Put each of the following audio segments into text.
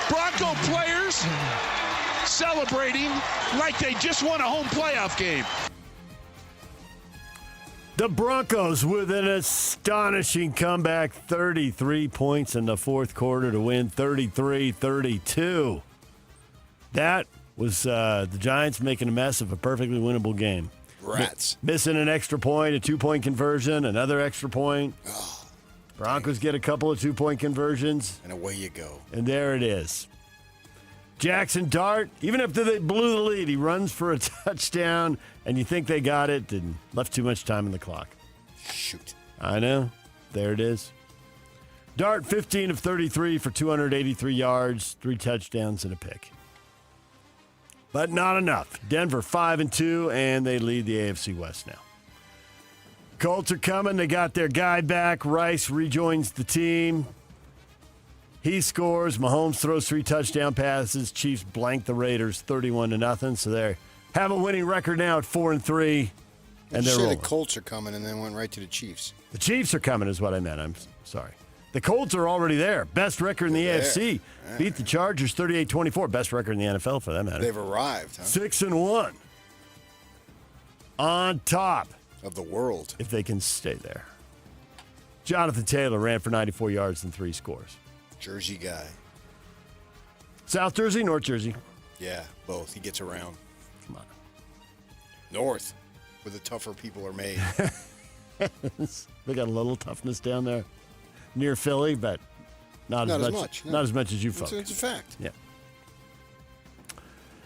Bronco players celebrating like they just won a home playoff game. The Broncos with an astonishing comeback, 33 points in the fourth quarter to win 33-32. That was the Giants making a mess of a perfectly winnable game. Rats. Missing an extra point, a 2-point conversion, another extra point. Oh, Broncos get a couple of 2-point conversions. and away you go. And there it is. Jackson Dart, even after they blew the lead, he runs for a touchdown, and you think they got it and left too much time on the clock. Shoot. I know. There it is. Dart, 15 of 33 for 283 yards, 3 touchdowns and a pick. But not enough. Denver 5-2, and they lead the AFC West now. Colts are coming. They got their guy back. Rice rejoins the team. He scores. Mahomes throws 3 touchdown passes. Chiefs blank the Raiders 31-0. So they have a winning record now at 4-3, and they're rolling. The Colts are coming, and then went right to the Chiefs. The Chiefs are coming is what I meant. I'm sorry. The Colts are already there. Best record in the AFC. Beat the Chargers 38-24. Best record in the NFL for that matter. They've arrived, huh? 6-1. On top. Of the world. If they can stay there. Jonathan Taylor ran for 94 yards and 3 scores. Jersey guy. South Jersey, North Jersey? Yeah, both. He gets around. Come on. North, where the tougher people are made. They got a little toughness down there near Philly, but not as much. No. Not as much as you folks. It's a fact. Yeah.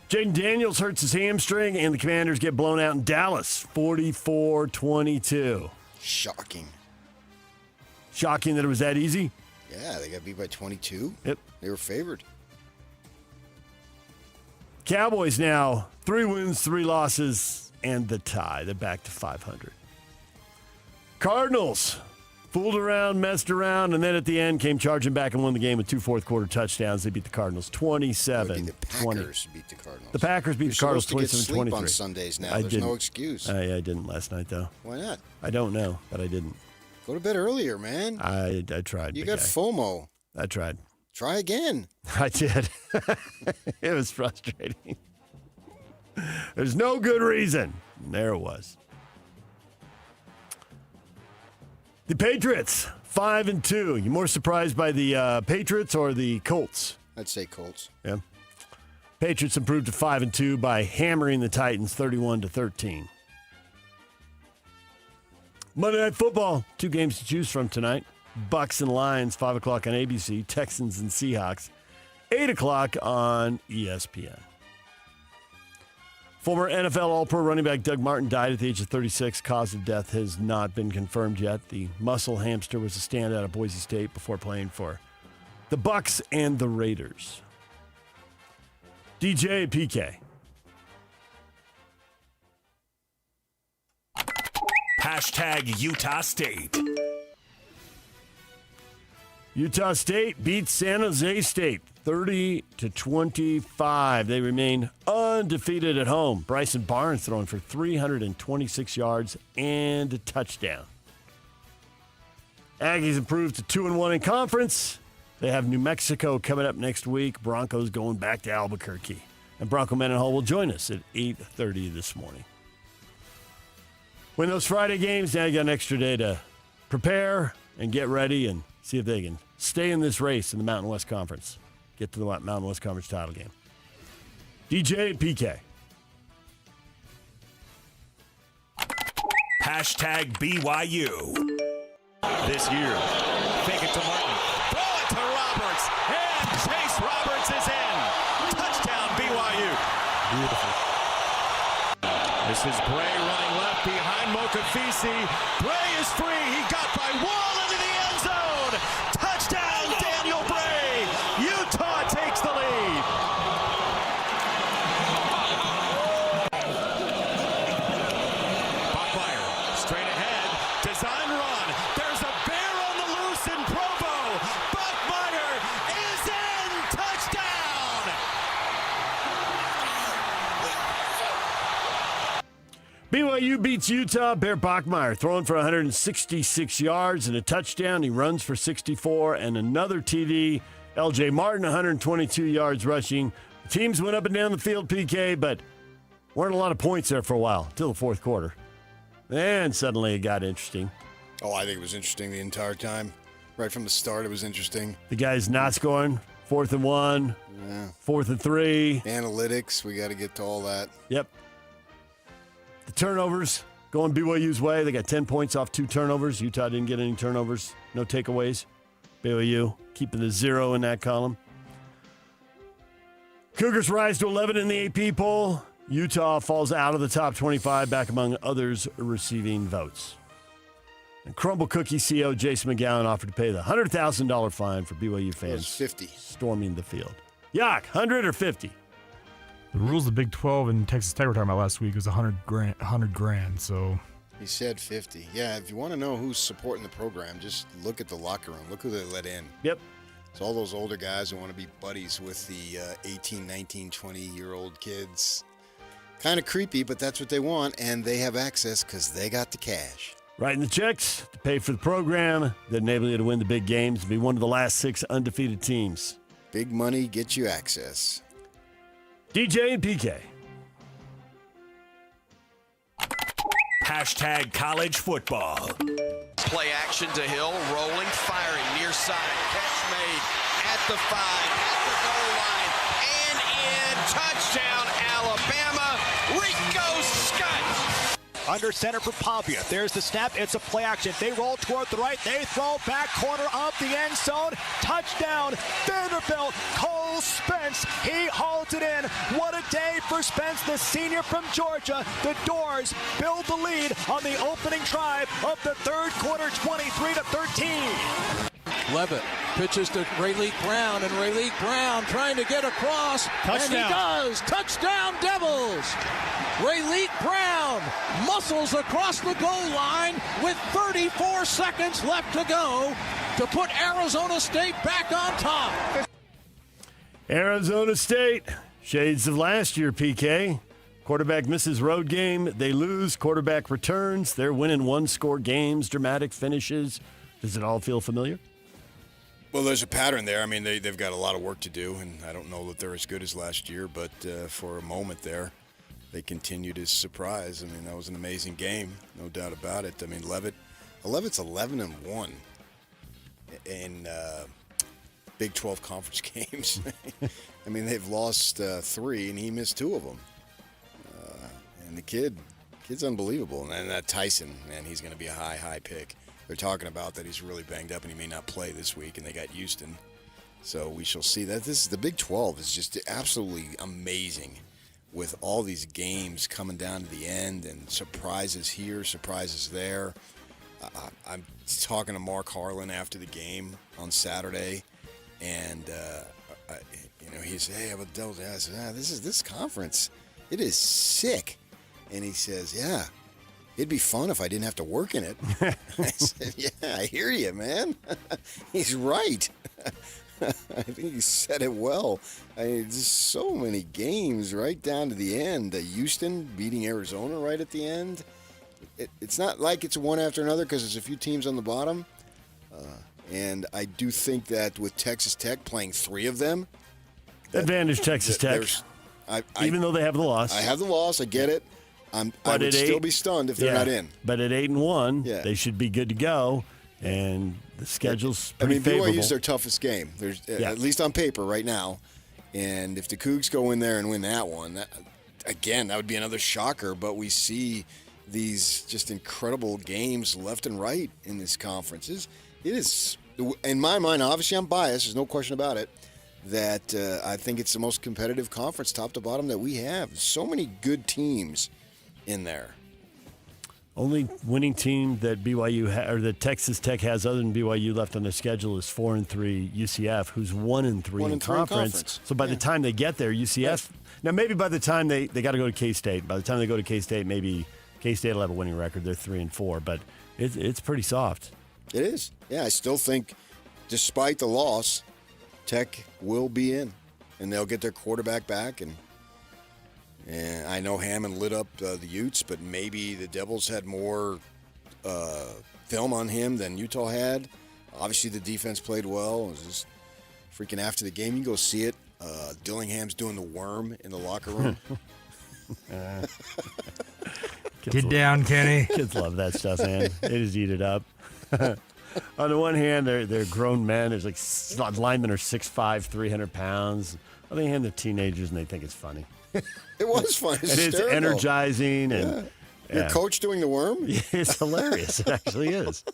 Jaden Daniels hurts his hamstring, and the Commanders get blown out in Dallas, 44-22. Shocking. Shocking that it was that easy? Yeah, they got beat by 22. Yep. They were favored. Cowboys now 3 wins, 3 losses, and the tie. They're back to 500. Cardinals fooled around, messed around, and then at the end came charging back and won the game with 2 fourth-quarter touchdowns. They beat the Cardinals 27-20. The Packers beat the Cardinals. The Packers beat the Cardinals 27-23. You're supposed to get sleep on Sundays now. There's no excuse. I didn't last night, though. Why not? I don't know, but I didn't. Go to bed earlier, man. I tried. You got FOMO. I tried. Try again. I did. It was frustrating. There's no good reason. And there it was. The Patriots, 5-2. You more surprised by the Patriots or the Colts? I'd say Colts. Yeah. Patriots improved to 5-2 by hammering the Titans 31-13. Monday Night Football, 2 games to choose from tonight. Bucks and Lions, 5 o'clock on ABC. Texans and Seahawks, 8 o'clock on ESPN. Former NFL All-Pro running back Doug Martin died at the age of 36. Cause of death has not been confirmed yet. The muscle hamster was a standout at Boise State before playing for the Bucks and the Raiders. DJ PK. Hashtag Utah State. Utah State beats San Jose State 30-25. They remain undefeated at home. Bryson Barnes throwing for 326 yards and a touchdown. Aggies improved to 2-1 in conference. They have New Mexico coming up next week. Broncos going back to Albuquerque. And Bronco Mendenhall will join us at 8:30 this morning. Win those Friday games, now you got an extra day to prepare and get ready and see if they can stay in this race in the Mountain West Conference. Get to the Mountain West Conference title game. DJ PK. Hashtag BYU. This year. Fake it to Martin. Throw it to Roberts. And Chase Roberts is in. Touchdown BYU. Beautiful. This is Bray running left behind Mokafisi. Bray is free. He got by Wall into the end zone. Touchdown, Daniel Bray. Utah takes the lead. Bachmeier straight ahead. Design run. There's a bear on the loose in Provo. Bachmeier is in. Touchdown. BYU beats Utah. Bear Bachmeier throwing for 166 yards and a touchdown. He runs for 64 and another TD. L.J. Martin, 122 yards rushing. The teams went up and down the field, PK, but weren't a lot of points there for a while, till the fourth quarter. And suddenly it got interesting. Oh, I think it was interesting the entire time. Right from the start, it was interesting. The guys not scoring, 4th and 1, 4th and 3. Analytics, we got to get to all that. Yep. The turnovers going BYU's way. They got 10 points off 2 turnovers. Utah didn't get any turnovers. No takeaways. BYU keeping the 0 in that column. Cougars rise to 11 in the AP poll. Utah falls out of the top 25, back among others receiving votes. And Crumble Cookie CEO Jason McGowan offered to pay the $100,000 fine for BYU fans 50. storming the field. Yak, 100 or 50? The rules of the Big 12 and Texas Tech were talking about last week was $100 grand. So He said 50. Yeah, if you want to know who's supporting the program, just look at the locker room. Look who they let in. Yep. It's all those older guys who want to be buddies with the 18, 19, 20-year-old kids. Kind of creepy, but that's what they want, and they have access because they got the cash. Writing the checks to pay for the program that enable you to win the big games and be one of the last 6 undefeated teams. Big money gets you access. DJ and PK. Hashtag college football. Play action to Hill, rolling, firing, near side, catch made at the 5, at the goal line, and in, touchdown, Alabama, Rico Scott. Under center for Pavia. There's the snap. It's a play action. They roll toward the right. They throw back corner of the end zone. Touchdown, Vanderbilt. Cole Spence. He hauls it in. What a day for Spence, the senior from Georgia. The Doors build the lead on the opening drive of the third quarter, 23-13. Levitt pitches to Rayleigh Brown, and Rayleigh Brown trying to get across. Touchdown. And he does. Touchdown, Devils. Rayleigh Brown muscles across the goal line with 34 seconds left to go to put Arizona State back on top. Arizona State, shades of last year, PK. Quarterback misses road game. They lose. Quarterback returns. They're winning one-score games, dramatic finishes. Does it all feel familiar? Well, there's a pattern there. I mean, they've got a lot of work to do, and I don't know that they're as good as last year, but for a moment there, they continue to surprise. I mean, that was an amazing game, no doubt about it. I mean, Levitt's 11-1 in Big 12 conference games. I mean, they've lost 3, and he missed 2 of them. And the kid's unbelievable. And that Tyson, man, he's going to be a high pick. They're talking about that he's really banged up and he may not play this week, and they got Houston. So we shall see that. The Big 12 is just absolutely amazing with all these games coming down to the end and surprises here, surprises there. I'm talking to Mark Harlan after the game on Saturday, and he said, "Hey, about the Devils?" I said, "This conference, it is sick." And he says, "Yeah. It'd be fun if I didn't have to work in it." I said, "Yeah, I hear you, man." He's right. I think he said it well. I mean, just so many games right down to the end. Houston beating Arizona right at the end. It's not like it's one after another because there's a few teams on the bottom. And I do think that with Texas Tech playing 3 of them. Advantage Texas Tech. Even though they have the loss. I have the loss. I get it. I would still be stunned if they're not in. But at 8-1, they should be good to go. And the schedule's pretty favorable. BYU's their toughest game. There's at least on paper right now. And if the Cougs go in there and win that one, that would be another shocker. But we see these just incredible games left and right in this conference. It is, in my mind, obviously I'm biased. There's no question about it. That I think it's the most competitive conference, top to bottom, that we have. So many good teams in there. Only winning team that BYU or that Texas Tech has other than BYU left on their schedule is 4-3 UCF, who's 1-3 in conference. So by the time they get there, UCF now maybe by the time they got to go to K-State. By the time they go to K-State, maybe K-State will have a winning record. They're 3-4, but it's pretty soft. It is. Yeah, I still think, despite the loss, Tech will be in, and they'll get their quarterback back. And I know Hammond lit up the Utes, but maybe the Devils had more film on him than Utah had. Obviously, the defense played well. It was just Freaking after the game, you can go see it. Dillingham's doing the worm in the locker room. Get down, Kenny. Kids love that stuff, man. They just eat it up. On the one hand, they're grown men. There's like linemen are 6'5", 300 pounds. On the other hand, they're teenagers and they think it's funny. It was fun. It's energizing. And Your coach doing the worm? It's hilarious. It actually is.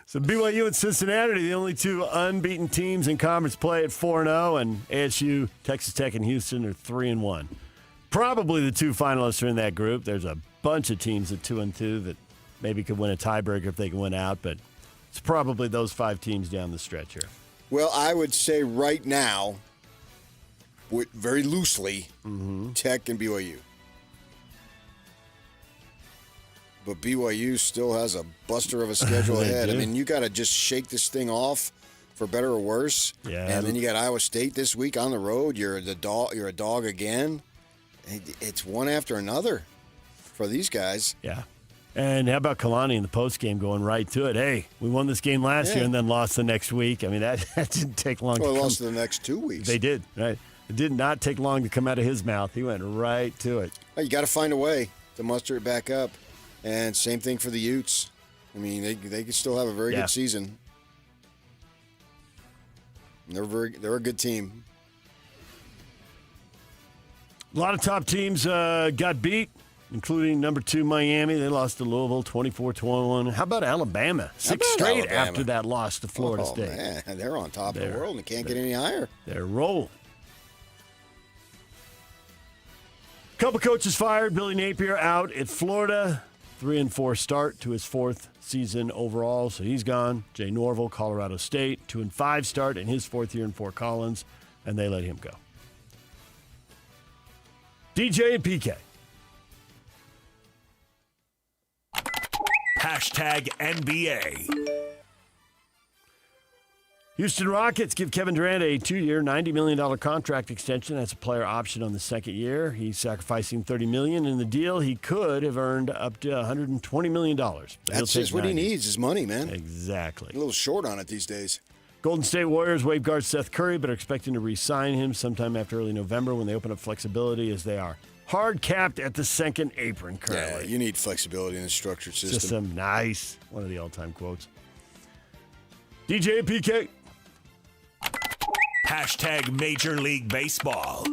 So BYU and Cincinnati, the only two unbeaten teams in conference play at 4-0, and ASU, Texas Tech, and Houston are 3-1. Probably the two finalists are in that group. There's a bunch of teams at 2-2 that maybe could win a tiebreaker if they can win out, but it's probably those 5 teams down the stretch here. Well, I would say right now, very loosely, Tech and BYU. But BYU still has a buster of a schedule ahead. I mean, you got to just shake this thing off, for better or worse. Yeah. And then you got Iowa State this week on the road. You're a dog again. It's one after another for these guys. Yeah. And how about Kalani in the postgame going right to it? Hey, we won this game last year and then lost the next week. I mean, that didn't take long. Well, they lost the next 2 weeks. They did, right? It did not take long to come out of his mouth. He went right to it. You got to find a way to muster it back up. And same thing for the Utes. I mean, they could still have a very good season. They're a good team. A lot of top teams got beat, including number 2 Miami. They lost to Louisville 24-21. How about Alabama? 6 straight after that loss to Florida State. Man, they're on top of the world and can't get any higher. They're rolling. Couple coaches fired. Billy Napier out at Florida. 3-4 start to his 4th season overall, so he's gone. Jay Norville, Colorado State, 2-5 start in his 4th year in Fort Collins, and they let him go. DJ and PK. Hashtag NBA. Houston Rockets give Kevin Durant a 2-year, $90 million contract extension. That's a player option on the second year. He's sacrificing $30 million in the deal. He could have earned up to $120 million. That's just what he needs is money, man. Exactly. A little short on it these days. Golden State Warriors wave guard Seth Curry, but are expecting to re-sign him sometime after early November when they open up flexibility, as they are hard capped at the second apron currently. Yeah, you need flexibility in a structured system. Nice. One of the all-time quotes. DJ and PK. Hashtag Major League Baseball.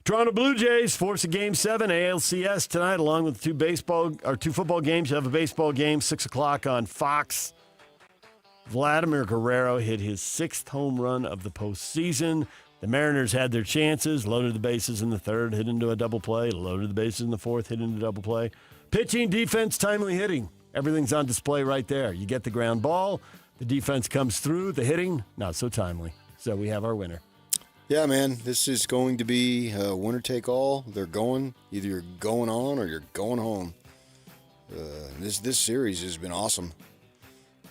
Toronto Blue Jays force a Game 7 ALCS tonight, along with two football games. You have a baseball game, 6 o'clock on Fox. Vladimir Guerrero hit his 6th home run of the postseason. The Mariners had their chances, loaded the bases in the 3rd, hit into a double play, loaded the bases in the 4th, hit into a double play. Pitching, defense, timely hitting. Everything's on display right there. You get the ground ball, the defense comes through, the hitting, not so timely. So we have our winner. Yeah, man, this is going to be winner take all. They're going, either you're going on or you're going home. This series has been awesome.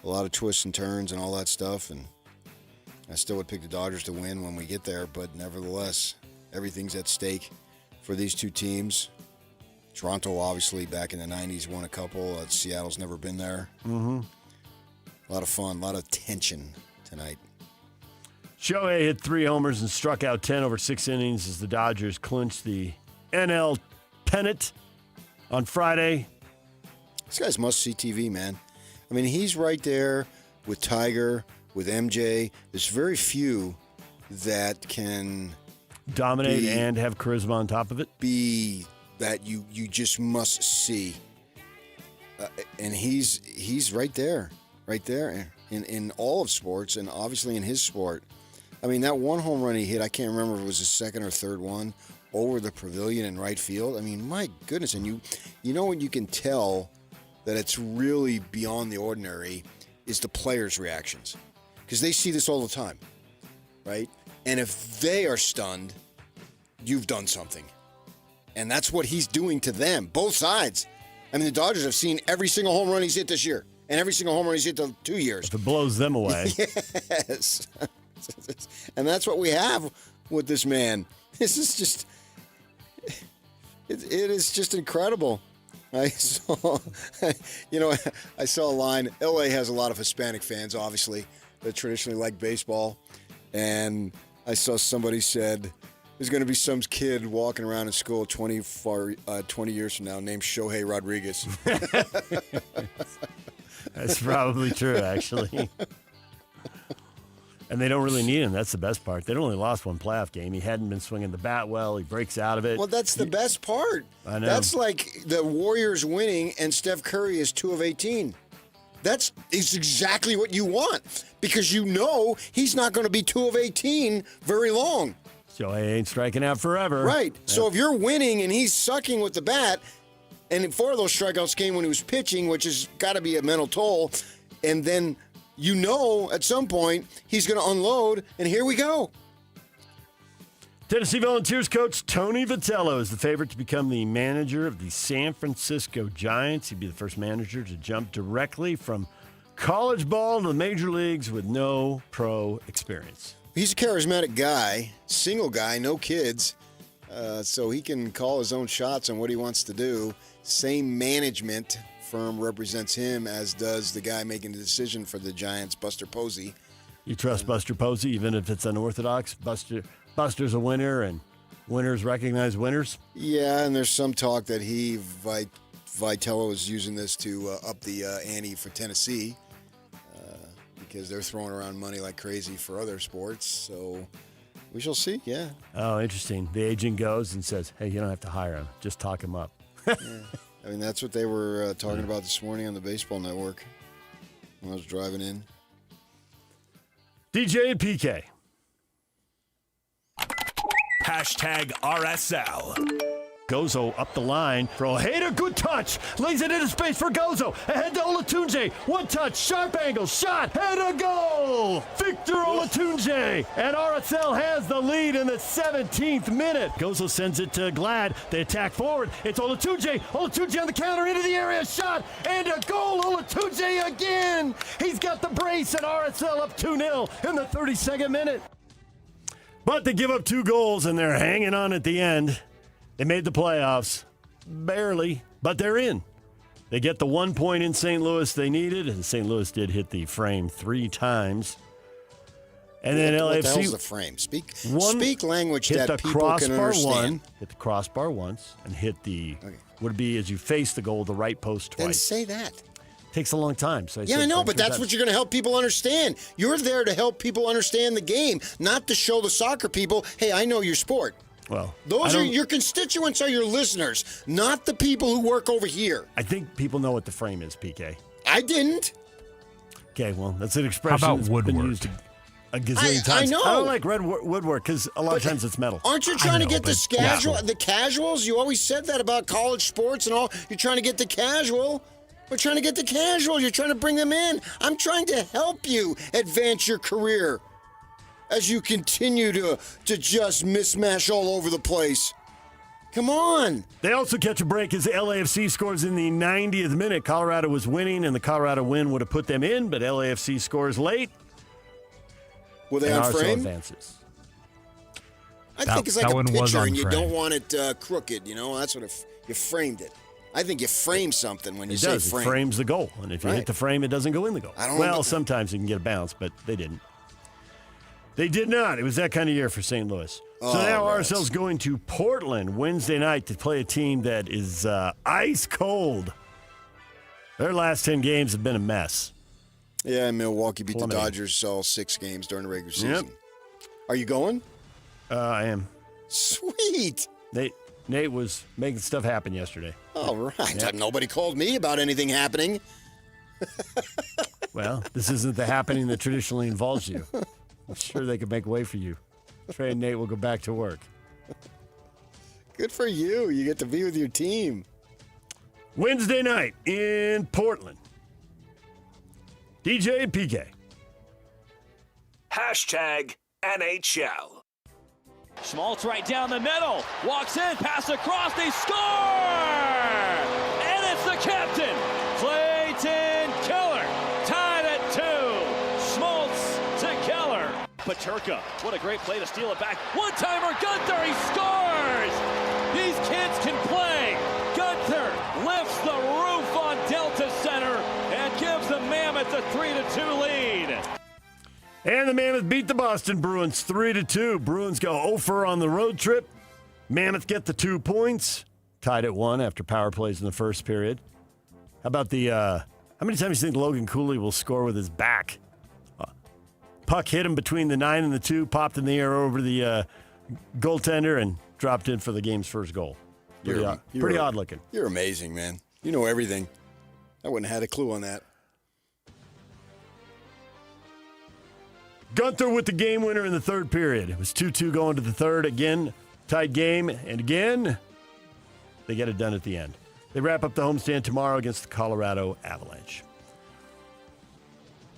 A lot of twists and turns and all that stuff, and I still would pick the Dodgers to win when we get there, but nevertheless, everything's at stake for these two teams. Toronto, obviously, back in the 90s, won a couple. Seattle's never been there. Mm-hmm. A lot of fun, a lot of tension tonight. Shohei hit 3 homers and struck out 10 over 6 innings as the Dodgers clinched the NL pennant on Friday. This guy's must-see TV, man. I mean, he's right there with Tiger, with MJ. There's very few that can dominate and have charisma on top of it. Be that you just must see. And he's right there in all of sports, and obviously in his sport. I mean, that one home run he hit, I can't remember if it was his 2nd or 3rd one, over the pavilion in right field. I mean, my goodness. And you know what you can tell that it's really beyond the ordinary is the players' reactions. Because they see this all the time, right? And if they are stunned, you've done something. And that's what he's doing to them, both sides. I mean, the Dodgers have seen every single home run he's hit this year, and every single home run he's hit the 2 years. If it blows them away. Yes. And that's what we have with this man. This is just, it is just incredible. I saw a line. LA has a lot of Hispanic fans, obviously, that traditionally like baseball. And I saw somebody said there's going to be some kid walking around in school 20 years from now named Shohei Rodriguez. That's probably true, actually. And they don't really need him. That's the best part. They'd only lost one playoff game. He hadn't been swinging the bat well. He breaks out of it. Well, that's the best part. I know. That's like the Warriors winning and Steph Curry is 2 of 18. That's exactly what you want because you know he's not going to be 2 of 18 very long. Shohei ain't striking out forever. Right. Yep. So if you're winning and he's sucking with the bat, and 4 of those strikeouts came when he was pitching, which has got to be a mental toll, and then you know at some point he's going to unload, and here we go. Tennessee Volunteers coach Tony Vitello is the favorite to become the manager of the San Francisco Giants. He'd be the first manager to jump directly from college ball to the major leagues with no pro experience. He's a charismatic guy, single guy, no kids, so he can call his own shots on what he wants to do. Same management firm represents him as does the guy making the decision for the Giants, Buster Posey. You trust Buster Posey even if it's unorthodox? Buster's a winner, and winners recognize winners? Yeah, and there's some talk that Vitello is using this to up the ante for Tennessee because they're throwing around money like crazy for other sports. So we shall see, yeah. Oh, interesting. The agent goes and says, hey, you don't have to hire him. Just talk him up. Yeah. I mean, that's what they were talking about this morning on the Baseball Network when I was driving in. DJ and PK. Hashtag RSL. Gozo up the line for Ojeda. Good touch. Lays it into space for Gozo. Ahead to Olatunji. One touch. Sharp angle. Shot. And a goal. Victor Olatunji. And RSL has the lead in the 17th minute. Gozo sends it to Glad. They attack forward. It's Olatunji. Olatunji on the counter into the area. Shot. And a goal. Olatunji again. He's got the brace and RSL up 2-0 in the 32nd minute. But they give up 2 goals and they're hanging on at the end. They made the playoffs, barely, but they're in. They get the 1 point in St. Louis they needed, and St. Louis did hit the frame 3 times. And then LAFC. What the hell's the frame? Speak language that people can understand. Hit the crossbar once, and hit the, would it be as you face the goal, the right post twice. Then say that. Takes a long time. So I know, but that's what you're going to help people understand. You're there to help people understand the game, not to show the soccer people, hey, I know your sport. Well, those are your constituents, are your listeners, not the people who work over here. I think people know what the frame is, PK. I didn't. Okay, well, that's an expression How about that's woodwork? been used a gazillion times. I know. I don't like red woodwork because a lot of times it's metal. Aren't you trying to get the casuals? You always said that about college sports and all. You're trying to get the casual. We're trying to get the casual. You're trying to bring them in. I'm trying to help you advance your career as you continue to just mismatch all over the place. Come on. They also catch a break as the LAFC scores in the 90th minute. Colorado was winning, and the Colorado win would have put them in, but LAFC scores late. Were they on frame? Advances. I think it's like a picture, and you don't want it crooked. You know, that's what you framed it. I think you frame something when you say frame. It frames the goal, and if you hit the frame, it doesn't go in the goal. Well, sometimes you can get a bounce, but they didn't. They did not. It was that kind of year for St. Louis. So now RSL's going to Portland Wednesday night to play a team that is ice cold. Their last 10 games have been a mess. Yeah, Milwaukee beat the Dodgers all 6 games during the regular season. Yep. Are you going? I am. Sweet. Nate was making stuff happen yesterday. All right. Yep. Nobody called me about anything happening. Well, this isn't the happening that traditionally involves you. I'm sure they could make way for you. Trey and Nate will go back to work. Good for you. You get to be with your team. Wednesday night in Portland. DJ and PK. Hashtag NHL. Schmaltz right down the middle. Walks in, pass across, they score! And it's the captain, Clayton Keller. Tied at 2. Schmaltz to Keller. Paterka, what a great play to steal it back. One-timer, Gunther, he scores! These kids can play. Gunther lifts the roof on Delta Center and gives the Mammoth a 3-2 lead. And the Mammoth beat the Boston Bruins 3-2. Bruins go 0-for on the road trip. Mammoth get the 2 points. Tied at 1 after power plays in the first period. How about the, how many times do you think Logan Cooley will score with his back? Puck hit him between the 9 and the 2, popped in the air over the goaltender, and dropped in for the game's first goal. Pretty odd looking. You're amazing, man. You know everything. I wouldn't have had a clue on that. Gunther with the game winner in the third period. It was 2-2 going to the third. Again, tied game. And again, they get it done at the end. They wrap up the homestand tomorrow against the Colorado Avalanche.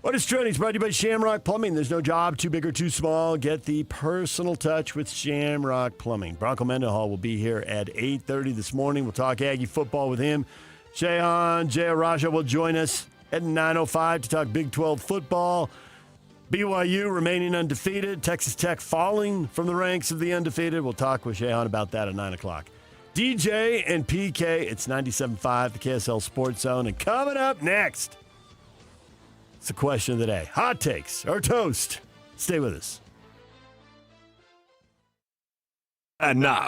What is trending is brought to you by Shamrock Plumbing. There's no job too big or too small. Get the personal touch with Shamrock Plumbing. Bronco Mendenhall will be here at 8:30 this morning. We'll talk Aggie football with him. Shehan Jayaraja will join us at 9:05 to talk Big 12 football. BYU remaining undefeated. Texas Tech falling from the ranks of the undefeated. We'll talk with Shehan about that at 9 o'clock. DJ and PK, it's 97.5, the KSL Sports Zone. And coming up next, it's the question of the day. Hot takes or toast? Stay with us. And now,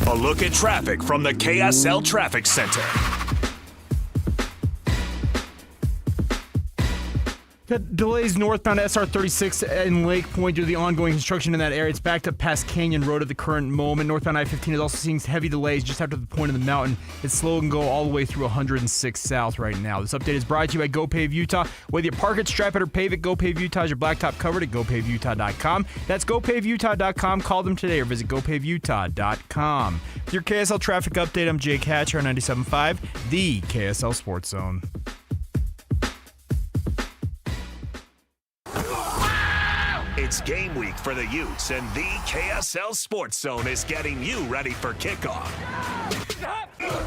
a look at traffic from the KSL Traffic Center. Got delays northbound SR 36 in Lake Point due to the ongoing construction in that area. It's backed up past Canyon Road at the current moment. Northbound I-15 is also seeing heavy delays just after the point of the mountain. It's slow and go all the way through 106 South right now. This update is brought to you by GoPave Utah. Whether you park it, stripe it, or pave it, GoPave Utah is your blacktop covered at GoPaveUtah.com. That's GoPaveUtah.com. Call them today or visit GoPaveUtah.com. With your KSL traffic update, I'm Jake Hatcher on 97.5, the KSL Sports Zone. It's game week for the Utes, and the KSL Sports Zone is getting you ready for kickoff.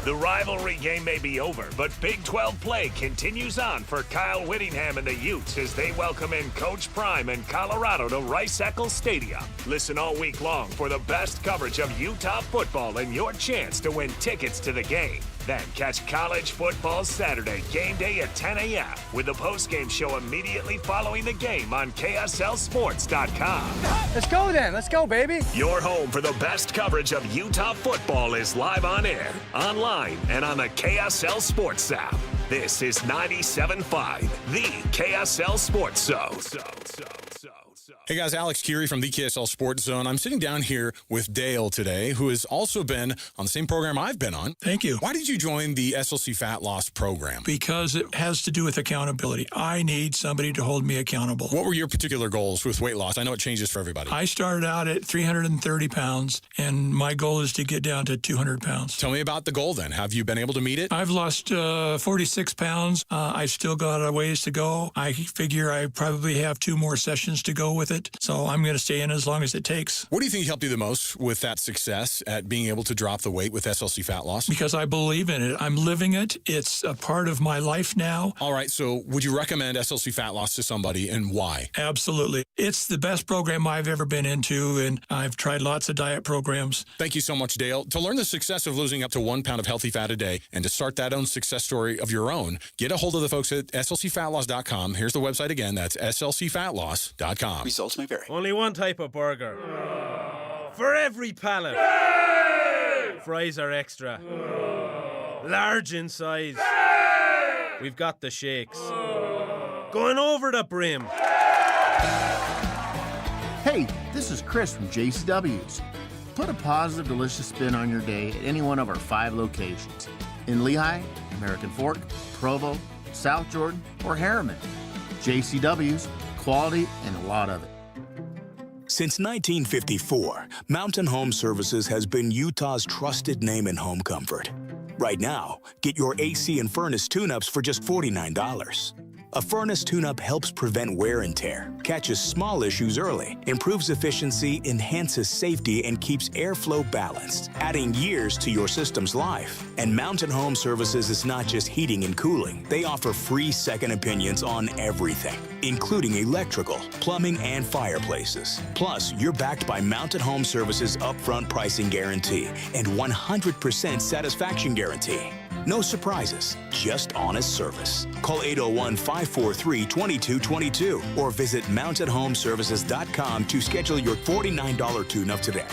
The rivalry game may be over, but Big 12 play continues on for Kyle Whittingham and the Utes as they welcome in Coach Prime and Colorado to Rice-Eccles Stadium. Listen all week long for the best coverage of Utah football and your chance to win tickets to the game. Then catch college football Saturday, game day at 10 a.m. with the postgame show immediately following the game on KSLSports.com. Let's go then. Let's go, baby. Your home for the best coverage of Utah football is live on air, online, and on the KSL Sports app. This is 97.5, the KSL Sports Zone. Hey guys, Alex Curie from the KSL Sports Zone. I'm sitting down here with Dale today, who has also been on the same program I've been on. Thank you. Why did you join the SLC Fat Loss program? Because it has to do with accountability. I need somebody to hold me accountable. What were your particular goals with weight loss? I know it changes for everybody. I started out at 330 pounds, and my goal is to get down to 200 pounds. Tell me about the goal then. Have you been able to meet it? I've lost 46 pounds. I've still got a ways to go. I figure I probably have 2 more sessions to go with it. So I'm going to stay in as long as it takes. What do you think helped you the most with that success at being able to drop the weight with SLC Fat Loss? Because I believe in it. I'm living it. It's a part of my life now. All right. So would you recommend SLC Fat Loss to somebody, and why? Absolutely. It's the best program I've ever been into, and I've tried lots of diet programs. Thank you so much, Dale. To learn the success of losing up to 1 pound of healthy fat a day and to start that own success story of your own, get a hold of the folks at slcfatloss.com. Here's the website again. That's slcfatloss.com. Results may vary. Only one type of burger. For every palate. Fries are extra. Large in size. We've got the shakes. Going over the brim. Hey, this is Chris from JCW's. Put a positive, delicious spin on your day at any one of our 5 locations. In Lehigh, American Fork, Provo, South Jordan, or Harriman. JCW's, quality and a lot of it. Since 1954, Mountain Home Services has been Utah's trusted name in home comfort. Right now, get your AC and furnace tune-ups for just $49. A furnace tune-up helps prevent wear and tear, catches small issues early, improves efficiency, enhances safety, and keeps airflow balanced, adding years to your system's life. And Mountain Home Services is not just heating and cooling. They offer free second opinions on everything, including electrical, plumbing, and fireplaces. Plus, you're backed by Mountain Home Services upfront pricing guarantee and 100% satisfaction guarantee. No surprises, just honest service. Call 801-543-2222 or visit mountainhomeservices.com to schedule your $49 tune-up today.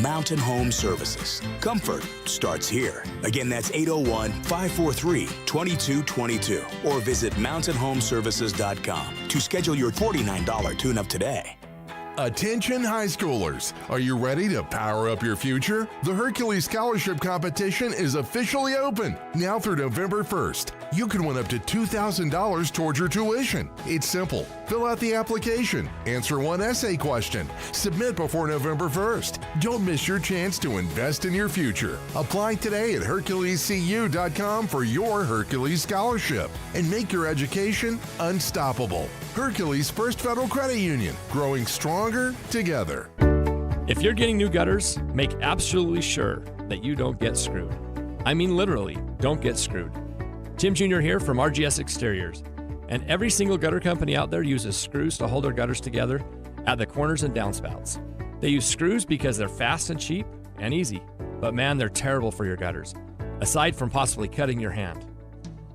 Mountain Home Services. Comfort starts here. Again, that's 801-543-2222 or visit mountainhomeservices.com to schedule your $49 tune-up today. Attention high schoolers, are you ready to power up your future? The Hercules Scholarship Competition is officially open, now through November 1st. You can win up to $2,000 towards your tuition. It's simple. Fill out the application, answer one essay question, submit before November 1st. Don't miss your chance to invest in your future. Apply today at HerculesCU.com for your Hercules Scholarship and make your education unstoppable. Hercules First Federal Credit Union, growing stronger together. If you're getting new gutters, make absolutely sure that you don't get screwed. I mean literally, don't get screwed. Tim Jr. here from RGS Exteriors. And every single gutter company out there uses screws to hold their gutters together at the corners and downspouts. They use screws because they're fast and cheap and easy. But man, they're terrible for your gutters, aside from possibly cutting your hand.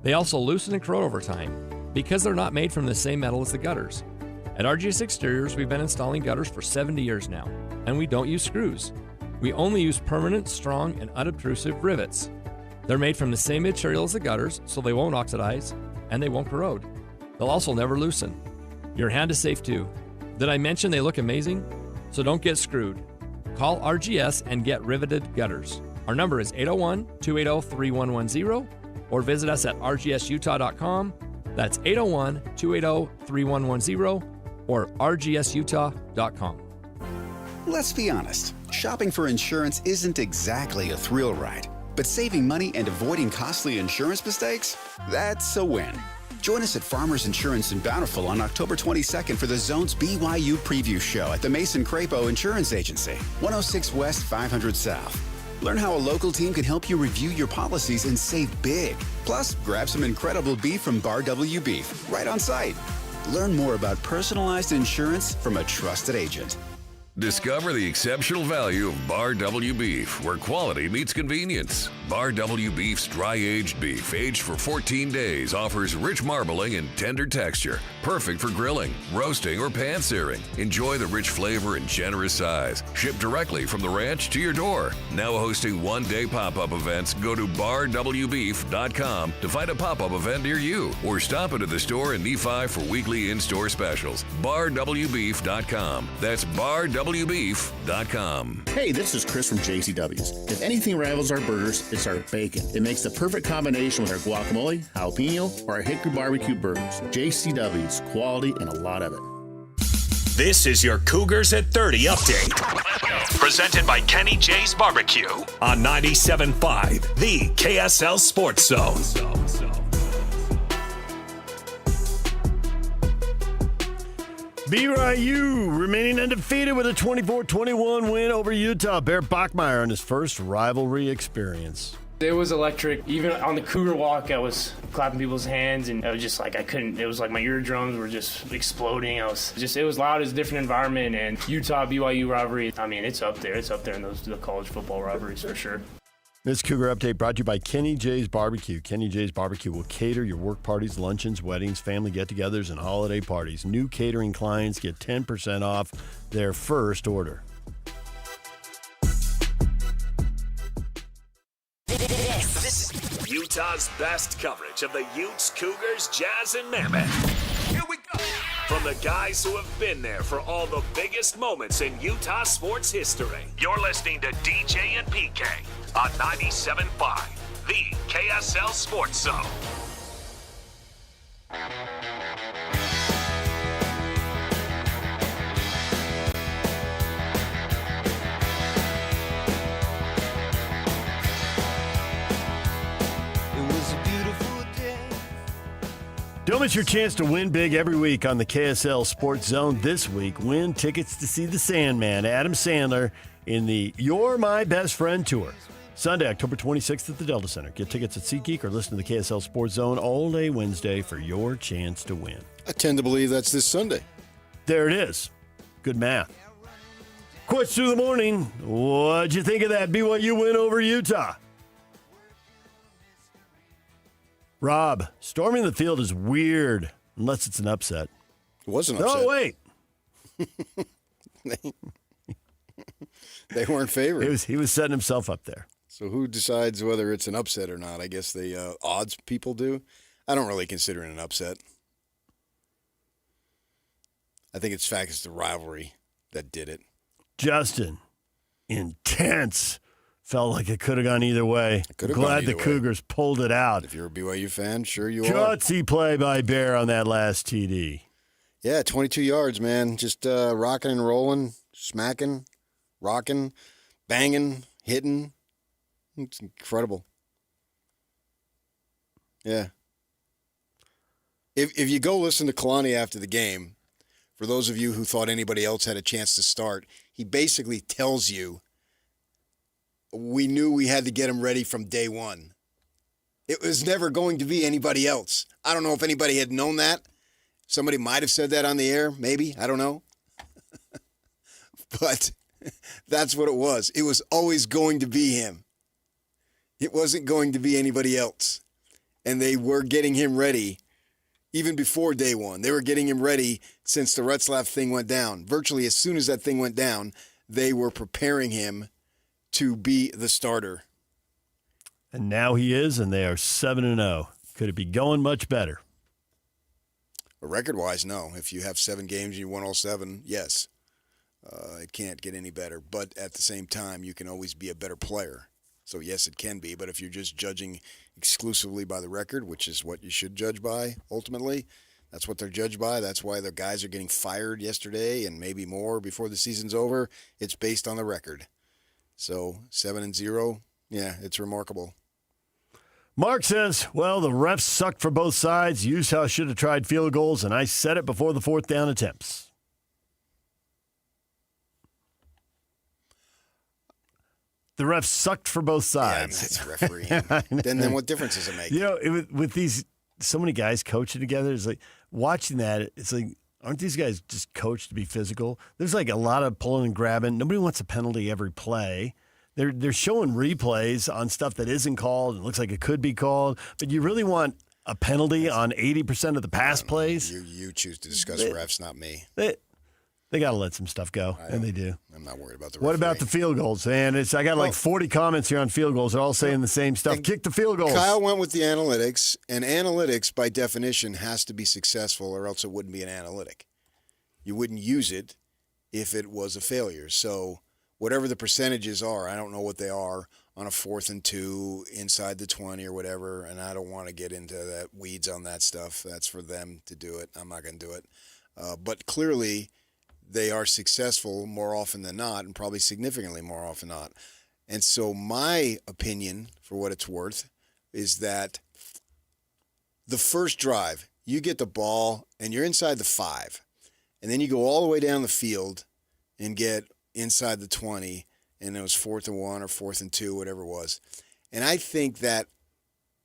They also loosen and corrode over time because they're not made from the same metal as the gutters. At RGS Exteriors, we've been installing gutters for 70 years now, and we don't use screws. We only use permanent, strong, and unobtrusive rivets. They're made from the same material as the gutters, so they won't oxidize, and they won't corrode. They'll also never loosen. Your hand is safe too. Did I mention they look amazing? So don't get screwed. Call RGS and get riveted gutters. Our number is 801-280-3110, or visit us at rgsutah.com. That's 801-280-3110 or rgsutah.com. Let's be honest, shopping for insurance isn't exactly a thrill ride, but saving money and avoiding costly insurance mistakes, that's a win. Join us at Farmers Insurance in Bountiful on October 22nd for the Zone's BYU Preview Show at the Mason Crapo Insurance Agency, 106 West 500 South. Learn how a local team can help you review your policies and save big. Plus, grab some incredible beef from Bar W Beef right on site. Learn more about personalized insurance from a trusted agent. Discover the exceptional value of Bar W Beef, where quality meets convenience. Bar W Beef's dry-aged beef, aged for 14 days, offers rich marbling and tender texture, perfect for grilling, roasting, or pan-searing. Enjoy the rich flavor and generous size. Shipped directly from the ranch to your door. Now hosting one-day pop-up events, go to barwbeef.com to find a pop-up event near you, or stop into the store in Nephi for weekly in-store specials. barwbeef.com. That's barwbeef.com. Hey, this is Chris from JCW's. If anything rivals our burgers, it's our bacon. It makes the perfect combination with our guacamole, jalapeno, or our hickory barbecue burgers. JCW's, quality and a lot of it. This is your Cougars at 30 update. Presented by Kenny J's Barbecue on 97.5, the KSL Sports Zone. BYU remaining undefeated with a 24-21 win over Utah. Bear Bachmeier on his first rivalry experience. It was electric. Even on the Cougar walk, I was clapping people's hands, and I was just like, I couldn't. It was like my eardrums were just exploding. It was loud. It was a different environment, and Utah BYU rivalry. I mean, it's up there. It's up there in the college football rivalries for sure. This Cougar Update brought to you by Kenny J's Barbecue. Kenny J's Barbecue will cater your work parties, luncheons, weddings, family get-togethers, and holiday parties. New catering clients get 10% off their first order. This is Utah's best coverage of the Utes, Cougars, Jazz, and Mammoth. Here we go. From the guys who have been there for all the biggest moments in Utah sports history. You're listening to DJ and PK on 97.5, the KSL Sports Zone. Don't miss your chance to win big every week on the KSL Sports Zone. This week, win tickets to see the Sandman, Adam Sandler, in the You're My Best Friend Tour. Sunday, October 26th at the Delta Center. Get tickets at SeatGeek or listen to the KSL Sports Zone all day Wednesday for your chance to win. I tend to believe that's this Sunday. There it is. Good math. Quits through the morning. What'd you think of that BYU win over Utah? Rob, storming the field is weird unless it's an upset. It was an upset. Oh, wait. They weren't favored. He was setting himself up there. So who decides whether it's an upset or not? I guess the odds people do. I don't really consider it an upset. I think it's the rivalry that did it. Justin, intense. Felt like it could have gone either way. Glad the Cougars pulled it out. If you're a BYU fan, sure you are. Gutsy play by Bear on that last TD. Yeah, 22 yards, man. Just rocking and rolling, smacking, rocking, banging, hitting. It's incredible. Yeah. If you go listen to Kalani after the game, for those of you who thought anybody else had a chance to start, he basically tells you, we knew we had to get him ready from day one. It was never going to be anybody else. I don't know if anybody had known that. Somebody might have said that on the air, maybe. I don't know. But that's what it was. It was always going to be him. It wasn't going to be anybody else. And they were getting him ready even before day one. They were getting him ready since the Retzlaff thing went down. Virtually as soon as that thing went down, they were preparing him to be the starter. And now he is, and they are 7-0. Could it be going much better? Record-wise, no. If you have 7 games and you won all 7, yes. It can't get any better. But at the same time, you can always be a better player. So, yes, it can be. But if you're just judging exclusively by the record, which is what you should judge by, ultimately, that's what they're judged by. That's why the guys are getting fired yesterday and maybe more before the season's over. It's based on the record. So 7-0, yeah, it's remarkable. Mark says, well, the refs sucked for both sides. Utah should have tried field goals, and I said it before the 4th down attempts. The refs sucked for both sides. Yeah, that's refereeing. then what difference does it make? You know, with these so many guys coaching together, it's like watching that. It's like, aren't these guys just coached to be physical? There's like a lot of pulling and grabbing. Nobody wants a penalty every play. They're showing replays on stuff that isn't called. It looks like it could be called, but you really want a penalty on 80% of the pass plays? You choose to discuss refs, not me. They got to let some stuff go, and they do. I'm not worried about the referee. What about the field goals, man? I got like 40 comments here on field goals. They're all saying the same stuff. Kick the field goals. Kyle went with the analytics, and analytics, by definition, has to be successful, or else it wouldn't be an analytic. You wouldn't use it if it was a failure. So whatever the percentages are, I don't know what they are on a 4th and 2 inside the 20 or whatever, and I don't want to get into that weeds on that stuff. That's for them to do it. I'm not going to do it. But clearly they are successful more often than not, and probably significantly more often than not. And so my opinion, for what it's worth, is that the first drive, you get the ball and you're inside the 5, and then you go all the way down the field and get inside the 20, and it was 4th and 1 or 4th and 2, whatever it was. And I think that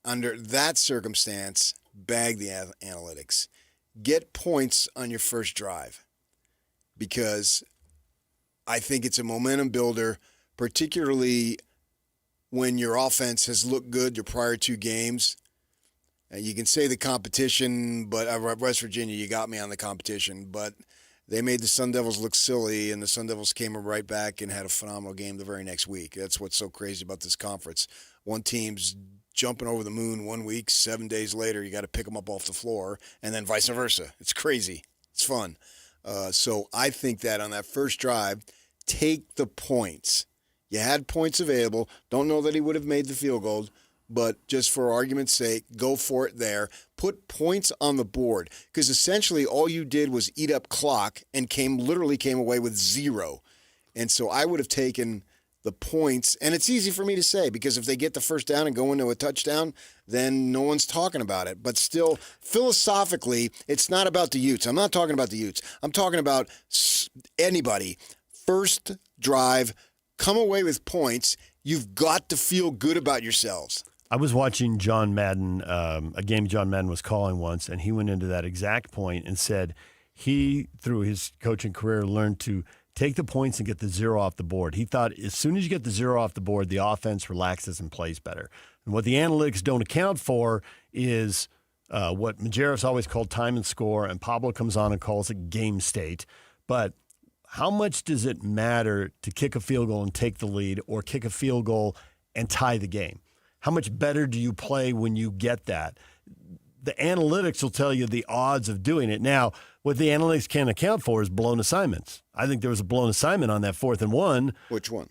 under that circumstance, bag the analytics. Get points on your first drive, because I think it's a momentum builder, particularly when your offense has looked good your prior 2 games. You can say the competition, but West Virginia, you got me on the competition, but they made the Sun Devils look silly, and the Sun Devils came right back and had a phenomenal game the very next week. That's what's so crazy about this conference. One team's jumping over the moon 1 week, 7 days later, you got to pick them up off the floor, and then vice versa. It's crazy. It's fun. So I think that on that first drive, take the points. You had points available. Don't know that he would have made the field goal, but just for argument's sake, go for it there. Put points on the board, because essentially all you did was eat up clock and literally came away with 0. And so I would have taken the points, and it's easy for me to say because if they get the first down and go into a touchdown, then no one's talking about it. But still, philosophically, it's not about the Utes. I'm not talking about the Utes. I'm talking about anybody. First drive, come away with points. You've got to feel good about yourselves. I was watching John Madden, a game John Madden was calling once, and he went into that exact point and said he, through his coaching career, learned to take the points and get the 0 off the board. He thought as soon as you get the 0 off the board, the offense relaxes and plays better. And what the analytics don't account for is what Majerus always called time and score, and Pablo comes on and calls it game state. But how much does it matter to kick a field goal and take the lead or kick a field goal and tie the game? How much better do you play when you get that? The analytics will tell you the odds of doing it. Now, what the analytics can't account for is blown assignments. I think there was a blown assignment on that 4th and 1. Which one?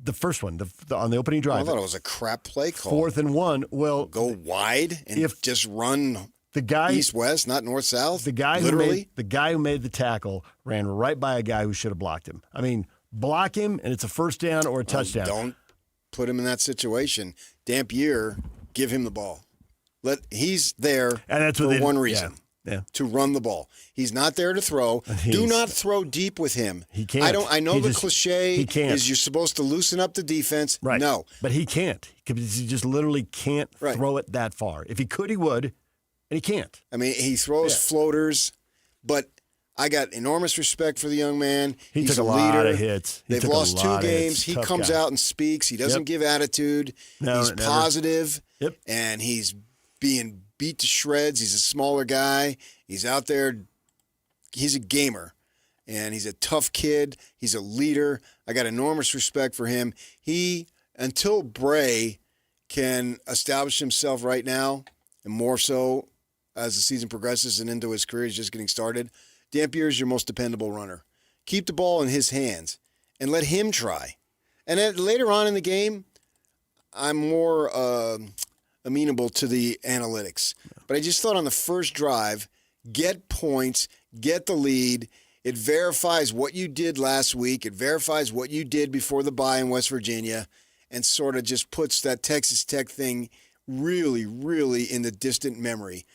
The first one, on the opening drive. I thought it was a crap play call. 4th and 1. Well, go wide and just run the guy east-west, not north-south. The guy who made the tackle ran right by a guy who should have blocked him. I mean, block him and it's a first down or a touchdown. Don't put him in that situation. Dampier, give him the ball. He's there and that's for one reason. Yeah. To run the ball. He's not there to throw. Do not throw deep with him. He can't. I know the cliche is you're supposed to loosen up the defense. Right. No. But he can't. He just literally can't throw it that far. If he could, he would, and he can't. I mean, he throws floaters, but I got enormous respect for the young man. He He's took a leader. lot of hits. They've lost 2 games. He comes out and speaks. He doesn't give attitude. He's positive. Yep. And he's being beat to shreds. He's a smaller guy. He's out there. He's a gamer, and he's a tough kid. He's a leader. I got enormous respect for him. Until Bray can establish himself right now, and more so as the season progresses and into his career, he's just getting started, Dampier is your most dependable runner. Keep the ball in his hands and let him try. And then later on in the game, I'm more amenable to the analytics. But I just thought on the first drive, get points, get the lead. It verifies what you did last week. It verifies what you did before the bye in West Virginia and sort of just puts that Texas Tech thing really, really in the distant memory.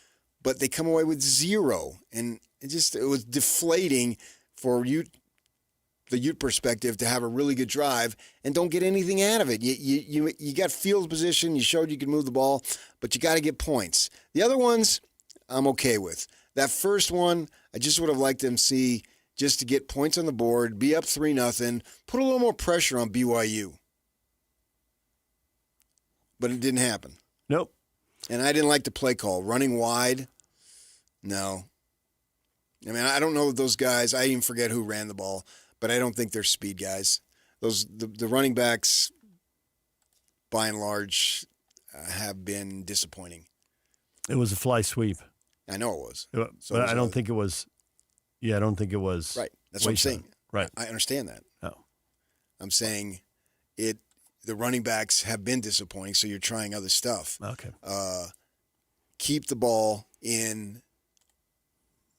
But they come away with 0. And it was deflating for the Ute perspective to have a really good drive and don't get anything out of it. You got field position. You showed you could move the ball, but you got to get points. The other ones, I'm okay with. That first one, I just would have liked them see just to get points on the board, be up 3-0, put a little more pressure on BYU. But it didn't happen. Nope. And I didn't like the play call. Running wide, no. I mean, I don't know those guys. I even forget who ran the ball, but I don't think they're speed guys. The running backs, by and large, have been disappointing. It was a fly sweep. I know it was. But I don't think it was. Yeah, I don't think it was. Right. That's what I'm saying. Right. I understand that. Oh. I'm saying the running backs have been disappointing, so you're trying other stuff. Okay. Keep the ball in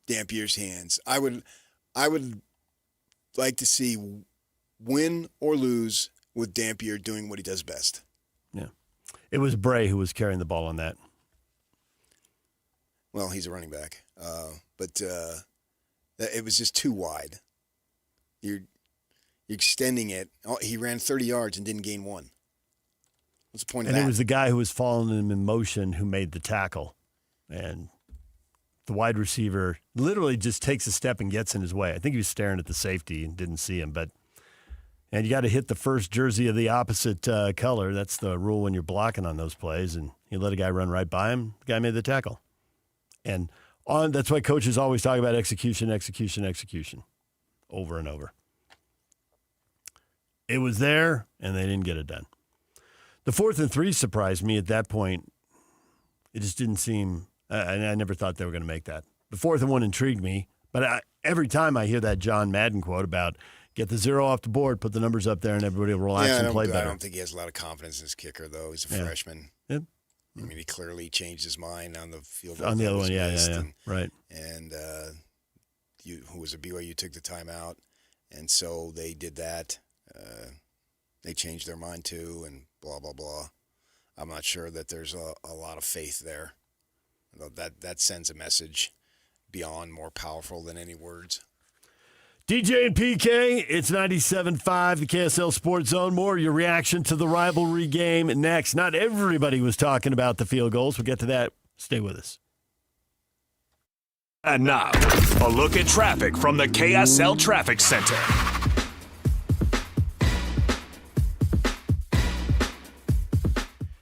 Dampier's hands. I would like to see win or lose with Dampier doing what he does best. Yeah. It was Bray who was carrying the ball on that. Well, he's a running back. But it was just too wide. You're extending it. Oh, he ran 30 yards and didn't gain 1. What's the point of that? And it was the guy who was following him in motion who made the tackle. And the wide receiver literally just takes a step and gets in his way. I think he was staring at the safety and didn't see him. And you got to hit the first jersey of the opposite color. That's the rule when you're blocking on those plays. And you let a guy run right by him. The guy made the tackle. And that's why coaches always talk about execution, over and over. It was there, and they didn't get it done. The 4th and 3 surprised me at that point. It just didn't seem I never thought they were going to make that. The 4th and 1 intrigued me, but every time I hear that John Madden quote about get the 0 off the board, put the numbers up there, and everybody will relax and play better. I don't think he has a lot of confidence in his kicker, though. He's a freshman. Yep. I mean, he clearly changed his mind on the field. On the other one, yeah. Right. And who was a BYU took the timeout, and so they did that. they change their mind too, and blah, blah, blah. I'm not sure that there's a lot of faith there. That sends a message beyond more powerful than any words. DJ and PK, it's 97.5, the KSL Sports Zone. More your reaction to the rivalry game next. Not everybody was talking about the field goals. We'll get to that. Stay with us. And now, a look at traffic from the KSL Traffic Center.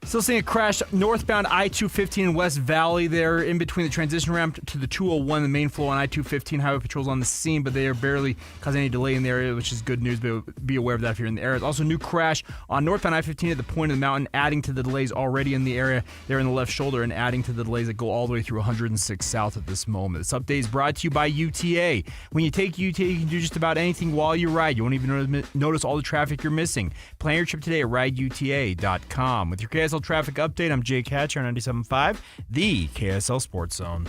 Still seeing a crash northbound I-215 in West Valley there in between the transition ramp to the 201, the main flow on I-215. Highway Patrol's on the scene, but they are barely causing any delay in the area, which is good news, but be aware of that if you're in the area. There's also a new crash on northbound I-15 at the point of the mountain, adding to the delays already in the area there in the left shoulder and adding to the delays that go all the way through 106 South at this moment. This update is brought to you by UTA. When you take UTA, you can do just about anything while you ride. You won't even notice all the traffic you're missing. Plan your trip today at rideuta.com. With your KSL Traffic Update, I'm Jake Hatcher on 97.5, the KSL Sports Zone.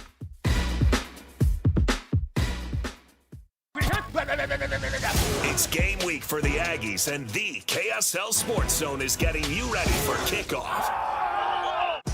It's game week for the Aggies, and the KSL Sports Zone is getting you ready for kickoff.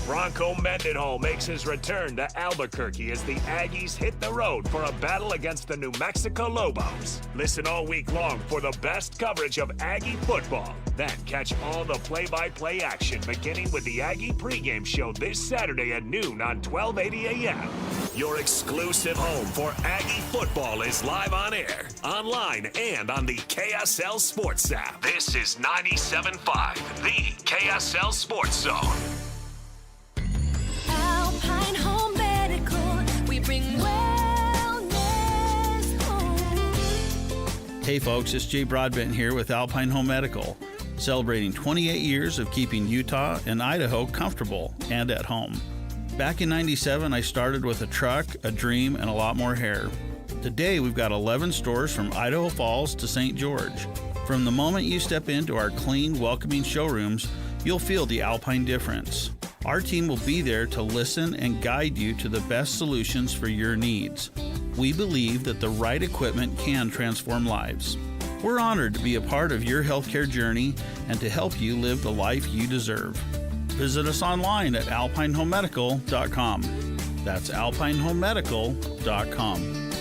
Bronco Mendenhall makes his return to Albuquerque as the Aggies hit the road for a battle against the New Mexico Lobos. Listen all week long for the best coverage of Aggie football. Then catch all the play-by-play action beginning with the Aggie pregame show this Saturday at noon on 1280 a.m. Your exclusive home for Aggie football is live on air, online, and on the KSL Sports app. This is 97.5, the KSL Sports Zone. Alpine Home Medical, we bring wellness home. Hey folks, it's Jay Broadbent here with Alpine Home Medical, celebrating 28 years of keeping Utah and Idaho comfortable and at home. Back in '97, I started with a truck, a dream, and a lot more hair. Today, we've got 11 stores from Idaho Falls to St. George. From the moment you step into our clean, welcoming showrooms, you'll feel the Alpine difference. Our team will be there to listen and guide you to the best solutions for your needs. We believe that the right equipment can transform lives. We're honored to be a part of your healthcare journey and to help you live the life you deserve. Visit us online at alpinehomemedical.com. That's alpinehomemedical.com.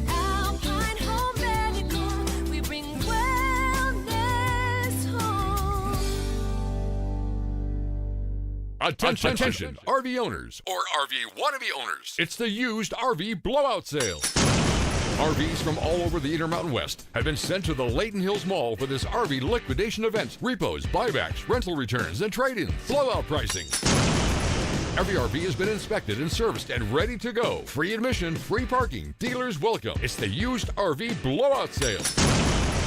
Alpine Home Medical, we bring wellness home. Attention, RV owners or RV wannabe owners. It's the used RV blowout sale. RVs from all over the Intermountain West have been sent to the Layton Hills Mall for this RV liquidation event. Repos, buybacks, rental returns, and trade-ins. Blowout pricing. Every RV has been inspected and serviced and ready to go. Free admission, free parking. Dealers welcome. It's the used RV blowout sale.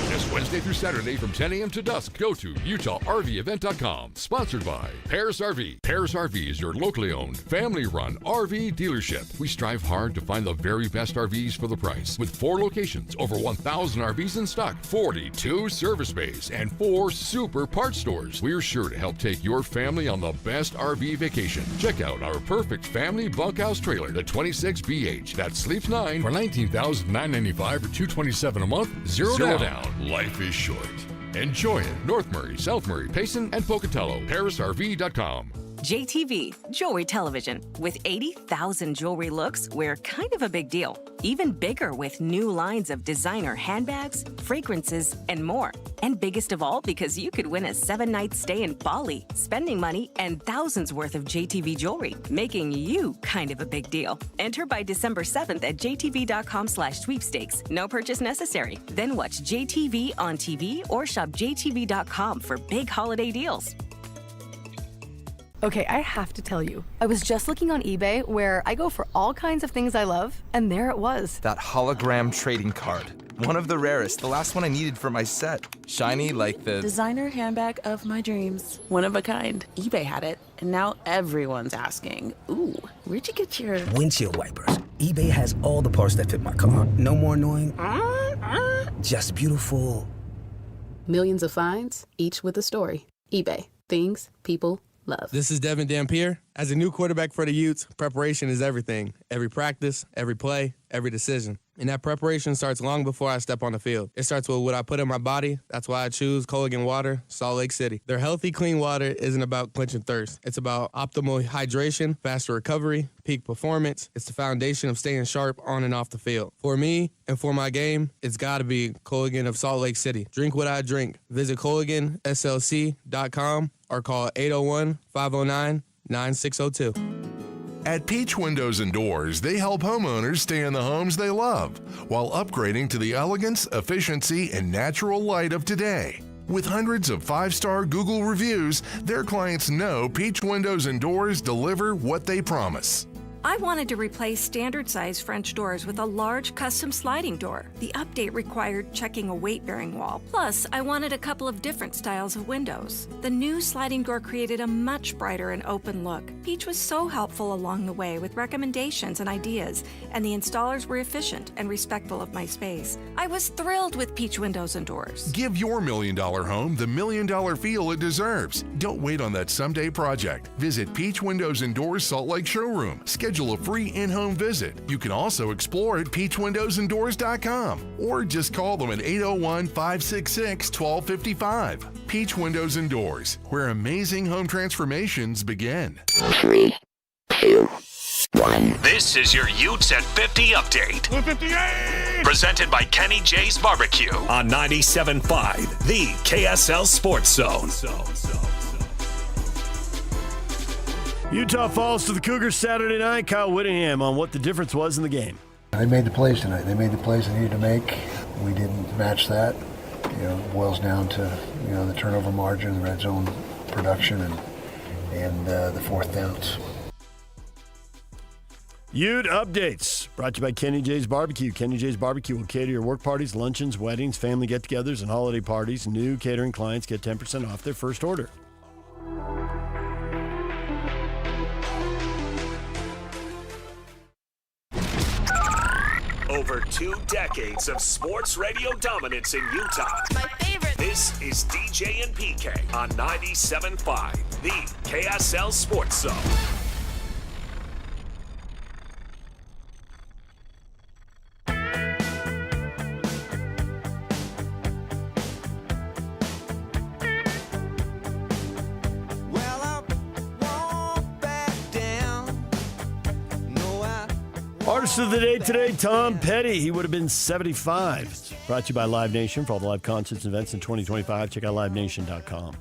This Wednesday through Saturday from 10 a.m. to dusk. Go to UtahRVEvent.com. Sponsored by Paris RV. Paris RV is your locally owned, family-run RV dealership. We strive hard to find the very best RVs for the price. With 4 locations, over 1,000 RVs in stock, 42 service bays, and 4 super parts stores. We're sure to help take your family on the best RV vacation. Check out our perfect family bunkhouse trailer, the 26BH. That sleeps 9 for $19,995 or $227 a month. Zero down. Life is short. Enjoy it. North Murray, South Murray, Payson, and Pocatello. ParisRV.com. JTV, Jewelry Television. With 80,000 jewelry looks, we're kind of a big deal. Even bigger with new lines of designer handbags, fragrances, and more. And biggest of all, because you could win a 7-night stay in Bali, spending money, and thousands worth of JTV jewelry, making you kind of a big deal. Enter by December 7th at jtv.com/sweepstakes. No purchase necessary. Then watch JTV on TV or shop jtv.com for big holiday deals. Okay, I have to tell you, I was just looking on eBay where I go for all kinds of things I love, and there it was. That hologram trading card. One of the rarest, the last one I needed for my set. Shiny like the designer handbag of my dreams. One of a kind. eBay had it, and now everyone's asking, ooh, where'd you get your windshield wipers? eBay has all the parts that fit my car. No more annoying, just beautiful. Millions of finds, each with a story. eBay. Things people love. This is Devin Dampier. As a new quarterback for the Utes, preparation is everything. Every practice, every play, every decision. And that preparation starts long before I step on the field. It starts with what I put in my body. That's why I choose Culligan Water, Salt Lake City. Their healthy, clean water isn't about quenching thirst. It's about optimal hydration, faster recovery, peak performance. It's the foundation of staying sharp on and off the field. For me and for my game, it's got to be Culligan of Salt Lake City. Drink what I drink. Visit CulliganSLC.com or call 801-509-9602. At Peach Windows and Doors, they help homeowners stay in the homes they love while upgrading to the elegance, efficiency, and natural light of today. With hundreds of 5-star Google reviews, their clients know Peach Windows and Doors deliver what they promise. I wanted to replace standard-size French doors with a large custom sliding door. The update required checking a weight-bearing wall. Plus, I wanted a couple of different styles of windows. The new sliding door created a much brighter and open look. Peach was so helpful along the way with recommendations and ideas, and the installers were efficient and respectful of my space. I was thrilled with Peach Windows and Doors. Give your $1 million home the $1 million feel it deserves. Don't wait on that someday project. Visit Peach Windows and Doors Salt Lake Showroom. Schedule a free in-home visit. You can also explore at peachwindowsanddoors.com or just call them at 801-566-1255. Peach Windows and Doors, where amazing home transformations begin. 3, 2, 1. This is your Utes at 50 update. 58! Presented by Kenny J's Barbecue on 97.5, the KSL Sports Zone. Utah falls to the Cougars Saturday night. Kyle Whittingham on what the difference was in the game. They made the plays tonight. They made the plays they needed to make. We didn't match that. It boils down to the turnover margin, the red zone production, and the fourth downs. Ute updates brought to you by Kenny J's Barbecue. Kenny J's Barbecue will cater your work parties, luncheons, weddings, family get-togethers, and holiday parties. New catering clients get 10% off their first order. Over 2 decades of sports radio dominance in Utah. My favorite. This is DJ and PK on 97.5, the KSL Sports Zone. Artist of the day today, Tom Petty. He would have been 75. It's brought to you by Live Nation. For all the live concerts and events in 2025, check out livenation.com.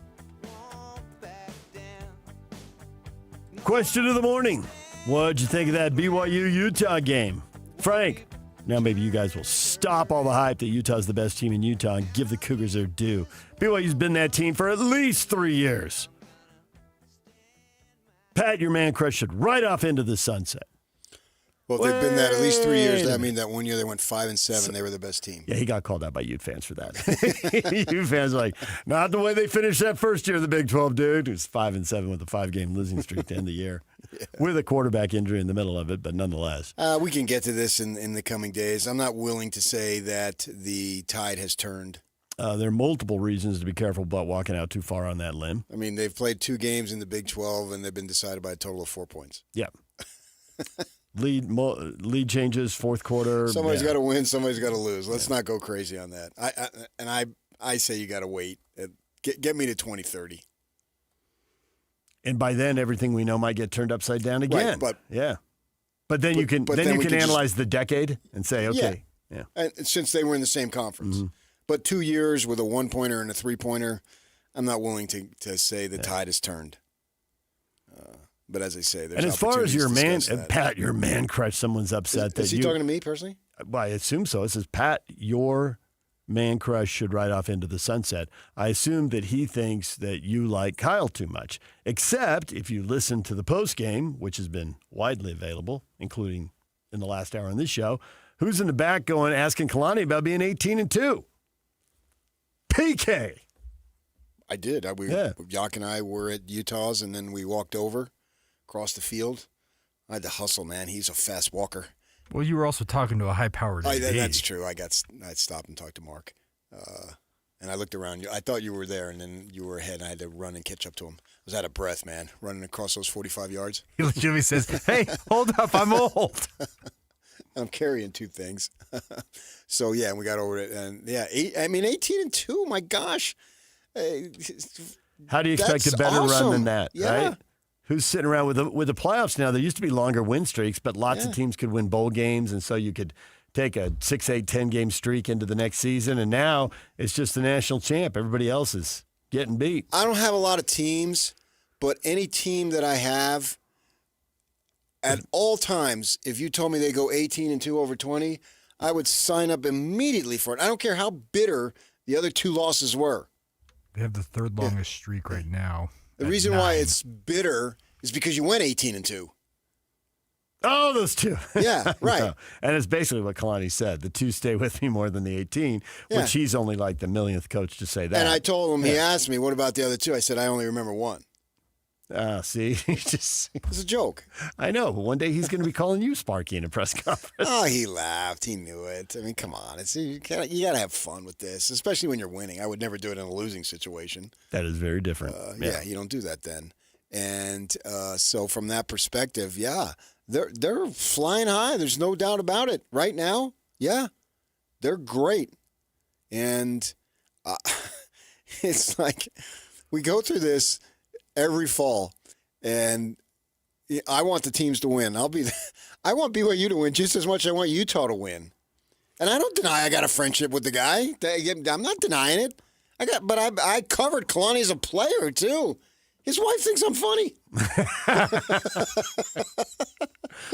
Question of the morning. What'd you think of that BYU-Utah game? Frank, now maybe you guys will stop all the hype that Utah's the best team in Utah and give the Cougars their due. BYU's been that team for at least 3 years. Pat, your man crush should right off into the sunset. Well, if they've been that at least 3 years, that mean that one year they went 5-7, they were the best team. Yeah, he got called out by Ute fans for that. Ute fans are like, not the way they finished that first year of the Big 12, dude. It was 5-7 with a 5-game losing streak to end the year. Yeah. With a quarterback injury in the middle of it, but nonetheless. We can get to this in the coming days. I'm not willing to say that the tide has turned. There are multiple reasons to be careful about walking out too far on that limb. I mean, they've played 2 games in the Big 12, and they've been decided by a total of 4 points. Yeah. Lead changes, fourth quarter. Somebody's got to win, somebody's got to lose. Let's not go crazy on that. I say you got to wait. Get me to 2030. And by then, everything we know might get turned upside down again. Right, but then you can analyze the decade and say, okay, yeah. And since they were in the same conference, but 2 years with a 1-pointer and a 3-pointer, I'm not willing to say the tide has turned. But as I say, there's and as far as your man, Pat, your man crush, someone's upset is he talking to me personally? Well, I assume so. It says, Pat, your man crush should ride off into the sunset. I assume that he thinks that you like Kyle too much. Except if you listen to the post game, which has been widely available, including in the last hour on this show, who's in the back asking Kalani about being 18-2? PK. I did. Yak and I were at Utah's, and then we walked over. Across the field. I had to hustle, man. He's a fast walker. Well, you were also talking to a high-powered AD. That's true. I stopped and talked to Mark. And I looked around. I thought you were there, and then you were ahead, and I had to run and catch up to him. I was out of breath, man, running across those 45 yards. He legitimately says, hey, hold up, I'm old. I'm carrying 2 things. So, yeah, we got over it. And, yeah, 18-2, my gosh. How do you expect a That's better run awesome. than that, Yeah. right? Who's sitting around with the playoffs now? There used to be longer win streaks, but lots of teams could win bowl games, and so you could take a 6, 8, 10-game streak into the next season, and now it's just the national champ. Everybody else is getting beat. I don't have a lot of teams, but any team that I have, at all times, if you told me they go 18-2 over 20, I would sign up immediately for it. I don't care how bitter the other 2 losses were. They have the third longest streak right now. The reason why it's bitter is because you went 18-2. Oh, those 2. Yeah, right. No. And it's basically what Kalani said. The 2 stay with me more than the 18, Yeah. which he's only like the millionth coach to say that. And I told him, he asked me, what about the other 2? I said, I only remember 1. See, it's a joke. I know, but one day he's going to be calling you Sparky in a press conference. Oh, he laughed. He knew it. I mean, come on. You got to have fun with this, especially when you're winning. I would never do it in a losing situation. That is very different. Yeah, you don't do that then. And so from that perspective, yeah, they're flying high. There's no doubt about it. Right now, yeah, they're great. And it's like we go through this every fall, and I want the teams to win. I want BYU to win just as much as I want Utah to win. And I don't deny I got a friendship with the guy. I'm not denying it. But I covered Kalani as a player too. His wife thinks I'm funny.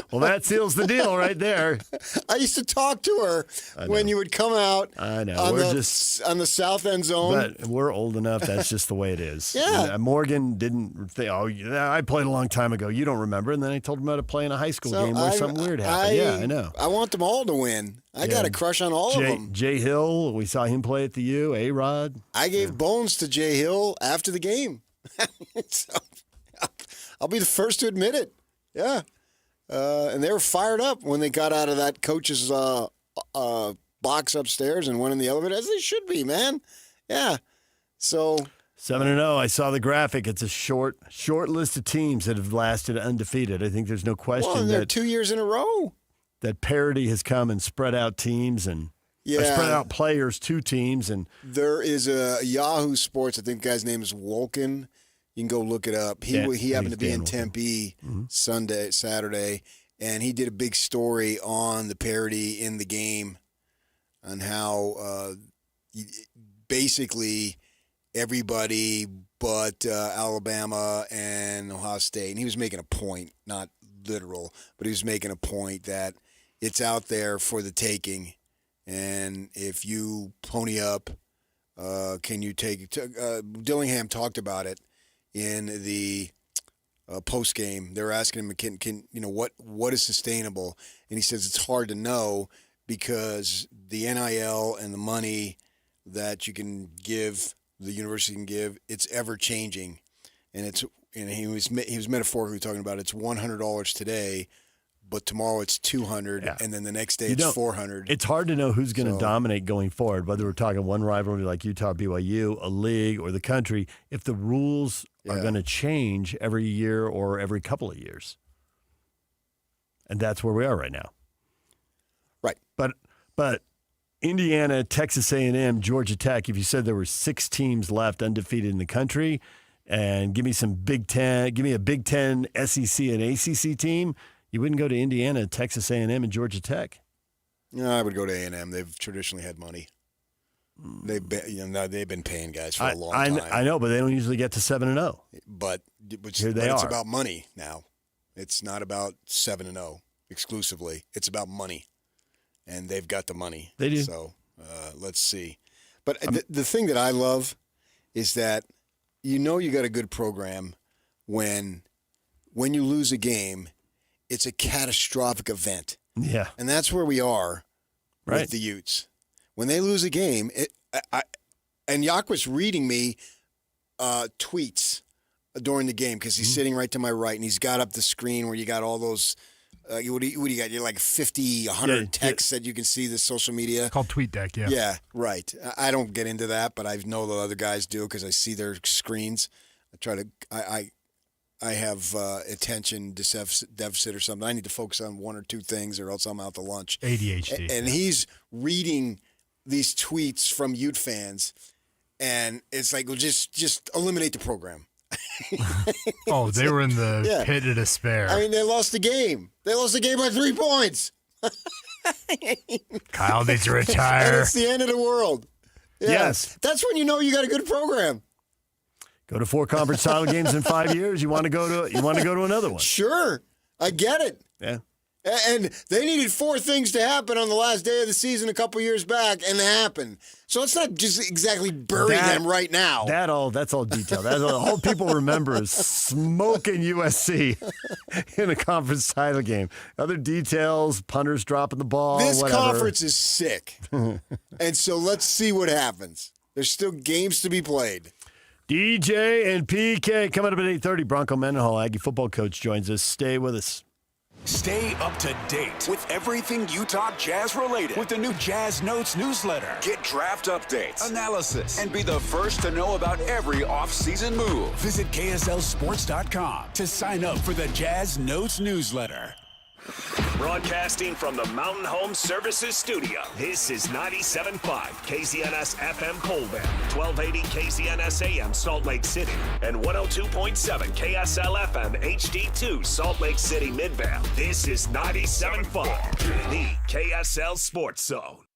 Well, that seals the deal right there. I used to talk to her when you would come out I know. on We're on the south end zone. But we're old enough. That's just the way it is. Yeah. And, Morgan didn't think, I played a long time ago. You don't remember. And then I told him how to play in a high school game where something weird happened. Yeah, I know. I want them all to win. I got a crush on all of them. Jay Hill, we saw him play at the U. A-Rod. I gave bones to Jay Hill after the game. So, I'll be the first to admit it. Yeah. And they were fired up when they got out of that coach's box upstairs and went in the elevator, as they should be, man. Yeah. So 7-0. I saw the graphic. It's a short list of teams that have lasted undefeated. I think there's no question they're that 2 years in a row. That parity has come and spread out teams and spread out players to teams. And there is a Yahoo Sports. I think the guy's name is Wolken. You can go look it up. He happened to be in Tempe Saturday, and he did a big story on the parity in the game, on how basically everybody but Alabama and Ohio State, and he was making a point, not literal, but he was making a point that it's out there for the taking, and if you pony up, can you take it? Dillingham talked about it in the post game. They were asking him, "Can what is sustainable?" And he says it's hard to know because the NIL and the money that you can give, the university can give, it's ever changing, and he was metaphorically talking about it's $100 today, but tomorrow it's $200, and then the next day it's $400. It's hard to know who's going to dominate going forward, whether we're talking one rivalry like Utah, BYU, a league, or the country, if the rules are going to change every year or every couple of years. And that's where we are right now. Right. But Indiana, Texas A&M, Georgia Tech, if you said there were 6 teams left undefeated in the country, and give me a Big Ten, SEC, and ACC team, you wouldn't go to Indiana, Texas A&M, and Georgia Tech? No, I would go to A&M. They've traditionally had money. They've been paying guys for a long time. I know, but they don't usually get to 7-0. But Here they it's are. about money now. It's not about 7-0 exclusively. It's about money, and they've got the money. They do. So let's see. But the thing that I love is that you got a good program when you lose a game, it's a catastrophic event. Yeah. And that's where we are with the Utes. When they lose a game, and Yak was reading me tweets during the game because he's sitting right to my right, and he's got up the screen where you got all those what do you got? You're like 50, 100 texts that you can see the social media. Called TweetDeck, yeah. Yeah, right. I don't get into that, but I know the other guys do because I see their screens. I have attention deficit or something. I need to focus on one or two things or else I'm out to lunch. ADHD. And he's reading these tweets from Ute fans, and it's like, well, just eliminate the program. Oh, they were in the Yeah. pit of despair. I mean, they lost the game. They lost the game by 3 points. Kyle needs to And retire. it's the end of the world. Yeah. Yes. That's when you know you got a good program. Go to 4 conference title games in 5 years. You want to go to another one. Sure. I get it. Yeah. And they needed 4 things to happen on the last day of the season a couple years back, and they happened. So let's not just exactly bury them right now. That's all detail. That's all people remember is smoking USC in a conference title game. Other details, punters dropping the ball, This whatever. conference is sick. And so let's see what happens. There's still games to be played. DJ and PK coming up at 8:30. Bronco Mendenhall, Aggie football coach, joins us. Stay with us. Stay up to date with everything Utah Jazz related with the new Jazz Notes newsletter. Get draft updates, analysis, and be the first to know about every offseason move. Visit KSLSports.com to sign up for the Jazz Notes newsletter. Broadcasting from the Mountain Home Services Studio, this is 97.5 KZNS FM Colbert, 1280 KZNS AM Salt Lake City, and 102.7 KSL FM HD2 Salt Lake City Midvale. This is 97.5, the KSL Sports Zone.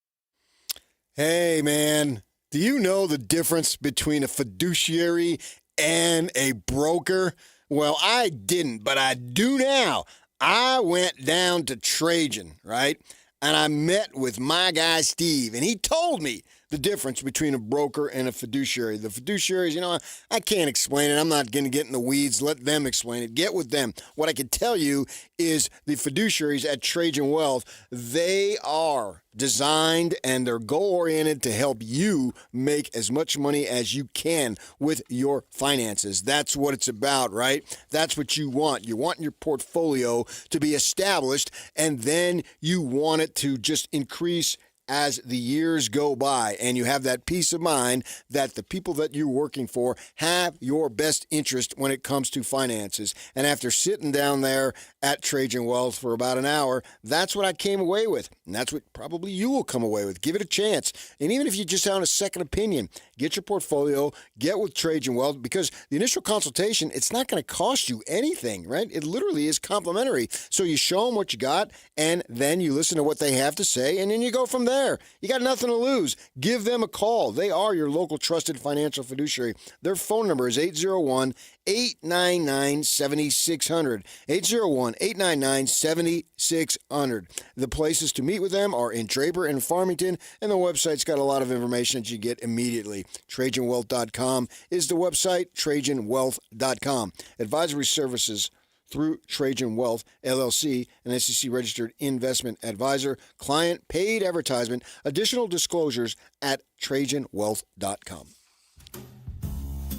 Hey, man, do you know the difference between a fiduciary and a broker? Well, I didn't, but I do now. I went down to Trajan, right? And I met with my guy, Steve, and he told me the difference between a broker and a fiduciary. The fiduciaries, I can't explain it. I'm not going to get in the weeds. Let them explain it. Get with them. What I can tell you is the fiduciaries at Trajan Wealth, they are designed and they're goal-oriented to help you make as much money as you can with your finances. That's what it's about, right? That's what you want. You want your portfolio to be established, and then you want it to just increase as the years go by, and you have that peace of mind that the people that you're working for have your best interest when it comes to finances. And after sitting down there at Trajan Wealth for about an hour, that's what I came away with. And that's what probably you will come away with. Give it a chance. And even if you just want a second opinion, get your portfolio, get with Trajan Wealth, because the initial consultation, it's not going to cost you anything, right? It literally is complimentary. So you show them what you got, and then you listen to what they have to say, and then you go from there. You got nothing to lose. Give them a call. They are your local trusted financial fiduciary. Their phone number is 801-899-7600. 801-899-7600. The places to meet with them are in Draper and Farmington, and the website's got a lot of information that you get immediately. TrajanWealth.com is the website, TrajanWealth.com. Advisory services through Trajan Wealth, LLC, an SEC-registered investment advisor. Client paid advertisement. Additional disclosures at TrajanWealth.com.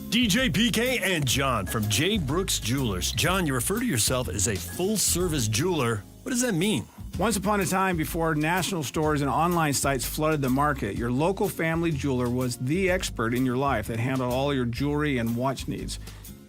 DJ PK and John from J. Brooks Jewelers. John, you refer to yourself as a full-service jeweler. What does that mean? Once upon a time, before national stores and online sites flooded the market, your local family jeweler was the expert in your life that handled all your jewelry and watch needs.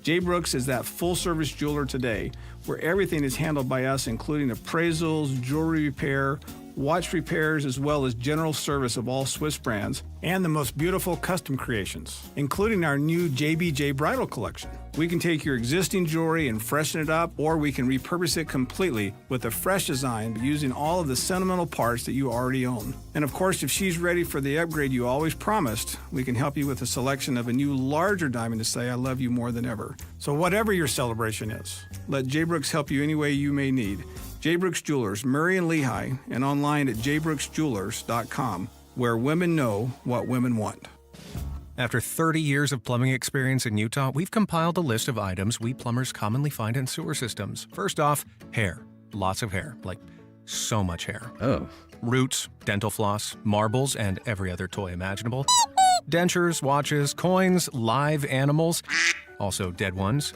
J. Brooks is that full-service jeweler today, where everything is handled by us, including appraisals, jewelry repair, watch repairs, as well as general service of all Swiss brands, and the most beautiful custom creations, including our new JBJ Bridal Collection. We can take your existing jewelry and freshen it up, or we can repurpose it completely with a fresh design using all of the sentimental parts that you already own. And of course, if she's ready for the upgrade you always promised, we can help you with a selection of a new larger diamond to say I love you more than ever. So whatever your celebration is, let J. Brooks help you any way you may need. J. Brooks Jewelers, Murray and Lehigh, and online at jbrooksjewelers.com, where women know what women want. After 30 years of plumbing experience in Utah, we've compiled a list of items we plumbers commonly find in sewer systems. First off, hair. Lots of hair, like so much hair. Oh. Roots, dental floss, marbles, and every other toy imaginable. Dentures, watches, coins, live animals, also dead ones.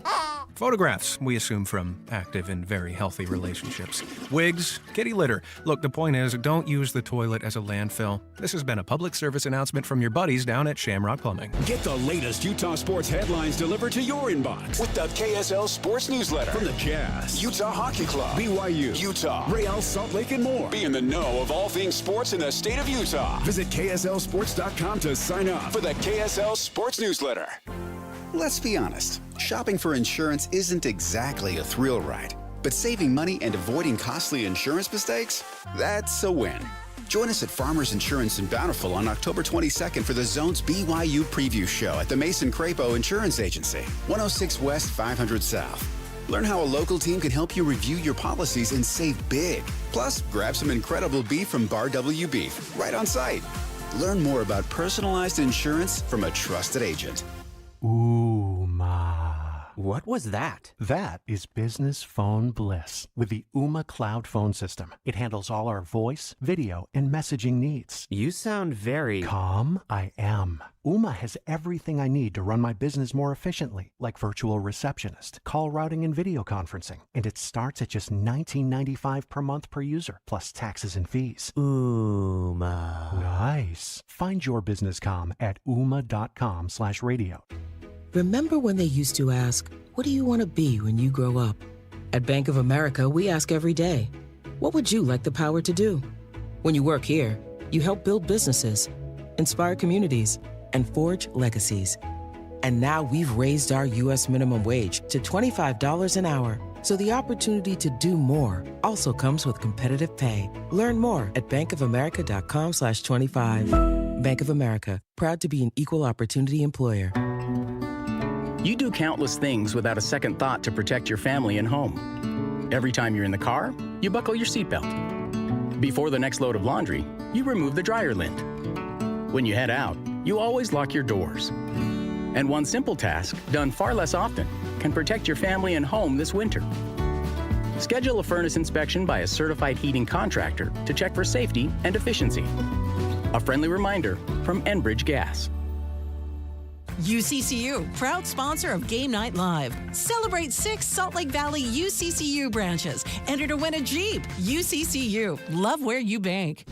Photographs, we assume from active and very healthy relationships. Wigs, kitty litter. Look, the point is, don't use the toilet as a landfill. This has been a public service announcement from your buddies down at Shamrock Plumbing. Get the latest Utah sports headlines delivered to your inbox with the KSL Sports Newsletter. From the Jazz, Utah Hockey Club, BYU, Utah, Real Salt Lake, and more. Be in the know of all things sports in the state of Utah. Visit KSLSports.com to sign up for the KSL Sports Newsletter. Let's be honest, shopping for insurance isn't exactly a thrill ride. But saving money and avoiding costly insurance mistakes? That's a win. Join us at Farmers Insurance in Bountiful on October 22nd for the Zone's BYU Preview Show at the Mason Crapo Insurance Agency, 106 West, 500 South. Learn how a local team can help you review your policies and save big. Plus, grab some incredible beef from Bar W Beef right on site. Learn more about personalized insurance from a trusted agent. What was that? That is business phone bliss with the Ooma Cloud Phone System. It handles all our voice, video, and messaging needs. You sound very... Calm? I am. Ooma has everything I need to run my business more efficiently, like virtual receptionist, call routing, and video conferencing. And it starts at just $19.95 per month per user, plus taxes and fees. Ooma. Nice. Find your business calm at ooma.com/radio. Remember when they used to ask, what do you want to be when you grow up? At Bank of America, we ask every day, what would you like the power to do? When you work here, you help build businesses, inspire communities, and forge legacies. And now we've raised our U.S. minimum wage to $25 an hour. So the opportunity to do more also comes with competitive pay. Learn more at bankofamerica.com/25. Bank of America, proud to be an equal opportunity employer. You do countless things without a second thought to protect your family and home. Every time you're in the car, you buckle your seatbelt. Before the next load of laundry, you remove the dryer lint. When you head out, you always lock your doors. And one simple task, done far less often, can protect your family and home this winter. Schedule a furnace inspection by a certified heating contractor to check for safety and efficiency. A friendly reminder from Enbridge Gas. UCCU, proud sponsor of Game Night Live. Celebrate 6 Salt Lake Valley UCCU branches. Enter to win a Jeep. UCCU, love where you bank.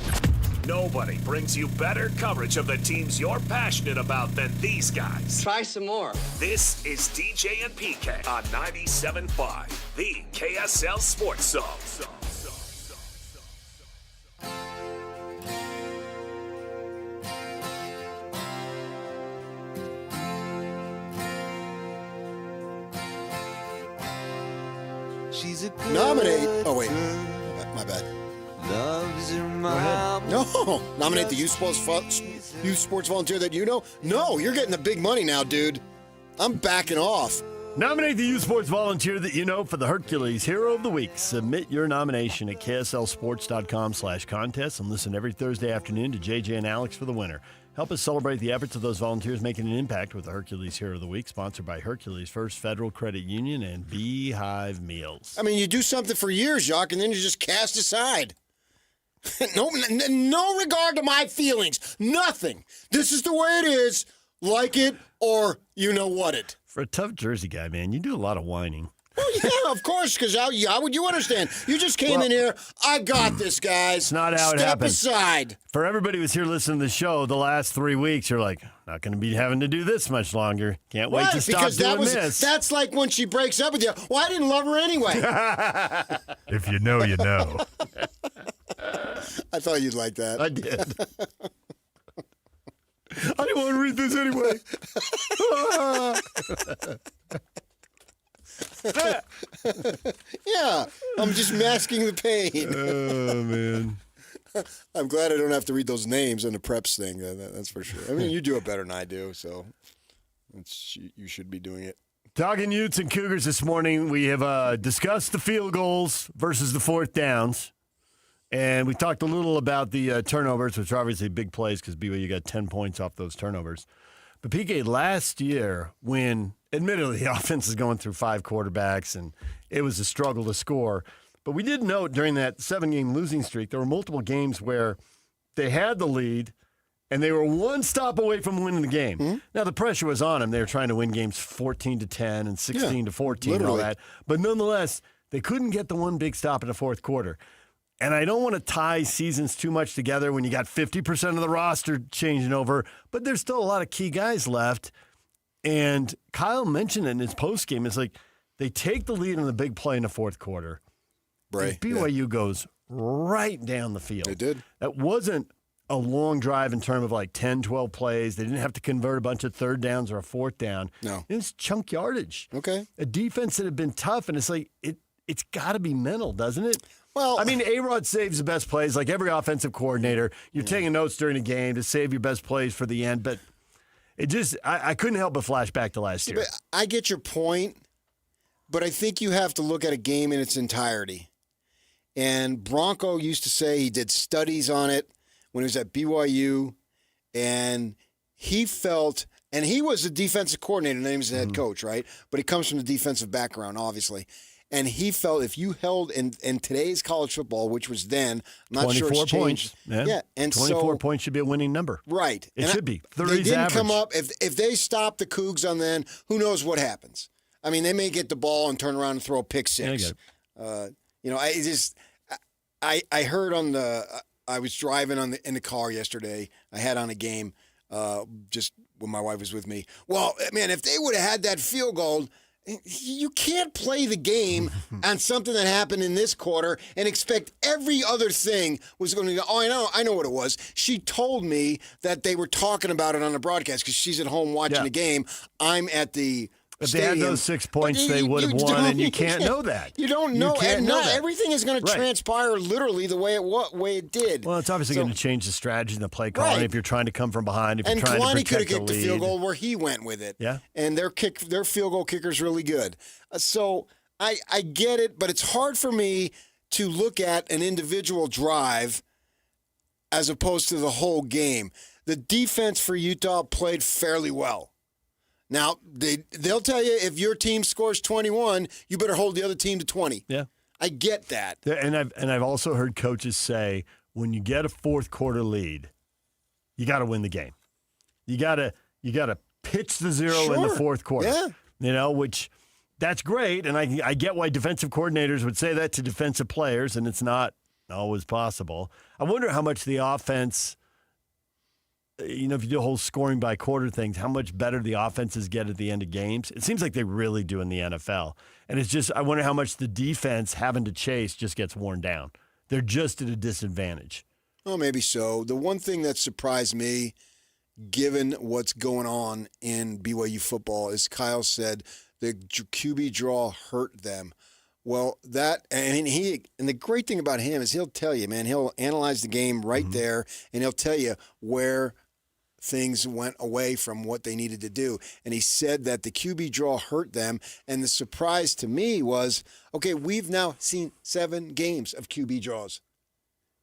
Nobody brings you better coverage of the teams you're passionate about than these guys. Try some more. This is DJ and PK on 97.5, the KSL Sports Zone. Nominate. Oh, wait. My bad. No. Nominate the youth sports volunteer that you know? No, you're getting the big money now, dude. I'm backing off. Nominate the youth sports volunteer that you know for the Hercules Hero of the Week. Submit your nomination at kslsports.com/contest and listen every Thursday afternoon to JJ and Alex for the winner. Help us celebrate the efforts of those volunteers making an impact with the Hercules Hero of the Week, sponsored by Hercules First Federal Credit Union and Beehive Meals. I mean, you do something for years, Jacques, and then you just cast aside. No regard to my feelings. Nothing. This is the way it is. Like it or you know what it. For a tough Jersey guy, man, you do a lot of whining. Well, yeah, of course, because how would you understand? You just came in here. I got this, guys. It's not how it happened. Step aside. For everybody who's here listening to the show the last 3 weeks, you're like, not going to be having to do this much longer. Can't wait to stop doing this. That's like when she breaks up with you. Well, I didn't love her anyway. If you know, you know. I thought you'd like that. I did. I didn't want to read this anyway. Yeah, I'm just masking the pain. Oh, man. I'm glad I don't have to read those names on the preps thing. That's for sure. I mean, you do it better than I do, so you should be doing it. Talking Utes and Cougars this morning, we have discussed the field goals versus the fourth downs. And we talked a little about the turnovers, which are obviously big plays because BYU got 10 points off those turnovers. But PK, last year, when admittedly the offense is going through 5 quarterbacks and it was a struggle to score, but we did note during that 7-game losing streak, there were multiple games where they had the lead and they were one stop away from winning the game. Mm-hmm. Now, the pressure was on them. They were trying to win games 14-10 and 16-14 and all literally. that. But nonetheless, they couldn't get the one big stop in the fourth quarter. And I don't want to tie seasons too much together when you got 50% of the roster changing over, but there's still a lot of key guys left. And Kyle mentioned it in his postgame. It's like they take the lead on the big play in the fourth quarter. Right. BYU goes right down the field. They did. That wasn't a long drive in terms of like 10, 12 plays. They didn't have to convert a bunch of third downs or a fourth down. No. It's chunk yardage. Okay. A defense that had been tough, and it's like it's got to be mental, doesn't it? Well, I mean, A-Rod saves the best plays. Like every offensive coordinator, you're taking notes during the game to save your best plays for the end. But it just, I couldn't help but flash back to last year. But I get your point, but I think you have to look at a game in its entirety. And Bronco used to say he did studies on it when he was at BYU, and he felt, and he was a defensive coordinator, and he was the head coach, right? But he comes from the defensive background, obviously. And he felt if you held in today's college football, which was then, I'm not sure it's 24 changed. points. Yeah. And 24 so, points should be a winning number. right. It And should be. They 30's didn't average. come up. If they stop the Cougs on then, who knows what happens? I mean, they may get the ball and turn around and throw a pick six. I heard on I was driving in the car yesterday. I had on a game just when my wife was with me. Well, man, if they would have had that field goal, you can't play the game on something that happened in this quarter and expect every other thing was going to go, oh, I know what it was. She told me that they were talking about it on the broadcast because she's at home watching the game. I'm at the If they had those 6 points, they would have won, and you can't know that. You don't know. And not everything is going to Right. transpire literally the way it did. Well, it's obviously going to change the strategy and the play calling Right. if you're trying to come from behind, if And you're trying Kalani to could have protect the kicked the lead. field goal where he went with it. Yeah. And their field goal kicker's really good. So I get it, but it's hard for me to look at an individual drive as opposed to the whole game. The defense for Utah played fairly well. Now, they'll tell you if your team scores 21, you better hold the other team to 20. Yeah. I get that. And I've also heard coaches say when you get a fourth quarter lead, you got to win the game. You got to pitch the zero in the fourth quarter. Yeah. Which that's great, and I get why defensive coordinators would say that to defensive players, and it's not always possible. I wonder how much the offense, if you do the whole scoring by quarter things, how much better the offenses get at the end of games. It seems like they really do in the NFL. And it's just, I wonder how much the defense having to chase just gets worn down. They're just at a disadvantage. Oh, maybe so. The one thing that surprised me, given what's going on in BYU football, is Kyle said the QB draw hurt them. Well, and the great thing about him is he'll tell you, man, he'll analyze the game right there, and he'll tell you where things went away from what they needed to do. And he said that the QB draw hurt them, and the surprise to me was, okay, we've now seen 7 games of QB draws.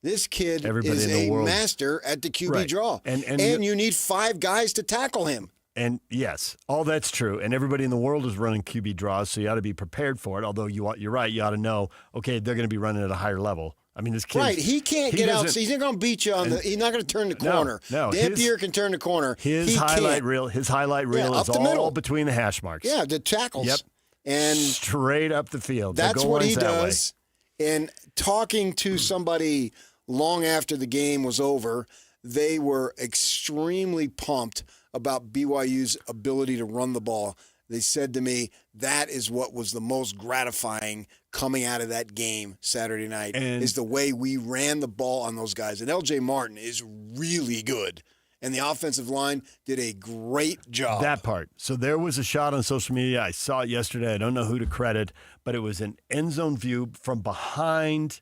This kid is a master at the QB draw, and you need 5 guys to tackle him. And yes, all that's true. And everybody in the world is running QB draws, so you ought to be prepared for it. Although you're right, you ought to know, okay, they're going to be running at a higher level. I mean, this kid. Right, he can't get out. So he's not going to beat you he's not going to turn the corner. No, Dampier can turn the corner. His highlight reel is all middle. between the hash marks. Yeah, the tackles. Yep. And straight up the field. That's what he does. Way. And talking to somebody long after the game was over, they were extremely pumped about BYU's ability to run the ball. They said to me, that is what was the most gratifying coming out of that game Saturday night, is the way we ran the ball on those guys. And L.J. Martin is really good. And the offensive line did a great job. That part. So there was a shot on social media. I saw it yesterday. I don't know who to credit, but it was an end zone view from behind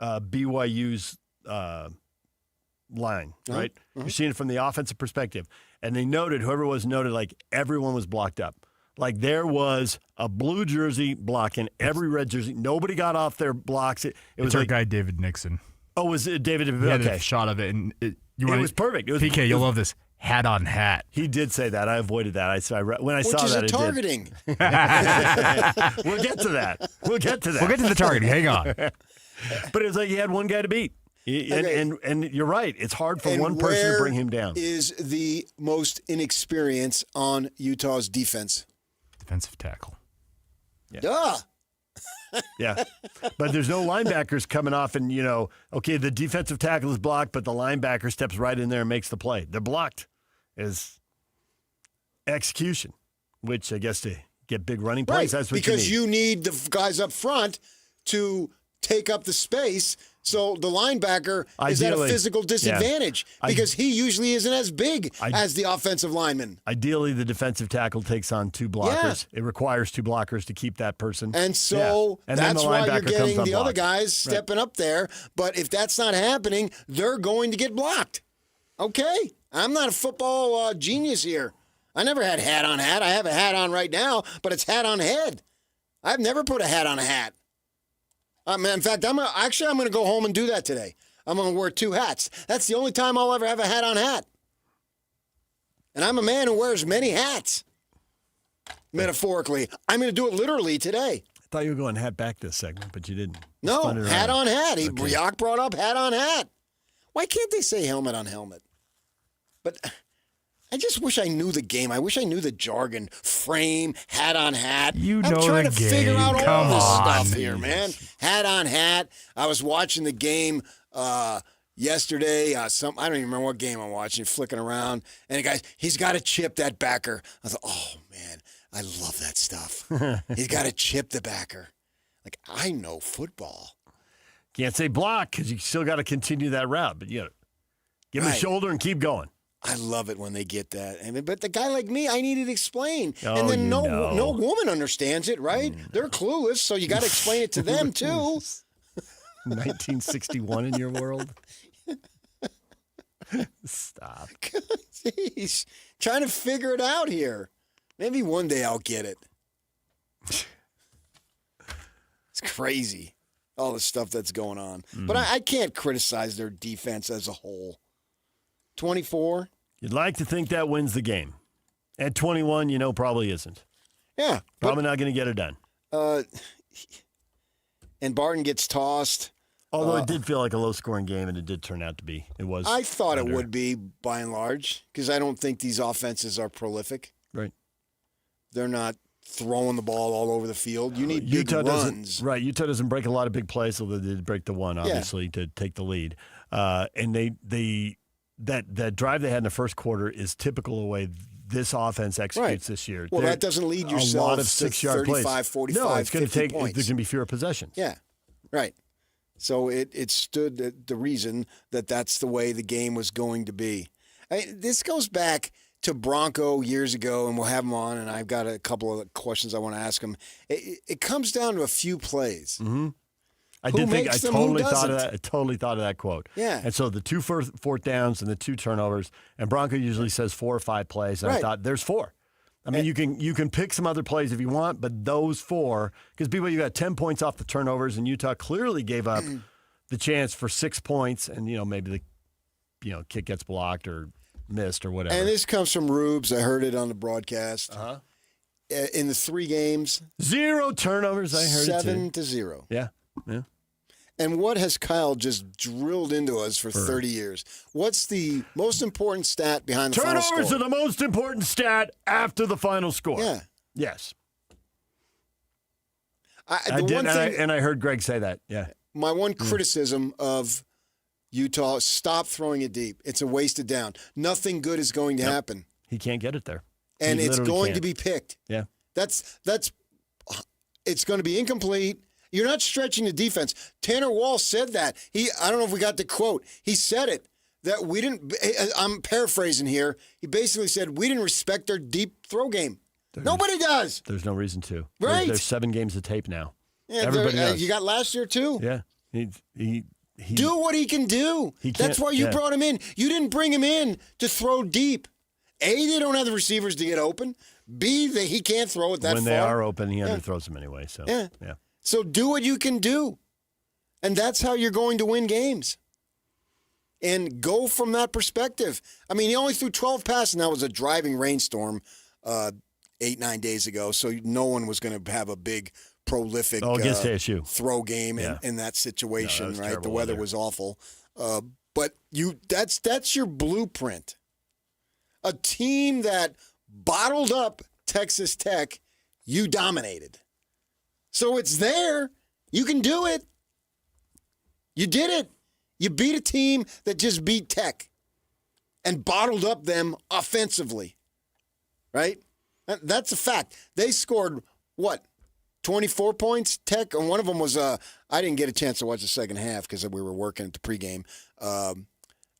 BYU's line, right? You're seeing it from the offensive perspective. And they noted, whoever was noted, like everyone was blocked up. Like there was a blue jersey blocking every red jersey. Nobody got off their blocks. It was our like, guy David Nixon. Oh, was it David? He had Okay. a shot of it, and it was perfect. It was, PK, you'll love this. Hat on hat. He did say that. I avoided that. When I Which saw is that, a targeting. We'll get to that. We'll get to that. We'll get to the targeting. Hang on. But it was like he had one guy to beat. And you're right. It's hard for And one person to where bring him down. is the most inexperience on Utah's defense? Defensive tackle. Yeah. Duh. Yeah. But there's no linebackers coming off and, okay, the defensive tackle is blocked, but the linebacker steps right in there and makes the play. They're blocked. Is execution, which I guess to get big running plays, that's what because you need. you need the guys up front to take up the space. So the linebacker is at a Ideally, physical disadvantage because he usually isn't as big as the offensive lineman. Ideally, the defensive tackle takes on two blockers. It requires two blockers to keep that person. And so And then that's the why you're linebacker comes getting the other unblocked. guys stepping up there. But if that's not happening, they're going to get blocked. Okay? I'm not a football genius here. I never had hat on hat. I have a hat on right now, but it's hat on head. I've never put a hat on a hat. In fact, I'm going to go home and do that today. I'm going to wear two hats. That's the only time I'll ever have a hat on hat. And I'm a man who wears many hats. Metaphorically. I'm going to do it literally today. I thought you were going hat back this segment, but you didn't. No, Spun it hat around. on hat. Okay. Briak brought up hat on hat. Why can't they say helmet on helmet? But I just wish I knew the game. I wish I knew the jargon. Frame, hat on hat. You I'm know trying the to figure out game. all Come this on. stuff here, man. Hat on hat. I was watching the game yesterday. I don't even remember what game I'm watching, flicking around. And the guy, he's got to chip that backer. I thought, oh, man, I love that stuff. He's got to chip the backer. Like, I know football. Can't say block because you still got to continue that route, but give him a Right. shoulder and keep going. I love it when they get that. But the guy like me, I need it explained. Oh, and then you no know. woman understands it, right? They're clueless, so you got to explain it to them, too. 1961 in your world? Stop. Jeez. Trying to figure it out here. Maybe one day I'll get it. It's crazy, all the stuff that's going on. But I can't criticize their defense as a whole. 24? You'd like to think that wins the game. At 21, probably isn't. Yeah. Probably not going to get it done. And Barton gets tossed. Although it did feel like a low-scoring game, and it did turn out to be. It was. I thought under. it would be, by and large, because I don't think these offenses are prolific. Right. They're not throwing the ball all over the field. You need big runs. Right. Utah doesn't break a lot of big plays, although they did break the one, obviously, to take the lead. And that drive they had in the first quarter is typical of the way this offense executes this year. Well, that doesn't lead yourself a lot of to 6-yard 35, plays. 45, no, it's going to 50 take. points. There's going to be fewer possessions. Yeah, right. So it stood the reason that's the way the game was going to be. This goes back to Bronco years ago, and we'll have him on, and I've got a couple of questions I want to ask him. It comes down to a few plays. Mm-hmm. I Who did think I makes them, totally who thought of doesn't? that. I totally thought of that quote. Yeah. And so the two fourth downs and the two turnovers, and Bronco usually says 4 or 5 plays, and I Right. thought there's 4. I mean, you can pick some other plays if you want, but those 4, because BYU got 10 points off the turnovers, and Utah clearly gave up the chance for 6 points, and maybe the kick gets blocked or missed or whatever. And this comes from Rubes. I heard it on the broadcast. Uh-huh. In the 3 games, 0 turnovers. I heard 7-0. Yeah. And what has Kyle just drilled into us for 30 years? What's the most important stat behind the final score? Turnovers are the most important stat after the final score. Yeah. Yes. And I heard Greg say that. Yeah. My one criticism of Utah, stop throwing it deep. It's a wasted down. Nothing good is going to happen. He can't get it there. And He it's literally going can't. to be picked. Yeah. It's going to be incomplete. You're not stretching the defense. Tanner Wall said that. I don't know if we got the quote. He said it, that we didn't, I'm paraphrasing here. He basically said, we didn't respect their deep throw game. Nobody does. There's no reason to. Right. There's 7 games of tape now. Yeah, Everybody does. you got last year too. Yeah. He do what he can do. That's why you brought him in. You didn't bring him in to throw deep. A, they don't have the receivers to get open. B, he can't throw it that far. When they are open, he underthrows them anyway. So Yeah. yeah. So do what you can do. And that's how you're going to win games. And go from that perspective. I mean, he only threw 12 passes, and that was a driving rainstorm 8-9 days ago. So no one was going to have a big, prolific against ASU. throw game Yeah. in that situation, No, that was right? The terrible weather weather. was awful. But that's your blueprint. A team that bottled up Texas Tech, you dominated. So it's there. You can do it. You did it. You beat a team that just beat Tech and bottled up them offensively, right? That's a fact. They scored, 24 points? Tech, and one of them was, I didn't get a chance to watch the second half because we were working at the pregame.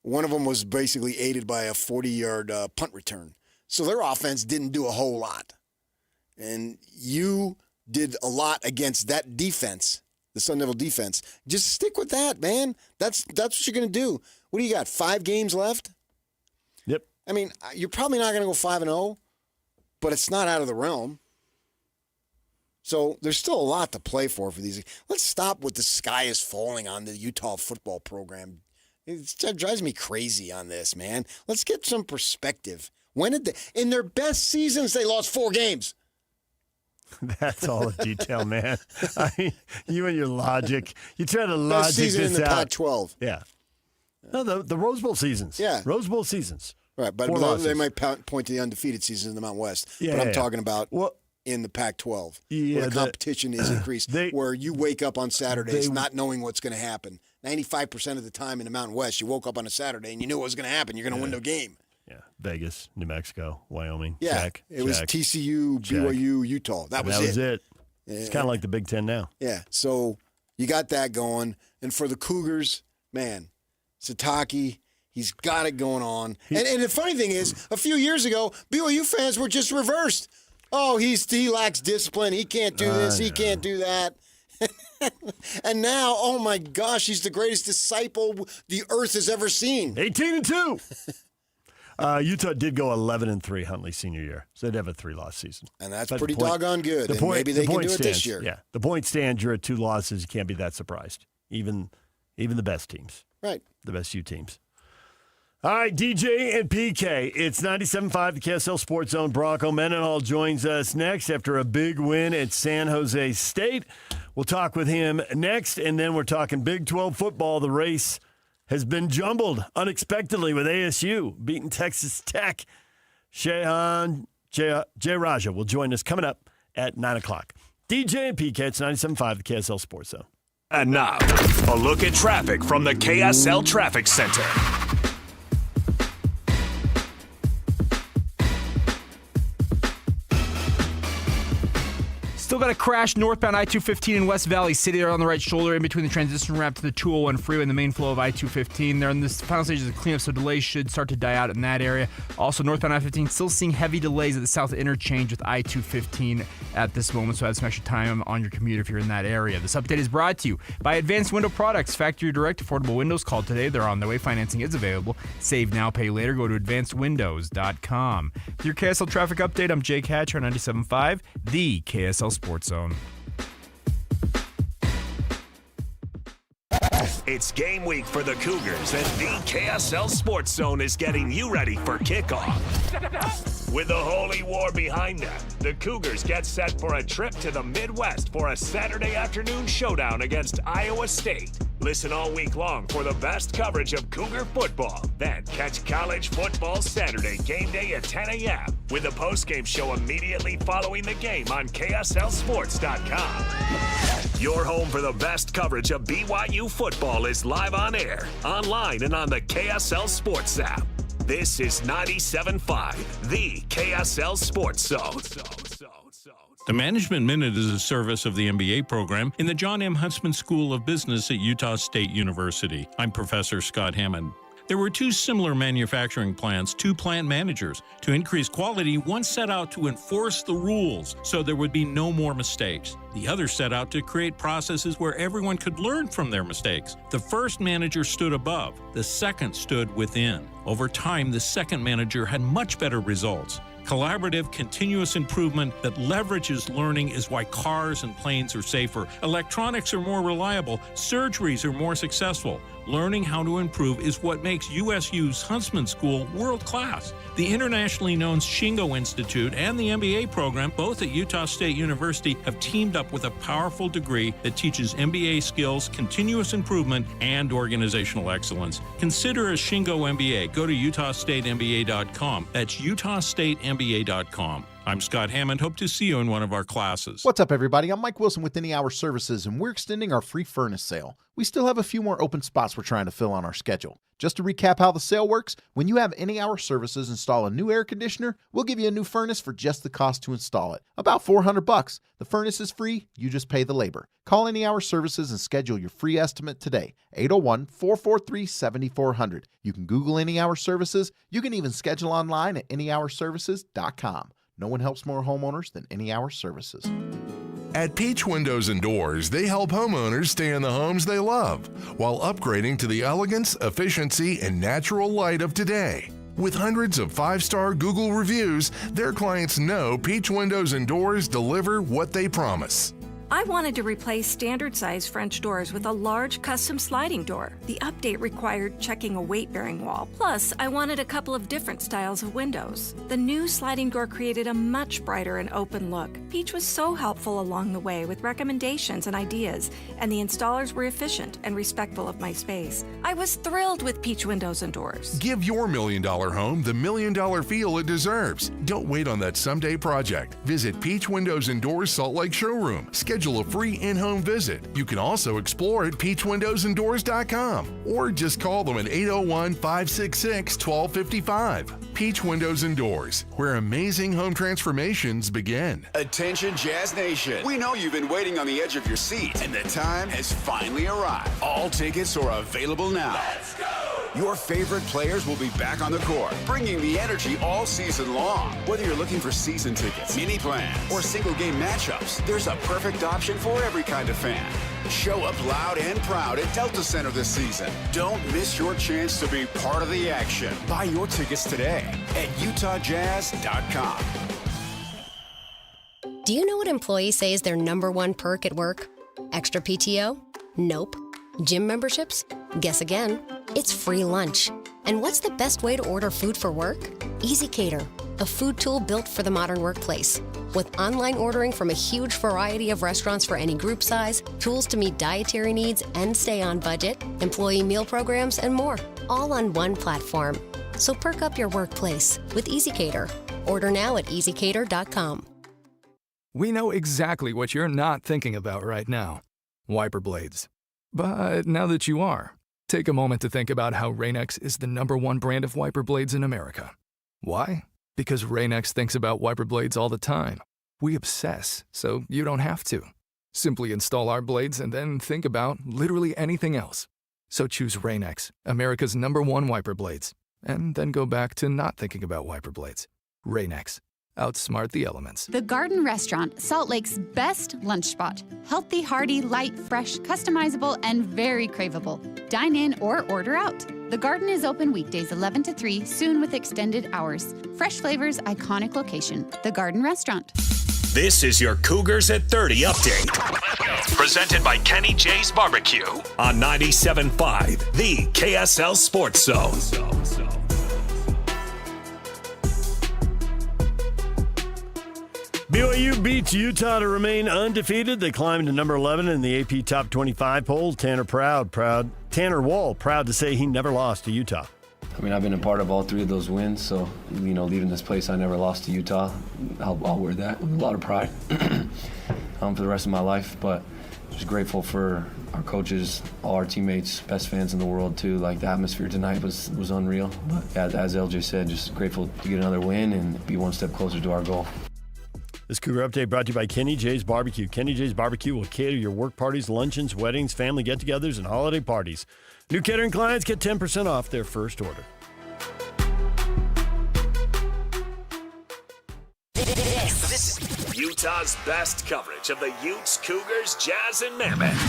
One of them was basically aided by a 40-yard punt return. So their offense didn't do a whole lot. And you did a lot against that defense, the Sun Devil defense. Just stick with that, man. That's what you're going to do. What do you got, 5 games left? Yep. I mean, you're probably not going to go 5-0, but it's not out of the realm. So there's still a lot to play for these. Let's stop with the sky is falling on the Utah football program. It drives me crazy on this, man. Let's get some perspective. When did in their best seasons, they lost 4 games. That's all the detail, man. I mean, you and your logic. You try to logic best season this in the out. Pac-12. Yeah. No, the Rose Bowl seasons. Yeah. Rose Bowl seasons. Right, but 4 losses. they might point to the undefeated seasons in the Mountain West. Yeah, but I'm talking about in the Pac-12, where the competition is increased, where you wake up on Saturdays not knowing what's going to happen. 95% of the time in the Mountain West, you woke up on a Saturday and you knew what was going to happen. You're going to win the game. Yeah, Vegas, New Mexico, Wyoming. Yeah, it was TCU, BYU, Utah. That was it. It's kind of like the Big Ten now. Yeah, so you got that going. And for the Cougars, man, Satake, he's got it going on. And the funny thing is, a few years ago, BYU fans were just reversed. Oh, he lacks discipline. He can't do this. He can't do that. And now, oh my gosh, he's the greatest disciple the earth has ever seen. 18-2. Utah did go 11-3 Huntley's senior year, so they'd have a 3-loss season. And that's pretty doggone good. And maybe they can do it this year. Yeah, the point stands. You're at 2 losses. You can't be that surprised. Even the best teams. Right. The best U teams. All right, DJ and PK. It's 97.5, the KSL Sports Zone. Bronco Mendenhall joins us next after a big win at San Jose State. We'll talk with him next, and then we're talking Big 12 football. The race has been jumbled unexpectedly with ASU beating Texas Tech. Shehan Jayaraja will join us coming up at 9 o'clock. DJ and PK, it's 97.5, the KSL Sports Zone. And now, a look at traffic from the KSL Traffic Center. Still got a crash northbound I-215 in West Valley City. They're on the right shoulder in between the transition ramp to the 201 freeway and the main flow of I-215. They're in this final stages of cleanup, so delays should start to die out in that area. Also, northbound I-15 still seeing heavy delays at the south interchange with I-215 at this moment, so add some extra time on your commute if you're in that area. This update is brought to you by Advanced Window Products. Factory direct affordable windows. Call today. They're on their way. Financing is available. Save now, pay later. Go to advancedwindows.com. With your KSL traffic update, I'm Jake Hatcher, 97.5, the KSL Sports Zone. It's game week for the Cougars, and the KSL Sports Zone is getting you ready for kickoff. With the Holy War behind them, the Cougars get set for a trip to the Midwest for a Saturday afternoon showdown against Iowa State. Listen all week long for the best coverage of Cougar football. Then catch College Football Saturday game day at 10 a.m. with a postgame show immediately following the game on KSLSports.com. Your home for the best coverage of BYU football is live on air, online, and on the KSL Sports app. This is 97.5, the KSL Sports Zone. The Management Minute is a service of the MBA program in the John M. Huntsman School of Business at Utah State University. I'm Professor Scott Hammond. There were 2 similar manufacturing plants, 2 plant managers. To increase quality, one set out to enforce the rules so there would be no more mistakes. The other set out to create processes where everyone could learn from their mistakes. The first manager stood above, the second stood within. Over time, the second manager had much better results. Collaborative, continuous improvement that leverages learning is why cars and planes are safer, electronics are more reliable, surgeries are more successful. Learning how to improve is what makes USU's Huntsman School world-class. The internationally known Shingo Institute and the MBA program, both at Utah State University, have teamed up with a powerful degree that teaches MBA skills, continuous improvement, and organizational excellence. Consider a Shingo MBA. Go to utahstatemba.com. That's utahstatemba.com. I'm Scott Hammond. Hope to see you in one of our classes. What's up, everybody? I'm Mike Wilson with Any Hour Services, and we're extending our free furnace sale. We still have a few more open spots we're trying to fill on our schedule. Just to recap how the sale works, when you have Any Hour Services install a new air conditioner, we'll give you a new furnace for just the cost to install it. About $400. The furnace is free, you just pay the labor. Call Any Hour Services and schedule your free estimate today. 801-443-7400. You can Google Any Hour Services. You can even schedule online at anyhourservices.com. No one helps more homeowners than Any Hour Services. At Peach Windows and Doors, they help homeowners stay in the homes they love while upgrading to the elegance, efficiency, and natural light of today. With hundreds of 5-star Google reviews, their clients know Peach Windows and Doors deliver what they promise. I wanted to replace standard-size French doors with a large custom sliding door. The update required checking a weight-bearing wall. Plus, I wanted a couple of different styles of windows. The new sliding door created a much brighter and open look. Peach was so helpful along the way with recommendations and ideas, and the installers were efficient and respectful of my space. I was thrilled with Peach Windows and Doors. Give your $1 million home the $1 million feel it deserves. Don't wait on that someday project. Visit Peach Windows and Doors Salt Lake Showroom. Schedule a free in-home visit. You can also explore at peachwindowsanddoors.com or just call them at 801-566-1255. Peach Windows and Doors, where amazing home transformations begin. Attention Jazz Nation. We know you've been waiting on the edge of your seat, and the time has finally arrived. All tickets are available now. Let's go! Your favorite players will be back on the court, bringing the energy all season long. Whether you're looking for season tickets, mini plans, or single game matchups, there's a perfect option for every kind of fan. Show up loud and proud at Delta Center this season. Don't miss your chance to be part of the action. Buy your tickets today at utahjazz.com. Do you know what employees say is their number one perk at work? Extra PTO? Nope. Gym memberships? Guess again. It's free lunch. And what's the best way to order food for work? EasyCater, a food tool built for the modern workplace. With online ordering from a huge variety of restaurants for any group size, tools to meet dietary needs and stay on budget, employee meal programs, and more, all on one platform. So perk up your workplace with EasyCater. Order now at easycater.com. We know exactly what you're not thinking about right now. Wiper blades. But now that you are, take a moment to think about how Rain-X is the #1 brand of wiper blades in America. Why? Because Rain-X thinks about wiper blades all the time. We obsess, so you don't have to. Simply install our blades and then think about literally anything else. So choose Rain-X, America's #1 wiper blades, and then go back to not thinking about wiper blades. Rain-X. Outsmart the elements. The Garden Restaurant, Salt Lake's best lunch spot. Healthy, hearty, light, fresh, customizable, and very craveable. Dine in or order out. The Garden is open weekdays 11 to 3, soon with extended hours. Fresh flavors, iconic location. The Garden Restaurant. This is your Cougars at 30 update. Presented by Kenny J's Barbecue on 97.5, the KSL Sports Zone. BYU beats Utah to remain undefeated. They climbed to number 11 in the AP Top 25 poll. Tanner Wall, proud to say he never lost to Utah. I mean, I've been a part of all 3 of those wins, so, leaving this place, I never lost to Utah. I'll wear that with a lot of pride for the rest of my life, but just grateful for our coaches, all our teammates, best fans in the world, too. Like, the atmosphere tonight was unreal. But, yeah, as LJ said, just grateful to get another win and be one step closer to our goal. This Cougar Update brought to you by Kenny J's Barbecue. Kenny J's Barbecue will cater your work parties, luncheons, weddings, family get-togethers, and holiday parties. New catering clients get 10% off their first order. This is Utah's best coverage of the Utes, Cougars, Jazz, and Mammoth.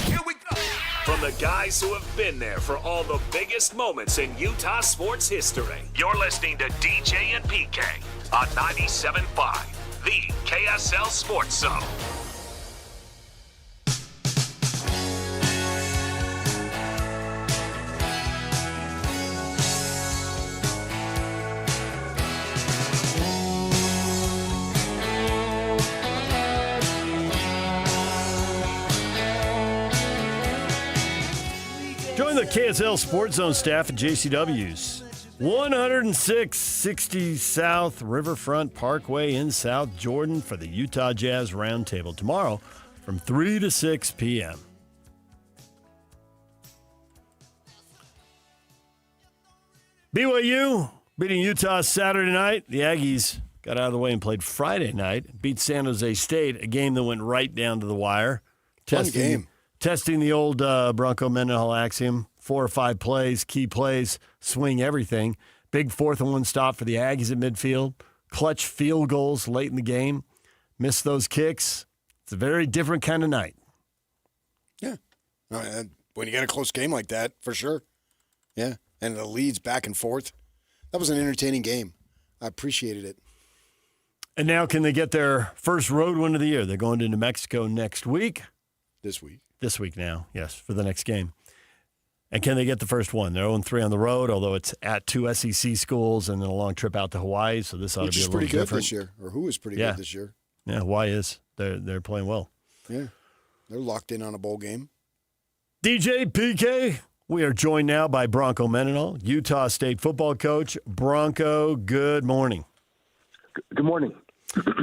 Here we go. From the guys who have been there for all the biggest moments in Utah sports history. You're listening to DJ and PK on 97.5. The KSL Sports Zone. KSL Sports Zone staff at JCW's 10660 South Riverfront Parkway in South Jordan for the Utah Jazz Roundtable tomorrow from 3 to 6 p.m. BYU beating Utah Saturday night. The Aggies got out of the way and played Friday night. Beat San Jose State, a game that went right down to the wire. Fun game. Testing the old Bronco Mendenhall axiom, 4 or 5 plays, key plays, swing everything. Big 4th and 1 stop for the Aggies at midfield. Clutch field goals late in the game. Missed those kicks. It's a very different kind of night. Yeah. When you get a close game like that, for sure. Yeah. And the leads back and forth. That was an entertaining game. I appreciated it. And now can they get their first road win of the year? They're going to New Mexico next week. This week. This week now, yes, for the next game. And can they get the first one? They're 0-3 on the road, although it's at 2 SEC schools and then a long trip out to Hawaii, so this ought to be a little different. Which is pretty good this year, or who is pretty good this year. Yeah, Hawaii is. They're playing well. Yeah, they're locked in on a bowl game. DJ PK, we are joined now by Bronco Mendenhall, Utah State football coach. Bronco, good morning. Good morning.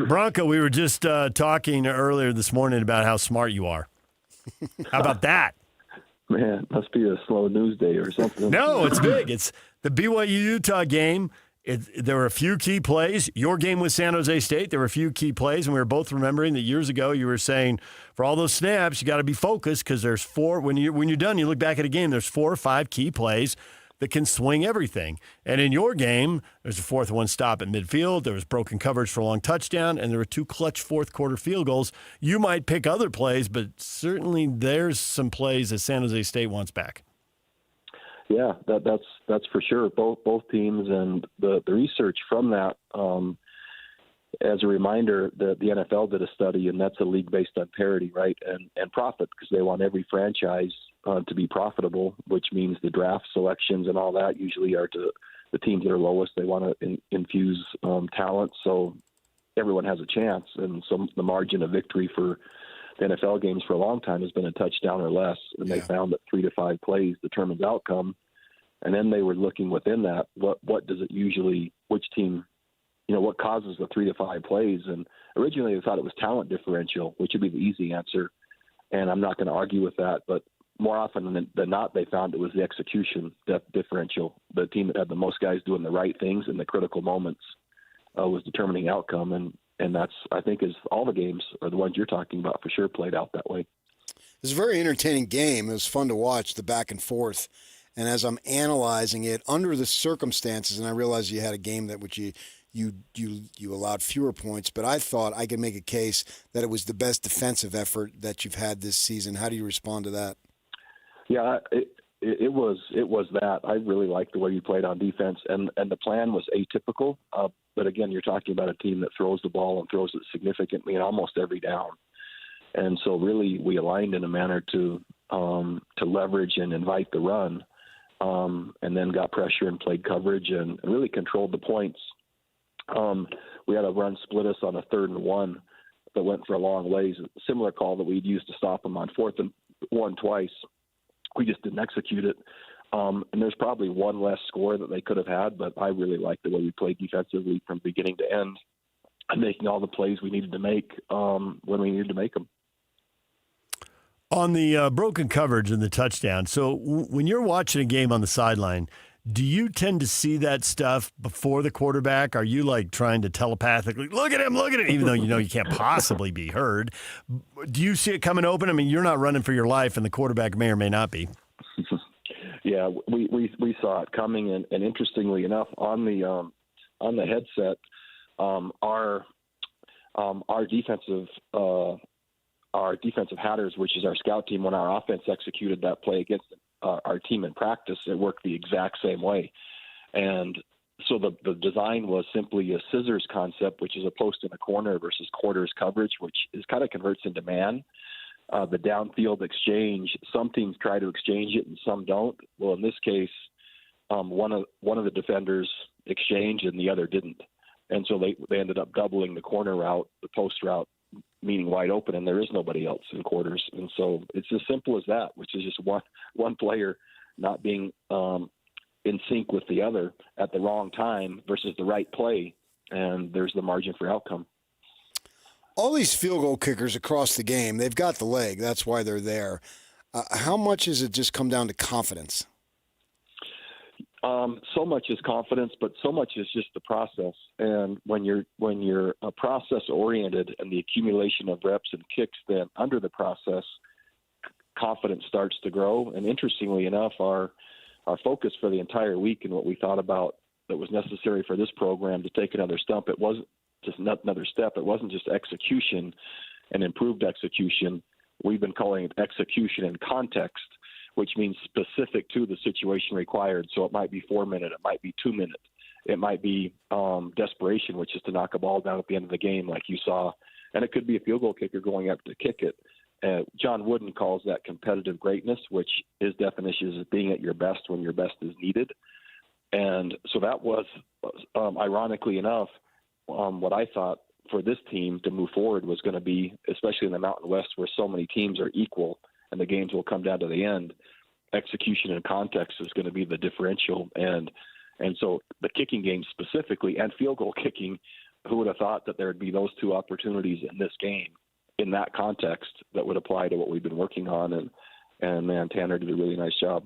Bronco, we were just talking earlier this morning about how smart you are. How about that? Man, must be a slow news day or something. No, it's big. It's the BYU-Utah game. There were a few key plays. Your game with San Jose State, there were a few key plays, and we were both remembering that years ago you were saying for all those snaps, you got to be focused because there's 4. When you're done, you look back at a game, there's 4 or 5 key plays that can swing everything. And in your game, there's a 4th 1 stop at midfield. There was broken coverage for a long touchdown, and there were 2 clutch 4th quarter field goals. You might pick other plays, but certainly there's some plays that San Jose State wants back. Yeah, that's for sure. Both teams, and the research from that. As a reminder, the NFL did a study, and that's a league based on parity, right, and profit, because they want every franchise to be profitable, which means the draft selections and all that usually are to the teams that are lowest. They want to infuse talent so everyone has a chance, and so the margin of victory for the NFL games for a long time has been a touchdown or less, and they found that 3 to 5 plays determines outcome. And then they were looking within that, what does it usually, which team, what causes the 3 to 5 plays? And originally they thought it was talent differential, which would be the easy answer. And I'm not going to argue with that, but more often than not, they found it was the execution differential. The team that had the most guys doing the right things in the critical moments was determining outcome. And that's, I think, is all the games, or the ones you're talking about, for sure played out that way. It was a very entertaining game. It was fun to watch, the back and forth. And as I'm analyzing it under the circumstances, and I realized you had a game that which you allowed fewer points, but I thought I could make a case that it was the best defensive effort that you've had this season. How do you respond to that? Yeah, it was that. I really liked the way you played on defense, and the plan was atypical. But again, you're talking about a team that throws the ball and throws it significantly in almost every down. And so really we aligned in a manner to leverage and invite the run. And then got pressure and played coverage and really controlled the points. We had a run split us on a 3rd and 1 that went for a long ways. A similar call that we'd used to stop them on 4th and 1 twice. We just didn't execute it. And there's probably one less score that they could have had, but I really liked the way we played defensively from beginning to end and making all the plays we needed to make when we needed to make them. On the broken coverage and the touchdown, so when you're watching a game on the sideline, do you tend to see that stuff before the quarterback? Are you like trying to telepathically, look at him, even though you know you can't possibly be heard? Do you see it coming open? I mean, you're not running for your life, and the quarterback may or may not be. Yeah, we saw it coming, and interestingly enough, on the headset, our defensive hatters, which is our scout team, when our offense executed that play against our team in practice, it worked the exact same way. And so the design was simply a scissors concept, which is a post in a corner versus quarters coverage, which is kind of converts into man. The downfield exchange, some teams try to exchange it and some don't. Well, in this case, one of the defenders exchanged and the other didn't. And so they ended up doubling the corner route, the post route, meaning wide open, and there is nobody else in quarters. And so it's as simple as that, which is just one player not being in sync with the other at the wrong time versus the right play, and there's the margin for outcome. All these field goal kickers across the game, they've got the leg. That's why they're there. How much does it just come down to confidence? So much is confidence, but so much is just the process. And when you're process oriented and the accumulation of reps and kicks, then under the process, confidence starts to grow. And interestingly enough, our focus for the entire week and what we thought about that was necessary for this program to take another step, it wasn't just another step. It wasn't just execution and improved execution. We've been calling it execution in context, which means specific to the situation required. So it might be 4 minute, it might be 2 minute, it might be desperation, which is to knock a ball down at the end of the game, like you saw, and it could be a field goal kicker going up to kick it. John Wooden calls that competitive greatness, which his definition is being at your best when your best is needed. And so that was, ironically enough, what I thought for this team to move forward was going to be, especially in the Mountain West where so many teams are equal and the games will come down to the end, execution and context is going to be the differential. And so the kicking game specifically and field goal kicking, who would have thought that there would be those two opportunities in this game in that context that would apply to what we've been working on. And man, Tanner did a really nice job.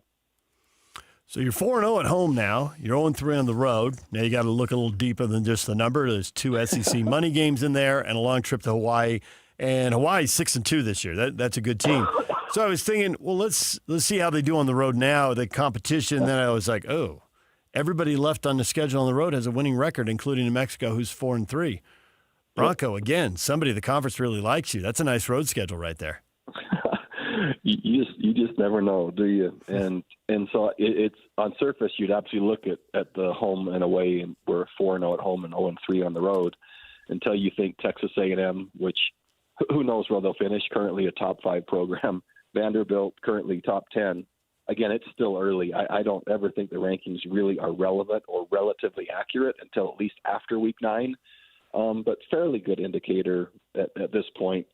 So you're 4-0 at home now. You're 0-3 on the road. Now you got to look a little deeper than just the number. There's 2 SEC money games in there and a long trip to Hawaii. And Hawaii's 6-2 this year. That's a good team. So I was thinking, well, let's see how they do on the road now, the competition. Then I was like, oh, everybody left on the schedule on the road has a winning record, including New Mexico, who's 4-3. Bronco, again, somebody the conference really likes you. That's a nice road schedule right there. You just never know, do you? And so it's on surface, you'd absolutely look at the home and away, and we're 4-0 at home and 0-3 on the road until you think Texas A&M, which who knows where they'll finish, currently a top 5 program. Vanderbilt, currently top 10. Again, it's still early. I don't ever think the rankings really are relevant or relatively accurate until at least after week 9. But fairly good indicator at this point.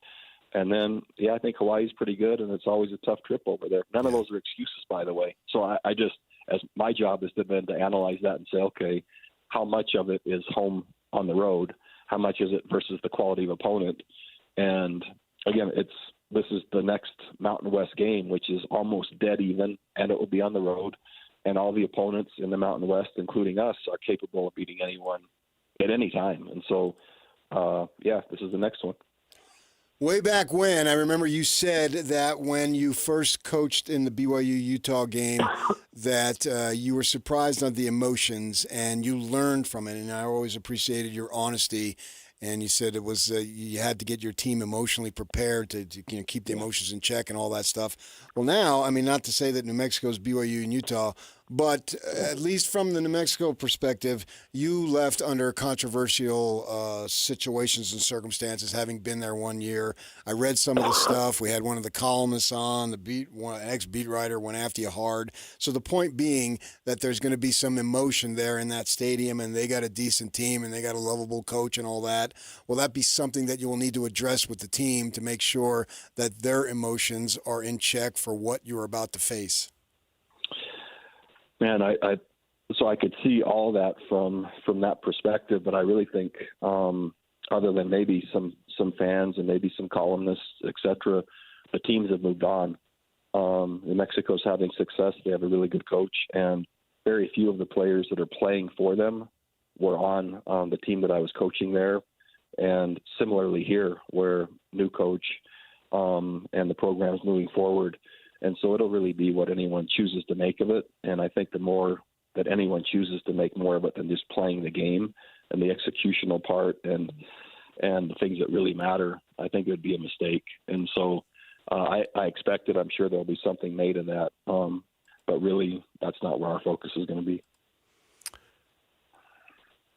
And then, I think Hawaii's pretty good, and it's always a tough trip over there. None of those are excuses, by the way. So I just, as my job is to then to analyze that and say, okay, how much of it is home on the road? How much is it versus the quality of opponent? And again, this is the next Mountain West game, which is almost dead even, and it will be on the road. And all the opponents in the Mountain West, including us, are capable of beating anyone at any time. And so, this is the next one. Way back when, I remember you said that when you first coached in the BYU-Utah game that you were surprised at the emotions and you learned from it. And I always appreciated your honesty. And you said it was you had to get your team emotionally prepared to keep the emotions in check and all that stuff. Well, now, I mean, not to say that New Mexico's BYU and Utah, but at least from the New Mexico perspective, you left under controversial situations and circumstances, having been there 1 year. I read some of the stuff. We had one of the columnists on, an ex-beat writer went after you hard. So the point being that there's going to be some emotion there in that stadium, and they got a decent team, and they got a lovable coach and all that. Will that be something that you will need to address with the team to make sure that their emotions are in check for what you're about to face? Man, so I could see all that from that perspective, but I really think, other than maybe some fans and maybe some columnists, et cetera, the teams have moved on. New Mexico's having success. They have a really good coach, and very few of the players that are playing for them were on the team that I was coaching there. And similarly here, where new coach and the program's moving forward. And so it'll really be what anyone chooses to make of it. And I think the more that anyone chooses to make more of it than just playing the game and the executional part and the things that really matter, I think it would be a mistake. And so I expect it. I'm sure there'll be something made in that. But really, that's not where our focus is going to be.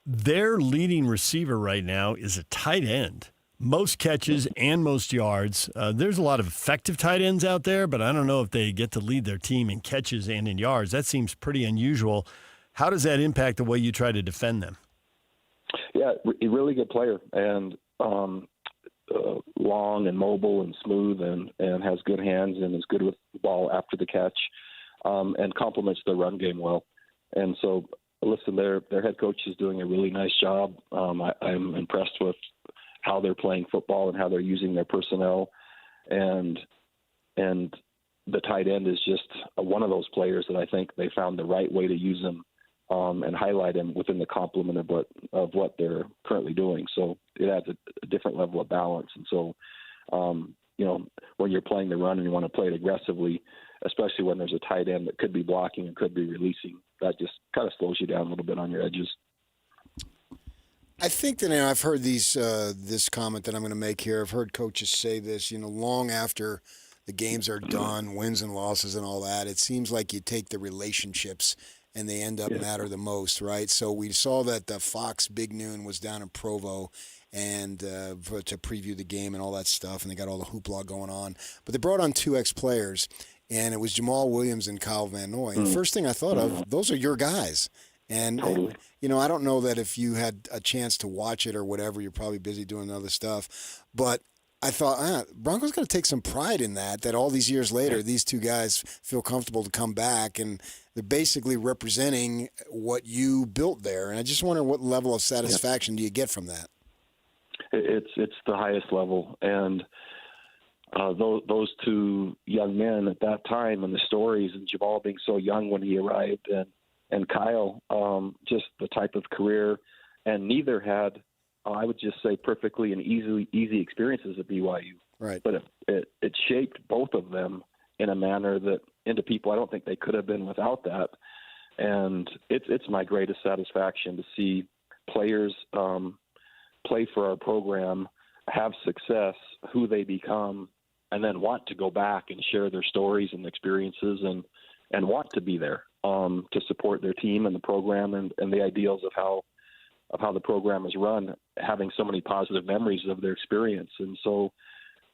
Their leading receiver right now is a tight end. Most catches and most yards. There's a lot of effective tight ends out there, but I don't know if they get to lead their team in catches and in yards. That seems pretty unusual. How does that impact the way you try to defend them? Yeah, a really good player, and long and mobile and smooth and has good hands and is good with the ball after the catch. and complements their run game well. And so, listen, their head coach is doing a really nice job. I'm impressed with how they're playing football and how they're using their personnel. And the tight end is just one of those players that I think they found the right way to use him and highlight him within the complement of what they're currently doing. So it adds a different level of balance. And so, when you're playing the run and you want to play it aggressively, especially when there's a tight end that could be blocking and could be releasing, that just kind of slows you down a little bit on your edges. I think that I've heard this comment that I'm going to make here. I've heard coaches say this, long after the games are done, wins and losses and all that. It seems like you take the relationships and they end up matter the most, right? So we saw that the Fox Big Noon was down in Provo and to preview the game and all that stuff, and they got all the hoopla going on. But they brought on 2 ex-players, and it was Jamal Williams and Kyle Van Noy. And the first thing I thought of, those are your guys. And, I don't know that if you had a chance to watch it or whatever, you're probably busy doing other stuff. But I thought, Broncos got to take some pride in that all these years later, these 2 guys feel comfortable to come back, and they're basically representing what you built there. And I just wonder what level of satisfaction do you get from that? It's the highest level. And those 2 young men at that time, and the stories, and Jamal being so young when he arrived, and Kyle, just the type of career, and neither had, I would just say, perfectly and easy experiences at BYU. Right. But it shaped both of them in a manner that into people I don't think they could have been without that. And it's my greatest satisfaction to see players play for our program, have success, who they become, and then want to go back and share their stories and experiences and want to be there to support their team and the program and the ideals of how the program is run, having so many positive memories of their experience. And so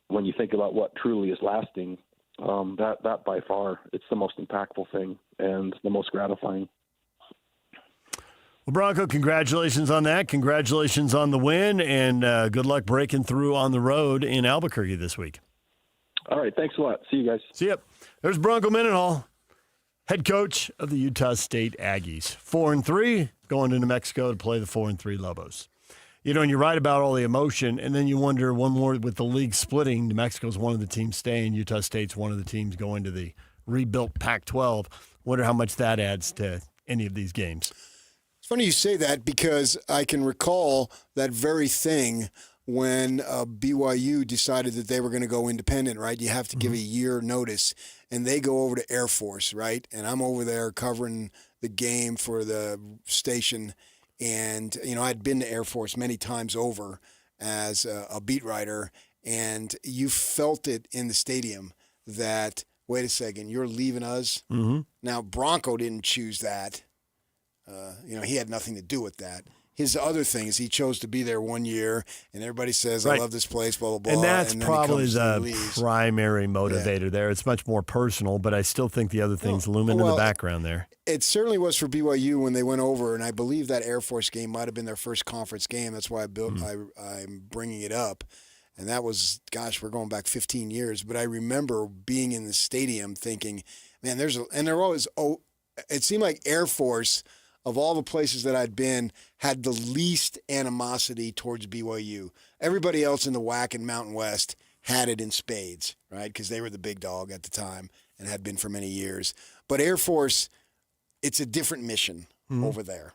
when you think about what truly is lasting, that by far, it's the most impactful thing and the most gratifying. Well, Bronco, congratulations on that. Congratulations on the win, and good luck breaking through on the road in Albuquerque this week. All right, thanks a lot. See you guys. See ya. There's Bronco Mendenhall, head coach of the Utah State Aggies. 4-3, going to New Mexico to play the 4-3 Lobos. And you write about all the emotion, and then you wonder one more with the league splitting. New Mexico's one of the teams staying. Utah State's one of the teams going to the rebuilt Pac-12. Wonder how much that adds to any of these games. It's funny you say that because I can recall that very thing when BYU decided that they were going to go independent, right? You have to give a year notice, and they go over to Air Force, right? And I'm over there covering the game for the station, and, I'd been to Air Force many times over as a beat writer, and you felt it in the stadium that, wait a second, you're leaving us? Mm-hmm. Now, Bronco didn't choose that. He had nothing to do with that. His other thing is he chose to be there 1 year, and everybody says, I love this place, blah, blah, blah. And that's probably the leaves. primary motivator there. It's much more personal, but I still think the other things loom into the background there. It certainly was for BYU when they went over, and I believe that Air Force game might have been their first conference game. That's why I'm bringing it up. And that was, we're going back 15 years. But I remember being in the stadium thinking, man, it seemed like Air Force, of all the places that I'd been, had the least animosity towards BYU. Everybody else in the WAC and Mountain West had it in spades, right? Because they were the big dog at the time and had been for many years. But Air Force, it's a different mission over there,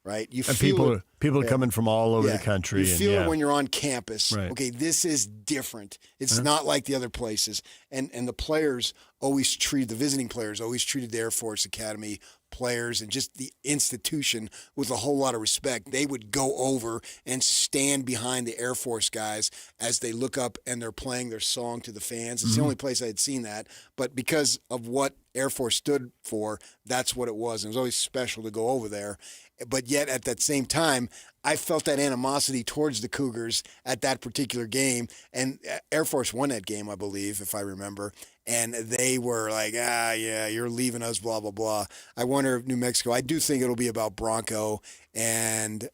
right? You and feel people are coming from all over the country. You feel it when you're on campus. Right. Okay, this is different. It's not like the other places. And the players the visiting players always treated the Air Force Academy players and just the institution with a whole lot of respect. They would go over and stand behind the Air Force guys as they look up and they're playing their song to the fans. It's the only place I had seen that. But because of what Air Force stood for, that's what it was. It was always special to go over there. But yet at that same time, I felt that animosity towards the Cougars at that particular game. And Air Force won that game, I believe, if I remember. And they were like, yeah, you're leaving us, blah, blah, blah. I wonder if New Mexico, I do think it'll be about Bronco. And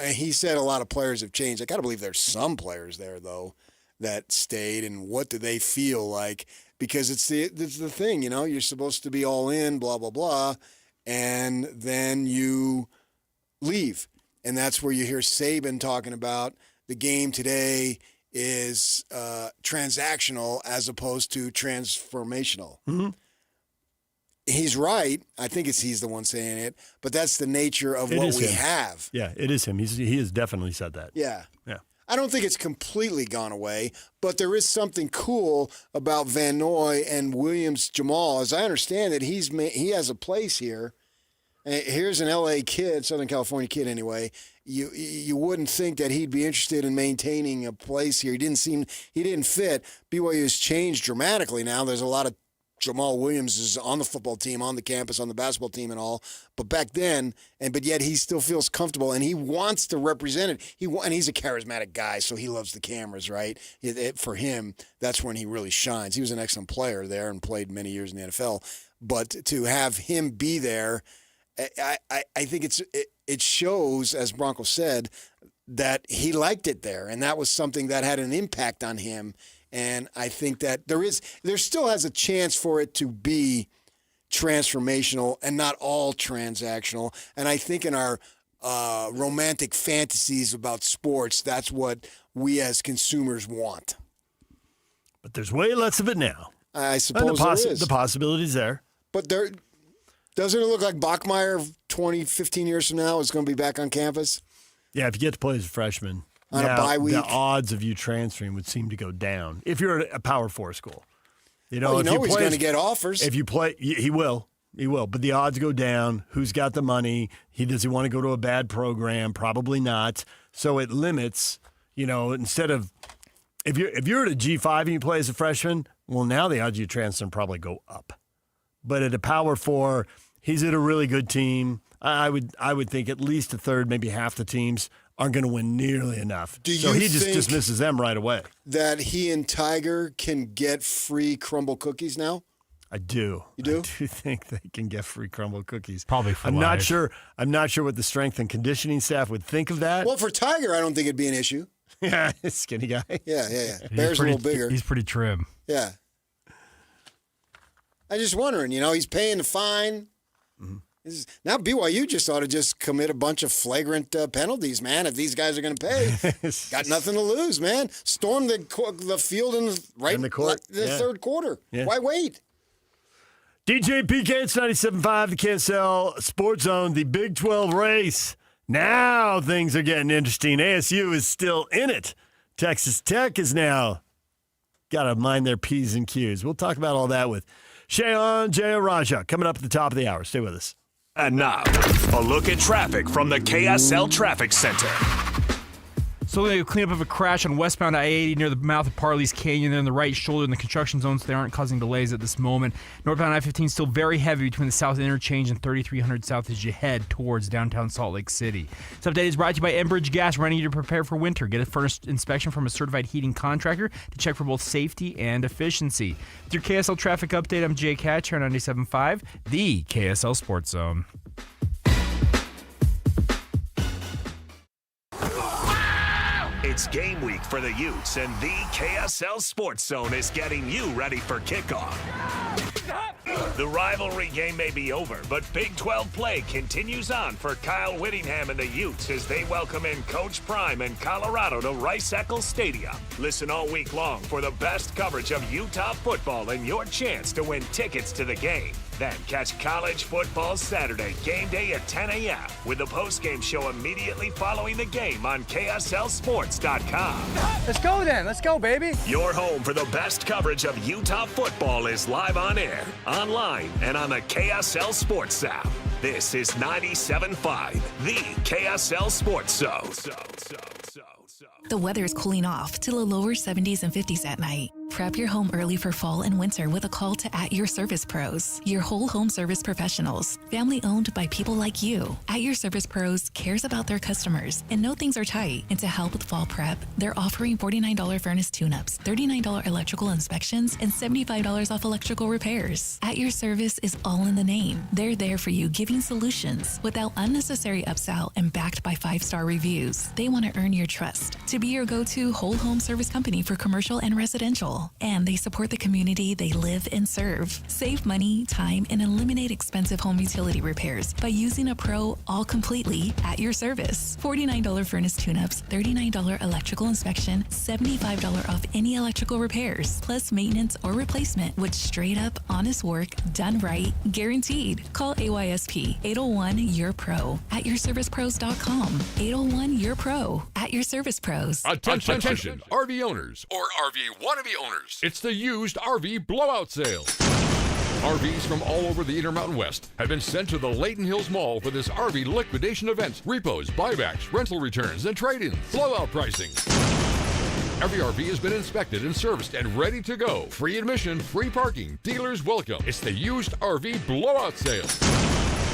he said a lot of players have changed. I got to believe there's some players there, though. that stayed, and what do they feel like? Because it's the thing, you're supposed to be all in, blah, blah, blah, and then you leave. And that's where you hear Saban talking about the game today is transactional as opposed to transformational. Mm-hmm. He's right. I think he's the one saying it, but that's the nature of what we have. Yeah, it is him. He has definitely said that. Yeah. Yeah. I don't think it's completely gone away, but there is something cool about Van Noy and Williams Jamal. As I understand it, he has a place here. Here's an L.A. kid, Southern California kid anyway. You wouldn't think that he'd be interested in maintaining a place here. He didn't fit. BYU has changed dramatically now. There's a lot of Jamal Williams is on the football team, on the campus, on the basketball team and all. But back then, but yet he still feels comfortable, and he wants to represent it. And he's a charismatic guy, so he loves the cameras, right? For him, that's when he really shines. He was an excellent player there and played many years in the NFL. But to have him be there, I think it shows, as Bronco said, that he liked it there, and that was something that had an impact on him. And I think that there still has a chance for it to be transformational and not all transactional. And I think in our romantic fantasies about sports, that's what we as consumers want. But there's way less of it now. I suppose there is. The possibility's there. But doesn't it look like Bachmeier 15 years from now is going to be back on campus? Yeah, if you get to play as a freshman. On a bye week. The odds of you transferring would seem to go down if you're at a Power 4 school. He's going to get offers. If you play, he will. He will. But the odds go down. Who's got the money? Does he want to go to a bad program? Probably not. So it limits, instead of if you're at a G5 and you play as a freshman, well, now the odds you transfer probably go up. But at a Power 4, he's at a really good team. I would think at least a third, maybe half the teams aren't going to win nearly enough. So he just dismisses them right away. That he and Tiger can get free crumble cookies now? I do. You do? I do think they can get free crumble cookies. Probably for I'm life. not sure what the strength and conditioning staff would think of that. Well, for Tiger, I don't think it'd be an issue. Yeah, skinny guy. Yeah. Bear's a little bigger. He's pretty trim. Yeah. I'm just wondering, he's paying the fine. Mm-hmm. Now BYU just ought to just commit a bunch of flagrant penalties, man. If these guys are going to pay, got nothing to lose, man. Storm the field in the third quarter. Yeah. Why wait? DJ PK, it's 97.5, the KSL Sports Zone, the Big 12 race. Now things are getting interesting. ASU is still in it. Texas Tech is now got to mind their P's and Q's. We'll talk about all that with Shayon Jayaraja coming up at the top of the hour. Stay with us. And now, a look at traffic from the KSL Traffic Center. So they clean up of a crash on westbound I-80 near the mouth of Parley's Canyon. They're in the right shoulder in the construction zone, so they aren't causing delays at this moment. Northbound I-15 still very heavy between the South Interchange and 3300 South as you head towards downtown Salt Lake City. This update is brought to you by Enbridge Gas, running you to prepare for winter. Get a furnace inspection from a certified heating contractor to check for both safety and efficiency. With your KSL traffic update, I'm Jake Hatch here on 97.5, the KSL Sports Zone. It's game week for the Utes, and the KSL Sports Zone is getting you ready for kickoff. The rivalry game may be over, but Big 12 play continues on for Kyle Whittingham and the Utes as they welcome in Coach Prime and Colorado to Rice-Eccles Stadium. Listen all week long for the best coverage of Utah football and your chance to win tickets to the game. Then catch college football Saturday, game day at 10 a.m. with the postgame show immediately following the game on KSLSports.com. Let's go then. Let's go, baby. Your home for the best coverage of Utah football is live on air, online, and on the KSL Sports app. This is 97.5, the KSL Sports Zone. The weather is cooling off to the lower 70s and 50s at night. Prep your home early for fall and winter with a call to At Your Service Pros, your whole home service professionals, family owned by people like you. At Your Service Pros cares about their customers and know things are tight. And to help with fall prep, they're offering $49 furnace tune-ups, $39 electrical inspections, and $75 off electrical repairs. At Your Service is all in the name. They're there for you, giving solutions without unnecessary upsell and backed by 5-star reviews. They want to earn your trust to be your go-to whole home service company for commercial and residential. And they support the community they live and serve. Save money, time, and eliminate expensive home utility repairs by using a pro all completely at your service. $49 furnace tune-ups, $39 electrical inspection, $75 off any electrical repairs, plus maintenance or replacement with straight up honest work done right, guaranteed. Call AYSP 801-YOUR-PRO at yourservicepros.com. 801-YOUR-PRO at Your Service Pros. Attention, RV owners or RV wannabe owners. It's the used RV blowout sale. RVs from all over the Intermountain West have been sent to the Layton Hills Mall for this RV liquidation event. Repos, buybacks, rental returns, and trade-ins. Blowout pricing. Every RV has been inspected and serviced and ready to go. Free admission, free parking. Dealers welcome. It's the used RV blowout sale.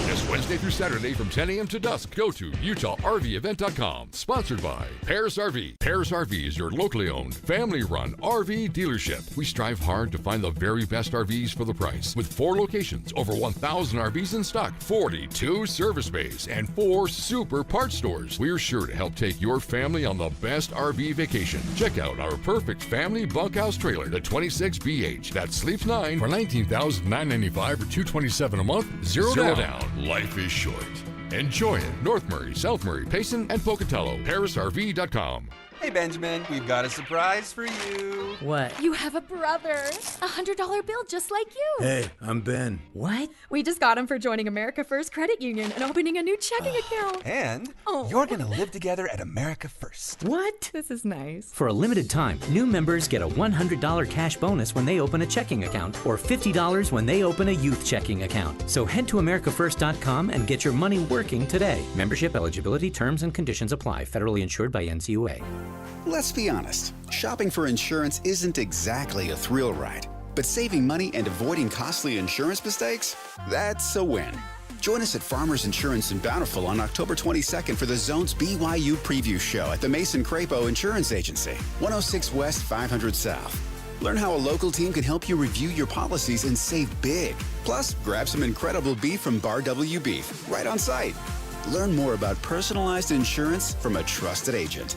This Wednesday through Saturday from 10 a.m. to dusk. Go to UtahRVEvent.com. Sponsored by Paris RV. Paris RV is your locally owned, family-run RV dealership. We strive hard to find the very best RVs for the price. With 4 locations, over 1,000 RVs in stock, 42 service bays, and 4 super parts stores. We're sure to help take your family on the best RV vacation. Check out our perfect family bunkhouse trailer, the 26BH. That sleeps 9 for $19,995 or $227 a month. Zero down. Life is short. Enjoy it. North Murray, South Murray, Payson, and Pocatello. ParisRV.com. Hey, Benjamin, we've got a surprise for you. What? You have a brother. A $100 bill just like you. Hey, I'm Ben. What? We just got him for joining America First Credit Union and opening a new checking account. And you're going to live together at America First. What? This is nice. For a limited time, new members get a $100 cash bonus when they open a checking account or $50 when they open a youth checking account. So head to AmericaFirst.com and get your money working today. Membership eligibility, terms, and conditions apply. Federally insured by NCUA. Let's be honest, shopping for insurance isn't exactly a thrill ride. But saving money and avoiding costly insurance mistakes? That's a win. Join us at Farmers Insurance in Bountiful on October 22nd for the Zone's BYU Preview Show at the Mason Crapo Insurance Agency, 106 West, 500 South. Learn how a local team can help you review your policies and save big. Plus, grab some incredible beef from Bar W Beef right on site. Learn more about personalized insurance from a trusted agent.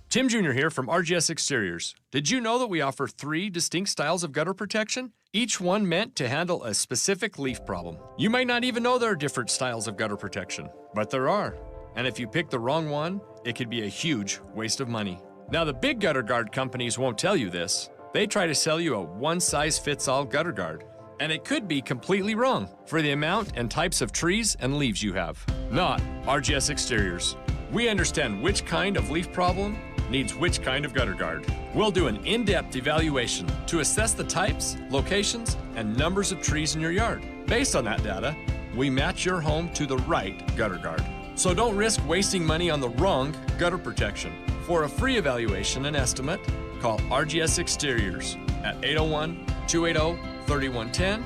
Tim Jr. here from RGS Exteriors. Did you know that we offer 3 distinct styles of gutter protection? Each one meant to handle a specific leaf problem. You might not even know there are different styles of gutter protection, but there are. And if you pick the wrong one, it could be a huge waste of money. Now, the big gutter guard companies won't tell you this. They try to sell you a one-size-fits-all gutter guard. And it could be completely wrong for the amount and types of trees and leaves you have. Not RGS Exteriors. We understand which kind of leaf problem needs which kind of gutter guard. We'll do an in-depth evaluation to assess the types, locations, and numbers of trees in your yard. Based on that data, we match your home to the right gutter guard. So don't risk wasting money on the wrong gutter protection. For a free evaluation and estimate, call RGS Exteriors at 801-280-3110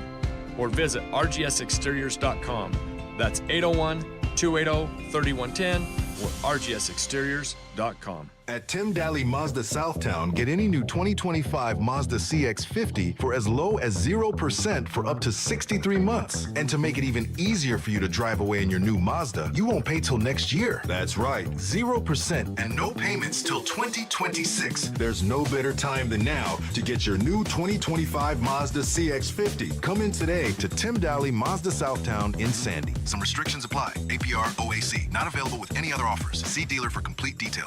or visit rgsexteriors.com. That's 801-280-3110 or rgsexteriors.com. At Tim Daly Mazda Southtown, get any new 2025 Mazda CX-50 for as low as 0% for up to 63 months. And to make it even easier for you to drive away in your new Mazda, you won't pay till next year. That's right, 0% and no payments till 2026. There's no better time than now to get your new 2025 Mazda CX-50. Come in today to Tim Daly Mazda Southtown in Sandy. Some restrictions apply. APR OAC. Not available with any other offers. See dealer for complete details.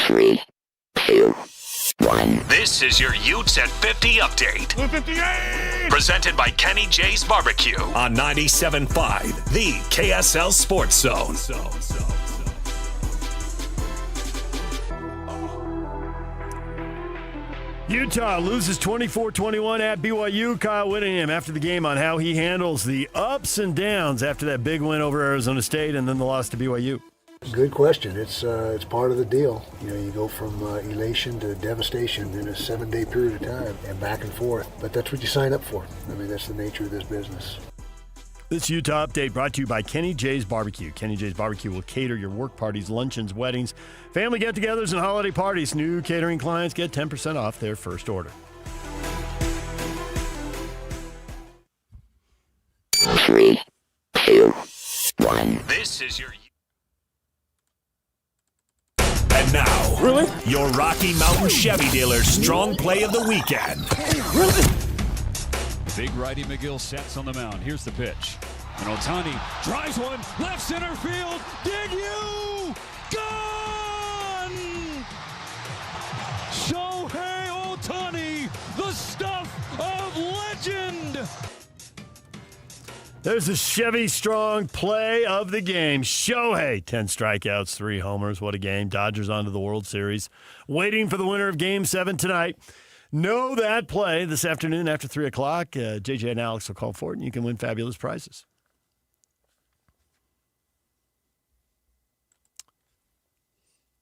3, 2, 1. This is your Utes at 50 update. 58! Presented by Kenny J's Barbecue on 97.5, the KSL Sports Zone. Utah loses 24-21 at BYU. Kyle Whittingham after the game on how he handles the ups and downs after that big win over Arizona State and then the loss to BYU. Good question. It's part of the deal. You know, you go from elation to devastation in a 7-day period of time and back and forth. But that's what you sign up for. I mean, that's the nature of this business. This Utah Update brought to you by Kenny J's Barbecue. Kenny J's Barbecue will cater your work parties, luncheons, weddings, family get-togethers, and holiday parties. New catering clients get 10% off their first order. 3, 2, 1. This is your... And now, your Rocky Mountain Chevy dealer's strong play of the weekend. Big righty McGill sets on the mound. Here's the pitch. And Ohtani drives one, left center field. Did you? Gone! Shohei Ohtani, the stuff of legend. There's a Chevy strong play of the game. Shohei, 10 strikeouts, 3 homers. What a game. Dodgers on to the World Series. Waiting for the winner of Game 7 tonight. Know that play this afternoon after 3 o'clock. JJ and Alex will call for it, and you can win fabulous prizes.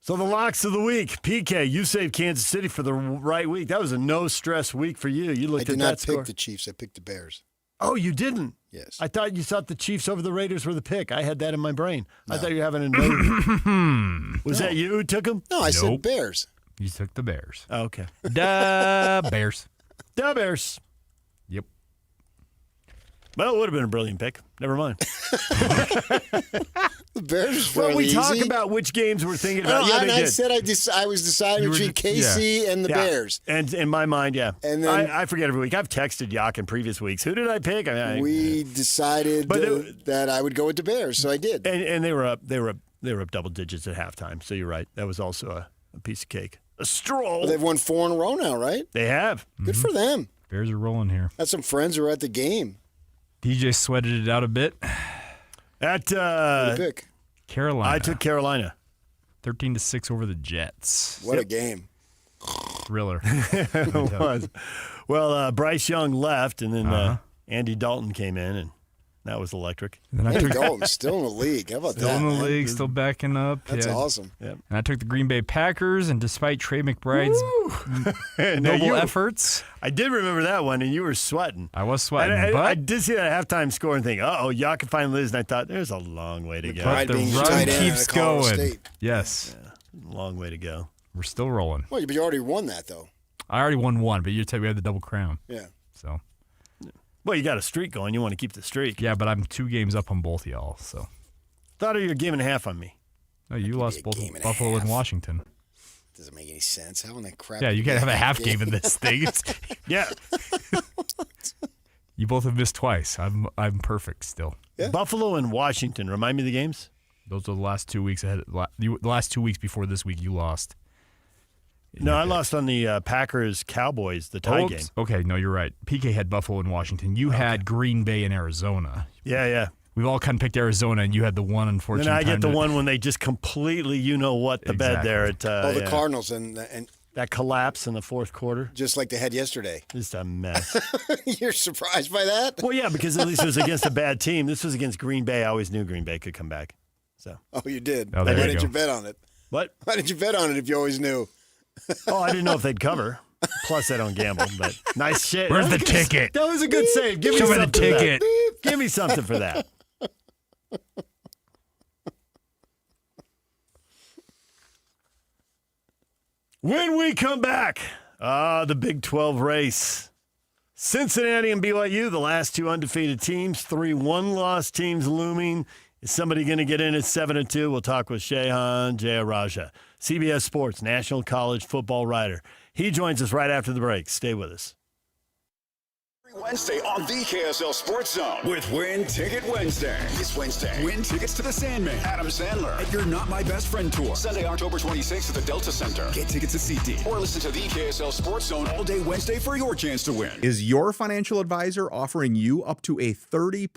So the locks of the week. PK, you saved Kansas City for the right week. That was a no-stress week for you. You looked at that score. I did not pick the Chiefs. I picked the Bears. Oh, you didn't? Yes. I thought you thought the Chiefs over the Raiders were the pick. I had that in my brain. No. I thought you were having a Raiders. Was that you who took them? No, I said Bears. You took the Bears. Oh, okay. Da Bears. Da Bears. Yep. Well, it would have been a brilliant pick. Never mind. The Bears. Well, we talk about which games we're thinking about. No, I said I was deciding between KC and the Bears. And in my mind, yeah. And then I forget every week. I've texted Yak in previous weeks. Who did I pick? We decided that I would go with the Bears, so I did. And they were up. They were up double digits at halftime. So you're right. That was also a piece of cake. A stroll. Well, they've won 4 in a row now, right? They have. Good for them. Bears are rolling here. I had some friends who were at the game. DJ sweated it out a bit. At pick? Carolina. I took Carolina. 13-6 over the Jets. What a game. Thriller. It was. Well, Bryce Young left, and then Andy Dalton came in, and that was electric. And Andy Dalton's still in the league. How about that? Still in the man? league, still backing up. That's awesome. Yep. And I took the Green Bay Packers, and despite Trey McBride's noble efforts. I did remember that one, and you were sweating. I was sweating. I did see that halftime score and think, y'all can finally lose. And I thought, there's a long way to go. But the run keeps going. State. Yes. Yeah, long way to go. We're still rolling. Well, but you already won that, though. I already won one, but you're telling me we had the double crown. Yeah. So. Well, you got a streak going. You want to keep the streak. Yeah, but I'm 2 games up on both y'all. So. Thought you were a game and a half on me. No, you lost both Buffalo and Washington. Doesn't make any sense. How in that crap? Yeah, you can't have a half game in this thing. Yeah. You both have missed twice. I'm perfect still. Yeah. Buffalo and Washington. Remind me of the games. Those are the last 2 weeks ahead. The last 2 weeks before this week, you lost. No, I lost on the Packers-Cowboys, the tie game. Okay, no, you're right. PK had Buffalo and Washington. You had Green Bay and Arizona. Yeah. We've all kind of picked Arizona, and you had the one unfortunate. And I get the one when they just completely, the bed there at. The Cardinals and that collapse in the fourth quarter, just like they had yesterday. Just a mess. You're surprised by that? Well, yeah, because at least it was against a bad team. This was against Green Bay. I always knew Green Bay could come back. So. Oh, you did. Oh, Why did you bet on it? What? Why did you bet on it if you always knew? Oh, I didn't know if they'd cover. Plus, I don't gamble, but nice shit. Where's the ticket? That was a good save. Give me Show me something the ticket. For that. Give me something for that. When we come back, the Big 12 race. Cincinnati and BYU, the last 2 undefeated teams, 3 one-loss teams looming. Is somebody going to get in at 7-2? We'll talk with Shehan Jayaraja, CBS Sports National College Football writer. He joins us right after the break. Stay with us. Wednesday on the KSL Sports Zone with Win Ticket Wednesday. This Wednesday, win tickets to the Sandman, Adam Sandler, at your Not My Best Friend tour. Sunday, October 26th at the Delta Center. Get tickets to CD or listen to the KSL Sports Zone all day Wednesday for your chance to win. Is your financial advisor offering you up to a 30%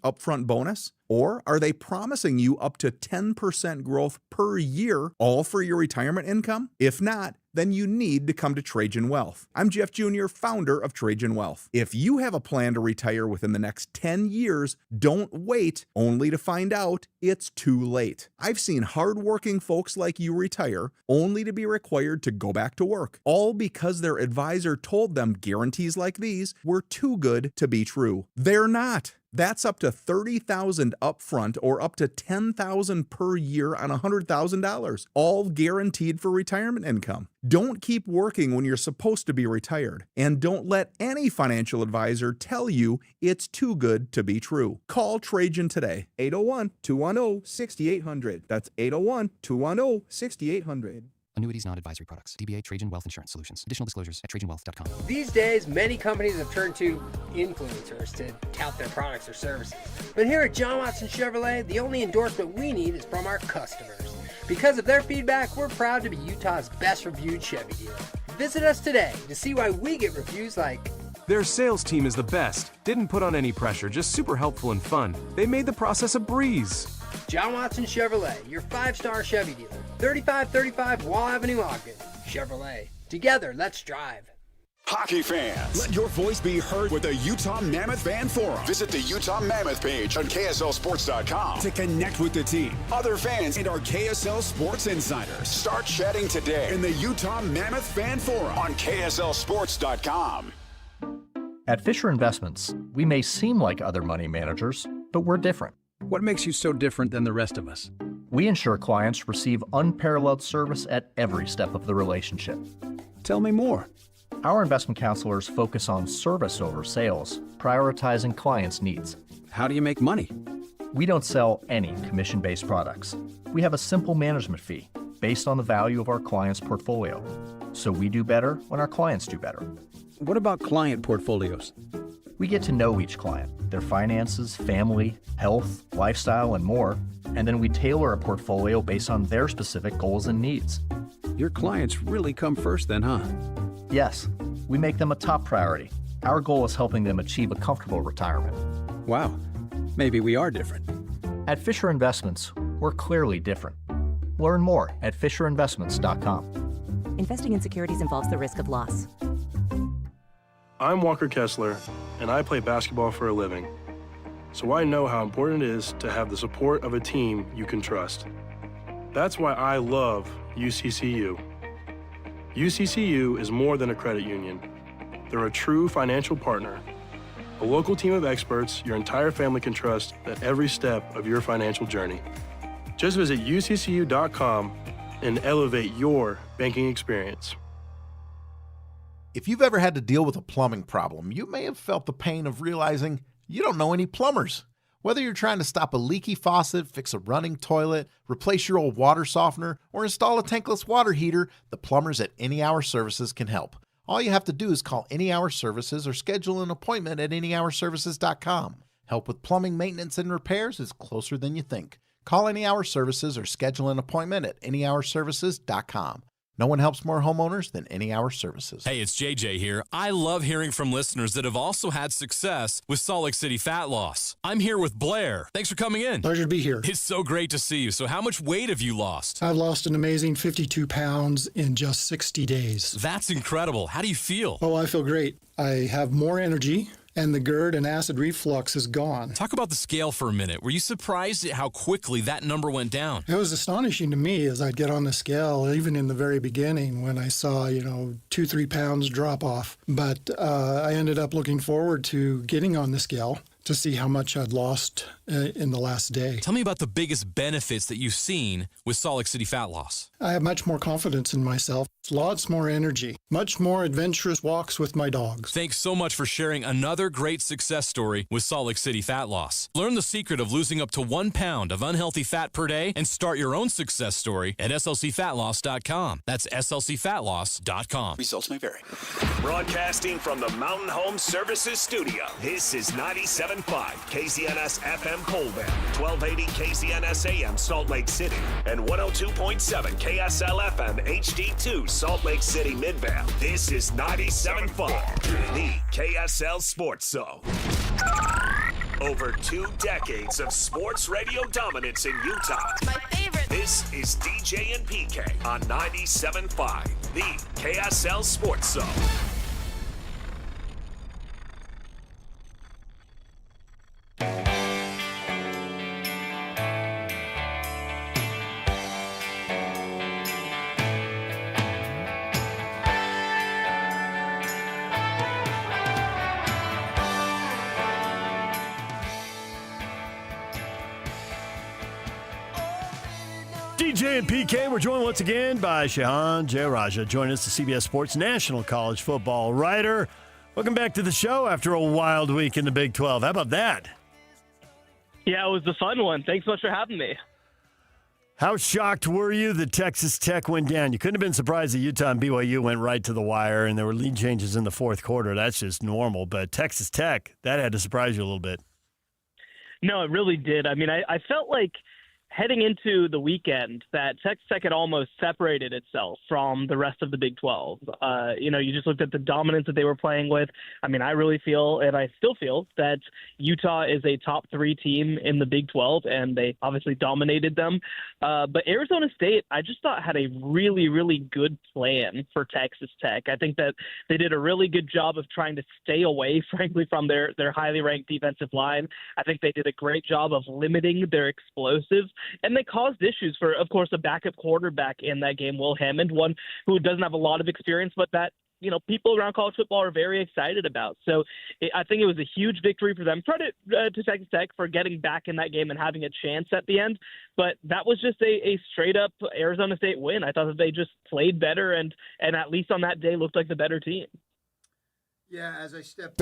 upfront bonus? Or are they promising you up to 10% growth per year, all for your retirement income? If not, then you need to come to Trajan Wealth. I'm Jeff Jr., founder of Trajan Wealth. If you have a plan to retire within the next 10 years, don't wait only to find out it's too late. I've seen hardworking folks like you retire only to be required to go back to work, all because their advisor told them guarantees like these were too good to be true. They're not. That's up to $30,000 upfront or up to $10,000 per year on $100,000, all guaranteed for retirement income. Don't keep working when you're supposed to be retired, and don't let any financial advisor tell you it's too good to be true. Call Trajan today, 801-210-6800. That's 801-210-6800. Annuities, non-advisory products. DBA Trajan Wealth Insurance Solutions. Additional disclosures at TrajanWealth.com. These days, many companies have turned to influencers to tout their products or services. But here at John Watson Chevrolet, the only endorsement we need is from our customers. Because of their feedback, we're proud to be Utah's best reviewed Chevy dealer. Visit us today to see why we get reviews like, "Their sales team is the best. Didn't put on any pressure, just super helpful and fun. They made the process a breeze." John Watson Chevrolet, your 5-star Chevy dealer. 3535 Wall Avenue, Ogden. Chevrolet. Together, let's drive. Hockey fans, let your voice be heard with the Utah Mammoth Fan Forum. Visit the Utah Mammoth page on KSLSports.com to connect with the team, other fans, and our KSL Sports insiders. Start chatting today in the Utah Mammoth Fan Forum on KSLSports.com. At Fisher Investments, we may seem like other money managers, but we're different. What makes you so different than the rest of us? We ensure clients receive unparalleled service at every step of the relationship. Tell me more. Our investment counselors focus on service over sales, prioritizing clients' needs. How do you make money? We don't sell any commission-based products. We have a simple management fee based on the value of our client's portfolio. So we do better when our clients do better. What about client portfolios? We get to know each client, their finances, family, health, lifestyle, and more, and then we tailor a portfolio based on their specific goals and needs. Your clients really come first then, huh? Yes, we make them a top priority. Our goal is helping them achieve a comfortable retirement. Wow, maybe we are different. At Fisher Investments, we're clearly different. Learn more at FisherInvestments.com. Investing in securities involves the risk of loss. I'm Walker Kessler, and I play basketball for a living. So I know how important it is to have the support of a team you can trust. That's why I love UCCU. UCCU is more than a credit union. They're a true financial partner, a local team of experts your entire family can trust at every step of your financial journey. Just visit uccu.com and elevate your banking experience. If you've ever had to deal with a plumbing problem, you may have felt the pain of realizing you don't know any plumbers. Whether you're trying to stop a leaky faucet, fix a running toilet, replace your old water softener, or install a tankless water heater, the plumbers at Any Hour Services can help. All you have to do is call Any Hour Services or schedule an appointment at anyhourservices.com. Help with plumbing maintenance and repairs is closer than you think. Call Any Hour Services or schedule an appointment at anyhourservices.com. No one helps more homeowners than Any Hour Services. Hey, it's JJ here. I love hearing from listeners that have also had success with Salt Lake City fat loss. I'm here with Blair. Thanks for coming in. Pleasure to be here. It's so great to see you. So how much weight have you lost? I've lost an amazing 52 pounds in just 60 days. That's incredible. How do you feel? Oh, I feel great. I have more energy, and the GERD and acid reflux is gone. Talk about the scale for a minute. Were you surprised at how quickly that number went down? It was astonishing to me as I'd get on the scale, even in the very beginning when I saw, 2-3 pounds drop off. But I ended up looking forward to getting on the scale to see how much I'd lost in the last day. Tell me about the biggest benefits that you've seen with Salt Lake City fat loss. I have much more confidence in myself, lots more energy, much more adventurous walks with my dogs. Thanks so much for sharing another great success story with Salt Lake City fat loss. Learn the secret of losing up to 1 pound of unhealthy fat per day and start your own success story at slcfatloss.com. That's slcfatloss.com. Results may vary. Broadcasting from the Mountain Home Services Studio, this is 97.5 KZNS FM Colbert, 1280 KZNS AM Salt Lake City, and 102.7 KSL FM HD2 Salt Lake City Midvale. This is 97.5, the KSL Sports Zone. Over 2 decades of sports radio dominance in Utah. My favorite. This is DJ and PK on 97.5, the KSL Sports Zone. DJ and PK, we're joined once again by Shehan Jayaraja, joining us, the CBS Sports National College Football writer. Welcome back to the show after a wild week in the Big 12. How about that? Yeah, it was a fun one. Thanks so much for having me. How shocked were you that Texas Tech went down? You couldn't have been surprised that Utah and BYU went right to the wire and there were lead changes in the fourth quarter. That's just normal. But Texas Tech, that had to surprise you a little bit. No, it really did. I mean, I felt like heading into the weekend that Texas Tech had almost separated itself from the rest of the Big 12. You just looked at the dominance that they were playing with. I mean, I really feel, and I still feel, that Utah is a top 3 team in the Big 12, and they obviously dominated them. But Arizona State, I just thought had a really, really good plan for Texas Tech. I think that they did a really good job of trying to stay away, frankly, from their highly ranked defensive line. I think they did a great job of limiting their explosives. And they caused issues for, of course, a backup quarterback in that game, Will Hammond, one who doesn't have a lot of experience, but that, people around college football are very excited about. So I think it was a huge victory for them. Credit to Texas Tech for getting back in that game and having a chance at the end. But that was just a straight-up Arizona State win. I thought that they just played better and at least on that day looked like the better team. Yeah, as I step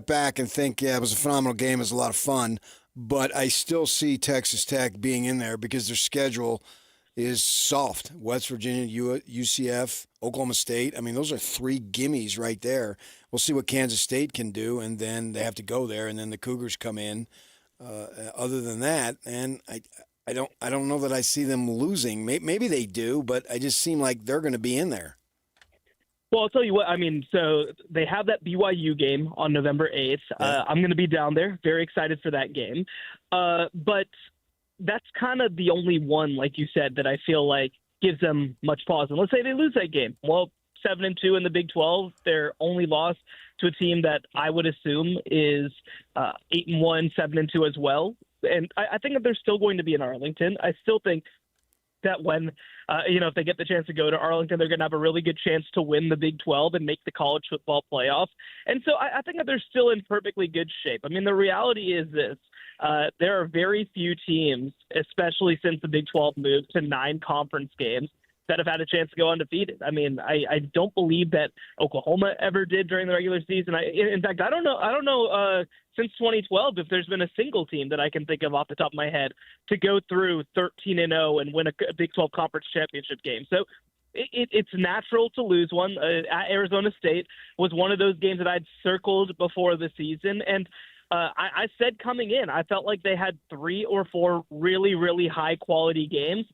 back and think, it was a phenomenal game. It was a lot of fun. But I still see Texas Tech being in there because their schedule is soft. West Virginia, UCF, Oklahoma State. I mean, those are 3 gimmies right there. We'll see what Kansas State can do, and then they have to go there, and then the Cougars come in. Other than that, and I don't know that I see them losing. Maybe they do, but I just seem like they're going to be in there. Well, I'll tell you what, so they have that BYU game on November 8th. I'm going to be down there. Very excited for that game. But that's kind of the only one, like you said, that I feel like gives them much pause. And let's say they lose that game. Well, 7-2 in the Big 12, their only loss to a team that I would assume is 8-1, 7-2 as well. And I think that they're still going to be in Arlington. I still think that when, if they get the chance to go to Arlington, they're going to have a really good chance to win the Big 12 and make the college football playoff. And so I think that they're still in perfectly good shape. I mean, the reality is this. There are very few teams, especially since the Big 12 moved to 9 conference games, that have had a chance to go undefeated. I mean, I don't believe that Oklahoma ever did during the regular season. In fact, I don't know since 2012 if there's been a single team that I can think of off the top of my head to go through 13-0 and win a Big 12 conference championship game. So it's natural to lose one. At Arizona State was one of those games that I'd circled before the season, and I said coming in, I felt like they had 3 or 4 really, really high-quality games.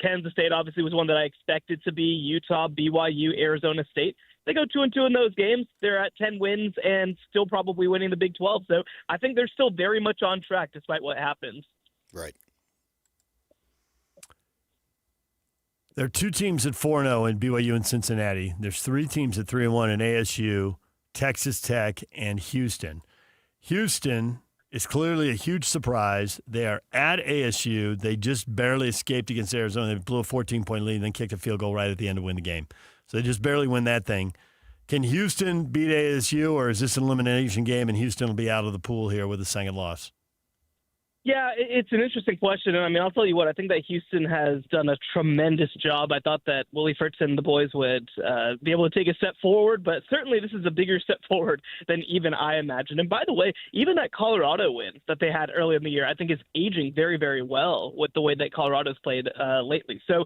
Kansas State obviously was one that I expected to be. Utah, BYU, Arizona State. They go 2-2 in those games. They're at 10 wins and still probably winning the Big 12. So I think they're still very much on track despite what happens. Right. There are 2 teams at 4-0 in BYU and Cincinnati. There's 3 teams at 3-1 in ASU, Texas Tech, and Houston. Houston is clearly a huge surprise. They are at ASU. They just barely escaped against Arizona. They blew a 14-point lead and then kicked a field goal right at the end to win the game. So they just barely win that thing. Can Houston beat ASU, or is this an elimination game and Houston will be out of the pool here with a second loss? Yeah, it's an interesting question. And I'll tell you what, I think that Houston has done a tremendous job. I thought that Willie Fritz and the boys would be able to take a step forward, but certainly this is a bigger step forward than even I imagined. And by the way, even that Colorado win that they had earlier in the year, I think is aging very, very well with the way that Colorado's played lately. So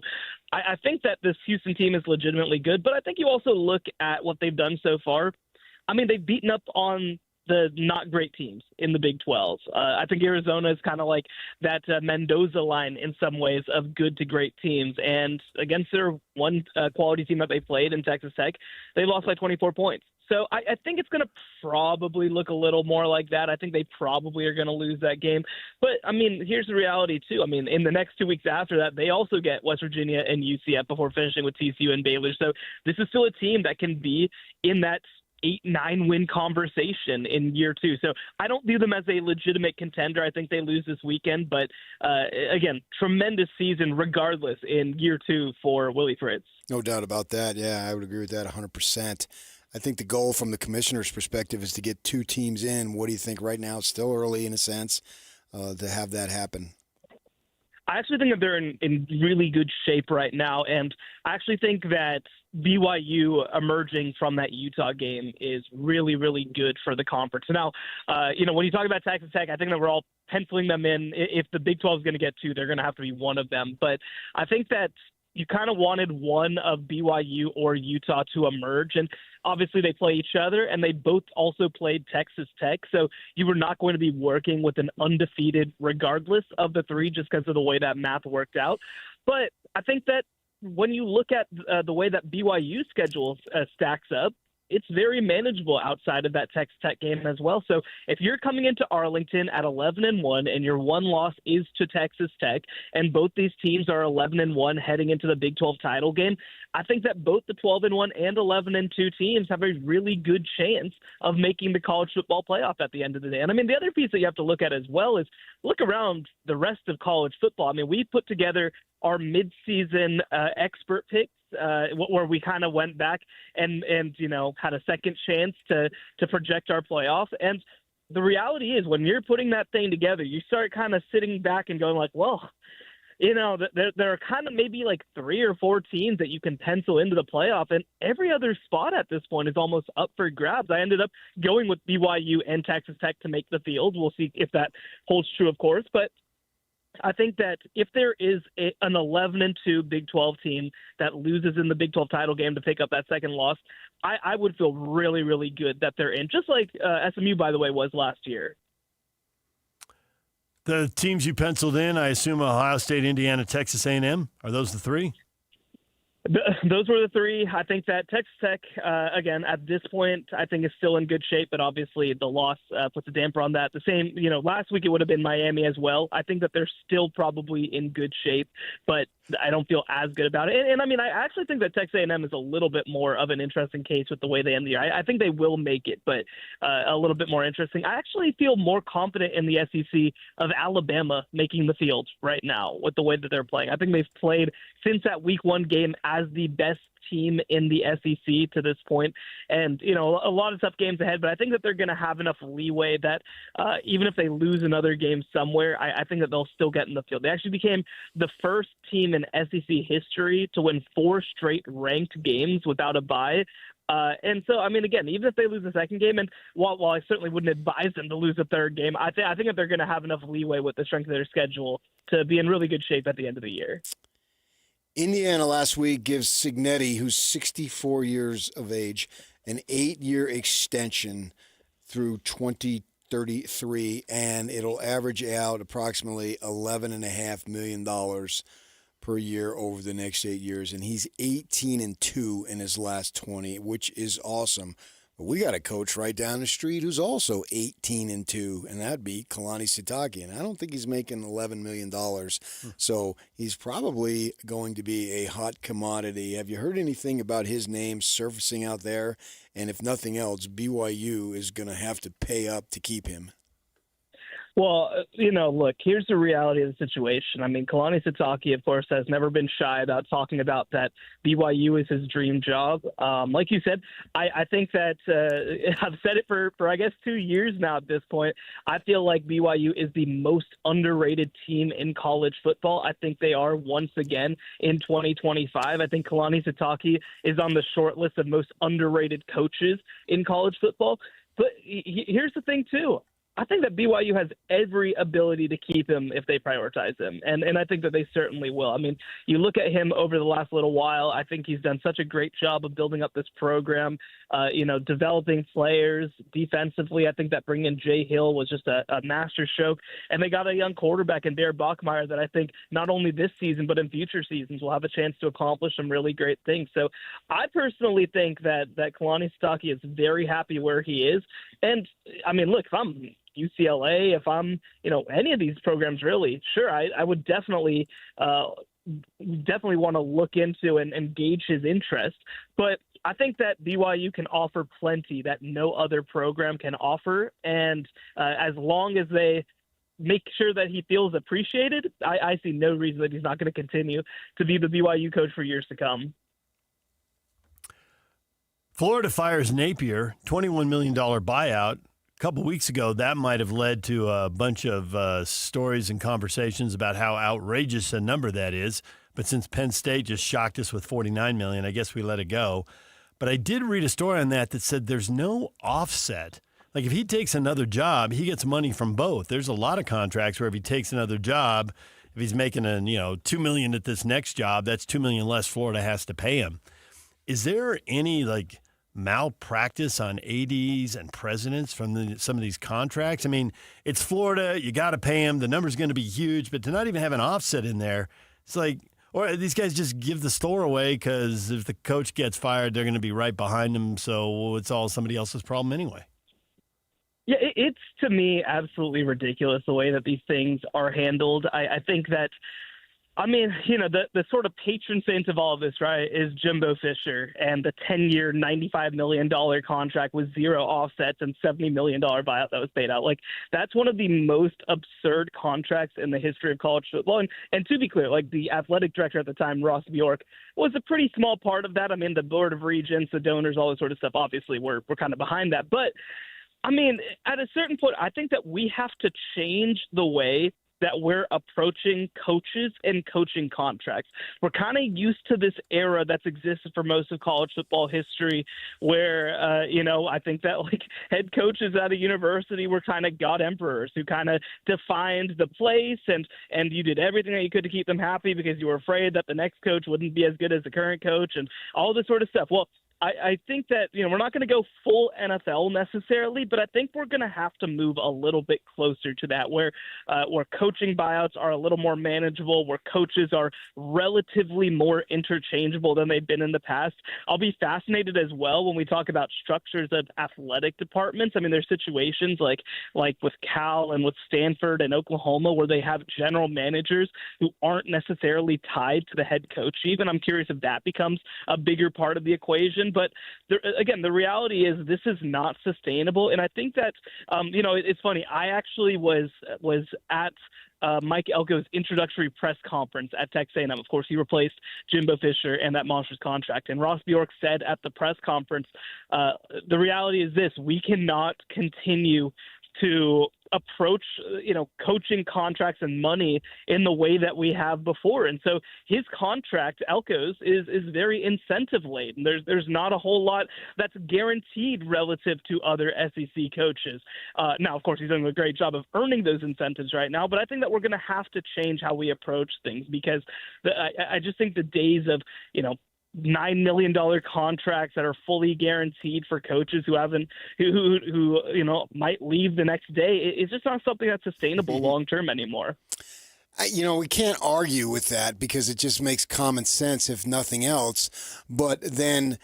I think that this Houston team is legitimately good, but I think you also look at what they've done so far. They've beaten up on the not great teams in the Big 12. I think Arizona is kind of like that Mendoza line in some ways of good to great teams. And against their one quality team that they played in Texas Tech, they lost by 24 points. So I think it's going to probably look a little more like that. I think they probably are going to lose that game. But, I mean, here's the reality, too. I mean, in the next 2 weeks after that, they also get West Virginia and UCF before finishing with TCU and Baylor. So this is still a team that can be in that 8-9 win conversation in year two. So I don't view them as a legitimate contender. I think they lose this weekend. But, again, tremendous season regardless in year two for Willie Fritz. No doubt about that. Yeah, I would agree with that 100%. I think the goal from the commissioner's perspective is to get two teams in. What do you think right now? It's still early in a sense to have that happen. I actually think that they're in really good shape right now, and I actually think that BYU emerging from that Utah game is really, really good for the conference. Now, when you talk about Texas Tech, I think that we're all penciling them in. If the Big 12 is going to get two, they're going to have to be one of them. But I think that you kind of wanted one of BYU or Utah to emerge, and obviously they play each other, and they both also played Texas Tech, so you were not going to be working with an undefeated regardless of the three just because of the way that math worked out. But I think that when you look at the way that BYU's schedule stacks up, it's very manageable outside of that Texas Tech game as well. So if you're coming into Arlington at 11-1 and your one loss is to Texas Tech, and both these teams are 11-1 heading into the Big 12 title game, I think that both the 12-1 and 11-2 teams have a really good chance of making the college football playoff at the end of the day. And I mean, the other piece that you have to look at as well is look around the rest of college football. I mean, we put together our midseason expert picks, where we kind of went back and had a second chance to project our playoff. And the reality is when you're putting that thing together, you start kind of sitting back and going like, well, there are kind of maybe like 3 or 4 teams that you can pencil into the playoff, and every other spot at this point is almost up for grabs. I ended up going with BYU and Texas Tech to make the field. We'll see if that holds true, of course, but I think that if there is an 11-2 Big 12 team that loses in the Big 12 title game to pick up that second loss, I would feel really, really good that they're in, just like SMU, by the way, was last year. The teams you penciled in, I assume Ohio State, Indiana, Texas A&M. Are those the three? Those were the three. I think that Texas Tech, again, at this point, I think is still in good shape, but obviously the loss puts a damper on that. The same, last week it would have been Miami as well. I think that they're still probably in good shape, but I don't feel as good about it. And I mean, I actually think that Texas A&M is a little bit more of an interesting case with the way they end the year. I think they will make it, but a little bit more interesting. I actually feel more confident in the SEC of Alabama making the field right now with the way that they're playing. I think they've played since that week 1 game as the best team in the SEC to this point. And, a lot of tough games ahead, but I think that they're going to have enough leeway that even if they lose another game somewhere, I think that they'll still get in the field. They actually became the first team in SEC history to win 4 straight ranked games without a bye. And so, I mean, again, even if they lose the second game, and while I certainly wouldn't advise them to lose a third game, I think that they're going to have enough leeway with the strength of their schedule to be in really good shape at the end of the year. Indiana last week gives Cignetti, who's 64 years of age, an 8-year extension through 2033, and it'll average out approximately $11.5 million per year over the next 8 years. And he's 18-2 in his last 20, which is awesome. But we got a coach right down the street who's also 18-2, and that'd be Kalani Sitake. And I don't think he's making $11 million. So he's probably going to be a hot commodity. Have you heard anything about his name surfacing out there? And if nothing else, BYU is going to have to pay up to keep him. Well, look, here's the reality of the situation. I mean, Kalani Sitake, of course, has never been shy about talking about that BYU is his dream job. Like you said, I think that I've said it for, I guess, 2 years now at this point. I feel like BYU is the most underrated team in college football. I think they are once again in 2025. I think Kalani Sitake is on the short list of most underrated coaches in college football. But here's the thing, too. I think that BYU has every ability to keep him if they prioritize him, and I think that they certainly will. I mean, you look at him over the last little while, I think he's done such a great job of building up this program, developing players defensively. I think that bringing in Jay Hill was just a masterstroke, and they got a young quarterback in Bear Bachmeyer that I think not only this season but in future seasons will have a chance to accomplish some really great things. So I personally think that Kalani Sitake is very happy where he is, and I mean, look, if I'm UCLA, if I'm, any of these programs, really, sure, I would definitely want to look into and gauge his interest. But I think that BYU can offer plenty that no other program can offer. And as long as they make sure that he feels appreciated, I see no reason that he's not going to continue to be the BYU coach for years to come. Florida fires Napier, $21 million buyout. A couple weeks ago, that might have led to a bunch of stories and conversations about how outrageous a number that is. But since Penn State just shocked us with $49 million, I guess we let it go. But I did read a story on that said there's no offset. Like if he takes another job, he gets money from both. There's a lot of contracts where if he takes another job, if he's making $2 million at this next job, that's $2 million less Florida has to pay him. Is there any malpractice on ADs and presidents from some of these contracts? I mean, it's Florida. You got to pay them. The number's going to be huge, but to not even have an offset in there, it's like, or these guys just give the store away because if the coach gets fired, they're going to be right behind him. So it's all somebody else's problem anyway. Yeah, it's to me absolutely ridiculous the way that these things are handled. I think that, the sort of patron saint of all of this, right, is Jimbo Fisher and the 10-year, $95 million contract with zero offsets and $70 million buyout that was paid out. Like, that's one of the most absurd contracts in the history of college football. And to be clear, the athletic director at the time, Ross Bjork, was a pretty small part of that. I mean, the Board of Regents, the donors, all this sort of stuff, obviously, we're kind of behind that. But, at a certain point, I think that we have to change the way that we're approaching coaches and coaching contracts. We're kind of used to this era that's existed for most of college football history where, I think that head coaches at a university were kind of god emperors who kind of defined the place and you did everything that you could to keep them happy because you were afraid that the next coach wouldn't be as good as the current coach and all this sort of stuff. Well, I think that, we're not going to go full NFL necessarily, but I think we're going to have to move a little bit closer to that where coaching buyouts are a little more manageable, where coaches are relatively more interchangeable than they've been in the past. I'll be fascinated as well when we talk about structures of athletic departments. I mean, there's situations like with Cal and with Stanford and Oklahoma where they have general managers who aren't necessarily tied to the head coach. Even I'm curious if that becomes a bigger part of the equation. But again, the reality is this is not sustainable. And I think that, it's funny. I actually was at Mike Elko's introductory press conference at Texas A&M. Of course, he replaced Jimbo Fisher and that monstrous contract. And Ross Bjork said at the press conference, the reality is this: we cannot continue to approach, coaching contracts and money in the way that we have before. And so his contract, Elko's, is very incentive laden. There's not a whole lot that's guaranteed relative to other SEC coaches. Now, of course, he's doing a great job of earning those incentives right now, but I think that we're going to have to change how we approach things because I just think the days of, $9 million contracts that are fully guaranteed for coaches who might leave the next day. It's just not something that's sustainable long term anymore. We can't argue with that because it just makes common sense, if nothing else. But then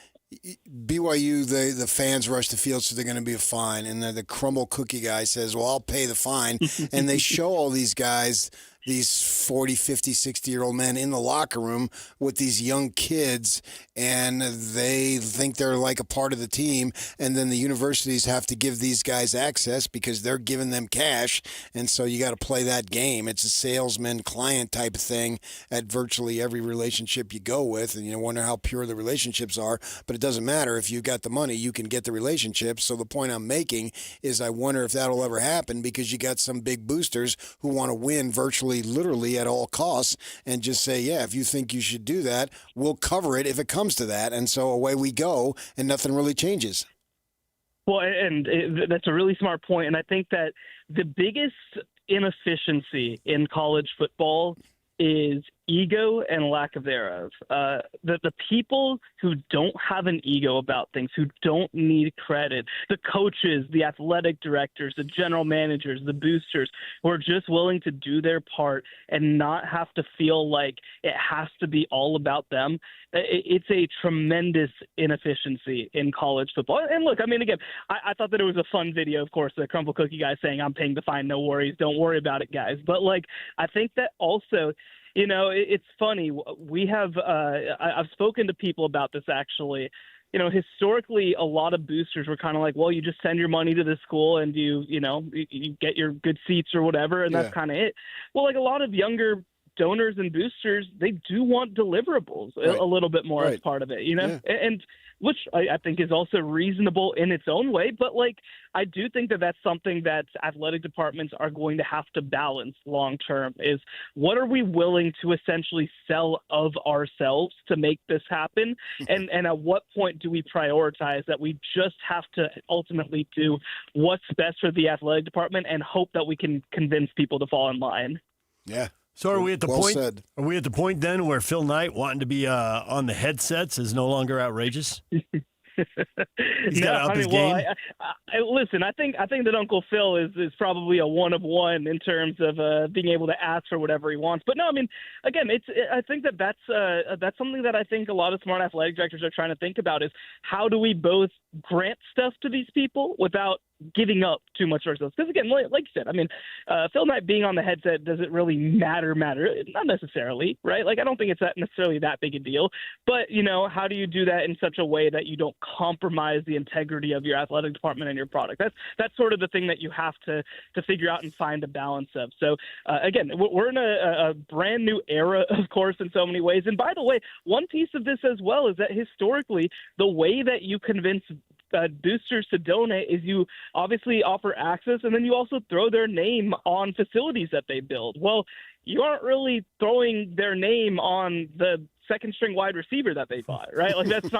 BYU, the fans rush the field, so they're going to be a fine. And the crumble cookie guy says, well, I'll pay the fine. And they show all these guys, these 40, 50, 60-year-old men in the locker room with these young kids, and they think they're like a part of the team. And then the universities have to give these guys access because they're giving them cash. And so you got to play that game. It's a salesman-client type of thing at virtually every relationship you go with. And you wonder how pure the relationships are. But it doesn't matter. If you got the money, you can get the relationships. So the point I'm making is I wonder if that'll ever happen because you got some big boosters who want to win virtually literally at all costs and just say, yeah, if you think you should do that, we'll cover it if it comes to that. And so away we go and nothing really changes. Well, and that's a really smart point. And I think that the biggest inefficiency in college football is ego and lack of thereof. The people who don't have an ego about things, who don't need credit, the coaches, the athletic directors, the general managers, the boosters, who are just willing to do their part and not have to feel like it has to be all about them. It's a tremendous inefficiency in college football. And look, I mean, again, I thought that it was a fun video, of course, the Crumble Cookie guy saying, "I'm paying the fine, no worries, don't worry about it, guys." But, like, I think that also, you know, it's funny. We have I've spoken to people about this, actually. You know, historically, a lot of boosters were kind of like, well, you just send your money to the school and you get your good seats or whatever, and that's kind of it. Well, like, a lot of younger donors and boosters, they do want deliverables a little bit more as part of it, you know, and which I think is also reasonable in its own way. But, like, I do think that that's something that athletic departments are going to have to balance long term, is what are we willing to essentially sell of ourselves to make this happen? And at what point do we prioritize that we just have to ultimately do what's best for the athletic department and hope that we can convince people to fall in line? Yeah. So are we at the Well point? said. Are we at the point then where Phil Knight wanting to be on the headsets is no longer outrageous? He's got to up his game. Listen, I think that Uncle Phil is probably a one of one in terms of being able to ask for whatever he wants. But no, I mean, again, I think that's something that I think a lot of smart athletic directors are trying to think about, is how do we both grant stuff to these people without giving up too much ourselves? Because, again, like you said, I mean, Phil Knight being on the headset, does it really matter? Not necessarily, right? Like, I don't think it's necessarily that big a deal. But, you know, how do you do that in such a way that you don't compromise the integrity of your athletic department and your product? That's sort of the thing that you have to figure out and find a balance of. So, again, we're in a brand new era, of course, in so many ways. And by the way, one piece of this as well is that historically, the way that you convince boosters to donate is you obviously offer access, and then you also throw their name on facilities that they build. Well, you aren't really throwing their name on the second string wide receiver that they bought, right? Like, that's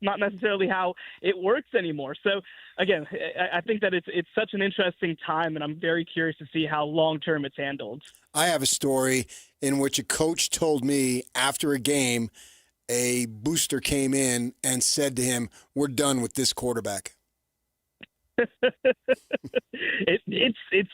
not necessarily how it works anymore. So again, I think that it's such an interesting time, and I'm very curious to see how long term it's handled. I have a story in which a coach told me after a game, a booster came in and said to him, "We're done with this quarterback." It's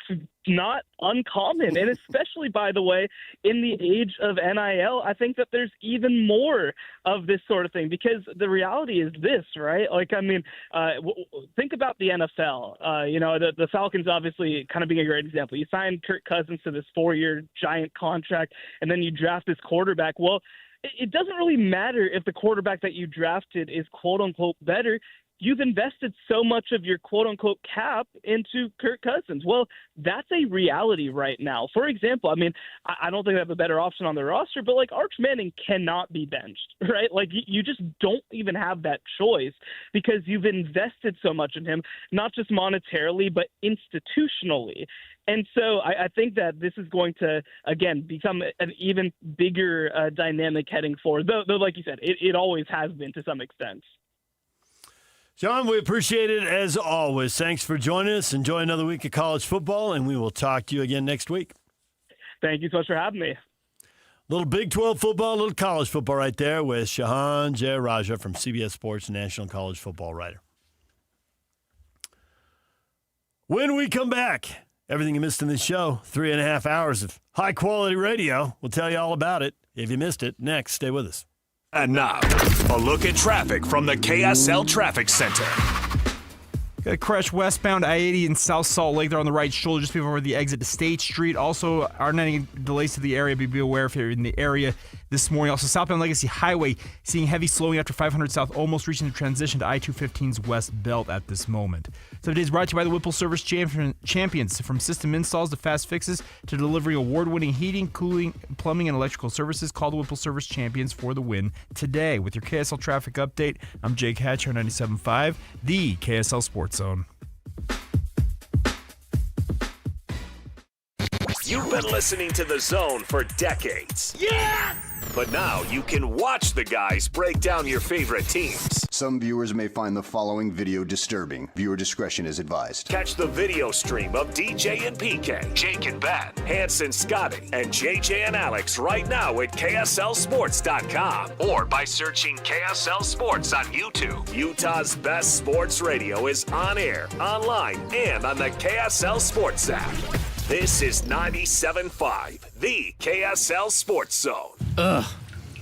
not uncommon, and especially, by the way, in the age of NIL, I think that there's even more of this sort of thing, because the reality is this, right? Like, I mean, think about the NFL. You know, the Falcons obviously kind of being a great example. You signed Kirk Cousins to this 4-year giant contract, and then you draft this quarterback. Well, it doesn't really matter if the quarterback that you drafted is quote-unquote better. You've invested so much of your quote-unquote cap into Kirk Cousins. Well, that's a reality right now. For example, I mean, I don't think they have a better option on the roster, but, like, Arch Manning cannot be benched, right? Like, you just don't even have that choice because you've invested so much in him, not just monetarily, but institutionally. And so I think that this is going to, again, become an even bigger dynamic heading forward, though, like you said, it always has been to some extent. John, we appreciate it as always. Thanks for joining us. Enjoy another week of college football, and we will talk to you again next week. Thank you so much for having me. Little Big 12 football, little college football right there with Shahan Jayaraja from CBS Sports, national college football writer. When we come back, everything you missed in this show, 3.5 hours of high-quality radio. We'll tell you all about it. If you missed it, next, stay with us. And now, a look at traffic from the KSL Traffic Center. Got a crash westbound I-80 in South Salt Lake. They're on the right shoulder just before the exit to State Street. Also, aren't any delays to the area. Be aware if you're in the area this morning. Also, southbound Legacy Highway seeing heavy slowing after 500 South, almost reaching the transition to I-215's west belt at this moment. So today's brought to you by the Whipple Service Champions. From system installs to fast fixes to delivering award-winning heating, cooling, plumbing, and electrical services. Call the Whipple Service Champions for the win today. With your KSL traffic update, I'm Jake Hatcher, 97.5, the KSL Sports Zone. You've been listening to The Zone for decades. Yes! But now you can watch the guys break down your favorite teams. Some viewers may find the following video disturbing. Viewer discretion is advised. Catch the video stream of DJ and PK, Jake and Ben, Hanson, Scotty, and JJ and Alex right now at KSLSports.com or by searching KSL Sports on YouTube. Utah's best sports radio is on air, online, and on the KSL Sports app. This is 97.5, the KSL Sports Zone. Ugh,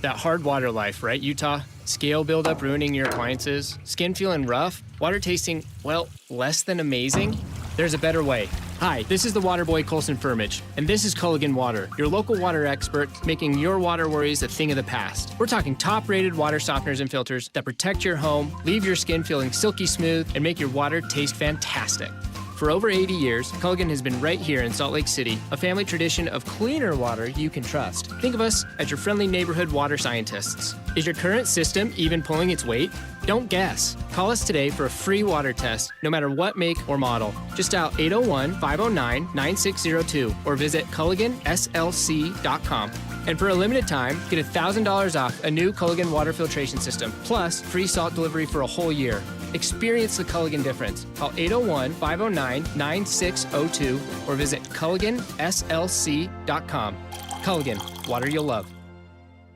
that hard water life, right, Utah? Scale buildup ruining your appliances, skin feeling rough, water tasting, well, less than amazing? There's a better way. Hi, this is the water boy Colson Firmage, and this is Culligan Water, your local water expert, making your water worries a thing of the past. We're talking top-rated water softeners and filters that protect your home, leave your skin feeling silky smooth, and make your water taste fantastic. For over 80 years, Culligan has been right here in Salt Lake City, a family tradition of cleaner water you can trust. Think of us as your friendly neighborhood water scientists. Is your current system even pulling its weight? Don't guess. Call us today for a free water test, no matter what make or model. Just dial 801-509-9602 or visit CulliganSLC.com. And for a limited time, get $1,000 off a new Culligan water filtration system, plus free salt delivery for a whole year. Experience the Culligan difference. Call 801-509-9602 or visit CulliganSLC.com. Culligan, water you'll love.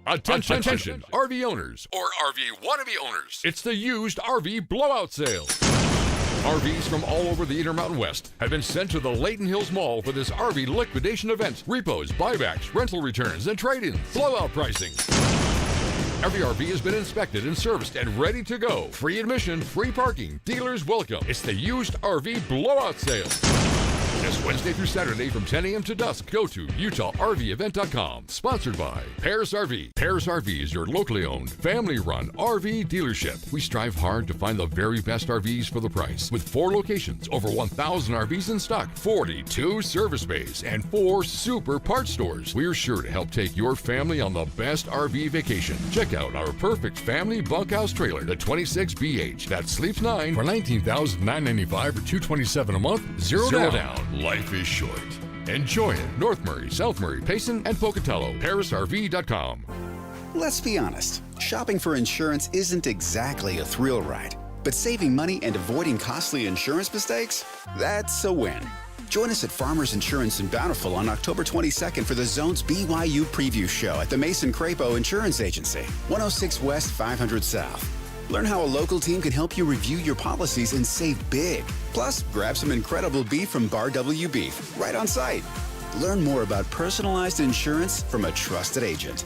Attention, RV owners or RV wannabe owners. It's the used RV blowout sale. RVs from all over the Intermountain West have been sent to the Layton Hills Mall for this RV liquidation event. Repos, buybacks, rental returns, and trade-ins. Blowout pricing. Every RV has been inspected and serviced and ready to go. Free admission, free parking, dealers welcome. It's the used RV blowout sale. This Wednesday through Saturday from 10 a.m. to dusk. Go to UtahRVEvent.com. Sponsored by Paris RV. Paris RV is your locally owned, family-run RV dealership. We strive hard to find the very best RVs for the price. With 4 locations, over 1,000 RVs in stock, 42 service bays, and 4 super parts stores. We're sure to help take your family on the best RV vacation. Check out our perfect family bunkhouse trailer, the 26BH. That sleeps 9 for $19,995 or $227 a month. Zero down. Life is short. Enjoy it. North Murray, South Murray, Payson, and Pocatello. ParisRV.com. Let's be honest. Shopping for insurance isn't exactly a thrill ride. But saving money and avoiding costly insurance mistakes? That's a win. Join us at Farmers Insurance in Bountiful on October 22nd for the Zone's BYU Preview Show at the Mason Crapo Insurance Agency, 106 West, 500 South. Learn how a local team can help you review your policies and save big. Plus, grab some incredible beef from Bar W Beef right on site. Learn more about personalized insurance from a trusted agent.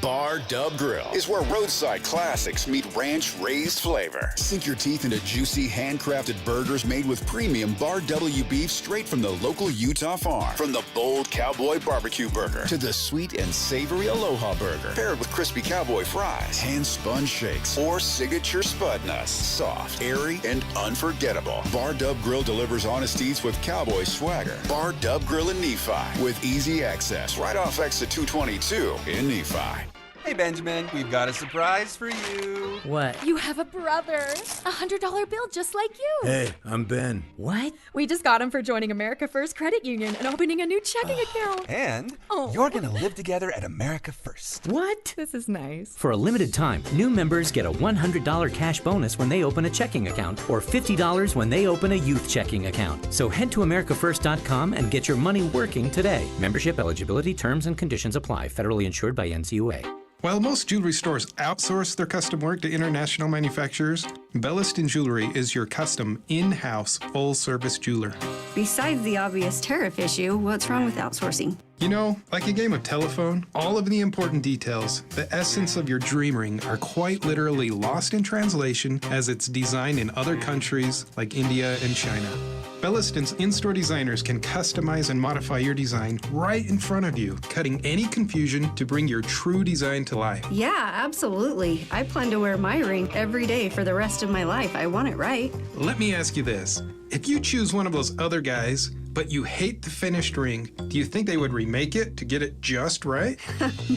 Bar Dub Grill is where roadside classics meet ranch-raised flavor. Sink your teeth into juicy, handcrafted burgers made with premium Bar W beef straight from the local Utah farm. From the bold cowboy barbecue burger to the sweet and savory Aloha burger, paired with crispy cowboy fries, hand-spun shakes, or signature spud nuts. Soft, airy, and unforgettable. Bar Dub Grill delivers honest eats with cowboy swagger. Bar Dub Grill in Nephi with easy access right off exit 222 in Nephi. Hey, Benjamin, we've got a surprise for you. What? You have a brother. $100 bill just like you. Hey, I'm Ben. What? We just got him for joining America First Credit Union and opening a new checking account. And you're going to live together at America First. What? This is nice. For a limited time, new members get a $100 cash bonus when they open a checking account or $50 when they open a youth checking account. So head to AmericaFirst.com and get your money working today. Membership eligibility, terms, and conditions apply. Federally insured by NCUA. While most jewelry stores outsource their custom work to international manufacturers, Belliston Jewelry is your custom, in-house, full-service jeweler. Besides the obvious tariff issue, what's wrong with outsourcing? You know, like a game of telephone, all of the important details, the essence of your dream ring, are quite literally lost in translation as it's designed in other countries like India and China. Belliston's in-store designers can customize and modify your design right in front of you, cutting any confusion to bring your true design to life. Yeah, absolutely. I plan to wear my ring every day for the rest of my life. I want it right. Let me ask you this. If you choose one of those other guys, but you hate the finished ring, do you think they would remake it to get it just right?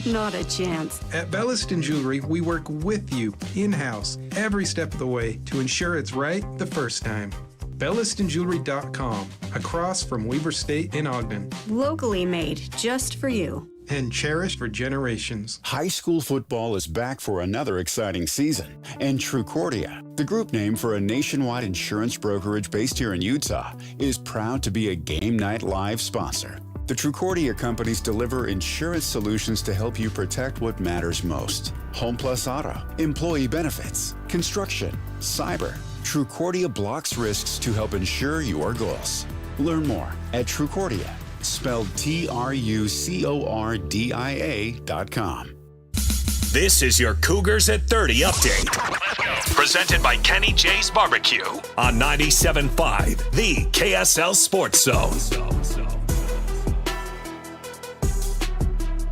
Not a chance. At Belliston Jewelry, we work with you in-house every step of the way to ensure it's right the first time. BellistonJewelry.com, across from Weber State in Ogden. Locally made, just for you. and cherished for generations. High school football is back for another exciting season. And Trucordia, the group name for a nationwide insurance brokerage based here in Utah, is proud to be a Game Night Live sponsor. The Trucordia companies deliver insurance solutions to help you protect what matters most. Home plus auto, employee benefits, construction, cyber. Trucordia blocks risks to help ensure your goals. Learn more at Trucordia, spelled TRUCORDIA.com. This is your Cougars at 30 update. Presented by Kenny J's Barbecue on 97.5, the KSL Sports Zone.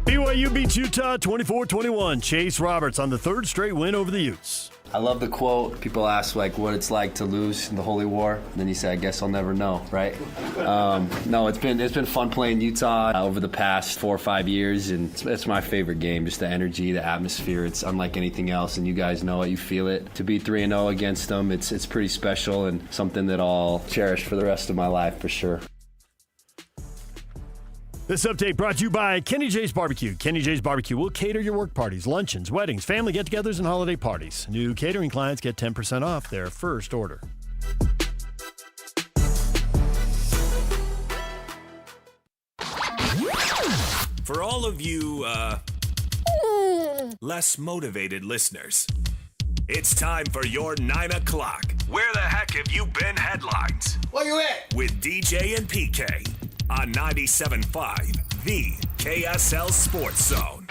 BYU beats Utah 24-21. Chase Roberts on the third straight win over the Utes. I love the quote. People ask what it's like to lose in the Holy War. And then you say, I guess I'll never know, right? No, it's been fun playing Utah over the past 4 or 5 years, and it's my favorite game. Just the energy, the atmosphere. It's unlike anything else, and you guys know it. You feel it. To be 3-0 against them, it's pretty special and something that I'll cherish for the rest of my life for sure. This update brought to you by Kenny J's Barbecue. Kenny J's Barbecue will cater your work parties, luncheons, weddings, family get-togethers, and holiday parties. New catering clients get 10% off their first order. For all of you, less motivated listeners, it's time for your 9 o'clock. Where the heck have you been headlines? Where you at? With DJ and PK on 97.5, the KSL Sports Zone.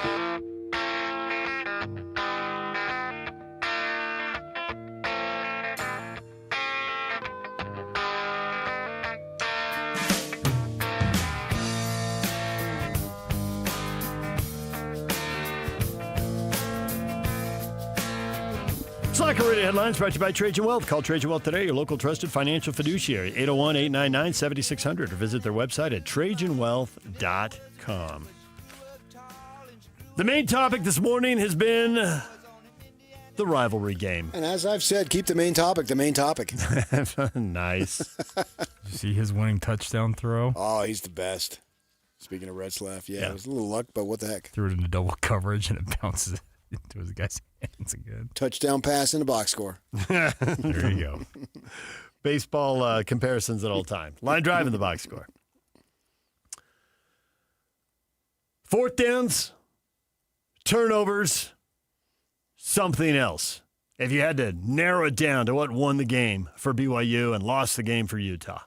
Soccer Radio Headlines brought to you by Trajan Wealth. Call Trajan Wealth today, your local trusted financial fiduciary, 801-899-7600, or visit their website at trajanwealth.com. The main topic this morning has been the rivalry game. And as I've said, keep the main topic the main topic. Nice. Did you see his winning touchdown throw? Oh, he's the best. Speaking of Retzlaff, yeah, it was a little luck, but what the heck. Threw it into double coverage, and it bounces into his guy's hands again. Touchdown pass in a box score. There you go. Baseball comparisons at all time. Line drive in the box score. Fourth downs, turnovers, something else. If you had to narrow it down to what won the game for BYU and lost the game for Utah.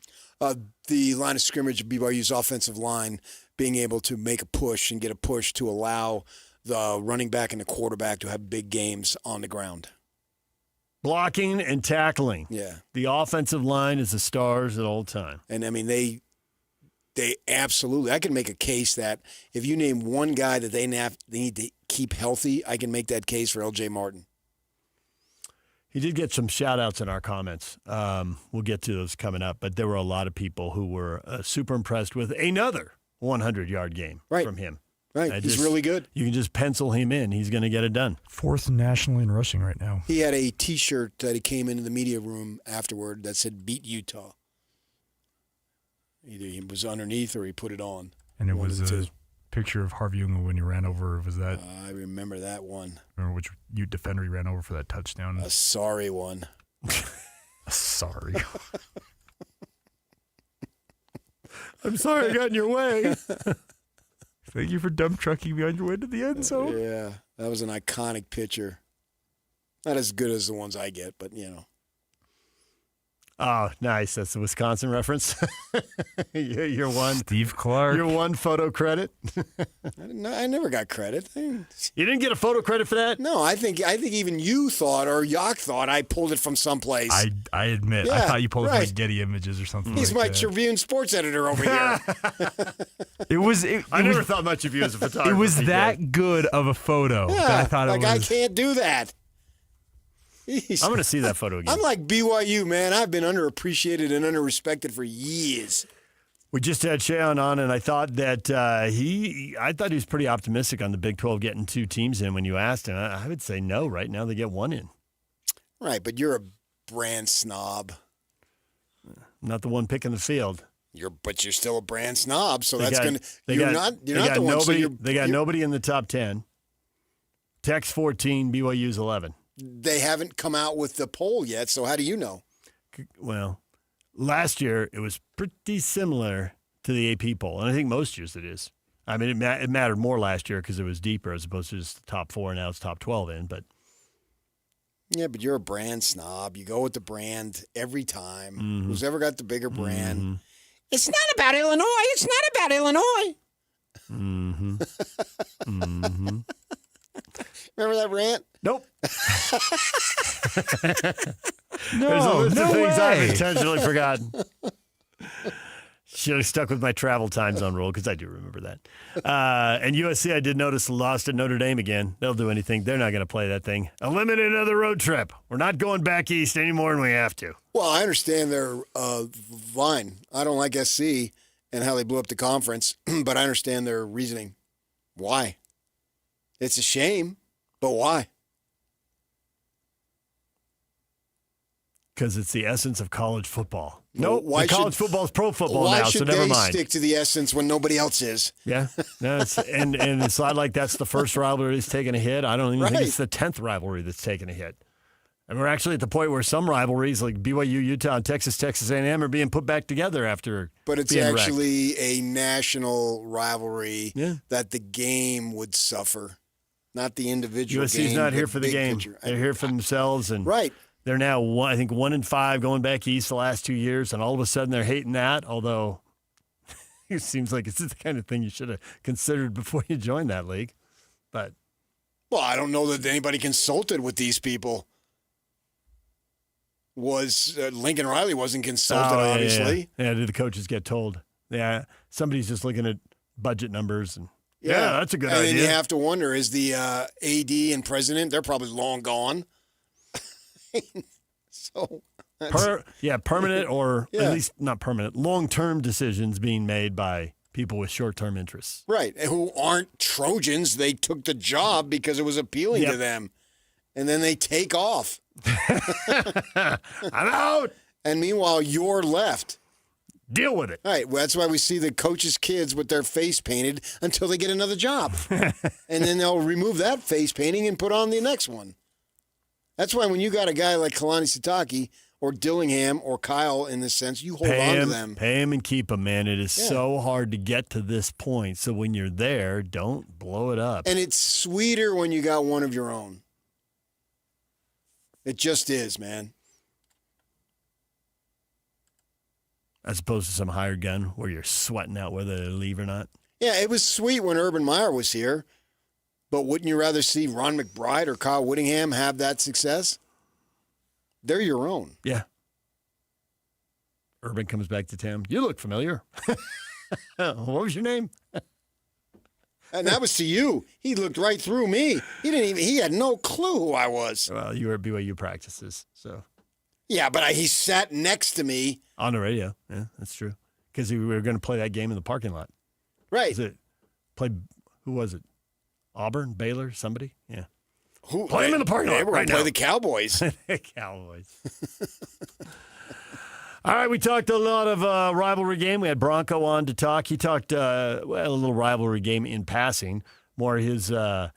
The line of scrimmage of BYU's offensive line being able to make a push and get a push to allow the running back and the quarterback to have big games on the ground. Blocking and tackling. Yeah. The offensive line is the stars at all time. And, I mean, they absolutely – I can make a case that if you name one guy that they need to keep healthy, I can make that case for L.J. Martin. He did get some shout-outs in our comments. We'll get to those coming up. But there were a lot of people who were super impressed with another 100-yard game from him. Right, he's really good. You can just pencil him in. He's going to get it done. Fourth nationally in rushing right now. He had a T-shirt that he came into the media room afterward that said, "Beat Utah." Either he was underneath or he put it on. And it was a picture of Harvey Unga when he ran over. Was that? I remember that one. Remember which Ute defender he ran over for that touchdown? A sorry one. Sorry. I'm sorry I got in your way. Thank you for dump trucking me on your way to the end zone. Yeah, that was an iconic picture. Not as good as the ones I get, but, you know. Oh, nice. That's the Wisconsin reference. You're one. Steve Clark. You're one photo credit. I never got credit. You didn't get a photo credit for that? No, I think even you thought or Yock thought I pulled it from someplace. I admit. I thought you pulled it from Getty Images or something. He's my Tribune sports editor over here. I never thought much of you as a photographer. It was that good of a photo that I thought it was. I can't do that. I'm going to see that photo again. I'm like BYU, man. I've been underappreciated and underrespected for years. We just had Shayon on, and I thought that he was pretty optimistic on the Big 12 getting 2 teams in when you asked him. I would say no. Right now they get 1 in. Right, but you're a brand snob. Not the one picking the field. But you're still a brand snob, so They that's got- going to. they You're got- not. they You're not got the one. So nobody- you're, They got nobody in the top 10. Tech's 14, BYU's 11. They haven't come out with the poll yet, so how do you know? Well, last year it was pretty similar to the AP poll, and I think most years it is. I mean, it mattered more last year because it was deeper as opposed to just the top 4. Now it's top 12 in, but Yeah, but you're a brand snob. You go with the brand every time. Who's ever got the bigger brand? It's not about Illinois. It's not about Illinois. Remember that rant? Nope. No, There's a list no of things I've way. intentionally forgotten. Should have stuck with my travel time zone rule because I do remember that. And USC, I did notice, lost at Notre Dame again. They'll do anything. They're not going to play that thing. Eliminate another road trip. We're not going back east any more than we have to. Well, I understand their line. I don't like SC and how they blew up the conference, but I understand their reasoning. Why? It's a shame, but why? Because it's the essence of college football. Well, Nope, the college football is pro football why now, so should never they mind. stick to the essence when nobody else is? Yeah, no, and it's not like that's the first rivalry that's taken a hit. I don't even think it's the 10th rivalry that's taken a hit. And we're actually at the point where some rivalries like BYU, Utah, and Texas A&M are being put back together after But it's being actually a national rivalry Yeah. that the game would suffer, not the individual USC's game. not here for the big game. picture. They're here for themselves, and they're now 1-5 going back east the last 2 years, and all of a sudden they're hating that. Although it seems like it's the kind of thing you should have considered before you joined that league. But Well, I don't know that anybody consulted with these people. Lincoln Riley wasn't consulted, obviously. Yeah, did the coaches get told? Yeah, somebody's just looking at budget numbers and that's a good idea. And then you have to wonder, is the AD and president, they're probably long gone. So permanent or Yeah. at least not permanent, long-term decisions being made by people with short-term interests. Right, who aren't Trojans. They took the job because it was appealing to them. And then they take off. I'm out. And meanwhile, you're left. Deal with it. Right. Well, that's why we see the coaches' kids with their face painted until they get another job. And then they'll remove that face painting and put on the next one. That's why when you got a guy like Kalani Sitake or Dillingham or Kyle in this sense, you hold on to them. Pay him and keep him, man. It is so hard to get to this point. So when you're there, don't blow it up. And it's sweeter when you got one of your own. It just is, man. As opposed to some hired gun where you're sweating out whether they leave or not. Yeah, it was sweet when Urban Meyer was here. But wouldn't you rather see Ron McBride or Kyle Whittingham have that success? They're your own. Yeah. Urban comes back to town. You look familiar. What was your name? And that was to you. He looked right through me. He had no clue who I was. Well, you were at BYU practices, so. Yeah, but he sat next to me. On the radio. Yeah, that's true. Because we were going to play that game in the parking lot. Right. Who was it? Auburn, Baylor, somebody? Yeah. Play him in the parking lot We're right going to play now. the Cowboys. Cowboys. All right, we talked a lot of rivalry game. We had Bronco on to talk. He talked a little rivalry game in passing. More his the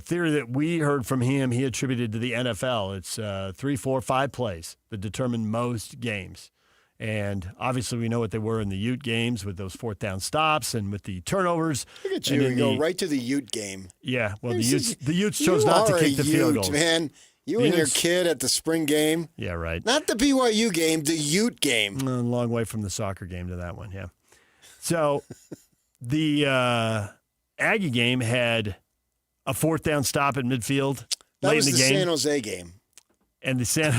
theory that we heard from him, he attributed to the NFL. It's 3, 4, 5 plays that determine most games. And obviously we know what they were in the Ute games with those 4th down stops and with the turnovers. Look at you. You go right to the Ute game. Yeah, well, the Utes chose not to kick the field goals. Man. You and your kid at the spring game. Yeah, right. Not the BYU game, the Ute game. A long way from the soccer game to that one, yeah. So the Aggie game had a 4th down stop at midfield That late was in the game. San Jose game. And the San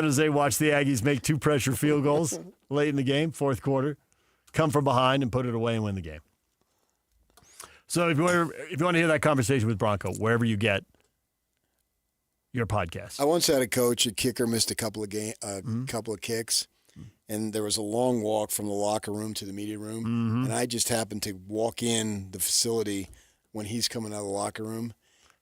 Jose watched the Aggies make 2 pressure field goals late in the game, 4th quarter, come from behind and put it away and win the game. So if you want to hear that conversation with Bronco, wherever you get your podcast. I once had a coach, a kicker missed a couple of kicks, and there was a long walk from the locker room to the media room, and I just happened to walk in the facility when he's coming out of the locker room.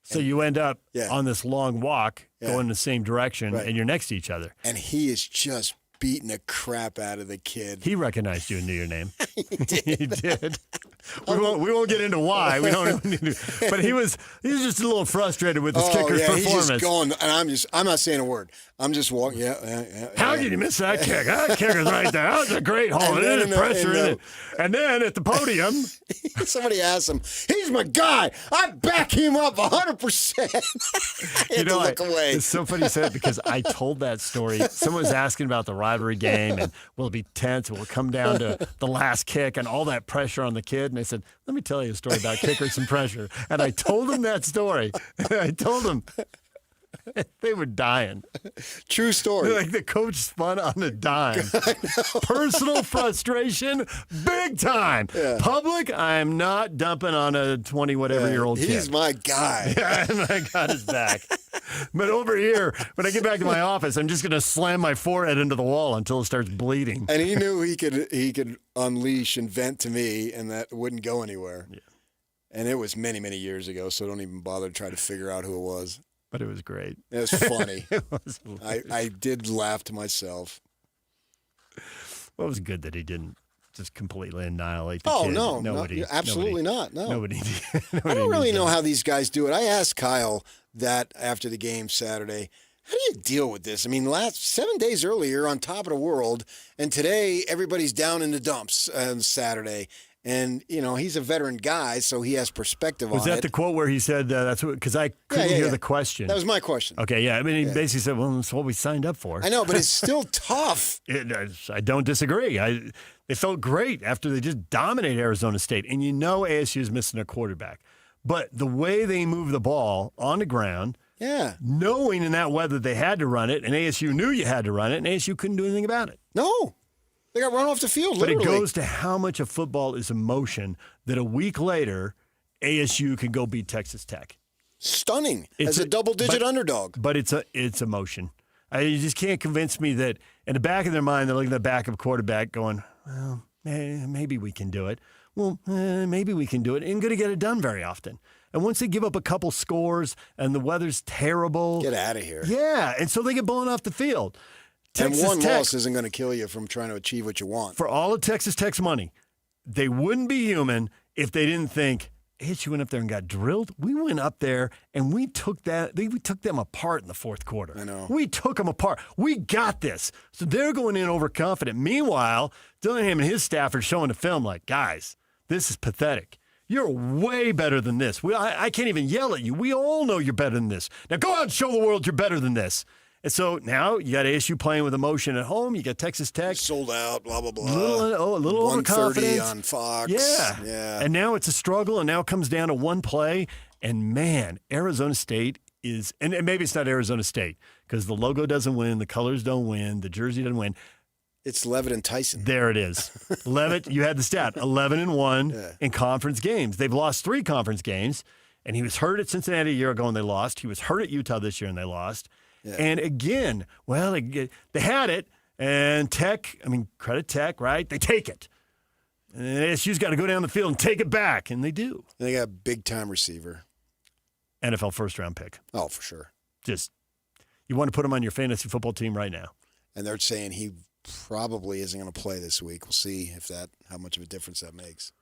So you end up on this long walk going in the same direction, and you're next to each other. And he is just beating the crap out of the kid. He recognized you and knew your name. He did. We won't get into why. We don't need to. But he was just a little frustrated with his kicker's performance. He's just going, and I'm not saying a word. I'm just walking. How did you miss that kick? That kick is right there. That was a great haul. And then at the podium, somebody asked him, "He's my guy. I back him up 100%." I had to look away. It's so funny you said it because I told that story. Someone was asking about the rivalry game and will it be tense? Will it come down to the last kick and all that pressure on the kid? And I said, let me tell you a story about kickers and pressure. And I told them that story. I told them. They were dying. True story. Like the coach spun on a dime. Personal frustration, big time. Yeah. Public, I'm not dumping on a 20-whatever-year-old kid. He's my guy. Yeah, I got his back. But over here, when I get back to my office, I'm just going to slam my forehead into the wall until it starts bleeding. And he knew he could unleash and vent to me, and that wouldn't go anywhere. Yeah. And it was many, many years ago, so don't even bother to try to figure out who it was. But it was great. It was funny. It was I did laugh to myself. Well, it was good that he didn't just completely annihilate the kid. No, absolutely not. No. I don't really know how these guys do it. I asked Kyle that after the game Saturday. How do you deal with this? I mean, 7 days earlier on top of the world, and today everybody's down in the dumps on Saturday. And, he's a veteran guy, so he has perspective on it. Was that the quote where he said, that's what, because I couldn't hear the question. That was my question. Okay, yeah. I mean, he basically said, well, that's what we signed up for. I know, but it's still tough. I don't disagree. They felt great after they just dominated Arizona State. And ASU is missing a quarterback. But the way they move the ball on the ground, knowing in that weather they had to run it, and ASU knew you had to run it, and ASU couldn't do anything about it. No. They got run off the field, literally. But it goes to how much of football is emotion that a week later, ASU can go beat Texas Tech. Stunning. As a double-digit underdog. But it's emotion. You just can't convince me that in the back of their mind, they're looking at the backup quarterback going, well, maybe we can do it. Well, maybe we can do it. Ain't going to get it done very often. And once they give up a couple scores and the weather's terrible. Get out of here. Yeah, and so they get blown off the field. Texas and one Tech, loss isn't going to kill you from trying to achieve what you want. For all of Texas Tech's money, they wouldn't be human if they didn't think, ASU went up there and got drilled. We went up there and we took them apart in the fourth quarter. I know. We took them apart. We got this. So they're going in overconfident. Meanwhile, Dillingham and his staff are showing the film like, guys, this is pathetic. You're way better than this. I can't even yell at you. We all know you're better than this. Now go out and show the world you're better than this. And so now you got ASU playing with emotion at home. You got Texas Tech. Sold out, blah, blah, blah. A little overconfident. 130 on Fox. Yeah. And now it's a struggle, and now it comes down to one play. And, man, Arizona State is – and maybe it's not Arizona State because the logo doesn't win, the colors don't win, the jersey doesn't win. It's Levitt and Tyson. There it is. Levitt, you had the stat, 11-1 in conference games. They've lost 3 conference games, and he was hurt at Cincinnati a year ago, and they lost. He was hurt at Utah this year, and they lost. Yeah. And again, well, they had it, and Tech, credit Tech, right? They take it. And ASU's got to go down the field and take it back, and they do. They got a big-time receiver. NFL first-round pick. Oh, for sure. Just, you want to put him on your fantasy football team right now. And they're saying he probably isn't going to play this week. We'll see how much of a difference that makes.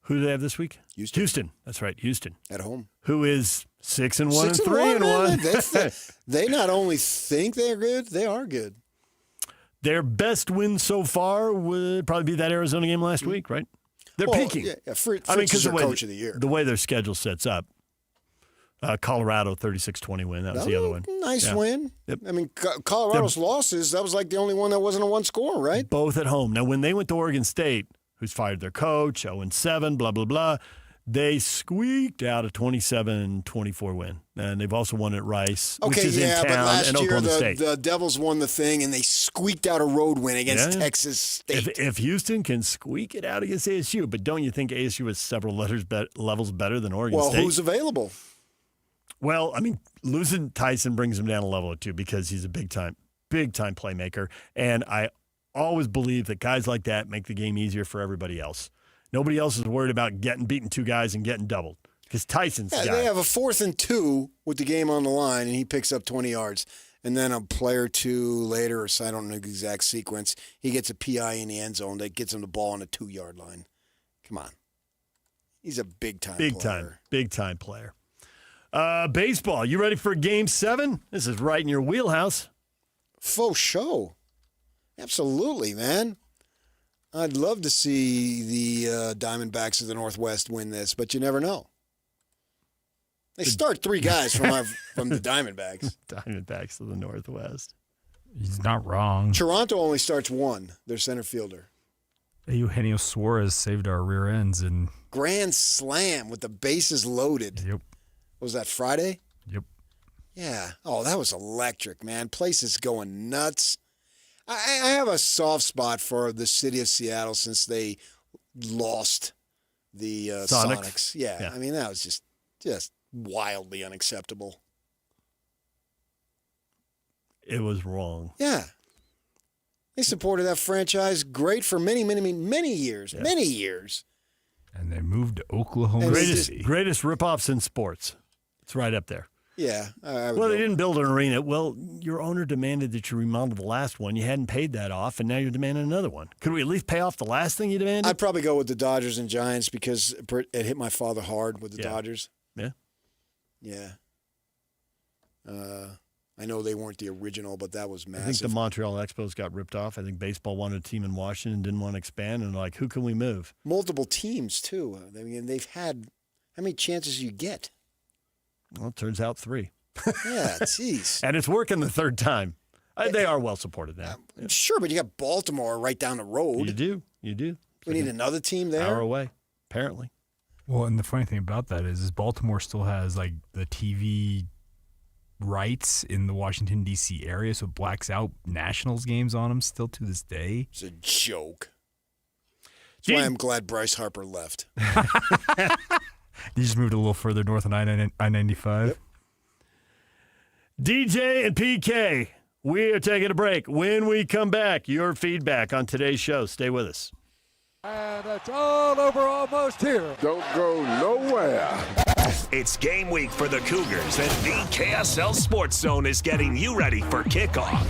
Who do they have this week? Houston. That's right, Houston. At home. Who is 6-1 and 3-1. They not only think they're good, they are good. Their best win so far would probably be that Arizona game last week, right? They're peaking. Yeah, Fritz is their coach of the year. The way their schedule sets up. Colorado, 36-20 win. That was the other one. Nice win. Yep. Colorado's losses, that was like the only one that wasn't a one score, right? Both at home. Now, when they went to Oregon State, who's fired their coach, 0-7, blah, blah, blah, they squeaked out a 27-24 win. And they've also won at Rice, which is in town, but last and year Oklahoma State. The Devils won the thing, and they squeaked out a road win against Texas State. If Houston can squeak it out against ASU, but don't you think ASU is several levels better than Oregon State? Well, who's available? Well, losing Tyson brings him down a level or two because he's a big-time playmaker. And I always believe that guys like that make the game easier for everybody else. Nobody else is worried about beating 2 guys and getting doubled because Tyson's the guy. They have a 4th and 2 with the game on the line, and he picks up 20 yards. and then a play or two later, or so I don't know the exact sequence, he gets a PI in the end zone that gets him the ball on the 2-yard line. Come on. He's a big-time player. Big-time player. Baseball, you ready for Game 7? This is right in your wheelhouse. Faux show. Absolutely, man. I'd love to see the Diamondbacks of the Northwest win this, but you never know. They start 3 guys from the Diamondbacks. Diamondbacks of the Northwest. He's not wrong. Toronto only starts 1, their center fielder. Eugenio Suarez saved our rear ends and Grand slam with the bases loaded. Yep. Was that Friday? Yep. Yeah. Oh, that was electric, man. Place is going nuts. I have a soft spot for the city of Seattle since they lost the Sonics. Yeah. I mean, that was just wildly unacceptable. It was wrong. Yeah. They supported that franchise great for many, many, many years. Yeah. Many years. And they moved to Oklahoma City. Greatest rip-offs in sports. It's right up there. Yeah. Well, they didn't build an arena. Well, your owner demanded that you remodel the last one. You hadn't paid that off, and now you're demanding another one. Could we at least pay off the last thing you demanded? I'd probably go with the Dodgers and Giants because it hit my father hard with the Dodgers. Yeah. Yeah. I know they weren't the original, but that was massive. I think the Montreal Expos got ripped off. I think baseball wanted a team in Washington, didn't want to expand, and like, who can we move? Multiple teams, too. I mean, they've had – how many chances you get? Well, it turns out 3. Yeah, jeez. And it's working the third time. They are well supported now. Sure, but you got Baltimore right down the road. You do. We need another team there? Hour away, apparently. Well, and the funny thing about that is Baltimore still has like the TV rights in the Washington, D.C. area, so it blacks out Nationals games on them still to this day. It's a joke. That's why I'm glad Bryce Harper left. You just moved a little further north on I-95. Yep. DJ and PK, we are taking a break. When we come back, your feedback on today's show. Stay with us. And it's all over almost here. Don't go nowhere. It's game week for the Cougars, and the KSL Sports Zone is getting you ready for kickoff.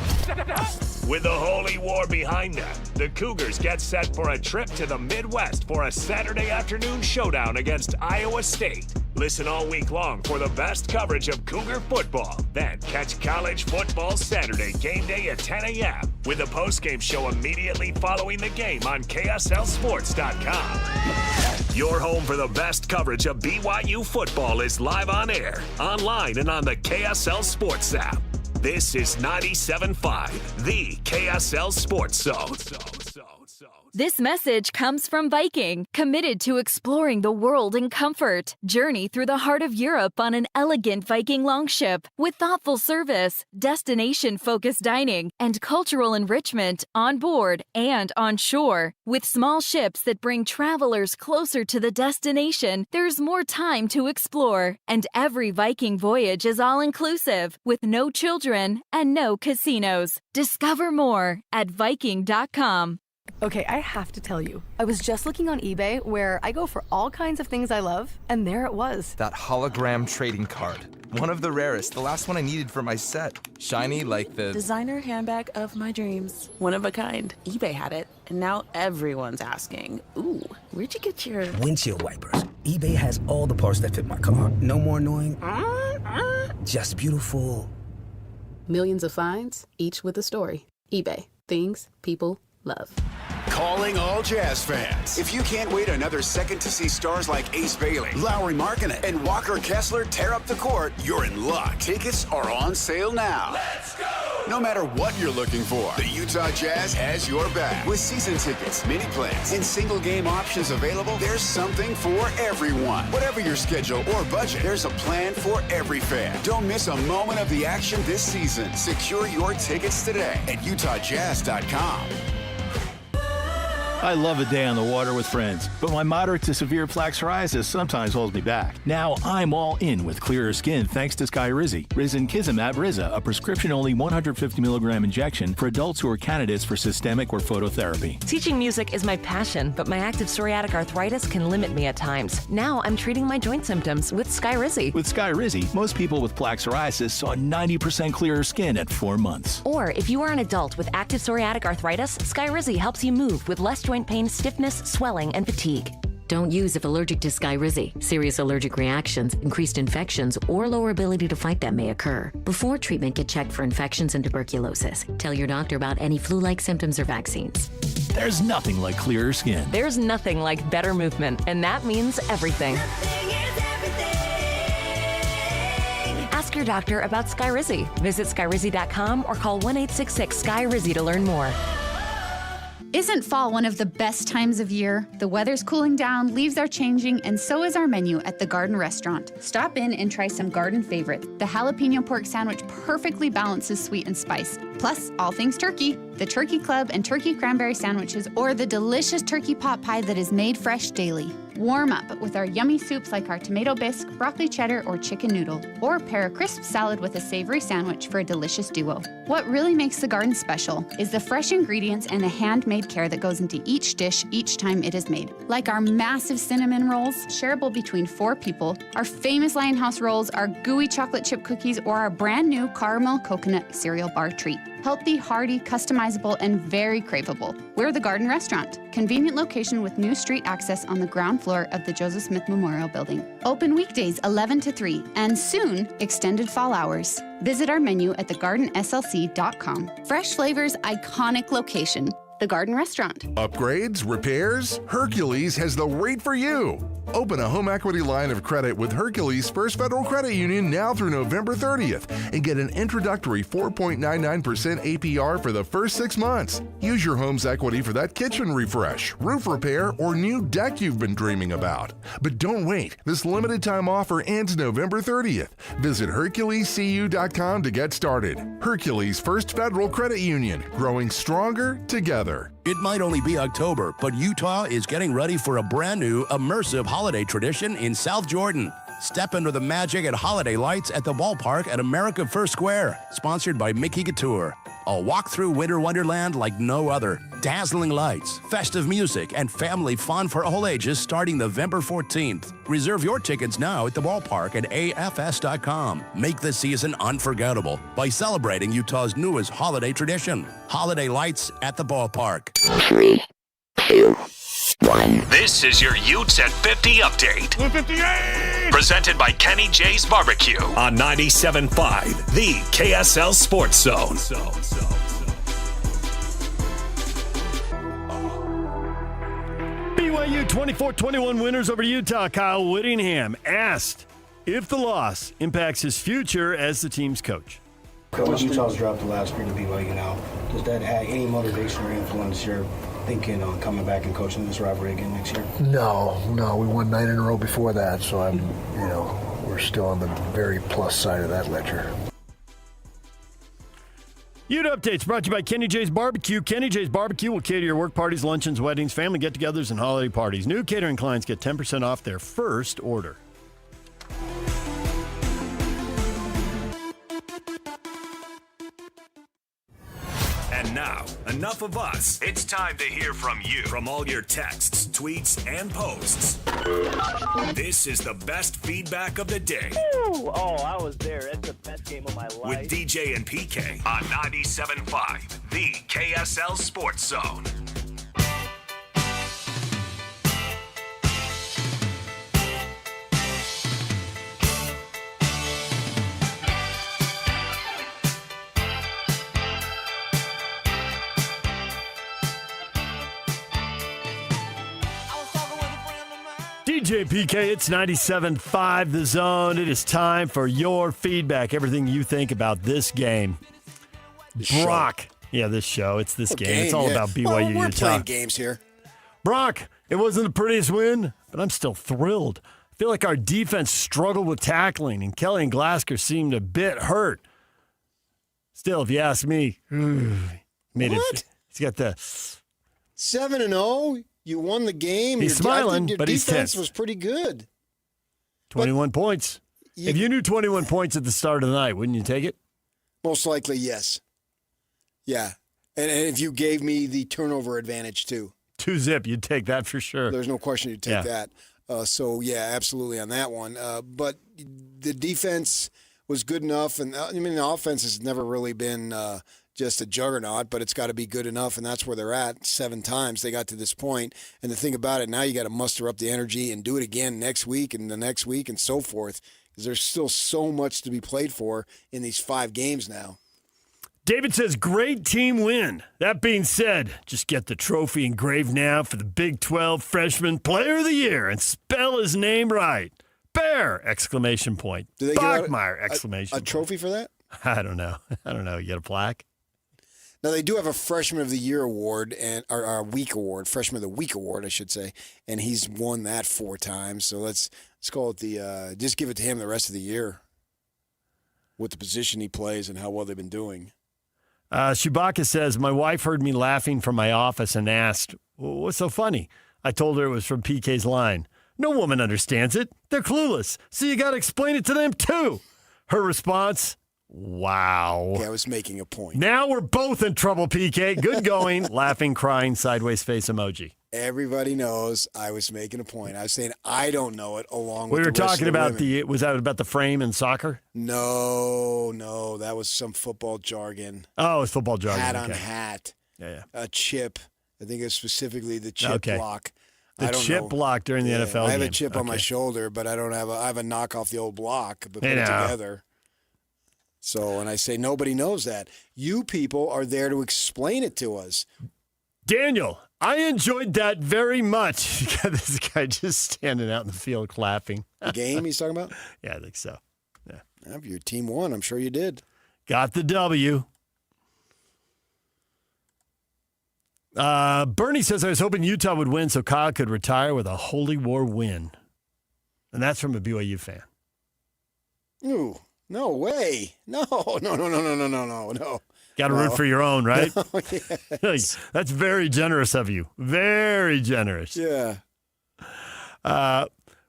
With the Holy War behind them, the Cougars get set for a trip to the Midwest for a Saturday afternoon showdown against Iowa State. Listen all week long for the best coverage of Cougar football. Then catch college football Saturday game day at 10 a.m. with a postgame show immediately following the game on KSLSports.com. Your home for the best coverage of BYU football is live on air, online, and on the KSL Sports app. This is 97.5, the KSL Sports Zone. This message comes from Viking, committed to exploring the world in comfort. Journey through the heart of Europe on an elegant Viking longship with thoughtful service, destination-focused dining, and cultural enrichment on board and on shore. With small ships that bring travelers closer to the destination, there's more time to explore. And every Viking voyage is all-inclusive, with no children and no casinos. Discover more at Viking.com. Okay, I have to tell you, I was just looking on eBay where I go for all kinds of things I love, and there it was. That hologram trading card. One of the rarest, the last one I needed for my set. Shiny like the designer handbag of my dreams. One of a kind. eBay had it, and now everyone's asking, ooh, where'd you get your windshield wipers? eBay has all the parts that fit my car. No more annoying, just beautiful. Millions of finds, each with a story. eBay. Things people love. Calling all Jazz fans. If you can't wait another second to see stars like Ace Bailey, Lowry Markkanen, and Walker Kessler tear up the court, you're in luck. Tickets are on sale now. Let's go! No matter what you're looking for, the Utah Jazz has your back. With season tickets, mini plans, and single game options available, there's something for everyone. Whatever your schedule or budget, there's a plan for every fan. Don't miss a moment of the action this season. Secure your tickets today at UtahJazz.com. I love a day on the water with friends, but my moderate to severe plaque psoriasis sometimes holds me back. Now I'm all in with clearer skin thanks to Skyrizi. Risankizumab Riza, a prescription-only 150 milligram injection for adults who are candidates for systemic or phototherapy. Teaching music is my passion, but my active psoriatic arthritis can limit me at times. Now I'm treating my joint symptoms with Skyrizi. With Skyrizi, most people with plaque psoriasis saw 90% clearer skin at 4 months. Or if you are an adult with active psoriatic arthritis, Skyrizi helps you move with less joint pain, stiffness, swelling, and fatigue. Don't use if allergic to Skyrizi. Serious allergic reactions, increased infections, or lower ability to fight them may occur. Before treatment, get checked for infections and tuberculosis. Tell your doctor about any flu-like symptoms or vaccines. There's nothing like clearer skin. There's nothing like better movement, and that means everything. Ask your doctor about Skyrizi. Visit Skyrizi.com or call 1-866-SKY-RIZZI to learn more. Isn't fall one of the best times of year? The weather's cooling down, leaves are changing, and so is our menu at the Garden Restaurant. Stop in and try some garden favorites. The jalapeno pork sandwich perfectly balances sweet and spice. Plus, all things turkey, the turkey club and turkey cranberry sandwiches, or the delicious turkey pot pie that is made fresh daily. Warm up with our yummy soups like our tomato bisque, broccoli cheddar, or chicken noodle. Or pair a crisp salad with a savory sandwich for a delicious duo. What really makes the garden special is the fresh ingredients and the handmade care that goes into each dish each time it is made. Like our massive cinnamon rolls, shareable between 4 people, our famous Lionhouse rolls, our gooey chocolate chip cookies, or our brand new caramel coconut cereal bar treat. Healthy, hearty, customizable, and very craveable. We're the Garden Restaurant. Convenient location with new street access on the ground floor of the Joseph Smith Memorial Building. Open weekdays 11 to 3 and soon extended fall hours. Visit our menu at thegardenslc.com. Fresh flavors, iconic location. The Garden Restaurant. Upgrades, repairs? Hercules has the rate for you. Open a home equity line of credit with Hercules First Federal Credit Union now through November 30th and get an introductory 4.99% APR for the first 6 months. Use your home's equity for that kitchen refresh, roof repair, or new deck you've been dreaming about. But don't wait. This limited time offer ends November 30th. Visit HerculesCU.com to get started. Hercules First Federal Credit Union, growing stronger together. It might only be October, but Utah is getting ready for a brand new immersive holiday tradition in South Jordan. Step into the magic and holiday lights at the ballpark at America First Square, sponsored by Mickey Couture. A walk through winter wonderland like no other. Dazzling lights, festive music, and family fun for all ages starting November 14th. Reserve your tickets now at the ballpark at afs.com. Make this season unforgettable by celebrating Utah's newest holiday tradition. Holiday lights at the ballpark. 3, 2, 1. This is your Utes at 50 update. 58! Presented by Kenny J's Barbecue on 97.5, the KSL Sports Zone. BYU 24-21 winners over Utah. Kyle Whittingham asked if the loss impacts his future as the team's coach. Coach, Utah's dropped the last 3 to BYU now. Does that have any motivation or influence your thinking on coming back and coaching this rivalry again next year? No. We won 9 in a row before that, so we're still on the very plus side of that ledger. Ute Updates brought to you by Kenny J's Barbecue. Kenny J's Barbecue will cater your work parties, luncheons, weddings, family get-togethers, and holiday parties. New catering clients get 10% off their first order. And now, enough of us. It's time to hear from you. From all your texts, tweets, and posts. This is the best feedback of the day. Ooh, I was there. It's the best game of my life. With DJ and PK on 97.5, the KSL Sports Zone. DJ PK, it's 97.5 The Zone. It is time for your feedback, everything you think about this game. Brock. Yeah, this show. It's this game. It's all about BYU We're Utah. playing games here. Brock, it wasn't the prettiest win, but I'm still thrilled. I feel like our defense struggled with tackling, and Kelly and Glasgow seemed a bit hurt. Still, if you ask me, made what? He's got the 7-0. You won the game. He's smiling, your but he's defense tense. was pretty good. 21 points. If you knew 21 points at the start of the night, wouldn't you take it? Most likely, yes. Yeah. And if you gave me the turnover advantage, too. 2-zip, you'd take that for sure. There's no question you'd take that. So, yeah, absolutely on that one. But the defense was good enough. And, the offense has never really been just a juggernaut, but it's got to be good enough, and that's where they're at. 7 times they got to this point. And the thing about it, now you got to muster up the energy and do it again next week and the next week and so forth, because there's still so much to be played for in these 5 games now. David says, great team win. That being said, just get the trophy engraved now for the Big 12 Freshman Player of the Year and spell his name right. Bear! Exclamation point. Do they Bachmeyer! give out Exclamation a trophy for that? I don't know. You get a plaque? Now, they do have a Freshman of the Year award, or a Week award, Freshman of the Week award, I should say, and he's won that 4 times. So let's call it just give it to him the rest of the year with the position he plays and how well they've been doing. Chewbacca says, my wife heard me laughing from my office and asked, what's so funny? I told her it was from PK's line. No woman understands it. They're clueless. So you got to explain it to them, too. Her response, wow. Okay, I was making a point. Now we're both in trouble, PK. Good going. Laughing, crying, sideways face emoji. Everybody knows I was making a point. I was saying I don't know it along with we were the rest talking of the about women. was that about the frame in soccer? No, that was some football jargon. Oh, it's football jargon. Hat on hat. Yeah. A chip. I think it's specifically the chip block. The chip block during the NFL game. I have a chip on my shoulder, but I don't have I have a knock off the old block, but put it together. So, and I say nobody knows that. You people are there to explain it to us. Daniel, I enjoyed that very much. You got this guy just standing out in the field clapping. The game he's talking about? Yeah, I think so. Yeah. If your team won, I'm sure you did. Got the W. Bernie says, I was hoping Utah would win so Kyle could retire with a Holy War win. And that's from a BYU fan. Ooh, no way. No. Got to root for your own, right? No, yes. That's very generous of you. Very generous. Yeah.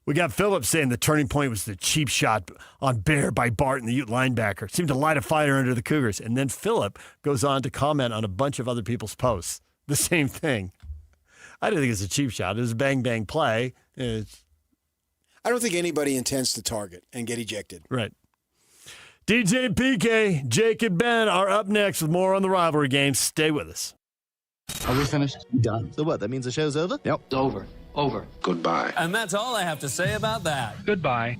We got Phillips saying the turning point was the cheap shot on Bear by Barton, the Ute linebacker. Seemed to light a fire under the Cougars. And then Phillip goes on to comment on a bunch of other people's posts. The same thing. I didn't think it's a cheap shot. It was a bang-bang play. I don't think anybody intends to target and get ejected. Right. DJ PK, Jake, and Ben are up next with more on the rivalry game. Stay with us. Are we finished? Done. So what, that means the show's over? Yep. It's over. Over. Goodbye. And that's all I have to say about that. Goodbye.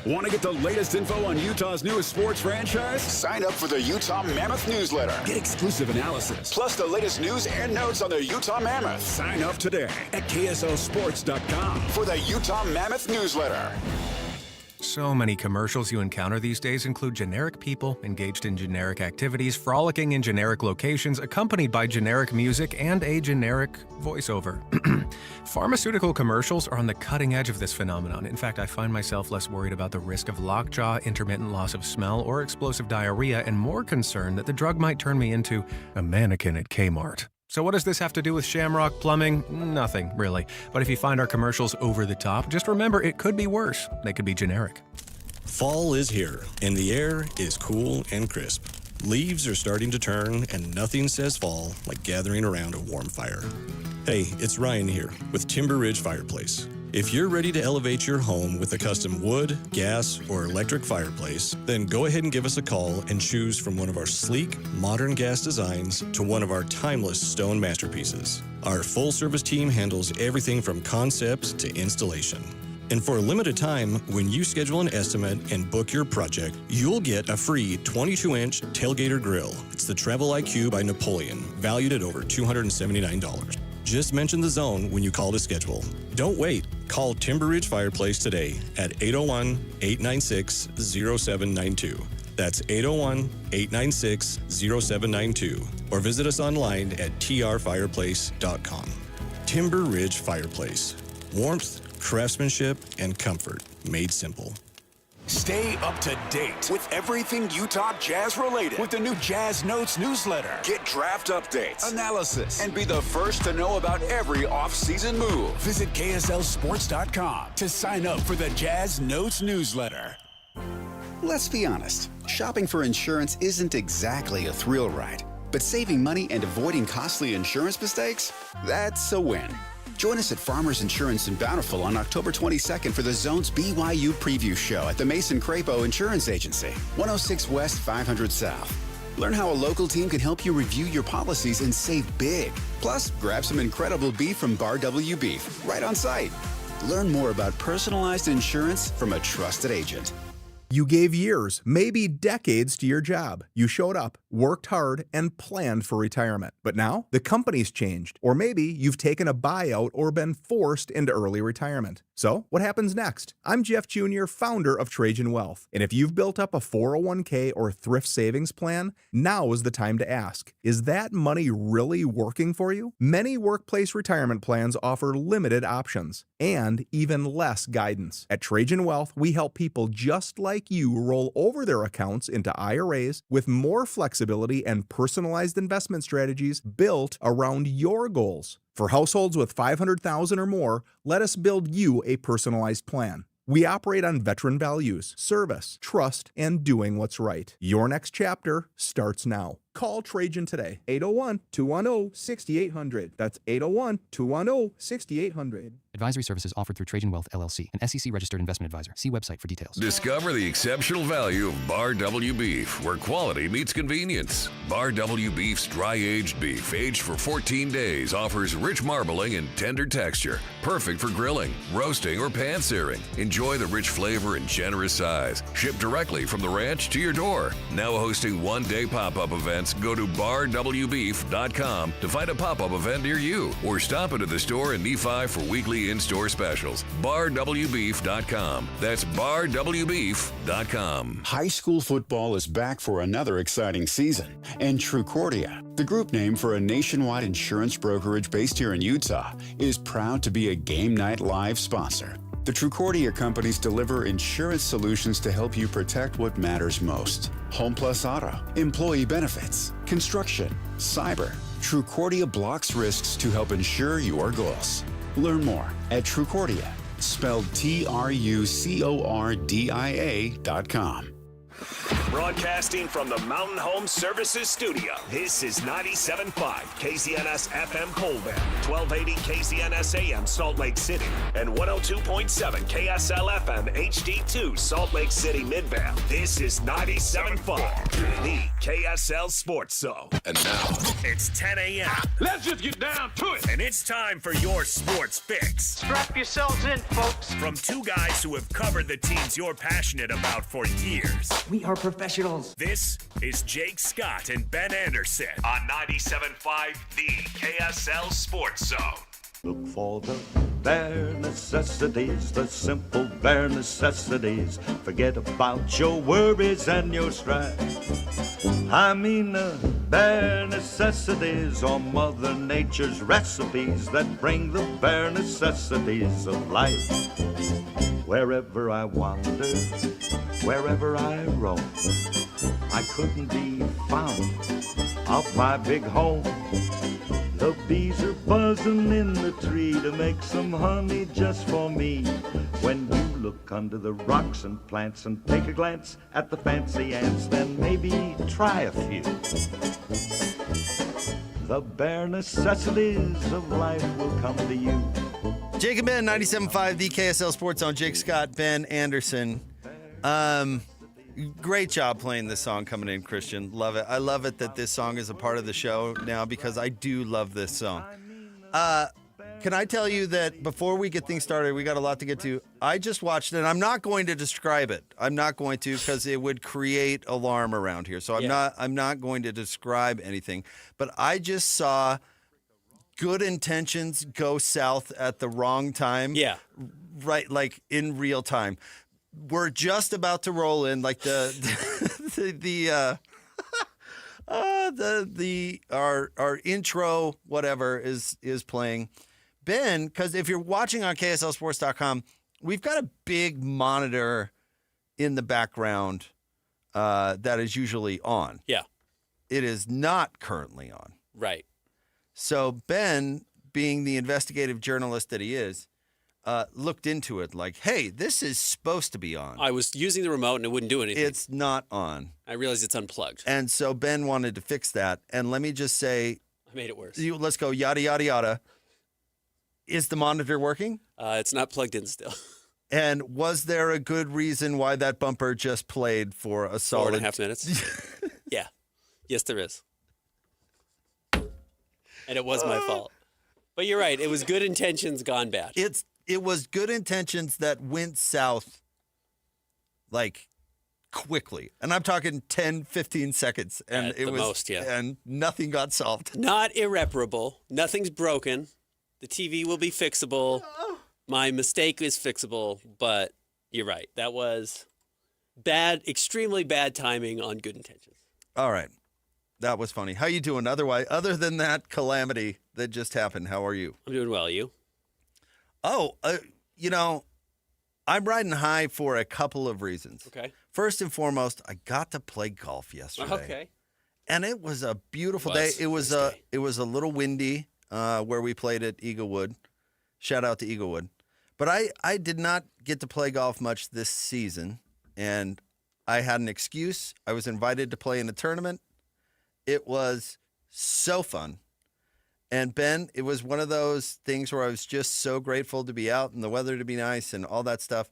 Want to get the latest info on Utah's newest sports franchise? Sign up for the Utah Mammoth newsletter. Get exclusive analysis, plus the latest news and notes on the Utah Mammoth. Sign up today at KSLSports.com for the Utah Mammoth newsletter. So many commercials you encounter these days include generic people engaged in generic activities, frolicking in generic locations, accompanied by generic music and a generic voiceover. Pharmaceutical commercials are on the cutting edge of this phenomenon. In fact, I find myself less worried about the risk of lockjaw, intermittent loss of smell, or explosive diarrhea, and more concerned that the drug might turn me into a mannequin at Kmart. So what does this have to do with Shamrock Plumbing? Nothing, really. But if you find our commercials over the top, just remember it could be worse. They could be generic. Fall is here, and the air is cool and crisp. Leaves are starting to turn, and nothing says fall like gathering around a warm fire. Hey, it's Ryan here with Timber Ridge Fireplace. If you're ready to elevate your home with a custom wood, gas, or electric fireplace, then go ahead and give us a call and choose from one of our sleek, modern gas designs to one of our timeless stone masterpieces. Our full-service team handles everything from concept to installation. And for a limited time, when you schedule an estimate and book your project, you'll get a free 22-inch tailgater grill. It's the Travel IQ by Napoleon, valued at over $279. Just mention the zone when you call to schedule. Don't wait. Call Timber Ridge Fireplace today at 801-896-0792. That's 801-896-0792. Or visit us online at trfireplace.com. Timber Ridge Fireplace. Warmth, craftsmanship, and comfort made simple. Stay up to date with everything Utah Jazz related with the new Jazz Notes newsletter. Get draft updates, analysis, and be the first to know about every off-season move. Visit KSLSports.com to sign up for the Jazz Notes newsletter. Let's be honest, shopping for insurance isn't exactly a thrill ride. But saving money and avoiding costly insurance mistakes? That's a win. Join us at Farmers Insurance in Bountiful on October 22nd for the Zone's BYU Preview Show at the Mason Crapo Insurance Agency, 106 West, 500 South. Learn how a local team can help you review your policies and save big. Plus, grab some incredible beef from Bar W Beef right on site. Learn more about personalized insurance from a trusted agent. You gave years, maybe decades to your job. You showed up, worked hard, and planned for retirement. But now, the company's changed. Or maybe you've taken a buyout or been forced into early retirement. So, what happens next? I'm Jeff Jr., founder of Trajan Wealth. And if you've built up a 401k or thrift savings plan, now is the time to ask, is that money really working for you? Many workplace retirement plans offer limited options and even less guidance. At Trajan Wealth, we help people just like you roll over their accounts into IRAs with more flexibility and personalized investment strategies built around your goals. For households with $500,000 or more, let us build you a personalized plan. We operate on veteran values, service, trust, and doing what's right. Your next chapter starts now. Call Trajan today, 801-210-6800. That's 801-210-6800. Advisory services offered through Trajan Wealth, LLC, an SEC-registered investment advisor. See website for details. Discover the exceptional value of Bar W Beef, where quality meets convenience. Bar W Beef's dry-aged beef, aged for 14 days, offers rich marbling and tender texture, perfect for grilling, roasting, or pan-searing. Enjoy the rich flavor and generous size. Shipped directly from the ranch to your door. Now hosting one-day pop-up events. Go to barwbeef.com to find a pop-up event near you, or stop into the store in Nephi for weekly in-store specials. barwbeef.com. That's barwbeef.com. High school football is back for another exciting season. And Trucordia, the group name for a nationwide insurance brokerage based here in Utah, is proud to be a Game Night Live sponsor. The Trucordia companies deliver insurance solutions to help you protect what matters most. Home plus auto, employee benefits, construction, cyber. Trucordia blocks risks to help ensure your goals. Learn more at Trucordia, spelled TRUCORDIA.com. Broadcasting from the Mountain Home Services Studio, this is 97.5 KZNS FM Colbert, 1280 KZNS AM Salt Lake City, and 102.7 KSL FM HD2 Salt Lake City Midvale. This is 97.5, the KSL Sports Zone. And now, it's 10 a.m. Let's just get down to it. And it's time for your sports fix. Strap yourselves in, folks. From two guys who have covered the teams you're passionate about for years. We are professionals. This is Jake Scott and Ben Anderson on 97.5, the KSL Sports Zone. Look for the bare necessities, the simple bare necessities. Forget about your worries and your strife. I mean the bare necessities are Mother Nature's recipes that bring the bare necessities of life. Wherever I wander, wherever I roam, I couldn't be found off my big home. The bees are buzzing in the tree to make some honey just for me. When you look under the rocks and plants and take a glance at the fancy ants, then maybe try a few. The bare necessities of life will come to you. Jake and Ben, 97.5, the KSL Sports Zone. Jake Scott, Ben Anderson. Great job playing this song coming in, Christian. Love it. I love it that this song is a part of the show now because I do love this song. Can I tell you that before we get things started, we got a lot to get to. I just watched it, and I'm not going to describe it. I'm not going to because it would create alarm around here. So I'm not going to describe anything. But I just saw good intentions go south at the wrong time. Yeah. Right, like in real time. We're just about to roll in, like our intro, whatever, is playing. Ben, because if you're watching on KSLSports.com, we've got a big monitor in the background that is usually on. Yeah. It is not currently on. Right. So Ben, being the investigative journalist that he is, looked into it like, hey, this is supposed to be on. I was using the remote and it wouldn't do anything. It's not on. I realized it's unplugged. And so Ben wanted to fix that. And let me just say, I made it worse. Let's go yada, yada, yada. Is the monitor working? It's not plugged in still. And was there a good reason why that bumper just played for a solid 4.5 minutes? Yeah. Yes, there is. And it was my fault. But you're right. It was good intentions gone bad. It was good intentions that went south like quickly. And I'm talking 10, 15 seconds. And At the most, yeah. And nothing got solved. Not irreparable. Nothing's broken. The TV will be fixable. My mistake is fixable, but you're right. That was bad, extremely bad timing on good intentions. All right. That was funny. How you doing other than that calamity that just happened? How are you? I'm doing well. You? Oh, I'm riding high for a couple of reasons. Okay. First and foremost, I got to play golf yesterday. Okay. And it was a beautiful day. It was a little windy where we played at Eaglewood. Shout out to Eaglewood. But I did not get to play golf much this season, and I had an excuse. I was invited to play in a tournament. It was so fun. And Ben, it was one of those things where I was just so grateful to be out and the weather to be nice and all that stuff.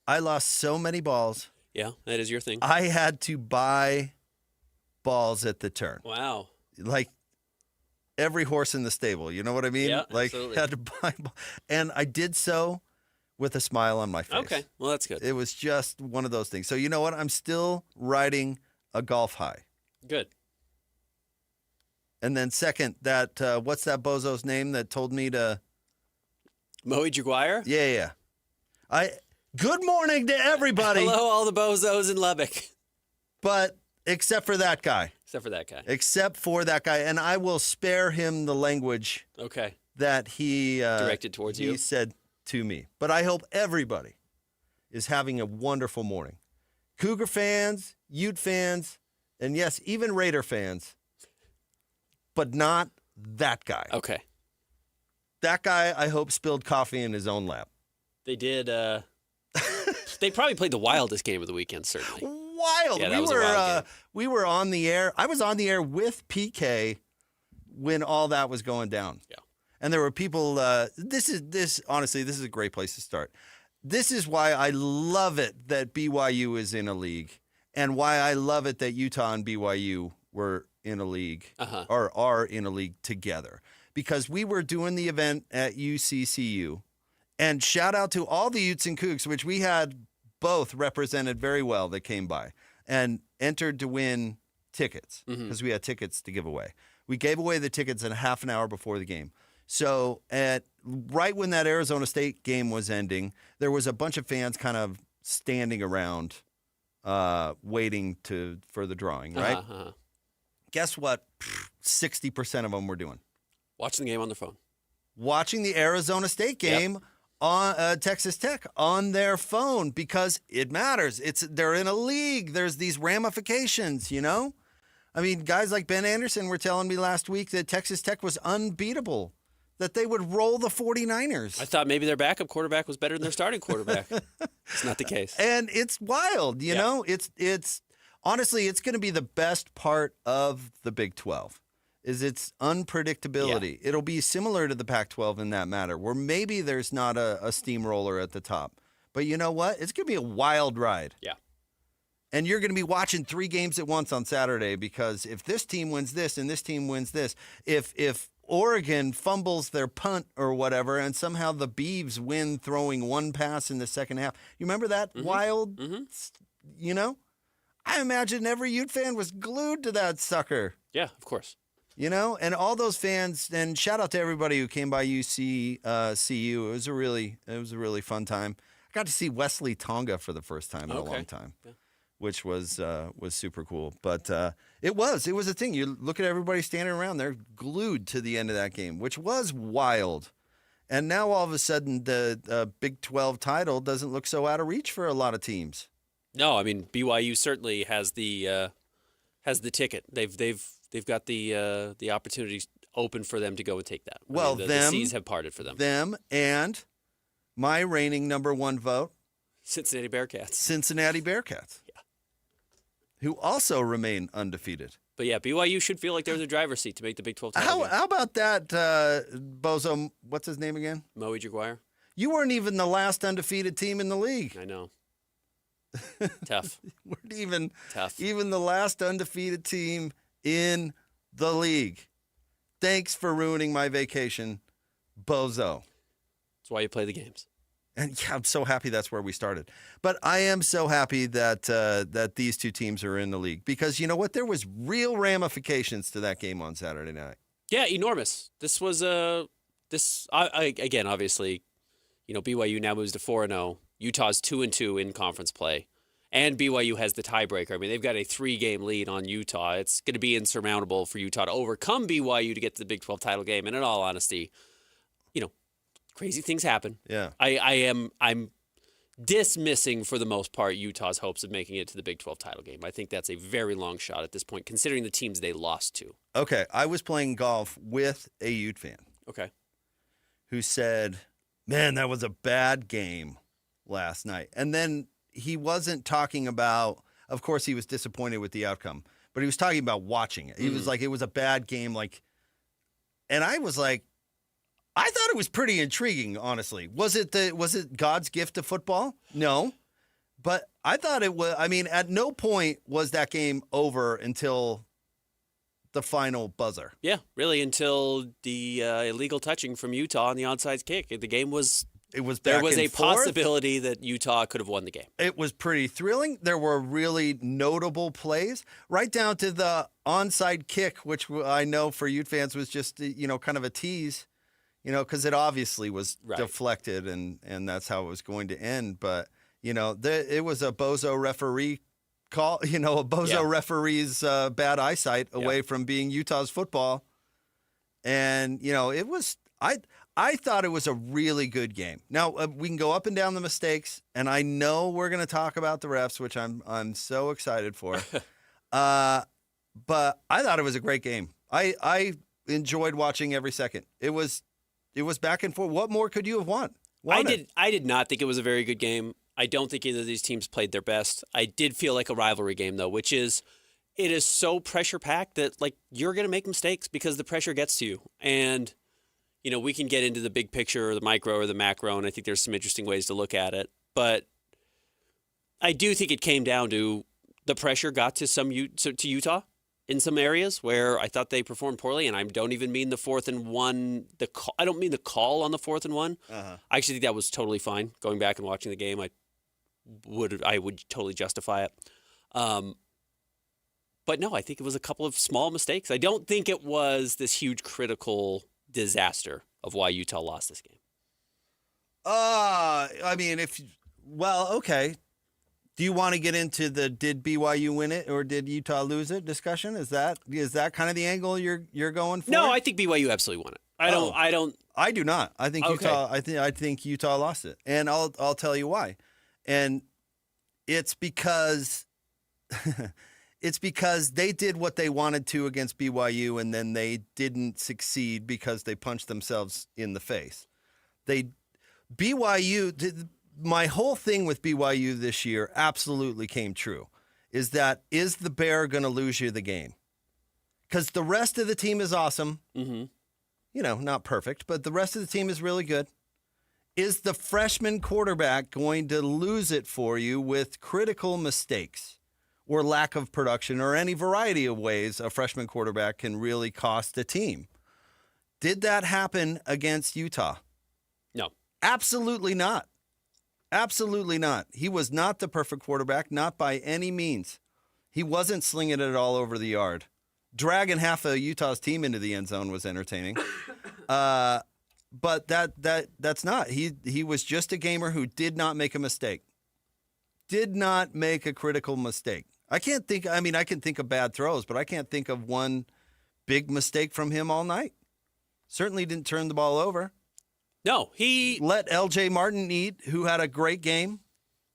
I lost so many balls. Yeah, that is your thing. I had to buy balls at the turn. Wow. Like every horse in the stable, you know what I mean? Yeah, like absolutely. had to buy and I did so with a smile on my face. Okay, well, that's good. It was just one of those things. So you know what? I'm still riding a golf high. Good. And then second, that what's that bozo's name that told me to Moe Jaguar? Yeah. Good morning to everybody. Hello, all the bozos in Lubbock. But except for that guy. Except for that guy. And I will spare him the language Okay. that he Directed towards you. He said to me. But I hope everybody is having a wonderful morning. Cougar fans, Ute fans, and yes, even Raider fans. But not that guy. Okay. That guy, I hope, spilled coffee in his own lap. They did. They probably played the wildest game of the weekend, certainly. Wild. Yeah, that was a wild game. We were on the air. I was on the air with PK when all that was going down. Yeah. And there were people. Honestly, this is a great place to start. This is why I love it that BYU is in a league, and why I love it that Utah and BYU were in a league or are in a league together, because we were doing the event at UCCU, and shout out to all the Utes and Cougs, which we had both represented very well, that came by and entered to win tickets because we had tickets to give away. We gave away the tickets in half an hour before the game. So right when that Arizona State game was ending, there was a bunch of fans kind of standing around waiting for the drawing, right? Guess what 60% of them were doing? Watching the game on their phone. Watching the Arizona State game on Texas Tech on their phone, because it matters. They're in a league. There's these ramifications, you know? I mean, guys like Ben Anderson were telling me last week that Texas Tech was unbeatable, that they would roll the 49ers. I thought maybe their backup quarterback was better than their starting quarterback. It's not the case. And it's wild, you know? It's honestly, it's going to be the best part of the Big 12. Is its unpredictability. Yeah. It'll be similar to the Pac-12 in that matter, where maybe there's not a steamroller at the top. But you know what? It's going to be a wild ride. Yeah. And you're going to be watching 3 games at once on Saturday, because if this team wins this and this team wins this, if Oregon fumbles their punt or whatever and somehow the Beavs win throwing 1 pass in the second half. You remember that wild, you know? I imagine every Ute fan was glued to that sucker. Yeah, of course. You know, and all those fans, and shout out to everybody who came by CU. It was a really fun time. I got to see Wesley Tonga for the first time in a long time, which was super cool. But it was a thing. You look at everybody standing around, they're glued to the end of that game, which was wild. And now all of a sudden the Big 12 title doesn't look so out of reach for a lot of teams. No, I mean BYU certainly has the ticket. They've got the opportunities open for them to go and take that. Well, the seas have parted for them. Them and my reigning number one vote, Cincinnati Bearcats. Cincinnati Bearcats. Yeah. Who also remain undefeated. But yeah, BYU should feel like they're in the driver's seat to make the Big 12 title game. How about that, bozo? What's his name again? Moe Jaguar. You weren't even the last undefeated team in the league. I know. Tough. Weren't even Tough. Even the last undefeated team in the league. Thanks for ruining my vacation, bozo. That's why you play the games. And yeah, I'm so happy that's where we started. But I am so happy that that these two teams are in the league because you know what? There was real ramifications to that game on Saturday night. Yeah, enormous. This was again, obviously, BYU now moves to 4-0. Utah's 2-2 in conference play, and BYU has the tiebreaker. I mean, they've got a 3-game lead on Utah. It's going to be insurmountable for Utah to overcome BYU to get to the Big 12 title game. And in all honesty, crazy things happen. Yeah. I'm dismissing for the most part Utah's hopes of making it to the Big 12 title game. I think that's a very long shot at this point, considering the teams they lost to. Okay, I was playing golf with a Ute fan. Okay. Who said, "Man, that was a bad game last night." And then he wasn't talking about, of course, he was disappointed with the outcome, but he was talking about watching it. He was like, it was a bad game. And I was like, I thought it was pretty intriguing, honestly. Was it God's gift to football? No. But I thought it was, at no point was that game over until the final buzzer. Yeah, really, until the illegal touching from Utah on the onside kick. The game was... There was a possibility that Utah could have won the game. It was pretty thrilling. There were really notable plays, right down to the onside kick, which I know for Ute fans was just, kind of a tease, because it obviously was deflected and that's how it was going to end. But, it was a bozo referee call, a bozo referee's bad eyesight away from being Utah's football. And, it was, I thought it was a really good game. Now, we can go up and down the mistakes, and I know we're going to talk about the refs, which I'm so excited for. But I thought it was a great game. I enjoyed watching every second. It was back and forth. What more could you have wanted? I did not think it was a very good game. I don't think either of these teams played their best. I did feel like a rivalry game, though, which is it is so pressure-packed that, you're going to make mistakes because the pressure gets to you. And we can get into the big picture or the micro or the macro, and I think there's some interesting ways to look at it. But I do think it came down to the pressure got to Utah in some areas where I thought they performed poorly, and I don't even mean the 4th and 1. I don't mean the call on the 4th and 1. Uh-huh. I actually think that was totally fine. Going back and watching the game, I would totally justify it. But no, I think it was a couple of small mistakes. I don't think it was this huge critical disaster of why Utah lost this game. Okay. Do you want to get into the did BYU win it or did Utah lose it discussion? Is that kind of the angle you're going for? No, I think BYU absolutely won it. I do not. I think Utah. I think Utah lost it, and I'll tell you why. And it's because they did what they wanted to against BYU, and then they didn't succeed because they punched themselves in the face. My whole thing with BYU this year absolutely came true. Is the Bear going to lose you the game? Because the rest of the team is awesome. Mm-hmm. Not perfect, but the rest of the team is really good. Is the freshman quarterback going to lose it for you with critical mistakes or lack of production or any variety of ways a freshman quarterback can really cost a team? Did that happen against Utah? No. Absolutely not. Absolutely not. He was not the perfect quarterback, not by any means. He wasn't slinging it all over the yard. Dragging half of Utah's team into the end zone was entertaining. But that's not. He was just a gamer who did not make a mistake. Did not make a critical mistake. I can think of bad throws, but I can't think of one big mistake from him all night. Certainly didn't turn the ball over. No, he let L.J. Martin eat, who had a great game.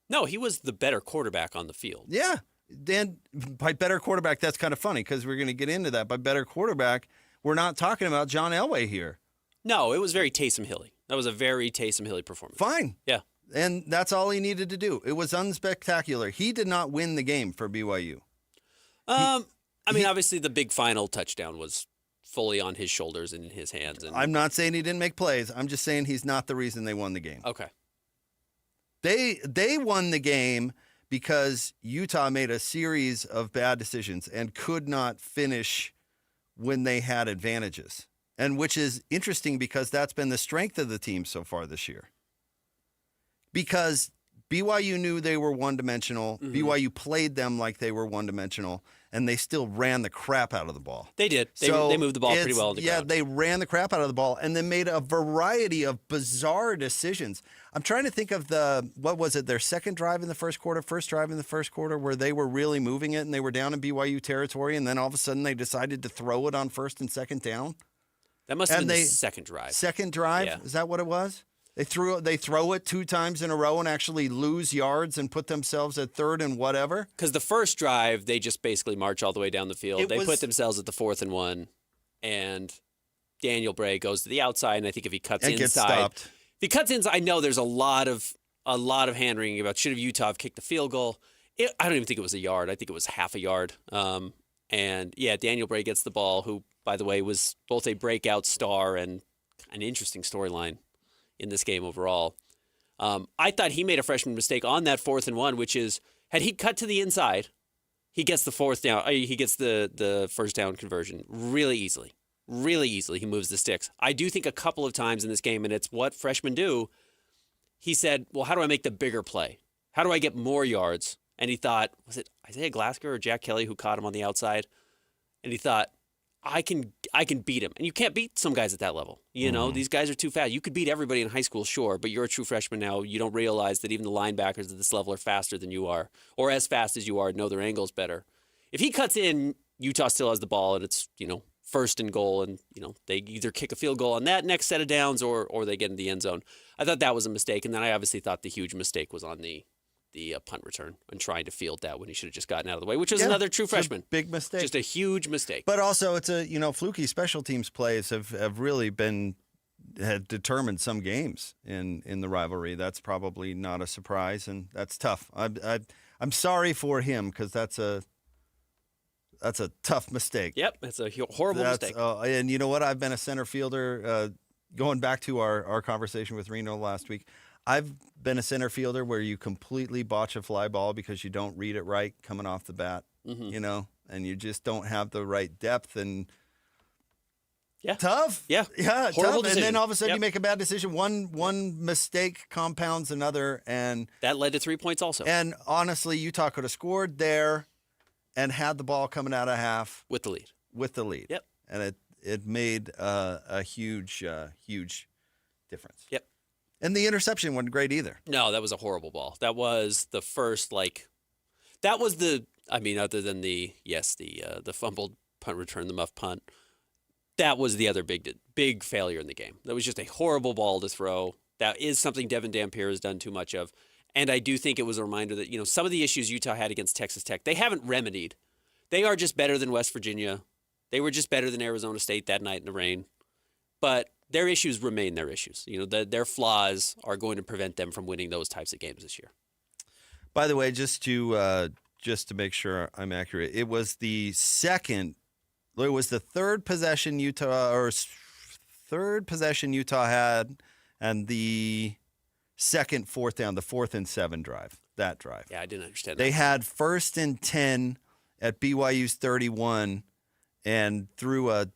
No, he was the better quarterback on the field. Yeah. Dan, by better quarterback, that's kind of funny because we're going to get into that. By better quarterback, we're not talking about John Elway here. No, it was very Taysom-Hilly. That was a very Taysom-Hilly performance. Fine. Yeah. And that's all he needed to do. It was unspectacular. He did not win the game for BYU. Obviously the big final touchdown was fully on his shoulders and in his hands. And I'm not saying he didn't make plays. I'm just saying he's not the reason they won the game. Okay. They won the game because Utah made a series of bad decisions and could not finish when they had advantages. And which is interesting because that's been the strength of the team so far this year. Because BYU knew they were one-dimensional. Mm-hmm. BYU played them like they were one-dimensional, and they still ran the crap out of the ball. They did. They moved the ball pretty well on the ground. They ran the crap out of the ball and then made a variety of bizarre decisions. I'm trying to think of their second drive in the first quarter, first drive in the first quarter, where they were really moving it and they were down in BYU territory, and then all of a sudden they decided to throw it on first and second down. That must have been the second drive. Second drive? Yeah. Is that what it was? They throw it 2 times in a row and actually lose yards and put themselves at third and whatever. Because the first drive, they just basically march all the way down the field. They put themselves at the 4th and 1, and Daniel Bray goes to the outside. And I think if he cuts inside, gets stopped. If he cuts inside, I know there's a lot of hand wringing about should have Utah have kicked the field goal. I don't even think it was a yard. I think it was half a yard. And yeah, Daniel Bray gets the ball, who, by the way, was both a breakout star and an interesting storyline in this game overall. I thought he made a freshman mistake on that 4th and 1, which is, had he cut to the inside, he gets the fourth down. He gets the first down conversion really easily. Really easily. He moves the sticks. I do think a couple of times in this game, and it's what freshmen do, he said, well, how do I make the bigger play? How do I get more yards? And he thought, was it Isaiah Glasker or Jack Kelly who caught him on the outside? And he thought, I can beat him. And you can't beat some guys at that level. You know, these guys are too fast. You could beat everybody in high school, sure, but you're a true freshman now. You don't realize that even the linebackers at this level are faster than you are, or as fast as you are, know their angles better. If he cuts in, Utah still has the ball, and it's, 1st and goal, and, they either kick a field goal on that next set of downs or they get in the end zone. I thought that was a mistake, and then I obviously thought the huge mistake was on the punt return and trying to field that when he should have just gotten out of the way, which was another true freshman. Big mistake. Just a huge mistake. But also it's a, fluky special teams plays have really had determined some games in the rivalry. That's probably not a surprise, and that's tough. I'm sorry for him because that's a tough mistake. Yep, it's a horrible mistake. And you know what? I've been a center fielder, going back to our conversation with Reno last week. I've been a center fielder where you completely botch a fly ball because you don't read it right coming off the bat, and you just don't have the right depth, and tough. Yeah. Yeah. Horrible tough. decision. And then all of a sudden Yep. you make a bad decision. One mistake compounds another, and that led to 3 points also. And honestly, Utah could have scored there and had the ball coming out of half with the lead. Yep. And it made a huge difference. Yep. And the interception wasn't great either. No, that was a horrible ball. That was the first, other than the fumbled punt return, the muff punt, that was the other big failure in the game. That was just a horrible ball to throw. That is something Devin Dampier has done too much of. And I do think it was a reminder that, some of the issues Utah had against Texas Tech, they haven't remedied. They are just better than West Virginia. They were just better than Arizona State that night in the rain. But their issues remain their issues. Their flaws are going to prevent them from winning those types of games this year. By the way, just to make sure I'm accurate, it was the third possession Utah had, and the second fourth down, the 4th and 7 drive. That drive. Yeah, I didn't understand that. They had 1st and 10 at BYU's 31. And threw a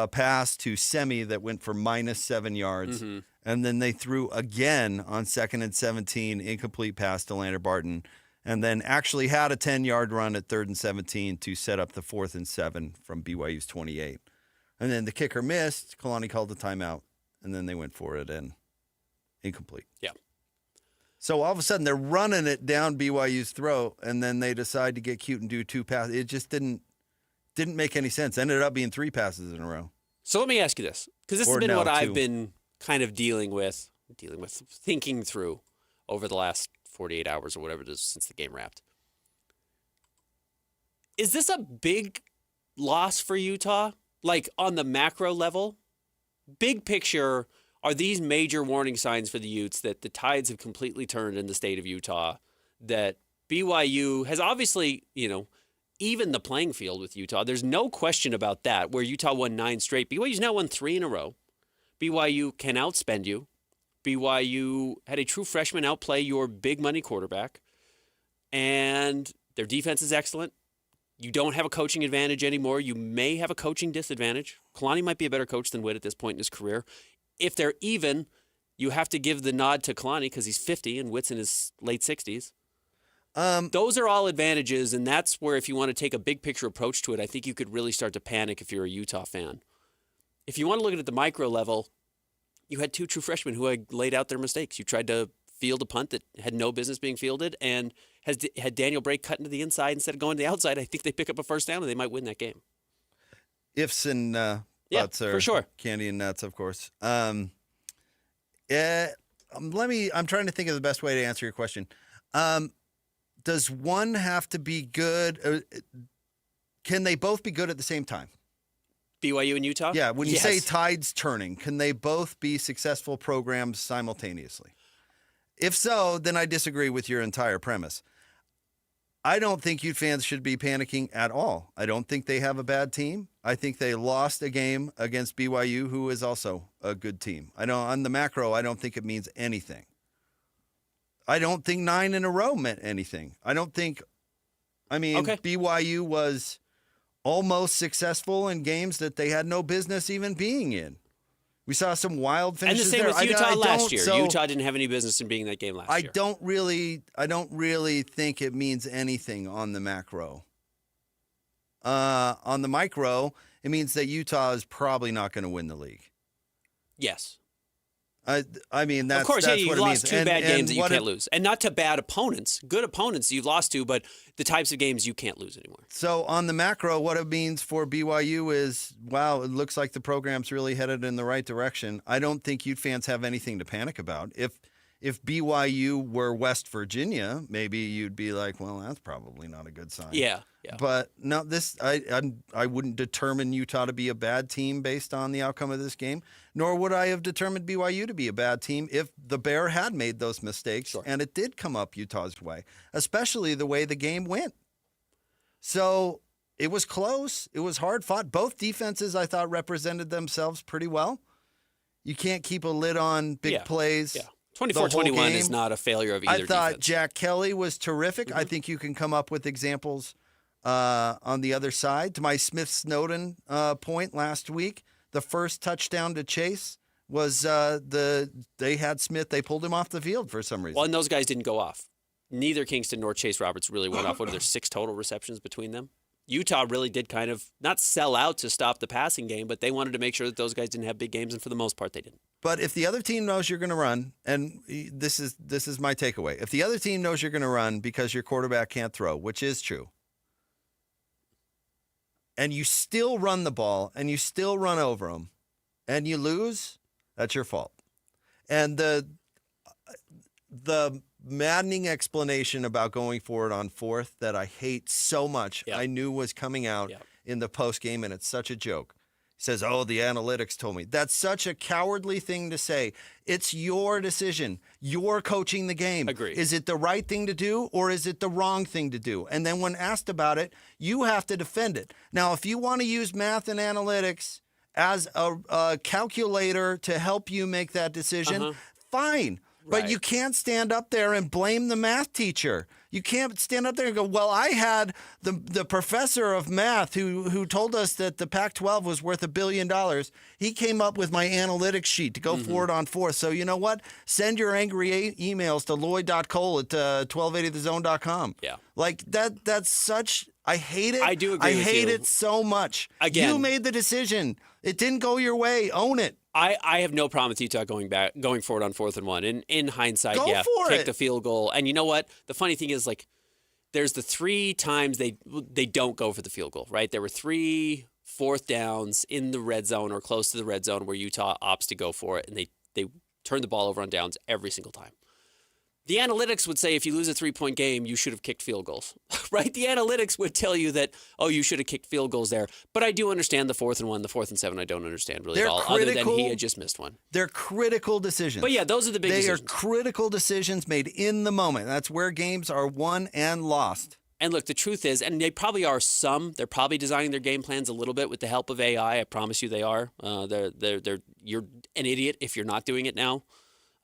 pass to Semi that went for -7 yards. Mm-hmm. And then they threw again on 2nd and 17, incomplete pass to Lander Barton. And then actually had a 10-yard run at 3rd and 17 to set up the 4th and 7 from BYU's 28. And then the kicker missed. Kalani called the timeout. And then they went for it and incomplete. Yeah. So all of a sudden they're running it down BYU's throat. And then they decide to get cute and do 2 passes. It just didn't make any sense. Ended up being 3 passes in a row. So let me ask you this, because this has been what I've been kind of thinking through over the last 48 hours or whatever it is since the game wrapped. Is this a big loss for Utah? Like on the macro level? Big picture, are these major warning signs for the Utes that the tides have completely turned in the state of Utah? That BYU has obviously, even the playing field with Utah. There's no question about that, where Utah won 9 straight. BYU's now won 3 in a row. BYU can outspend you. BYU had a true freshman outplay your big money quarterback. And their defense is excellent. You don't have a coaching advantage anymore. You may have a coaching disadvantage. Kalani might be a better coach than Witt at this point in his career. If they're even, you have to give the nod to Kalani because he's 50 and Witt's in his late 60s. Those are all advantages, and that's where if you want to take a big picture approach to it, I think you could really start to panic if you're a Utah fan. If you want to look at it at the micro level, you had 2 true freshmen who had laid out their mistakes. You tried to field a punt that had no business being fielded, and had Daniel Bray cut into the inside instead of going to the outside, I think they pick up a first down and they might win that game. Ifs and buts are for sure. Candy and nuts, of course. I'm trying to think of the best way to answer your question. Does one have to be good? Can they both be good at the same time? BYU and Utah? Yeah, when you say tides turning, can they both be successful programs simultaneously? If so, then I disagree with your entire premise. I don't think Ute fans should be panicking at all. I don't think they have a bad team. I think they lost a game against BYU, who is also a good team. On the macro, I don't think it means anything. I don't think 9 in a row meant anything. BYU was almost successful in games that they had no business even being in. We saw some wild finishes and the same there. with Utah last year. So Utah didn't have any business in being in that game last year. I don't really think it means anything on the macro. On the micro, it means that Utah is probably not going to win the league. Yes. That's of course, that's you've what it lost means. 2 bad games that you can't it, lose. And not to bad opponents. Good opponents you've lost to, but the types of games you can't lose anymore. So on the macro, what it means for BYU is, wow, it looks like the program's really headed in the right direction. I don't think Ute fans have anything to panic about. If BYU were West Virginia, maybe you'd be like, well, that's probably not a good sign. Yeah. But no, I wouldn't determine Utah to be a bad team based on the outcome of this game, nor would I have determined BYU to be a bad team if the Bear had made those mistakes and it did come up Utah's way, especially the way the game went. So it was close. It was hard fought. Both defenses, I thought, represented themselves pretty well. You can't keep a lid on big plays. Yeah. 24-21 is not a failure of either I thought defense. Jack Kelly was terrific. Mm-hmm. I think you can come up with examples on the other side. To my Smith-Snowden point last week, the first touchdown to Chase was they had Smith. They pulled him off the field for some reason. Well, and those guys didn't go off. Neither Kingston nor Chase Roberts really went off. What are there, 6 total receptions between them? Utah really did kind of not sell out to stop the passing game, but they wanted to make sure that those guys didn't have big games, and for the most part, they didn't. But if the other team knows you're going to run, and this is my takeaway, if the other team knows you're going to run because your quarterback can't throw, which is true, and you still run the ball and you still run over them, and you lose, that's your fault. And the maddening explanation about going forward on 4th that I hate so much, I knew was coming out in the post game, and it's such a joke. He says, oh, the analytics told me. That's such a cowardly thing to say. It's your decision. You're coaching the game. Agreed. Is it the right thing to do, or is it the wrong thing to do? And then when asked about it, you have to defend it. Now, if you want to use math and analytics as a calculator to help you make that decision, fine. But you can't stand up there and blame the math teacher. You can't stand up there and go, well, I had the professor of math who told us that the Pac-12 was worth $1 billion. He came up with my analytics sheet to go forward on 4th. So you know what? Send your angry emails to lloyd.cole@1280thezone.com. Yeah. Like that's such... I hate it. I do agree with you. I hate it so much. Again, you made the decision. It didn't go your way. Own it. I have no problem with Utah going forward on 4th and 1. In hindsight, kick the field goal. And you know what? The funny thing is, like, there's the 3 times they don't go for the field goal, right? There were 3 4th downs in the red zone or close to the red zone where Utah opts to go for it, and they turn the ball over on downs every single time. The analytics would say if you lose a 3-point game, you should have kicked field goals, right? The analytics would tell you that, oh, you should have kicked field goals there. But I do understand the 4th and 1, the 4th and 7. I don't understand really at all, other than he had just missed one. They're critical decisions. But yeah, those are the big decisions. They are critical decisions made in the moment. That's where games are won and lost. And look, the truth is, and they probably are they're probably designing their game plans a little bit with the help of AI. I promise you they are. You're an idiot if you're not doing it now.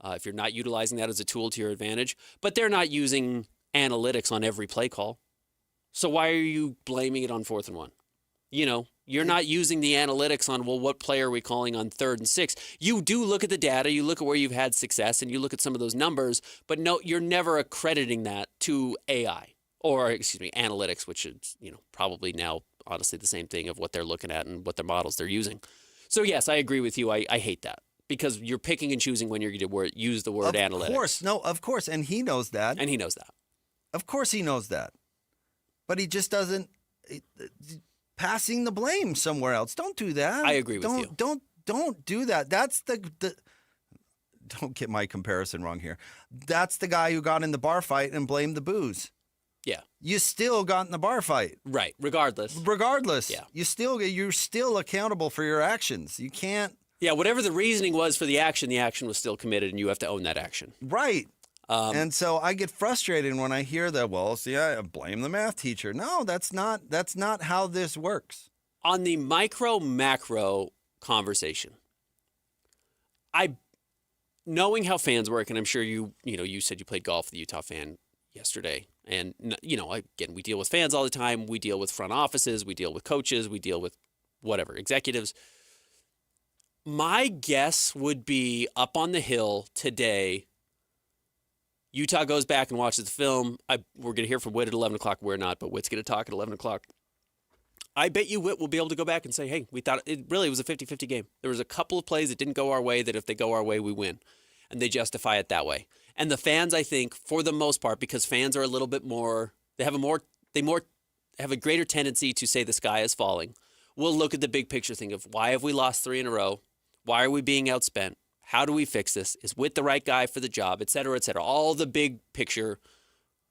If you're not utilizing that as a tool to your advantage. But they're not using analytics on every play call. So why are you blaming it on 4th and 1? You're not using the analytics on, well, what play are we calling on 3rd and 6? You do look at the data, you look at where you've had success, and you look at some of those numbers, but no, you're never accrediting that to AI or, analytics, which is, probably now honestly the same thing of what they're looking at and what their models they're using. So yes, I agree with you. I hate that. Because you're picking and choosing when you're going to use the word analytics. Of course. And he knows that. Of course he knows that. But he just doesn't, passing the blame somewhere else. Don't do that. I agree with you. Don't do that. That's don't get my comparison wrong here. That's the guy who got in the bar fight and blamed the booze. Yeah. You still got in the bar fight. Right. Regardless. Yeah. You're still accountable for your actions. You can't. Yeah, whatever the reasoning was for the action was still committed, and you have to own that action. Right. And so I get frustrated when I hear that, I blame the math teacher. No, that's not how this works. On the micro-macro conversation, knowing how fans work, and I'm sure you said you played golf with a Utah fan yesterday, and, again, we deal with fans all the time. We deal with front offices. We deal with coaches. We deal with whatever, executives. My guess would be up on the hill today, Utah goes back and watches the film. We're going to hear from Whit at 11 o'clock. We're not, but Whit's going to talk at 11 o'clock. I bet you Whit will be able to go back and say, hey, we thought it really was a 50-50 game. There was a couple of plays that didn't go our way that if they go our way, we win. And they justify it that way. And the fans, I think, for the most part, because fans are a little bit more, they have a greater tendency to say the sky is falling. We'll look at the big picture thing of why have we lost 3 in a row? Why are we being outspent? How do we fix this? Is Whit the right guy for the job, et cetera, et cetera? All the big picture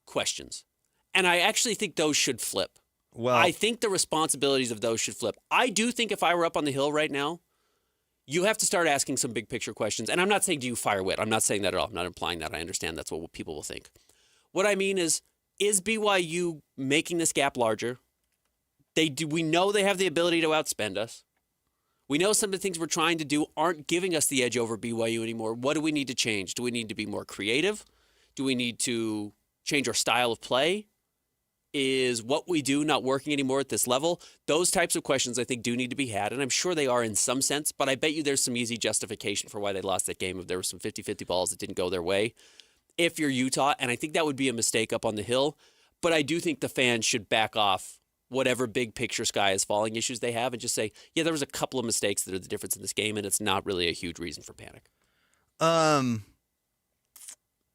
questions. And I actually think those should flip. Well, I think the responsibilities of those should flip. I do think if I were up on the hill right now, you have to start asking some big picture questions. And I'm not saying do you fire Whit. I'm not saying that at all. I'm not implying that. I understand that's what people will think. What I mean is BYU making this gap larger? We know they have the ability to outspend us. We know some of the things we're trying to do aren't giving us the edge over BYU anymore. What do we need to change? Do we need to be more creative? Do we need to change our style of play? Is what we do not working anymore at this level? Those types of questions I think do need to be had, and I'm sure they are in some sense, but I bet you there's some easy justification for why they lost that game if there were some 50-50 balls that didn't go their way. If you're Utah, and I think that would be a mistake up on the hill, but I do think the fans should back off whatever big picture sky is falling issues they have and just say, yeah, there was a couple of mistakes that are the difference in this game, and it's not really a huge reason for panic.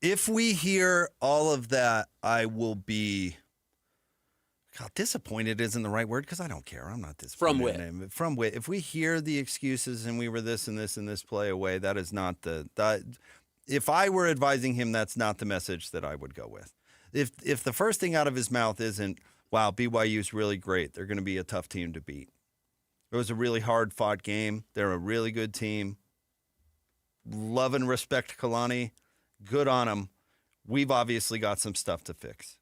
If we hear all of that, I will be disappointed isn't the right word because I don't care. I'm not disappointed. From Whit. If we hear the excuses and we were this and this and this play away, that is not if I were advising him, that's not the message that I would go with. If the first thing out of his mouth isn't, wow, BYU's really great. They're going to be a tough team to beat. It was a really hard-fought game. They're a really good team. Love and respect Kalani. Good on them. We've obviously got some stuff to fix.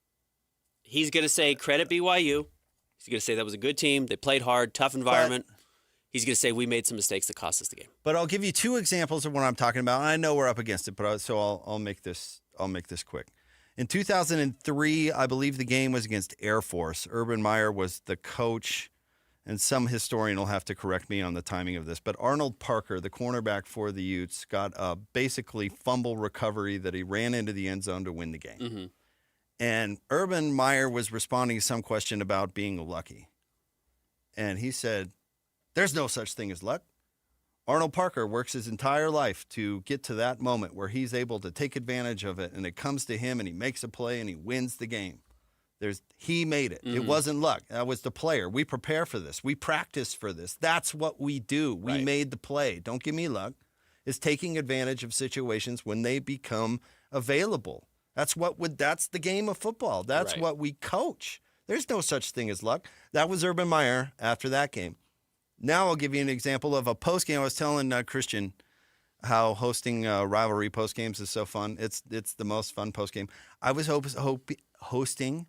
He's going to say credit BYU. He's going to say that was a good team. They played hard, tough environment. He's going to say we made some mistakes that cost us the game. But I'll give you 2 examples of what I'm talking about. I know we're up against it, but I'll make this quick. In 2003, I believe the game was against Air Force. Urban Meyer was the coach, and some historian will have to correct me on the timing of this, but Arnold Parker, the cornerback for the Utes, got a basically fumble recovery that he ran into the end zone to win the game. Mm-hmm. And Urban Meyer was responding to some question about being lucky. And he said, there's no such thing as luck. Arnold Parker works his entire life to get to that moment where he's able to take advantage of it, and it comes to him, and he makes a play, and he wins the game. He made it. Mm-hmm. It wasn't luck. That was the player. We prepare for this. We practice for this. That's what we do. We made the play. Don't give me luck. It's taking advantage of situations when they become available. That's the game of football. That's Right. what we coach. There's no such thing as luck. That was Urban Meyer after that game. Now I'll give you an example of a post game. I was telling Christian how hosting rivalry post games is so fun. It's the most fun post game. I was hosting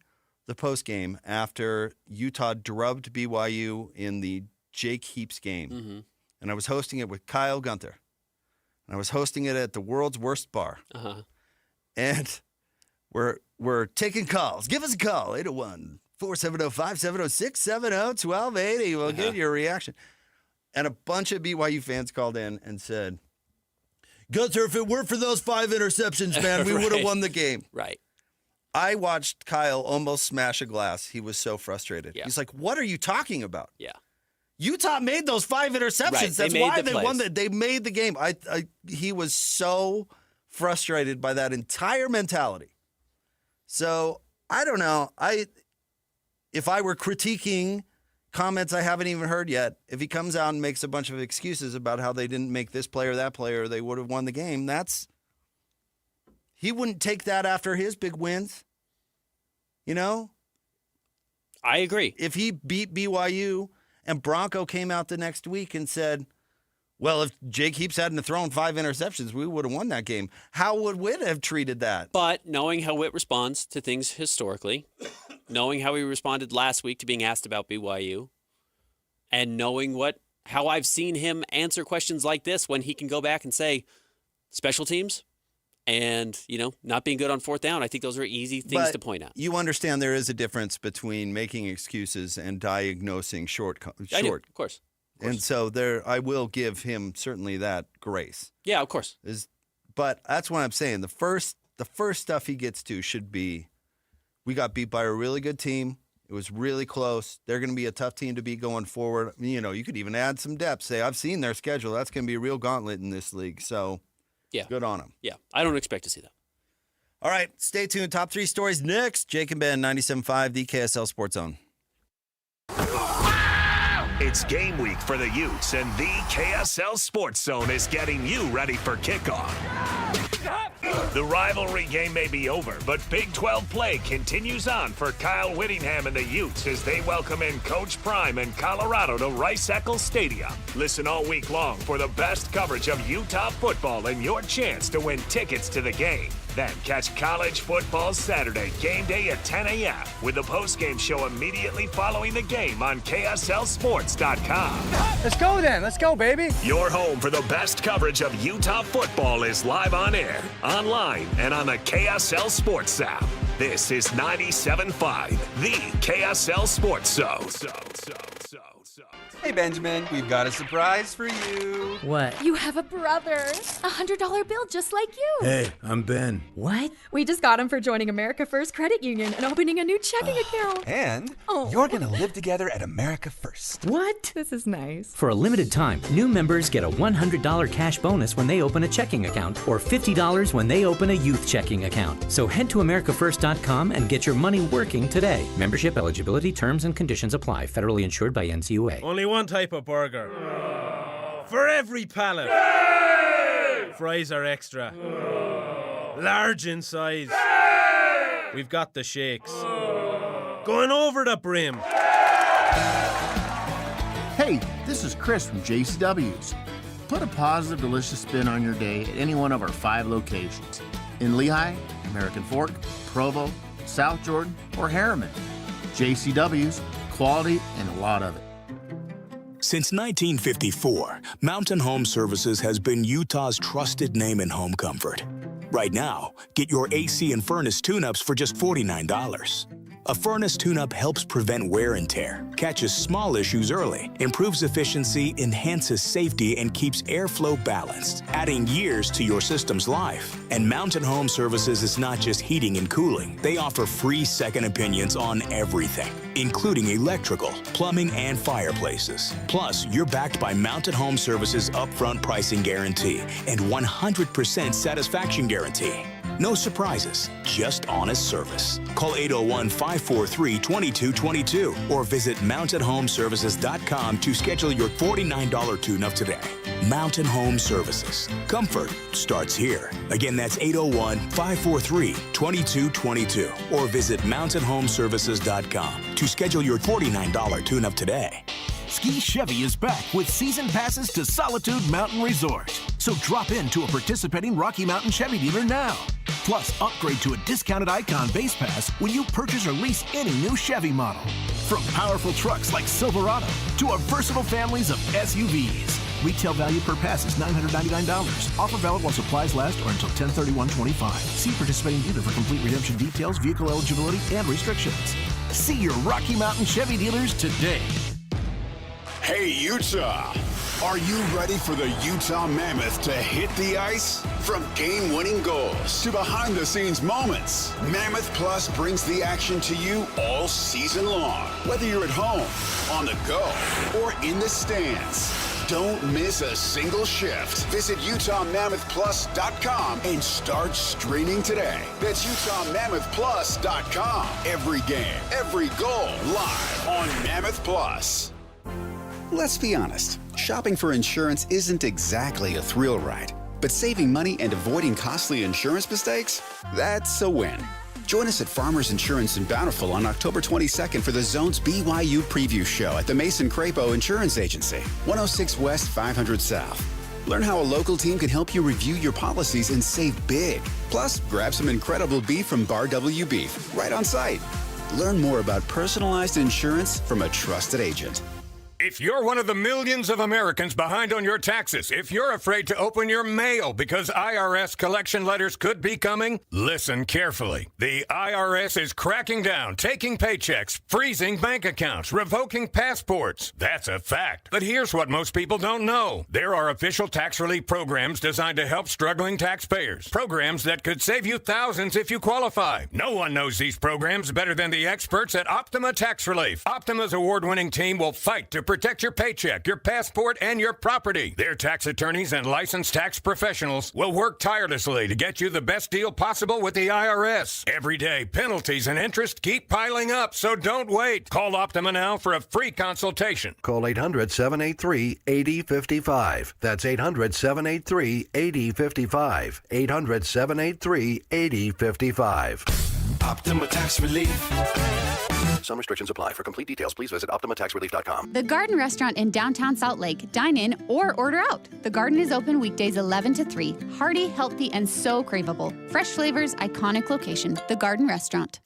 the post game after Utah drubbed BYU in the Jake Heaps game, Mm-hmm. and I was hosting it with Kyle Gunther, and I was hosting it at the world's worst bar, and we're taking calls. Give us a call 801-470-5706-70-1280. We'll get your reaction. And a bunch of BYU fans called in and said, Gunther, if it weren't for those 5 interceptions, man, we would have won the game. Right. I watched Kyle almost smash a glass. He was so frustrated. Yeah. He's like, what are you talking about? Yeah. Utah made those 5 interceptions. Right. That's why they won. They made the game. He was so frustrated by that entire mentality. So I don't know. If I were critiquing comments I haven't even heard yet, if he comes out and makes a bunch of excuses about how they didn't make this player, that player, they would have won the game, he wouldn't take that after his big wins. You know? I agree. If he beat BYU and Bronco came out the next week and said, well, if Jake Heaps hadn't thrown 5 interceptions, we would have won that game. How would Witt have treated that? But knowing how Witt responds to things historically, knowing how he responded last week to being asked about BYU, and knowing how I've seen him answer questions like this when he can go back and say, special teams and, not being good on 4th down, I think those are easy things to point out. You understand there is a difference between making excuses and diagnosing short. I do, of course. And so I will give him certainly that grace. Yeah, of course. But that's what I'm saying. The first stuff he gets to should be, we got beat by a really good team. It was really close. They're going to be a tough team to beat going forward. You could even add some depth. Say, I've seen their schedule. That's going to be a real gauntlet in this league. So, yeah, good on them. Yeah, I don't expect to see that. All right, stay tuned. Top 3 stories next. Jake and Ben, 97.5, the KSL Sports Zone. It's game week for the Utes, and the KSL Sports Zone is getting you ready for kickoff. The rivalry game may be over, but Big 12 play continues on for Kyle Whittingham and the Utes as they welcome in Coach Prime and Colorado to Rice-Eccles Stadium. Listen all week long for the best coverage of Utah football and your chance to win tickets to the game. Then catch college football Saturday, game day at 10 a.m. with the postgame show immediately following the game on KSLSports.com. Let's go then. Let's go, baby. Your home for the best coverage of Utah football is live on air, online, and on the KSL Sports app. This is 97.5, the KSL Sports Zone. Hey, Benjamin, we've got a surprise for you. What? You have a brother. $100 bill just like you. Hey, I'm Ben. What? We just got him for joining America First Credit Union and opening a new checking account. And you're going to live together at America First. What? This is nice. For a limited time, new members get a $100 cash bonus when they open a checking account or $50 when they open a youth checking account. So head to AmericaFirst.com and get your money working today. Membership eligibility, terms, and conditions apply. Federally insured by NCUA. Only one type of burger. For every pallet. Fries are extra. Large in size. We've got the shakes. Going over the brim. Hey, this is Chris from JCW's. Put a positive, delicious spin on your day at any one of our 5 locations. In Lehigh, American Fork, Provo, South Jordan, or Harriman. JCW's, quality and a lot of it. Since 1954, Mountain Home Services has been Utah's trusted name in home comfort. Right now, get your AC and furnace tune-ups for just $49. A furnace tune-up helps prevent wear and tear, catches small issues early, improves efficiency, enhances safety, and keeps airflow balanced, adding years to your system's life. And Mountain Home Services is not just heating and cooling. They offer free second opinions on everything, including electrical, plumbing, and fireplaces. Plus, you're backed by Mountain Home Services' upfront pricing guarantee and 100% satisfaction guarantee. No surprises, just honest service. Call 801-543-2222 or visit mountainhomeservices.com to schedule your $49 tune-up today. Mountain Home Services. Comfort starts here. Again, that's 801-543-2222. Or visit mountainhomeservices.com to schedule your $49 tune-up today. Ski Chevy is back with season passes to Solitude Mountain Resort. So drop in to a participating Rocky Mountain Chevy dealer now. Plus, upgrade to a discounted Icon base pass when you purchase or lease any new Chevy model. From powerful trucks like Silverado to our versatile families of SUVs. Retail value per pass is $999. Offer valid while supplies last or until 10/31/25. See participating dealer for complete redemption details, vehicle eligibility, and restrictions. See your Rocky Mountain Chevy dealers today. Hey, Utah! Are you ready for the Utah Mammoth to hit the ice? From game-winning goals to behind-the-scenes moments, Mammoth Plus brings the action to you all season long. Whether you're at home, on the go, or in the stands, don't miss a single shift. Visit UtahMammothPlus.com and start streaming today. That's UtahMammothPlus.com. Every game, every goal, live on Mammoth Plus. Let's be honest, shopping for insurance isn't exactly a thrill ride, but saving money and avoiding costly insurance mistakes, that's a win. Join us at Farmers Insurance in Bountiful on October 22nd for the Zone's BYU Preview Show at the Mason Crapo Insurance Agency, 106 West, 500 South. Learn how a local team can help you review your policies and save big. Plus, grab some incredible beef from Bar W Beef right on site. Learn more about personalized insurance from a trusted agent. If you're one of the millions of Americans behind on your taxes, if you're afraid to open your mail because IRS collection letters could be coming, listen carefully. The IRS is cracking down, taking paychecks, freezing bank accounts, revoking passports. That's a fact. But here's what most people don't know. There are official tax relief programs designed to help struggling taxpayers. Programs that could save you thousands if you qualify. No one knows these programs better than the experts at Optima Tax Relief. Optima's award-winning team will fight to protect your paycheck, your passport, and your property. Their tax attorneys and licensed tax professionals will work tirelessly to get you the best deal possible with the IRS. Every day, penalties and interest keep piling up, so don't wait. Call Optima now for a free consultation. Call 800-783-8055. That's 800-783-8055. 800-783-8055. Optima Tax Relief. Some restrictions apply. For complete details, please visit OptimaTaxRelief.com. The Garden Restaurant in downtown Salt Lake. Dine in or order out. The Garden is open weekdays 11 to 3. Hearty, healthy, and so craveable. Fresh flavors, iconic location. The Garden Restaurant.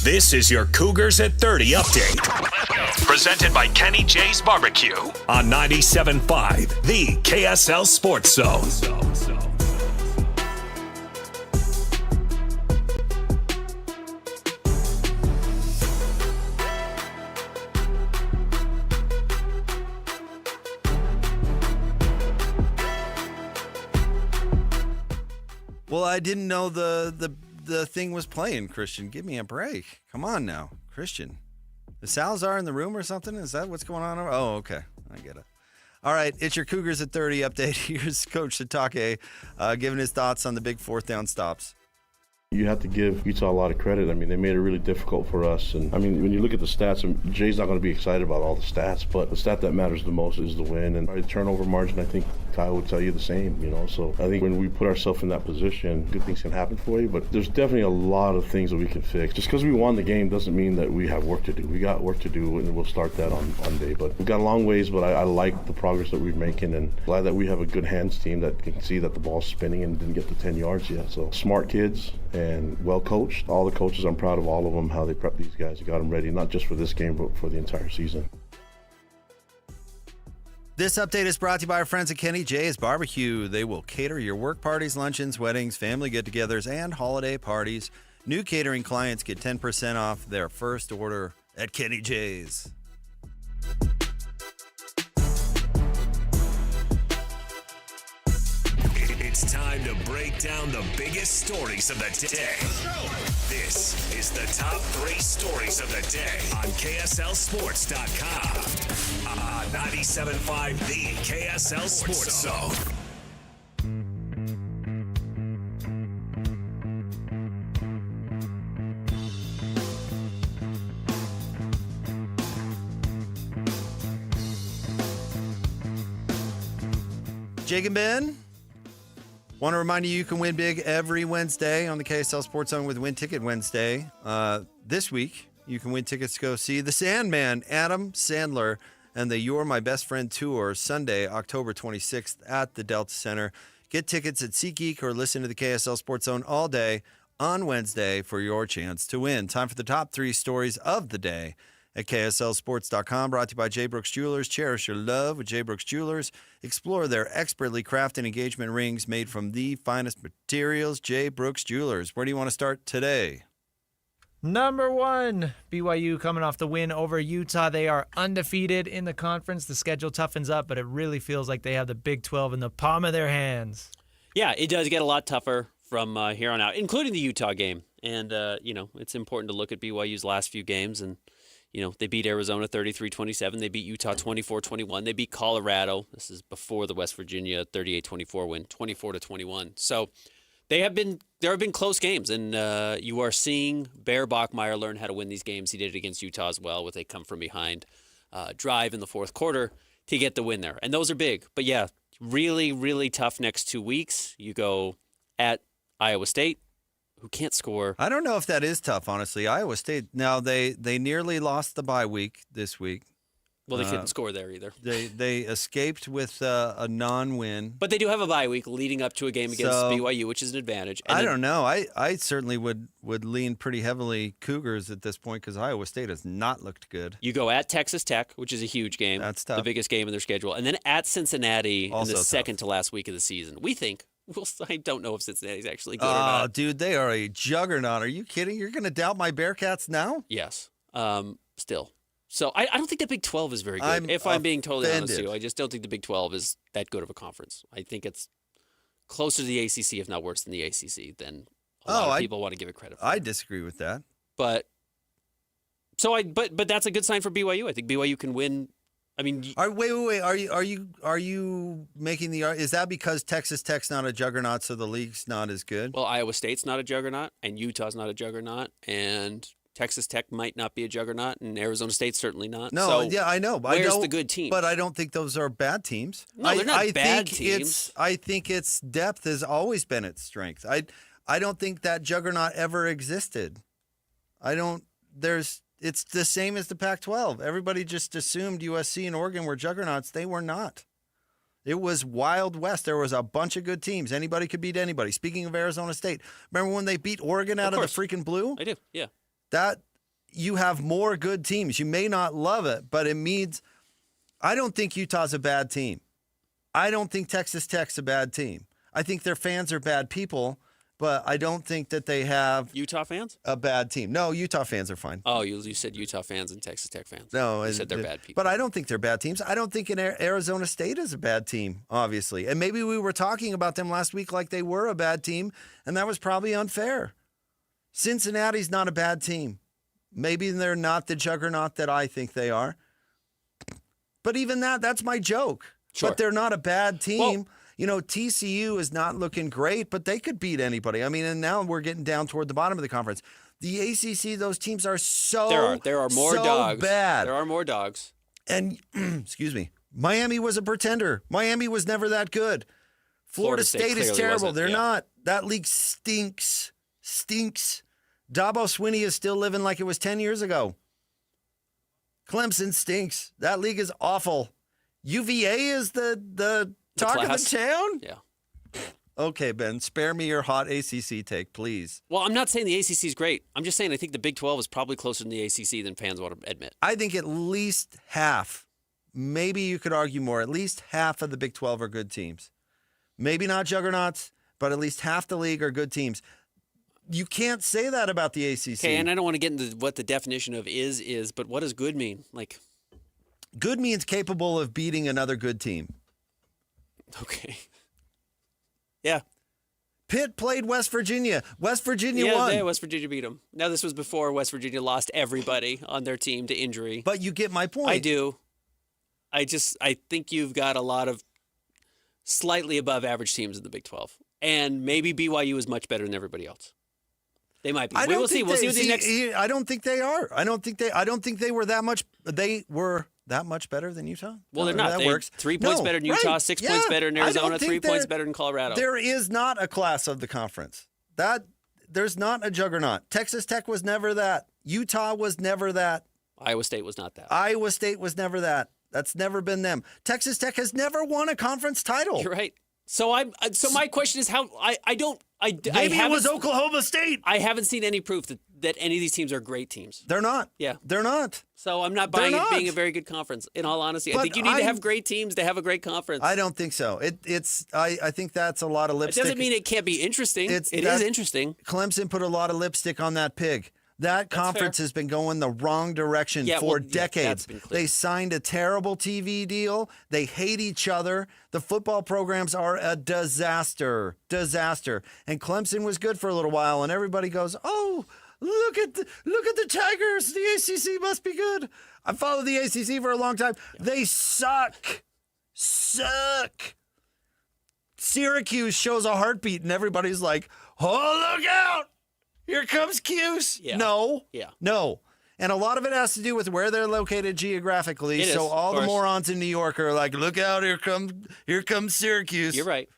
This is your Cougars at 30 update. Presented by Kenny J's Barbecue on 97.5, the KSL Sports Zone. Well, I didn't know the thing was playing, Christian. Give me a break. Come on now, Christian. Is Salazar in the room or something? Is that what's going on? Oh, okay. I get it. All right, it's your Cougars at 30 update. Here's Coach Sitake giving his thoughts on the big fourth down stops. You have to give Utah a lot of credit. I mean, they made it really difficult for us. And, I mean, when you look at the stats, Jay's not going to be excited about all the stats, but the stat that matters the most is the win. And the turnover margin, I think Kyle would tell you the same, you know. So I think when we put ourselves in that position, good things can happen for you. But there's definitely a lot of things that we can fix. Just because we won the game doesn't mean that we have work to do. We got work to do, and we'll start that on Monday. But we've got a long ways, but I like the progress that we're making, and glad that we have a good hands team that can see that the ball's spinning and didn't get to 10 yards yet. So smart kids and well coached. All the coaches, I'm proud of all of them, how they prepped these guys and got them ready, not just for this game, but for the entire season. This update is brought to you by our friends at Kenny J's Barbecue. They will cater your work parties, luncheons, weddings, family get-togethers, and holiday parties. New catering clients get 10% off their first order at Kenny J's. It's time to break down the biggest stories of the day. This is the top 3 stories of the day on KSLSports.com. 97.5, the KSL Sports Zone. Jake and Ben, want to remind you can win big every Wednesday on the KSL Sports Zone with Win Ticket Wednesday. This week, you can win tickets to go see the Sandman, Adam Sandler, and the You're My Best Friend Tour Sunday, October 26th at the Delta Center. Get tickets at SeatGeek or listen to the KSL Sports Zone all day on Wednesday for your chance to win. Time for the top 3 stories of the day at KSLSports.com. Brought to you by J. Brooks Jewelers. Cherish your love with J. Brooks Jewelers. Explore their expertly crafted engagement rings made from the finest materials. J. Brooks Jewelers. Where do you want to start today? Number 1, BYU coming off the win over Utah. They are undefeated in the conference. The schedule toughens up, but it really feels like they have the Big 12 in the palm of their hands. Yeah, it does get a lot tougher from here on out, including the Utah game. And, it's important to look at BYU's last few games. And, they beat Arizona 33-27. They beat Utah 24-21. They beat Colorado. This is before the West Virginia 38-24 win, 24-21. So there have been close games, and you are seeing Bear Bachmeier learn how to win these games. He did it against Utah as well with a come-from-behind drive in the fourth quarter to get the win there. And those are big. But, yeah, really, really tough next 2 weeks. You go at Iowa State, who can't score. I don't know if that is tough, honestly. Iowa State, now they nearly lost the bye week this week. Well, they couldn't score there either. They escaped with a non-win. But they do have a bye week leading up to a game against BYU, which is an advantage. And I don't know. I certainly would lean pretty heavily Cougars at this point because Iowa State has not looked good. You go at Texas Tech, which is a huge game. That's tough. The biggest game in their schedule. And then at Cincinnati Also in the tough. second to last week of the season. We think. I don't know if Cincinnati's actually good or not. Oh, dude, they are a juggernaut. Are you kidding? You're going to doubt my Bearcats now? Yes. Still. So I don't think the Big 12 is very good. I'm being totally honest with you, I just don't think the Big 12 is that good of a conference. I think it's closer to the ACC, if not worse than the ACC, than a lot of people want to give it credit for. I disagree with that. But that's a good sign for BYU. I think BYU can win. I mean, wait. Are you making the? Is that because Texas Tech's not a juggernaut, so the league's not as good? Well, Iowa State's not a juggernaut, and Utah's not a juggernaut, and Texas Tech might not be a juggernaut, and Arizona State's certainly not. No, so yeah, I know. Where's the good team? But I don't think those are bad teams. No, they're not bad teams. I think its depth has always been its strength. I don't think that juggernaut ever existed. It's the same as the Pac-12. Everybody just assumed USC and Oregon were juggernauts. They were not. It was Wild West. There was a bunch of good teams. Anybody could beat anybody. Speaking of Arizona State, remember when they beat Oregon out of the freaking blue? I do, yeah. That you have more good teams. You may not love it, but it means I don't think Utah's a bad team. I don't think Texas Tech's a bad team. I think their fans are bad people, but I don't think that they have Utah fans a bad team. No, Utah fans are fine. Oh, you said Utah fans and Texas Tech fans. No, you said they're bad people. But I don't think they're bad teams. I don't think Arizona State is a bad team, obviously. And maybe we were talking about them last week like they were a bad team, and that was probably unfair. Cincinnati's not a bad team. Maybe they're not the juggernaut that I think they are. But even that's my joke. Sure. But they're not a bad team. Well, TCU is not looking great, but they could beat anybody. I mean, and now we're getting down toward the bottom of the conference. The ACC, those teams are there are more dogs. Bad. There are more dogs. And, excuse me, Miami was a pretender. Miami was never that good. Florida State is terrible. They're not. That league stinks. Dabo Swinney is still living like it was 10 years ago. Clemson stinks. That league is awful. UVA is the talk of the town? Yeah. Okay, Ben, spare me your hot ACC take, please. Well, I'm not saying the ACC is great. I'm just saying I think the Big 12 is probably closer to the ACC than fans want to admit. I think at least half, maybe you could argue more, at least half of the Big 12 are good teams. Maybe not juggernauts, but at least half the league are good teams. You can't say that about the ACC. Okay, and I don't want to get into what the definition of is, but what does good mean? Like, good means capable of beating another good team. Okay. Yeah. Pitt played West Virginia. West Virginia won. Yeah, West Virginia beat them. Now, this was before West Virginia lost everybody on their team to injury. But you get my point. I do. I think you've got a lot of slightly above average teams in the Big 12. And maybe BYU is much better than everybody else. They might be. We'll see. We'll see what the next. I don't think they are. I don't think they were that much. They were that much better than Utah? Well, they're not. That They works. 3 points better than Utah, right. 6 points better than I don't Arizona, think 3 points better than Colorado. There is not a class of the conference. There's not a juggernaut. Texas Tech was never that. Utah was never that. Iowa State was not that. Iowa State was never that. That's never been them. Texas Tech has never won a conference title. You're right. So my question is how Maybe it was Oklahoma State. I haven't seen any proof that any of these teams are great teams. They're not. Yeah. They're not. So I'm not buying it being a very good conference, in all honesty. I think you need to have great teams to have a great conference. I don't think so. I think that's a lot of It lipstick. doesn't mean it can't be interesting. It is interesting. Clemson put a lot of lipstick on that pig. That conference has been going the wrong direction for decades. that's been clear. They signed a terrible TV deal. They hate each other. The football programs are a disaster. Disaster. And Clemson was good for a little while, and everybody goes, "Oh, look at the Tigers. The ACC must be good." I followed the ACC for a long time. Yeah. They suck. Syracuse shows a heartbeat, and everybody's like, "Oh, look out. Here comes Cuse." Yeah. No. Yeah. No. And a lot of it has to do with where they're located geographically. It so is, all of the course. morons in New York are like, "Look out, here comes Syracuse." You're right.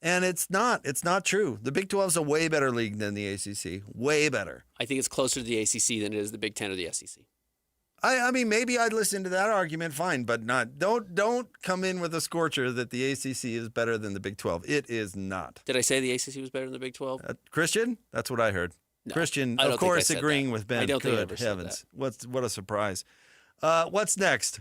And it's not true. The Big 12 is a way better league than the ACC. Way better. I think it's closer to the ACC than it is the Big Ten or the SEC. I mean, maybe I'd listen to that argument, fine, but not. Don't come in with a scorcher that the ACC is better than the Big 12. It is not. Did I say the ACC was better than the Big 12? Christian, that's what I heard. No, Christian, I don't of think I course, said agreeing that. with Ben. I don't think I Good ever said heavens. What a surprise. What's next?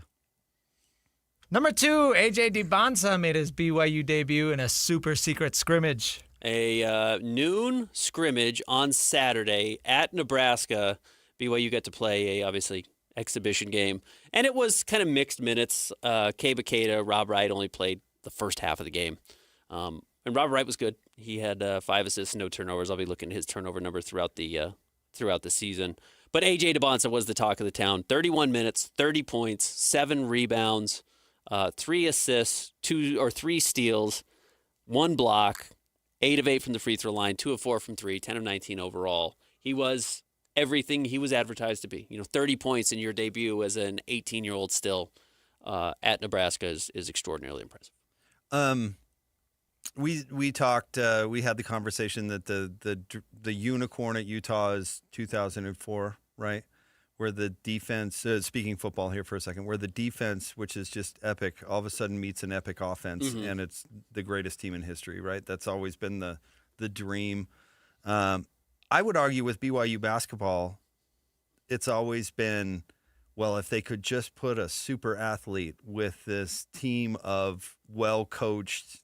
Number 2, AJ DiBonsa made his BYU debut in a super secret scrimmage. A noon scrimmage on Saturday at Nebraska. BYU got to play obviously exhibition game, and it was kind of mixed minutes. Kay Bakeda, Rob Wright only played the first half of the game, and Rob Wright was good. He had 5 assists, no turnovers. I'll be looking at his turnover number throughout the season. But AJ DiBonsa was the talk of the town. 31 minutes, 30 points, 7 rebounds, 3 assists, 2 or 3 steals, 1 block, 8 of 8 from the free throw line, 2 of 4 from 3, 10 of 19 overall. He was everything he was advertised to be. 30 points in your debut as an 18-year-old still at Nebraska is extraordinarily impressive. We talked. We had the conversation that the unicorn at Utah is 2004, right? Where the defense, speaking football here for a second, where the defense, which is just epic, all of a sudden meets an epic offense, and it's the greatest team in history, right? That's always been the dream. I would argue with BYU basketball, it's always been, well, if they could just put a super athlete with this team of well-coached,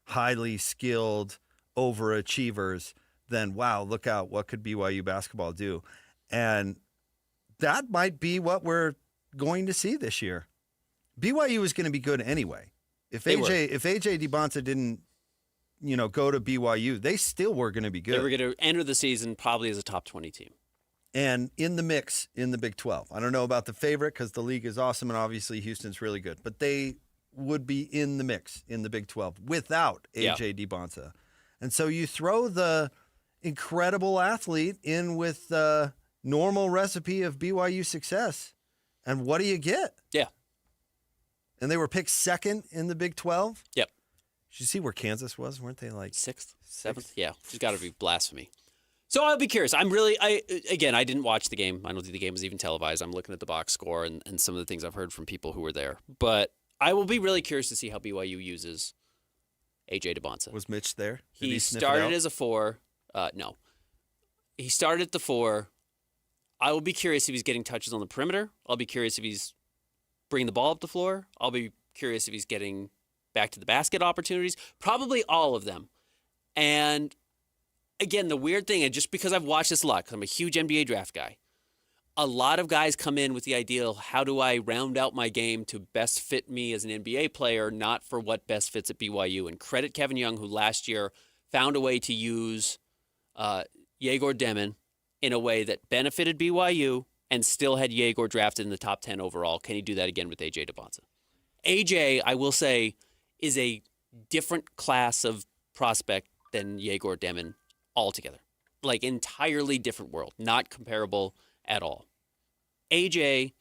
highly skilled overachievers, then wow, look out, what could BYU basketball do? And that might be what we're going to see this year. BYU is going to be good anyway. If AJ DiBonsa didn't, go to BYU, they still were going to be good. They were going to enter the season probably as a top 20 team. And in the mix in the Big 12. I don't know about the favorite because the league is awesome and obviously Houston's really good. But they would be in the mix in the Big 12 without AJ DiBonsa. And so you throw the incredible athlete in with the normal recipe of BYU success. And what do you get? Yeah. And they were picked second in the Big 12? Yep. Did you see where Kansas was? Weren't they like 6th, 7th? Yeah, she's got to be blasphemy. So I'll be curious. I didn't watch the game. I don't think the game was even televised. I'm looking at the box score and some of the things I've heard from people who were there. But I will be really curious to see how BYU uses AJ DiBonsa. Was Mitch there? Did He sniff it started out? as a 4. No. He started at the 4. I will be curious if he's getting touches on the perimeter. I'll be curious if he's bringing the ball up the floor. I'll be curious if he's getting back to the basket opportunities. Probably all of them. And again, the weird thing, and just because I've watched this a lot, because I'm a huge NBA draft guy, a lot of guys come in with the ideal, how do I round out my game to best fit me as an NBA player, not for what best fits at BYU. And credit Kevin Young, who last year found a way to use Yegor Demin in a way that benefited BYU and still had Yegor drafted in the top 10 overall. Can he do that again with AJ DiBonsa? AJ, I will say, is a different class of prospect than Yegor Demin altogether. Like entirely different world, not comparable at all. AJ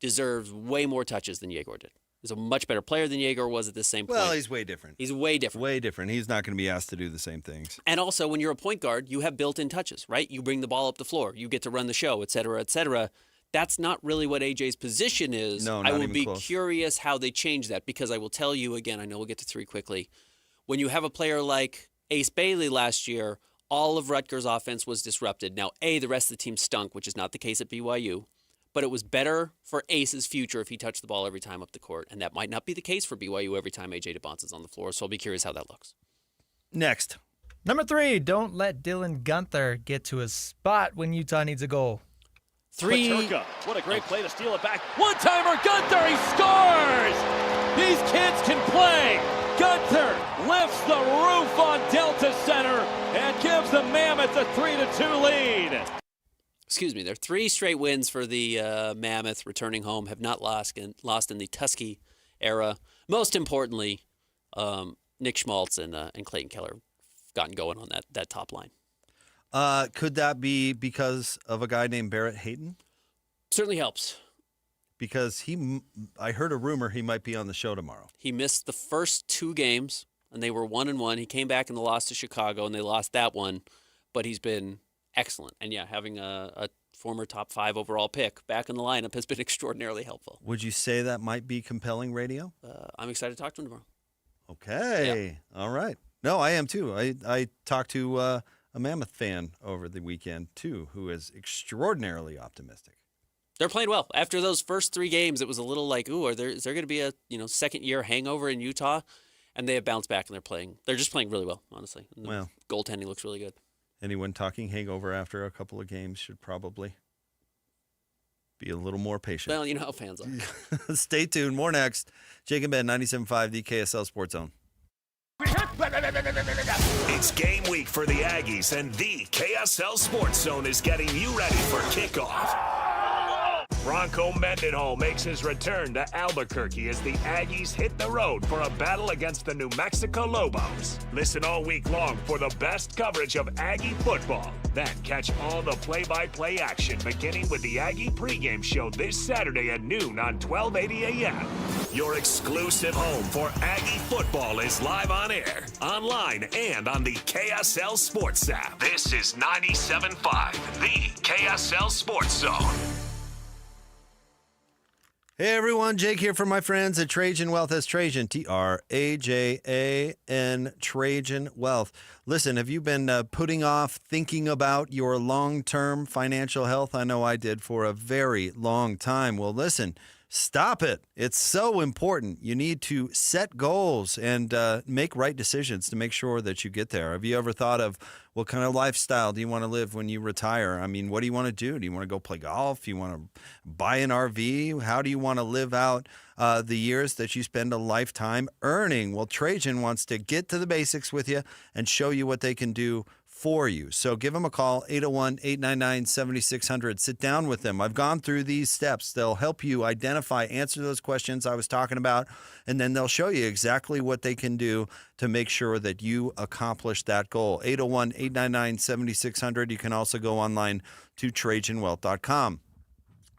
deserves way more touches than Yegor did. He's a much better player than Yegor was at this same point. Well, he's way different. He's way different. Way different. He's not going to be asked to do the same things. And also, when you're a point guard, you have built-in touches, right? You bring the ball up the floor. You get to run the show, et cetera, et cetera. That's not really what AJ's position is. No, not I will even be close. curious how they change that, because I will tell you again, I know we'll get to 3 quickly. When you have a player like Ace Bailey last year, all of Rutgers' offense was disrupted. Now, the rest of the team stunk, which is not the case at BYU. But it was better for Ace's future if he touched the ball every time up the court. And that might not be the case for BYU every time AJ DeBonce is on the floor. So I'll be curious how that looks. Next. Number 3, don't let Dylan Gunther get to a spot when Utah needs a goal. 3. Paterka, what a great play to steal it back. One-timer, Gunther, he scores! These kids can play. Gunther lifts the roof on Delta Center and gives the Mammoth a 3-2 lead. There are 3 straight wins for the Mammoth returning home, have not lost in the Tusky era. Most importantly, Nick Schmaltz and Clayton Keller have gotten going on that top line. Could that be because of a guy named Barrett Hayton? Certainly helps. Because I heard a rumor he might be on the show tomorrow. He missed the first 2 games, and they were 1-1. He came back in the loss to Chicago, and they lost that one. But he's been excellent. And, having a former top 5 overall pick back in the lineup has been extraordinarily helpful. Would you say that might be compelling radio? I'm excited to talk to him tomorrow. Okay. Yeah. All right. No, I am too. I talked to a Mammoth fan over the weekend, too, who is extraordinarily optimistic. They're playing well. After those first 3 games, it was a little like, is there going to be a second-year hangover in Utah? And they have bounced back, and they're just playing really well, honestly. And the goaltending looks really good. Anyone talking hangover after a couple of games should probably be a little more patient. Well, you know how fans are. Stay tuned. More next. Jake and Ben, 97.5, the KSL Sports Zone. It's game week for the Aggies, and the KSL Sports Zone is getting you ready for kickoff. Bronco Mendenhall makes his return to Albuquerque as the Aggies hit the road for a battle against the New Mexico Lobos. Listen all week long for the best coverage of Aggie football. Then catch all the play-by-play action beginning with the Aggie pregame show this Saturday at noon on 1280 a.m. Your exclusive home for Aggie football is live on air, online, and on the KSL Sports app. This is 97.5, the KSL Sports Zone. Hey everyone, Jake here for my friends at Trajan Wealth. That's Trajan, Trajan, Trajan Wealth. Listen, have you been putting off thinking about your long-term financial health? I know I did for a very long time. Well, listen, stop it. It's so important. You need to set goals and make right decisions to make sure that you get there. Have you ever thought of what kind of lifestyle do you want to live when you retire? I mean, what do you want to do? Do you want to go play golf? Do you want to buy an RV? How do you want to live out the years that you spend a lifetime earning? Well, Trajan wants to get to the basics with you and show you what they can do for you. So give them a call, 801-899-7600. Sit down with them. I've gone through these steps. They'll help you identify, answer those questions I was talking about, and then they'll show you exactly what they can do to make sure that you accomplish that goal. 801-899-7600. You can also go online to TrajanWealth.com.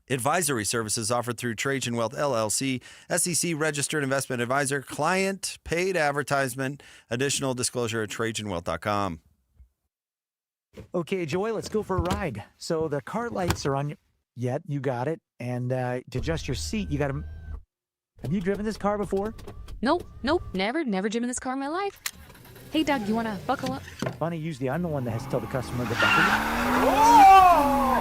Advisory services offered through Trajan Wealth LLC, SEC registered investment advisor, client paid advertisement. Additional disclosure at TrajanWealth.com. Okay, Joy, let's go for a ride. So the car lights are on. Yep, you got it. And to adjust your seat, you got to. Have you driven this car before? Nope, never driven this car in my life. Hey, Doug, you want to buckle up? Funny, usually I'm the one that has to tell the customer to buckle up.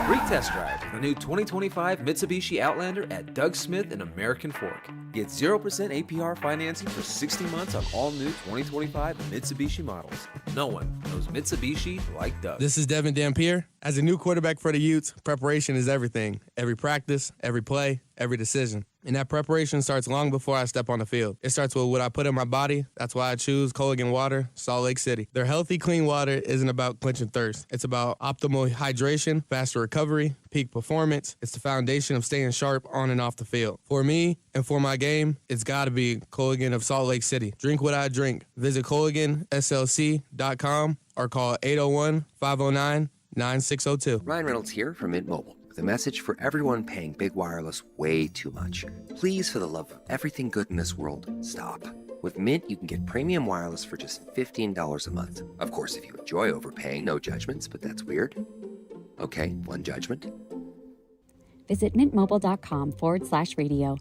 Free test drive the new 2025 Mitsubishi Outlander at Doug Smith in American Fork. Get 0% APR financing for 60 months on all new 2025 Mitsubishi models. No one knows Mitsubishi like Doug. This is Devin Dampier. As a new quarterback for the Utes, preparation is everything. Every practice, every play, every decision. And that preparation starts long before I step on the field. It starts with what I put in my body. That's why I choose Culligan Water, Salt Lake City. Their healthy, clean water isn't about quenching thirst. It's about optimal hydration, faster recovery, peak performance. It's the foundation of staying sharp on and off the field. For me and for my game, it's got to be Culligan of Salt Lake City. Drink what I drink. Visit CulliganSLC.com or call 801-509-9602. Ryan Reynolds here from Mint Mobile. with a message for everyone paying big wireless way too much. Please, for the love of everything good in this world, stop. With Mint, you can get premium wireless for just $15 a month. Of course, if you enjoy overpaying, no judgments, but that's weird. Okay, one judgment. Visit mintmobile.com/radio.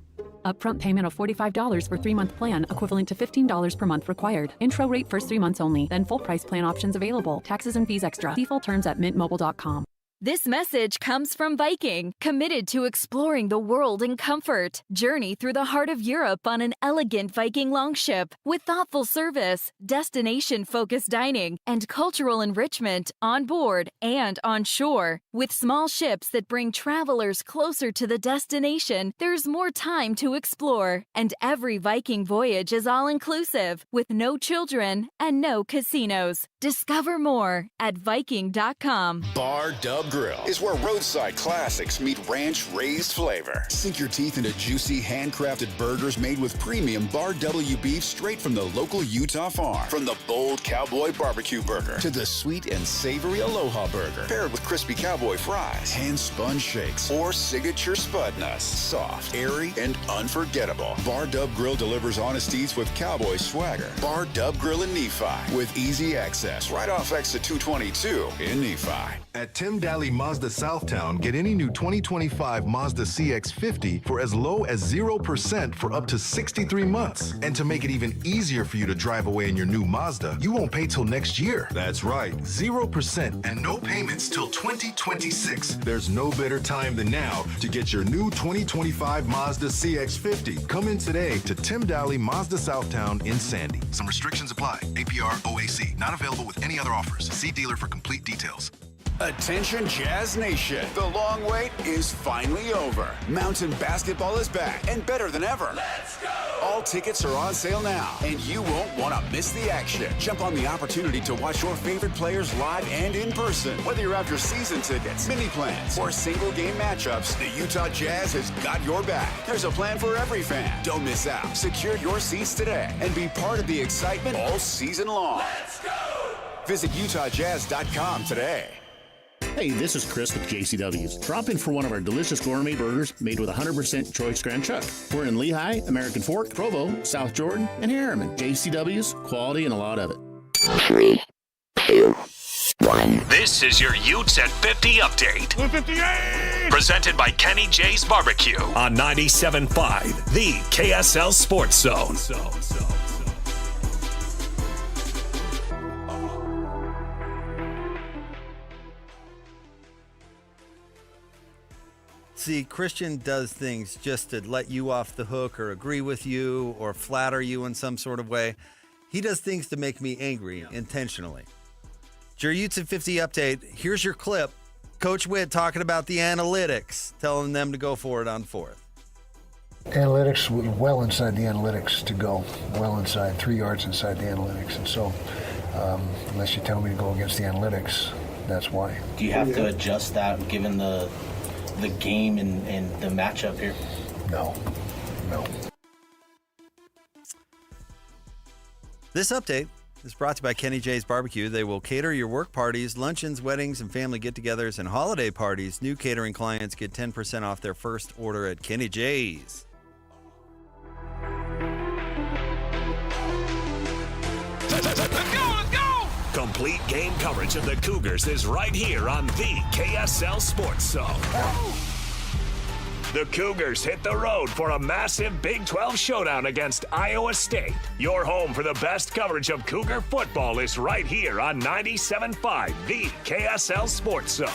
Upfront payment of $45 for 3-month plan, equivalent to $15 per month required. Intro rate first 3 months only, then full price plan options available. Taxes and fees extra. See full terms at mintmobile.com. This message comes from Viking, committed to exploring the world in comfort. Journey through the heart of Europe on an elegant Viking longship with thoughtful service, destination-focused dining, and cultural enrichment on board and on shore. With small ships that bring travelers closer to the destination, there's more time to explore. And every Viking voyage is all-inclusive, with no children and no casinos. Discover more at Viking.com. Bar Dub Grill is where roadside classics meet ranch-raised flavor. Sink your teeth into juicy, handcrafted burgers made with premium Bar W beef straight from the local Utah farm. From the bold cowboy barbecue burger to the sweet and savory Aloha burger, paired with crispy cowboy fries, hand-spun shakes, or signature spud nuts. Soft, airy, and unforgettable. Bar Dub Grill delivers honesties with cowboy swagger. Bar Dub Grill in Nephi with easy access right off exit 222 in Nephi. At Tim Daly Mazda Southtown, get any new 2025 Mazda CX-50 for as low as 0% for up to 63 months. And to make it even easier for you to drive away in your new Mazda, you won't pay till next year. That's right, 0% and no payments till 2026. There's no better time than now to get your new 2025 Mazda CX-50. Come in today to Tim Daly Mazda Southtown in Sandy. Some restrictions apply. APR OAC. Not available with any other offers. See dealer for complete details. Attention Jazz Nation, the long wait is finally over. Mountain basketball is back and better than ever. Let's go! All tickets are on sale now, and you won't want to miss the action. Jump on the opportunity to watch your favorite players live and in person. Whether you're after season tickets, mini plans, or single game matchups, the Utah Jazz has got your back. There's a plan for every fan. Don't miss out. Secure your seats today and be part of the excitement all season long. Let's go! Visit UtahJazz.com today. Hey, this is Chris with JCW's. Drop in for one of our delicious gourmet burgers made with 100% choice Grand Chuck. We're in Lehigh, American Fork, Provo, South Jordan, and Harriman. JCW's, quality and a lot of it. 3, 2, 1. This is your Utes at 50 update. 158! Presented by Kenny J's Barbecue on 97.5, the KSL Sports Zone. See, Christian does things just to let you off the hook or agree with you or flatter you in some sort of way. He does things to make me angry intentionally. It's your Utes at 50 update. Here's your clip. Coach Witt talking about the analytics, telling them to go for it on fourth. Analytics, well inside the analytics to go. Well inside, 3 yards inside the analytics. And so, unless you tell me to go against the analytics, that's why. Do you have to adjust that given the game and the matchup here? No. This update is brought to you by Kenny J's Barbecue. They will cater your work parties, luncheons, weddings, and family get-togethers and holiday parties. New catering clients get 10% off their first order at Kenny J's. Let's go! Complete game coverage of the Cougars is right here on the KSL Sports Zone. The Cougars hit the road for a massive Big 12 showdown against Iowa State. Your home for the best coverage of Cougar football is right here on 97.5, the KSL Sports Zone.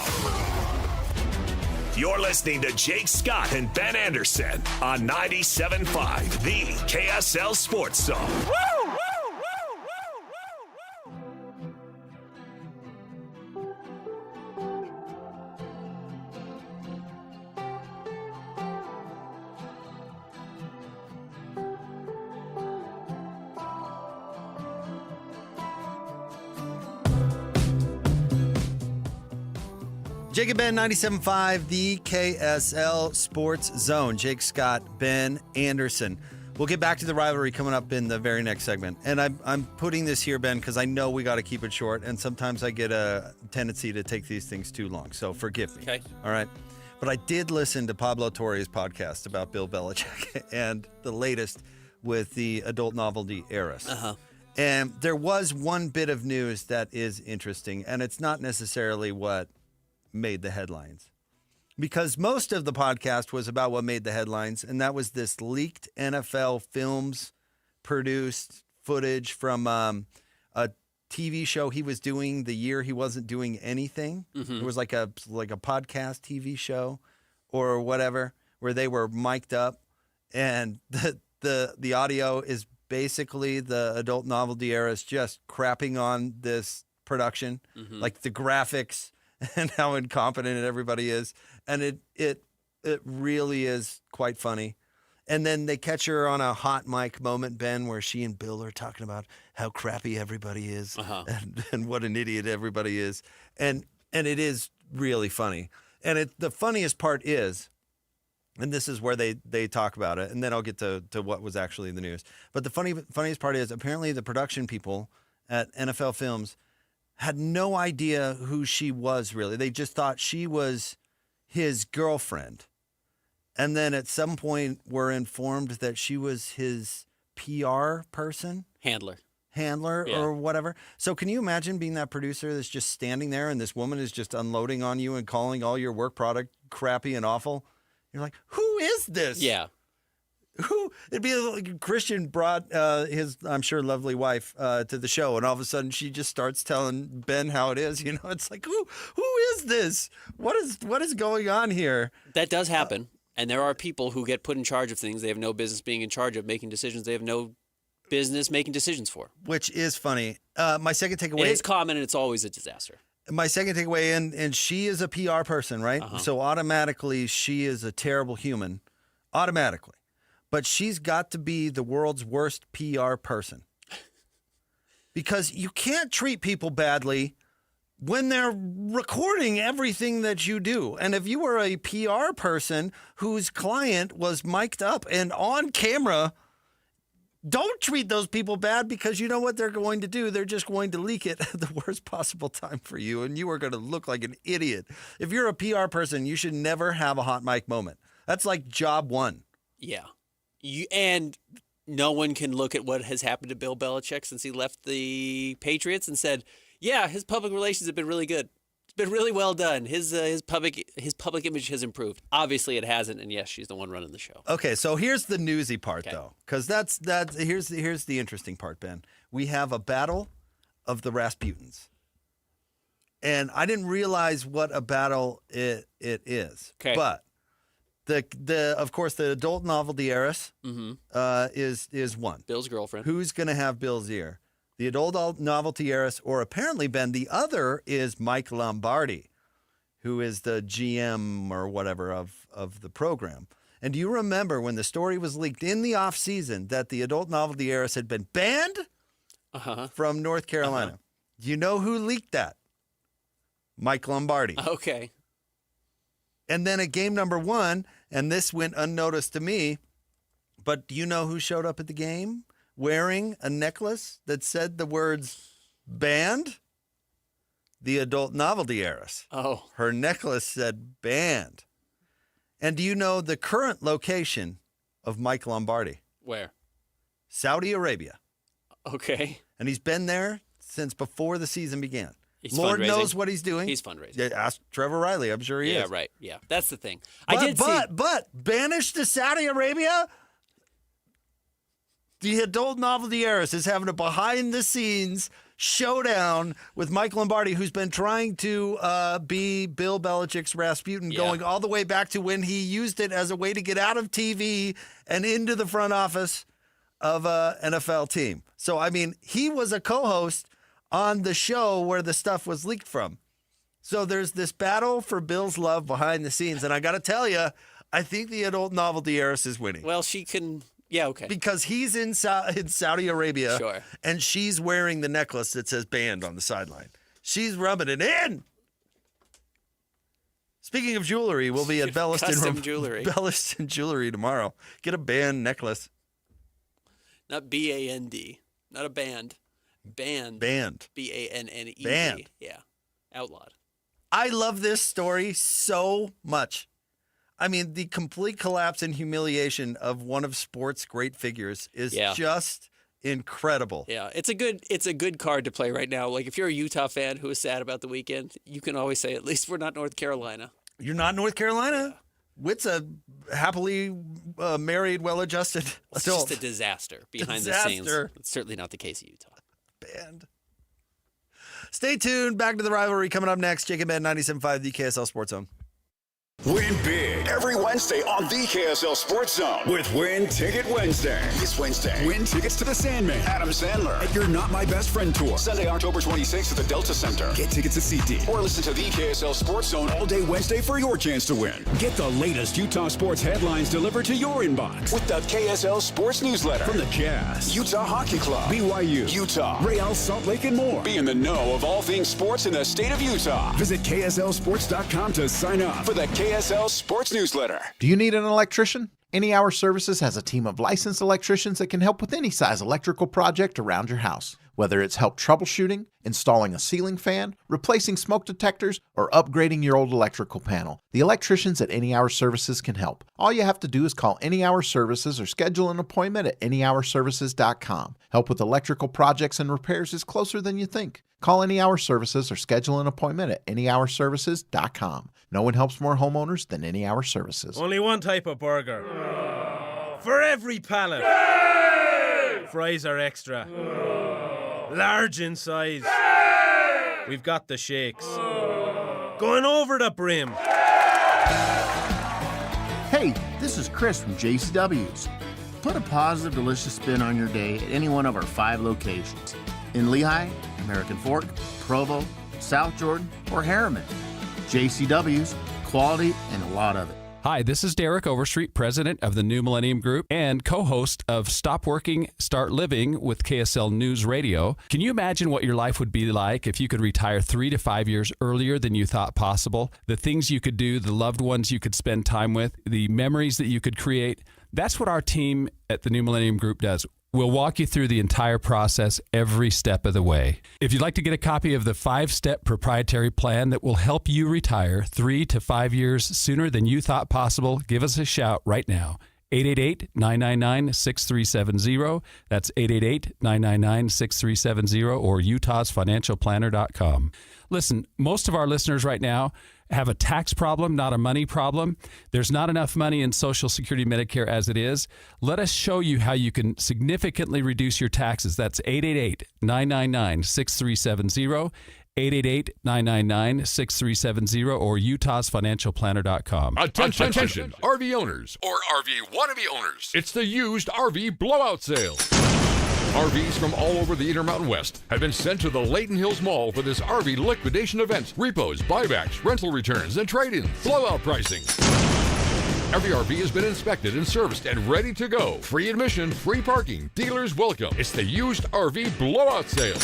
You're listening to Jake Scott and Ben Anderson on 97.5, the KSL Sports Zone. Woo! Jake and Ben, 97.5, the KSL Sports Zone. Jake Scott, Ben Anderson. We'll get back to the rivalry coming up in the very next segment. And I'm putting this here, Ben, because I know we got to keep it short, and sometimes I get a tendency to take these things too long. So forgive me. Okay. All right. But I did listen to Pablo Torre's podcast about Bill Belichick and the latest with the adult novelty heiress. And there was one bit of news that is interesting, and it's not necessarily what made the headlines. Because most of the podcast was about what made the headlines, and that was this leaked NFL Films produced footage from a TV show he was doing the year he wasn't doing anything. It was like a podcast TV show or whatever, where they were mic'd up, and the audio is basically the adult novelty era is just crapping on this production, like the graphics and how incompetent everybody is, and it really is quite funny. And then they catch her on a hot mic moment, Ben, where she and Bill are talking about how crappy everybody is and what an idiot everybody is. And it is really funny. And the funniest part is, and this is where they talk about it, and then I'll get to what was actually in the news. But the funniest part is apparently the production people at NFL Films had no idea who she was really. They just thought she was his girlfriend. And then at some point were informed that she was his PR person. Handler, yeah. Or whatever. So can you imagine being that producer that's just standing there and this woman is just unloading on you and calling all your work product crappy and awful? You're like, who is this? Yeah. It'd be like Christian brought his, I'm sure, lovely wife to the show, and all of a sudden she just starts telling Ben how it is. You know, it's like, who is this? What is going on here? That does happen. And there are people who get put in charge of things they have no business being in charge of, making decisions they have no business making decisions for. Which is funny. My second takeaway. It is common, and it's always a disaster. My second takeaway, and she is a PR person, right? So automatically she is a terrible human. Automatically. But she's got to be the world's worst PR person. Because you can't treat people badly when they're recording everything that you do. And if you were a PR person whose client was mic'd up and on camera, don't treat those people bad, because you know what they're going to do? They're just going to leak it at the worst possible time for you, and you are going to look like an idiot. If you're a PR person, you should never have a hot mic moment. That's like job one. Yeah. And no one can look at what has happened to Bill Belichick since he left the Patriots and said, yeah, his public relations have been really good. It's been really well done. His public image has improved. Obviously, it hasn't, and yes, she's the one running the show. Okay, so here's the newsy part, though, because here's the interesting part, Ben. We have a battle of the Rasputins, and I didn't realize what a battle it is. Okay, but of course the adult novelty heiress is one. Bill's girlfriend. Who's going to have Bill's ear? The adult novelty heiress, or apparently, Ben, the other is Mike Lombardi, who is the GM or whatever of the program. And do you remember when the story was leaked in the offseason that the adult novelty heiress had been banned from North Carolina? Do you know who leaked that? Mike Lombardi. Okay. And then at game number 1, and this went unnoticed to me, but do you know who showed up at the game wearing a necklace that said the words banned? The adult novelty heiress. Oh. Her necklace said banned. And do you know the current location of Mike Lombardi? Where? Saudi Arabia. Okay. And he's been there since before the season began. He's Lord fundraising. knows what he's doing. He's fundraising. Yeah, ask Trevor Riley. I'm sure he is. Yeah, right. Yeah, that's the thing. But banished to Saudi Arabia? The adult novelty heiress is having a behind-the-scenes showdown with Mike Lombardi, who's been trying to be Bill Belichick's Rasputin, going all the way back to when he used it as a way to get out of TV and into the front office of an NFL team. So, I mean, he was a co-host on the show where the stuff was leaked from. So there's this battle for Bill's love behind the scenes, and I got to tell you, I think the adult novelty heiress is winning. Well, she can... Yeah, okay. Because he's in Saudi Arabia, sure, and she's wearing the necklace that says banned on the sideline. She's rubbing it in. Speaking of jewelry, we'll be at Belliston Jewelry. Belliston Jewelry tomorrow. Get a band necklace. Not B-A-N-D. Not a band. Band. B-A-N-N-E-D. Band. Yeah. Outlawed. I love this story so much. I mean, the complete collapse and humiliation of one of sport's great figures is just incredible. Yeah, it's a good card to play right now. Like, if you're a Utah fan who is sad about the weekend, you can always say, at least we're not North Carolina. You're not North Carolina? Witt's a happily married, well-adjusted It's adult. just a disaster behind the scenes. It's certainly not the case of Utah. Banned. Stay tuned. Back to the rivalry coming up next. Jacob Ed 97.5, the KSL Sports Zone. Win big every Wednesday on the KSL Sports Zone with Win Ticket Wednesday. This Wednesday, win tickets to the Sandman, Adam Sandler, at your Not My Best Friend tour. Sunday, October 26th at the Delta Center. Get tickets at CD or listen to the KSL Sports Zone all day Wednesday for your chance to win. Get the latest Utah sports headlines delivered to your inbox with the KSL Sports Newsletter from the Jazz, Utah Hockey Club, BYU, Utah, Real Salt Lake, and more. Be in the know of all things sports in the state of Utah. Visit KSLSports.com to sign up for the KSL Sports Newsletter. Do you need an electrician? Any Hour Services has a team of licensed electricians that can help with any size electrical project around your house. Whether it's help troubleshooting, installing a ceiling fan, replacing smoke detectors, or upgrading your old electrical panel, the electricians at Any Hour Services can help. All you have to do is call Any Hour Services or schedule an appointment at anyhourservices.com. Help with electrical projects and repairs is closer than you think. Call Any Hour Services or schedule an appointment at anyhourservices.com. No one helps more homeowners than Any Hour Services. Only one type of burger. For every pallet. Fries are extra. Large in size. We've got the shakes. Going over the brim. Hey, this is Chris from JCW's. Put a positive, delicious spin on your day at any one of our 5 locations. In Lehigh, American Fork, Provo, South Jordan, or Harriman. JCW's, quality and a lot of it. Hi, this is Derek Overstreet, president of the New Millennium Group and co-host of Stop Working, Start Living with KSL News Radio. Can you imagine what your life would be like if you could retire 3 to 5 years earlier than you thought possible? The things you could do, the loved ones you could spend time with, the memories that you could create. That's what our team at the New Millennium Group does. We'll walk you through the entire process every step of the way. If you'd like to get a copy of the 5-step proprietary plan that will help you retire 3 to 5 years sooner than you thought possible, give us a shout right now. 888-999-6370. That's 888-999-6370 or utahsfinancialplanner.com. Listen, most of our listeners right now have a tax problem, not a money problem. There's not enough money in Social Security Medicare as it is. Let us show you how you can significantly reduce your taxes. That's 888-999-6370. 888-999-6370 or utahsfinancialplanner.com. Attention, RV owners or RV wannabe owners. It's the used RV blowout sale. RVs from all over the Intermountain West have been sent to the Layton Hills Mall for this RV liquidation event. Repos, buybacks, rental returns, and trade-ins. Blowout pricing. Every RV has been inspected and serviced and ready to go. Free admission, free parking. Dealers welcome. It's the used RV blowout sale.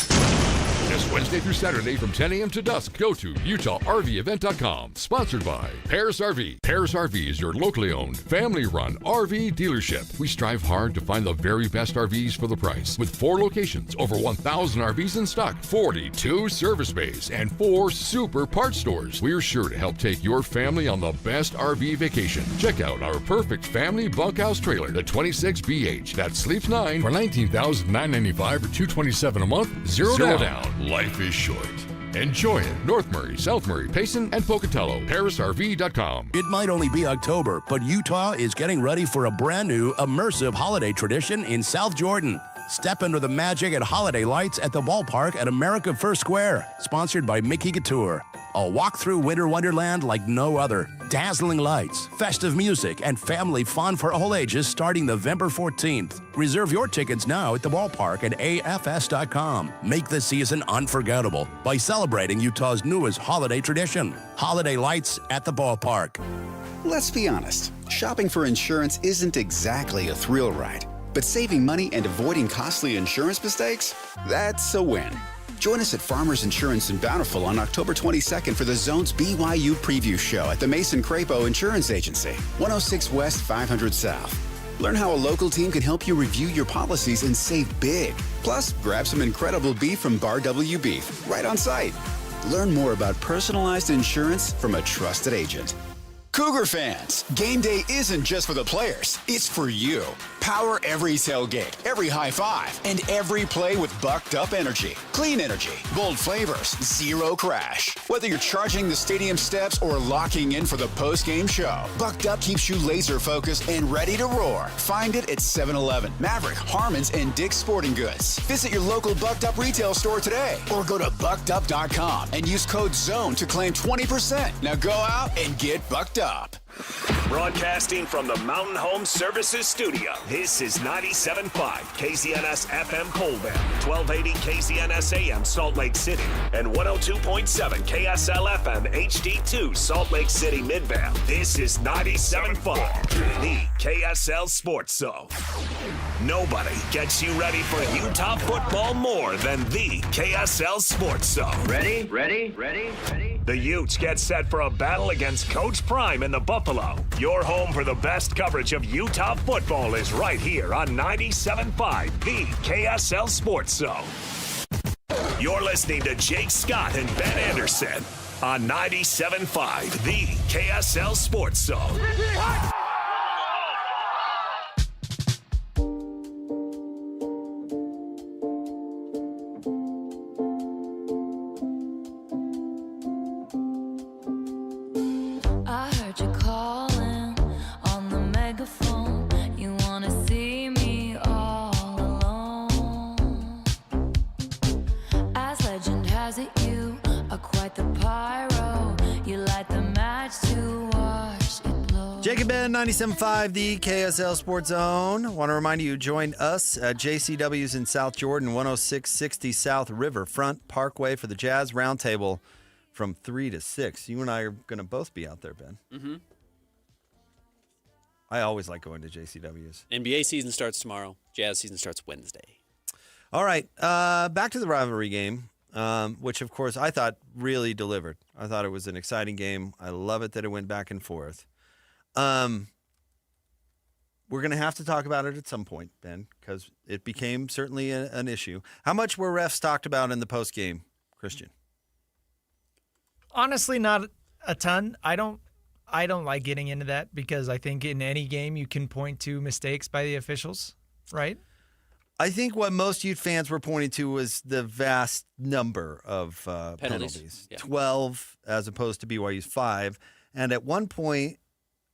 This Wednesday through Saturday from 10 a.m. to dusk. Go to UtahRVEvent.com. Sponsored by Paris RV. Paris RV is your locally owned, family-run RV dealership. We strive hard to find the very best RVs for the price. With 4 locations, over 1,000 RVs in stock, 42 service bays, and 4 super parts stores. We're sure to help take your family on the best RV vacation. Check out our perfect family bunkhouse trailer, the 26BH. That sleeps 9 for $19,995 or $227 a month. Zero down. Life is short. Enjoy it. North Murray, South Murray, Payson, and Pocatello. ParisRV.com. It might only be October, but Utah is getting ready for a brand new immersive holiday tradition in South Jordan. Step into the magic and holiday lights at the ballpark at America First Square, sponsored by Mickey Couture. A walk through winter wonderland like no other. Dazzling lights, festive music, and family fun for all ages starting November 14th. Reserve your tickets now at the ballpark at afs.com. Make the season unforgettable by celebrating Utah's newest holiday tradition. Holiday lights at the ballpark. Let's be honest, shopping for insurance isn't exactly a thrill ride. But saving money and avoiding costly insurance mistakes? That's a win. Join us at Farmers Insurance in Bountiful on October 22nd for the Zone's BYU Preview Show at the Mason Crapo Insurance Agency, 106 West 500 South. Learn how a local team can help you review your policies and save big. Plus, grab some incredible beef from Bar W Beef right on site. Learn more about personalized insurance from a trusted agent. Cougar fans, game day isn't just for the players, it's for you. Power every tailgate, every high five, and every play with bucked up energy. Clean energy, bold flavors, zero crash. Whether you're charging the stadium steps or locking in for the post-game show, Bucked Up keeps you laser focused and ready to roar. Find it at 7-Eleven, Maverick, Harmon's, and Dick's Sporting Goods. Visit your local Bucked Up retail store today or go to buckedup.com and use code ZONE to claim 20%. Now go out and get bucked up. Broadcasting from the Mountain Home Services Studio, this is 97.5 KZNS FM Colville, 1280 KZNS AM Salt Lake City, and 102.7 KSL FM HD2 Salt Lake City Midvale. This is 97.5, the KSL Sports Zone. Nobody gets you ready for Utah football more than the KSL Sports Zone. Ready? The Utes get set for a battle against Coach Prime in the Buffalo. Your home for the best coverage of Utah football is right here on 97.5, the KSL Sports Zone. You're listening to Jake Scott and Ben Anderson on 97.5, the KSL Sports Zone. Jacob Ben, 97.5, the KSL Sports Zone. Want to remind you, join us at JCW's in South Jordan, 10660 South Riverfront Parkway for the Jazz Roundtable from 3 to 6. You and I are going to both be out there, Ben. Mm-hmm. I always like going to JCW's. NBA season starts tomorrow. Jazz season starts Wednesday. All right, back to the rivalry game, which, of course, I thought really delivered. I thought it was an exciting game. I love it that it went back and forth. We're going to have to talk about it at some point, Ben, because it became certainly an issue. How much were refs talked about in the postgame, Christian? Honestly, not a ton. I don't like getting into that because I think in any game you can point to mistakes by the officials, right? I think what most Ute fans were pointing to was the vast number of penalties. Yeah. 12 as opposed to BYU's 5. And at one point,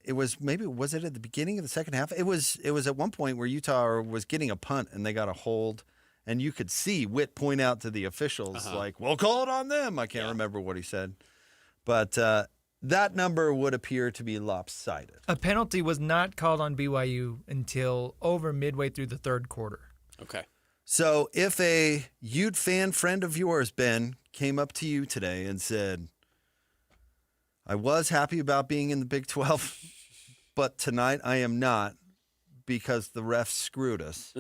it was it at the beginning of the second half? It was at one point where Utah was getting a punt and they got a hold, and you could see Witt point out to the officials like, "We'll call it on them." I can't remember what he said, but that number would appear to be lopsided. A penalty was not called on BYU until over midway through the third quarter. Okay. So if a Ute fan friend of yours, Ben, came up to you today and said, "I was happy about being in the Big 12, but tonight I am not because the refs screwed us,"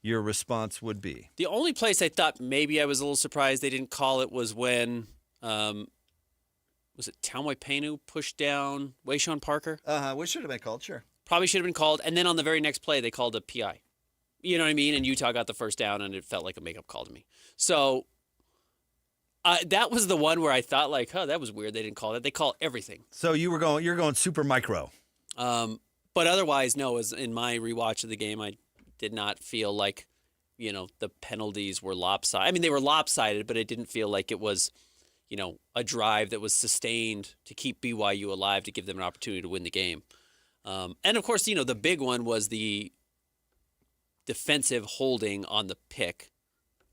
your response would be? The only place I thought maybe I was a little surprised they didn't call it was when, was it Taumai Painu pushed down Wayshawn Parker? Which should have been called, sure. Probably should have been called. And then on the very next play, they called a PI. You know what I mean? And Utah got the first down, and it felt like a makeup call to me. So that was the one where I thought, like, that was weird. They didn't call it. They call everything. So you're going super micro. But otherwise, no. As in my rewatch of the game, I did not feel like, the penalties were lopsided. I mean, they were lopsided, but it didn't feel like it was, a drive that was sustained to keep BYU alive to give them an opportunity to win the game. And of course, the big one was the defensive holding on the pick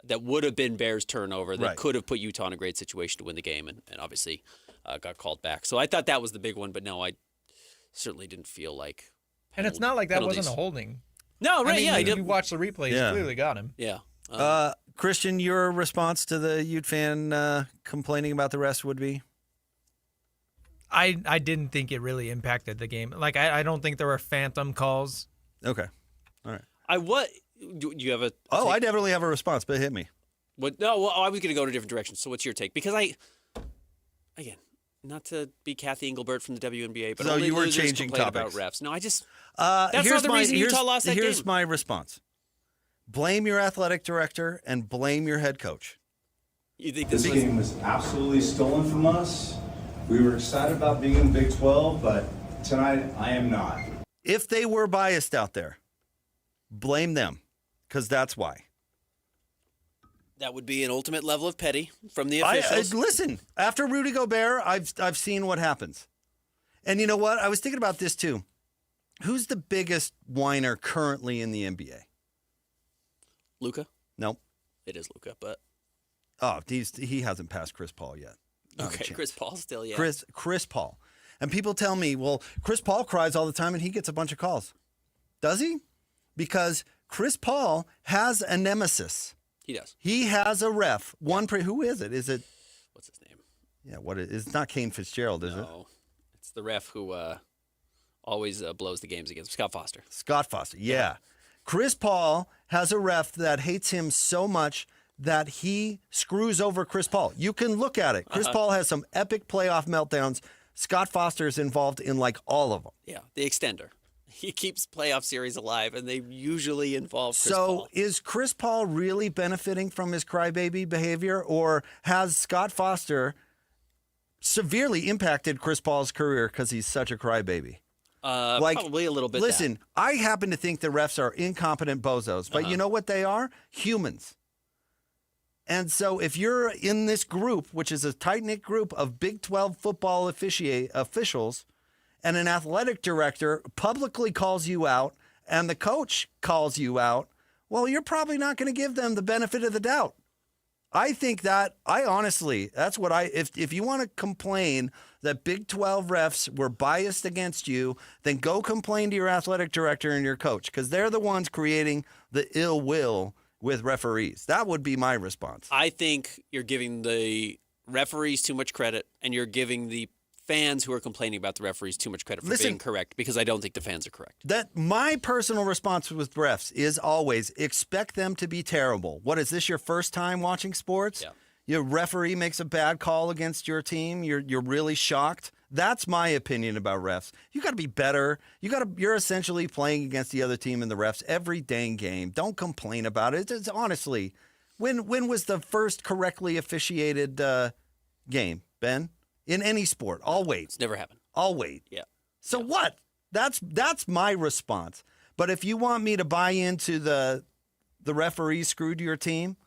that would have been Bears' turnover that could have put Utah in a great situation to win the game, and obviously got called back. So I thought that was the big one, but no, I certainly didn't feel like. And it's not like that penalties. wasn't a holding. No, right? I mean, you watch the replay; he's clearly got him. Yeah. Christian, your response to the Ute fan complaining about the refs would be? I didn't think it really impacted the game. Like I don't think there were phantom calls. Okay, all right. Do you have a? Oh, I definitely have a response, but hit me. What? No, well, I was going to go in a different direction. So, what's your take? Because again, not to be Kathy Engelbert from the WNBA, but so only you were losers changing complain topics about refs. No, I just that's not the reason Utah lost that game. Here's my response: blame your athletic director and blame your head coach. You think this game was absolutely stolen from us? We were excited about being in the Big 12, but Tonight, I am not. If they were biased out there, blame them, because that's why. That would be an ultimate level of petty from the officials. Listen, after Rudy Gobert, I've seen what happens. And you know what? I was thinking about this too. Who's the biggest whiner currently in the NBA? Luka? Nope. It is Luka, but... Oh, he hasn't passed Chris Paul yet. Not a Okay, chance. Chris Paul still, yeah. Chris Paul. And people tell me, well, Chris Paul cries all the time and he gets a bunch of calls. Does he? Because Chris Paul has a nemesis. He does. He has a ref. Who is it? Is it? What's his name? Yeah, it's not Kane Fitzgerald, is it? No. It's the ref who always blows the games against Scott Foster. Scott Foster, yeah. Chris Paul has a ref that hates him so much that he screws over Chris Paul. You can look at it. Chris Paul has some epic playoff meltdowns. Scott Foster is involved in like all of them. Yeah, the extender. He keeps playoff series alive, and they usually involve Chris Paul. So is Chris Paul really benefiting from his crybaby behavior, or has Scott Foster severely impacted Chris Paul's career because he's such a crybaby? Probably a little bit. Listen, I happen to think the refs are incompetent bozos, but you know what they are? Humans. And so if you're in this group, which is a tight-knit group of Big 12 football officials, and an athletic director publicly calls you out and the coach calls you out, well, you're probably not going to give them the benefit of the doubt. I think that, that's what if you want to complain that Big 12 refs were biased against you, then go complain to your athletic director and your coach, because they're the ones creating the ill will with referees. That would be my response. I think you're giving the referees too much credit, and you're giving the fans who are complaining about the referees too much credit for being correct, because I don't think the fans are correct. That my personal response with refs is always expect them to be terrible. What is this, your first time watching sports? Yeah. Your referee makes a bad call against your team. You're really shocked. That's my opinion about refs. You got to be better. You're essentially playing against the other team and the refs every dang game. Don't complain about it. It's honestly, when was the first correctly officiated game, Ben? In any sport, I'll wait. It's never happened. I'll wait. Yeah. So what? That's my response. But if you want me to buy into the referee screwed your team,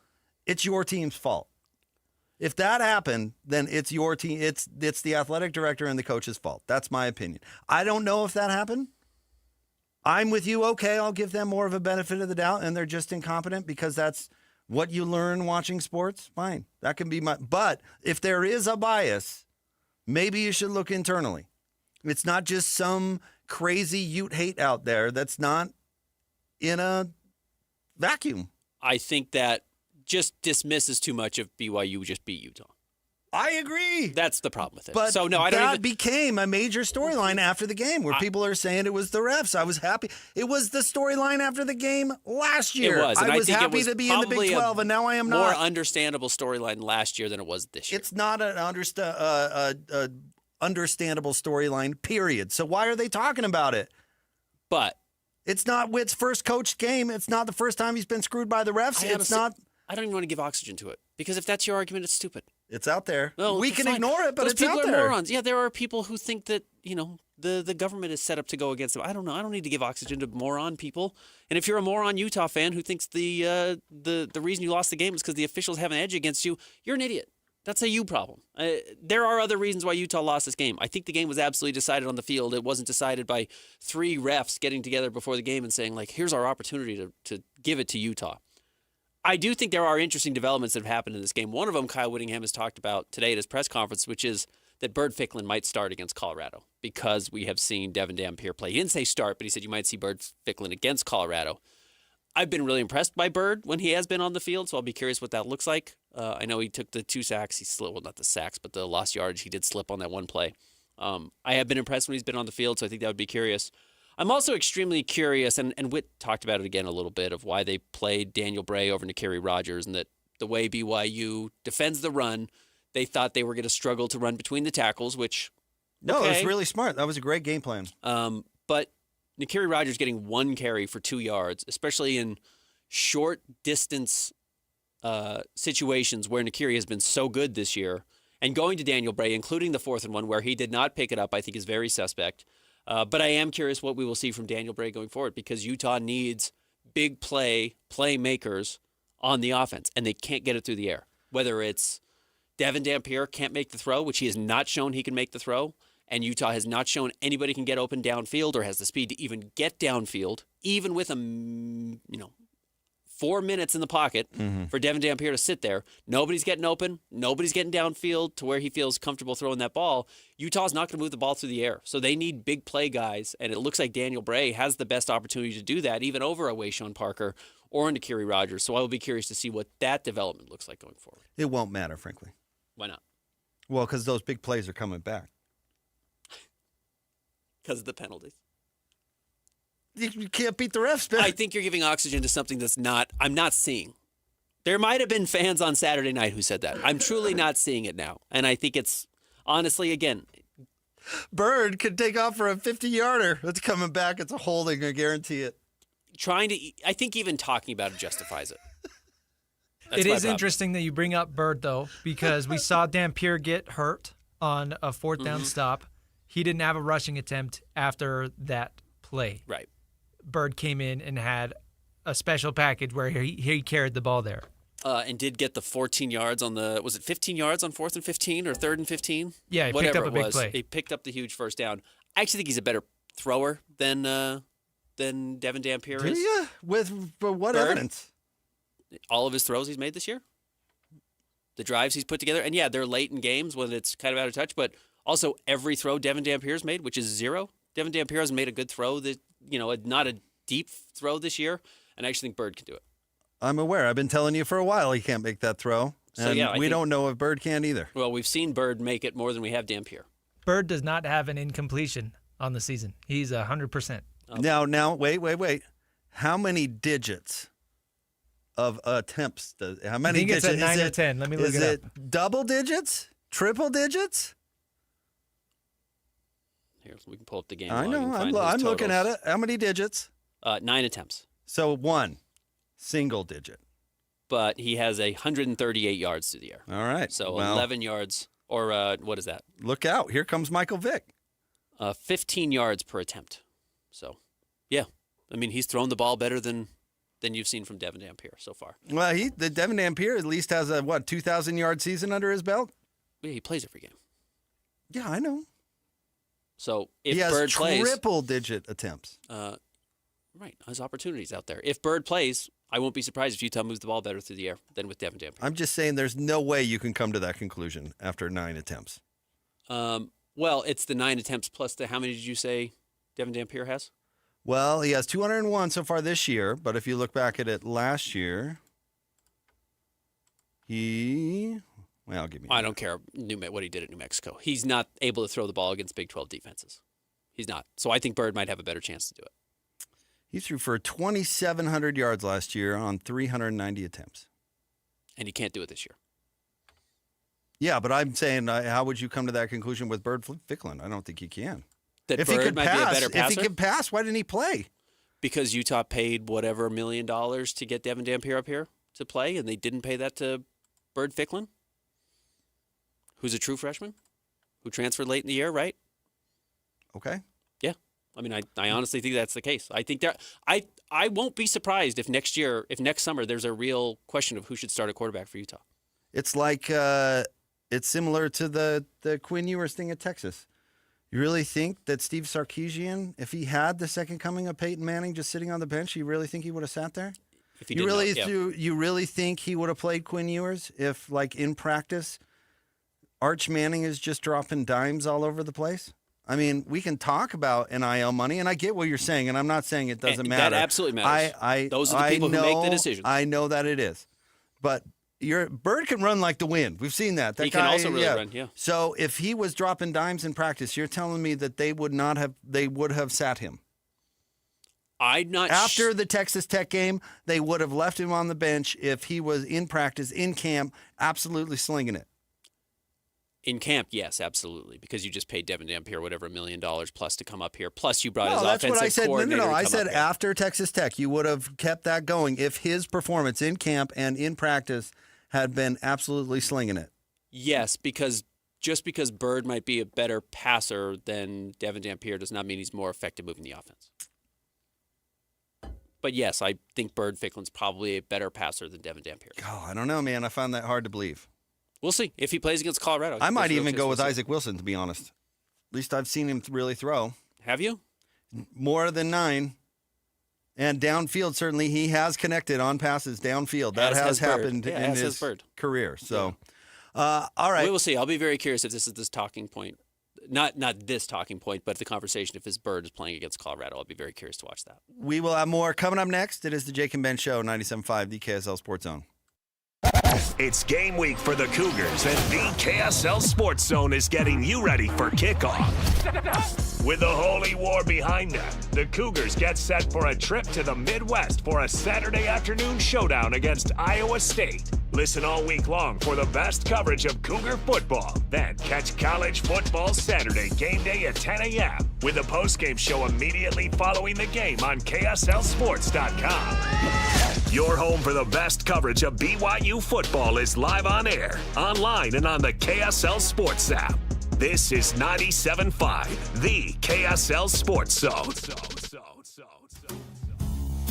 it's your team's fault. If that happened, then it's your team. It's the athletic director and the coach's fault. That's my opinion. I don't know if that happened. I'm with you. Okay, I'll give them more of a benefit of the doubt, and they're just incompetent because that's what you learn watching sports. Fine, that can be my. But if there is a bias, maybe you should look internally. It's not just some crazy Ute hate out there that's not in a vacuum. I think that just dismisses too much of BYU just beat Utah. I agree. That's the problem with it. But so no, I don't that even... became a major storyline after the game where people are saying it was the refs. I was happy. It was the storyline after the game last year. It was. And I was think happy it was to be in the Big 12, and now I am not. More understandable storyline last year than it was this year. It's not an understandable storyline, period. So why are they talking about it? But it's not Witt's first coached game. It's not the first time he's been screwed by the refs. I don't even want to give oxygen to it, because if that's your argument, it's stupid. It's out there. No, we can ignore it, but those it's people out are there. morons. Yeah, there are people who think that, the government is set up to go against them. I don't know. I don't need to give oxygen to moron people. And if you're a moron Utah fan who thinks the reason you lost the game is because the officials have an edge against you, you're an idiot. That's a you problem. There are other reasons why Utah lost this game. I think the game was absolutely decided on the field. It wasn't decided by 3 refs getting together before the game and saying, here's our opportunity to give it to Utah. I do think there are interesting developments that have happened in this game. One of them, Kyle Whittingham has talked about today at his press conference, which is that Bird Ficklin might start against Colorado because we have seen Devin Dampier play. He didn't say start, but he said you might see Bird Ficklin against Colorado. I've been really impressed by Bird when he has been on the field, so I'll be curious what that looks like. I know he took the 2 sacks. He slipped, well, not the sacks, but the lost yardage. He did slip on that one play. I have been impressed when he's been on the field, so I think that would be curious. I'm also extremely curious, and Whit talked about it again a little bit, of why they played Daniel Bray over Nakiri Rogers, and that the way BYU defends the run, they thought they were going to struggle to run between the tackles, which... No, it was really smart. That was a great game plan. But Nakiri Rogers getting 1 carry for 2 yards, especially in short distance situations where Nakiri has been so good this year, and going to Daniel Bray, including the 4th and 1, where he did not pick it up, I think is very suspect. But I am curious what we will see from Daniel Bray going forward, because Utah needs big playmakers on the offense, and they can't get it through the air. Whether it's Devin Dampier can't make the throw, which he has not shown he can make the throw, and Utah has not shown anybody can get open downfield or has the speed to even get downfield, even with 4 minutes in the pocket for Devin Dampier to sit there. Nobody's getting open. Nobody's getting downfield to where he feels comfortable throwing that ball. Utah's not going to move the ball through the air. So they need big play guys, and it looks like Daniel Bray has the best opportunity to do that, even over a Wayshawn Parker or into Kerry Rogers. So I will be curious to see what that development looks like going forward. It won't matter, frankly. Why not? Well, because those big plays are coming back. Because of the penalties. You can't beat the refs, man. I think you're giving oxygen to something I'm not seeing. There might have been fans on Saturday night who said that. I'm truly not seeing it now. And I think it's, honestly, again, Bird could take off for a 50-yarder. It's coming back. It's a holding. I guarantee it. I think even talking about it justifies it. It is interesting that you bring up Bird, though, because we saw Dampier get hurt on a fourth down stop. He didn't have a rushing attempt after that play. Right. Bird came in and had a special package where he carried the ball there. And did get the 14 yards on was it 15 yards on 4th and 15 or 3rd and 15? Yeah, he Whatever picked up a big play. He picked up the huge first down. I actually think he's a better thrower than Devin Dampier is. Do you? With what Bird? evidence? All of his throws he's made this year. The drives he's put together. And yeah, they're late in games when it's kind of out of touch, but also every throw Devin Dampier's made, which is 0. Devin Dampier hasn't made a good throw, not a deep throw this year, and I actually think Bird can do it. I'm aware. I've been telling you for a while he can't make that throw. And we don't know if Bird can either. Well, we've seen Bird make it more than we have Dampier. Bird does not have an incompletion on the season. He's 100%. Now, wait. How many digits of attempts? How many I think digits? It's at 9 or 10. Let me look it up. Is it double digits? Triple digits? Here, we can pull up the game. I know. I'm looking at it. How many digits? 9 attempts. So 1 single digit. But he has 138 yards through the air. All right. So 11 yards, or what is that? Look out. Here comes Michael Vick. 15 yards per attempt. So, yeah. I mean, he's thrown the ball better than you've seen from Devin Dampier so far. Well, the Devin Dampier at least has a, 2,000-yard season under his belt? Yeah, he plays every game. Yeah, I know. So if he has Bird plays, triple-digit attempts. Right, his opportunities out there. If Bird plays, I won't be surprised if Utah moves the ball better through the air than with Devin Dampier. I'm just saying there's no way you can come to that conclusion after 9 attempts. Well, it's the 9 attempts plus how many did you say Devin Dampier has? Well, he has 201 so far this year, but if you look back at it last year, I'll give you. I don't care what he did at New Mexico. He's not able to throw the ball against Big 12 defenses. He's not. So I think Bird might have a better chance to do it. He threw for 2,700 yards last year on 390 attempts. And he can't do it this year. Yeah, but I'm saying, how would you come to that conclusion with Bird Ficklin? I don't think he can. That if Bird he could might pass, be a better passer? If he could pass, why didn't he play? Because Utah paid whatever $1 million to get Devin Dampier up here to play, and they didn't pay that to Bird Ficklin, who's a true freshman, who transferred late in the year, right? Okay. Yeah. I mean, I honestly think that's the case. I think I won't be surprised if next summer there's a real question of who should start a quarterback for Utah. It's like it's similar to the Quinn Ewers thing at Texas. You really think that Steve Sarkisian, if he had the second coming of Peyton Manning just sitting on the bench, you really think he would have sat there? If he you really think he would have played Quinn Ewers if, like, in practice, Arch Manning is just dropping dimes all over the place? I mean, we can talk about NIL money, and I get what you're saying, and I'm not saying it doesn't matter. That absolutely matters. Those are the people who make the decisions. I know that it is. But Bird can run like the wind. We've seen that. He can also really run, yeah. So if he was dropping dimes in practice, you're telling me that they would have sat him. After the Texas Tech game, they would have left him on the bench if he was in practice, in camp, absolutely slinging it. In camp, yes, absolutely, because you just paid Devin Dampier whatever $1 million plus to come up here. Plus, you brought his offensive coordinator. No. I said after Texas Tech, you would have kept that going if his performance in camp and in practice had been absolutely slinging it. Yes, because just because Bird might be a better passer than Devin Dampier does not mean he's more effective moving the offense. But yes, I think Bird Ficklen's probably a better passer than Devin Dampier. Oh, I don't know, man. I found that hard to believe. We'll see. If he plays against Colorado, I might even go with Isaac Wilson, to be honest. At least I've seen him really throw. Have you? More than 9. And downfield, certainly, he has connected on passes downfield. That has happened in his career. So, all right. We will see. I'll be very curious if this is this talking point. Not this talking point, but the conversation if his Bird is playing against Colorado. I'll be very curious to watch that. We will have more coming up next. It is the Jake and Ben Show, 97.5, the KSL Sports Zone. It's game week for the Cougars, and the KSL Sports Zone is getting you ready for kickoff. With the Holy War behind them, the Cougars get set for a trip to the Midwest for a Saturday afternoon showdown against Iowa State. Listen all week long for the best coverage of Cougar football. Then catch college football Saturday game day at 10 a.m. with a postgame show immediately following the game on KSLSports.com. Your home for the best coverage of BYU football is live on air, online, and on the KSL Sports app. This is 97.5, the KSL Sports Zone.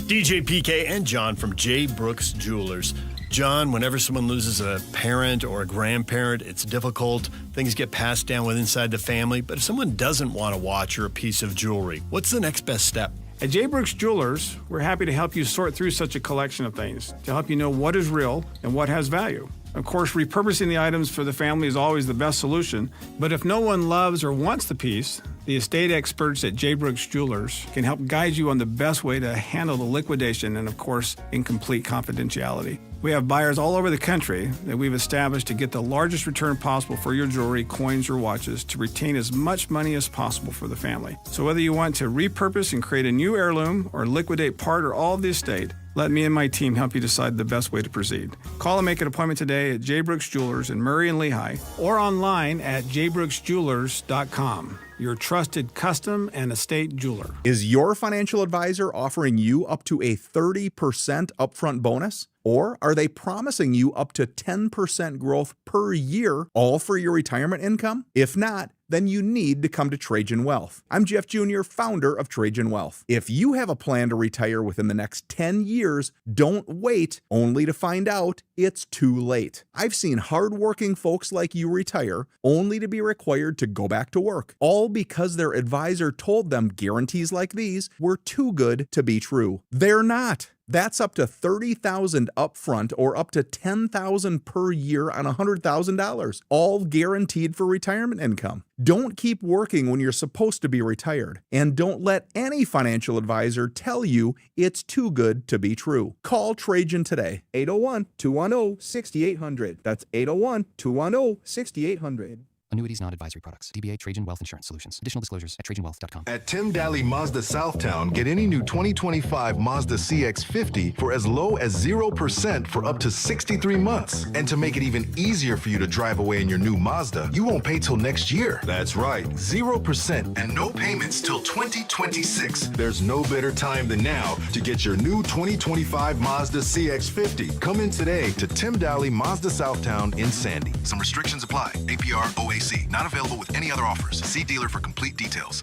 DJ PK and John from J. Brooks Jewelers. John, whenever someone loses a parent or a grandparent, it's difficult. Things get passed down inside the family. But if someone doesn't want a watch or a piece of jewelry, what's the next best step? At J. Brooks Jewelers, we're happy to help you sort through such a collection of things to help you know what is real and what has value. Of course, repurposing the items for the family is always the best solution, but if no one loves or wants the piece, the estate experts at J. Brooks Jewelers can help guide you on the best way to handle the liquidation and, of course, in complete confidentiality. We have buyers all over the country that we've established to get the largest return possible for your jewelry, coins, or watches to retain as much money as possible for the family. So whether you want to repurpose and create a new heirloom or liquidate part or all of the estate, let me and my team help you decide the best way to proceed. Call and make an appointment today at J. Brooks Jewelers in Murray and Lehigh or online at jbrooksjewelers.com. Your trusted custom and estate jeweler. Is your financial advisor offering you up to a 30% upfront bonus? Or are they promising you up to 10% growth per year, all for your retirement income? If not, then you need to come to Trajan Wealth. I'm Jeff Jr., founder of Trajan Wealth. If you have a plan to retire within the next 10 years, don't wait only to find out it's too late. I've seen hardworking folks like you retire only to be required to go back to work, all because their advisor told them guarantees like these were too good to be true. They're not. That's up to $30,000 upfront or up to $10,000 per year on $100,000, all guaranteed for retirement income. Don't keep working when you're supposed to be retired, and don't let any financial advisor tell you it's too good to be true. Call Trajan today, 801-210-6800. That's 801-210-6800. Annuities, non-advisory products. DBA Trajan Wealth Insurance Solutions. Additional disclosures at TrajanWealth.com. At Tim Daly Mazda Southtown, get any new 2025 Mazda CX-50 for as low as 0% for up to 63 months. And to make it even easier for you to drive away in your new Mazda, you won't pay till next year. That's right, 0% and no payments till 2026. There's no better time than now to get your new 2025 Mazda CX-50. Come in today to Tim Daly Mazda Southtown in Sandy. Some restrictions apply. APR OAC. Not available with any other offers. See dealer for complete details.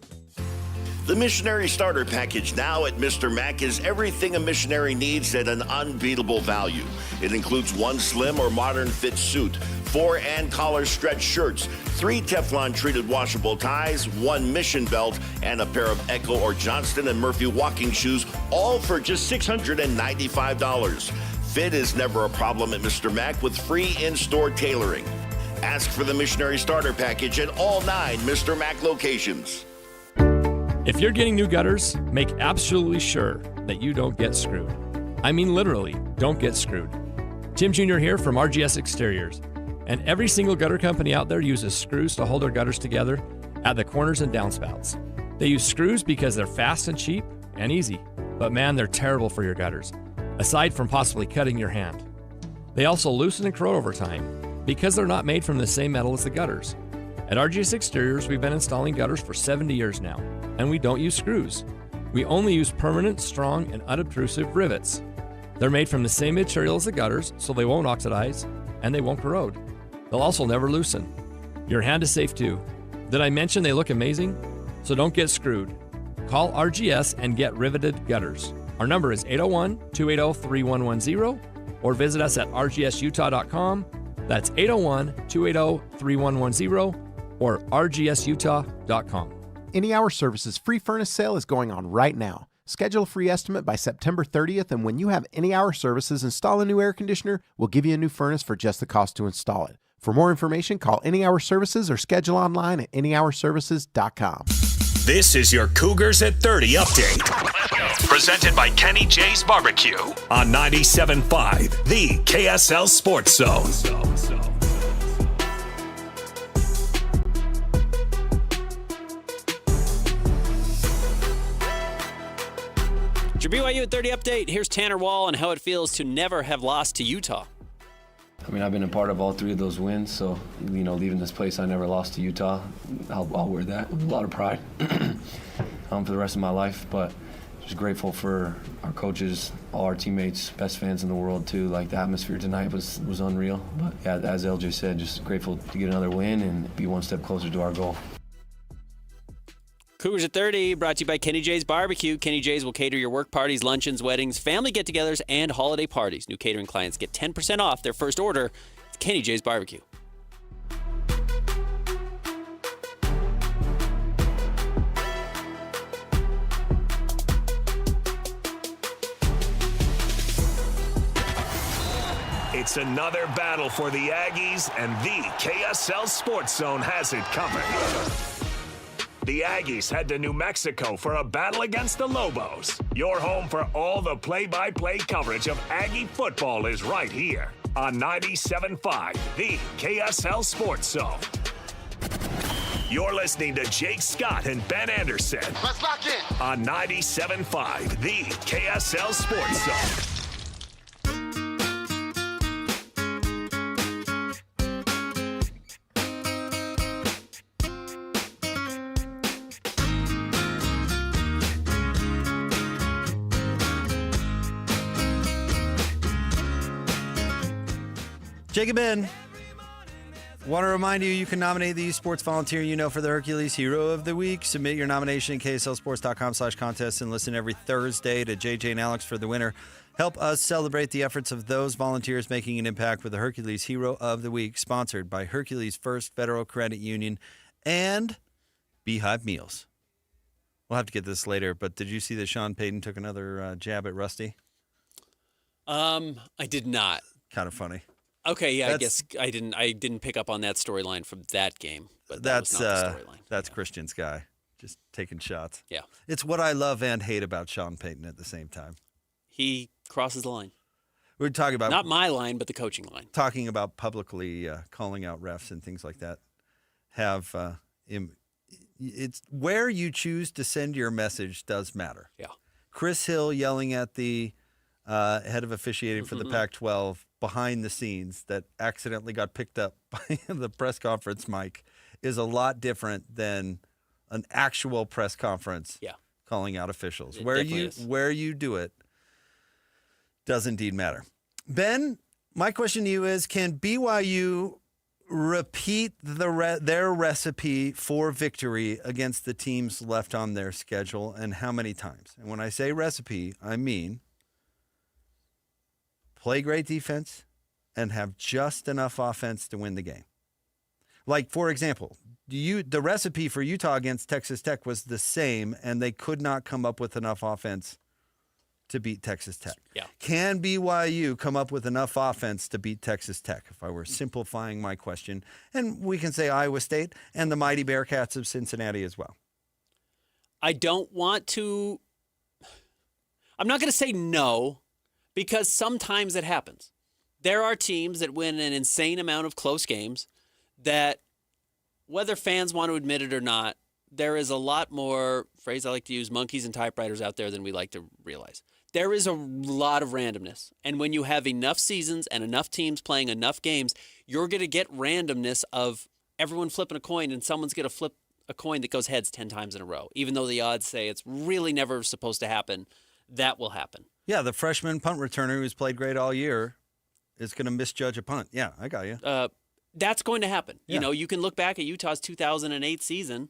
The Missionary Starter Package now at Mr. Mac is everything a missionary needs at an unbeatable value. It includes 1 slim or modern fit suit, 4 and collar stretch shirts, 3 Teflon treated washable ties, 1 mission belt, and a pair of Echo or Johnston & Murphy walking shoes, all for just $695. Fit is never a problem at Mr. Mac with free in-store tailoring. Ask for the Missionary Starter Package at all 9 Mr. Mac locations. If you're getting new gutters, make absolutely sure that you don't get screwed. I mean literally, don't get screwed. Tim Jr. here from RGS Exteriors. And every single gutter company out there uses screws to hold their gutters together at the corners and downspouts. They use screws because they're fast and cheap and easy. But man, they're terrible for your gutters, aside from possibly cutting your hand. They also loosen and corrode over time, because they're not made from the same metal as the gutters. At RGS Exteriors, we've been installing gutters for 70 years now, and we don't use screws. We only use permanent, strong, and unobtrusive rivets. They're made from the same material as the gutters, so they won't oxidize, and they won't corrode. They'll also never loosen. Your hand is safe too. Did I mention they look amazing? So don't get screwed. Call RGS and get riveted gutters. Our number is 801-280-3110 or visit us at rgsutah.com. That's 801-280-3110 or rgsutah.com. Any Hour Services free furnace sale is going on right now. Schedule a free estimate by September 30th, and when you have Any Hour Services install a new air conditioner, we'll give you a new furnace for just the cost to install it. For more information, call Any Hour Services or schedule online at anyhourservices.com. This is your Cougars at 30 update. Presented by Kenny J's Barbecue on 97.5, the KSL Sports Zone. Your BYU at 30 update. Here's Tanner Wall on how it feels to never have lost to Utah. I mean, I've been a part of all three of those wins, so, leaving this place, I never lost to Utah. I'll wear that with a lot of pride for the rest of my life, but just grateful for our coaches, all our teammates, best fans in the world, too. Like, the atmosphere tonight was unreal, but, yeah, as LJ said, just grateful to get another win and be one step closer to our goal. Cougars at 30, brought to you by Kenny J's Barbecue. Kenny J's will cater your work parties, luncheons, weddings, family get-togethers, and holiday parties. New catering clients get 10% off their first order. It's Kenny J's Barbecue. It's another battle for the Aggies, and the KSL Sports Zone has it covered. The Aggies head to New Mexico for a battle against the Lobos. Your home for all the play-by-play coverage of Aggie football is right here on 97.5, the KSL Sports Zone. You're listening to Jake Scott and Ben Anderson. Let's lock in. On 97.5, the KSL Sports Zone. Jacob Ben, want to remind you, you can nominate the sports volunteer you know for the Hercules Hero of the Week. Submit your nomination at kslsports.com/contest and listen every Thursday to JJ and Alex for the winner. Help us celebrate the efforts of those volunteers making an impact with the Hercules Hero of the Week, sponsored by Hercules First Federal Credit Union and Beehive Meals. We'll have to get this later, but did you see that Sean Payton took another jab at Rusty? I did not. Kind of funny. Okay, yeah, I guess I didn't pick up on that storyline from that game, but that's not the storyline. That's Christian's guy, just taking shots. Yeah. It's what I love and hate about Sean Payton at the same time. He crosses the line. We're talking about not my line, but the coaching line. Talking about publicly calling out refs and things like that. It's where you choose to send your message does matter. Yeah. Chris Hill yelling at the head of officiating for the Pac-12 behind the scenes that accidentally got picked up by the press conference mic is a lot different than an actual press conference calling out officials. Where you do it does indeed matter. Ben, my question to you is, can BYU repeat their recipe for victory against the teams left on their schedule, and how many times? And when I say recipe, I mean play great defense and have just enough offense to win the game. Like, for example, the recipe for Utah against Texas Tech was the same, and they could not come up with enough offense to beat Texas Tech. Yeah. Can BYU come up with enough offense to beat Texas Tech, if I were simplifying my question? And we can say Iowa State and the mighty Bearcats of Cincinnati as well. I'm not going to say no, because sometimes it happens. There are teams that win an insane amount of close games that, whether fans want to admit it or not, there is a lot more, phrase I like to use, monkeys and typewriters out there than we like to realize. There is a lot of randomness. And when you have enough seasons and enough teams playing enough games, you're going to get randomness of everyone flipping a coin, and someone's going to flip a coin that goes heads 10 times in a row. Even though the odds say it's really never supposed to happen, that will happen. Yeah, the freshman punt returner who's played great all year is going to misjudge a punt. Yeah, I got you. That's going to happen. Yeah. You know, you can look back at Utah's 2008 season.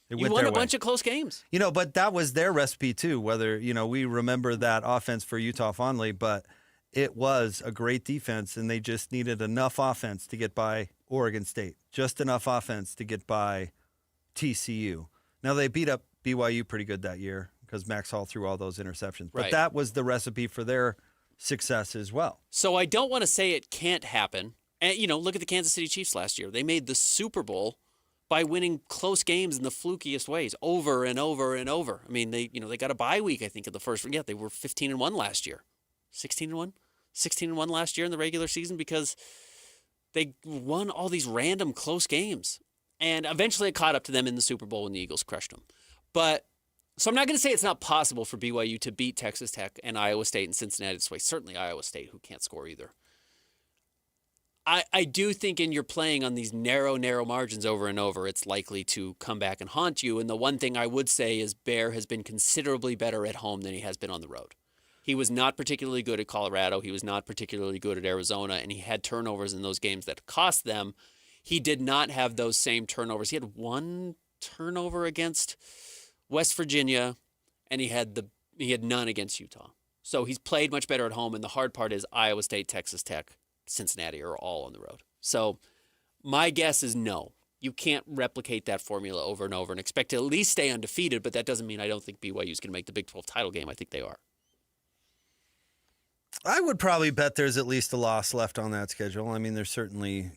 It You went won their a way. bunch of close games. You know, but that was their recipe too. Whether, you know, we remember that offense for Utah fondly, but it was a great defense, and they just needed enough offense to get by Oregon State. Just enough offense to get by TCU. Now, they beat up BYU pretty good that year because Max Hall threw all those interceptions. But Right. that was the recipe for their success as well. So I don't want to say it can't happen. And, you know, look at the Kansas City Chiefs last year. They made the Super Bowl by winning close games in the flukiest ways over and over and over. I mean, they got a bye week, I think, in the first. Yeah, they were 15-1 last year. 16-1? 16-1 last year in the regular season because they won all these random close games. And eventually it caught up to them in the Super Bowl when the Eagles crushed them. But so I'm not going to say it's not possible for BYU to beat Texas Tech and Iowa State and Cincinnati this way. Certainly Iowa State, who can't score either. I do think in your playing on these narrow margins over and over, it's likely to come back and haunt you. And the one thing I would say is Bear has been considerably better at home than he has been on the road. He was not particularly good at Colorado. He was not particularly good at Arizona, and he had turnovers in those games that cost them. He did not have those same turnovers. He had one turnover against West Virginia, and he had none against Utah. So he's played much better at home, and the hard part is Iowa State, Texas Tech, Cincinnati are all on the road. So my guess is no. You can't replicate that formula over and over and expect to at least stay undefeated, but that doesn't mean I don't think BYU is going to make the Big 12 title game. I think they are. I would probably bet there's at least a loss left on that schedule. I mean, there's certainly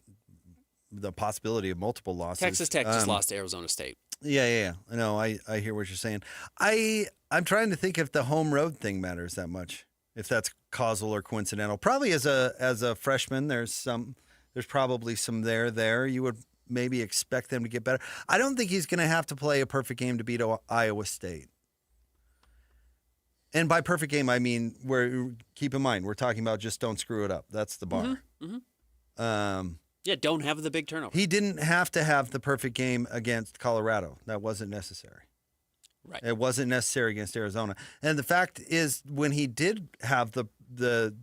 the possibility of multiple losses. Texas Tech just lost to Arizona State. Yeah. I know. I hear what you're saying. I'm trying to think if the home road thing matters that much, if that's causal or coincidental. Probably as a freshman, there's probably some there. You would maybe expect them to get better. I don't think he's going to have to play a perfect game to beat Iowa State. And by perfect game, I mean, keep in mind, we're talking about just don't screw it up. That's the bar. Yeah, don't have the big turnover. He didn't have to have the perfect game against Colorado. That wasn't necessary. Right. It wasn't necessary against Arizona. And the fact is, when he did have the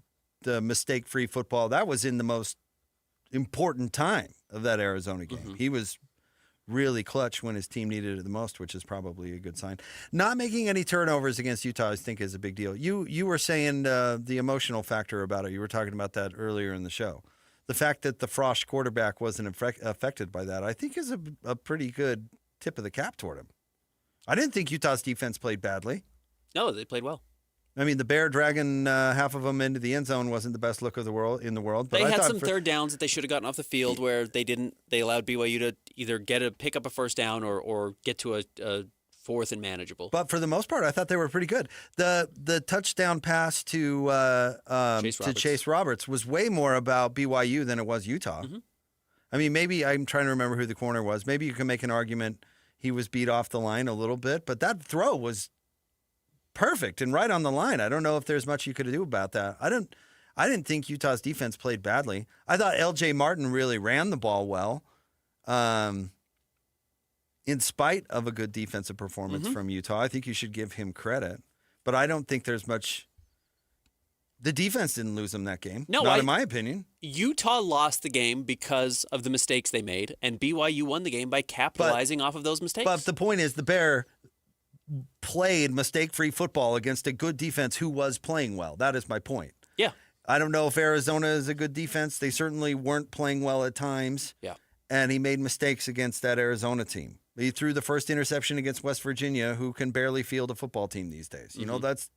mistake-free football, that was in the most important time of that Arizona game. Mm-hmm. He was really clutch when his team needed it the most, which is probably a good sign. Not making any turnovers against Utah, I think, is a big deal. You were saying the emotional factor about it. You were talking about that earlier in the show. The fact that the Frosch quarterback wasn't affected by that, I think, is a pretty good tip of the cap toward him. I didn't think Utah's defense played badly. No, they played well. I mean, the Bear dragging half of them into the end zone wasn't the best look of the world. But They I had thought some third downs that they should have gotten off the field where they didn't. They allowed BYU to either pick up a first down or get to a fourth and manageable. But for the most part, I thought they were pretty good. The touchdown pass to Chase Roberts was way more about BYU than it was Utah. Mm-hmm. I mean, maybe I'm trying to remember who the corner was. Maybe you can make an argument he was beat off the line a little bit, but that throw was perfect and right on the line. I don't know if there's much you could do about that. I didn't think Utah's defense played badly. I thought L.J. Martin really ran the ball well, in spite of a good defensive performance from Utah. I think you should give him credit, but I don't think there's much. The defense didn't lose them that game. No, not in my opinion. Utah lost the game because of the mistakes they made, and BYU won the game by capitalizing off of those mistakes. But the point is, the Bear played mistake-free football against a good defense who was playing well. That is my point. Yeah. I don't know if Arizona is a good defense. They certainly weren't playing well at times. Yeah. And he made mistakes against that Arizona team. He threw the first interception against West Virginia, who can barely field a football team these days. You know, that's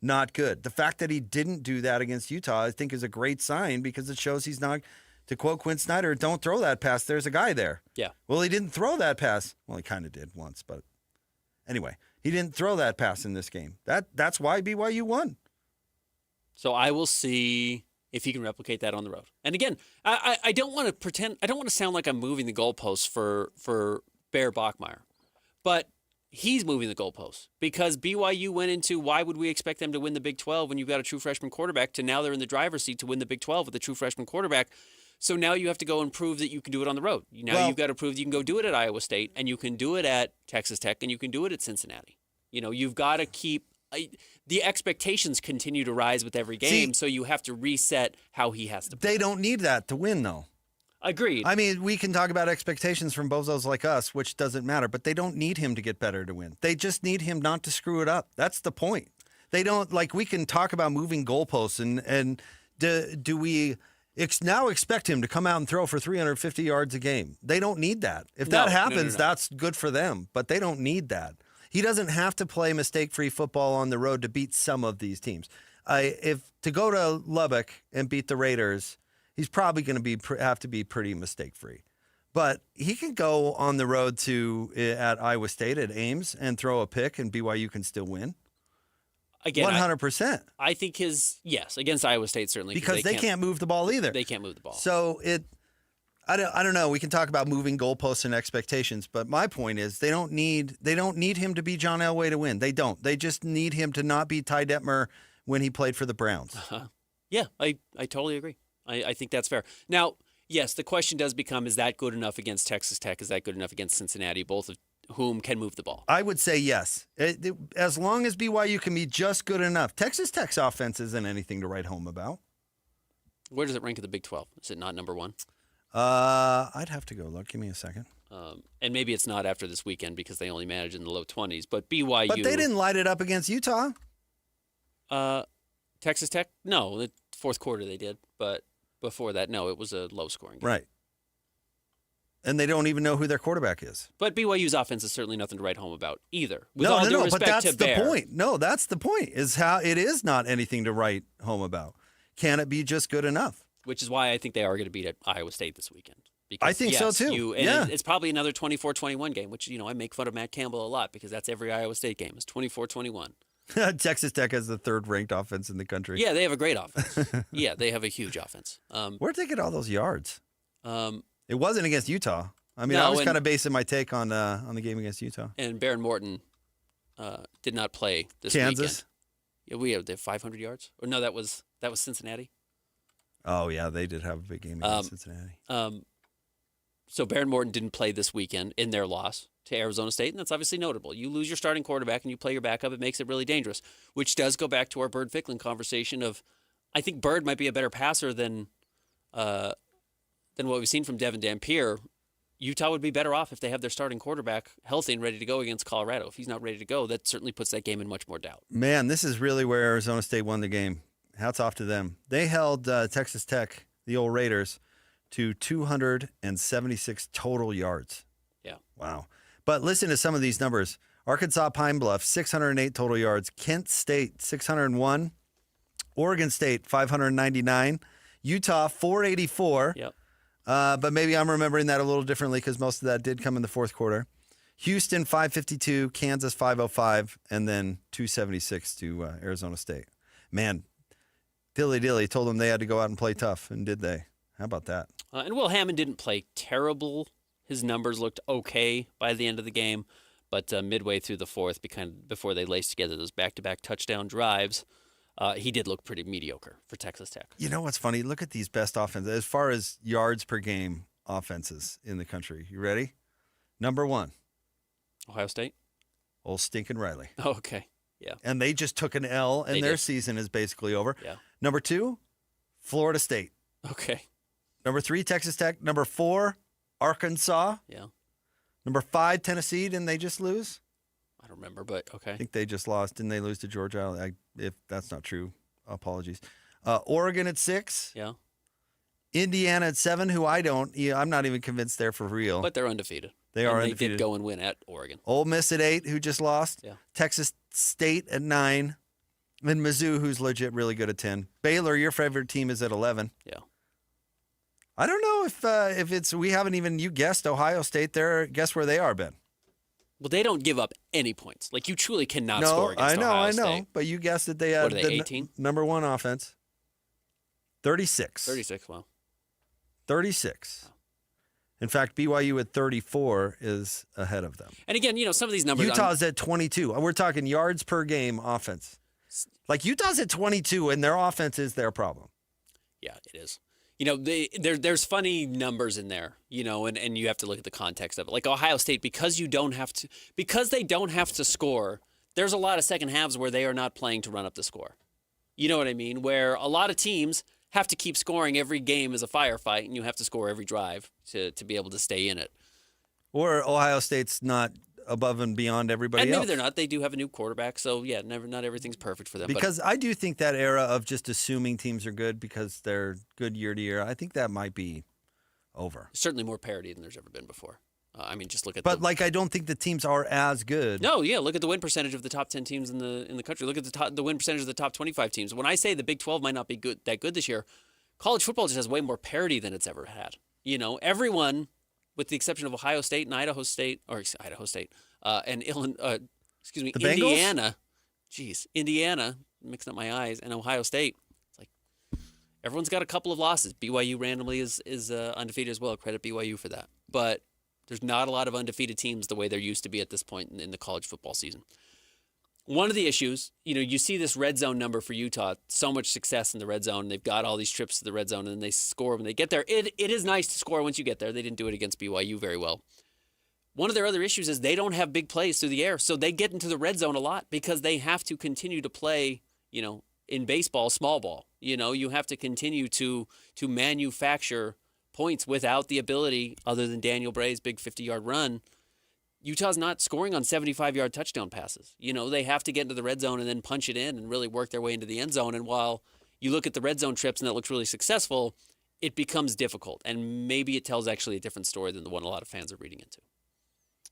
not good. The fact that he didn't do that against Utah, I think, is a great sign because it shows he's not, to quote Quinn Snyder, don't throw that pass. There's a guy there. Yeah. Well, he didn't throw that pass. Well, he kind of did once, but anyway, he didn't throw that pass in this game. That's why BYU won. So I will see if he can replicate that on the road. And again, I don't want to pretend, I don't want to sound like I'm moving the goalposts for Bear Bachmeier, but he's moving the goalposts because BYU went into why would we expect them to win the Big 12 when you've got a true freshman quarterback to now they're in the driver's seat to win the Big 12 with a true freshman quarterback. So now you have to go and prove that you can do it on the road. Now you've got to prove that you can go do it at Iowa State and you can do it at Texas Tech and you can do it at Cincinnati. You know, you've got to keep the expectations continue to rise with every game, so you have to reset how he has to play. They don't need that to win, though. Agreed. I mean, we can talk about expectations from bozos like us, which doesn't matter, but they don't need him to get better to win. They just need him not to screw it up. That's the point. They don't, like, we can talk about moving goalposts and do we now expect him to come out and throw for 350 yards a game? They don't need that. If that happens, that's good for them, but they don't need that. He doesn't have to play mistake-free football on the road to beat some of these teams. If to go to Lubbock and beat the Raiders, he's probably going to have to be pretty mistake-free. But he can go on the road at Iowa State at Ames and throw a pick, and BYU can still win. Again, 100%. I think against Iowa State certainly because they can't move the ball either. They can't move the ball. So I don't know. We can talk about moving goalposts and expectations, but my point is they don't need him to be John Elway to win. They don't. They just need him to not be Ty Detmer when he played for the Browns. Yeah, I totally agree. I think that's fair. Now, yes, the question does become: is that good enough against Texas Tech? Is that good enough against Cincinnati? Both of whom can move the ball. I would say yes. As long as BYU can be just good enough. Texas Tech's offense isn't anything to write home about. Where does it rank in the Big 12? Is it not number one? I'd have to go look. Give me a second. And maybe it's not after this weekend because they only managed in the low 20s. But BYU. But they didn't light it up against Utah. Texas Tech? No, the fourth quarter they did. But before that, no, it was a low-scoring game. Right. And they don't even know who their quarterback is. But BYU's offense is certainly nothing to write home about either. No, but that's the point. No, that's the point, is how it is not anything to write home about. Can it be just good enough? Which is why I think they are going to beat Iowa State this weekend. Because, I think so, too. It's probably another 24-21 game, which, I make fun of Matt Campbell a lot because that's every Iowa State game. It's 24-21. Texas Tech has the third-ranked offense in the country. Yeah, they have a great offense. Yeah, they have a huge offense. Where'd they get all those yards? It wasn't against Utah. I mean, no, I was kind of basing my take on the game against Utah. And Baron Morton did not play this Kansas? weekend. Yeah, they have 500 yards. Or no, that was Cincinnati. Oh yeah, they did have a big game against Cincinnati. So Baron Morton didn't play this weekend in their loss to Arizona State, and that's obviously notable. You lose your starting quarterback and you play your backup, it makes it really dangerous. Which does go back to our Bird Ficklin conversation of, I think Bird might be a better passer than what we've seen from Devin Dampier. Utah would be better off if they have their starting quarterback healthy and ready to go against Colorado. If he's not ready to go, that certainly puts that game in much more doubt. Man, this is really where Arizona State won the game. Hats off to them. They held Texas Tech, the old Raiders, to 276 total yards. Yeah. Wow. But listen to some of these numbers. Arkansas Pine Bluff, 608 total yards. Kent State, 601. Oregon State, 599. Utah, 484. Yep. But maybe I'm remembering that a little differently because most of that did come in the fourth quarter. Houston, 552. Kansas, 505. And then 276 to Arizona State. Man, Dilly Dilly told them they had to go out and play tough, and did they? How about that? And Will Hammond didn't play terrible. His numbers looked okay by the end of the game, but midway through the fourth, before they laced together those back-to-back touchdown drives, he did look pretty mediocre for Texas Tech. You know what's funny? Look at these best offenses. As far as yards per game offenses in the country. You ready? Number 1. Ohio State? Old stinking Riley. Oh, okay. Yeah. And they just took an L, and their season is basically over. Yeah. Number 2, Florida State. Okay. Number 3, Texas Tech. Number 4, Arkansas. Yeah. Number 5, Tennessee. Didn't they just lose? I don't remember, but okay. I think they just lost. Didn't they lose to Georgia? If that's not true, apologies. Oregon at 6. Yeah. Indiana at 7, who I'm not even convinced they're for real. But they're undefeated. They are They undefeated. did go and win at Oregon. Ole Miss at 8, who just lost. Yeah. Texas State at 9. And Mizzou, who's legit really good at 10. Baylor, your favorite team, is at 11. Yeah. I don't know if it's, we haven't even, you guessed Ohio State there. Guess where they are, Ben? Well, they don't give up any points. Like, you truly cannot score against Ohio State. I know. But you guessed that they had What are they, 18? Number 1 offense. 36. 36, wow. 36. Wow. In fact, BYU at 34 is ahead of them. And again, some of these numbers. Utah's at 22. We're talking yards per game offense. Like, Utah's at 22, and their offense is their problem. Yeah, it is. There's funny numbers in there, and you have to look at the context of it. Like Ohio State, because they don't have to score, there's a lot of second halves where they are not playing to run up the score. You know what I mean? Where a lot of teams have to keep scoring every game as a firefight, and you have to score every drive to be able to stay in it. Or Ohio State's not above and beyond everybody And maybe else. they're not. They do have a new quarterback, so yeah, not everything's perfect for them. Because I do think that era of just assuming teams are good because they're good year to year, I think that might be over. Certainly more parity than there's ever been before. Just look at. But I don't think the teams are as good. No, yeah. Look at the win percentage of the top 10 teams in the country. Look at the win percentage of the top 25 teams. When I say the Big 12 might not be that good this year, college football just has way more parity than it's ever had. Everyone, with the exception of Ohio State and Indiana, and Indiana. Jeez, Indiana, mixing up my eyes, and Ohio State. It's like everyone's got a couple of losses. BYU randomly is undefeated as well. Credit BYU for that, but. There's not a lot of undefeated teams the way there used to be at this point in the college football season. One of the issues, you see this red zone number for Utah, so much success in the red zone. They've got all these trips to the red zone, and they score when they get there. It is nice to score once you get there. They didn't do it against BYU very well. One of their other issues is they don't have big plays through the air, so they get into the red zone a lot because they have to continue to play, in baseball, small ball. You have to continue to manufacture points without the ability, other than Daniel Bray's big 50-yard run. Utah's not scoring on 75-yard touchdown passes. They have to get into the red zone and then punch it in and really work their way into the end zone. And while you look at the red zone trips and that looks really successful, it becomes difficult. And maybe it tells actually a different story than the one a lot of fans are reading into.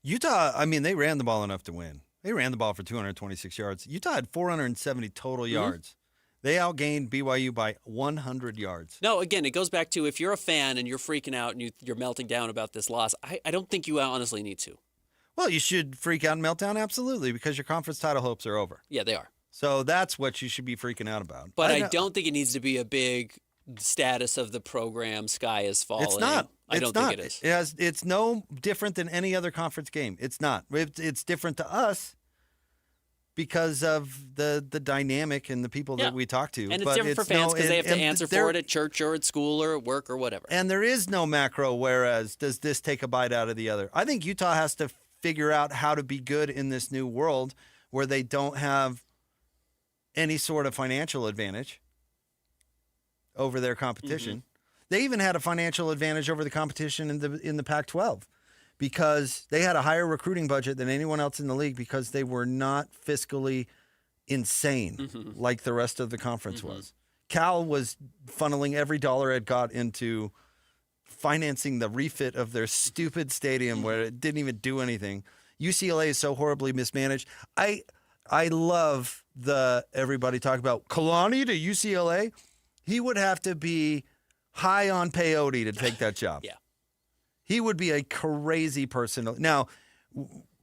Utah, they ran the ball enough to win. They ran the ball for 226 yards. Utah had 470 total yards. They outgained BYU by 100 yards. No, again, it goes back to if you're a fan and you're freaking out and you're melting down about this loss, I don't think you honestly need to. Well, you should freak out and melt down, absolutely, because your conference title hopes are over. Yeah, they are. So that's what you should be freaking out about. But I don't think it needs to be a big status of the program, sky is falling. It's not. I don't think it is. It's no different than any other conference game. It's not. It's different to us. Because of the dynamic and the people that we talk to. And it's different for fans because they have to answer for it at church or at school or at work or whatever. And there is no macro, whereas does this take a bite out of the other? I think Utah has to figure out how to be good in this new world where they don't have any sort of financial advantage over their competition. Mm-hmm. They even had a financial advantage over the competition in the Pac-12. Because they had a higher recruiting budget than anyone else in the league because they were not fiscally insane like the rest of the conference was. Cal was funneling every dollar it got into financing the refit of their stupid stadium where it didn't even do anything. UCLA is so horribly mismanaged. I love everybody talk about Kalani to UCLA. He would have to be high on peyote to take that job. Yeah. He would be a crazy person. Now,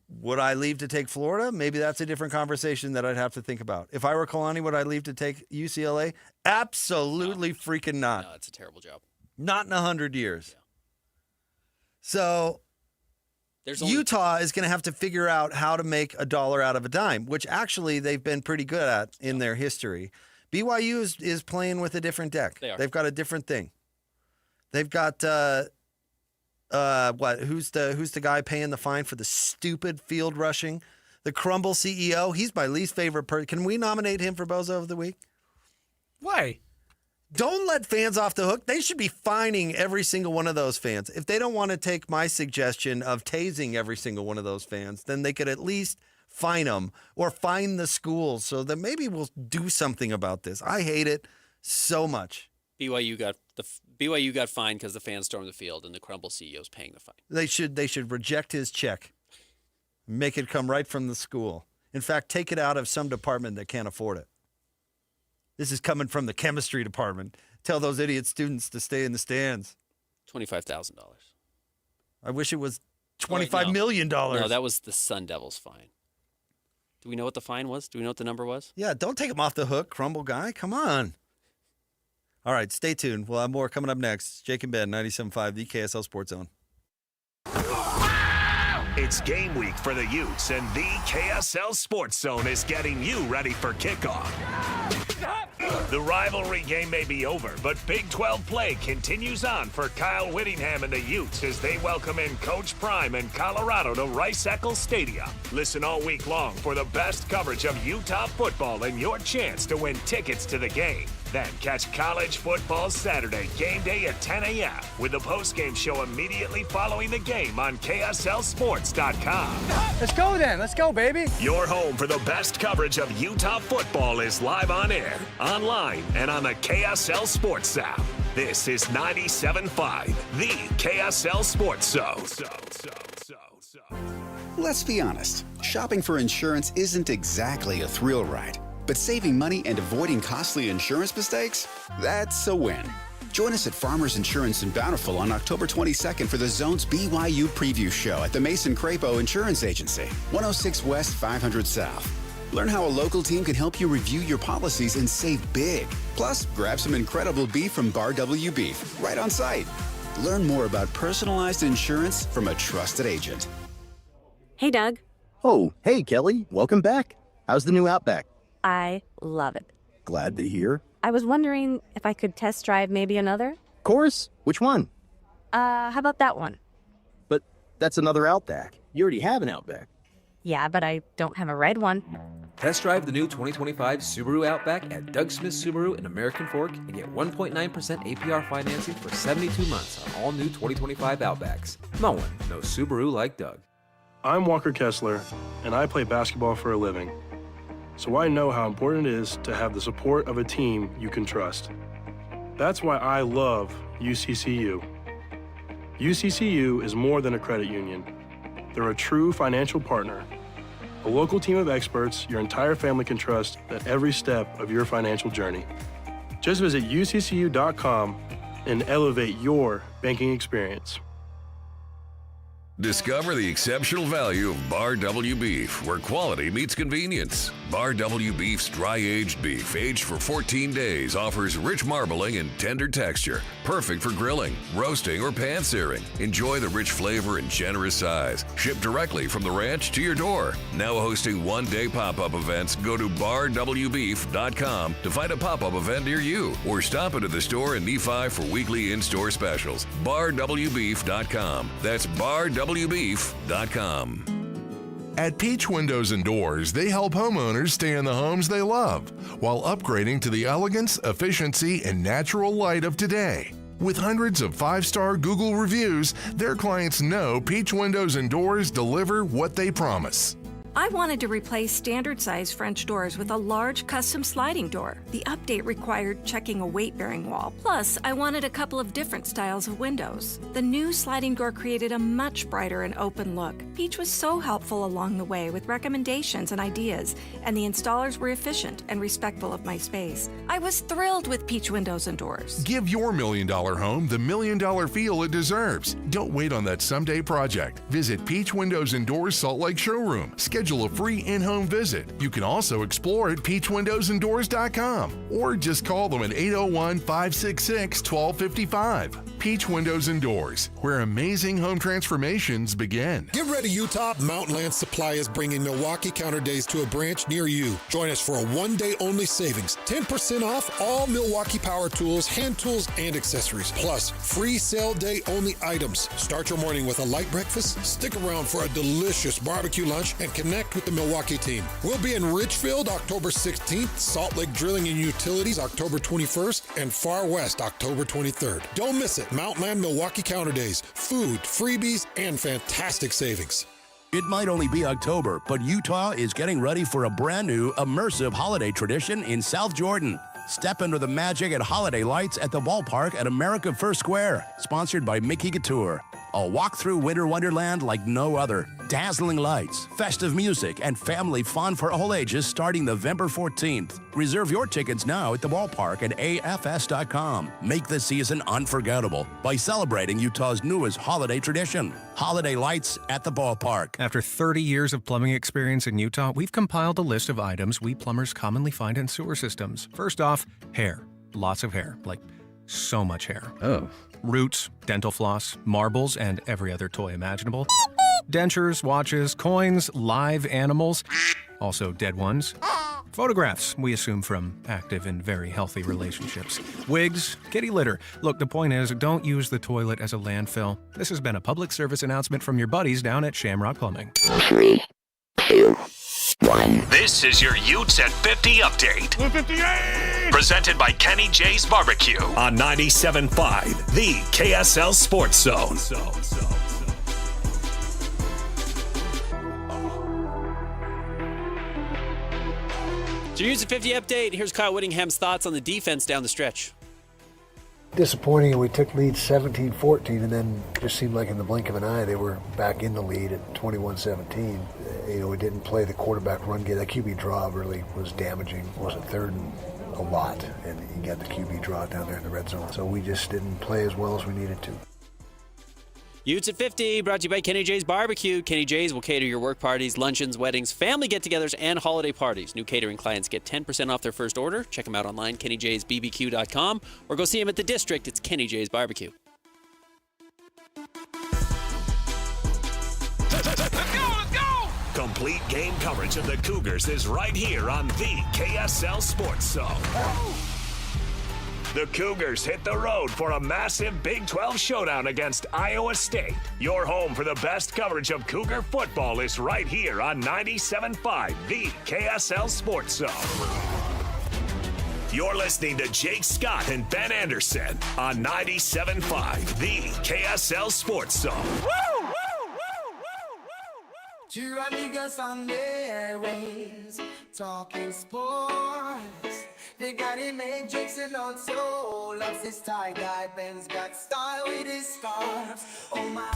would I leave to take Florida? Maybe that's a different conversation that I'd have to think about. If I were Kalani, would I leave to take UCLA? Absolutely freaking not. No, it's a terrible job. Not in 100 years. Yeah. So Utah is going to have to figure out how to make a dollar out of a dime, which actually they've been pretty good at in their history. BYU is playing with a different deck. They are. They've got a different thing. They've got... Who's the guy paying the fine for the stupid field rushing? The Crumble CEO. He's my least favorite person. Can we nominate him for Bozo of the Week? Why? Don't let fans off the hook. They should be fining every single one of those fans. If they don't want to take my suggestion of tasing every single one of those fans, then they could at least fine them or fine the schools so that maybe we'll do something about this. I hate it so much. BYU got fined because the fans stormed the field, and the Crumble CEO's paying the fine. They should reject his check, make it come right from the school. In fact, take it out of some department that can't afford it. This is coming from the chemistry department. Tell those idiot students to stay in the stands. $25,000. I wish it was $25 million. No, that was the Sun Devils fine. Do we know what the fine was? Do we know what the number was? Yeah, don't take him off the hook, Crumble guy. Come on. All right, stay tuned. We'll have more coming up next. Jake and Ben, 97.5, the KSL Sports Zone. It's game week for the Utes, and the KSL Sports Zone is getting you ready for kickoff. The rivalry game may be over, but Big 12 play continues on for Kyle Whittingham and the Utes as they welcome in Coach Prime and Colorado to Rice-Eccles Stadium. Listen all week long for the best coverage of Utah football and your chance to win tickets to the game. Then catch college football Saturday game day at 10 a.m. with the postgame show immediately following the game on KSLSports.com. Let's go then. Let's go, baby. Your home for the best coverage of Utah football is live on air, online, and on the KSL Sports app. This is 97.5, the KSL Sports Zone. Let's be honest, shopping for insurance isn't exactly a thrill ride. But saving money and avoiding costly insurance mistakes? That's a win. Join us at Farmers Insurance in Bountiful on October 22nd for the Zone's BYU Preview Show at the Mason Crapo Insurance Agency, 106 West 500 South. Learn how a local team can help you review your policies and save big. Plus, grab some incredible beef from Bar W Beef right on site. Learn more about personalized insurance from a trusted agent. Hey, Doug. Oh, hey, Kelly. Welcome back. How's the new Outback? I love it. Glad to hear. I was wondering if I could test drive maybe another? Of course. Which one? How about that one? But that's another Outback. You already have an Outback. Yeah, but I don't have a red one. Test drive the new 2025 Subaru Outback at Doug Smith Subaru in American Fork and get 1.9% APR financing for 72 months on all new 2025 Outbacks. No one knows Subaru like Doug. I'm Walker Kessler, and I play basketball for a living. So I know how important it is to have the support of a team you can trust. That's why I love UCCU. UCCU is more than a credit union. They're a true financial partner, a local team of experts your entire family can trust at every step of your financial journey. Just visit uccu.com and elevate your banking experience. Discover the exceptional value of Bar W Beef, where quality meets convenience. Bar W Beef's dry-aged beef, aged for 14 days, offers rich marbling and tender texture, perfect for grilling, roasting, or pan-searing. Enjoy the rich flavor and generous size. Shipped directly from the ranch to your door. Now hosting one-day pop-up events, go to barwbeef.com to find a pop-up event near you, or stop into the store in Nephi for weekly in-store specials. barwbeef.com. That's barwbeef.com. At Peach Windows and Doors, they help homeowners stay in the homes they love while upgrading to the elegance, efficiency, and natural light of today. With hundreds of 5-star Google reviews, their clients know Peach Windows and Doors deliver what they promise. I wanted to replace standard-size French doors with a large custom sliding door. The update required checking a weight-bearing wall. Plus, I wanted a couple of different styles of windows. The new sliding door created a much brighter and open look. Peach was so helpful along the way with recommendations and ideas, and the installers were efficient and respectful of my space. I was thrilled with Peach Windows and Doors. Give your $1 million home the $1 million feel it deserves. Don't wait on that someday project. Visit Peach Windows and Doors Salt Lake Showroom. Schedule a free in-home visit. You can also explore at peachwindowsanddoors.com or just call them at 801-566-1255. Peach Windows and Doors, where amazing home transformations begin. Get ready, Utah. Mountainland Supply is bringing Milwaukee Counter Days to a branch near you. Join us for a one-day only savings. 10% off all Milwaukee power tools, hand tools, and accessories. Plus, free sale day only items. Start your morning with a light breakfast, stick around for a delicious barbecue lunch, and connect with the Milwaukee team. We'll be in Richfield October 16th, Salt Lake Drilling and Utilities October 21st, and Far West October 23rd. Don't miss it. Mountainland Milwaukee Counter Days. Food, freebies, and fantastic savings. It might only be October, but Utah is getting ready for a brand new immersive holiday tradition in South Jordan. Step into the magic at holiday lights at the ballpark at America First Square, sponsored by Mickey Couture. A walk through winter wonderland like no other. Dazzling lights, festive music, and family fun for all ages starting November 14th. Reserve your tickets now at the ballpark at afs.com. Make this season unforgettable by celebrating Utah's newest holiday tradition. Holiday lights at the ballpark. After 30 years of plumbing experience in Utah, we've compiled a list of items we plumbers commonly find in sewer systems. First off, hair. Lots of hair. Like, so much hair. Oh. Roots, dental floss, marbles, and every other toy imaginable. Dentures, watches, coins, live animals, also dead ones. Photographs, we assume from active and very healthy relationships. Wigs, kitty litter. Look, the point is, don't use the toilet as a landfill. This has been a public service announcement from your buddies down at Shamrock Plumbing. 3, 2, This is your Utes at 50 update. 58! Presented by Kenny J's Barbecue on 97.5, the KSL Sports Zone. It's your Utes at 50 update. Here's Kyle Whittingham's thoughts on the defense down the stretch. Disappointing. We took lead 17-14, and then just seemed like in the blink of an eye they were back in the lead at 21-17. We didn't play the quarterback run game. That QB draw really was damaging. It wasn't third and a lot, and you got the QB draw down there in the red zone. So we just didn't play as well as we needed to. Utes at 50, brought to you by Kenny J's Barbecue. Kenny J's will cater your work parties, luncheons, weddings, family get-togethers, and holiday parties. New catering clients get 10% off their first order. Check them out online, kennyjsbbq.com, or go see them at the District. It's Kenny J's Barbecue. Complete game coverage of the Cougars is right here on the KSL Sports Zone. The Cougars hit the road for a massive Big 12 showdown against Iowa State. Your home for the best coverage of Cougar football is right here on 97.5, the KSL Sports Zone. You're listening to Jake Scott and Ben Anderson on 97.5, the KSL Sports Zone. Two amigos on the airways, talking sports. They got him made Jake's Alonso. Loves his tie guy, Ben's got style with his scarves. Oh my.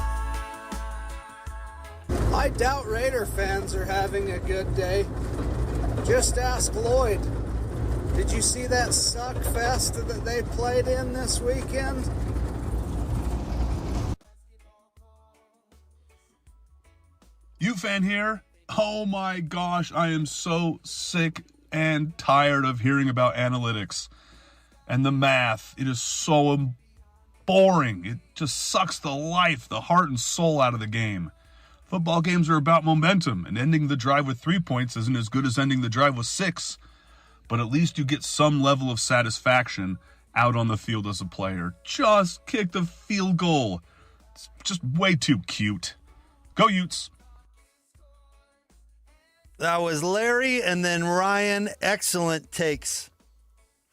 I doubt Raider fans are having a good day. Just ask Lloyd. Did you see that suck fest that they played in this weekend? U-fan here. Oh my gosh, I am so sick and tired of hearing about analytics and the math. It is so boring. It just sucks the life, the heart and soul out of the game. Football games are about momentum, and ending the drive with 3 points isn't as good as ending the drive with 6. But at least you get some level of satisfaction out on the field as a player. Just kick the field goal. It's just way too cute. Go Utes. That was Larry and then Ryan. Excellent takes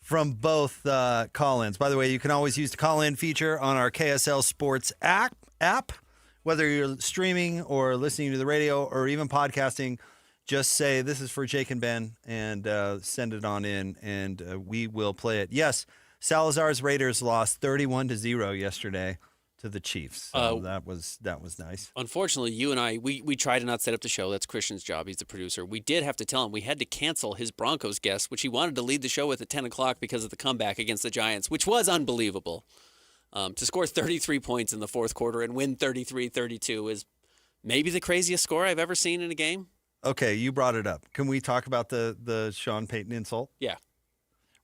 from both call-ins. By the way, you can always use the call-in feature on our KSL Sports app. Whether you're streaming or listening to the radio or even podcasting, just say, this is for Jake and Ben, and send it on in, and we will play it. Yes, Salazar's Raiders lost 31-0 yesterday to the Chiefs. So that was nice. Unfortunately, you and I, we try to not set up the show. That's Christian's job. He's the producer. We did have to tell him we had to cancel his Broncos guest, which he wanted to lead the show with at 10 o'clock because of the comeback against the Giants, which was unbelievable. To score 33 points in the fourth quarter and win 33-32 is maybe the craziest score I've ever seen in a game. Okay, you brought it up. Can we talk about the Sean Payton insult? Yeah.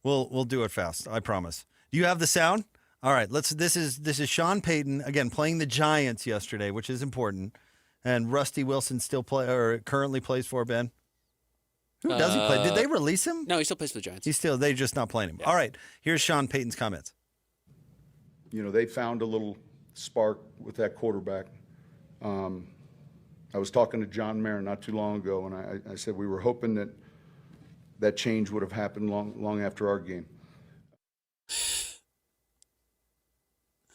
We'll do it fast, I promise. Do you have the sound? All right, this is Sean Payton again playing the Giants yesterday, which is important. And Rusty Wilson currently plays for Ben. Who does he play? Did they release him? No, he still plays for the Giants. They're just not playing him. Yeah. All right, here's Sean Payton's comments. They found a little spark with that quarterback. I was talking to John Mayer not too long ago, and I said we were hoping that change would have happened long after our game.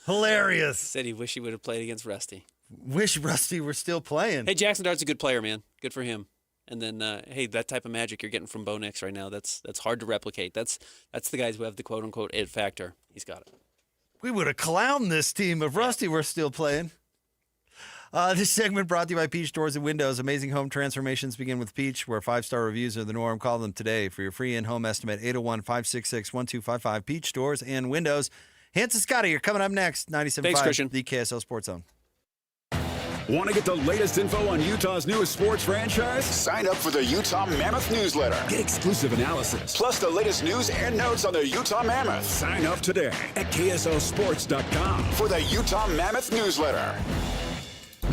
Hilarious. Said he wished he would have played against Rusty. Wish Rusty were still playing. Hey, Jackson Dart's a good player, man. Good for him. And then, hey, that type of magic you're getting from Bo Nix right now, that's hard to replicate. That's the guys who have the quote-unquote it factor. He's got it. We would have clowned this team if Rusty were still playing. This segment brought to you by Peach Doors and Windows. Amazing home transformations begin with Peach, where 5-star reviews are the norm. Call them today for your free in-home estimate, 801-566-1255. Peach Doors and Windows. Hans and Scotty, you're coming up next. 97.5, the KSL Sports Zone. Want to get the latest info on Utah's newest sports franchise? Sign up for the Utah Mammoth newsletter. Get exclusive analysis. Plus the latest news and notes on the Utah Mammoth. Sign up today at KSLSports.com for the Utah Mammoth newsletter.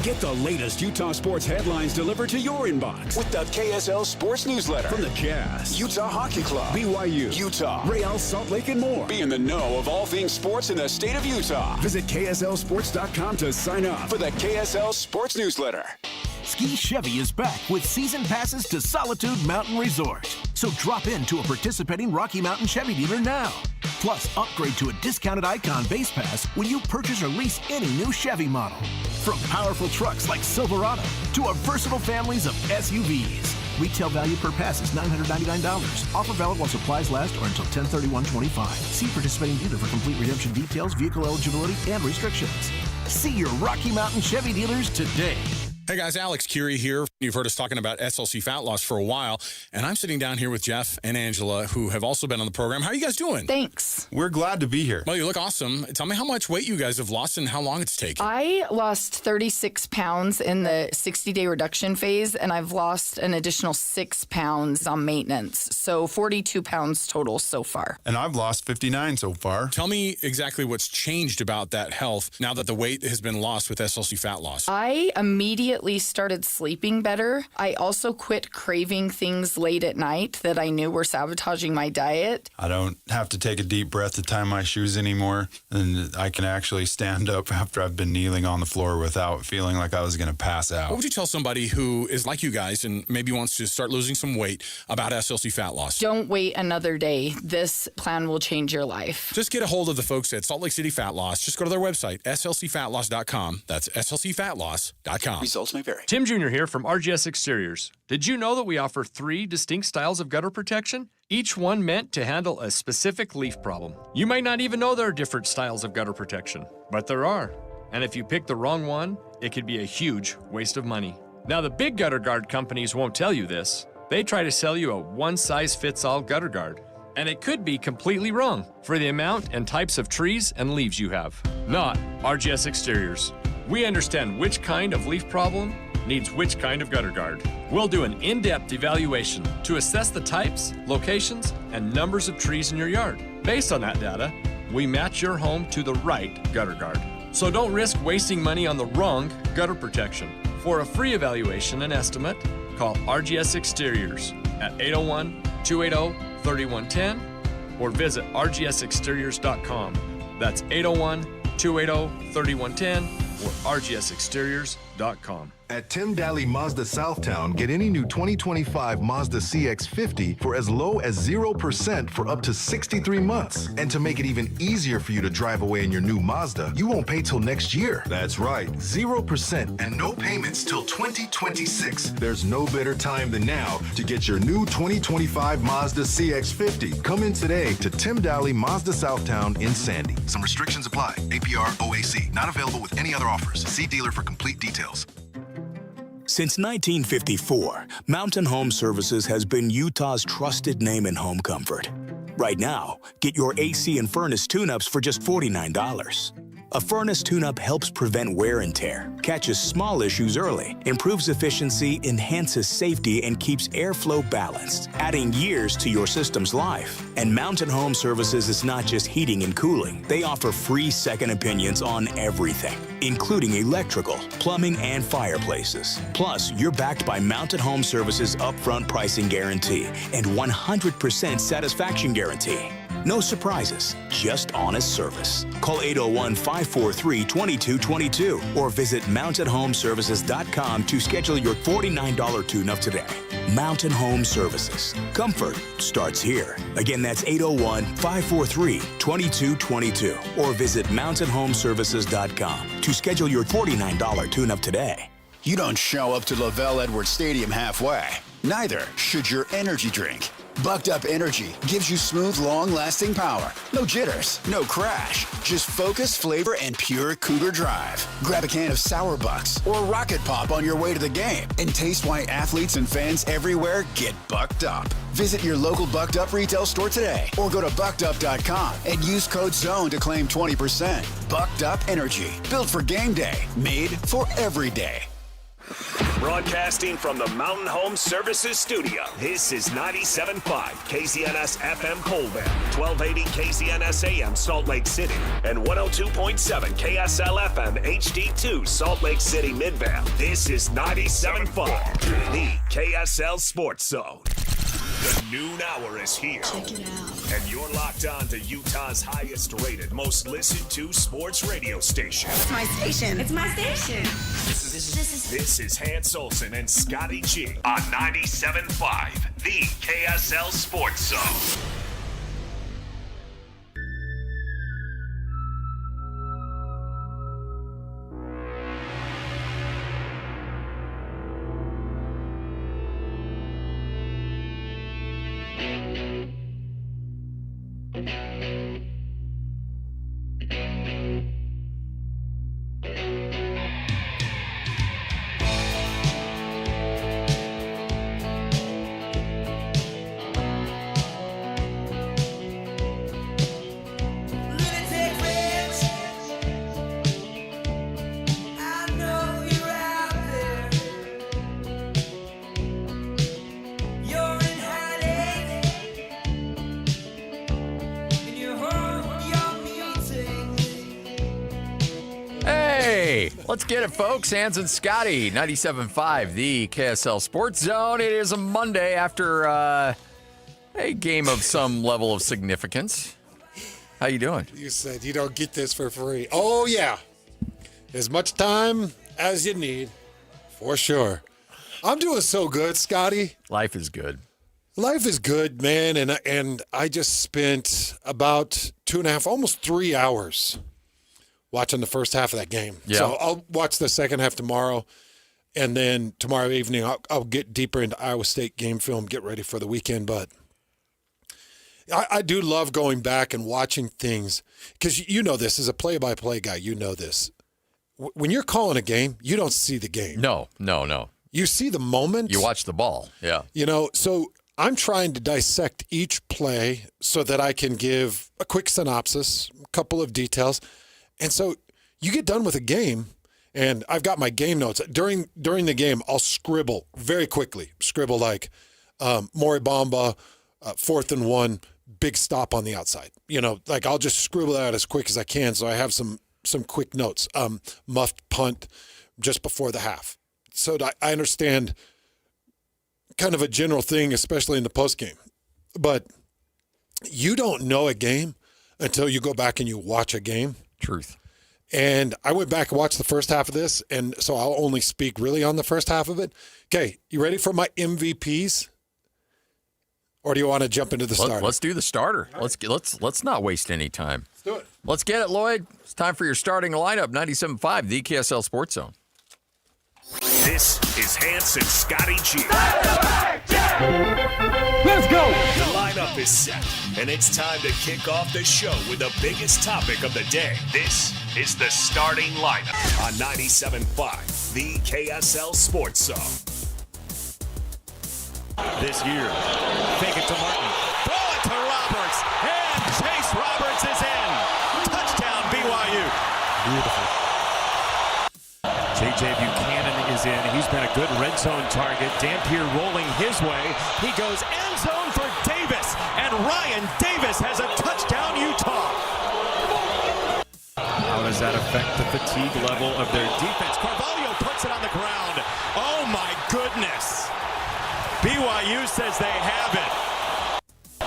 Get the latest Utah sports headlines delivered to your inbox with the KSL Sports newsletter. From the Jazz, Utah Hockey Club, BYU, Utah, Real Salt Lake, and more. Be in the know of all things sports in the state of Utah. Visit KSLSports.com to sign up for the KSL Sports newsletter. Ski Chevy is back with season passes to Solitude Mountain Resort. So drop into a participating Rocky Mountain Chevy dealer now. Plus, upgrade to a discounted Icon base pass when you purchase or lease any new Chevy model. From powerful trucks like Silverado to our versatile families of SUVs. Retail value per pass is $999. Offer valid while supplies last or until 10/31/25. See participating dealer for complete redemption details, vehicle eligibility, and restrictions. See your Rocky Mountain Chevy dealers today. Hey guys, Alex Curie here. You've heard us talking about SLC fat loss for a while, and I'm sitting down here with Jeff and Angela, who have also been on the program. How are you guys doing? Thanks. We're glad to be here. Well, you look awesome. Tell me how much weight you guys have lost and how long it's taken. I lost 36 pounds in the 60-day reduction phase, and I've lost an additional 6 pounds on maintenance. So 42 pounds total so far. And I've lost 59 so far. Tell me exactly what's changed about that health now that the weight has been lost with SLC fat loss. I immediately started sleeping better. I also quit craving things late at night that I knew were sabotaging my diet. I don't have to take a deep breath to tie my shoes anymore, and I can actually stand up after I've been kneeling on the floor without feeling like I was going to pass out. What would you tell somebody who is like you guys and maybe wants to start losing some weight about SLC fat loss? Don't wait another day. This plan will change your life. Just get a hold of the folks at Salt Lake City Fat Loss. Just go to their website, slcfatloss.com. That's slcfatloss.com. Results may vary. Tim Jr. here from RGS Exteriors. Did you know that we offer 3 distinct styles of gutter protection? Each one meant to handle a specific leaf problem. You might not even know there are different styles of gutter protection, but there are. And if you pick the wrong one, it could be a huge waste of money. Now, the big gutter guard companies won't tell you this. They try to sell you a one-size-fits-all gutter guard. And it could be completely wrong for the amount and types of trees and leaves you have. Not RGS Exteriors. We understand which kind of leaf problem needs which kind of gutter guard. We'll do an in-depth evaluation to assess the types, locations, and numbers of trees in your yard. Based on that data, we match your home to the right gutter guard. So don't risk wasting money on the wrong gutter protection. For a free evaluation and estimate, call RGS Exteriors at 801-280-3110 or visit rgsexteriors.com. That's 801-280-3110 or rgsexteriors.com. At Tim Daly Mazda Southtown, get any new 2025 Mazda CX-50 for as low as 0% for up to 63 months. And to make it even easier for you to drive away in your new Mazda, you won't pay till next year. That's right, 0% and no payments till 2026. There's no better time than now to get your new 2025 Mazda CX-50. Come in today to Tim Daly Mazda Southtown in Sandy. Some restrictions apply. APR OAC. Not available with any other offers. See dealer for complete details. Since 1954, Mountain Home Services has been Utah's trusted name in home comfort. Right now, get your AC and furnace tune-ups for just $49. A furnace tune-up helps prevent wear and tear, catches small issues early, improves efficiency, enhances safety, and keeps airflow balanced, adding years to your system's life. And Mountain Home Services is not just heating and cooling. They offer free second opinions on everything, including electrical, plumbing, and fireplaces. Plus, you're backed by Mountain Home Services' upfront pricing guarantee and 100% satisfaction guarantee. No surprises, just honest service. Call 801-543-2222 or visit mountainhomeservices.com to schedule your $49 tune-up today. Mountain Home Services. Comfort starts here. Again, that's 801-543-2222 or visit mountainhomeservices.com to schedule your $49 tune-up today. You don't show up to Lavelle Edwards Stadium halfway. Neither should your energy drink. Bucked Up Energy gives you smooth, long-lasting power. No jitters, no crash. Just focus, flavor, and pure Cougar drive. Grab a can of Sour Bucks or Rocket Pop on your way to the game and taste why athletes and fans everywhere get bucked up. Visit your local Bucked Up retail store today or go to buckedup.com and use code ZONE to claim 20%. Bucked Up Energy, built for game day, made for every day. Broadcasting from the Mountain Home Services studio, this is 97.5 KZNS FM Colville, 1280 KZNS AM Salt Lake City, and 102.7 KSL FM HD2 Salt Lake City Midvale. This is 97.5, the KSL Sports Zone. The noon hour is here. Check it out. And you're locked on to Utah's highest rated, most listened to sports radio station. It's my station. It's my station. This is Hans Olsen and Scotty G on 97.5, the KSL Sports Zone. Let's get it, folks. Hans and Scotty, 97.5, the KSL Sports Zone. It is a Monday after a game of some level of significance. How you doing? You said you don't get this for free. Oh, yeah. As much time as you need, for sure. I'm doing so good, Scotty. Life is good. Life is good, man, and I just spent about 2.5, almost 3 hours watching the first half of that game. Yeah. So I'll watch the second half tomorrow, and then tomorrow evening I'll get deeper into Iowa State game film, get ready for the weekend. But I do love going back and watching things because you know this, as a play-by-play guy, you know this. When you're calling a game, you don't see the game. No. You see the moment. You watch the ball, yeah. You know, so I'm trying to dissect each play so that I can give a quick synopsis, a couple of details. And so you get done with a game, and I've got my game notes. During the game, I'll scribble very quickly. Scribble like Maury Bamba, 4th and 1, big stop on the outside. You know, like I'll just scribble that out as quick as I can so I have some quick notes. Muffed punt just before the half. So I understand kind of a general thing, especially in the postgame. But you don't know a game until you go back and you watch a game. Truth. And I went back and watched the first half of this, and so I'll only speak really on the first half of it. Okay, you ready for my MVPs? Or do you want to jump into the starter? Let's do the starter. Right. Let's not waste any time. Let's do it. Let's get it, Lloyd. It's time for your starting lineup, 97.5, the KSL Sports Zone. This is Hans and Scotty G. Let's go! The lineup is set, and it's time to kick off the show with the biggest topic of the day. This is the starting lineup on 97.5, the KSL Sports Zone. This year, fake it to Martin. Throw it to Roberts, and Chase Roberts is in. Touchdown, BYU. Beautiful. J.J. Buchanan is in. He's been a good red zone target. Dampier rolling his way. He goes end zone for Davis, and Ryan Davis has a touchdown, Utah. How does that affect the fatigue level of their defense? Carvalho puts it on the ground. Oh, my goodness. BYU says they have it.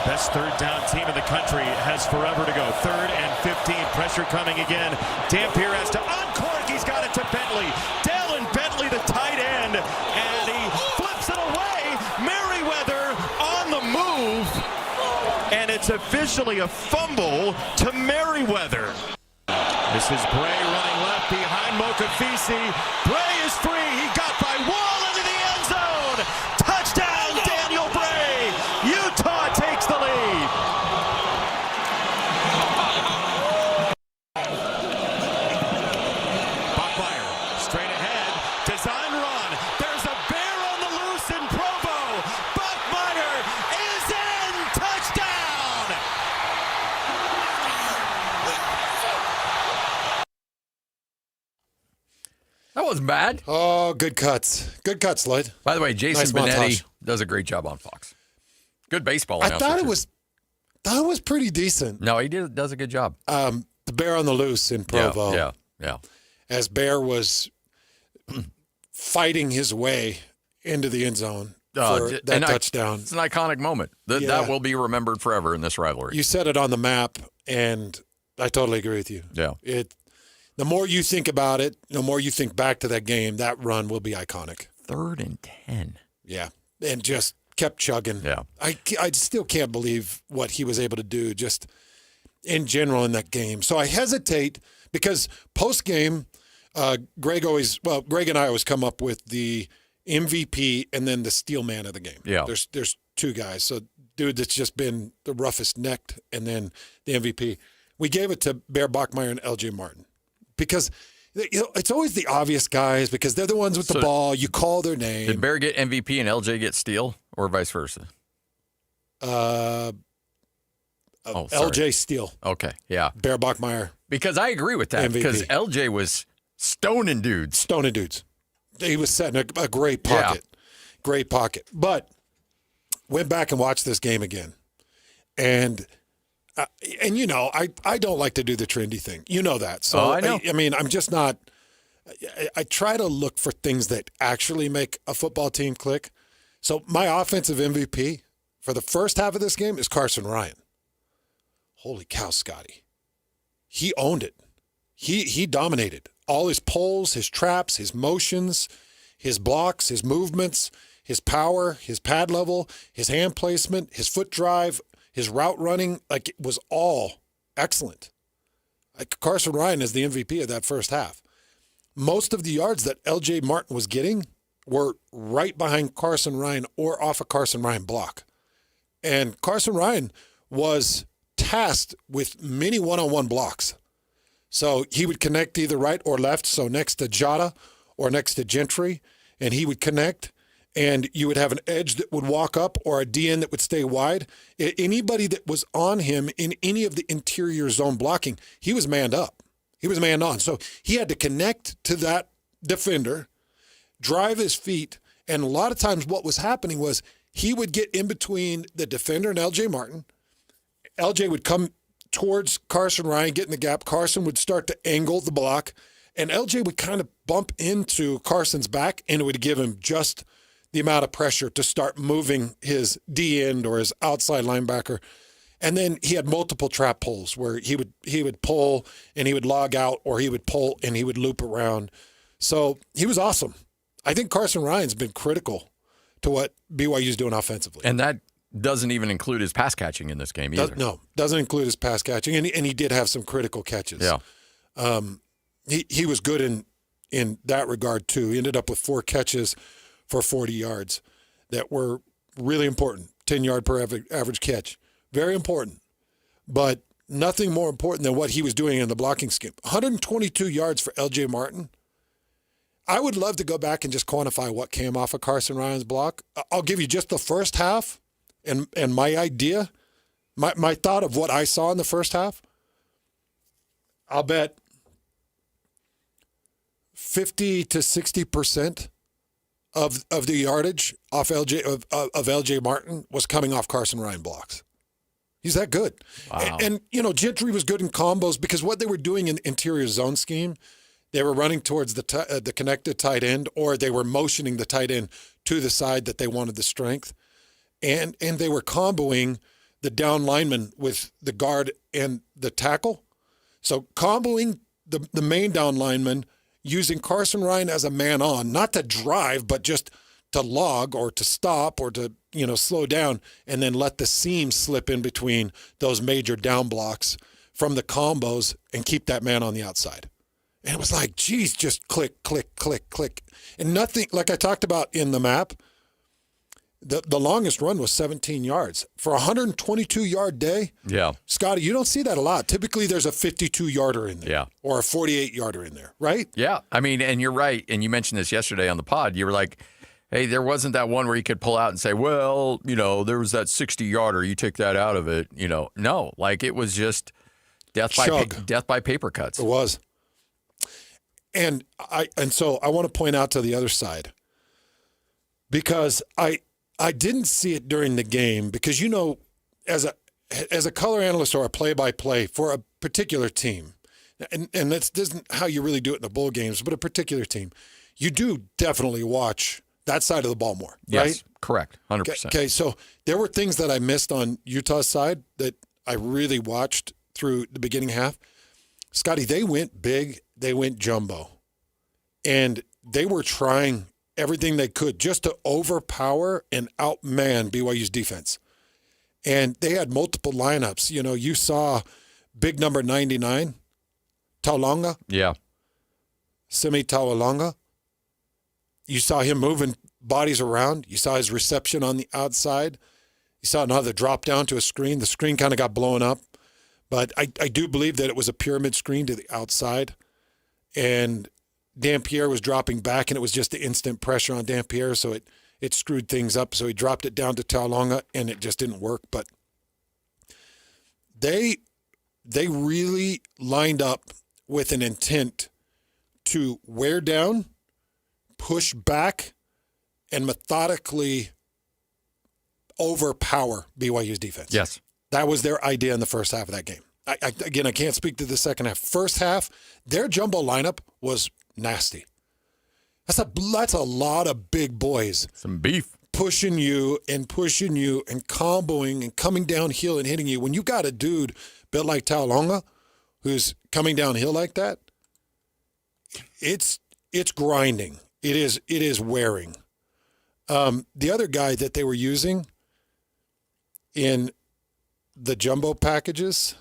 Best third down team in the country has forever to go. 3rd and 15. Pressure coming again. Dampier has to uncork. He's got it to Bentley. Dallin Bentley, the tight end. And he flips it away. Merriweather on the move. And it's officially a fumble to Merriweather. This is Bray running left behind Mokafisi. Bray is free. He got by Wall into the end zone. Touchdown, Daniel Bray. Utah takes the lead. Bachmeier straight ahead. Design run. There's a bear on the loose in Provo. Bachmeier is in. Touchdown. That wasn't bad. Oh, good cuts. Good cuts, Lloyd. By the way, Jason Nice Benetti montage. does a great job on Fox. Good baseball I announcer. thought it too. was pretty decent. No, he does a good job. The bear on the loose in Provo. Yeah. As Bear was fighting his way into the end zone, for that touchdown. It's an iconic moment. That will be remembered forever in this rivalry. You said it on the map, and I totally agree with you. Yeah. The more you think about it, the more you think back to that game, that run will be iconic. 3rd and 10. Yeah, and just kept chugging. Yeah. I still can't believe what he was able to do just in general in that game. So I hesitate because post-game, Greg and I always come up with the MVP and then the steel man of the game. Yeah. There's two guys. So dude that's just been the roughest necked and then the MVP. We gave it to Bear Bachmeier and LJ Martin because it's always the obvious guys because they're the ones with the ball. You call their name. Did Bear get MVP and LJ get steal or vice versa? LJ steal. Okay, yeah. Bear Bachmeier. Because I agree with that. MVP. Because LJ was stoning dudes. He was setting a great pocket. Yeah. Great pocket. But went back and watched this game again. And you know, I don't like to do the trendy thing. You know that. So, I know. I mean, I'm just not – I try to look for things that actually make a football team click. So my offensive MVP for the first half of this game is Carson Ryan. Holy cow, Scotty. He owned it. He dominated. All his pulls, his traps, his motions, his blocks, his movements, his power, his pad level, his hand placement, his foot drive, his route running, like it was all excellent. Like Carson Ryan is the MVP of that first half. Most of the yards that LJ Martin was getting were right behind Carson Ryan or off a Carson Ryan block. And Carson Ryan was tasked with many one-on-one blocks. So he would connect either right or left, so next to Jota or next to Gentry, and he would connect, and you would have an edge that would walk up or a DN that would stay wide. Anybody that was on him in any of the interior zone blocking, he was manned up. He was manned on. So he had to connect to that defender, drive his feet, and a lot of times what was happening was he would get in between the defender and LJ Martin. LJ would come towards Carson Ryan, get in the gap. Carson would start to angle the block, and LJ would kind of bump into Carson's back, and it would give him just the amount of pressure to start moving his D end or his outside linebacker. And then he had multiple trap pulls where he would pull and he would log out, or he would pull and he would loop around. So he was awesome. I think Carson Ryan's been critical to what BYU's doing offensively. And that doesn't even include his pass catching in this game either. Doesn't include his pass catching, and he did have some critical catches. Yeah, he was good in that regard too. He ended up with 4 catches for 40 yards that were really important. 10-yard per average catch, very important, but nothing more important than what he was doing in the blocking scheme. 122 yards for LJ Martin. I would love to go back and just quantify what came off of Carson Ryan's block. I'll give you just the first half. And my idea, my thought of what I saw in the first half, I'll bet 50 to 60% of the yardage off LJ Martin was coming off Carson Ryan blocks. He's that good. Wow. And you know, Gentry was good in combos because what they were doing in the interior zone scheme, they were running towards the connected tight end, or they were motioning the tight end to the side that they wanted the strength. And they were comboing the down lineman with the guard and the tackle. So comboing the main down lineman, using Carson Ryan as a man on, not to drive, but just to log or to stop or to, slow down, and then let the seam slip in between those major down blocks from the combos and keep that man on the outside. And it was like, geez, just click, click, click, click. And nothing, like I talked about in the map, the longest run was 17 yards. For a 122-yard day, yeah, Scotty, you don't see that a lot. Typically, there's a 52-yarder in there, yeah, or a 48-yarder in there, right? Yeah, I mean, and you're right, and you mentioned this yesterday on the pod. You were like, hey, there wasn't that one where you could pull out and say, well, there was that 60-yarder. You took that out of it. No, like it was just death by paper cuts. It was. And so I want to point out to the other side, because I didn't see it during the game, because as a color analyst or a play-by-play for a particular team, and this isn't how you really do it in the bowl games, but a particular team, you do definitely watch that side of the ball more, Yes, right? correct, 100%. Okay, so there were things that I missed on Utah's side that I really watched through the beginning half. Scotty, they went big, they went jumbo, and they were trying everything they could just to overpower and outman BYU's defense. And they had multiple lineups. You know, you saw big number 99, Taulonga. Yeah. Simi Taulonga. You saw him moving bodies around. You saw his reception on the outside. You saw another drop down to a screen. The screen kind of got blown up. But I do believe that it was a pyramid screen to the outside. And Dampierre was dropping back, and it was just the instant pressure on Dampierre, so it screwed things up. So he dropped it down to Taulonga, and it just didn't work. But they really lined up with an intent to wear down, push back, and methodically overpower BYU's defense. Yes. That was their idea in the first half of that game. I can't speak to the second half. First half, their jumbo lineup was nasty. That's a lot of big boys. Some beef. Pushing you and comboing and coming downhill and hitting you. When you got a dude built like Taulonga who's coming downhill like that, it's grinding. It is wearing. The other guy that they were using in the jumbo packages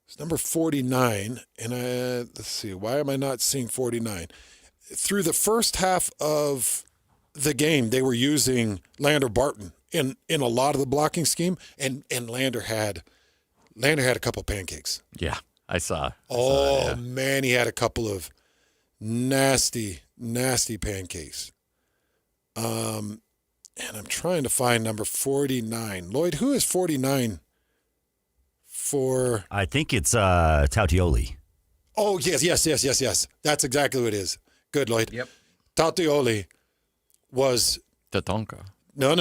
is number 49. And let's see, why am I not seeing 49? Through the first half of the game, they were using Lander Barton in a lot of the blocking scheme, and Lander had a couple pancakes. Yeah, I saw. Man, he had a couple of nasty pancakes. And I'm trying to find number 49. Lloyd, who is 49 for? I think it's Tautioli. Oh, yes. That's exactly what it is. Good, Lloyd. Yep. Tautioli was... Tatonka. No.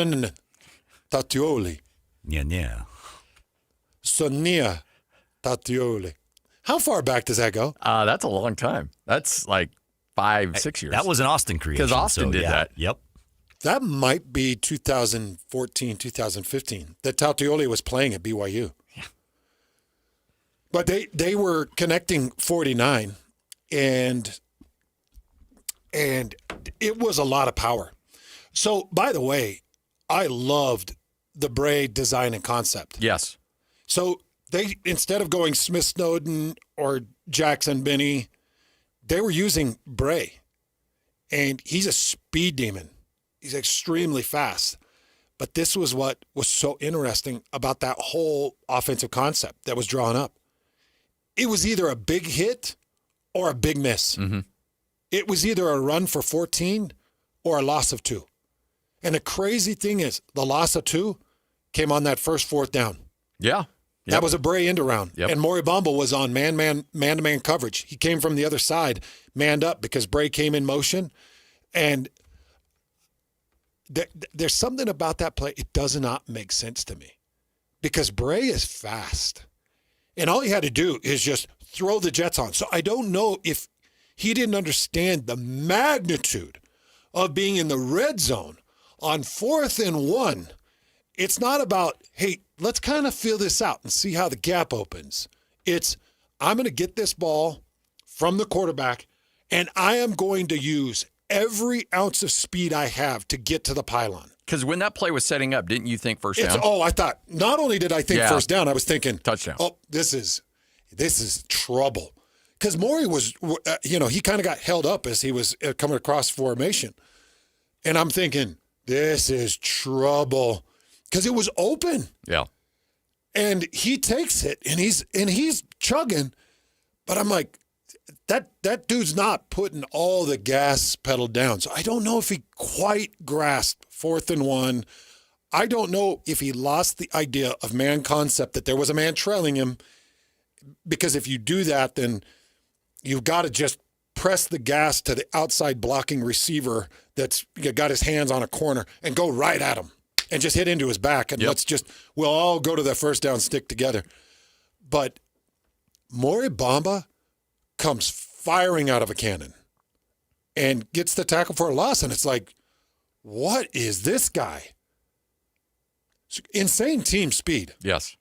Tautioli. Yeah. Sonia Tautioli. How far back does that go? That's a long time. That's like 5-6 years. That was an Austin creation. Because Austin did that. Yep. That might be 2014, 2015, that Tautioli was playing at BYU. Yeah. But they were connecting 49, and it was a lot of power. So, by the way, I loved the Bray design and concept. Yes. So they, instead of going Smith Snowden or Jackson Binney, they were using Bray. And he's a speed demon. He's extremely fast. But this was what was so interesting about that whole offensive concept that was drawn up. It was either a big hit or a big miss. Mm-hmm. It was either a run for 14 or a loss of 2. And the crazy thing is, the loss of 2 came on that first fourth down. Yeah. Yep. That was a Bray end around. Yep. And Maury Bumble was on man-to-man coverage. He came from the other side, manned up because Bray came in motion. And there's something about that play. It does not make sense to me because Bray is fast. And all he had to do is just throw the Jets on. So I don't know if he didn't understand the magnitude of being in the red zone on 4th and 1. It's not about, hey, let's kind of feel this out and see how the gap opens. It's, I'm going to get this ball from the quarterback, and I am going to use every ounce of speed I have to get to the pylon. Because when that play was setting up, didn't you think first down? I thought, not only did I think first down, I was thinking, touchdown. Oh, this is trouble. Because Maury was, he kind of got held up as he was coming across formation. And I'm thinking, this is trouble. Because it was open. Yeah. And he takes it, and he's chugging. But I'm like, that dude's not putting all the gas pedal down. So I don't know if he quite grasped 4th and 1. I don't know if he lost the idea of man concept, that there was a man trailing him. Because if you do that, then you've got to just press the gas to the outside blocking receiver that's got his hands on a corner and go right at him and just hit into his back. And we'll all go to that first down stick together. But Maury Bamba comes firing out of a cannon. and gets the tackle for a loss. And it's like, what is this guy? Insane team speed. Yes.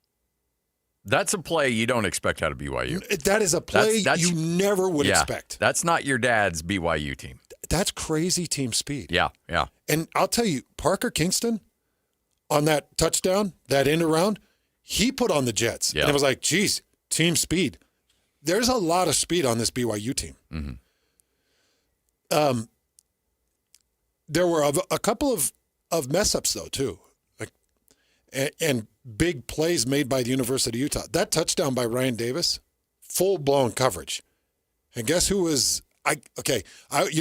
That's a play you don't expect out of BYU. That is a play you never would expect. That's not your dad's BYU team. That's crazy team speed. Yeah, yeah. And I'll tell you, Parker Kingston, on that touchdown, that end around, he put on the Jets. Yeah. And it was like, geez, team speed. There's a lot of speed on this BYU team. Mm-hmm. There were a couple of mess-ups, though, too. And big plays made by the University of Utah. That touchdown by Ryan Davis, full-blown coverage. And guess who was I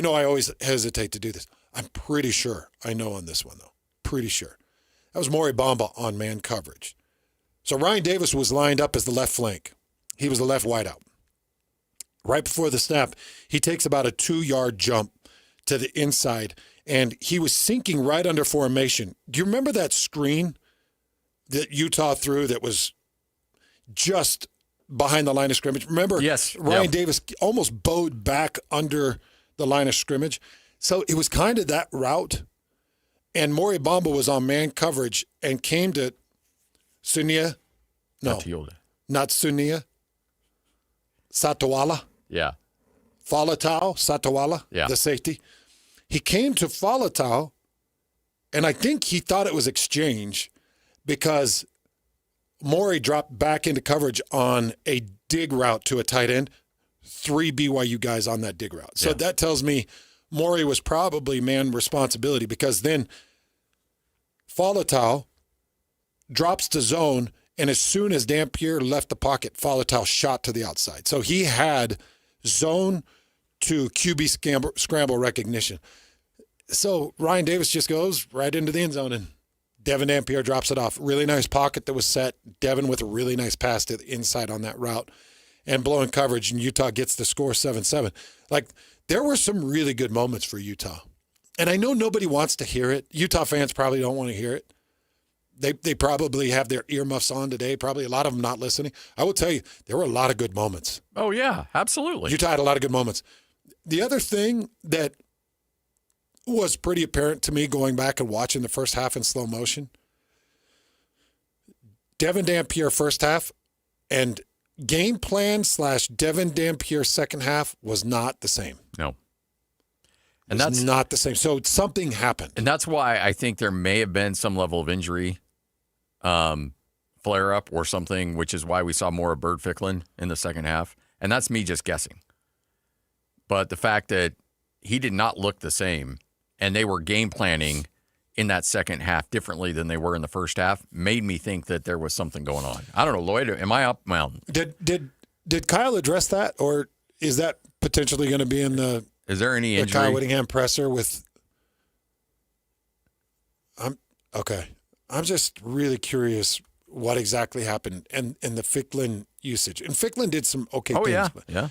always hesitate to do this. I'm pretty sure I know on this one, though. Pretty sure. That was Maury Bamba on man coverage. So Ryan Davis was lined up as the left flank. He was the left wideout. Right before the snap, he takes about a 2-yard jump to the inside, and he was sinking right under formation. Do you remember that screen that Utah threw that was just behind the line of scrimmage? Remember? Yes. Ryan Davis almost bowed back under the line of scrimmage. So it was kind of that route. And Maury Bamba was on man coverage and came to Sunia. No, not Sunia. Satawala. Yeah. Falatau, Satawala, the safety. He came to Falatau, and I think he thought it was exchange because Maury dropped back into coverage on a dig route to a tight end. 3 BYU guys on that dig route. So that tells me Maury was probably man responsibility because then Falatau drops to zone, and as soon as Dampier left the pocket, Falatau shot to the outside. So he had zone to QB scramble recognition. So Ryan Davis just goes right into the end zone, and Devin Dampier drops it off. Really nice pocket that was set. Devin with a really nice pass to the inside on that route and blowing coverage, and Utah gets the score 7-7. Like, there were some really good moments for Utah. And I know nobody wants to hear it. Utah fans probably don't want to hear it. They probably have their earmuffs on today. Probably a lot of them not listening. I will tell you, there were a lot of good moments. Oh, yeah, absolutely. Utah had a lot of good moments. The other thing that was pretty apparent to me going back and watching the first half in slow motion, Devin Dampier first half and game plan / Devin Dampier second half was not the same. No. And that's not the same. So something happened. And that's why I think there may have been some level of injury flare-up or something, which is why we saw more of Bird Ficklin in the second half. And that's me just guessing. But the fact that he did not look the same and they were game planning in that second half differently than they were in the first half made me think that there was something going on. I don't know, Lloyd, am I up? Well, Did Kyle address that, or is that potentially going to be in the Is there any the injury? Kyle Whittingham presser with okay. I'm just really curious what exactly happened and the Ficklin usage. And Ficklin did some okay things.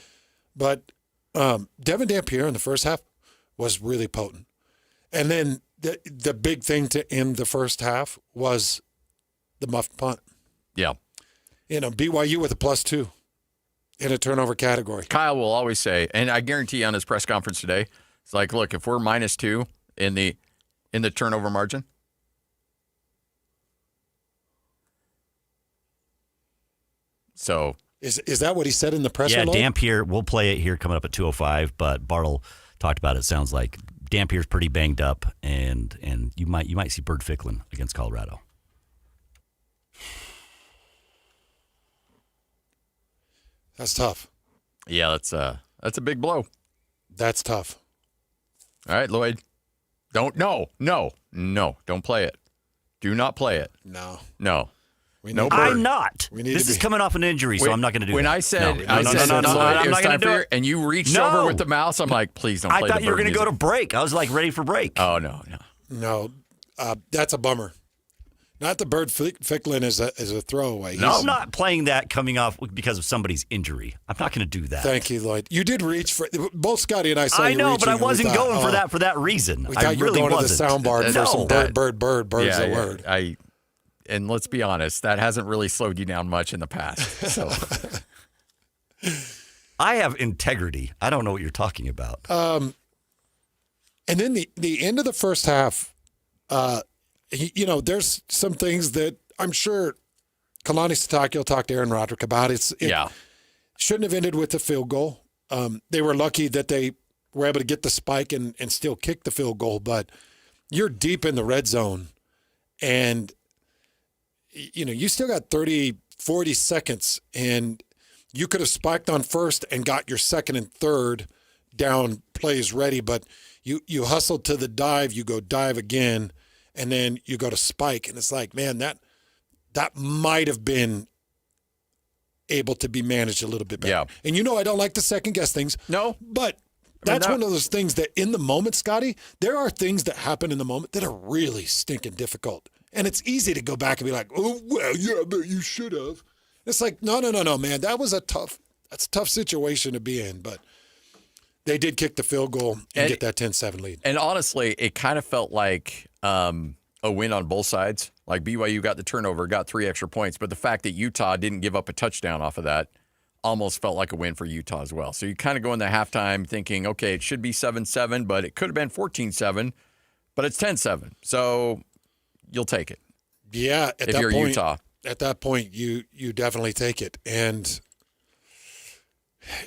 But Devin Dampier in the first half was really potent. And then the big thing to end the first half was the muffed punt. Yeah. BYU with a +2 in a turnover category. Kyle will always say, and I guarantee you on his press conference today, it's like, look, if we're -2 in the turnover margin, so is that what he said in the presser? Yeah, Dampier, we'll play it here coming up at 2:05, but Bartle talked about it. Sounds like Dampier's pretty banged up, and you might see Bird Ficklin against Colorado. That's tough. Yeah, that's a big blow. That's tough. All right, Lloyd. Don't play it. Do not play it. No. No, I'm not. This is coming off an injury, so I'm not going to do that. When I said, no, I'm not going to do it. And you reached over with the mouse, I'm like, please don't play the I thought you were going to go to break. I was like ready for break. Oh, no. No, that's a bummer. Not the Bird Ficklin is a throwaway. No, I'm not playing that coming off because of somebody's injury. I'm not going to do that. Thank you, Lloyd. You did reach for both Scotty and I saw you. I know, reaching, but I wasn't thought, going for that reason. We thought you were going to the soundbar for some bird's the word. And let's be honest, that hasn't really slowed you down much in the past. So I have integrity. I don't know what you're talking about. And then the end of the first half, there's some things that I'm sure Kalani Sitake will talk to Aaron Roderick about. It shouldn't have ended with a field goal. They were lucky that they were able to get the spike and still kick the field goal, but you're deep in the red zone, and you still got 30, 40 seconds, and you could have spiked on first and got your second and third down plays ready, but you hustled to the dive, you go dive again, and then you go to spike, and it's like, man, that might have been able to be managed a little bit better. Yeah. And I don't like to second guess things. No. But that's one of those things that in the moment, Scotty, there are things that happen in the moment that are really stinking difficult. And it's easy to go back and be like, oh, well, yeah, but you should have. It's like, no, man. That's a tough situation to be in. But they did kick the field goal and get that 10-7 lead. And honestly, it kind of felt like a win on both sides. Like BYU got the turnover, got 3 extra points, but the fact that Utah didn't give up a touchdown off of that almost felt like a win for Utah as well. So you kind of go into halftime thinking, okay, it should be 7-7, but it could have been 14-7, but it's 10-7. So you'll take it. Yeah, if you're Utah. At that point, you definitely take it. And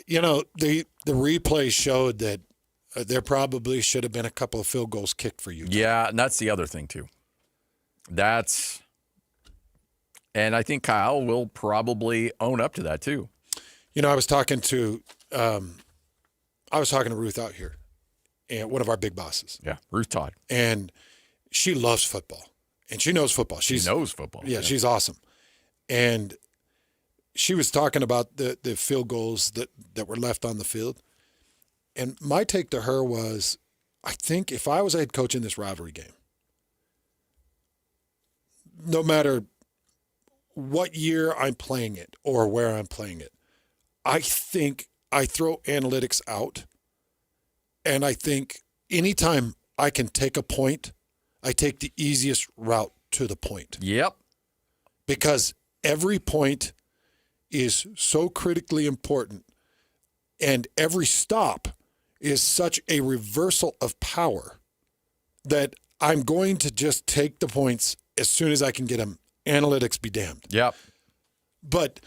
the replay showed that there probably should have been a couple of field goals kicked for Utah. Yeah, and that's the other thing too. And I think Kyle will probably own up to that too. I was talking to Ruth out here, and one of our big bosses. Yeah, Ruth Todd. And she loves football, and she knows football. She knows football. Yeah, she's awesome. And she was talking about the field goals that were left on the field. And my take to her was, I think if I was a head coach in this rivalry game, no matter what year I'm playing it or where I'm playing it, I think I throw analytics out. And I think anytime I can take a point, I take the easiest route to the point. Yep. Because every point is so critically important, and every stop is such a reversal of power that I'm going to just take the points as soon as I can get them. Analytics be damned. Yep. But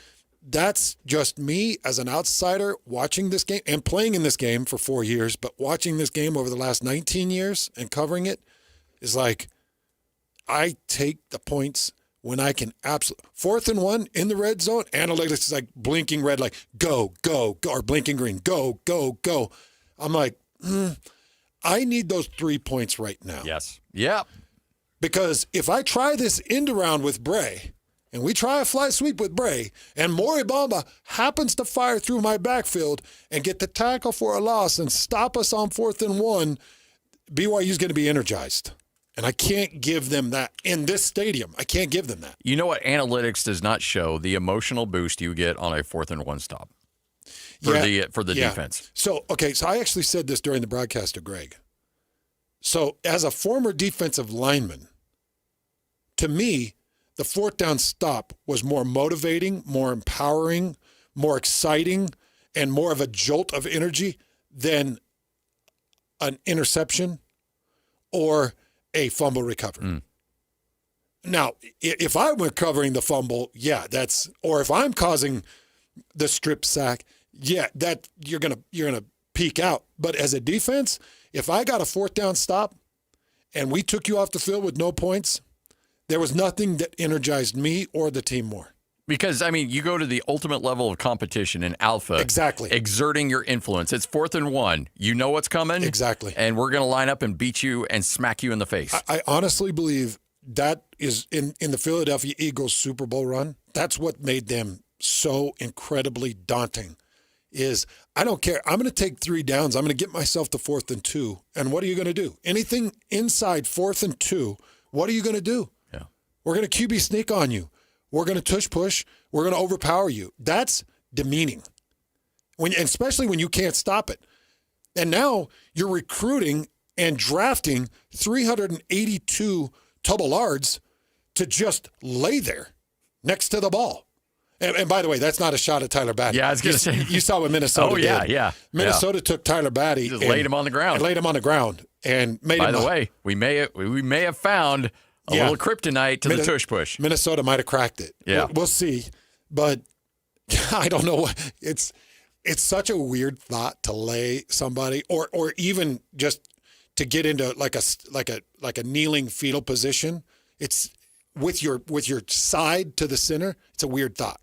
that's just me as an outsider watching this game and playing in this game for 4 years, but watching this game over the last 19 years and covering it is like, I take the points when I can absolutely. 4th and 1 in the red zone, analytics is like blinking red, like go, or blinking green, go. I'm like, I need those 3 points right now. Yes. Yep. Because if I try this end around with Bray, and we try a fly sweep with Bray, and Maury Bamba happens to fire through my backfield and get the tackle for a loss and stop us on 4th and 1, BYU's going to be energized. And I can't give them that in this stadium. I can't give them that. You know what analytics does not show? The emotional boost you get on a 4th and 1 stop for the defense. So I actually said this during the broadcast to Greg. So as a former defensive lineman, to me, the 4th down stop was more motivating, more empowering, more exciting, and more of a jolt of energy than an interception or a fumble recovery. Now, if I'm recovering the fumble, or if I'm causing the strip sack, that you're gonna peak out. But as a defense, if I got a 4th down stop and we took you off the field with no points, there was nothing that energized me or the team more. Because, you go to the ultimate level of competition in alpha. Exactly. Exerting your influence. It's 4th and 1. You know what's coming. Exactly. And we're going to line up and beat you and smack you in the face. I honestly believe that is in the Philadelphia Eagles Super Bowl run. That's what made them so incredibly daunting is I don't care. I'm going to take 3 downs. I'm going to get myself to 4th and 2. And what are you going to do? Anything inside 4th and 2, what are you going to do? Yeah. We're going to QB sneak on you. We're going to tush push. We're going to overpower you. That's demeaning, especially when you can't stop it. And now you're recruiting and drafting 382 Toballards to just lay there next to the ball. And by the way, that's not a shot at Tyler Batty. Yeah, I was going to say. You saw what Minnesota did. Yeah. Minnesota took Tyler Batty. Just laid him on the ground. And laid him on the ground. And made By him the way, we may have found a little kryptonite to the tush push. Minnesota might have cracked it. Yeah. We'll see. But I don't know what it's such a weird thought to lay somebody or even just to get into like a kneeling fetal position. It's with your side to the center. It's a weird thought.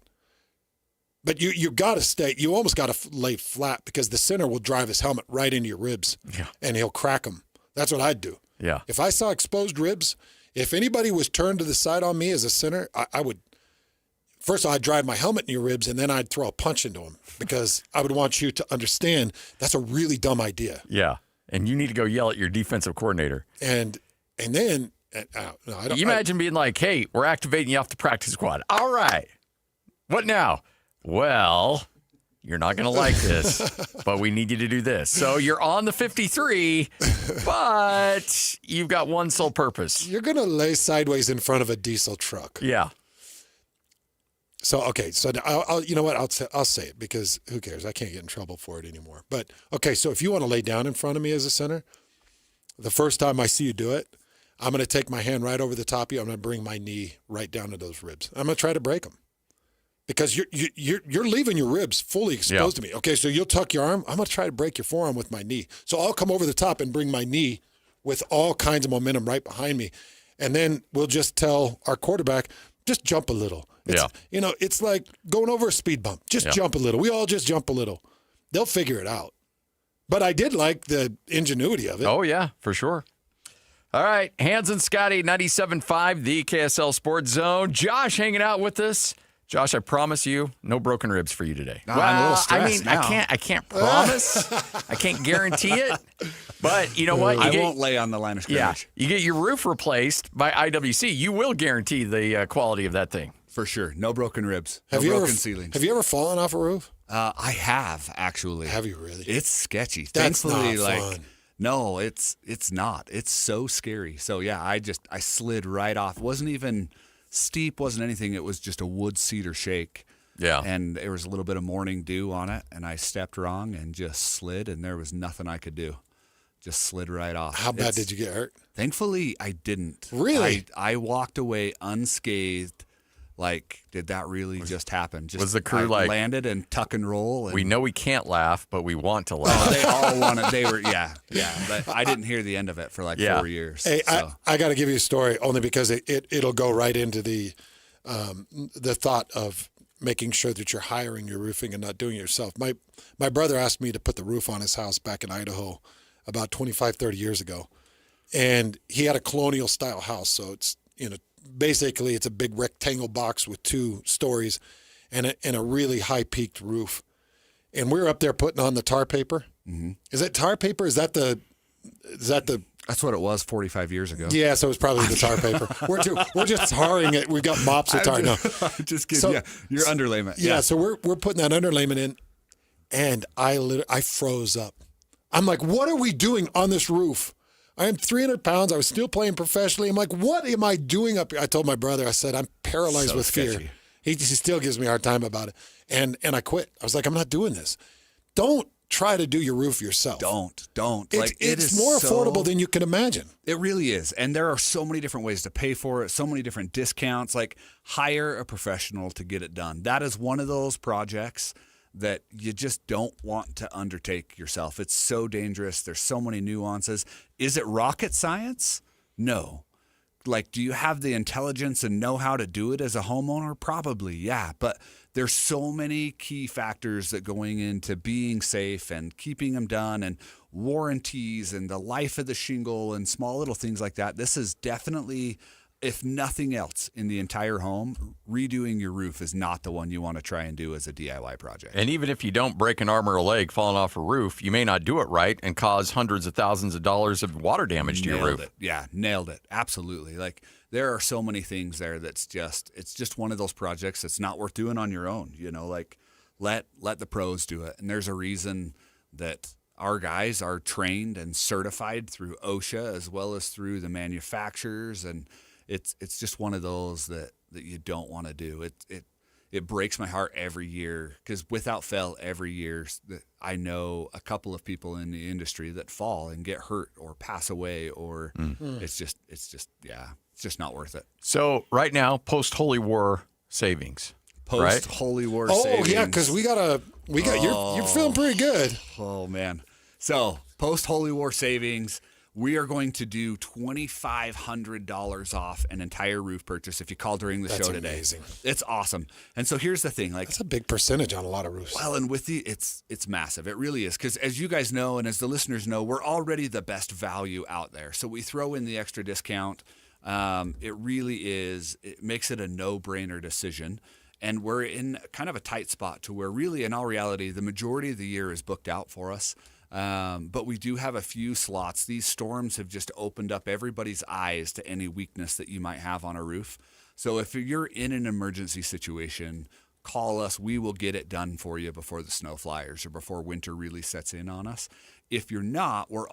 But you got to stay. You almost got to lay flat because the center will drive his helmet right into your ribs, and he'll crack them. That's what I'd do. Yeah. If I saw exposed ribs, if anybody was turned to the side on me as a center, I would. First, I'd drive my helmet in your ribs, and then I'd throw a punch into them because I would want you to understand that's a really dumb idea. Yeah, and you need to go yell at your defensive coordinator. And then you imagine being like, "Hey, we're activating you off the practice squad." All right, what now? Well, you're not going to like this, but we need you to do this. So you're on the 53, but you've got one sole purpose. You're going to lay sideways in front of a diesel truck. Yeah. So, okay, so I'll you know what? I'll say it because who cares? I can't get in trouble for it anymore. But, okay, so if you want to lay down in front of me as a center, the first time I see you do it, I'm going to take my hand right over the top of you. I'm going to bring my knee right down to those ribs. I'm going to try to break them. Because you're leaving your ribs fully exposed to me. Okay, so you'll tuck your arm. I'm going to try to break your forearm with my knee. So I'll come over the top and bring my knee with all kinds of momentum right behind me. And then we'll just tell our quarterback, just jump a little. It's like going over a speed bump. Just jump a little. We all just jump a little. They'll figure it out. But I did like the ingenuity of it. Oh, yeah, for sure. All right, Hans and Scotty, 97.5, the KSL Sports Zone. Josh hanging out with us. Josh, I promise you, no broken ribs for you today. I'm a little stressed now. I can't promise. I can't guarantee it. But you know what? I won't lay on the line of scrimmage. Yeah, you get your roof replaced by IWC. You will guarantee the quality of that thing. For sure. No broken ribs. Have no you broken ever, ceilings. Have you ever fallen off a roof? I have, actually. Have you really? It's sketchy. That's Thankfully, not fun. No, it's not. It's so scary. So, yeah, I slid right off. It wasn't even steep, wasn't anything. It was just a wood cedar shake. Yeah. And there was a little bit of morning dew on it, and I stepped wrong and just slid, and there was nothing I could do. Just slid right off. How bad did you get hurt? Thankfully, I didn't. Really? I walked away unscathed. Like, did that really just happen? Was the crew like landed and tuck and roll? And, we know we can't laugh, but we want to laugh. Oh, they all wanted. They were, yeah. But I didn't hear the end of it for 4 years. Hey, so. I got to give you a story only because it'll go right into the thought of making sure that you're hiring your roofing and not doing it yourself. My brother asked me to put the roof on his house back in Idaho about 25, 30 years ago, and he had a colonial style house, so it's basically it's a big rectangle box with 2 stories and a really high peaked roof. And we were up there putting on the tar paper. Mm-hmm. Is that tar paper? Is that the That's what it was 45 years ago. Yeah, so it's probably the tar paper. We're just tarring it. We've got mops of tar. I'm just kidding. So, your underlayment. Yeah, so we're putting that underlayment in, and I froze up. I'm like, what are we doing on this roof? I am 300 pounds. I was still playing professionally. I'm like, what am I doing up here? I told my brother, I said, I'm paralyzed with fear. He still gives me a hard time about it. And I quit. I was like, I'm not doing this. Don't try to do your roof yourself. Don't. It's more affordable than you can imagine. It really is. And there are so many different ways to pay for it, so many different discounts. Like, hire a professional to get it done. That is one of those projects that you just don't want to undertake yourself. It's so dangerous. There's so many nuances. Is it rocket science? No. Like, do you have the intelligence and know how to do it as a homeowner? Probably, yeah. But there's so many key factors that going into being safe and keeping them done and warranties and the life of the shingle and small little things like that. This is definitely, if nothing else in the entire home, redoing your roof is not the one you want to try and do as a DIY project. And even if you don't break an arm or a leg falling off a roof, you may not do it right and cause hundreds of thousands of dollars of water damage to your roof. It. Yeah, nailed it. Absolutely. Like, there are so many things there it's just one of those projects that's not worth doing on your own. Like, let the pros do it. And there's a reason that our guys are trained and certified through OSHA as well as through the manufacturers, and it's just one of those that you don't want to do. it breaks my heart every year because without fail, every year I know a couple of people in the industry that fall and get hurt or pass away, or it's just not worth it. So right now, post-Holy War savings. Post-Holy War savings. savings. Oh, yeah, because you're feeling pretty good. Oh, man. So post-Holy War savings, we are going to do $2,500 off an entire roof purchase if you call during the show today. Amazing. It's awesome. And so here's the thing. That's a big percentage on a lot of roofs. Well, and with it's massive. It really is. Because as you guys know, and as the listeners know, we're already the best value out there. So we throw in the extra discount. It really is. It makes it a no-brainer decision. And we're in kind of a tight spot to where really, in all reality, the majority of the year is booked out for us. But we do have a few slots. These storms have just opened up everybody's eyes to any weakness that you might have on a roof. So if you're in an emergency situation, call us. We will get it done for you before the snow flyers or before winter really sets in on us. If you're not, we're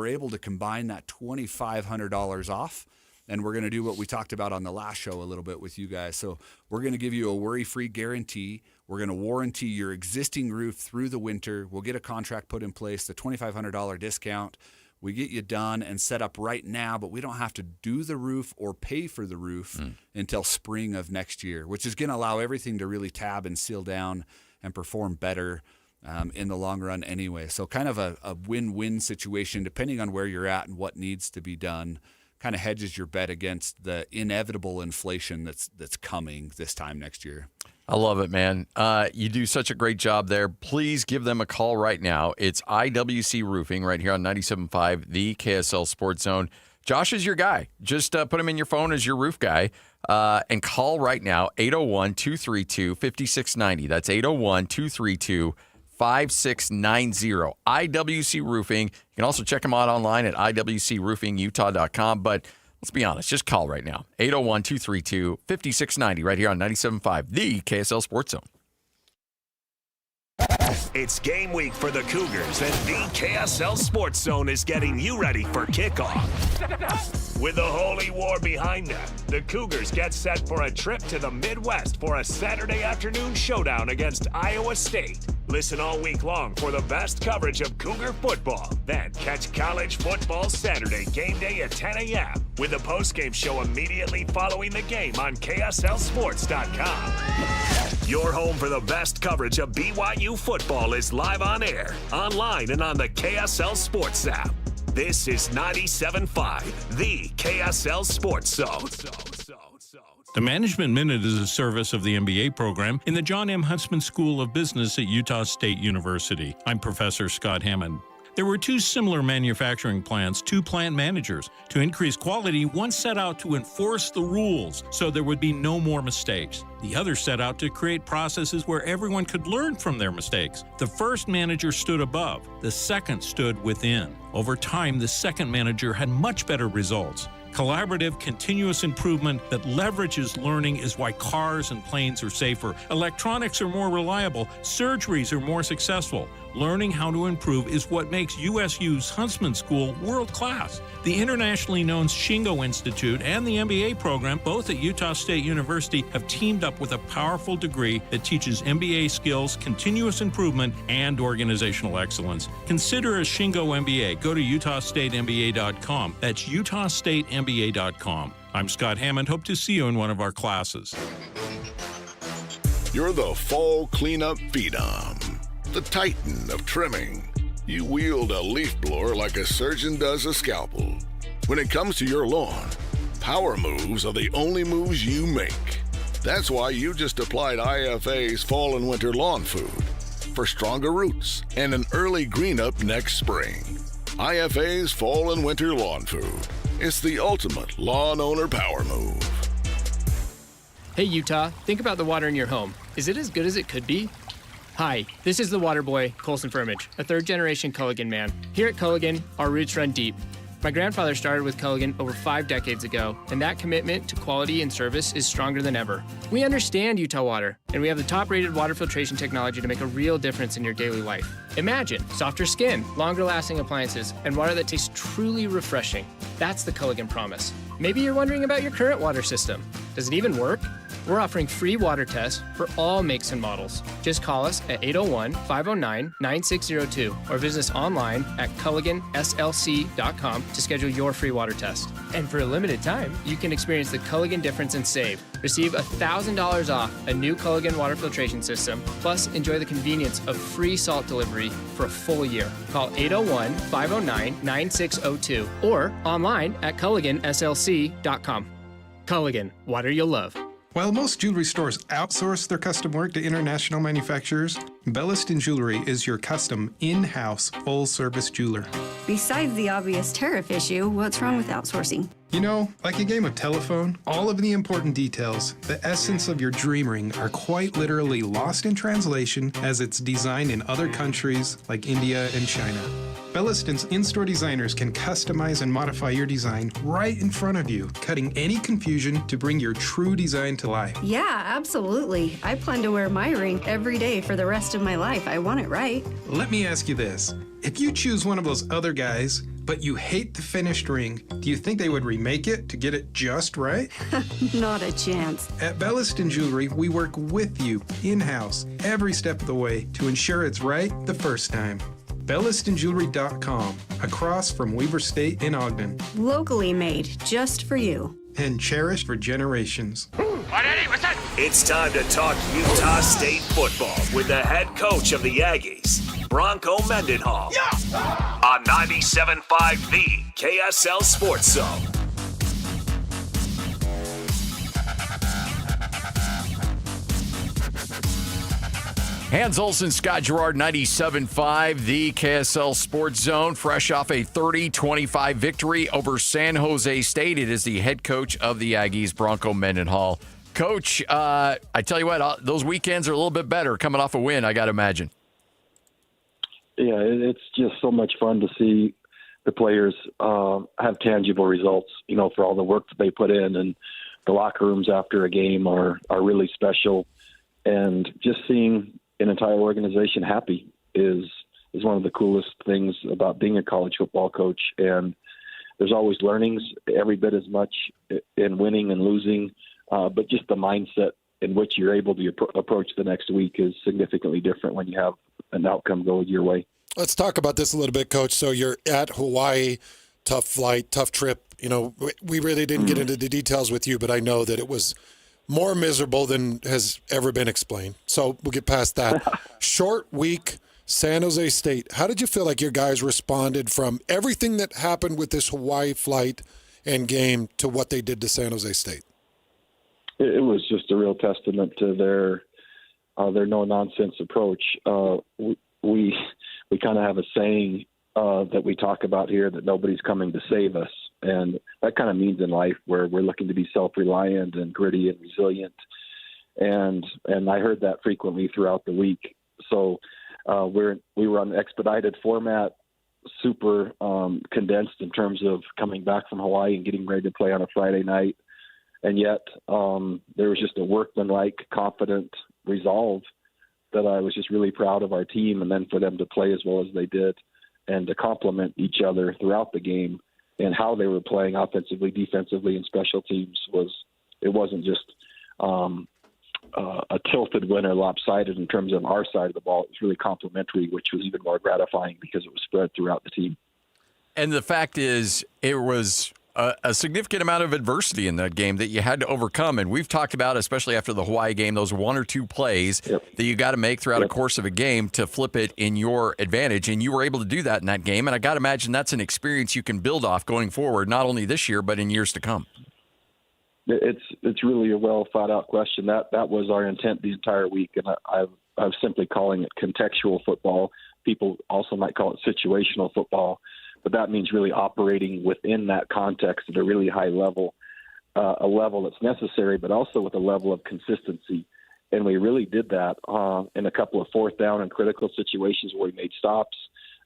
able to combine that $2,500 off. And we're going to do what we talked about on the last show a little bit with you guys. So we're going to give you a worry-free guarantee. We're going to warranty your existing roof through the winter. We'll get a contract put in place, the $2,500 discount. We get you done and set up right now, but we don't have to do the roof or pay for the roof until spring of next year, which is going to allow everything to really tab and seal down and perform better in the long run anyway. So kind of a win-win situation depending on where you're at and what needs to be done. Kind of hedges your bet against the inevitable inflation that's coming this time next year. I love it, man. You do such a great job there. Please give them a call right now. It's IWC Roofing right here on 97.5, the KSL Sports Zone. Josh is your guy. Just put him in your phone as your roof guy and call right now, 801-232-5690. That's 801-232-5690. IWC Roofing. You can also check them out online at iwcroofingutah.com. But let's be honest, just call right now. 801-232-5690 right here on 97.5, the KSL Sports Zone. It's game week for the Cougars, and the KSL Sports Zone is getting you ready for kickoff. With the Holy War behind them, the Cougars get set for a trip to the Midwest for a Saturday afternoon showdown against Iowa State. Listen all week long for the best coverage of Cougar football. Then catch college football Saturday game day at 10 a.m. with the postgame show immediately following the game on KSLSports.com. Your home for the best coverage of BYU football is live on air, online, and on the KSL Sports app. This is 97.5, the KSL Sports Zone. The Management Minute is a service of the MBA program in the John M. Huntsman School of Business at Utah State University. I'm Professor Scott Hammond. There were two similar manufacturing plants, two plant managers. To increase quality, one set out to enforce the rules so there would be no more mistakes. The other set out to create processes where everyone could learn from their mistakes. The first manager stood above, the second stood within. Over time, the second manager had much better results. Collaborative, continuous improvement that leverages learning is why cars and planes are safer, electronics are more reliable, surgeries are more successful. Learning how to improve is what makes USU's Huntsman School world-class. The internationally known Shingo Institute and the MBA program, both at Utah State University, have teamed up with a powerful degree that teaches MBA skills, continuous improvement, and organizational excellence. Consider a Shingo MBA. Go to utahstatemba.com. That's utahstatemba.com. I'm Scott Hammond. Hope to see you in one of our classes. You're the fall cleanup phenom, the titan of trimming. You wield a leaf blower like a surgeon does a scalpel. When it comes to your lawn, power moves are the only moves you make. That's why you just applied IFA's Fall and Winter Lawn Food for stronger roots and an early green up next spring. IFA's Fall and Winter Lawn Food. It's the ultimate lawn owner power move. Hey Utah, think about the water in your home. Is it as good as it could be? Hi, this is the water boy, Colson Firmage, a third-generation Culligan man. Here at Culligan, our roots run deep. My grandfather started with Culligan over 5 decades ago, and that commitment to quality and service is stronger than ever. We understand Utah water, and we have the top-rated water filtration technology to make a real difference in your daily life. Imagine softer skin, longer-lasting appliances, and water that tastes truly refreshing. That's the Culligan promise. Maybe you're wondering about your current water system. Does it even work? We're offering free water tests for all makes and models. Just call us at 801-509-9602 or visit us online at culliganslc.com to schedule your free water test. And for a limited time, you can experience the Culligan difference and save. Receive $1,000 off a new Culligan water filtration system, plus enjoy the convenience of free salt delivery for a full year. Call 801-509-9602 or online at culliganslc.com. Culligan, water you'll love. While most jewelry stores outsource their custom work to international manufacturers, Belliston Jewelry is your custom, in-house, full-service jeweler. Besides the obvious tariff issue, what's wrong with outsourcing? You know, like a game of telephone, all of the important details, the essence of your dream ring, are quite literally lost in translation as it's designed in other countries like India and China. Belliston's in-store designers can customize and modify your design right in front of you, cutting any confusion to bring your true design to life. Yeah, absolutely. I plan to wear my ring every day for the rest of my life. I want it right. Let me ask you this. If you choose one of those other guys, but you hate the finished ring, do you think they would remake it to get it just right? Not a chance. At Belliston Jewelry, we work with you in-house every step of the way to ensure it's right the first time. BellistonJewelry.com, across from Weber State in Ogden. Locally made, just for you. And cherished for generations. It's time to talk Utah State football with the head coach of the Aggies, Bronco Mendenhall, on 97.5 The KSL Sports Zone. Hans Olsen, Scott Gerard, 97.5, the KSL Sports Zone, fresh off a 30-25 victory over San Jose State. It is the head coach of the Aggies, Bronco Mendenhall. Coach, I tell you what, those weekends are a little bit better coming off a win, I got to imagine. Yeah, it's just so much fun to see the players have tangible results, you know, for all the work that they put in. And the locker rooms after a game are really special. And just seeing an entire organization happy is one of the coolest things about being a college football coach. And there's always learnings, every bit as much in winning and losing, but just the mindset in which you're able to approach the next week is significantly different when you have an outcome go your way. Let's talk about this a little bit, Coach. So you're at Hawaii, tough flight, tough trip. You know, we really didn't get into the details with you, but I know that it was more miserable than has ever been explained. So we'll get past that. Short week, San Jose State. How did you feel like your guys responded from everything that happened with this Hawaii flight and game to what they did to San Jose State? It was just a real testament to their no-nonsense approach. We kind of have a saying that we talk about here, that nobody's coming to save us. And that kind of means in life where we're looking to be self-reliant and gritty and resilient. And I heard that frequently throughout the week. So we were on the expedited format, super condensed in terms of coming back from Hawaii and getting ready to play on a Friday night. And yet there was just a workmanlike, confident resolve that I was just really proud of our team, and then for them to play as well as they did and to complement each other throughout the game and how they were playing offensively, defensively, and special teams wasn't just a tilted win or lopsided in terms of our side of the ball. It was really complimentary, which was even more gratifying because it was spread throughout the team. And the fact is, it was a significant amount of adversity in that game that you had to overcome. And we've talked about, especially after the Hawaii game, those one or two plays that you got to make throughout a course of a game to flip it in your advantage. And you were able to do that in that game. And I got to imagine that's an experience you can build off going forward, not only this year, but in years to come. It's really a well thought out question. That was our intent the entire week. And I'm simply calling it contextual football. People also might call it situational football. But that means really operating within that context at a really high level, a level that's necessary, but also with a level of consistency. And we really did that in a couple of fourth down and critical situations where we made stops,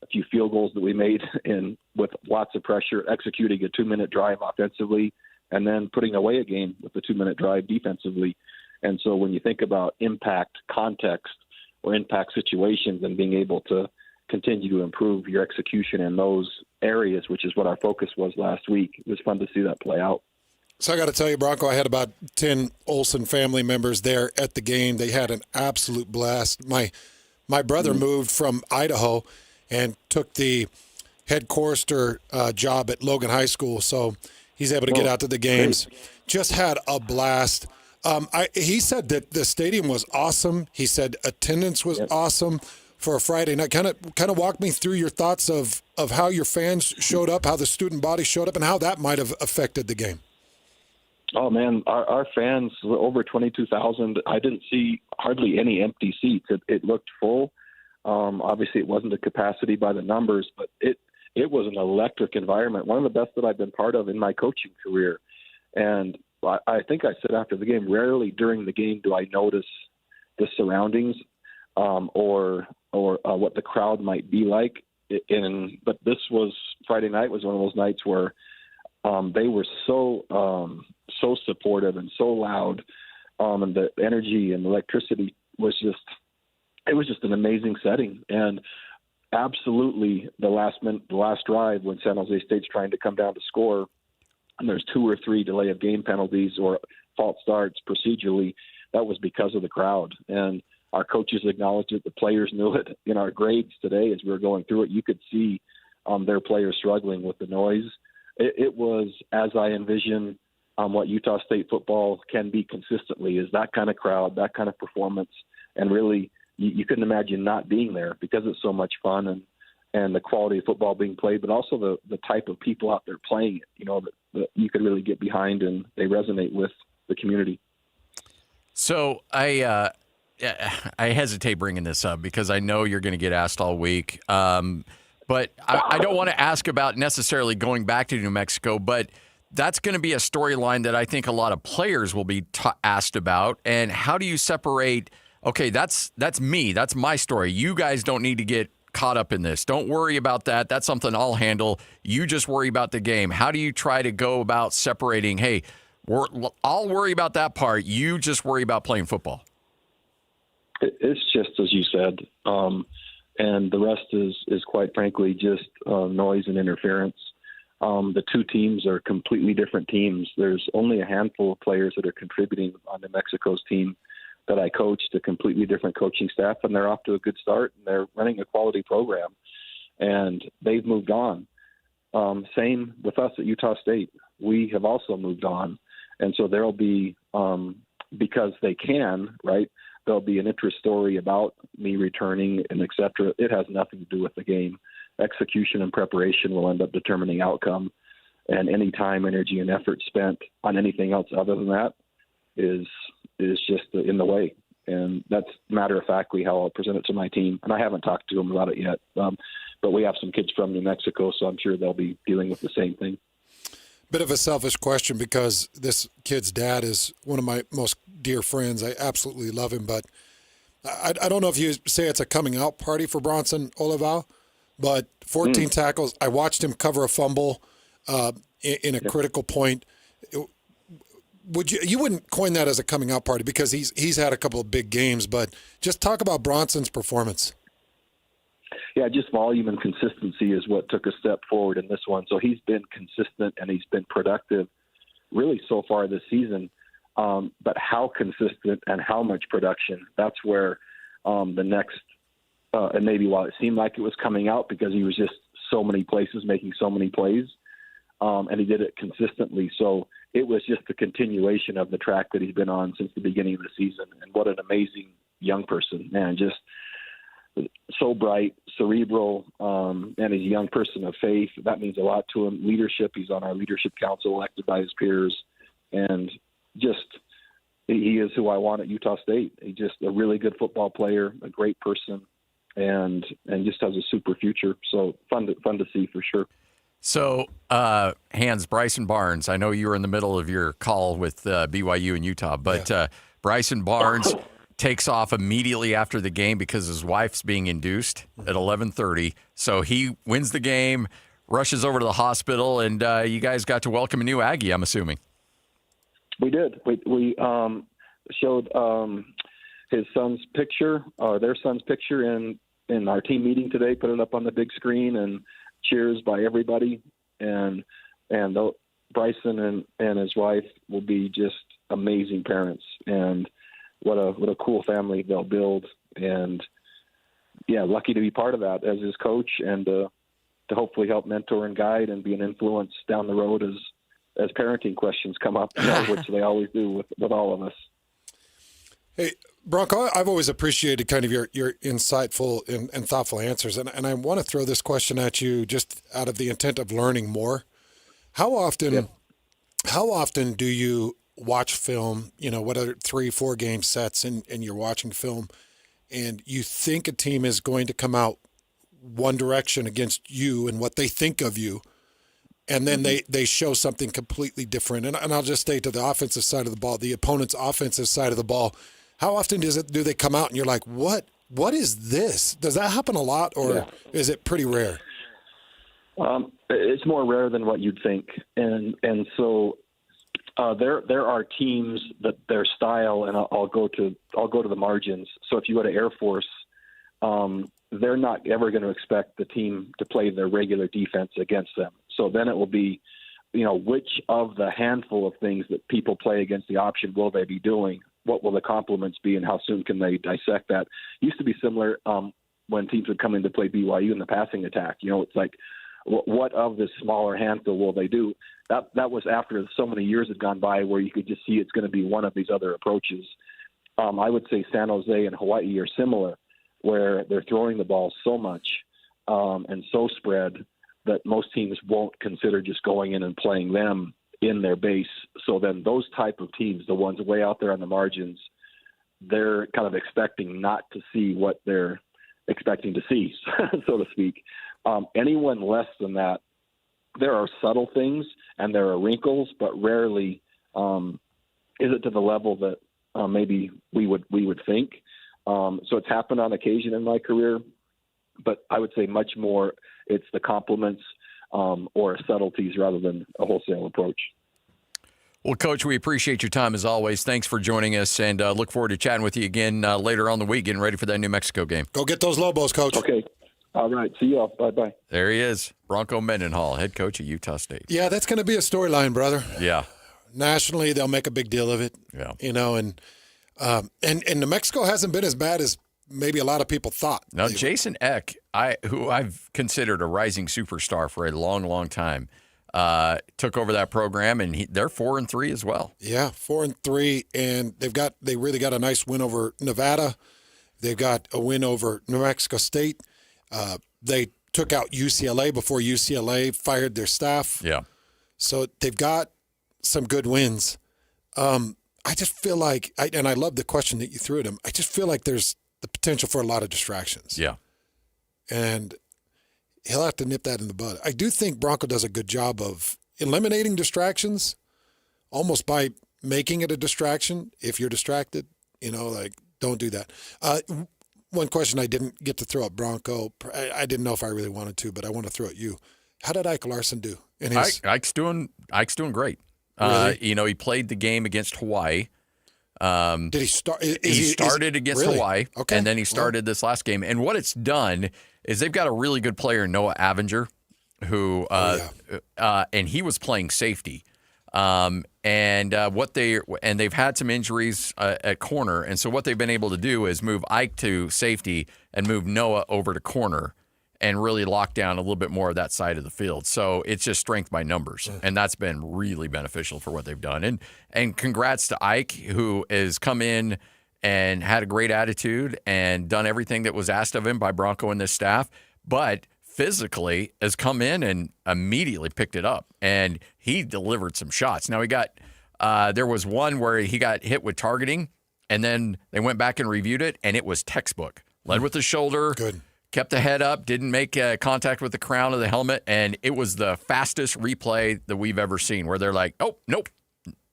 a few field goals that we made in with lots of pressure, executing a 2-minute drive offensively, and then putting away a game with a 2-minute drive defensively. And so when you think about impact context or impact situations and being able to continue to improve your execution in those areas, which is what our focus was last week. It was fun to see that play out. So I got to tell you, Bronco, I had about 10 Olsen family members there at the game. They had an absolute blast. My brother moved from Idaho and took the head chorister job at Logan High School, so he's able to get out to the games. Great. Just had a blast. He said that the stadium was awesome. He said attendance was awesome for a Friday night. Kind of walk me through your thoughts of how your fans showed up, how the student body showed up, and how that might have affected the game. Oh, man, our fans, over 22,000. I didn't see hardly any empty seats. It looked full. Obviously, it wasn't the capacity by the numbers, but it was an electric environment, one of the best that I've been part of in my coaching career. And I think I said after the game, rarely during the game do I notice the surroundings or what the crowd might be like. But this was Friday night was one of those nights where they were so supportive and so loud, and the energy and electricity was just an amazing setting. And absolutely, the last drive when San Jose State's trying to come down to score, and there's 2 or 3 delay of game penalties or false starts procedurally, that was because of the crowd. And our coaches acknowledged it. The players knew it. In our grades today, as we were going through it, you could see their players struggling with the noise. It was, as I envision what Utah State football can be consistently, is that kind of crowd, that kind of performance. And really, you couldn't imagine not being there because it's so much fun and the quality of football being played, but also the type of people out there playing it, that you could really get behind and they resonate with the community. So I hesitate bringing this up because I know you're going to get asked all week. But I don't want to ask about necessarily going back to New Mexico, but that's going to be a storyline that I think a lot of players will be asked about. And how do you separate, okay, that's me, that's my story. You guys don't need to get caught up in this. Don't worry about that. That's something I'll handle. You just worry about the game. How do you try to go about separating, hey, I'll worry about that part. You just worry about playing football? It's just as you said. And the rest is quite frankly just noise and interference. The two teams are completely different teams. There's only a handful of players that are contributing on New Mexico's team that I coach, to completely different coaching staff, and they're off to a good start, and they're running a quality program, and they've moved on. Same with us at Utah State. We have also moved on, and so there'll be, because they can, right, there'll be an interest story about me returning and et cetera. It has nothing to do with the game. Execution and preparation will end up determining outcome, and any time, energy, and effort spent on anything else other than that is just in the way. And that's matter-of-factly how I'll present it to my team. And I haven't talked to them about it yet, but we have some kids from New Mexico, so I'm sure they'll be dealing with the same thing. Bit of a selfish question because this kid's dad is one of my most dear friends. I absolutely love him, but I don't know if you say it's a coming out party for Bronson Olival, but 14 tackles. I watched him cover a fumble in a critical point. You wouldn't coin that as a coming out party because he's had a couple of big games, but just talk about Bronson's performance. Yeah, just volume and consistency is what took a step forward in this one. So he's been consistent and he's been productive really so far this season. But how consistent and how much production, that's where the next, and maybe while it seemed like it was coming out because he was just so many places making so many plays, and he did it consistently. So it was just a continuation of the track that he's been on since the beginning of the season. And what an amazing young person, man, just so bright, cerebral, and he's a young person of faith. That means a lot to him. Leadership, he's on our leadership council elected by his peers. And just, he is who I want at Utah State. He's just a really good football player, a great person, and just has a super future. So fun to see for sure. So, Bryson Barnes, I know you were in the middle of your call with BYU and Utah, but Bryson Barnes takes off immediately after the game because his wife's being induced at 11:30. So he wins the game, rushes over to the hospital, and you guys got to welcome a new Aggie, I'm assuming. We did. We showed his son's picture, their son's picture in our team meeting today, put it up on the big screen, and cheers by everybody. And Bryson and his wife will be just amazing parents, and what a cool family they'll build. And yeah, lucky to be part of that as his coach, and to hopefully help mentor and guide and be an influence down the road as parenting questions come up, which they always do with all of us. Hey, Bronco, I've always appreciated kind of your insightful and thoughtful answers, and I want to throw this question at you just out of the intent of learning more. How often do you watch film, whether 3-4 game sets and you're watching film, and you think a team is going to come out one direction against you and what they think of you, and then they show something completely different? And I'll just stay to the offensive side of the ball, the opponent's offensive side of the ball. How often do they come out and you're like, what is this? Does that happen a lot, or is it pretty rare? It's more rare than what you'd think. And so there are teams that their style, and I'll go to the margins. So if you go to Air Force, they're not ever going to expect the team to play their regular defense against them. So then it will be, which of the handful of things that people play against the option will they be doing? What will the complements be, and how soon can they dissect that? Used to be similar when teams would come in to play BYU in the passing attack. It's like, what of this smaller handful will they do? That was after so many years had gone by where you could just see it's going to be one of these other approaches. I would say San Jose and Hawaii are similar, where they're throwing the ball so much and so spread that most teams won't consider just going in and playing them in their base. So then those type of teams, the ones way out there on the margins, they're kind of expecting not to see what they're expecting to see, so to speak. Anyone less than that, there are subtle things and there are wrinkles, but rarely is it to the level that maybe we would think. So it's happened on occasion in my career, but I would say much more it's the compliments or subtleties rather than a wholesale approach. Well, Coach, we appreciate your time as always. Thanks for joining us, and look forward to chatting with you again later on the week, getting ready for that New Mexico game. Go get those Lobos, Coach. Okay. All right. See you all. Bye-bye. There he is, Bronco Mendenhall, head coach at Utah State. Yeah, that's going to be a storyline, brother. Yeah. Nationally, they'll make a big deal of it. Yeah. And New Mexico hasn't been as bad as maybe a lot of people thought. Now, Jason Eck, who I've considered a rising superstar for a long, long time, took over that program, and they're 4-3 as well. Yeah, 4-3, and they really got a nice win over Nevada. They've got a win over New Mexico State. They took out UCLA before UCLA fired their staff. Yeah. So they've got some good wins. I just feel like, and I love the question that you threw at him, I just feel like there's the potential for a lot of distractions. Yeah. And he'll have to nip that in the bud. I do think Bronco does a good job of eliminating distractions, almost by making it a distraction. If you're distracted, don't do that. One question I didn't get to throw at Bronco, I didn't know if I really wanted to, but I want to throw at you. How did Ike Larson do? Ike's doing great. Really? He played the game against Hawaii. Did he start? He started against really? Hawaii, okay. and then he started this last game. And what it's done is they've got a really good player, Noah Avenger, who and he was playing safety. And they've had some injuries at corner, and so what they've been able to do is move Ike to safety and move Noah over to corner, and really lock down a little bit more of that side of the field. So it's just strength by numbers, and that's been really beneficial for what they've done. And congrats to Ike, who has come in and had a great attitude and done everything that was asked of him by Bronco and this staff, but physically has come in and immediately picked it up, and he delivered some shots. Now there was one where he got hit with targeting, and then they went back and reviewed it, and it was textbook. Led with the shoulder. Good. Kept the head up, didn't make contact with the crown of the helmet, and it was the fastest replay that we've ever seen, where they're like, "Oh, nope,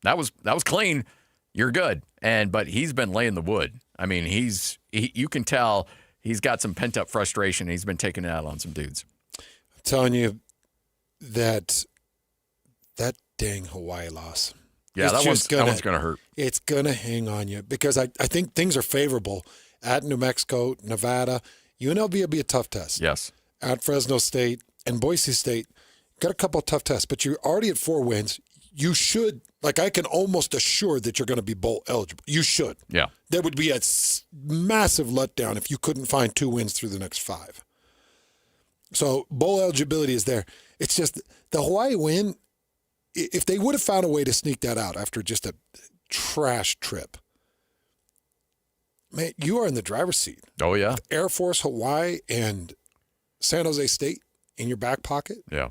that was clean, you're good." But he's been laying the wood. I mean, you can tell he's got some pent up frustration. He's been taking it out on some dudes. I'm telling you that dang Hawaii loss. Yeah, that one's going to hurt. It's going to hang on you because I think things are favorable at New Mexico, Nevada. UNLV will be a tough test. Yes. At Fresno State and Boise State, got a couple of tough tests, but you're already at 4 wins. you should, like, I can almost assure that you're going to be bowl eligible. You should. Yeah. That would be a massive letdown if you couldn't find 2 wins through the next 5. So bowl eligibility is there. It's just the Hawaii win, if they would have found a way to sneak that out after just a trash trip, man, you are in the driver's seat. Oh, yeah. With Air Force, Hawaii, and San Jose State in your back pocket. Yeah.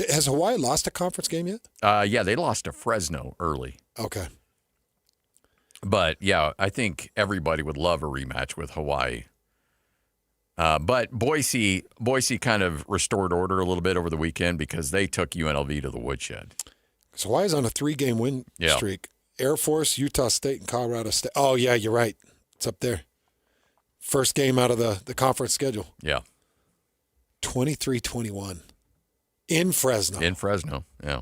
Has Hawaii lost a conference game yet? Yeah, they lost to Fresno early. Okay. But, yeah, I think everybody would love a rematch with Hawaii. But Boise kind of restored order a little bit over the weekend because they took UNLV to the woodshed. So Hawaii's on a 3-game win streak. Air Force, Utah State, and Colorado State. Oh, yeah, you're right. It's up there. First game out of the conference schedule. Yeah. 23-21. In Fresno. Yeah.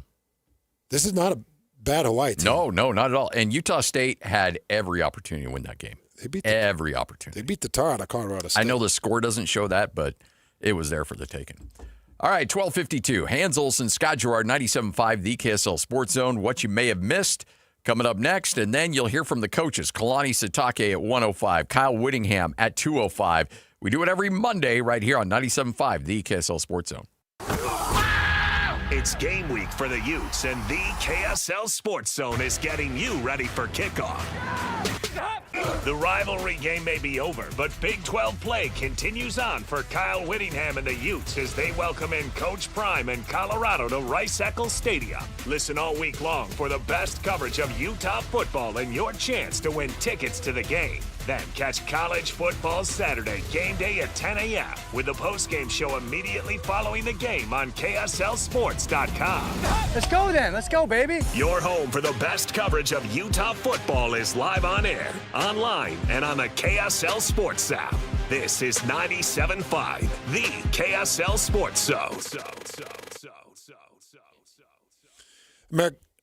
This is not a bad Hawaii team. No, not at all. And Utah State had every opportunity to win that game. Every opportunity. They beat the tar out of Colorado State. I know the score doesn't show that, but it was there for the taking. All right, 12:52. Hans Olsen, Scott Gerard, 97.5, the KSL Sports Zone. What you may have missed coming up next, and then you'll hear from the coaches. Kalani Sitake at 1:05, Kyle Whittingham at 2:05. We do it every Monday right here on 97.5, the KSL Sports Zone. It's game week for the Utes, and the KSL Sports Zone is getting you ready for kickoff. The rivalry game may be over, but Big 12 play continues on for Kyle Whittingham and the Utes as they welcome in Coach Prime and Colorado to Rice-Eccles Stadium. Listen all week long for the best coverage of Utah football and your chance to win tickets to the game. Then catch college football Saturday, game day at 10 a.m. with the postgame show immediately following the game on KSLSports.com. Let's go then. Let's go, baby. Your home for the best coverage of Utah football is live on air, online, and on the KSL Sports app. This is 97.5, the KSL Sports Zone.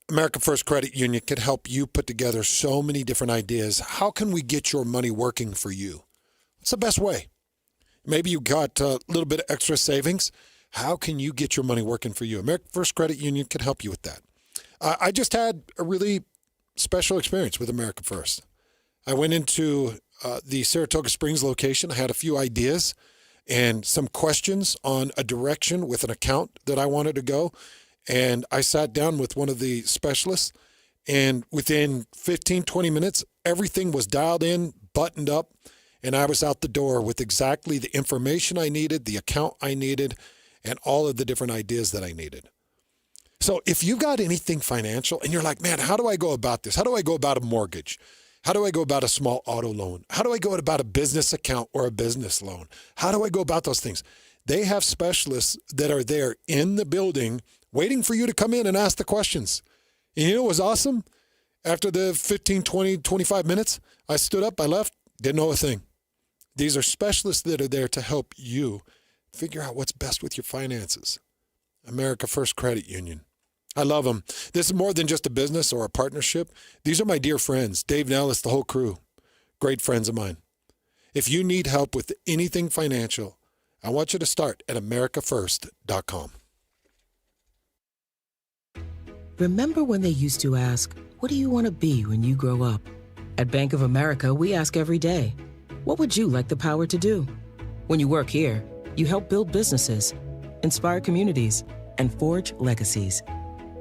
America First Credit Union can help you put together so many different ideas. How can we get your money working for you? What's the best way? Maybe you got a little bit of extra savings. How can you get your money working for you? America First Credit Union can help you with that. I just had a really special experience with America First. I went into the Saratoga Springs location. I had a few ideas and some questions on a direction with an account that I wanted to go. And I sat down with one of the specialists, and within 15, 20 minutes, everything was dialed in, buttoned up, and I was out the door with exactly the information I needed, the account I needed, and all of the different ideas that I needed. So if you've got anything financial and you're like, man, how do I go about this? How do I go about a mortgage? How do I go about a small auto loan? How do I go about a business account or a business loan? How do I go about those things? They have specialists that are there in the building waiting for you to come in and ask the questions. And you know what was awesome? After the 15, 20, 25 minutes, I stood up, I left, didn't know a thing. These are specialists that are there to help you figure out what's best with your finances. America First Credit Union. I love them. This is more than just a business or a partnership. These are my dear friends, Dave Nellis, the whole crew. Great friends of mine. If you need help with anything financial, I want you to start at americafirst.com. Remember when they used to ask, what do you want to be when you grow up? At Bank of America, we ask every day, what would you like the power to do? When you work here, you help build businesses, inspire communities, and forge legacies.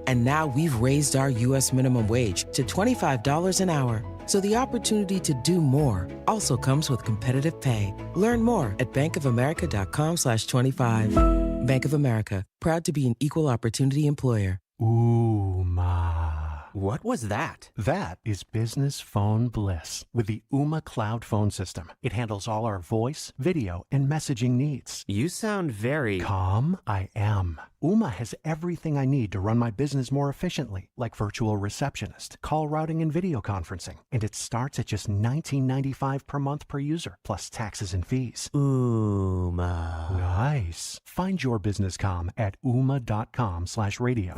And now we've raised our U.S. minimum wage to $25 an hour. So the opportunity to do more also comes with competitive pay. Learn more at bankofamerica.com/25. Bank of America, proud to be an equal opportunity employer. Ooh, ma. What was that? That is business phone bliss with the Ooma Cloud phone system. It handles all our voice, video, and messaging needs. You sound very... Calm, I am. Ooma has everything I need to run my business more efficiently, like virtual receptionist, call routing, and video conferencing. And it starts at just $19.95 per month per user, plus taxes and fees. Ooma. Nice. Find your business comm at ooma.com/radio.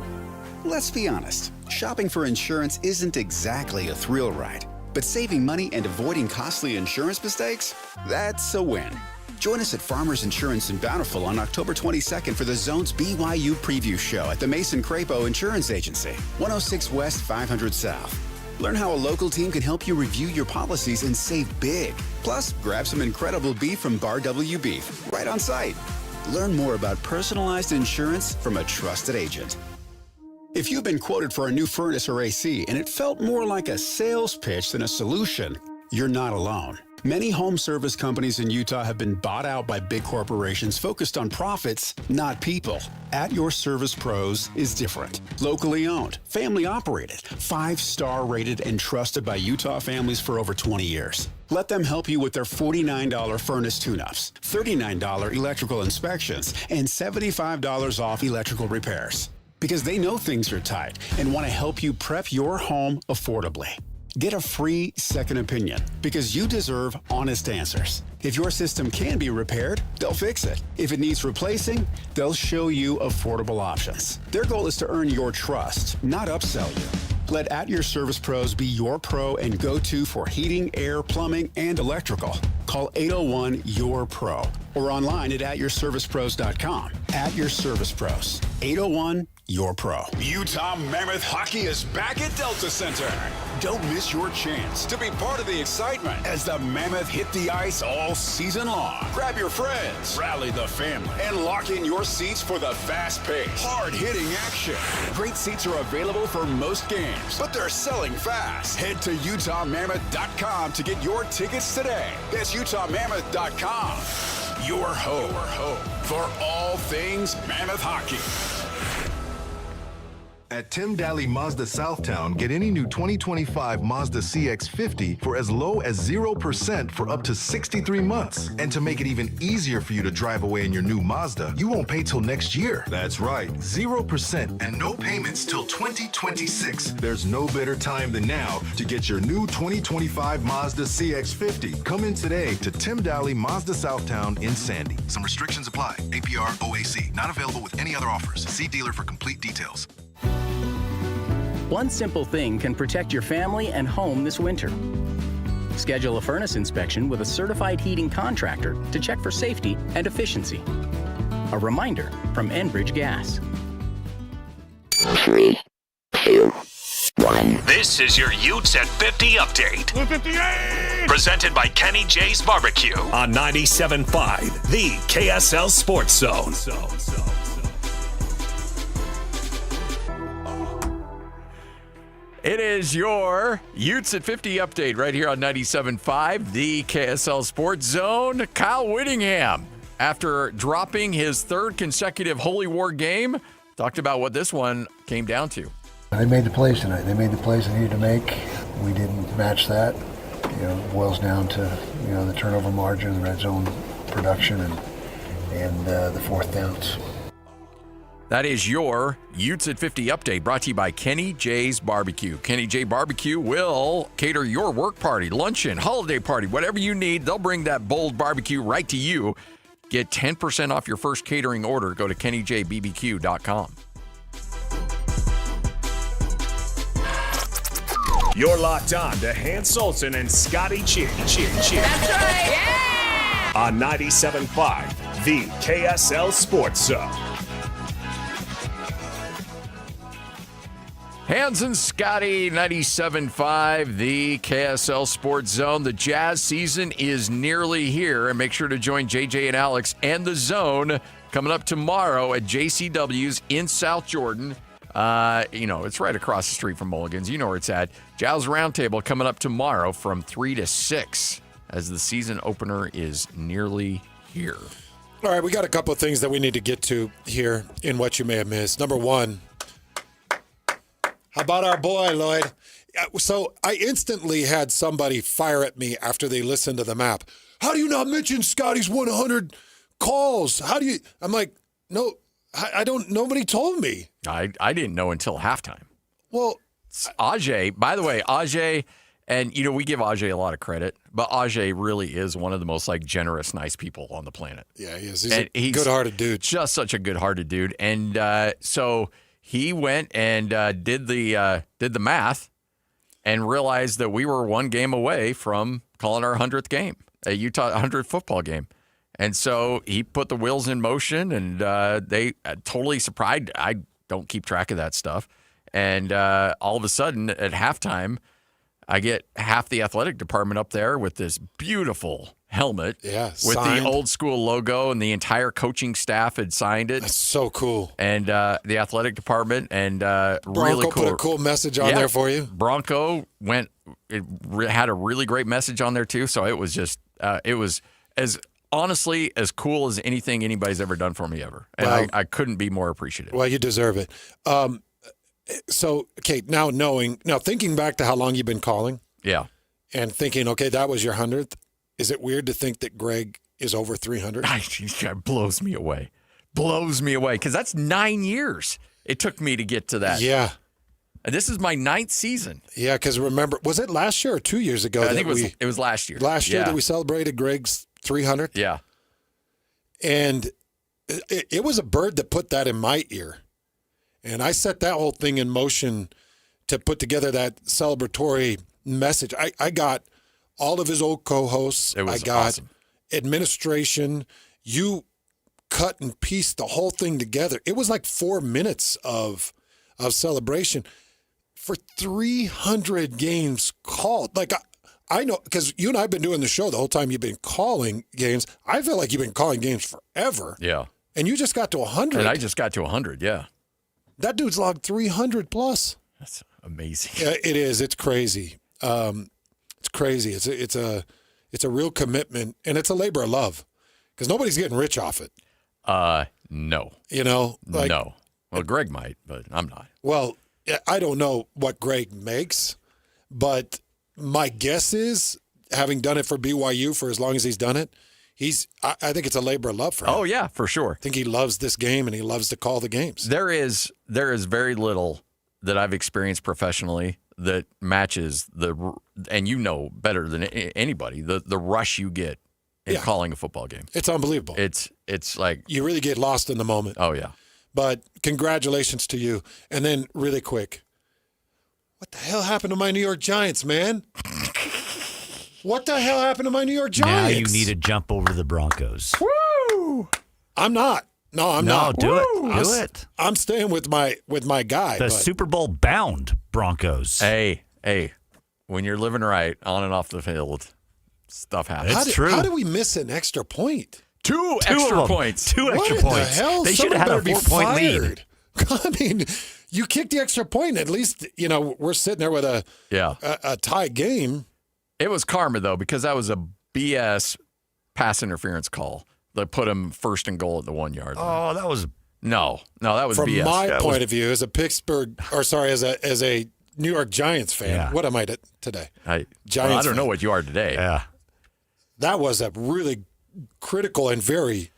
Let's be honest. Shopping for insurance isn't exactly a thrill ride. But saving money and avoiding costly insurance mistakes? That's a win. Join us at Farmers Insurance in Bountiful on October 22nd for the Zone's BYU Preview Show at the Mason Crapo Insurance Agency, 106 West, 500 South. Learn how a local team can help you review your policies and save big. Plus, grab some incredible beef from Bar W Beef right on site. Learn more about personalized insurance from a trusted agent. If you've been quoted for a new furnace or AC and it felt more like a sales pitch than a solution, you're not alone. Many home service companies in Utah have been bought out by big corporations focused on profits, not people. At Your Service Pros is different. Locally owned, family operated, 5-star rated, and trusted by Utah families for over 20 years. Let them help you with their $49 furnace tune-ups, $39 electrical inspections, and $75 off electrical repairs. Because they know things are tight and want to help you prep your home affordably. Get a free second opinion because you deserve honest answers. If your system can be repaired, they'll fix it. If it needs replacing, they'll show you affordable options. Their goal is to earn your trust, not upsell you. Let At Your Service Pros be your pro and go-to for heating, air, plumbing, and electrical. Call 801-YOUR-PRO or online at atyourservicepros.com. At Your Service Pros, 801-YOUR-PRO. Utah Mammoth Hockey is back at Delta Center. Don't miss your chance to be part of the excitement as the Mammoth hit the ice all season long. Grab your friends, rally the family, and lock in your seats for the fast-paced, hard-hitting action. Great seats are available for most games, but they're selling fast. Head to UtahMammoth.com to get your tickets today. That's UtahMammoth.com. Your home for all things Mammoth hockey. At Tim Daly Mazda Southtown, get any new 2025 Mazda CX-50 for as low as 0% for up to 63 months. And to make it even easier for you to drive away in your new Mazda, you won't pay till next year. That's right, 0% and no payments till 2026. There's no better time than now to get your new 2025 Mazda CX-50. Come in today to Tim Daly Mazda Southtown in Sandy. Some restrictions apply. APR OAC. Not available with any other offers. See dealer for complete details. One simple thing can protect your family and home this winter. Schedule a furnace inspection with a certified heating contractor to check for safety and efficiency. A reminder from Enbridge Gas. 3, 2, 1. This is your Utes at 50 update. 58! Presented by Kenny J's Barbecue on 97.5, the KSL Sports Zone. It is your Utes at 50 update right here on 97.5, the KSL Sports Zone. Kyle Whittingham, after dropping his third consecutive Holy War game, talked about what this one came down to. They made the plays tonight. They made the plays they needed to make. We didn't match that. It boils down to, the turnover margin, the red zone production, and the fourth downs. That is your Utes at 50 update, brought to you by Kenny J's Barbecue. Kenny J Barbecue will cater your work party, luncheon, holiday party, whatever you need. They'll bring that bold barbecue right to you. Get 10% off your first catering order. Go to KennyJBBQ.com. You're locked on to Hans Olsen and Scotty G. That's right. Yeah! On 97.5, the KSL Sports Zone. Hans and Scotty, 97.5, the KSL Sports Zone. The Jazz season is nearly here, and make sure to join JJ and Alex and the Zone coming up tomorrow at JCW's in South Jordan. It's right across the street from Mulligan's. You know where it's at. Jazz Roundtable coming up tomorrow from 3 to 6 as the season opener is nearly here. All right, we got a couple of things that we need to get to here in what you may have missed. Number one, how about our boy, Lloyd? So I instantly had somebody fire at me after they listened to the map. How do you not mention Scotty's 100 calls? How do you? I'm like, no, I don't. Nobody told me. I didn't know until halftime. Well, Ajay, by the way, Ajay, and we give Ajay a lot of credit, but Ajay really is one of the most generous, nice people on the planet. Yeah, he is. He's a good-hearted dude. Just such a good-hearted dude, and so. He went and did the math and realized that we were one game away from calling our 100th game, a Utah 100th football game. And so he put the wheels in motion, and they totally surprised. I don't keep track of that stuff. And all of a sudden, at halftime, I get half the athletic department up there with this beautiful helmet with signed. the old school logo, and the entire coaching staff had signed it. That's so cool. And the athletic department and Bronco really cool. put a cool message on there for you. Bronco had a really great message on there too. So it was just it was as honestly as cool as anything anybody's ever done for me ever, and Well, I couldn't be more appreciative. Well, you deserve it. So, okay, now thinking back to how long you've been calling, and thinking, okay, that was your 100th. Is it weird to think that Greg is over 300? It blows me away. Because that's 9 years it took me to get to that. Yeah. And this is my 9th season. Yeah, because remember, was it last year or 2 years ago? I think it was last year. Last year that we celebrated Greg's 300th? Yeah. And it was a bird that put that in my ear. And I set that whole thing in motion to put together that celebratory message. I got all of his old co-hosts. It was I got awesome. Administration. You cut and pieced the whole thing together. It was like 4 minutes of celebration for 300 games called. Like I know, because you and I have been doing the show the whole time you've been calling games. I feel like you've been calling games forever. Yeah. And you just got to 100. And I just got to 100, yeah. That dude's logged 300 plus. That's amazing. Yeah, it is. It's crazy. It's crazy. It's a real commitment, and it's a labor of love because nobody's getting rich off it. No. You know, no. Well, Greg might, but I'm not. Well, I don't know what Greg makes, but my guess is, having done it for BYU for as long as he's done it, I think it's a labor of love for him. Oh, yeah, for sure. I think he loves this game, and he loves to call the games. There is very little that I've experienced professionally that matches and you know better than anybody, the rush you get in calling a football game. It's unbelievable. It's like you really get lost in the moment. Oh, yeah. But congratulations to you. And then really quick, what the hell happened to my New York Giants, man? What the hell happened to my New York Giants? Now you need to jump over the Broncos. Woo! I'm not. No, I'm not. Do it. Do it. I'm staying with my guy. The Super Bowl bound Broncos. Hey, when you're living right on and off the field, stuff happens. It's true. How do we miss an extra point? Two extra points. Two extra points. What the hell? They should have had a 4-point lead. I mean, you kicked the extra point. At least, we're sitting there with a tie game. It was karma, though, because that was a BS pass interference call that put him first and goal at the 1 yard line. Oh, that was no, that was from BS. my point of view as a a New York Giants fan. Yeah. What am I today? Giants. I don't know what you are today. Yeah, that was a really critical and very.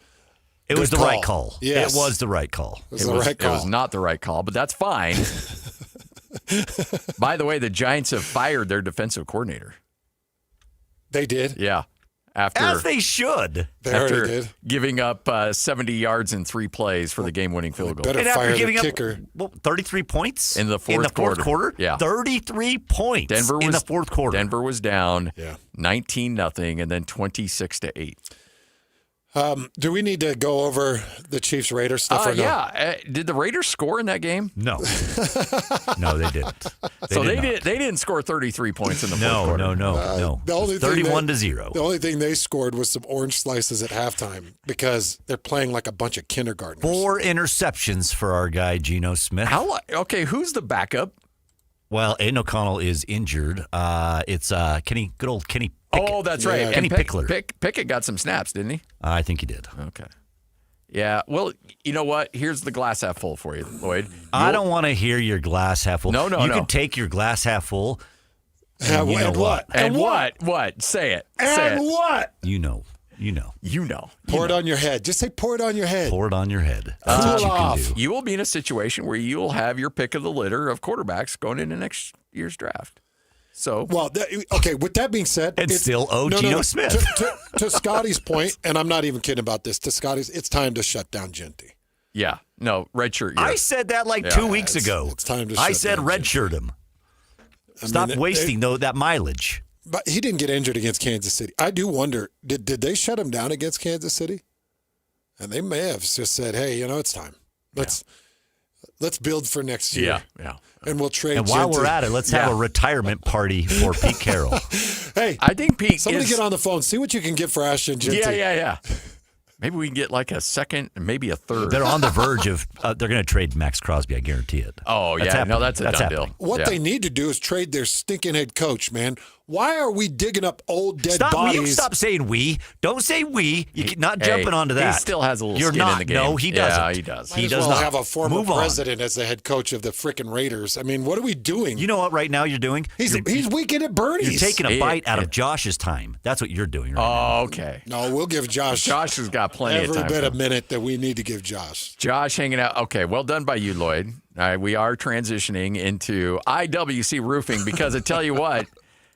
It was the call. right call. Yes. It was the right call. It was not the right call, but that's fine. By the way, the Giants have fired their defensive coordinator. They did? Yeah. As they should. After giving up 70 yards in 3 plays for the game-winning field goal. Better fire the kicker. 33 points? In the fourth quarter. Yeah. 33 points in the fourth quarter. Denver was down 19-0 and then 26-8. Do we need to go over the Chiefs-Raiders stuff or no? Yeah. Did the Raiders score in that game? No. No, they didn't. They didn't score 33 points in the fourth quarter. No. The only 31-0. The only thing they scored was some orange slices at halftime because they're playing like a bunch of kindergartners. 4 interceptions for our guy, Geno Smith. Okay, who's the backup? Well, Aiden O'Connell is injured. It's good old Kenny Pickett. Oh, that's right. Kenny Pickler. Pickett got some snaps, didn't he? I think he did. Okay. Yeah. Well, you know what? Here's the glass half full for you, Lloyd. I don't want to hear your glass half full. No. You can take your glass half full. And you know what? And what? What? Say it. And what? You know. Pour it on your head. Just say pour it on your head. Pour it on your head. That's what you can do. You will be in a situation where you will have your pick of the litter of quarterbacks going into next year's draft. So, well, okay. With that being said, it's still Geno Smith. To Scotty's point, and I'm not even kidding about this. To Scotty's, it's time to shut down Genty. Yeah, no, redshirt year. I said that 2 weeks ago. It's time to. I said redshirt him. Stop wasting that mileage. But he didn't get injured against Kansas City. I do wonder, did they shut him down against Kansas City? And they may have just said, hey, it's time. Let's build for next year. Yeah. And we'll trade. And while we're at it, let's have a retirement party for Pete Carroll. Hey, I think Pete. Somebody get on the phone. See what you can get for Ashton Jeanty. Yeah. Maybe we can get like a second, maybe a third. They're on the verge of they're going to trade Max Crosby. I guarantee it. Oh, That's yeah. happening. No, that's a done deal. What they need to do is trade their stinking head coach, man. Why are we digging up old dead bodies? You stop saying we. Don't say we. You're not jumping onto that. He still has a little You're skin not. in the game. No, he doesn't. Yeah, he does. Might as well have a former president as the head coach of the frickin' Raiders. I mean, what are we doing? You know what right now you're doing? He's weekend at Bernie's. You're taking a bite out of Josh's time. That's what you're doing right now. Okay. No, we'll give Josh. Josh has got plenty of time. Every bit a minute that we need to give Josh. Josh hanging out. Okay, well done by you, Lloyd. All right, we are transitioning into IWC roofing because I tell you what,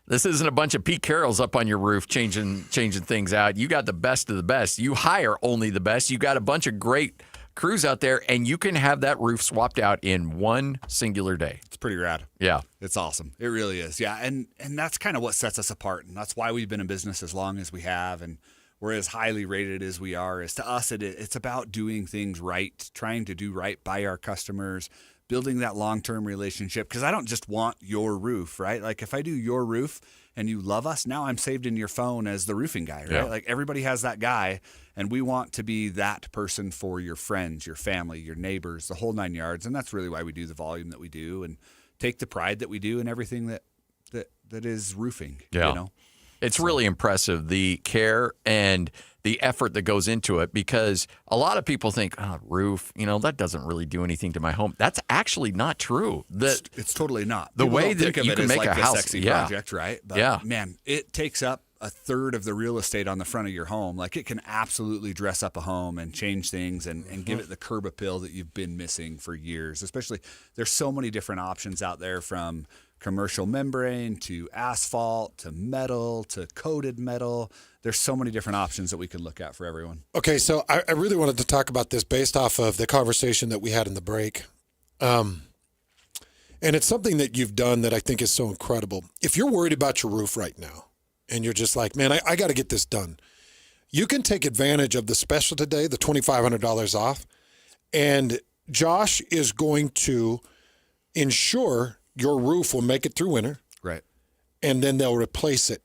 this isn't a bunch of Pete Carrolls up on your roof changing things out. You got the best of the best. You hire only the best. You got a bunch of great crews out there, and you can have that roof swapped out in one singular day. It's pretty rad. Yeah. It's awesome. It really is. Yeah, and that's kind of what sets us apart, and that's why we've been in business as long as we have, and we're as highly rated as we are. Is to us, it's about doing things right, trying to do right by our customers, building that long-term relationship. Because I don't just want your roof, right? Like if I do your roof and you love us, now I'm saved in your phone as the roofing guy, right? Yeah. Like everybody has that guy, and we want to be that person for your friends, your family, your neighbors, the whole 9 yards. And that's really why we do the volume that we do and take the pride that we do in everything that is roofing. Yeah. You know? It's really impressive, the care and the effort that goes into it, because a lot of people think, roof, that doesn't really do anything to my home. That's actually not true. It's totally not. The People way don't think that of you it can as make like a the house, sexy project, right? But yeah. Man, it takes up a third of the real estate on the front of your home. Like it can absolutely dress up a home and change things and give it the curb appeal that you've been missing for years. Especially, there's so many different options out there, from commercial membrane to asphalt to metal to coated metal. There's so many different options that we can look at for everyone. Okay, so I really wanted to talk about this based off of the conversation that we had in the break. And it's something that you've done that I think is so incredible. If you're worried about your roof right now and you're just like, man, I got to get this done, you can take advantage of the special today, the $2,500 off. And Josh is going to ensure your roof will make it through winter. Right. And then they'll replace it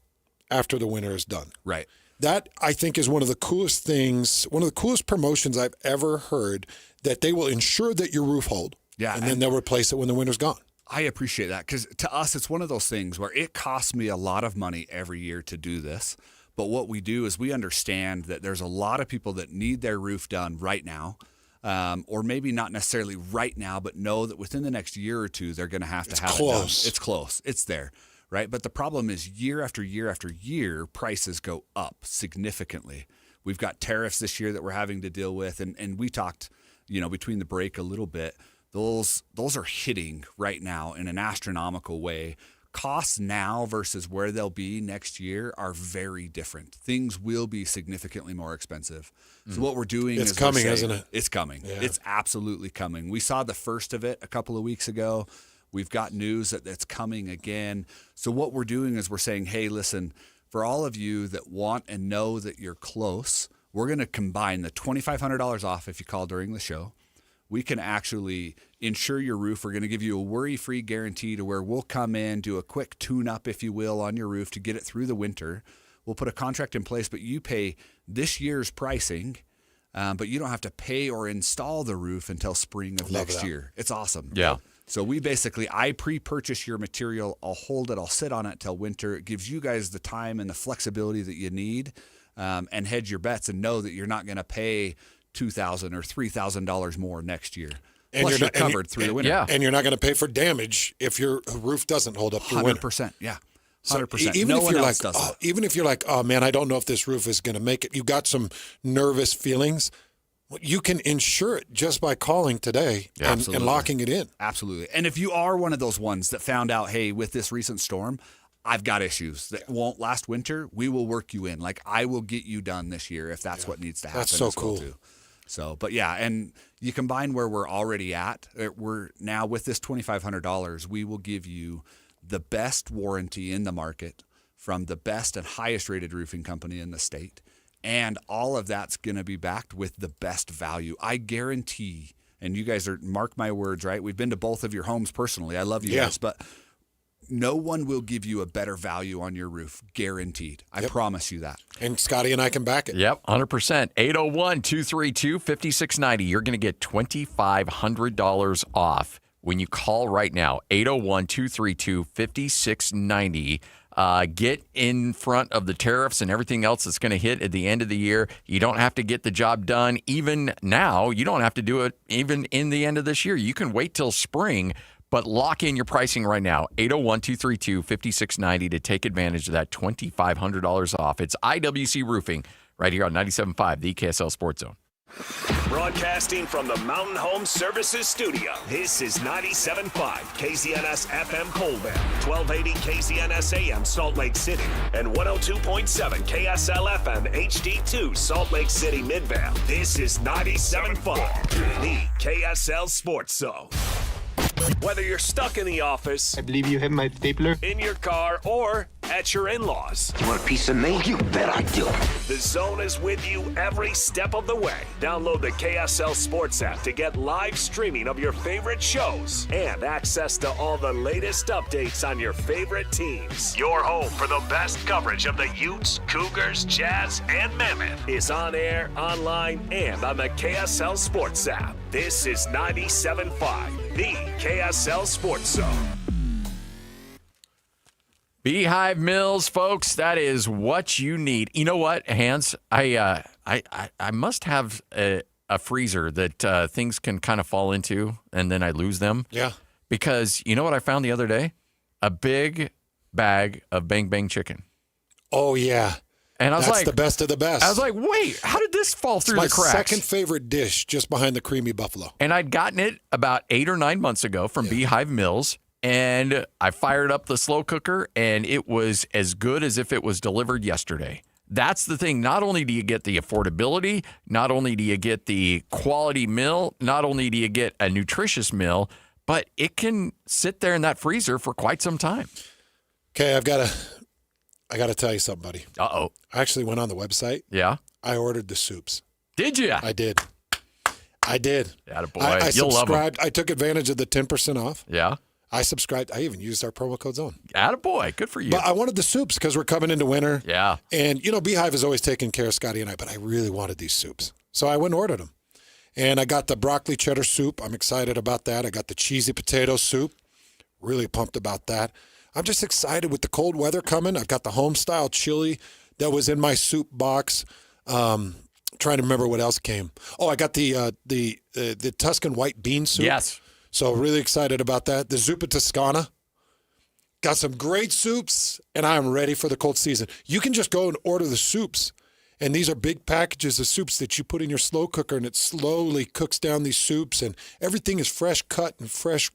after the winter is done. Right. That, I think, is one of the coolest things, one of the coolest promotions I've ever heard, that they will ensure that your roof hold. Yeah. And then they'll replace it when the winter's gone. I appreciate that, because to us, it's one of those things where it costs me a lot of money every year to do this. But what we do is we understand that there's a lot of people that need their roof done right now. Or maybe not necessarily right now, but know that within the next year or two, they're going to have to have it done. It's close. It's there, right? But the problem is year after year after year, prices go up significantly. We've got tariffs this year that we're having to deal with. And we talked, between the break a little bit. Those are hitting right now in an astronomical way. Costs now versus where they'll be next year are very different. Things will be significantly more expensive. So what we're doing is coming, isn't it? It's coming. Yeah. It's absolutely coming. We saw the first of it a couple of weeks ago. We've got news that it's coming again. So what we're doing is we're saying, hey, listen, for all of you that want and know that you're close, we're going to combine the $2,500 off if you call during the show. We can actually insure your roof. We're going to give you a worry-free guarantee to where we'll come in, do a quick tune-up, if you will, on your roof to get it through the winter. We'll put a contract in place, but you pay this year's pricing, but you don't have to pay or install the roof until spring of next year. It's awesome. Yeah. So I pre-purchase your material. I'll hold it. I'll sit on it till winter. It gives you guys the time and the flexibility that you need, and hedge your bets and know that you're not going to pay $2,000 or $3,000 more next year. And Plus you're covered through the winter. Yeah. And you're not going to pay for damage if your roof doesn't hold up through winter. 100%. Yeah. 100%. So even if you're like, oh man, I don't know if this roof is going to make it. You got some nervous feelings. You can insure it just by calling today and locking it in. Absolutely. And if you are one of those ones that found out, hey, with this recent storm, I've got issues that won't last winter, we will work you in. Like, I will get you done this year if that's what needs to happen. That's so as well, cool. too. So, but yeah, and you combine where we're already at, we're now with this $2,500, we will give you the best warranty in the market from the best and highest rated roofing company in the state. And all of that's going to be backed with the best value. I guarantee, and you guys mark my words, right? We've been to both of your homes personally. I love you guys, but no one will give you a better value on your roof, guaranteed. I promise you that. And Scotty and I can back it. Yep, 100%. 801-232-5690. You're going to get $2,500 off when you call right now. 801-232-5690. Get in front of the tariffs and everything else that's going to hit at the end of the year. You don't have to get the job done even now. You don't have to do it even in the end of this year. You can wait till spring, but lock in your pricing right now. 801-232-5690 to take advantage of that $2,500 off. It's IWC Roofing right here on 97.5, the KSL Sports Zone. Broadcasting from the Mountain Home Services Studio, this is 97.5 KZNS FM Colville, 1280 KZNS AM Salt Lake City, and 102.7 KSL FM HD2 Salt Lake City Midvale. This is 97.5, the KSL Sports Zone. Whether you're stuck in the office, I believe you have my stapler, in your car, or at your in-laws. You want a piece of me? You bet I do. The Zone is with you every step of the way. Download the KSL Sports app to get live streaming of your favorite shows and access to all the latest updates on your favorite teams. Your home for the best coverage of the Utes, Cougars, Jazz, and Mammoth is on air, online, and on the KSL Sports app. This is 97.5, the KSL Sports Zone. Beehive Mills, folks, that is what you need. You know what, Hans? I must have a freezer that things can kind of fall into, and then I lose them. Yeah. Because you know what I found the other day? A big bag of Bang Bang chicken. Oh, yeah. And I was That's like, the best of the best. I was like, wait, how did this fall through the It's cracks? my second favorite dish, just behind the creamy buffalo. And I'd gotten it about 8 or 9 months ago from Beehive Mills. And I fired up the slow cooker, and it was as good as if it was delivered yesterday. That's the thing. Not only do you get the affordability, not only do you get the quality meal, not only do you get a nutritious meal, but it can sit there in that freezer for quite some time. Okay, I got to tell you something, buddy. Uh-oh. I actually went on the website. Yeah? I ordered the soups. Did you? I did. Attaboy. I You'll love them. subscribed. I took advantage of the 10% off. Yeah? I subscribed. I even used our promo code ZONE. Attaboy. Good for you. But I wanted the soups because we're coming into winter. Yeah. And, you know, Beehive has always taken care of Scotty and I, but I really wanted these soups. So I went and ordered them. And I got the broccoli cheddar soup. I'm excited about that. I got the cheesy potato soup. Really pumped about that. I'm just excited with the cold weather coming. I've got the home-style chili that was in my soup box. Trying to remember what else came. Oh, I got the Tuscan white bean soup. Yes. So really excited about that. The Zuppa Toscana. Got some great soups, and I am ready for the cold season. You can just go and order the soups, and these are big packages of soups that you put in your slow cooker, and it slowly cooks down these soups, and everything is fresh cut and fresh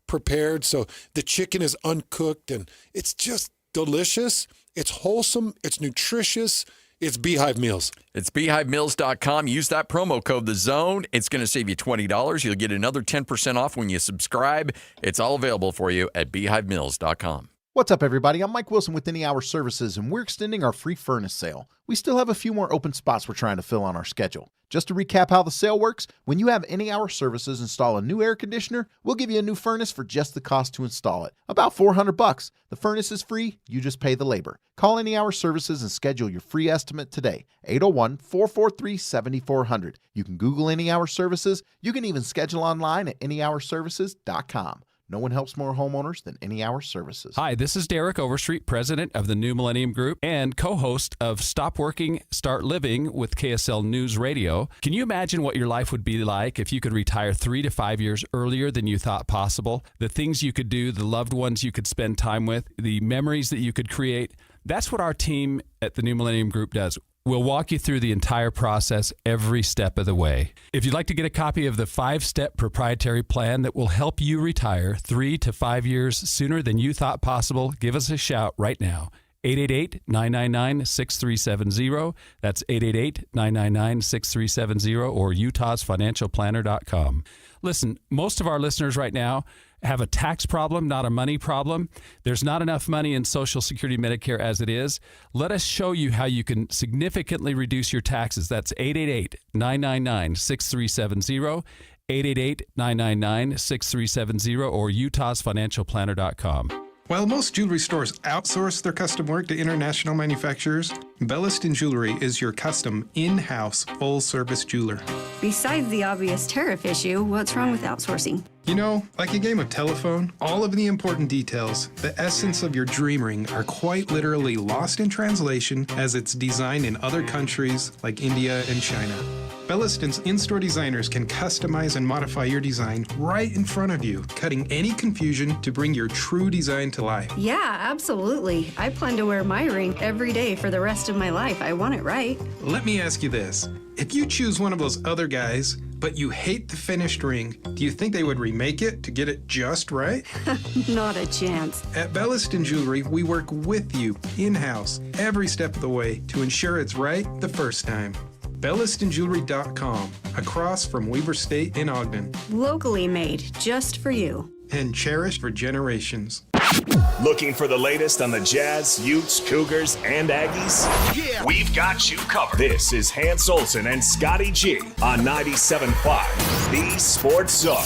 prepared. So the chicken is uncooked, and it's just delicious. It's wholesome. It's nutritious. It's Beehive Meals. It's beehivemills.com. Use that promo code THEZONE. It's going to save you $20. You'll get another 10% off when you subscribe. It's all available for you at beehivemills.com. What's up, everybody? I'm Mike Wilson with Any Hour Services, and we're extending our free furnace sale. We still have a few more open spots we're trying to fill on our schedule. Just to recap how the sale works, when you have Any Hour Services install a new air conditioner, we'll give you a new furnace for just the cost to install it. About $400. The furnace is free, you just pay the labor. Call Any Hour Services and schedule your free estimate today. 801-443-7400. You can Google Any Hour Services. You can even schedule online at anyhourservices.com. No one helps more homeowners than Any Hour Services. Hi, this is Derek Overstreet, president of the New Millennium Group and co-host of Stop Working, Start Living with KSL News Radio. Can you imagine what your life would be like if you could retire 3 to 5 years earlier than you thought possible? The things you could do, the loved ones you could spend time with, the memories that you could create. That's what our team at the New Millennium Group does. We'll walk you through the entire process every step of the way. If you'd like to get a copy of the 5-step proprietary plan that will help you retire 3 to 5 years sooner than you thought possible, give us a shout right now. 888-999-6370. That's 888-999-6370 or utahsfinancialplanner.com. Listen, most of our listeners right now, have a tax problem, not a money problem. There's not enough money in Social Security, Medicare as it is. Let us show you how you can significantly reduce your taxes. That's 888-999-6370, 888-999-6370, or utahsfinancialplanner.com. While most jewelry stores outsource their custom work to international manufacturers, Belliston Jewelry is your custom, in-house, full-service jeweler. Besides the obvious tariff issue, what's wrong with outsourcing? You know, like a game of telephone, all of the important details, the essence of your dream ring, are quite literally lost in translation as it's designed in other countries like India and China. Belliston's in-store designers can customize and modify your design right in front of you, cutting any confusion to bring your true design to life. Yeah, absolutely. I plan to wear my ring every day for the rest of my life. I want it right. Let me ask you this. If you choose one of those other guys, but you hate the finished ring, do you think they would remake it to get it just right? Not a chance. At Belliston Jewelry, we work with you in-house every step of the way to ensure it's right the first time. BellistonJewelry.com, across from Weber State in Ogden. Locally made, just for you. And cherished for generations. Looking for the latest on the Jazz, Utes, Cougars, and Aggies? Yeah! We've got you covered. This is Hans Olsen and Scotty G on 97.5, the Sports Zone.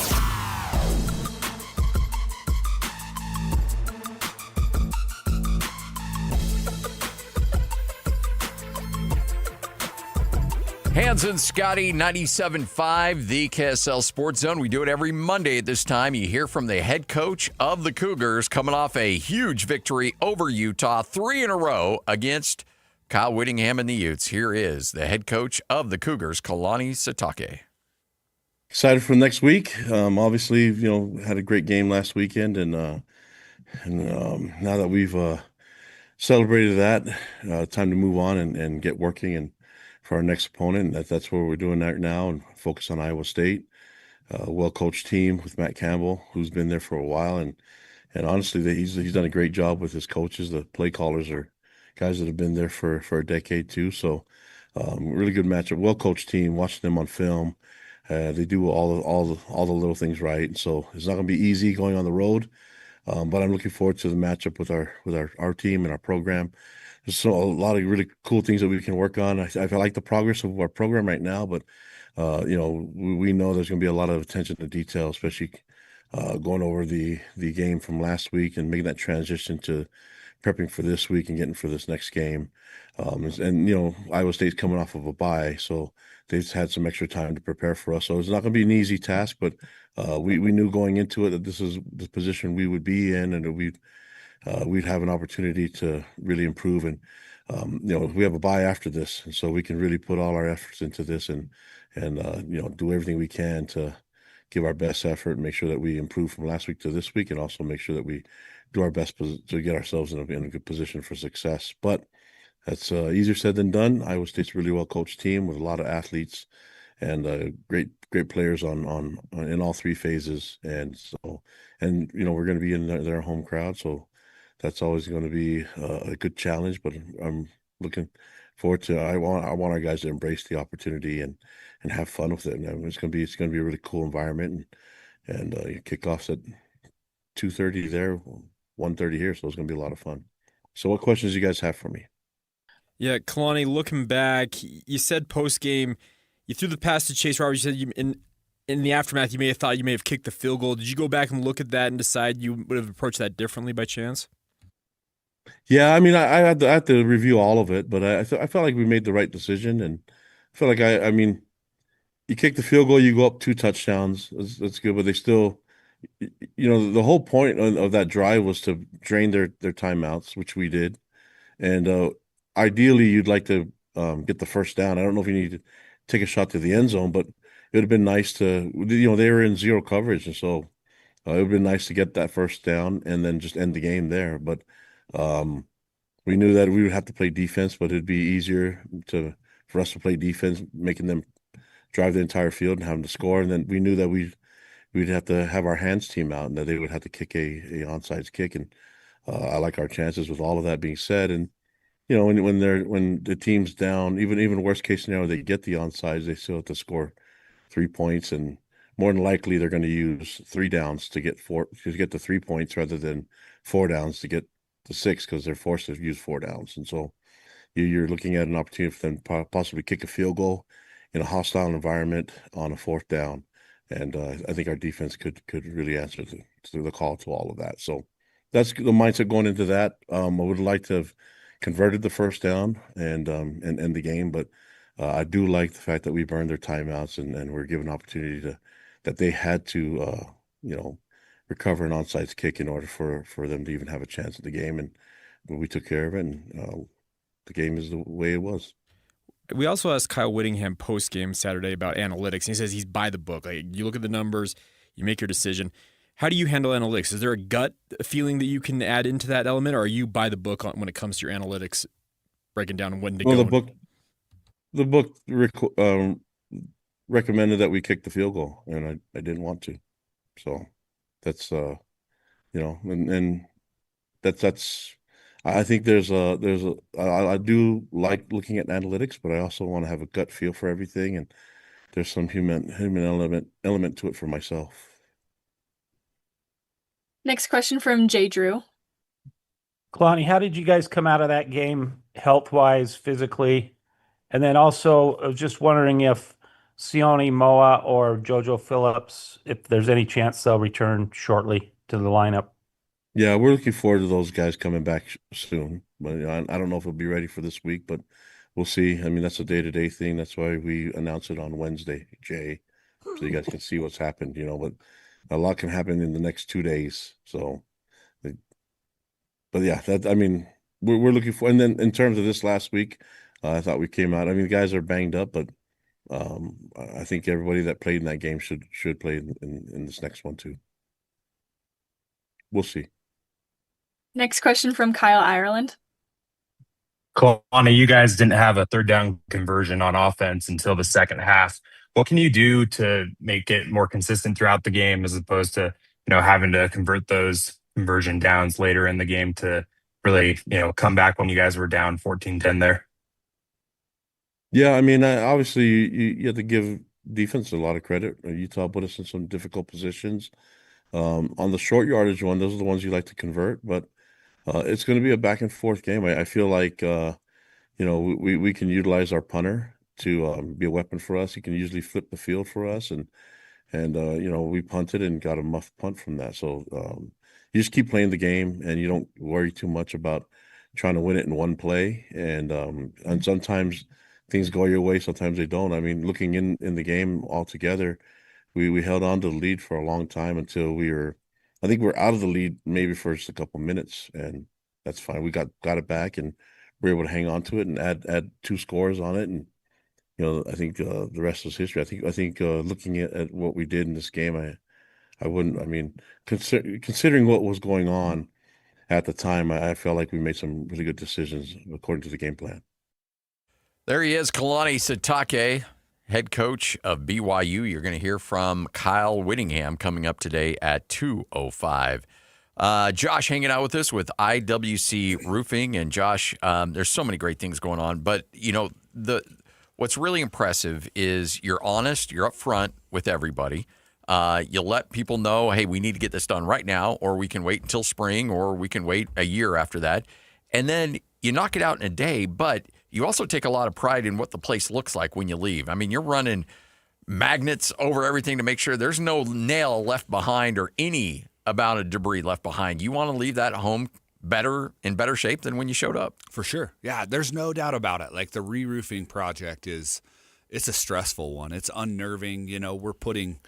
Hans and Scotty, 97.5, the KSL Sports Zone. We do it every Monday at this time. You hear from the head coach of the Cougars coming off a huge victory over Utah, 3 in a row against Kyle Whittingham and the Utes. Here is the head coach of the Cougars, Kalani Sitake. Excited for next week. Obviously, had a great game last weekend, and now that we've celebrated that, time to move on and get working and for our next opponent. That's what we're doing right now, and focus on Iowa State. Well-coached team with Matt Campbell, who's been there for a while, and honestly, he's done a great job with his coaches. The play callers are guys that have been there for a decade too. So, really good matchup. Well-coached team. Watching them on film, they do all the little things right. So it's not going to be easy going on the road, but I'm looking forward to the matchup with our team and our program. There's a lot of really cool things that we can work on. I like the progress of our program right now, but we know there's going to be a lot of attention to detail, especially going over the game from last week and making that transition to prepping for this week and getting for this next game. Iowa State's coming off of a bye, so they've had some extra time to prepare for us. So it's not going to be an easy task, but we knew going into it that this is the position we would be in, and that we'd have an opportunity to really improve. And we have a bye after this, and so we can really put all our efforts into this and do everything we can to give our best effort and make sure that we improve from last week to this week, and also make sure that we do our best to get ourselves in a good position for success. But that's easier said than done. Iowa State's a really well-coached team with a lot of athletes and great players on in all three phases. And we're going to be in their home crowd, so that's always going to be a good challenge. But I'm looking forward to. I want our guys to embrace the opportunity and have fun with it. And it's going to be a really cool environment. And kickoffs at 2:30 there, 1:30 here, so it's going to be a lot of fun. So, what questions do you guys have for me? Yeah, Kalani, looking back, you said post game, you threw the pass to Chase Roberts. You said in the aftermath, you may have thought you may have kicked the field goal. Did you go back and look at that and decide you would have approached that differently by chance? Yeah, I mean, I had to review all of it, but I felt like we made the right decision, and I felt like I mean, you kick the field goal, you go up 2 touchdowns. That's good, but they still, the whole point of that drive was to drain their timeouts, which we did, and ideally, you'd like to get the first down. I don't know if you need to take a shot to the end zone, but it would have been nice to, they were in zero coverage, and so it would have been nice to get that first down and then just end the game there. But we knew that we would have to play defense, but it'd be easier for us to play defense, making them drive the entire field and have them to score. And then we knew that we'd have to have our hands team out and that they would have to kick a onside kick. And I like our chances with all of that being said. And when the team's down, even worst case scenario, they get the onsides, they still have to score 3 points, and more than likely they're going to use 3 downs to get the 3 points rather than 4 downs to get the 6 because they're forced to use 4 downs. And so you're looking at an opportunity for them to possibly kick a field goal in a hostile environment on a 4th down. And I think our defense could really answer to the call to all of that. So that's the mindset going into that. I would like to have converted the 1st down and end the game, but I do like the fact that we burned their timeouts and we're given opportunity that they had to recover an onside kick in order for them to even have a chance at the game, and we took care of it, and the game is the way it was. We also asked Kyle Whittingham post-game Saturday about analytics, and he says he's by the book. Like, you look at the numbers, you make your decision. How do you handle analytics? Is there a gut feeling that you can add into that element, or are you by the book when it comes to your analytics, breaking down when to go? The book recommended that we kick the field goal, and I didn't want to. So that's and that's. I think I do like looking at analytics, but I also want to have a gut feel for everything, and there's some human element to it for myself. Next question from Jay Drew. Kalani, how did you guys come out of that game health-wise, physically? And then also, I was just wondering if Sione Moa or JoJo Phillips, if there's any chance they'll return shortly to the lineup. Yeah, we're looking forward to those guys coming back soon. But I don't know if it'll be ready for this week, but we'll see. I mean, that's a day-to-day thing. That's why we announce it on Wednesday, Jay, so you guys can see what's happened. But a lot can happen in the next 2 days. So, but yeah, we're looking for. And then in terms of this last week, I thought we came out. I mean, the guys are banged up, but I think everybody that played in that game should play in this next one too. We'll see. Next question from Kyle Ireland. Kalani, you guys didn't have a 3rd down conversion on offense until the second half. What can you do to make it more consistent throughout the game as opposed to, having to convert those conversion downs later in the game to really, come back when you guys were down 14-10 there? Yeah, I mean, obviously you have to give defense a lot of credit. Utah put us in some difficult positions. On the short yardage one, those are the ones you like to convert, but it's going to be a back and forth game. I feel like, we can utilize our punter to be a weapon for us. He can usually flip the field for us, and we punted and got a muff punt from that. So you just keep playing the game, and you don't worry too much about trying to win it in one play. And sometimes things go your way, sometimes they don't. I mean, looking in the game altogether, we held on to the lead for a long time until I think we're out of the lead maybe for just a couple minutes, and that's fine. We got it back, and we're able to hang on to it and add 2 scores on it. And, I think the rest is history. I think looking at what we did in this game, considering what was going on at the time, I felt like we made some really good decisions according to the game plan. There he is, Kalani Sitake, head coach of BYU. You're going to hear from Kyle Whittingham coming up today at 2:05. Josh hanging out with us with IWC Roofing. And Josh, there's so many great things going on. But, what's really impressive is you're honest, you're upfront with everybody. You let people know, hey, we need to get this done right now, or we can wait until spring, or we can wait a year after that. And then you knock it out in a day, but you also take a lot of pride in what the place looks like when you leave. I mean, you're running magnets over everything to make sure there's no nail left behind or any amount of debris left behind. You want to leave that home in better shape than when you showed up. For sure. Yeah, there's no doubt about it. Like, the re-roofing project it's a stressful one. It's unnerving. We're putting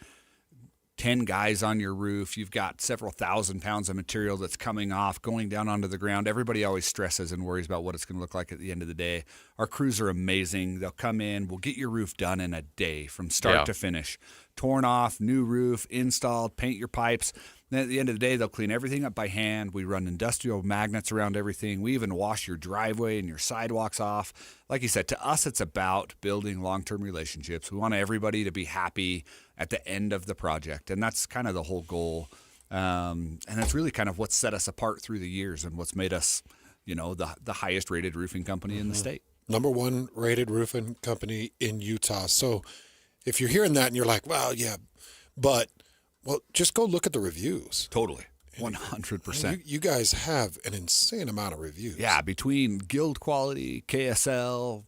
10 guys on your roof. You've got several thousand pounds of material that's coming off, going down onto the ground. Everybody always stresses and worries about what it's going to look like at the end of the day. Our crews are amazing. They'll come in. We'll get your roof done in a day from start to finish. Torn off, new roof, installed, paint your pipes. Then at the end of the day, they'll clean everything up by hand. We run industrial magnets around everything. We even wash your driveway and your sidewalks off. Like you said, to us, it's about building long-term relationships. We want everybody to be happy at the end of the project, and that's kind of the whole goal. And that's really kind of what set us apart through the years and what's made us, the highest-rated roofing company in the state. Number 1 rated roofing company in Utah. So if you're hearing that and you're like, well, yeah, But, well, just go look at the reviews. Totally. 100%. You guys have an insane amount of reviews. Yeah, between Guild Quality, KSL,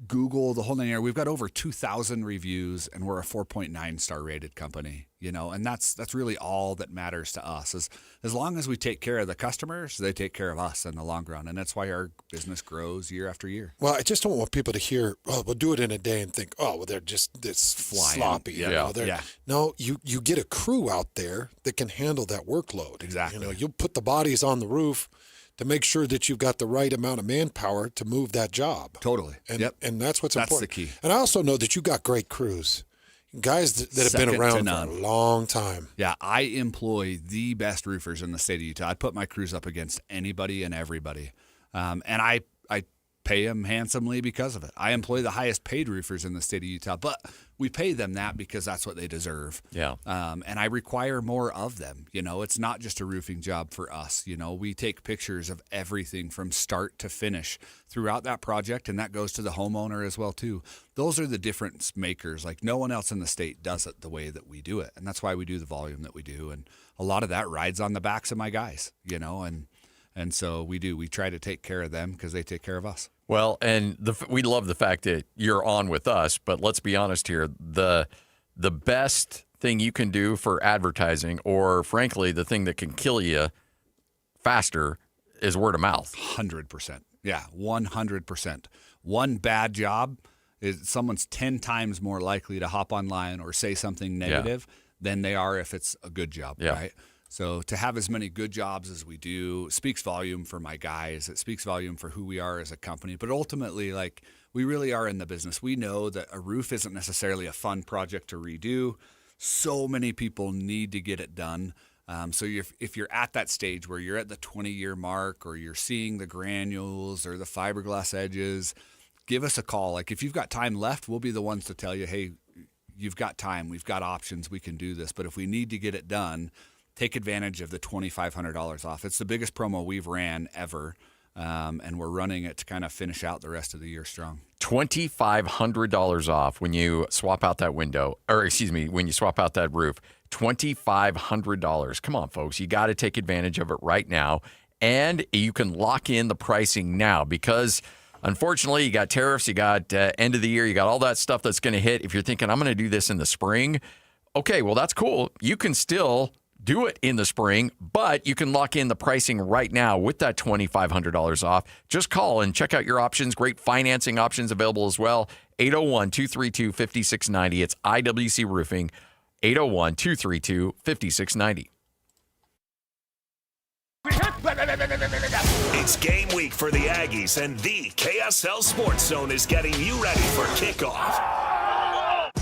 Google, the whole thing here, we've got over 2,000 reviews, and we're a 4.9 star rated company, and that's really all that matters to us. As long as we take care of the customers, they take care of us in the long run, and that's why our business grows year after year. Well, I just don't want people to hear, oh, we'll do it in a day and think, oh, well, they're just this sloppy. No, you get a crew out there that can handle that workload. Exactly. You'll put the bodies on the roof to make sure that you've got the right amount of manpower to move that job. Totally. And that's what's important. That's the key. And I also know that you got great crews, guys that have been around for a long time. Yeah, I employ the best roofers in the state of Utah. I put my crews up against anybody and everybody. And I pay them handsomely because of it. I employ the highest paid roofers in the state of Utah, but we pay them that because that's what they deserve. Yeah. And I require more of them. It's not just a roofing job for us. We take pictures of everything from start to finish throughout that project, and that goes to the homeowner as well too. Those are the difference makers. Like no one else in the state does it the way that we do it, and that's why we do the volume that we do. And a lot of that rides on the backs of my guys, and so we do. We try to take care of them because they take care of us. Well, and we love the fact that you're on with us, but let's be honest here. The best thing you can do for advertising, or frankly, the thing that can kill you faster, is word of mouth. 100%. Yeah, 100%. One bad job is someone's 10 times more likely to hop online or say something negative than they are if it's a good job, right? So to have as many good jobs as we do speaks volume for my guys. It speaks volume for who we are as a company. But ultimately, we really are in the business. We know that a roof isn't necessarily a fun project to redo. So many people need to get it done. So if you're at that stage where you're at the 20-year mark, or you're seeing the granules or the fiberglass edges, give us a call. If you've got time left, we'll be the ones to tell you, hey, you've got time. We've got options. We can do this. But if we need to get it done, take advantage of the $2,500 off. It's the biggest promo we've ran ever, and we're running it to kind of finish out the rest of the year strong. $2,500 off when you swap out that window, when you swap out that roof. $2,500. Come on, folks. You got to take advantage of it right now, and you can lock in the pricing now because, unfortunately, you got tariffs, you got end of the year, you got all that stuff that's going to hit. If you're thinking, I'm going to do this in the spring, okay, well, that's cool. You can still do it in the spring, but you can lock in the pricing right now with that $2,500 off. Just call and check out your options. Great financing options available as well. 801-232-5690. It's IWC Roofing. 801-232-5690. It's game week for the Aggies, and the KSL Sports Zone is getting you ready for kickoff.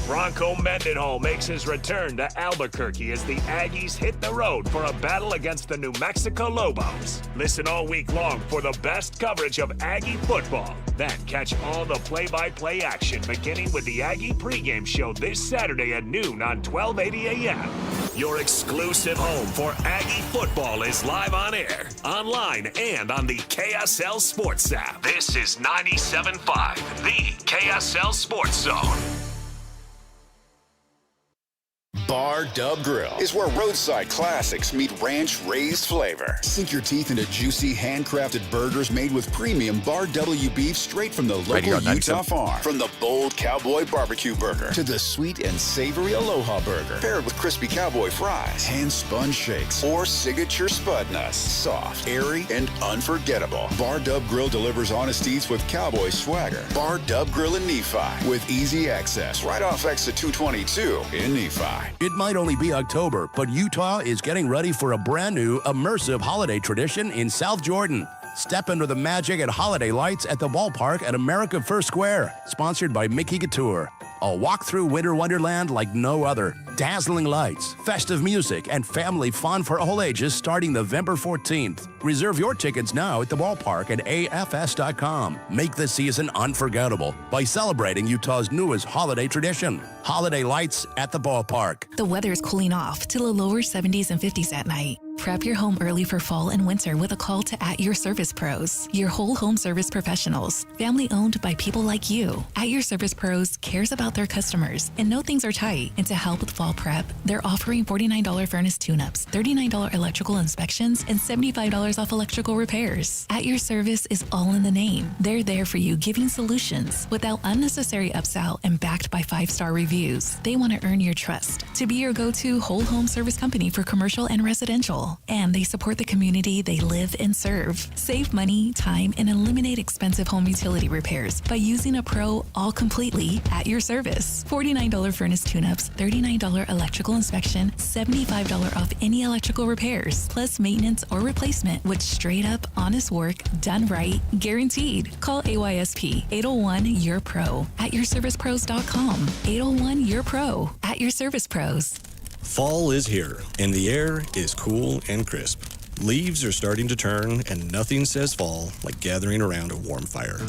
Bronco Mendenhall makes his return to Albuquerque as the Aggies hit the road for a battle against the New Mexico Lobos. Listen all week long for the best coverage of Aggie football. Then catch all the play-by-play action beginning with the Aggie pregame show this Saturday at noon on 1280 a.m. Your exclusive home for Aggie football is live on air, online, and on the KSL Sports app. This is 97.5, the KSL Sports Zone. Bar Dub Grill is where roadside classics meet ranch-raised flavor. Sink your teeth into juicy, handcrafted burgers made with premium Bar W beef straight from the local Utah farm. From the bold cowboy barbecue burger to the sweet and savory Aloha burger, paired with crispy cowboy fries, hand-spun shakes, or signature spud nuts. Soft, airy, and unforgettable. Bar Dub Grill delivers honest eats with cowboy swagger. Bar Dub Grill in Nephi with easy access right off exit 222 in Nephi. It might only be October, but Utah is getting ready for a brand new immersive holiday tradition in South Jordan. Step into the magic and holiday lights at the ballpark at America First Square, sponsored by Mickey Couture. A walk through winter wonderland like no other. Dazzling lights, festive music, and family fun for all ages starting November 14th. Reserve your tickets now at the ballpark at afs.com. Make the season unforgettable by celebrating Utah's newest holiday tradition. Holiday lights at the ballpark. The weather is cooling off to the lower 70s and 50s at night. Prep your home early for fall and winter with a call to At Your Service Pros, your whole home service professionals, family owned by people like you. At Your Service Pros cares about their customers and know things are tight. And to help with fall prep, they're offering $49 furnace tune-ups, $39 electrical inspections, and $75 off electrical repairs. At Your Service is all in the name. They're there for you, giving solutions without unnecessary upsell and backed by 5-star reviews. They want to earn your trust to be your go-to whole home service company for commercial and residential. And they support the community they live and serve. Save money, time, and eliminate expensive home utility repairs by using a pro all completely at your service. $49 furnace tune-ups, $39 electrical inspection, $75 off any electrical repairs, plus maintenance or replacement with straight up honest work done right, guaranteed. Call AYSP 801-YOUR-PRO at yourservicepros.com. 801-YOUR-PRO at Your Service Pros. Fall is here, and the air is cool and crisp. Leaves are starting to turn, and nothing says fall like gathering around a warm fire.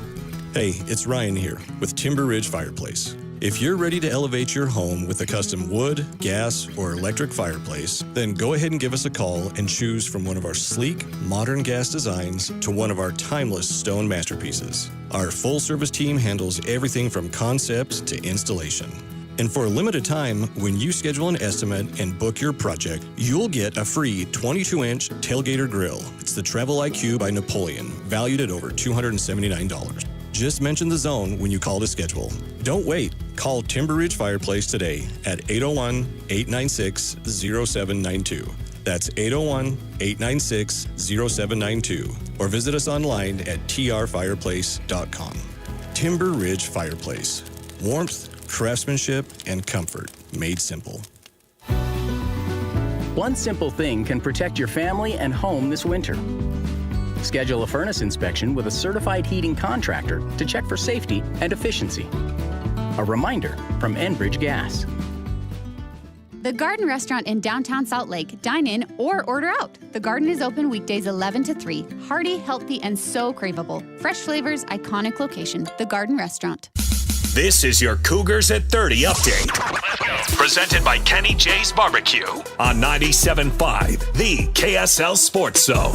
Hey, it's Ryan here with Timber Ridge Fireplace. If you're ready to elevate your home with a custom wood, gas, or electric fireplace, then go ahead and give us a call and choose from one of our sleek, modern gas designs to one of our timeless stone masterpieces. Our full-service team handles everything from concept to installation. And for a limited time, when you schedule an estimate and book your project, you'll get a free 22-inch tailgater grill. It's the Travel IQ by Napoleon, valued at over $279. Just mention the zone when you call to schedule. Don't wait. Call Timber Ridge Fireplace today at 801-896-0792. That's 801-896-0792. Or visit us online at trfireplace.com. Timber Ridge Fireplace. Warmth, craftsmanship, and comfort made simple. One simple thing can protect your family and home this winter. Schedule a furnace inspection with a certified heating contractor to check for safety and efficiency. A reminder from Enbridge Gas. The Garden Restaurant in downtown Salt Lake. Dine in or order out. The Garden is open weekdays 11 to 3. Hearty, healthy, and so craveable. Fresh flavors, iconic location. The Garden Restaurant. This is your Cougars at 30 update. Presented by Kenny J's Barbecue on 97.5, the KSL Sports Zone.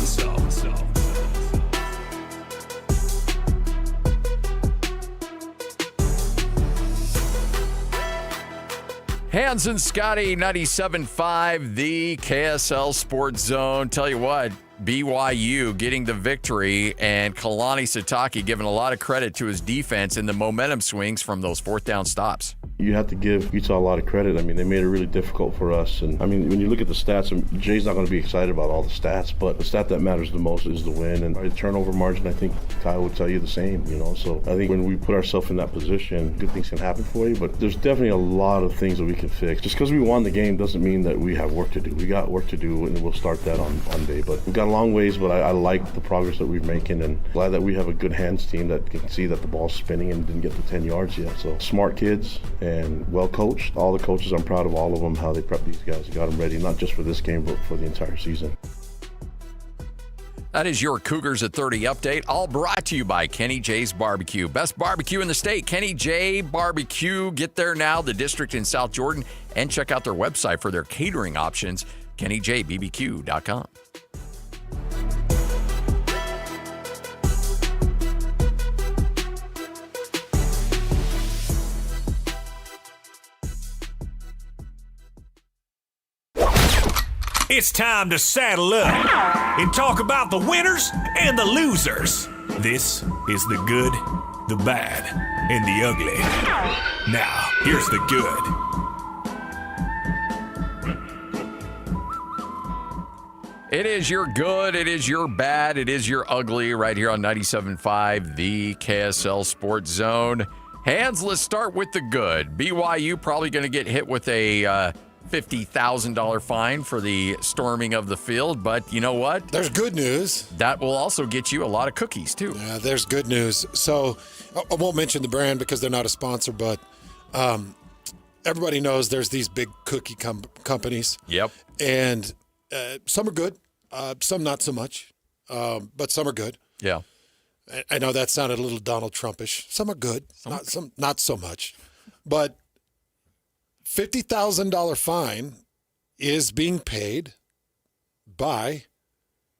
Hans and Scotty, 97.5, the KSL Sports Zone. Tell you what, BYU getting the victory, and Kalani Sitake giving a lot of credit to his defense and the momentum swings from those fourth down stops. You have to give Utah a lot of credit. I mean, they made it really difficult for us. And I mean, when you look at the stats, Jay's not going to be excited about all the stats, but the stat that matters the most is the win. And our turnover margin, I think Kyle would tell you the same, you know. So I think when we put ourselves in that position, good things can happen for you. But there's definitely a lot of things that we can fix. Just because we won the game doesn't mean that we have work to do. We got work to do, and we'll start that on Monday. But we've got a long ways, but I like the progress that we're making, and glad that we have a good hands team that can see that the ball's spinning and didn't get to 10 yards yet. So smart kids and well coached. All the coaches, I'm proud of all of them, how they prepped these guys and got them ready, not just for this game, but for the entire season. That is your Cougars at 30 update, all brought to you by Kenny J's Barbecue. Best barbecue in the state, Kenny J Barbecue. Get there now, the district in South Jordan, and check out their website for their catering options, kennyjbbq.com. It's time to saddle up and talk about the winners and the losers. This is the good, the bad, and the ugly. Now, here's the good. It is your good, it is your bad, it is your ugly right here on 97.5, the KSL Sports Zone. Hans, let's start with the good. BYU probably going to get hit with a $50,000 fine for the storming of the field, but you know what? There's good news. That will also get you a lot of cookies, too. Yeah, there's good news. So I won't mention the brand because they're not a sponsor, but everybody knows there's these big cookie companies. Yep. And some are good, some not so much, but some are good. Yeah. I know that sounded a little Donald Trumpish. Some are good, not so much. But $50,000 fine is being paid by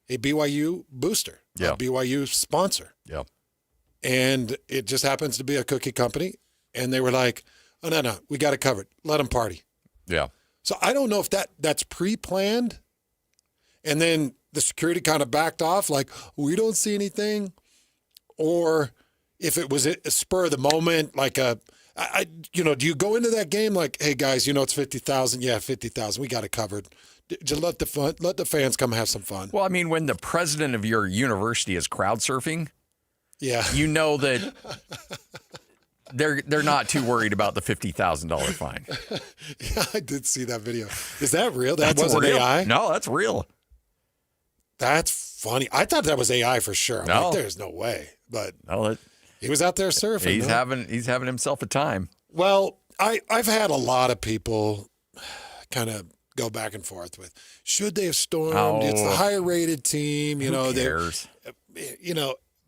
a BYU booster, a BYU sponsor. Yeah. And it just happens to be a cookie company. And they were like, oh, no, we got it covered. Let them party. Yeah. So I don't know if that's pre-planned. And then the security kind of backed off, like, we don't see anything. Or if it was a spur of the moment, like do you go into that game like, hey, guys, it's 50,000? Yeah, 50,000. We got it covered. Just let the fans come have some fun. Well, I mean, when the president of your university is crowd surfing, you know that they're not too worried about the $50,000 fine. Yeah, I did see that video. Is that real? That That's wasn't real. AI? No, that's real. That's funny. I thought that was AI for sure. I'm like, there's no way. But he was out there surfing. He's having himself a time. Well, I've had a lot of people kind of go back and forth with, should they have stormed? It's the higher rated team. Who cares?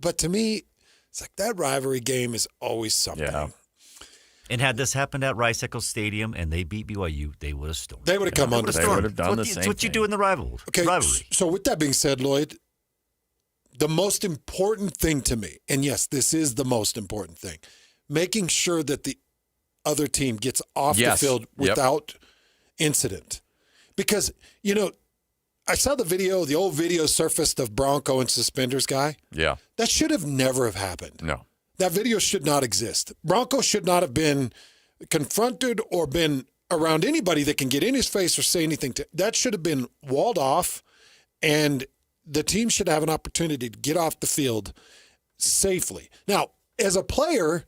But to me, it's like that rivalry game is always something. Yeah. And had this happened at Rice Eccles Stadium and they beat BYU, they would have stormed. They would have come under. They would have done the same It's what you do in the rivalry. So with that being said, Lloyd, the most important thing to me, and yes, this is the most important thing, making sure that the other team gets off the field without incident. Because, I saw the old video surfaced of Bronco and suspenders guy. Yeah. That should have never have happened. No. That video should not exist. Bronco should not have been confronted or been around anybody that can get in his face or say anything. That should have been walled off, and the team should have an opportunity to get off the field safely. Now, as a player,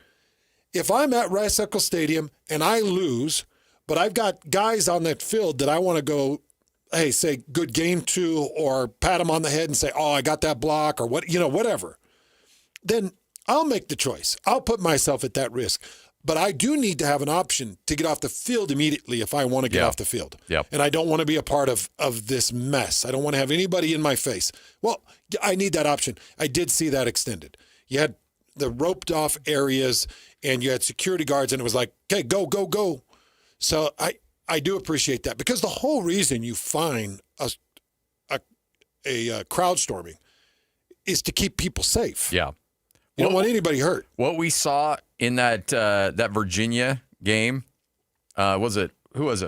if I'm at Rice Eccles Stadium and I lose, but I've got guys on that field that I want to go, hey, say good game to, or pat them on the head and say, oh, I got that block, or whatever, then I'll make the choice. I'll put myself at that risk. But I do need to have an option to get off the field immediately if I want to get off the field. Yep. And I don't want to be a part of this mess. I don't want to have anybody in my face. Well, I need that option. I did see that extended. You had the roped off areas and you had security guards, and it was like, okay, go, go, go. So I do appreciate that, because the whole reason you fine a crowd storming is to keep people safe. Yeah. You don't want anybody hurt. What we saw in that Virginia game, who was it?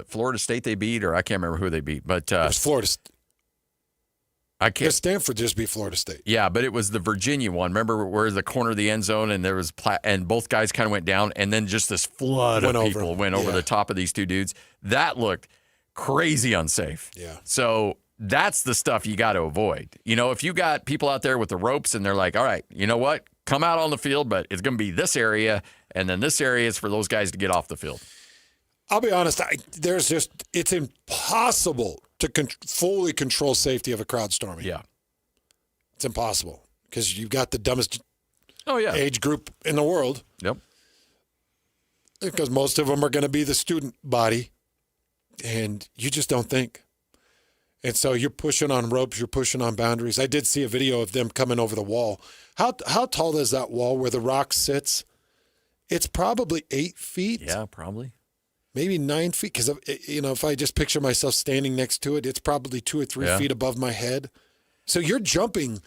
Florida State they beat, or I can't remember who they beat. But it was Florida State. I can't. Stanford just beat Florida State. Yeah, but it was the Virginia one. Remember where the corner of the end zone, and there was and both guys kind of went down, and then just this flood of people went over the top of these two dudes. That looked crazy unsafe. Yeah. So that's the stuff you got to avoid. If you got people out there with the ropes and they're like, all right, you know what? Come out on the field, but it's going to be this area, and then this area is for those guys to get off the field. I'll be honest. It's impossible to fully control safety of a crowd storming. Yeah. It's impossible, because you've got the dumbest age group in the world. Yep. Because most of them are going to be the student body, and you just don't think. And so you're pushing on ropes, you're pushing on boundaries. I did see a video of them coming over the wall. How tall is that wall where the rock sits? It's probably 8 feet. Yeah, probably. Maybe 9 feet, because if I just picture myself standing next to it, it's probably 2 or 3 feet above my head. So you're jumping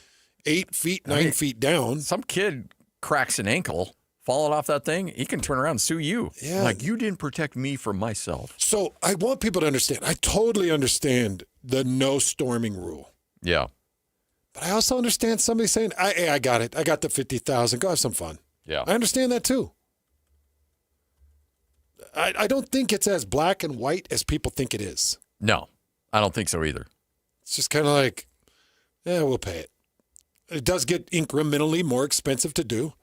8 feet, 9 feet down. Some kid cracks an ankle falling off that thing, he can turn around and sue you. Yeah. Like, you didn't protect me from myself. So I want people to understand. I totally understand the no storming rule. Yeah. But I also understand somebody saying, I got it. I got the 50,000. Go have some fun. Yeah. I understand that too. I don't think it's as black and white as people think it is. No, I don't think so either. It's just kind of like, we'll pay it. It does get incrementally more expensive to do,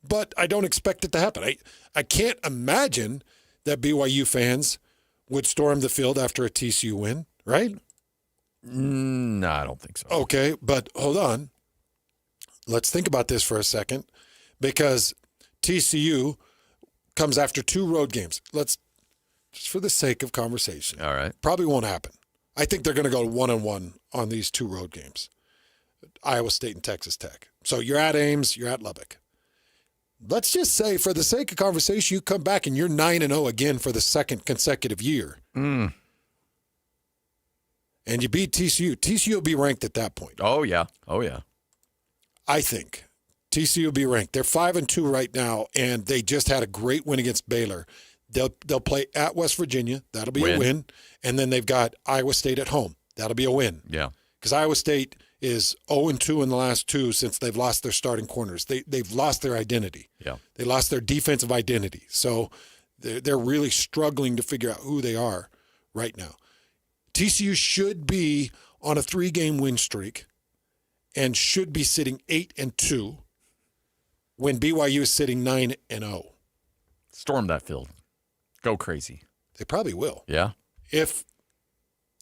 but I don't expect it to happen. I can't imagine that BYU fans would storm the field after a TCU win, right? No, I don't think so. Okay, but hold on. Let's think about this for a second, because TCU comes after 2 road games. Let's, just for the sake of conversation. All right. Probably won't happen. I think they're going to go 1-1 on these 2 road games. Iowa State and Texas Tech. So you're at Ames, you're at Lubbock. Let's just say, for the sake of conversation, you come back and you're 9-0 again for the second consecutive year. and you beat TCU, TCU will be ranked at that point. Oh, yeah. Oh, yeah. I think TCU will be ranked. They're 5-2 right now, and they just had a great win against Baylor. They'll play at West Virginia. That'll be a win. And then they've got Iowa State at home. That'll be a win. Yeah. Because Iowa State is 0-2 in the last two since they've lost their starting corners. They've lost their identity. Yeah. They lost their defensive identity. So they're really struggling to figure out who they are right now. TCU should be on a 3-game win streak and should be sitting 8-2 when BYU is sitting 9-0. Storm that field. Go crazy. They probably will. Yeah. If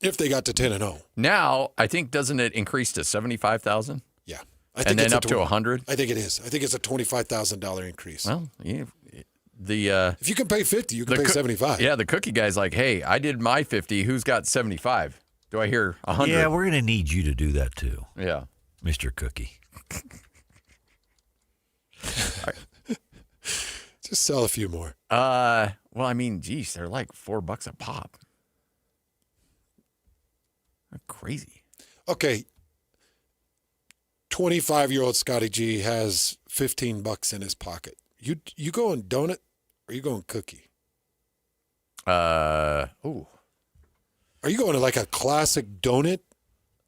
they got to 10-0. Now, I think, doesn't it increase to 75,000? Yeah. And then up to 100? I think it is. I think it's a $25,000 increase. Well, yeah. If you can pay 50, you can pay 75. Yeah, the cookie guy's like, hey, I did my 50. Who's got 75? Do I hear 100? Yeah, we're going to need you to do that too. Yeah. Mr. Cookie. Just sell a few more. Well, I mean, geez, they're like $4 a pop. That's crazy. Okay. 25-year-old Scotty G has $15 in his pocket. You going donut or you going cookie? Are you going to like a classic donut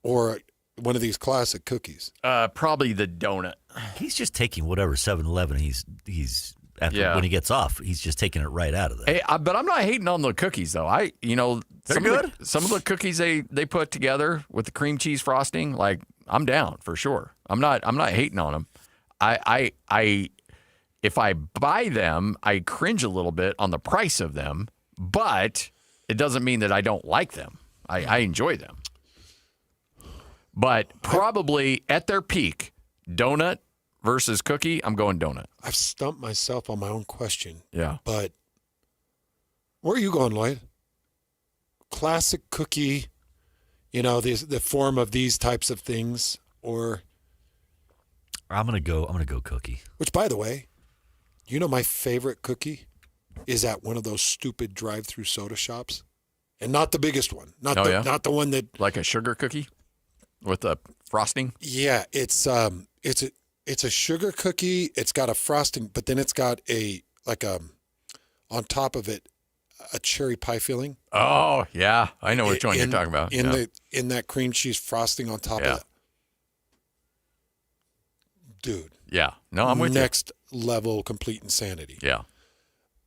or one of these classic cookies? Probably the donut. He's just taking whatever 7-Eleven he's after when he gets off. He's just taking it right out of there. Hey, but I'm not hating on the cookies though. They're good. Some of the cookies they put together with the cream cheese frosting, like I'm down for sure. I'm not hating on them. If I buy them, I cringe a little bit on the price of them, but it doesn't mean that I don't like them. I enjoy them. But probably at their peak, donut versus cookie, I'm going donut. I've stumped myself on my own question. Yeah. But where are you going, Lloyd? Classic cookie, the form of these types of things, or I'm gonna go cookie. Which, by the way, my favorite cookie is at one of those stupid drive-through soda shops, and not the biggest one, not the one that like a sugar cookie with a frosting. Yeah, it's a sugar cookie. It's got a frosting, but then it's got on top of it a cherry pie filling. Oh yeah, I know which one you're talking about. In that cream cheese frosting on top of that. Dude. Yeah. No, I'm with you. Next level complete insanity. Yeah.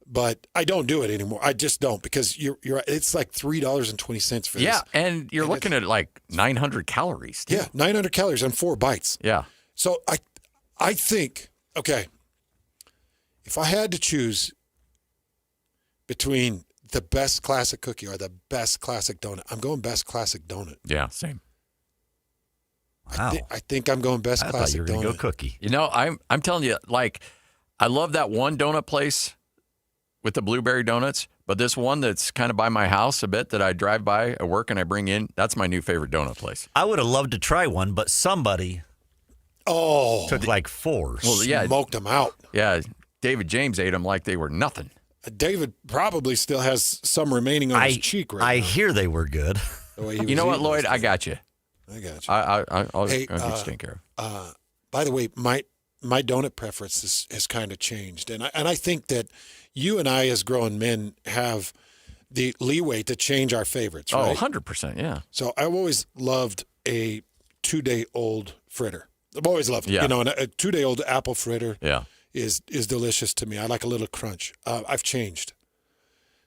But I don't do it anymore. I just don't because you're it's like $3.20 for this. Yeah, and you're looking at like 900 calories. Too. Yeah, 900 calories on 4 bites. Yeah. So I think, okay, if I had to choose between the best classic cookie or the best classic donut, I'm going best classic donut. Yeah, same. Wow. I think I'm going best classic donut. I thought you were going to go cookie. I'm telling you, like, I love that one donut place with the blueberry donuts, but this one that's kind of by my house a bit that I drive by at work and I bring in, that's my new favorite donut place. I would have loved to try one, but somebody took like 4. Well, yeah, smoked them out. Yeah, David James ate them like they were nothing. David probably still has some remaining on his cheek right now. I hear they were good. You know what, Lloyd? I got you. I got you. I'll get you taken care of. By the way, my donut preference has kind of changed, and I think that you and I, as grown men, have the leeway to change our favorites. Right? Oh, 100%, yeah. So I've always loved a 2-day-old fritter. I've always loved it. Yeah. And a 2-day-old apple fritter is delicious to me. I like a little crunch. I've changed.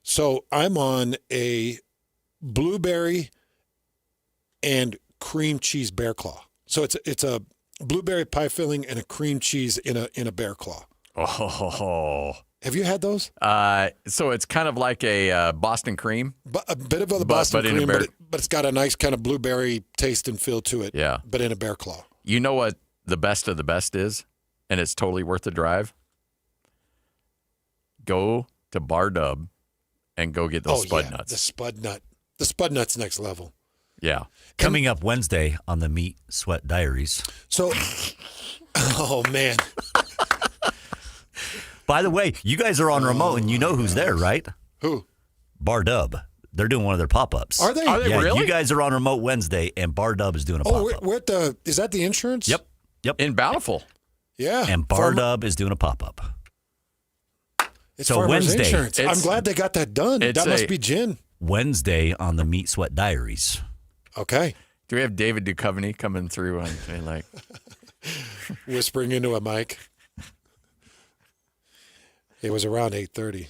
So I'm on a blueberry and cream cheese bear claw. So it's a blueberry pie filling and a cream cheese in a bear claw. Oh. Have you had those? So it's kind of like a Boston cream. A bit of a Boston cream, but it's got a nice kind of blueberry taste and feel to it. Yeah. But in a bear claw. You know what the best of the best is? And it's totally worth the drive? Go to Bar Dub and go get those Spud Nuts. The Spud Nut. The Spud Nut's next level. Yeah. Coming up Wednesday on the Meat Sweat Diaries. So, oh, man. By the way, you guys are on remote, and you know who's there, right? Who? Bar Dub. They're doing one of their pop-ups. Are they? Are they Yeah, really? you guys are on Remote Wednesday, and Bar Dub is doing a pop-up. We're at the. Is that the insurance? Yep. In Bountiful. Yeah. And Bar Dub is doing a pop-up. It's So Farmers Wednesday. Insurance. I'm glad they got that done. it's That must be gin. Wednesday on the Meat Sweat Diaries. Okay. Do we have David Duchovny coming through and like whispering into a mic? It was around 8:30.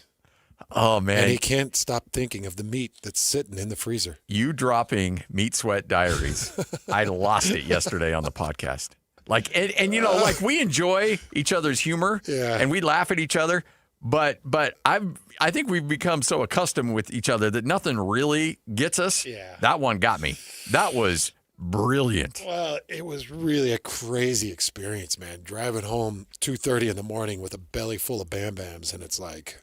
Oh, man. And he can't stop thinking of the meat that's sitting in the freezer. You dropping Meat Sweat Diaries. I lost it yesterday on the podcast. Like, and you know, like we enjoy each other's humor and we laugh at each other, but I think we've become so accustomed with each other that nothing really gets us. Yeah. That one got me. That was brilliant. Well, it was really a crazy experience, man. Driving home 2:30 in the morning with a belly full of Bam Bams, and it's like,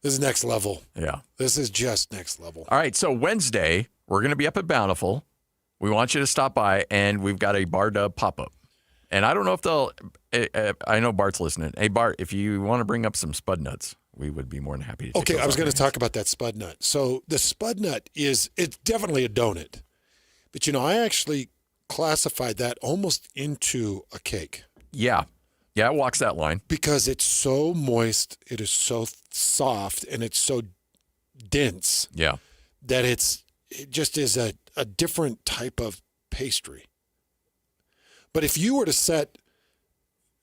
this is next level. Yeah. This is just next level. All right, so Wednesday, we're going to be up at Bountiful. We want you to stop by, and we've got a Bar Dub pop-up. And I don't know if they'll I know Bart's listening. Hey, Bart, if you want to bring up some Spud Nuts, we would be more than happy to take Okay, those I was out going to there. talk about that Spud Nut. So the Spud Nut it's definitely a donut. But, you know, I actually classified that almost into a cake. Yeah. Yeah, it walks that line. Because it's so moist, it is so soft, and it's so dense. Yeah. That it just is a different type of pastry. But if you were to set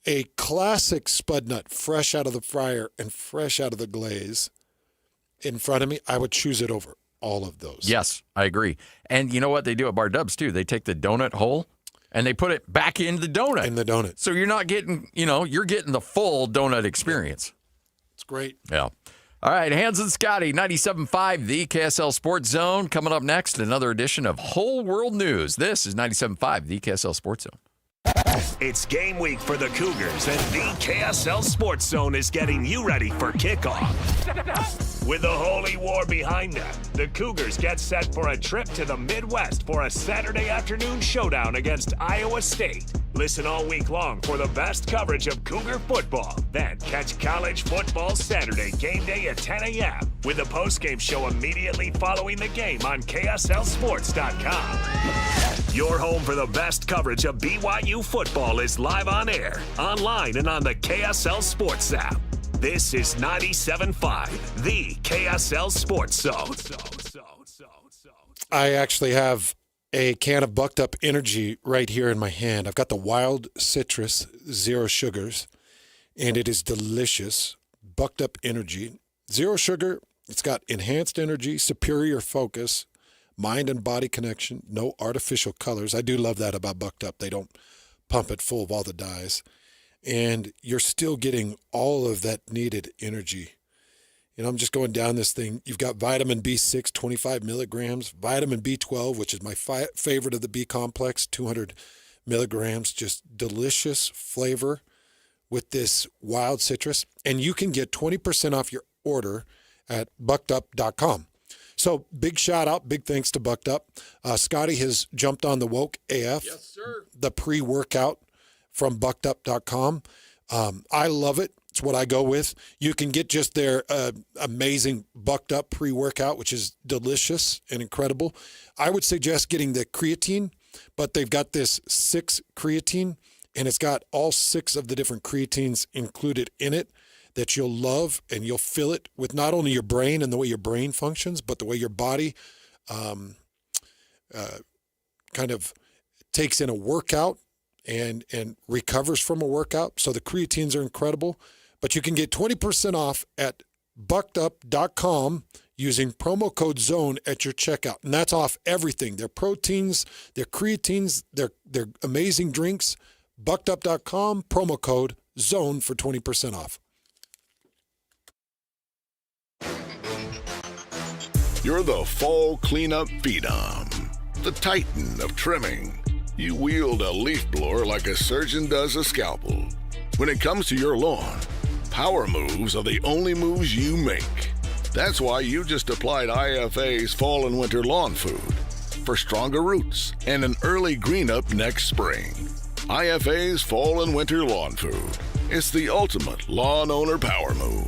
a classic Spud Nut fresh out of the fryer and fresh out of the glaze in front of me, I would choose it over all of those. Yes, I agree. And you know what they do at Bar Dubs, too? They take the donut hole and they put it back in the donut. In the donut. So you're not getting, you're getting the full donut experience. It's great. Yeah. All right, Hans and Scotty, 97.5, the KSL Sports Zone. Coming up next, another edition of Whole World News. This is 97.5, the KSL Sports Zone. It's game week for the Cougars, and the KSL Sports Zone is getting you ready for kickoff. With the Holy War behind them, the Cougars get set for a trip to the Midwest for a Saturday afternoon showdown against Iowa State. Listen all week long for the best coverage of Cougar football. Then catch college football Saturday game day at 10 a.m. with a postgame show immediately following the game on KSLSports.com. Your home for the best coverage of BYU football is live on air, online, and on the KSL Sports app. This is 97.5, the KSL Sports Zone. I actually have a can of Bucked Up Energy right here in my hand. I've got the Wild Citrus, 0 sugars, and it is delicious. Bucked Up Energy, 0 sugar. It's got enhanced energy, superior focus, mind and body connection, no artificial colors. I do love that about Bucked Up. They don't pump it full of all the dyes. And you're still getting all of that needed energy. You know, I'm just going down this thing. You've got vitamin B6, 25 milligrams, vitamin B12, which is my favorite of the B complex, 200 milligrams, just delicious flavor with this wild citrus. And you can get 20% off your order at buckedup.com. So big shout out, big thanks to Bucked Up. Scotty has jumped on the Woke AF, Yes, sir. the pre-workout from buckedup.com. I love it. It's what I go with. You can get just their amazing Bucked Up pre-workout, which is delicious and incredible. I would suggest getting the creatine, but they've got this 6 creatine, and it's got all 6 of the different creatines included in it that you'll love, and you'll fill it with not only your brain and the way your brain functions, but the way your body kind of takes in a workout and recovers from a workout. So the creatines are incredible. But you can get 20% off at buckedup.com using promo code ZONE at your checkout. And that's off everything. Their proteins, their creatines, their amazing drinks. Buckedup.com, promo code ZONE for 20% off. You're the fall cleanup phenom, the titan of trimming. You wield a leaf blower like a surgeon does a scalpel. When it comes to your lawn, power moves are the only moves you make. That's why you just applied IFA's Fall and Winter Lawn Food for stronger roots and an early green up next spring. IFA's Fall and Winter Lawn Food. It's the ultimate lawn owner power move.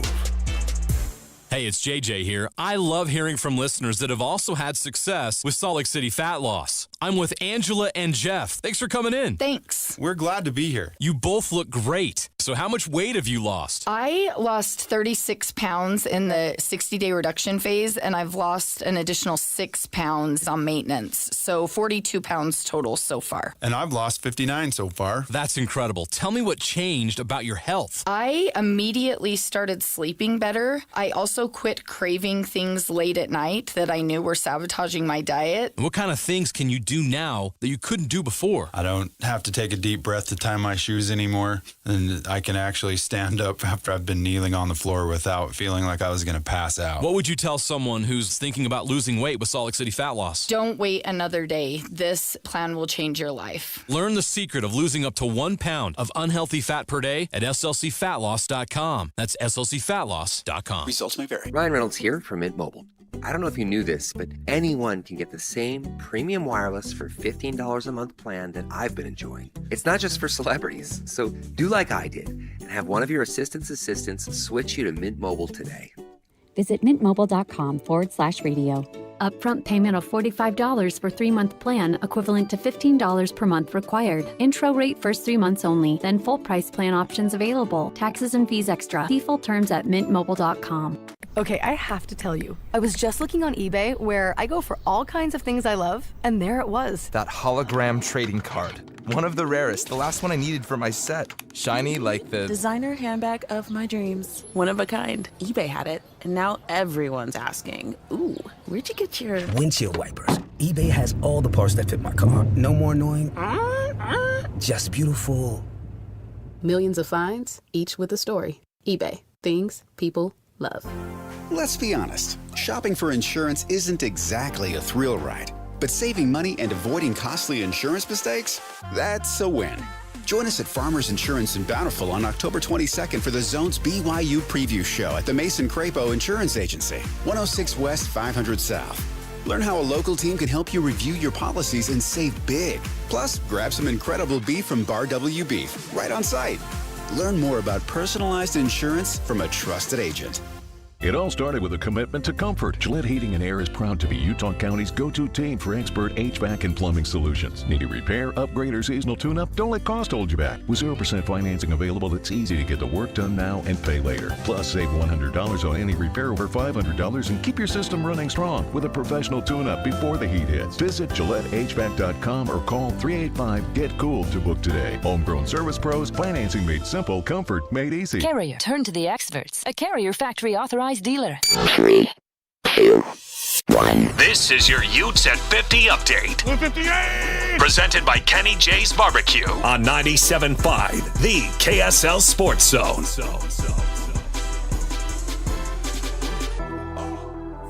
Hey, it's JJ here. I love hearing from listeners that have also had success with Salt Lake City fat loss. I'm with Angela and Jeff. Thanks for coming in. Thanks. We're glad to be here. You both look great. So how much weight have you lost? I lost 36 pounds in the 60-day reduction phase, and I've lost an additional 6 pounds on maintenance. So 42 pounds total so far. And I've lost 59 so far. That's incredible. Tell me what changed about your health. I immediately started sleeping better. I also quit craving things late at night that I knew were sabotaging my diet. What kind of things can you do now that you couldn't do before? I don't have to take a deep breath to tie my shoes anymore, and I can actually stand up after I've been kneeling on the floor without feeling like I was going to pass out. What would you tell someone who's thinking about losing weight with Salt Lake City fat loss? Don't wait another day. This plan will change your life. Learn the secret of losing up to 1 pound of unhealthy fat per day at slcfatloss.com. That's slcfatloss.com. Results may vary. Ryan Reynolds here from Mint Mobile. I don't know if you knew this, but anyone can get the same premium wireless for $15 a month plan that I've been enjoying. It's not just for celebrities. So do like I did and have one of your assistants switch you to Mint Mobile today. Visit mintmobile.com/radio. Upfront payment of $45 for 3-month plan, equivalent to $15 per month required. Intro rate first 3 months only, then full price plan options available. Taxes and fees extra. See full terms at mintmobile.com. Okay, I have to tell you, I was just looking on eBay where I go for all kinds of things I love, and there it was. That hologram trading card. One of the rarest, the last one I needed for my set. Shiny like the designer handbag of my dreams. One of a kind. eBay had it, and now everyone's asking, ooh, where'd you get your windshield wipers? eBay has all the parts that fit my car. No more annoying, just beautiful. Millions of finds, each with a story. eBay. Things people love. Let's be honest. Shopping for insurance isn't exactly a thrill ride. But saving money and avoiding costly insurance mistakes? That's a win. Join us at Farmers Insurance in Bountiful on October 22nd for the Zone's BYU Preview Show at the Mason Crapo Insurance Agency, 106 West 500 South. Learn how a local team can help you review your policies and save big. Plus, grab some incredible beef from Bar W Beef right on site. Learn more about personalized insurance from a trusted agent. It all started with a commitment to comfort. Gillette Heating and Air is proud to be Utah County's go-to team for expert HVAC and plumbing solutions. Need a repair, upgrade, or seasonal tune-up? Don't let cost hold you back. With 0% financing available, it's easy to get the work done now and pay later. Plus, save $100 on any repair over $500 and keep your system running strong with a professional tune-up before the heat hits. Visit GilletteHVAC.com or call 385-GET-COOL to book today. Homegrown service pros, financing made simple, comfort made easy. Carrier, turn to the experts. A Carrier factory authorized dealer. 3, 2, 1. This is your Utes at 50 update. 58! Presented by Kenny J's Barbecue on 97.5, the KSL Sports Zone.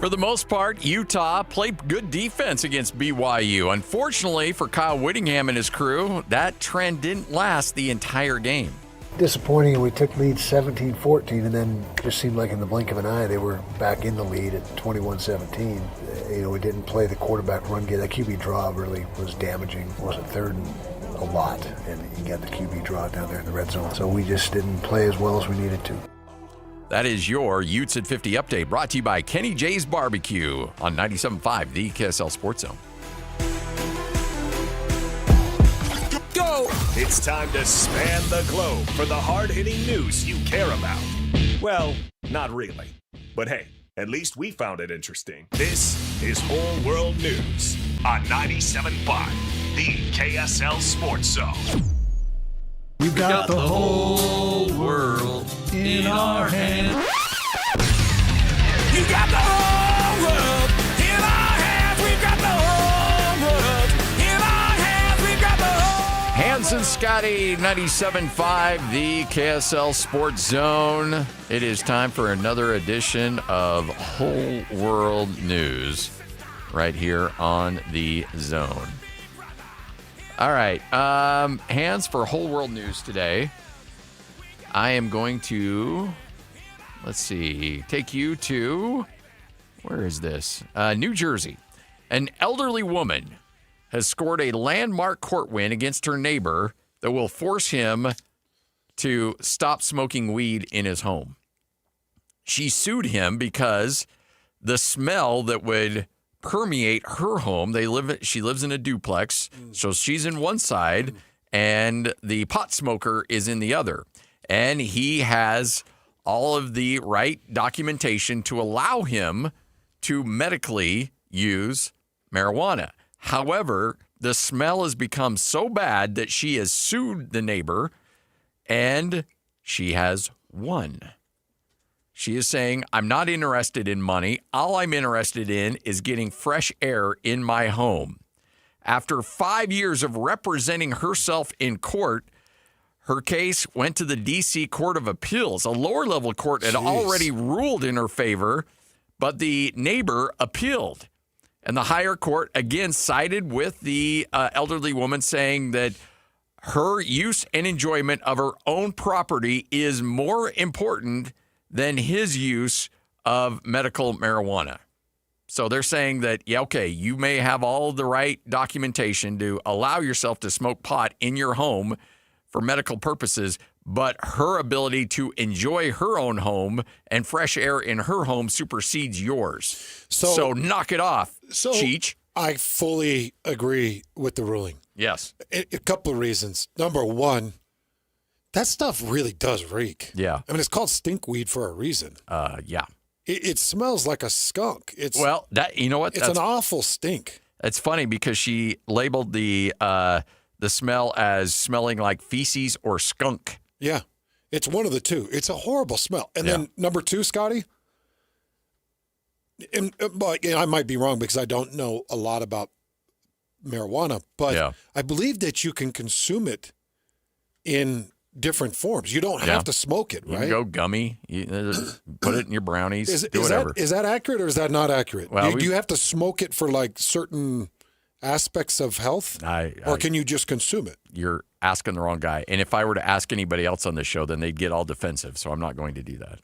For the most part, Utah played good defense against BYU. Unfortunately for Kyle Whittingham and his crew, that trend didn't last the entire game. Disappointing. We took lead 17-14, and then just seemed like in the blink of an eye they were back in the lead at 21-17. We didn't play the quarterback run game. That QB draw really was damaging. It wasn't third and a lot, and you got the QB draw down there in the red zone. So we just didn't play as well as we needed to. That is your Utes at 50 update, brought to you by Kenny J's Barbecue on 97.5, the KSL Sports Zone. Go! It's time to span the globe for the hard-hitting news you care about. Well, not really. But hey, at least we found it interesting. This is Whole World News on 97.5, the KSL Sports Zone. We've got the whole world in our hands. You got the whole world in our hands. We've got the whole world in our hands. We've got the whole. Hans and Scotty, 97.5, the KSL Sports Zone. It is time for another edition of Whole World News right here on the Zone. All right, Hans, for Whole World News today, I am going to, take you to, where is this? New Jersey. An elderly woman has scored a landmark court win against her neighbor that will force him to stop smoking weed in his home. She sued him because the smell that would permeate her home, she lives in a duplex, so she's in one side and the pot smoker is in the other. And he has all of the right documentation to allow him to medically use marijuana. However, the smell has become so bad that she has sued the neighbor, and she has won. She is saying, I'm not interested in money. All I'm interested in is getting fresh air in my home. After 5 years of representing herself in court, her case went to the D.C. Court of Appeals. A lower-level court had already ruled in her favor, but the neighbor appealed. And the higher court, again, sided with the elderly woman, saying that her use and enjoyment of her own property is more important than his use of medical marijuana. So they're saying that, yeah, okay, you may have all the right documentation to allow yourself to smoke pot in your home for medical purposes, but her ability to enjoy her own home and fresh air in her home supersedes yours. So knock it off, Cheech. I fully agree with the ruling. Yes. A couple of reasons. Number one, that stuff really does reek. Yeah. I mean, it's called stinkweed for a reason. Yeah. It smells like a skunk. You know what? It's an awful stink. It's funny because she labeled the smell as smelling like feces or skunk. Yeah. It's one of the two. It's a horrible smell. And then number two, Scotty, but I might be wrong because I don't know a lot about marijuana, but I believe that you can consume it in different forms. You don't have to smoke it, right? You can go gummy. Put it in your brownies. Do whatever. Is that accurate or is that not accurate? Well, do you have to smoke it for like certain aspects of health? Or can you just consume it? You're asking the wrong guy. And if I were to ask anybody else on this show, then they'd get all defensive. So I'm not going to do that.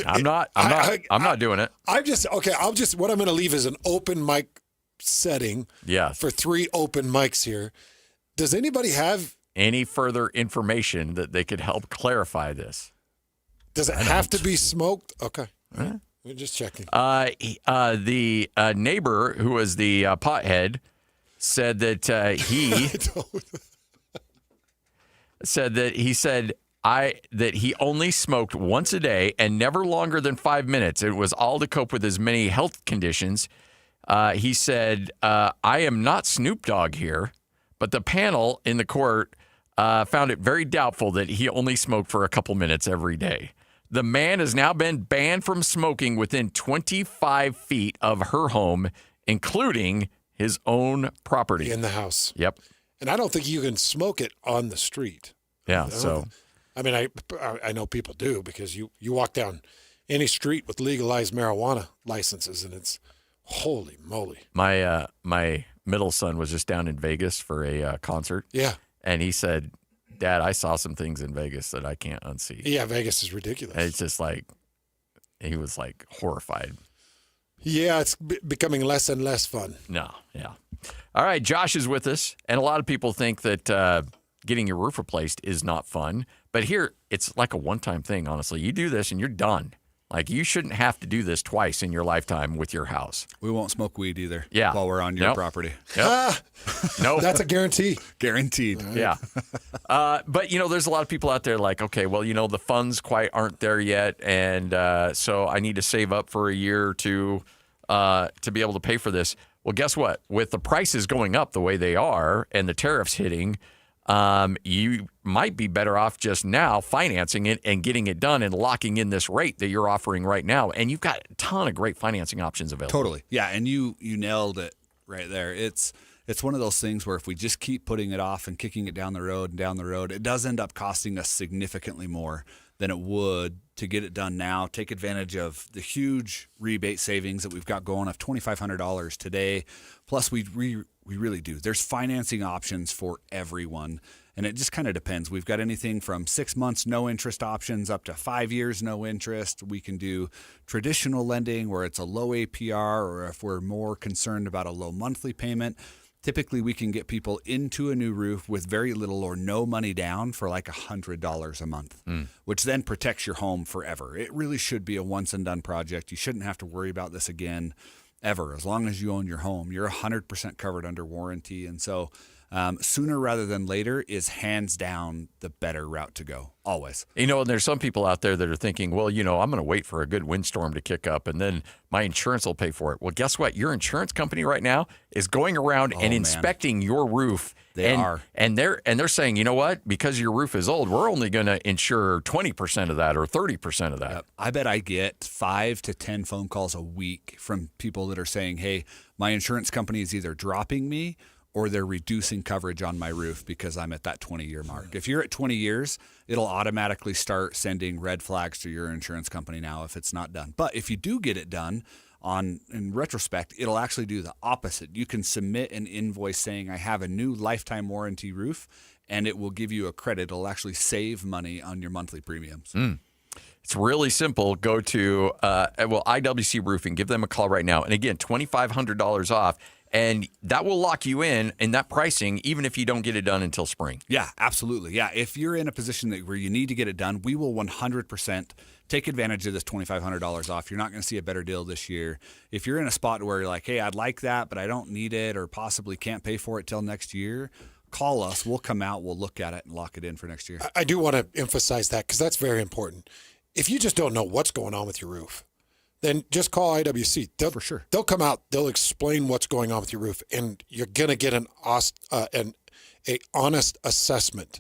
I'm not doing it. What I'm going to leave is an open mic setting for 3 open mics here. Does anybody have any further information that they could help clarify this? Does it have to be smoked? Okay. Huh? We're just checking. The neighbor who was the pothead said that he only smoked once a day and never longer than 5 minutes. It was all to cope with his many health conditions. He said, I am not Snoop Dogg here, but the panel in the court found it very doubtful that he only smoked for a couple minutes every day. The man has now been banned from smoking within 25 feet of her home, including his own property. In the house. Yep. And I don't think you can smoke it on the street. Yeah, so. I mean, I know people do because you walk down any street with legalized marijuana licenses and it's holy moly. My middle son was just down in Vegas for a concert. Yeah. And he said, Dad, I saw some things in Vegas that I can't unsee. Yeah, Vegas is ridiculous. And it's just like, he was like horrified. Yeah, it's becoming less and less fun. No, yeah. All right, Josh is with us. And a lot of people think that getting your roof replaced is not fun. But here, it's like a one-time thing, honestly. You do this and you're done. Like, you shouldn't have to do this twice in your lifetime with your house. We won't smoke weed either. Yeah. While we're on your property. Yep. Nope. That's a guarantee. Guaranteed. Right. Yeah. But, there's a lot of people out there like, okay, well, the funds quite aren't there yet. And so I need to save up for a year or two to be able to pay for this. Well, guess what? With the prices going up the way they are and the tariffs hitting, you might be better off just now financing it and getting it done and locking in this rate that you're offering right now. And you've got a ton of great financing options available. Totally. Yeah, and you nailed it right there. It's one of those things where if we just keep putting it off and kicking it down the road, it does end up costing us significantly more than it would to get it done now. Take advantage of the huge rebate savings that we've got going of $2,500 today. Plus, we really do. There's financing options for everyone, and it just kind of depends. We've got anything from 6 months no interest options up to 5 years no interest. We can do traditional lending where it's a low APR, or if we're more concerned about a low monthly payment, Typically, we can get people into a new roof with very little or no money down for like $100 a month, which then protects your home forever. It really should be a once and done project. You shouldn't have to worry about this again ever. As long as you own your home, you're 100% covered under warranty. And so sooner rather than later is hands down the better route to go, always. You know, and there's some people out there that are thinking, well, you know, I'm going to wait for a good windstorm to kick up and then my insurance will pay for it. Well, guess what? Your insurance company right now is going around and inspecting your roof. And they're saying, you know what? Because your roof is old, we're only going to insure 20% of that or 30% of that. Yep. I bet I get 5 to 10 phone calls a week from people that are saying, hey, my insurance company is either dropping me or they're reducing coverage on my roof because I'm at that 20-year mark. If you're at 20 years, it'll automatically start sending red flags to your insurance company now if it's not done. But if you do get it done, in retrospect, it'll actually do the opposite. You can submit an invoice saying, I have a new lifetime warranty roof, and it will give you a credit. It'll actually save money on your monthly premiums. It's really simple. Go to IWC Roofing. Give them a call right now. And again, $2,500 off. And that will lock you in that pricing, even if you don't get it done until spring. Yeah, absolutely. Yeah, if you're in a position where you need to get it done, we will 100% take advantage of this $2,500 off. You're not going to see a better deal this year. If you're in a spot where you're like, hey, I'd like that, but I don't need it or possibly can't pay for it till next year, call us. We'll come out. We'll look at it and lock it in for next year. I do want to emphasize that because that's very important. If you just don't know what's going on with your roof, then just call IWC. For sure. They'll come out. They'll explain what's going on with your roof, and you're going to get an honest assessment.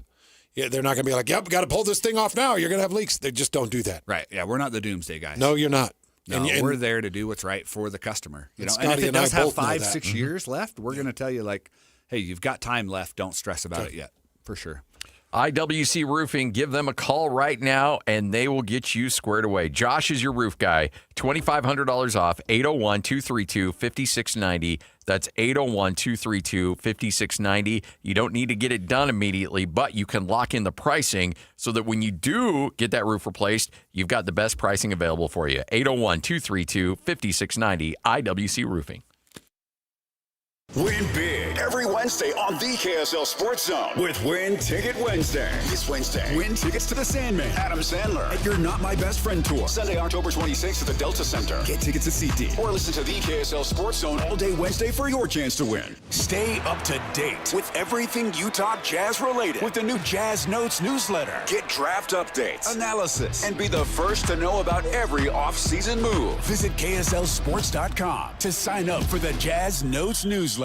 Yeah, they're not going to be like, yep, got to pull this thing off now. You're going to have leaks. They just don't do that. Right. Yeah, we're not the doomsday guys. No, you're not. No, and we're there to do what's right for the customer. You know, and if it does have 5-6 years left, we're going to tell you like, hey, you've got time left. Don't stress about it yet. For sure. IWC Roofing, give them a call right now, and they will get you squared away. Josh is your roof guy. $2,500 off, 801-232-5690. That's 801-232-5690. You don't need to get it done immediately, but you can lock in the pricing so that when you do get that roof replaced, you've got the best pricing available for you. 801-232-5690, IWC Roofing. Win big every Wednesday on the KSL Sports Zone with Win Ticket Wednesday. This Wednesday, win tickets to the Sandman, Adam Sandler, at your Not My Best Friend tour. Sunday, October 26th at the Delta Center. Get tickets at CD or listen to the KSL Sports Zone all day Wednesday for your chance to win. Stay up to date with everything Utah Jazz related with the new Jazz Notes newsletter. Get draft updates, analysis, and be the first to know about every off-season move. Visit KSLSports.com to sign up for the Jazz Notes newsletter.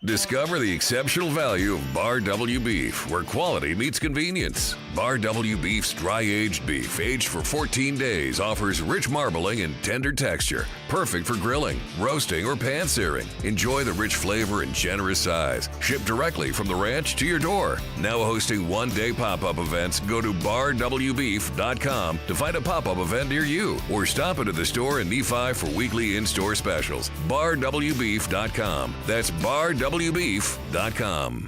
Discover the exceptional value of Bar W beef, where quality meets convenience. Bar W beef's dry-aged beef, aged for 14 days, offers rich marbling and tender texture, perfect for grilling, roasting, or pan-searing. Enjoy the rich flavor and generous size. Shipped directly from the ranch to your door. Now hosting one-day pop-up events, go to barwbeef.com to find a pop-up event near you, or stop into the store in Nephi for weekly in-store specials. barwbeef.com. That's barwbeef.com.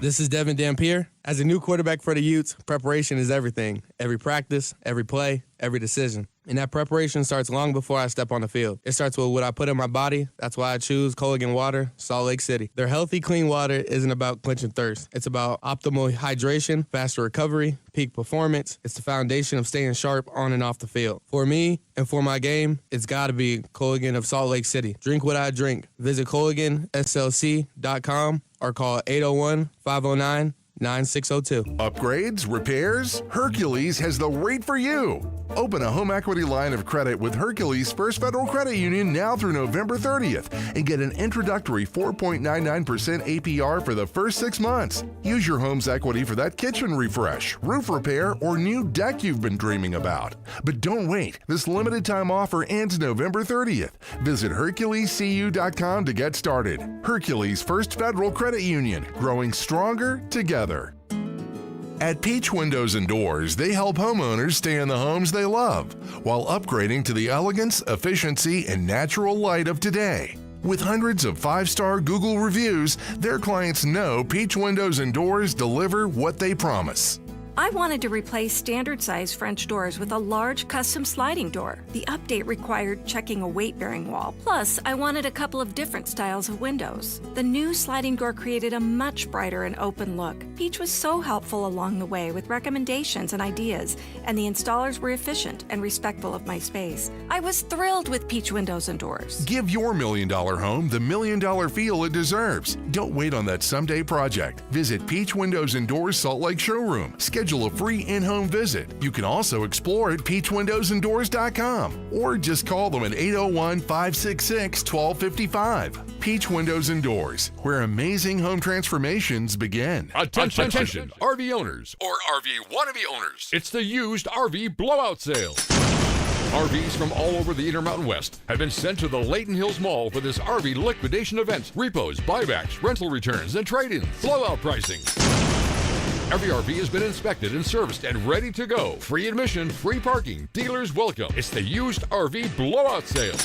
This is Devin Dampier. As a new quarterback for the Utes, preparation is everything. Every practice, every play, every decision. And that preparation starts long before I step on the field. It starts with what I put in my body. That's why I choose Culligan Water, Salt Lake City. Their healthy, clean water isn't about quenching thirst. It's about optimal hydration, faster recovery, peak performance. It's the foundation of staying sharp on and off the field. For me and for my game, it's got to be Culligan of Salt Lake City. Drink what I drink. Visit CulliganSLC.com or call 801-509-9602. Upgrades? Repairs? Hercules has the rate for you. Open a home equity line of credit with Hercules First Federal Credit Union now through November 30th and get an introductory 4.99% APR for the first 6 months. Use your home's equity for that kitchen refresh, roof repair, or new deck you've been dreaming about. But don't wait. This limited time offer ends November 30th. Visit HerculesCU.com to get started. Hercules First Federal Credit Union, growing stronger together. At Peach Windows and Doors, they help homeowners stay in the homes they love while upgrading to the elegance, efficiency, and natural light of today. With hundreds of 5-star Google reviews, their clients know Peach Windows and Doors deliver what they promise. I wanted to replace standard-size French doors with a large custom sliding door. The update required checking a weight-bearing wall. Plus, I wanted a couple of different styles of windows. The new sliding door created a much brighter and open look. Peach was so helpful along the way with recommendations and ideas, and the installers were efficient and respectful of my space. I was thrilled with Peach Windows and Doors. Give your $1 million home the $1 million feel it deserves. Don't wait on that someday project. Visit Peach Windows and Doors Salt Lake Showroom. Schedule a free in-home visit. You can also explore at peachwindowsanddoors.com or just call them at 801-566-1255. Peach Windows and Doors, where amazing home transformations begin. Attention, RV owners or RV wannabe owners. It's the used RV blowout sale. RVs from all over the Intermountain West have been sent to the Layton Hills Mall for this RV liquidation event. Repos, buybacks, rental returns, and trade-ins. Blowout pricing. Every RV has been inspected and serviced and ready to go. Free admission, free parking, dealers welcome. It's the used RV blowout sale.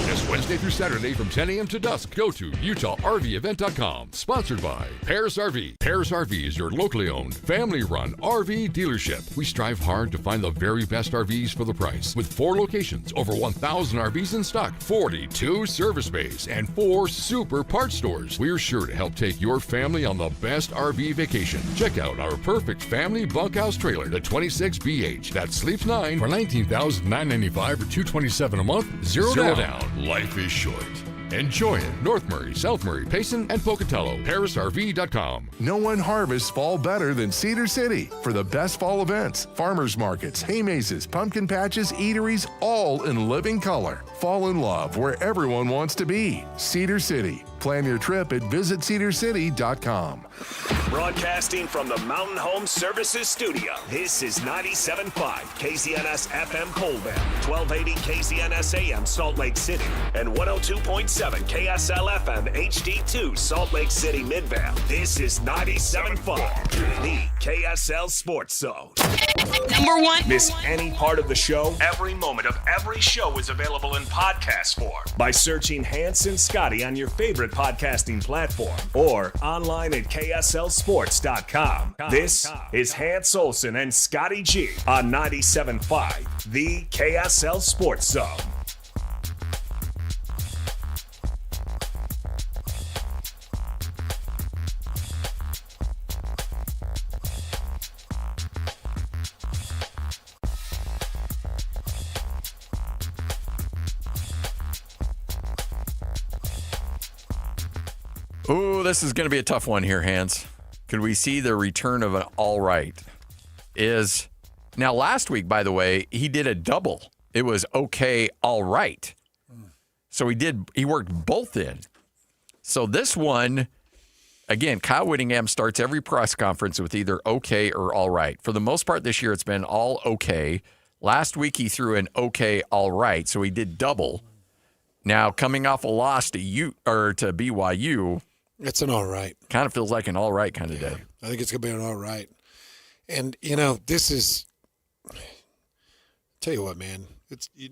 This Wednesday through Saturday from 10 a.m. to dusk. Go to UtahRVEvent.com. Sponsored by Paris RV. Paris RV is your locally owned, family-run RV dealership. We strive hard to find the very best RVs for the price. With 4 locations, over 1,000 RVs in stock, 42 service bays, and 4 super parts stores. We're sure to help take your family on the best RV vacation. Check out our perfect family bunkhouse trailer, the 26BH. That sleeps 9 for $19,995 or $227 a month. Zero down. Life is short. Enjoy it. North Murray, South Murray, Payson, and Pocatello. ParisRV.com. No one harvests fall better than Cedar City for the best fall events. Farmers markets, hay mazes, pumpkin patches, eateries, all in living color. Fall in love where everyone wants to be. Cedar City. Plan your trip at visitcedarcity.com. Broadcasting from the Mountain Home Services Studio, this is 97.5 KZNS FM Colville, 1280 KZNS AM Salt Lake City, and 102.7 KSL FM HD2 Salt Lake City Midvale. This is 97.5, the KSL Sports Zone. Number 1. Miss any part of the show? Every moment of every show is available in podcast form by searching Hanson Scotty on your favorite podcasting platform or online at KSLSports.com. This is Hans Olsen and Scotty G on 97.5, the KSL Sports Zone. Ooh, this is going to be a tough one here, Hans. Could we see the return of an all right? Now, last week, by the way, he did a double. It was okay, all right. So he worked both in. So this one, again, Kyle Whittingham starts every press conference with either okay or all right. For the most part this year, it's been all okay. Last week, he threw an okay, all right. So he did double. Now, coming off a loss to BYU, it's an all right. Kind of feels like an all right kind of day. I think it's going to be an all right. And, this is, tell you what, man,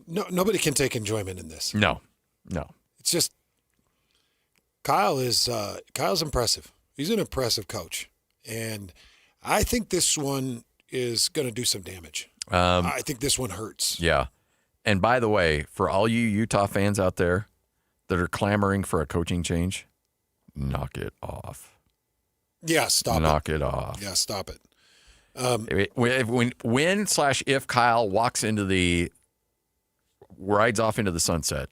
nobody can take enjoyment in this. No. It's just, Kyle's impressive. He's an impressive coach. And I think this one is going to do some damage. I think this one hurts. Yeah. And by the way, for all you Utah fans out there that are clamoring for a coaching change, knock it off. Yeah, stop it. Knock it off. Yeah, stop it. When/if Kyle rides off into the sunset,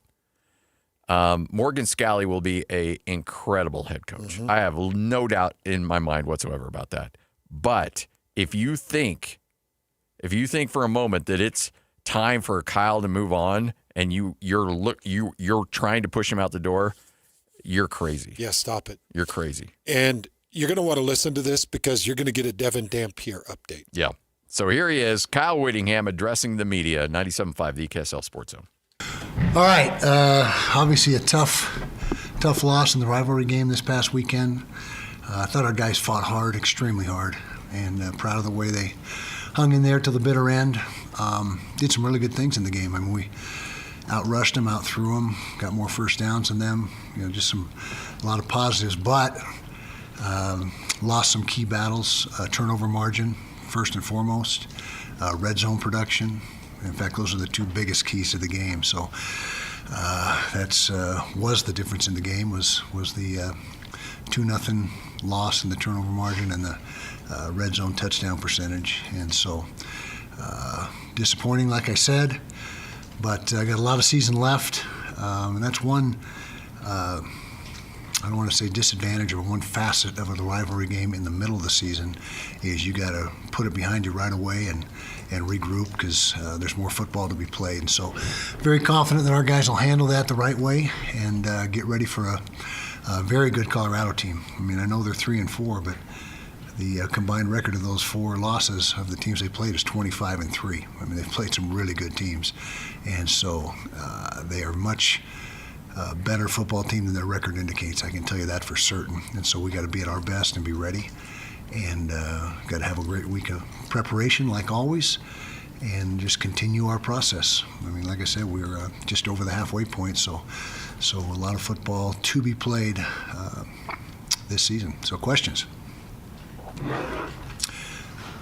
Morgan Scalley will be an incredible head coach. Mm-hmm. I have no doubt in my mind whatsoever about that. But if you think for a moment that it's time for Kyle to move on and you're trying to push him out the door, you're crazy. Yeah, stop it. You're crazy. And you're going to want to listen to this because you're going to get a Devin Dampier update. Yeah. So here he is, Kyle Whittingham addressing the media, 97.5, the KSL Sports Zone. All right. Obviously a tough loss in the rivalry game this past weekend. I thought our guys fought hard, extremely hard, and proud of the way they hung in there till the bitter end. Did some really good things in the game. I mean, we outrushed them, outthrew them, got more first downs than them. Just a lot of positives, but lost some key battles, turnover margin, first and foremost. Red zone production. In fact, those are the two biggest keys to the game. So that's was the difference in the game was the 2-0 loss in the turnover margin and the red zone touchdown percentage. And so disappointing, like I said, but I got a lot of season left, and that's one. I don't want to say disadvantage, or one facet of a rivalry game in the middle of the season is you got to put it behind you right away and regroup, because there's more football to be played. And so very confident that our guys will handle that the right way and get ready for a very good Colorado team. I mean, I know they're 3-4, but the combined record of those 4 losses of the teams they played is 25-3. I mean, they've played some really good teams. And so they are much better football team than their record indicates. I can tell you that for certain. And so we got to be at our best and be ready, and got to have a great week of preparation like always, and just continue our process. I mean, like I said, we're just over the halfway point, so a lot of football to be played this season. So questions?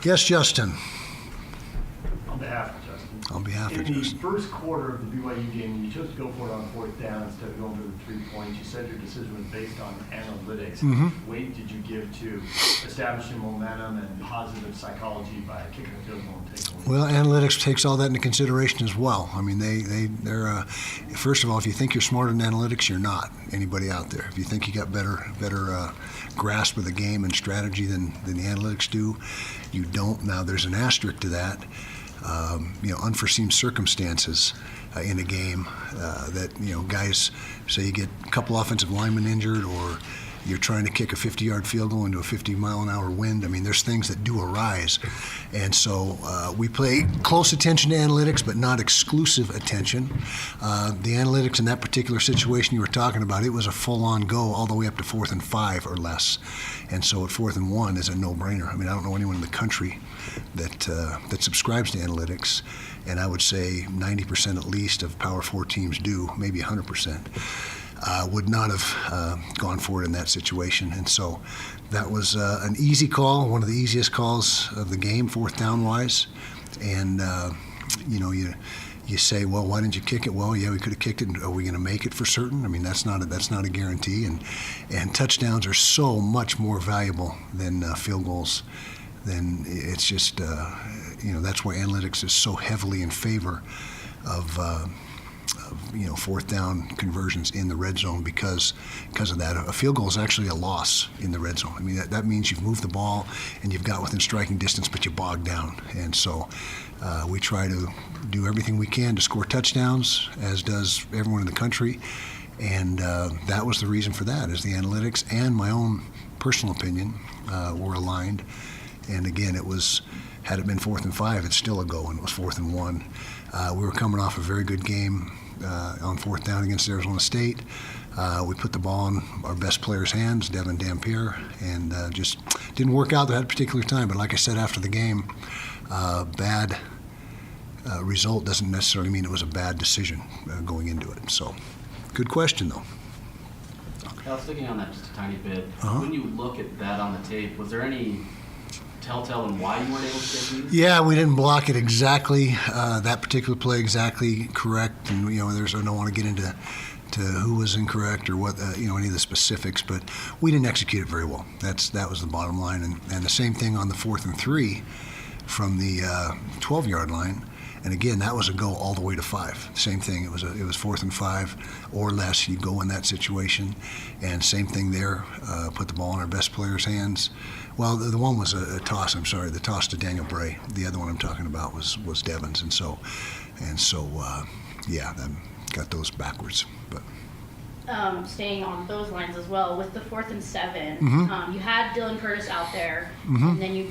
Yes, Justin. On behalf of Justin. On behalf of Justin. In the first quarter of the BYU game, you chose to go for it on 4th down instead of going for the 3 points. You said your decision was based on analytics. Mm-hmm. Weight did you give to establishing momentum and positive psychology by kicking the field goal and taking a lead? Well, analytics takes all that into consideration as well. I mean, they're first of all, if you think you're smarter than analytics, you're not. Anybody out there? If you think you got better grasp of the game and strategy than the analytics do, you don't. Now, there's an asterisk to that. Unforeseen circumstances in a game that, guys say you get a couple offensive linemen injured, or you're trying to kick a 50-yard field goal into a 50-mile-an-hour wind. I mean, there's things that do arise. And so we pay close attention to analytics, but not exclusive attention. The analytics in that particular situation you were talking about, it was a full-on go all the way up to 4th and 5 or less. And so at 4th and 1 is a no-brainer. I mean, I don't know anyone in the country that subscribes to analytics, and I would say 90% at least of Power 4 teams do, maybe 100%. Would not have gone for it in that situation. And so that was an easy call, one of the easiest calls of the game, 4th down-wise. And, you say, well, why didn't you kick it? Well, yeah, we could have kicked it. Are we going to make it for certain? I mean, that's not a guarantee. And touchdowns are so much more valuable than field goals. Then it's just, that's why analytics is so heavily in favor of 4th down conversions in the red zone because of that. A field goal is actually a loss in the red zone. I mean, that means you've moved the ball and you've got within striking distance, but you bogged down. And so we try to do everything we can to score touchdowns, as does everyone in the country. And that was the reason for that, is the analytics and my own personal opinion were aligned. And again, had it been 4th and 5, it's still a go, and it was 4th and 1. We were coming off a very good game on 4th down against Arizona State. We put the ball in our best player's hands, Devin Dampier, and just didn't work out at that particular time. But like I said after the game, bad result doesn't necessarily mean it was a bad decision going into it. So, good question, though. Sticking on that just a tiny bit, when you look at that on the tape, was there any telltale on why you weren't able to get these? Yeah, we didn't block it exactly, that particular play exactly correct, and I don't want to get into who was incorrect or what, any of the specifics, but we didn't execute it very well. That was the bottom line, and the same thing on the 4th and 3 from the 12-yard line. And again, that was a go all the way to 5. Same thing. It was 4th and 5 or less. You go in that situation, and same thing there. Put the ball in our best player's hands. Well, the one was a toss. I'm sorry, the toss to Daniel Bray. The other one I'm talking about was Devon's, and so, yeah, I got those backwards. But staying on those lines as well, with the 4th and 7, Mm-hmm. you had Dylan Curtis out there, Mm-hmm. and then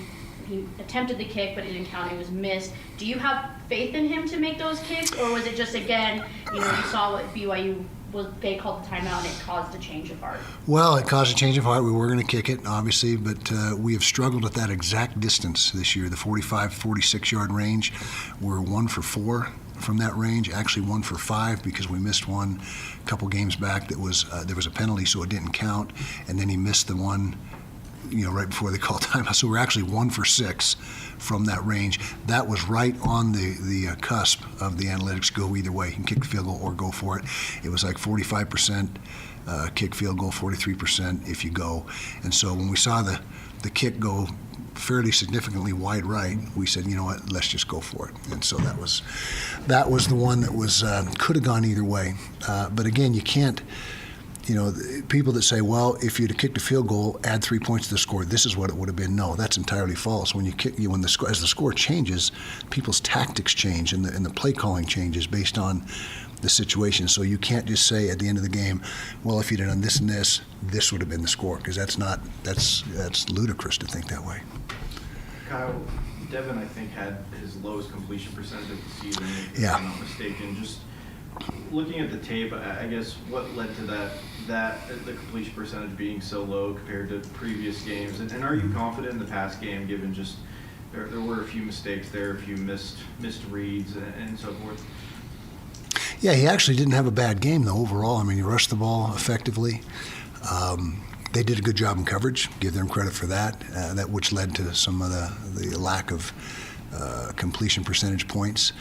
he attempted the kick, but it didn't count. It was missed. Do you have faith in him to make those kicks, or was it just, again, you saw what BYU was? They called the timeout and it caused a change of heart? Well, it caused a change of heart. We were going to kick it, obviously, but we have struggled at that exact distance this year, the 45, 46-yard range. We're 1 for 4 from that range, actually 1 for 5 because we missed one a couple games back that was there was a penalty, so it didn't count, and then he missed the one right before they called timeout. So we're actually 1 for 6 from that range. That was right on the cusp of the analytics. Go either way. You can kick the field goal or go for it. It was like 45% kick field goal, 43% if you go. And so when we saw the kick go fairly significantly wide right, we said, you know what, let's just go for it. And so that was the one that was could have gone either way. But again, you can't. People that say, well, if you'd have kicked a field goal, add 3 points to the score, this is what it would have been. No, that's entirely false. When as the score changes, people's tactics change and the play calling changes based on the situation. So you can't just say at the end of the game, well, if you'd have done this and this would have been the score, because that's ludicrous to think that way. Kyle, Devin, I think, had his lowest completion percentage of the season, if Yeah. I'm not mistaken. Just looking at the tape, I guess what led to that the completion percentage being so low compared to previous games, and are you confident in the past game, given just there were a few mistakes there, a few missed reads and so forth? Yeah, he actually didn't have a bad game though overall. I mean, he rushed the ball effectively. They did a good job in coverage. Give them credit for that. That which led to some of the lack of completion percentage points.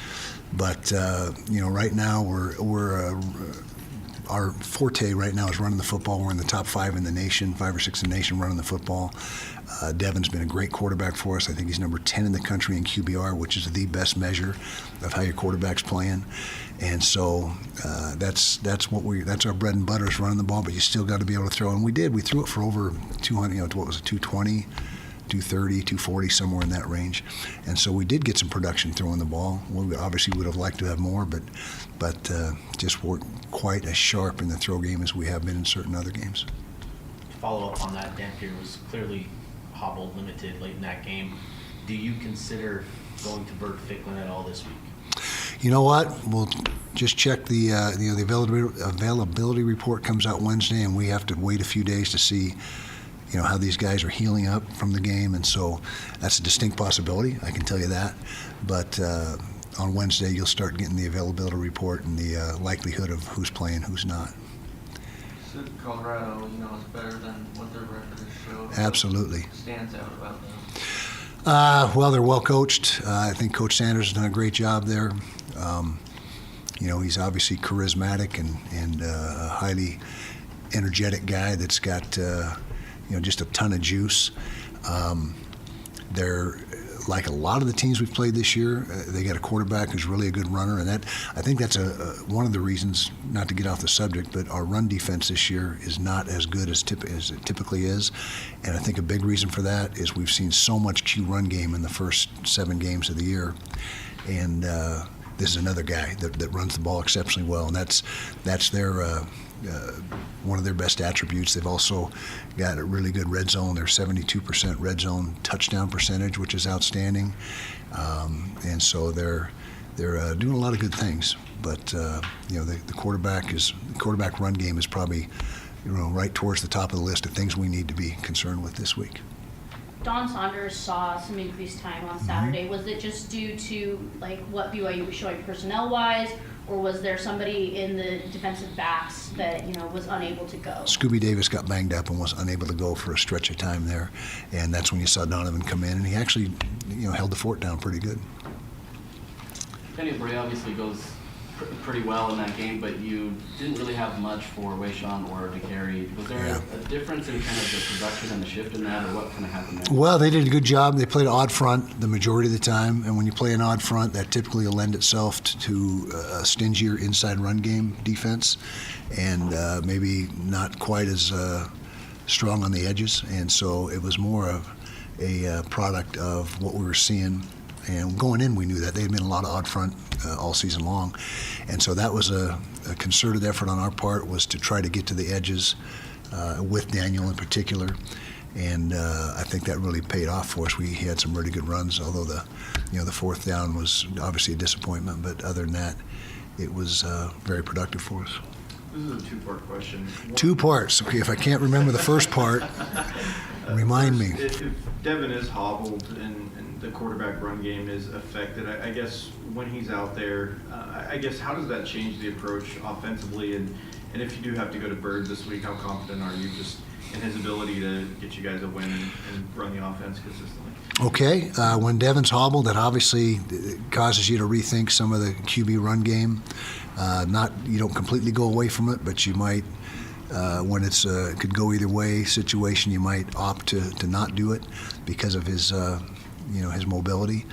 But right now we're our forte right now is running the football. We're in the top 5 in the nation, 5 or 6 in the nation running the football. Devin's been a great quarterback for us. I think he's number 10 in the country in QBR, which is the best measure of how your quarterback's playing. And so that's our bread and butter is running the ball. But you still got to be able to throw. And we did. We threw it for over 200. What was it? 220. 230, 240, somewhere in that range. And so we did get some production throwing the ball. We obviously would have liked to have more, but just weren't quite as sharp in the throw game as we have been in certain other games. Follow up on that, Dampier was clearly hobbled, limited late in that game. Do you consider going to Bert Ficklin at all this week? You know what? We'll just check the availability report comes out Wednesday, and we have to wait a few days to see how these guys are healing up from the game, and so that's a distinct possibility, I can tell you that. But on Wednesday, you'll start getting the availability report and the likelihood of who's playing, who's not. So Colorado, is better than what their record has showed. Absolutely. What stands out about them? Well, they're well coached. I think Coach Sanders has done a great job there. He's obviously charismatic and a highly energetic guy that's got just a ton of juice. They're like a lot of the teams we've played this year. They got a quarterback who's really a good runner, and I think that's one of the reasons. Not to get off the subject, but our run defense this year is not as good as it typically is, and I think a big reason for that is we've seen so much Q run game in the first 7 games of the year, and this is another guy that runs the ball exceptionally well, and that's their. One of their best attributes. They've also got a really good red zone. They're 72% red zone touchdown percentage, which is outstanding. And so they're doing a lot of good things. But the quarterback run game is probably right towards the top of the list of things we need to be concerned with this week. Don Saunders saw some increased time on Saturday. Was it just due to what BYU was showing personnel-wise, or was there somebody in the defensive backs that was unable to go? Scooby Davis got banged up and was unable to go for a stretch of time there, and that's when you saw Donovan come in, and he actually held the fort down pretty good. Penny Bray obviously goes pretty well in that game, but you didn't really have much for Wayshawn or DeCarry. Was there a difference in kind of the production and the shift in that, or what kind of happened there? Well, they did a good job. They played odd front the majority of the time, and when you play an odd front, that typically will lend itself to a stingier inside run game defense, and maybe not quite as strong on the edges. And so it was more of a product of what we were seeing. And going in, we knew that. They had been a lot of odd front all season long. And so that was a concerted effort on our part, was to try to get to the edges with Daniel in particular. And I think that really paid off for us. He had some really good runs, although the fourth down was obviously a disappointment. But other than that, it was very productive for us. This is a two-part question. Two parts. Okay, if I can't remember the first part, remind me. If Devin is hobbled and the quarterback run game is affected, I guess when he's out there, I guess how does that change the approach offensively? And if you do have to go to Bird this week, how confident are you just in his ability to get you guys a win and run the offense consistently? Okay, when Devin's hobbled, that obviously causes you to rethink some of the QB run game. You don't completely go away from it, but you might, when it could go either way situation, you might opt to not do it because of his, his mobility.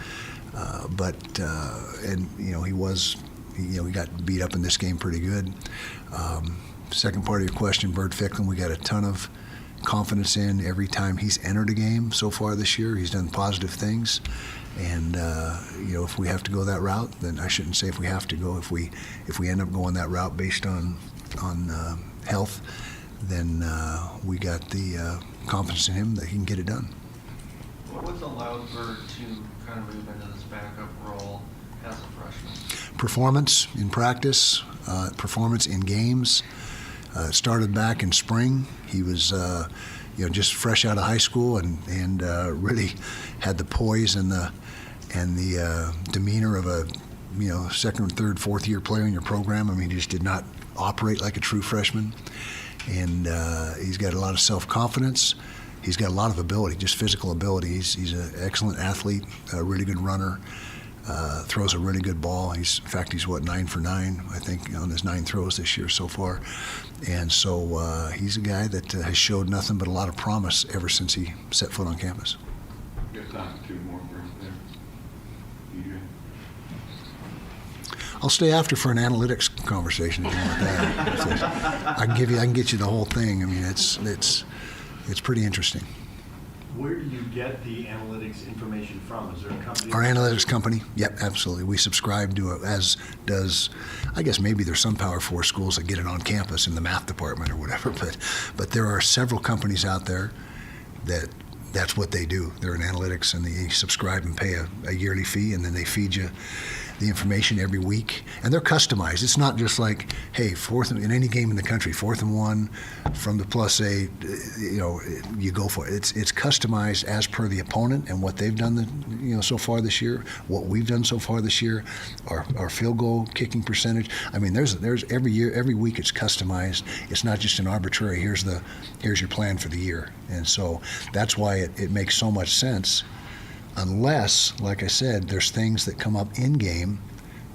He got beat up in this game pretty good. Second part of your question, Bird Ficklin, we got a ton of confidence in every time he's entered a game so far this year. He's done positive things, and if we have to go that route, then I shouldn't say if we have to go. If we end up going that route based on health, then we got the confidence in him that he can get it done. What's allowed Bird to kind of move into this backup role as a freshman? Performance in practice, performance in games. Started back in spring. He was, just fresh out of high school and really had the poise and the demeanor of a, second, third, fourth year player in your program. I mean, he just did not operate like a true freshman. And he's got a lot of self-confidence. He's got a lot of ability, just physical ability. He's an excellent athlete, a really good runner. Throws a really good ball. In fact, he's 9 for 9, I think, on his 9 throws this year so far. And so he's a guy that has showed nothing but a lot of promise ever since he set foot on campus. You got time for 2 more for there. I'll stay after for an analytics conversation if you want that. I can get you the whole thing. I mean, it's pretty interesting. Where do you get the analytics information from? Is there a company? Our analytics company, yep, absolutely. We subscribe to it, as does, I guess maybe there's some Power 4 schools that get it on campus in the math department or whatever, but there are several companies out there that's what they do. They're in analytics, and they subscribe and pay a yearly fee, and then they feed you the information every week, and they're customized. It's not just like, hey, in any game in the country, 4th and 1 from the +8, you go for it. It's customized as per the opponent and what they've done, so far this year, what we've done so far this year, our field goal kicking percentage. I mean, there's every week it's customized. It's not just an arbitrary. Here's your plan for the year, and so that's why it makes so much sense. Unless, like I said, there's things that come up in-game,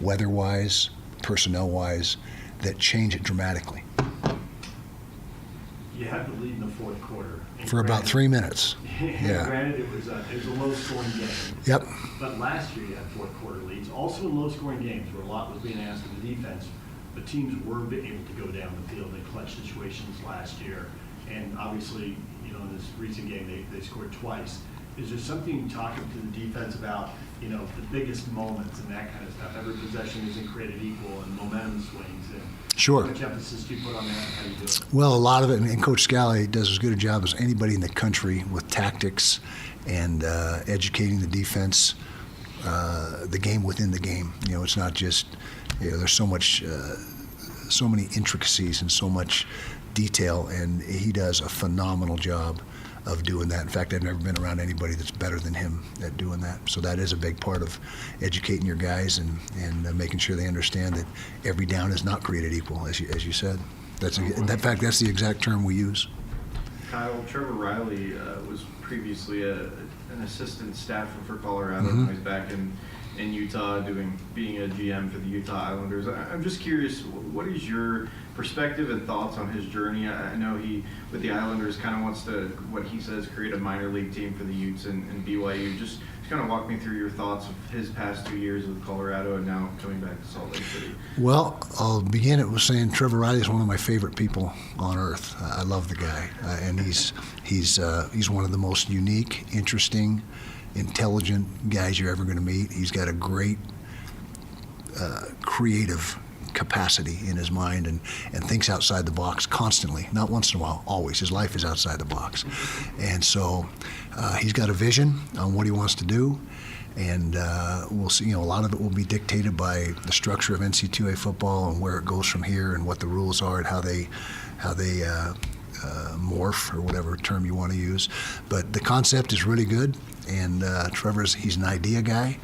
weather-wise, personnel-wise, that change it dramatically. You had the lead in the fourth quarter. For about 3 minutes. Yeah. Granted, it was a low-scoring game. Yep. But last year you had fourth quarter leads, also in low-scoring games where a lot was being asked of the defense, but teams were able to go down the field in clutch situations last year. And obviously, in this recent game, they scored twice. Is there something talking to the defense about, the biggest moments and that kind of stuff? Every possession isn't created equal, and momentum swings. And sure. How much emphasis do you put on that? How do you do it? Well, a lot of it, and Coach Scally does as good a job as anybody in the country with tactics and educating the defense, the game within the game. It's not just, there's so many intricacies and so much detail, and he does a phenomenal job of doing that. In fact, I've never been around anybody that's better than him at doing that. So that is a big part of educating your guys and making sure they understand that every down is not created equal, as you said. In fact, that's the exact term we use. Kyle, Trevor Riley was previously an assistant staffer for Colorado. Mm-hmm. Now he's back in Utah being a GM for the Utah Islanders. I'm just curious, what is your perspective and thoughts on his journey? I know he, with the Islanders, kind of wants to, what he says, create a minor league team for the Utes and BYU. Just kind of walk me through your thoughts of his past 2 years with Colorado and now coming back to Salt Lake City. Well, I'll begin it with saying Trevor Riley is one of my favorite people on earth. I love the guy, and he's one of the most unique, interesting, intelligent guys you're ever going to meet. He's got a great creative capacity in his mind and thinks outside the box constantly, not once in a while, always. His life is outside the box. And so he's got a vision on what he wants to do, and we'll see, a lot of it will be dictated by the structure of NC2A football and where it goes from here and what the rules are and how they morph, or whatever term you want to use. But the concept is really good, and he's an idea guy.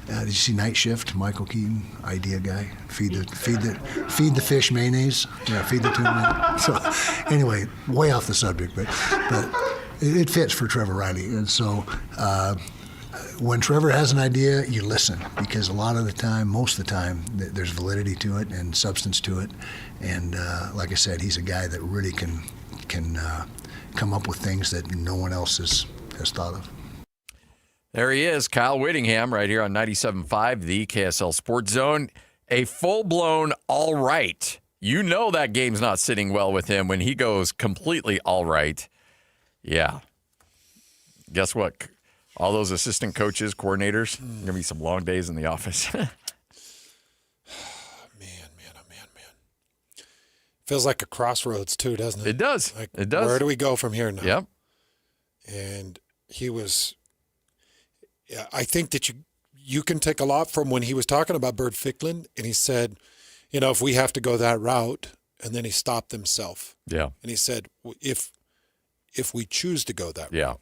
Did you see Night Shift? Michael Keaton, idea guy. Feed the fish mayonnaise. Yeah, feed the tuna. So anyway, way off the subject, but it fits for Trevor Riley. And so when Trevor has an idea, you listen, because a lot of the time, most of the time, there's validity to it and substance to it. And like I said, he's a guy that really can come up with things that no one else has thought of. There he is, Kyle Whittingham, right here on 97.5, the KSL Sports Zone. A full-blown all right. You know that game's not sitting well with him when he goes completely all right. Yeah. Guess what? All those assistant coaches, coordinators, going to be some long days in the office. Man. Feels like a crossroads, too, doesn't it? It does. It does. Where do we go from here now? Yep. And he was, I think that you can take a lot from when he was talking about Bert Ficklin, and he said, if we have to go that route, and then he stopped himself. Yeah. And he said, if we choose to go that route. Yeah.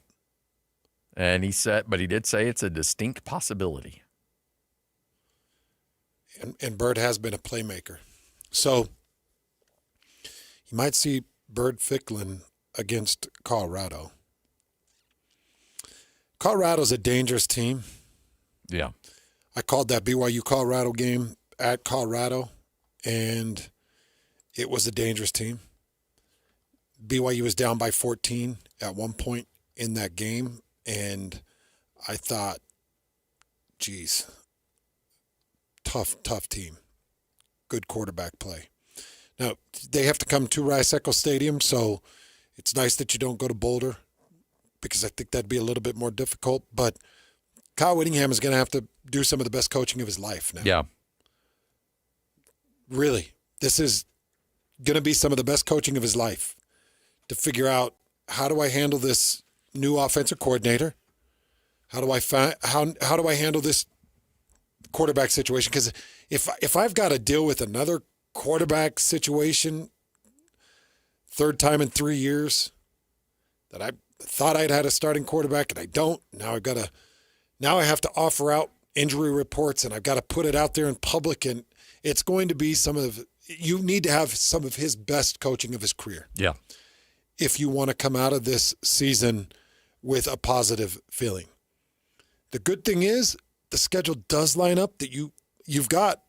And he did say it's a distinct possibility. And Bert has been a playmaker. So you might see Bert Ficklin against Colorado. Colorado's a dangerous team. Yeah. I called that BYU Colorado game at Colorado, and it was a dangerous team. BYU was down by 14 at one point in that game, and I thought, geez, tough team. Good quarterback play. Now, they have to come to Rice-Eccles Stadium, so it's nice that you don't go to Boulder, because I think that'd be a little bit more difficult. But Kyle Whittingham is going to have to do some of the best coaching of his life now. Yeah. Really. This is going to be some of the best coaching of his life to figure out, how do I handle this new offensive coordinator? How do I handle this quarterback situation? Because if I've got to deal with another quarterback situation, third time in 3 years, that I thought I'd had a starting quarterback and I don't. Now I have to offer out injury reports, and I've got to put it out there in public, and it's going to be you need to have some of his best coaching of his career. Yeah. If you want to come out of this season with a positive feeling. The good thing is the schedule does line up that you've got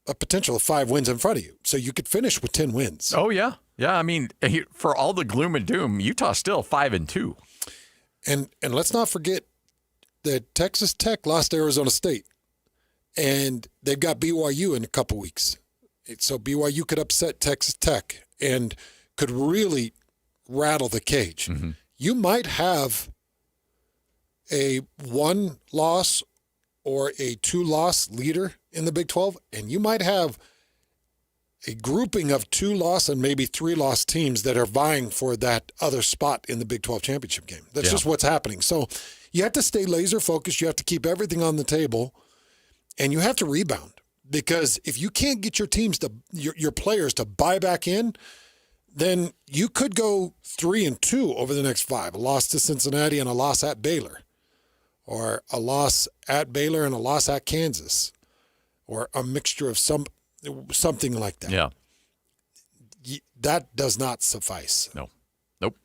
a potential of 5 wins in front of you. So you could finish with 10 wins. Oh, yeah. Yeah, I mean, for all the gloom and doom, Utah's still 5-2. And let's not forget that Texas Tech lost to Arizona State. And they've got BYU in a couple weeks. So BYU could upset Texas Tech and could really rattle the cage. Mm-hmm. You might have a 1-loss or a 2-loss leader in the Big 12, and you might have a grouping of 2-loss and maybe 3-loss teams that are vying for that other spot in the Big 12 championship game. That's just what's happening. So you have to stay laser focused. You have to keep everything on the table, and you have to rebound, because if you can't get your teams your players to buy back in, then you could go 3-2 over the next 5. A loss to Cincinnati and a loss at Baylor, or a loss at Baylor and a loss at Kansas, or a mixture of something like that. Yeah. That does not suffice. No. Nope.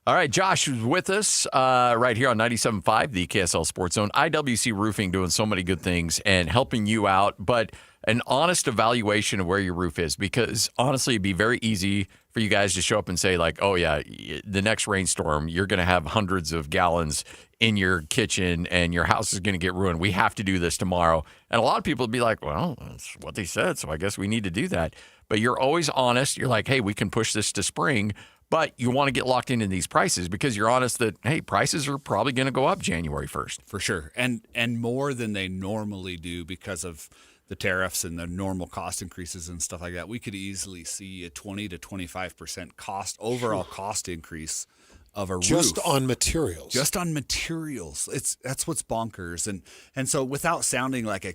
All right, Josh is with us right here on 97.5, the KSL Sports Zone. IWC Roofing doing so many good things and helping you out, but an honest evaluation of where your roof is, because honestly, it'd be very easy for you guys to show up and say, like, oh, yeah, the next rainstorm, you're going to have hundreds of gallons in your kitchen and your house is going to get ruined. We have to do this tomorrow. And a lot of people would be like, well, that's what they said, so I guess we need to do that. But you're always honest. You're like, hey, we can push this to spring, but you want to get locked into these prices because you're honest that, hey, prices are probably going to go up January 1st. For sure. And more than they normally do because of the tariffs and the normal cost increases and stuff like that. We could easily see a 20 to 25% overall cost increase of a roof. Just on materials. Just on materials. That's what's bonkers. And so without sounding like a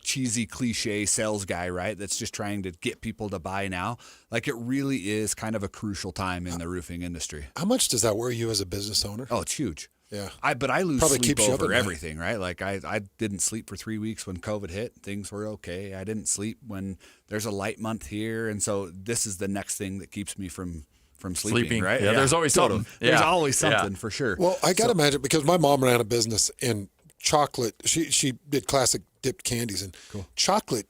cheesy cliche sales guy, right, that's just trying to get people to buy now, like, it really is kind of a crucial time in the roofing industry. How much does that worry you as a business owner? Oh, it's huge. Yeah. But I lose Probably sleep keeps you up over at night. everything, right? Like I didn't sleep for 3 weeks when COVID hit. Things were okay. I didn't sleep when there's a light month here. And so this is the next thing that keeps me from sleeping, right? Yeah, there's always something. There's Yeah. always something for sure. Well, I got to imagine, because my mom ran a business in chocolate. She did classic dipped candies, and chocolate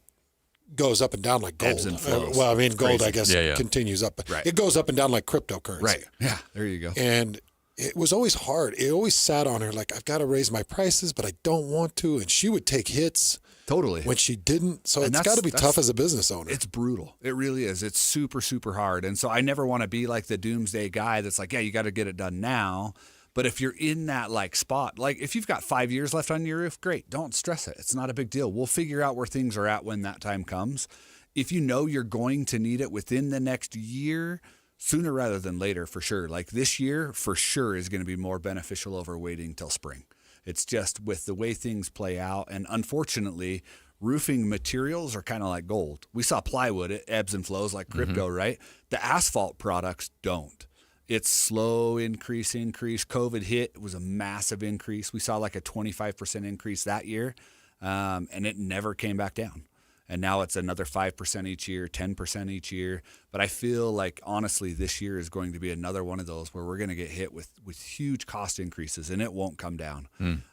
goes up and down like gold. Ebbs and flows. Well, I mean, It's gold, crazy. I guess, continues up. But it goes up and down like cryptocurrency. Right. Yeah, there you go. And it was always hard. It always sat on her like, I've got to raise my prices, but I don't want to. And she would take hits. Totally. When she didn't. So And it's got to be tough as a business owner. It's brutal. It really is. It's super, super hard. And so I never want to be like the doomsday guy that's like, yeah, you got to get it done now. But if you're in that like spot, like if you've got 5 years left on your roof, great. Don't stress it. It's not a big deal. We'll figure out where things are at when that time comes. If you know you're going to need it within the next year, sooner rather than later, for sure. Like this year, for sure, is going to be more beneficial over waiting till spring. It's just with the way things play out. And unfortunately, roofing materials are kind of like gold. We saw plywood, it ebbs and flows like crypto, right? The asphalt products don't. It's slow increase. COVID hit, it was a massive increase. We saw like a 25% increase that year, and it never came back down. And now it's another 5% each year, 10% each year. But I feel like, honestly, this year is going to be another one of those where we're going to get hit with huge cost increases, and it won't come down. And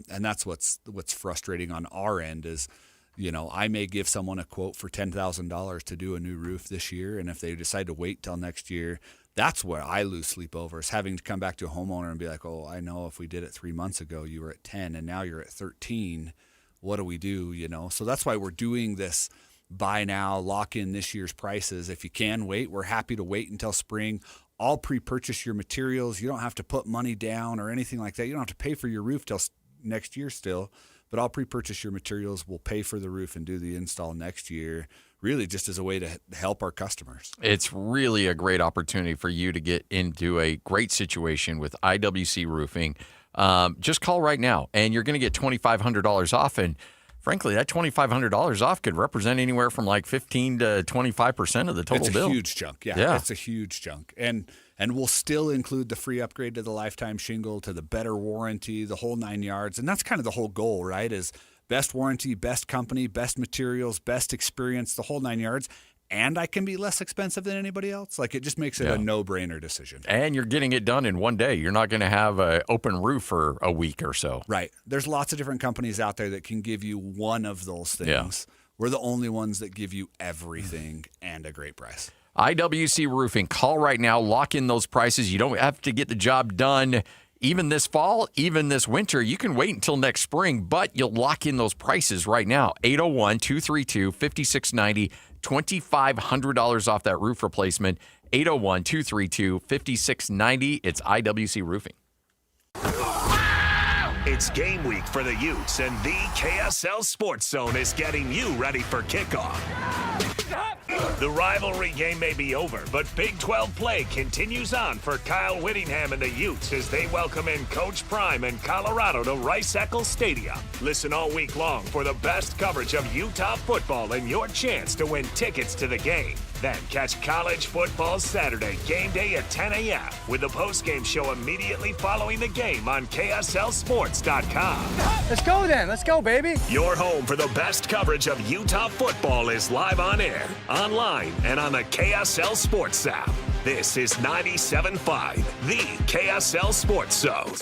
that's what's frustrating on our end is, you know, I may give someone a quote for $10,000 to do a new roof this year, and if they decide to wait till next year, that's where I lose sleep over, is having to come back to a homeowner and be like, oh, I know if we did it 3 months ago, you were at 10, and now you're at 13. What do we do, you know? So that's why we're doing this buy now, lock in this year's prices. If you can wait, we're happy to wait until spring. I'll pre-purchase your materials. You don't have to put money down or anything like that. You don't have to pay for your roof till next year still, but I'll pre-purchase your materials. We'll pay for the roof and do the install next year, really just as a way to help our customers. It's really a great opportunity for you to get into a great situation with IWC Roofing. Just call right now, and you're going to get $2,500 off. And frankly, that $2,500 off could represent anywhere from like 15 to 25% of the total bill. It's a huge chunk. Yeah, it's a huge chunk. And we'll still include the free upgrade to the lifetime shingle, to the better warranty, the whole 9 yards. And that's kind of the whole goal, right? Is best warranty, best company, best materials, best experience, the whole 9 yards. And I can be less expensive than anybody else. Like, it just makes it a no-brainer decision. And you're getting it done in one day. You're not going to have an open roof for a week or so. Right. There's lots of different companies out there that can give you one of those things. We're the only ones that give you everything and a great price. IWC Roofing. Call right now. Lock in those prices. You don't have to get the job done even this fall, even this winter. You can wait until next spring, but you'll lock in those prices right now. 801-232-5690. $2,500 off that roof replacement. 801-232-5690. It's IWC Roofing. It's game week for the Utes, and the KSL Sports Zone is getting you ready for kickoff. The rivalry game may be over, but Big 12 play continues on for Kyle Whittingham and the Utes as they welcome in Coach Prime and Colorado to Rice-Eccles Stadium. Listen all week long for the best coverage of Utah football and your chance to win tickets to the game. Then catch college football Saturday, game day at 10 a.m. with the postgame show immediately following the game on KSLSports.com. Let's go then. Let's go, baby. Your home for the best coverage of Utah football is live on air, online, and on the KSL Sports app. This is 97.5, the KSL Sports Zone.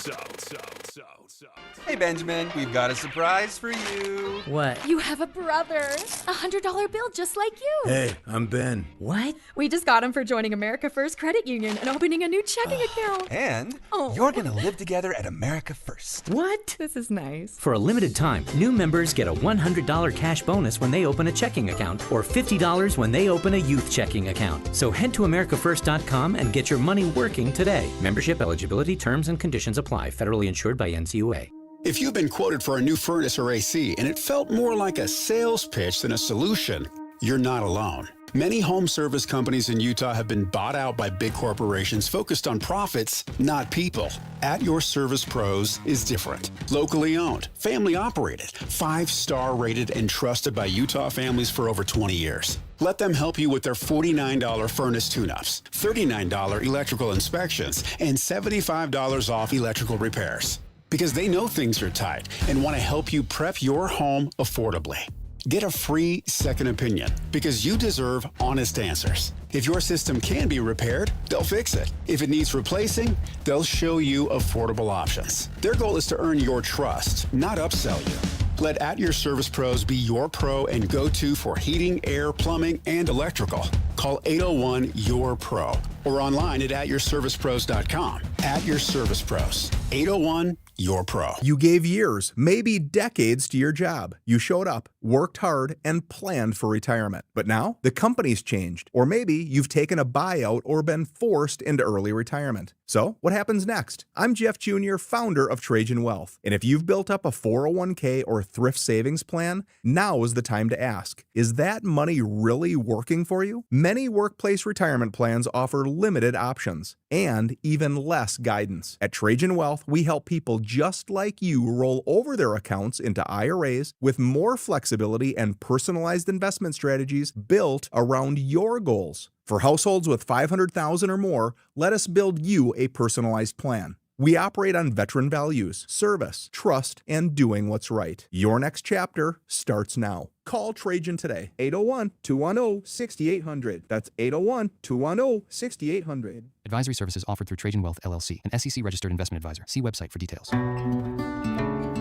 Hey, Benjamin, we've got a surprise for you. What? You have a brother. $100 bill just like you. Hey, I'm Ben. What? We just got him for joining America First Credit Union and opening a new checking account. And you're going to live together at America First. What? This is nice. For a limited time, new members get a $100 cash bonus when they open a checking account or $50 when they open a youth checking account. So head to AmericaFirst.com and get your money working today. Membership eligibility, terms, and conditions apply. Federally insured by NCUA. If you've been quoted for a new furnace or AC and it felt more like a sales pitch than a solution, you're not alone. Many home service companies in Utah have been bought out by big corporations focused on profits, not people. At Your Service Pros is different. Locally owned, family operated, 5-star rated, and trusted by Utah families for over 20 years. Let them help you with their $49 furnace tune-ups, $39 electrical inspections, and $75 off electrical repairs. Because they know things are tight and want to help you prep your home affordably. Get a free second opinion because you deserve honest answers. If your system can be repaired, they'll fix it. If it needs replacing, they'll show you affordable options. Their goal is to earn your trust, not upsell you. Let At Your Service Pros be your pro and go-to for heating, air, plumbing, and electrical. Call 801-YOUR-PRO or online at atyourservicepros.com. At Your Service Pros, 801-YOUR-PRO. You gave years, maybe decades to your job. You showed up, worked hard, and planned for retirement. But now, the company's changed. Or maybe you've taken a buyout or been forced into early retirement. So, what happens next? I'm Jeff Jr., founder of Trajan Wealth. And if you've built up a 401k or thrift savings plan, now is the time to ask, is that money really working for you? Many workplace retirement plans offer limited options and even less guidance. At Trajan Wealth, we help people just like you roll over their accounts into IRAs with more flexibility and personalized investment strategies built around your goals. For households with $500,000 or more, let us build you a personalized plan. We operate on veteran values, service, trust, and doing what's right. Your next chapter starts now. Call Trajan today, 801-210-6800. That's 801-210-6800. Advisory services offered through Trajan Wealth, LLC, an SEC-registered investment advisor. See website for details.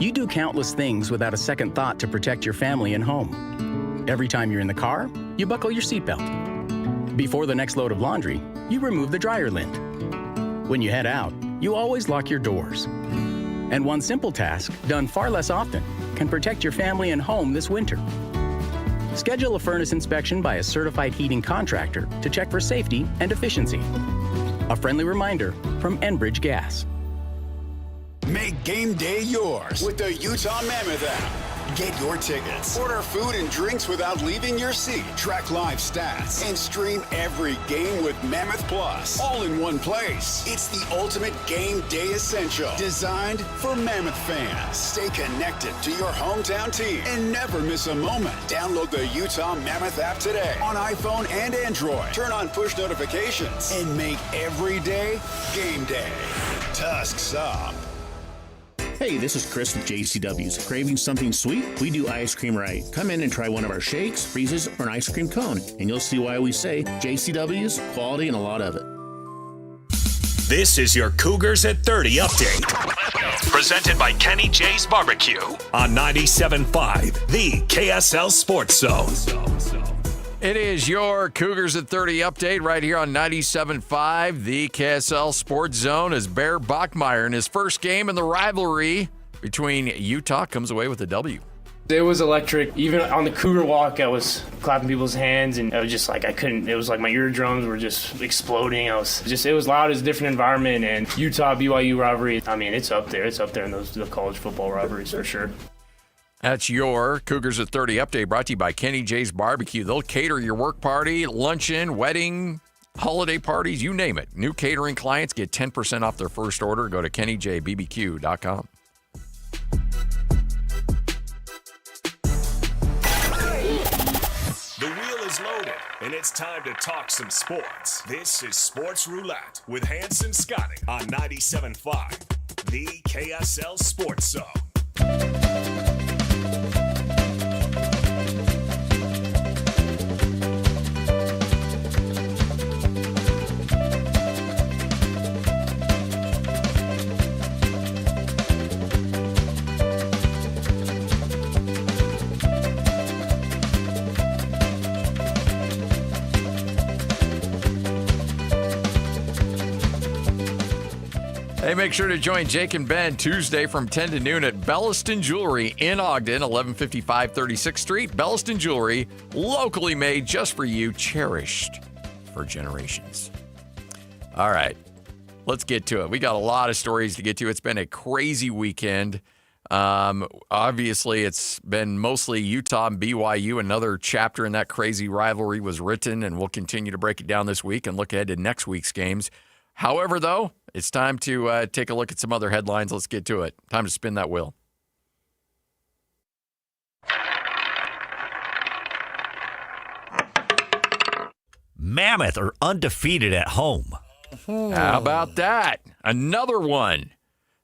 You do countless things without a second thought to protect your family and home. Every time you're in the car, you buckle your seatbelt. Before the next load of laundry, you remove the dryer lint. When you head out, you always lock your doors. And one simple task, done far less often, can protect your family and home this winter. Schedule a furnace inspection by a certified heating contractor to check for safety and efficiency. A friendly reminder from Enbridge Gas. Make game day yours with the Utah Mammoth app. Get your tickets, order food and drinks without leaving your seat, track live stats, and stream every game with Mammoth Plus, all in one place. It's the ultimate game day essential, designed for Mammoth fans. Stay connected to your hometown team and never miss a moment. Download the Utah Mammoth app today on iPhone and Android. Turn on push notifications and make every day game day. Tusks up. Hey, this is Chris with JCW's. Craving something sweet? We do ice cream right. Come in and try one of our shakes, freezes, or an ice cream cone, and you'll see why we say JCW's, quality, and a lot of it. This is your Cougars at 30 update. Presented by Kenny J's Barbecue on 97.5, the KSL Sports Zone. It is your Cougars at 30 update right here on 97.5, the KSL Sports Zone, as Bear Bachmeyer in his first game in the rivalry between Utah comes away with a W. It was electric. Even on the Cougar walk, I was clapping people's hands, and I was just like, I couldn't. It was like my eardrums were just exploding. It was loud. It was a different environment, and Utah BYU rivalry. I mean, it's up there. It's up there in the college football rivalries for sure. That's your Cougars at 30 update, brought to you by Kenny J's Barbecue. They'll cater your work party, luncheon, wedding, holiday parties, you name it. New catering clients get 10% off their first order. Go to kennyjbbq.com. The wheel is loaded, and it's time to talk some sports. This is Sports Roulette with Hanson Scotty on 97.5, the KSL Sports Zone. Hey, make sure to join Jake and Ben Tuesday from 10 to noon at Belliston Jewelry in Ogden, 1155 36th Street. Belliston Jewelry, locally made just for you, cherished for generations. All right, let's get to it. We got a lot of stories to get to. It's been a crazy weekend. Obviously, it's been mostly Utah and BYU. Another chapter in that crazy rivalry was written, and we'll continue to break it down this week and look ahead to next week's games. However, though, it's time to take a look at some other headlines. Let's get to it. Time to spin that wheel. Mammoth are undefeated at home. How about that? Another one.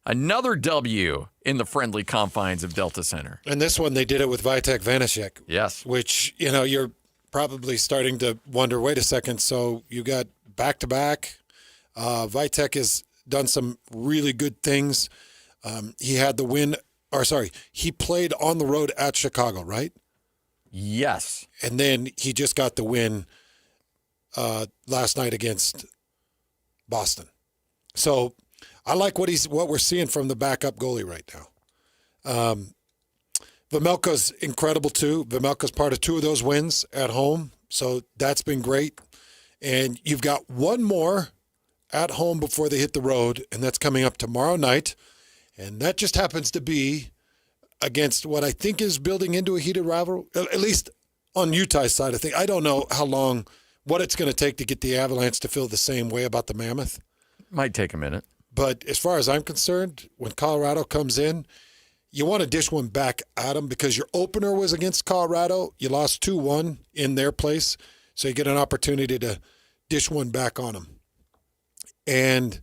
Another W in the friendly confines of Delta Center. And this one, they did it with Vitek Vanashek. Yes. Which, you're probably starting to wonder, wait a second, so you got back-to-back. Vitek has done some really good things. He had the win, he played on the road at Chicago, right? Yes. And then he just got the win last night against Boston. So I like what we're seeing from the backup goalie right now. Vejmelka's incredible too. Vejmelka's part of 2 of those wins at home, so that's been great. And you've got one more at home before they hit the road, and that's coming up tomorrow night. And that just happens to be against what I think is building into a heated rivalry, at least on Utah's side. I don't know what it's going to take to get the Avalanche to feel the same way about the Mammoth. Might take a minute. But as far as I'm concerned, when Colorado comes in, you want to dish one back at them because your opener was against Colorado. You lost 2-1 in their place, so you get an opportunity to dish one back on them. And,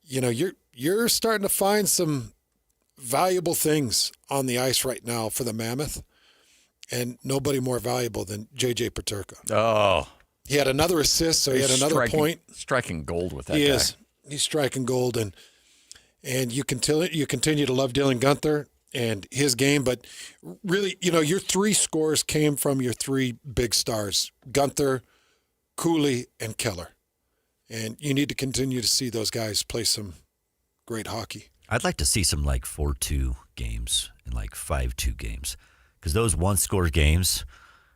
you're starting to find some valuable things on the ice right now for the Mammoth, and nobody more valuable than J.J. Peterka. Oh. He had another assist, so he had another point. Striking gold with that He guy. is. He's striking gold, and you continue to love Dylan Guenther and his game. But really, your 3 scores came from your 3 big stars, Guenther, Cooley, and Keller. And you need to continue to see those guys play some great hockey. I'd like to see some 4-2 games and 5-2 games because those one-score games,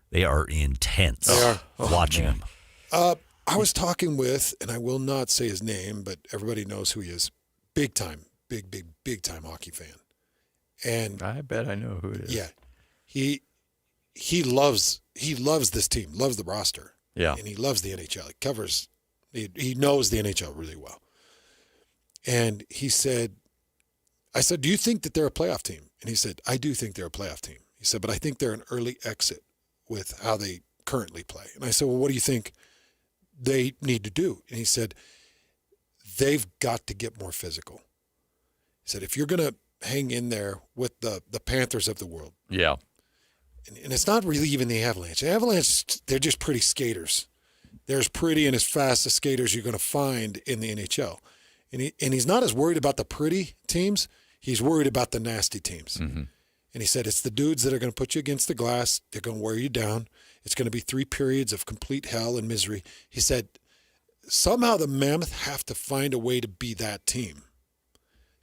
they are intense. They are. Watching them. I was talking with, and I will not say his name, but everybody knows who he is. Big time hockey fan. And I bet I know who it is. Yeah. He loves this team, loves the roster. Yeah. And he loves the NHL. He knows the NHL really well. And he said, I said, do you think that they're a playoff team? And he said, I do think they're a playoff team. He said, but I think they're an early exit with how they currently play. And I said, well, what do you think they need to do? And he said, they've got to get more physical. He said, if you're going to hang in there with the Panthers of the world. Yeah. And it's not really even the Avalanche. The Avalanche, they're just pretty skaters. They're as pretty and as fast as skaters you're going to find in the NHL. And he's not as worried about the pretty teams. He's worried about the nasty teams. Mm-hmm. And he said, it's the dudes that are going to put you against the glass. They're going to wear you down. It's going to be 3 periods of complete hell and misery. He said, somehow the Mammoth have to find a way to be that team.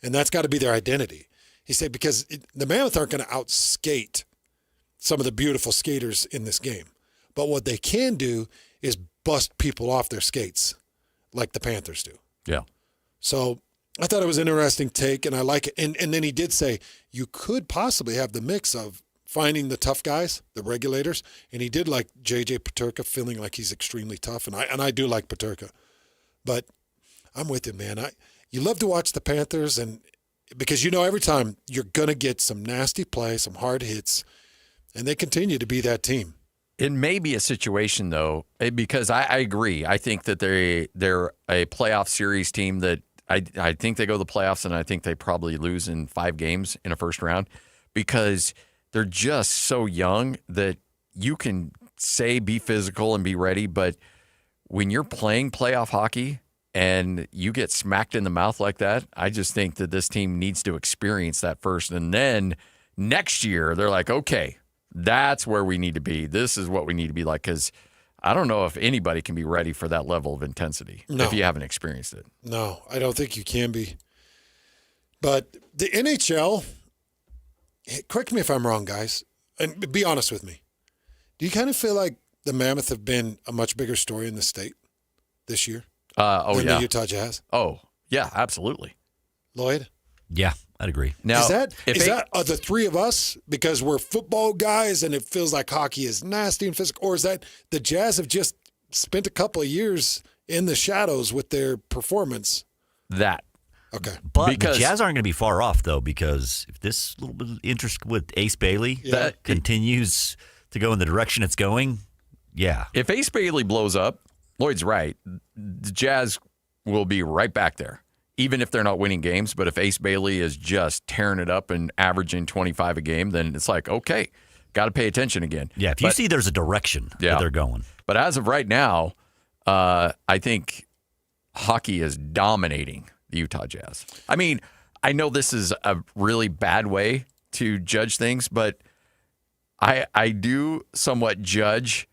And that's got to be their identity. He said, because the Mammoth aren't going to outskate some of the beautiful skaters in this game. But what they can do is bust people off their skates like the Panthers do. Yeah. So I thought it was an interesting take, and I like it. And then he did say you could possibly have the mix of finding the tough guys, the regulators, and he did like J.J. Peterka, feeling like he's extremely tough, and I do like Peterka. But I'm with you, man. You love to watch the Panthers, and because every time you're going to get some nasty play, some hard hits, and they continue to be that team. It may be a situation, though, because I agree. I think that they're a playoff series team that I think they go to the playoffs, and I think they probably lose in 5 games in a first round because they're just so young that you can say be physical and be ready, but when you're playing playoff hockey and you get smacked in the mouth like that, I just think that this team needs to experience that first. And then next year, they're like, okay, that's where we need to be. This is what we need to be like, because I don't know if anybody can be ready for that level of intensity if you haven't experienced it. No, I don't think you can be. But the NHL, correct me if I'm wrong, guys, and be honest with me. Do you kind of feel like the Mammoth have been a much bigger story in the state this year than the Utah Jazz? Oh, yeah, absolutely. Lloyd? Yeah, I'd agree. Now, is that if the three of us because we're football guys and it feels like hockey is nasty and physical, or is that the Jazz have just spent a couple of years in the shadows with their performance? That. Okay. But the Jazz aren't going to be far off, though, because if this little bit of interest with Ace Bailey that continues to go in the direction it's going, yeah. If Ace Bailey blows up, Lloyd's right. The Jazz will be right back there, even if they're not winning games. But if Ace Bailey is just tearing it up and averaging 25 a game, then it's like, okay, got to pay attention again. Yeah, if you see there's a direction that they're going. But as of right now, I think hockey is dominating the Utah Jazz. I mean, I know this is a really bad way to judge things, but I do somewhat judge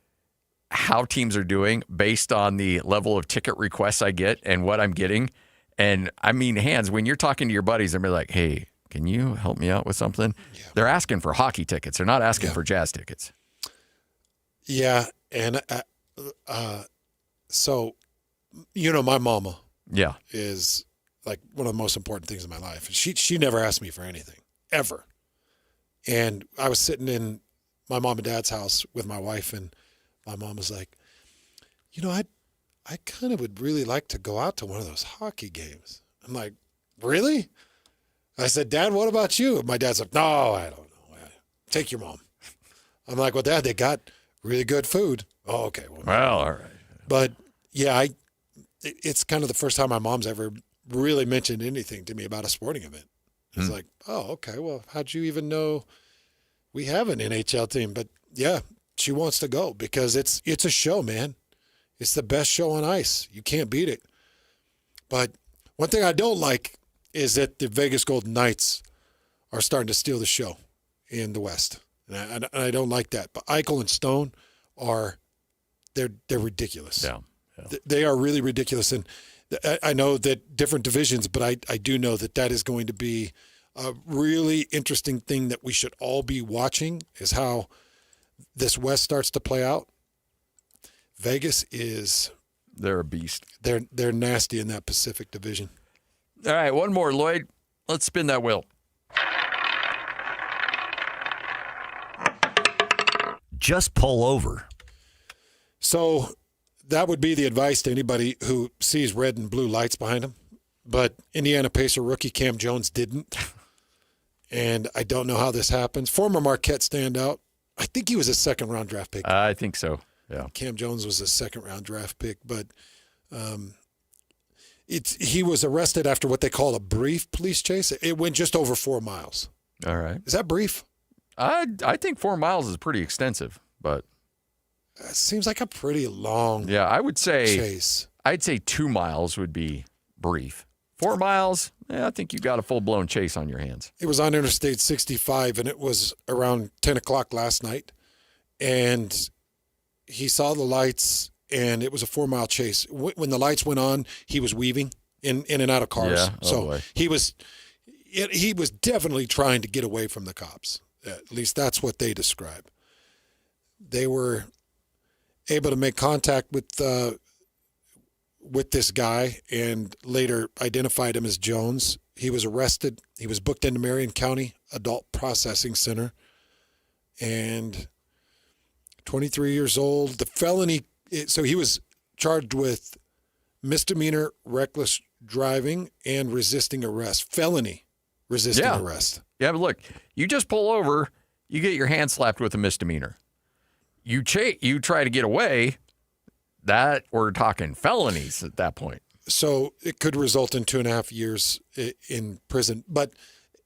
how teams are doing based on the level of ticket requests I get and what I'm getting. And I mean, Hans, when you're talking to your buddies and they're like, hey, can you help me out with something? Yeah. They're asking for hockey tickets. They're not asking for Jazz tickets. Yeah. And so, my mama is like one of the most important things in my life. She never asked me for anything, ever. And I was sitting in my mom and dad's house with my wife, and my mom was like, I kind of would really like to go out to one of those hockey games. I'm like, really? I said, Dad, what about you? And my dad's like, no, I don't know. Take your mom. I'm like, well, Dad, they got really good food. Oh, okay. Well, all right. But, yeah, it's kind of the first time my mom's ever really mentioned anything to me about a sporting event. It's like, oh, okay, well, how'd you even know we have an NHL team? But, yeah, she wants to go because it's a show, man. It's the best show on ice. You can't beat it. But one thing I don't like is that the Vegas Golden Knights are starting to steal the show in the West. And I don't like that. But Eichel and Stone they're ridiculous. Yeah. They are really ridiculous. And I know that different divisions, but I do know that is going to be a really interesting thing that we should all be watching is how this West starts to play out. Vegas they're a beast. They're nasty in that Pacific division. All right, one more, Lloyd. Let's spin that wheel. Just pull over. So that would be the advice to anybody who sees red and blue lights behind them. But Indiana Pacer rookie Cam Jones didn't. And I don't know how this happens. Former Marquette standout. I think he was a second-round draft pick. I think so, yeah. Cam Jones was a second-round draft pick. But he was arrested after what they call a brief police chase. It went just over 4 miles. All right. Is that brief? I think 4 miles is pretty extensive, but it seems like a pretty long I would say chase. I'd say 2 miles would be brief. 4 miles, I think you got a full-blown chase on your hands. It was on Interstate 65, and it was around 10 o'clock last night. And he saw the lights, and it was a 4-mile chase. When the lights went on, he was weaving in and out of cars. Yeah. So he was definitely trying to get away from the cops. At least that's what they describe. They were able to make contact with this guy and later identified him as Jones. He was arrested. He was booked into Marion County Adult Processing Center. And 23 years old. The felony, so he was charged with misdemeanor reckless driving and resisting arrest. Felony resisting arrest. Yeah, but look, you just pull over, you get your hand slapped with a misdemeanor. You try to get away, that we're talking felonies at that point. So it could result in 2.5 years in prison, but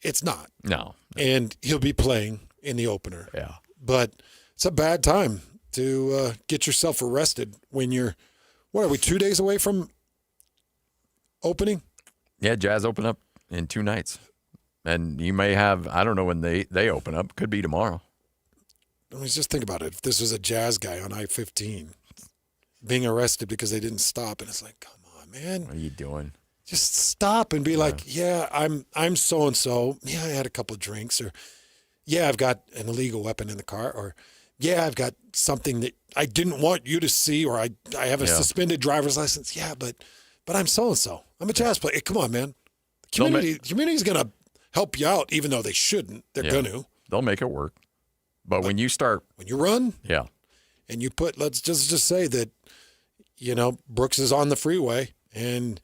it's not. No. And he'll be playing in the opener. Yeah. But it's a bad time to get yourself arrested when you're, what are we, 2 days away from opening? Yeah, Jazz open up in 2 nights. And you may have, I don't know when they open up. Could be tomorrow. I mean, just think about it. If this was a Jazz guy on I-15 being arrested because they didn't stop, and it's like, come on, man. What are you doing? Just stop and be like, yeah, I'm so-and-so. Yeah, I had a couple of drinks. Or, yeah, I've got an illegal weapon in the car. Or, yeah, I've got something that I didn't want you to see. Or I have a suspended driver's license. Yeah, but I'm so-and-so. I'm a Jazz player. Hey, come on, man. The community's going to help you out, even though they shouldn't. They're going to. They'll make it work. But when you run, yeah, and you put, let's just say that, Brooks is on the freeway and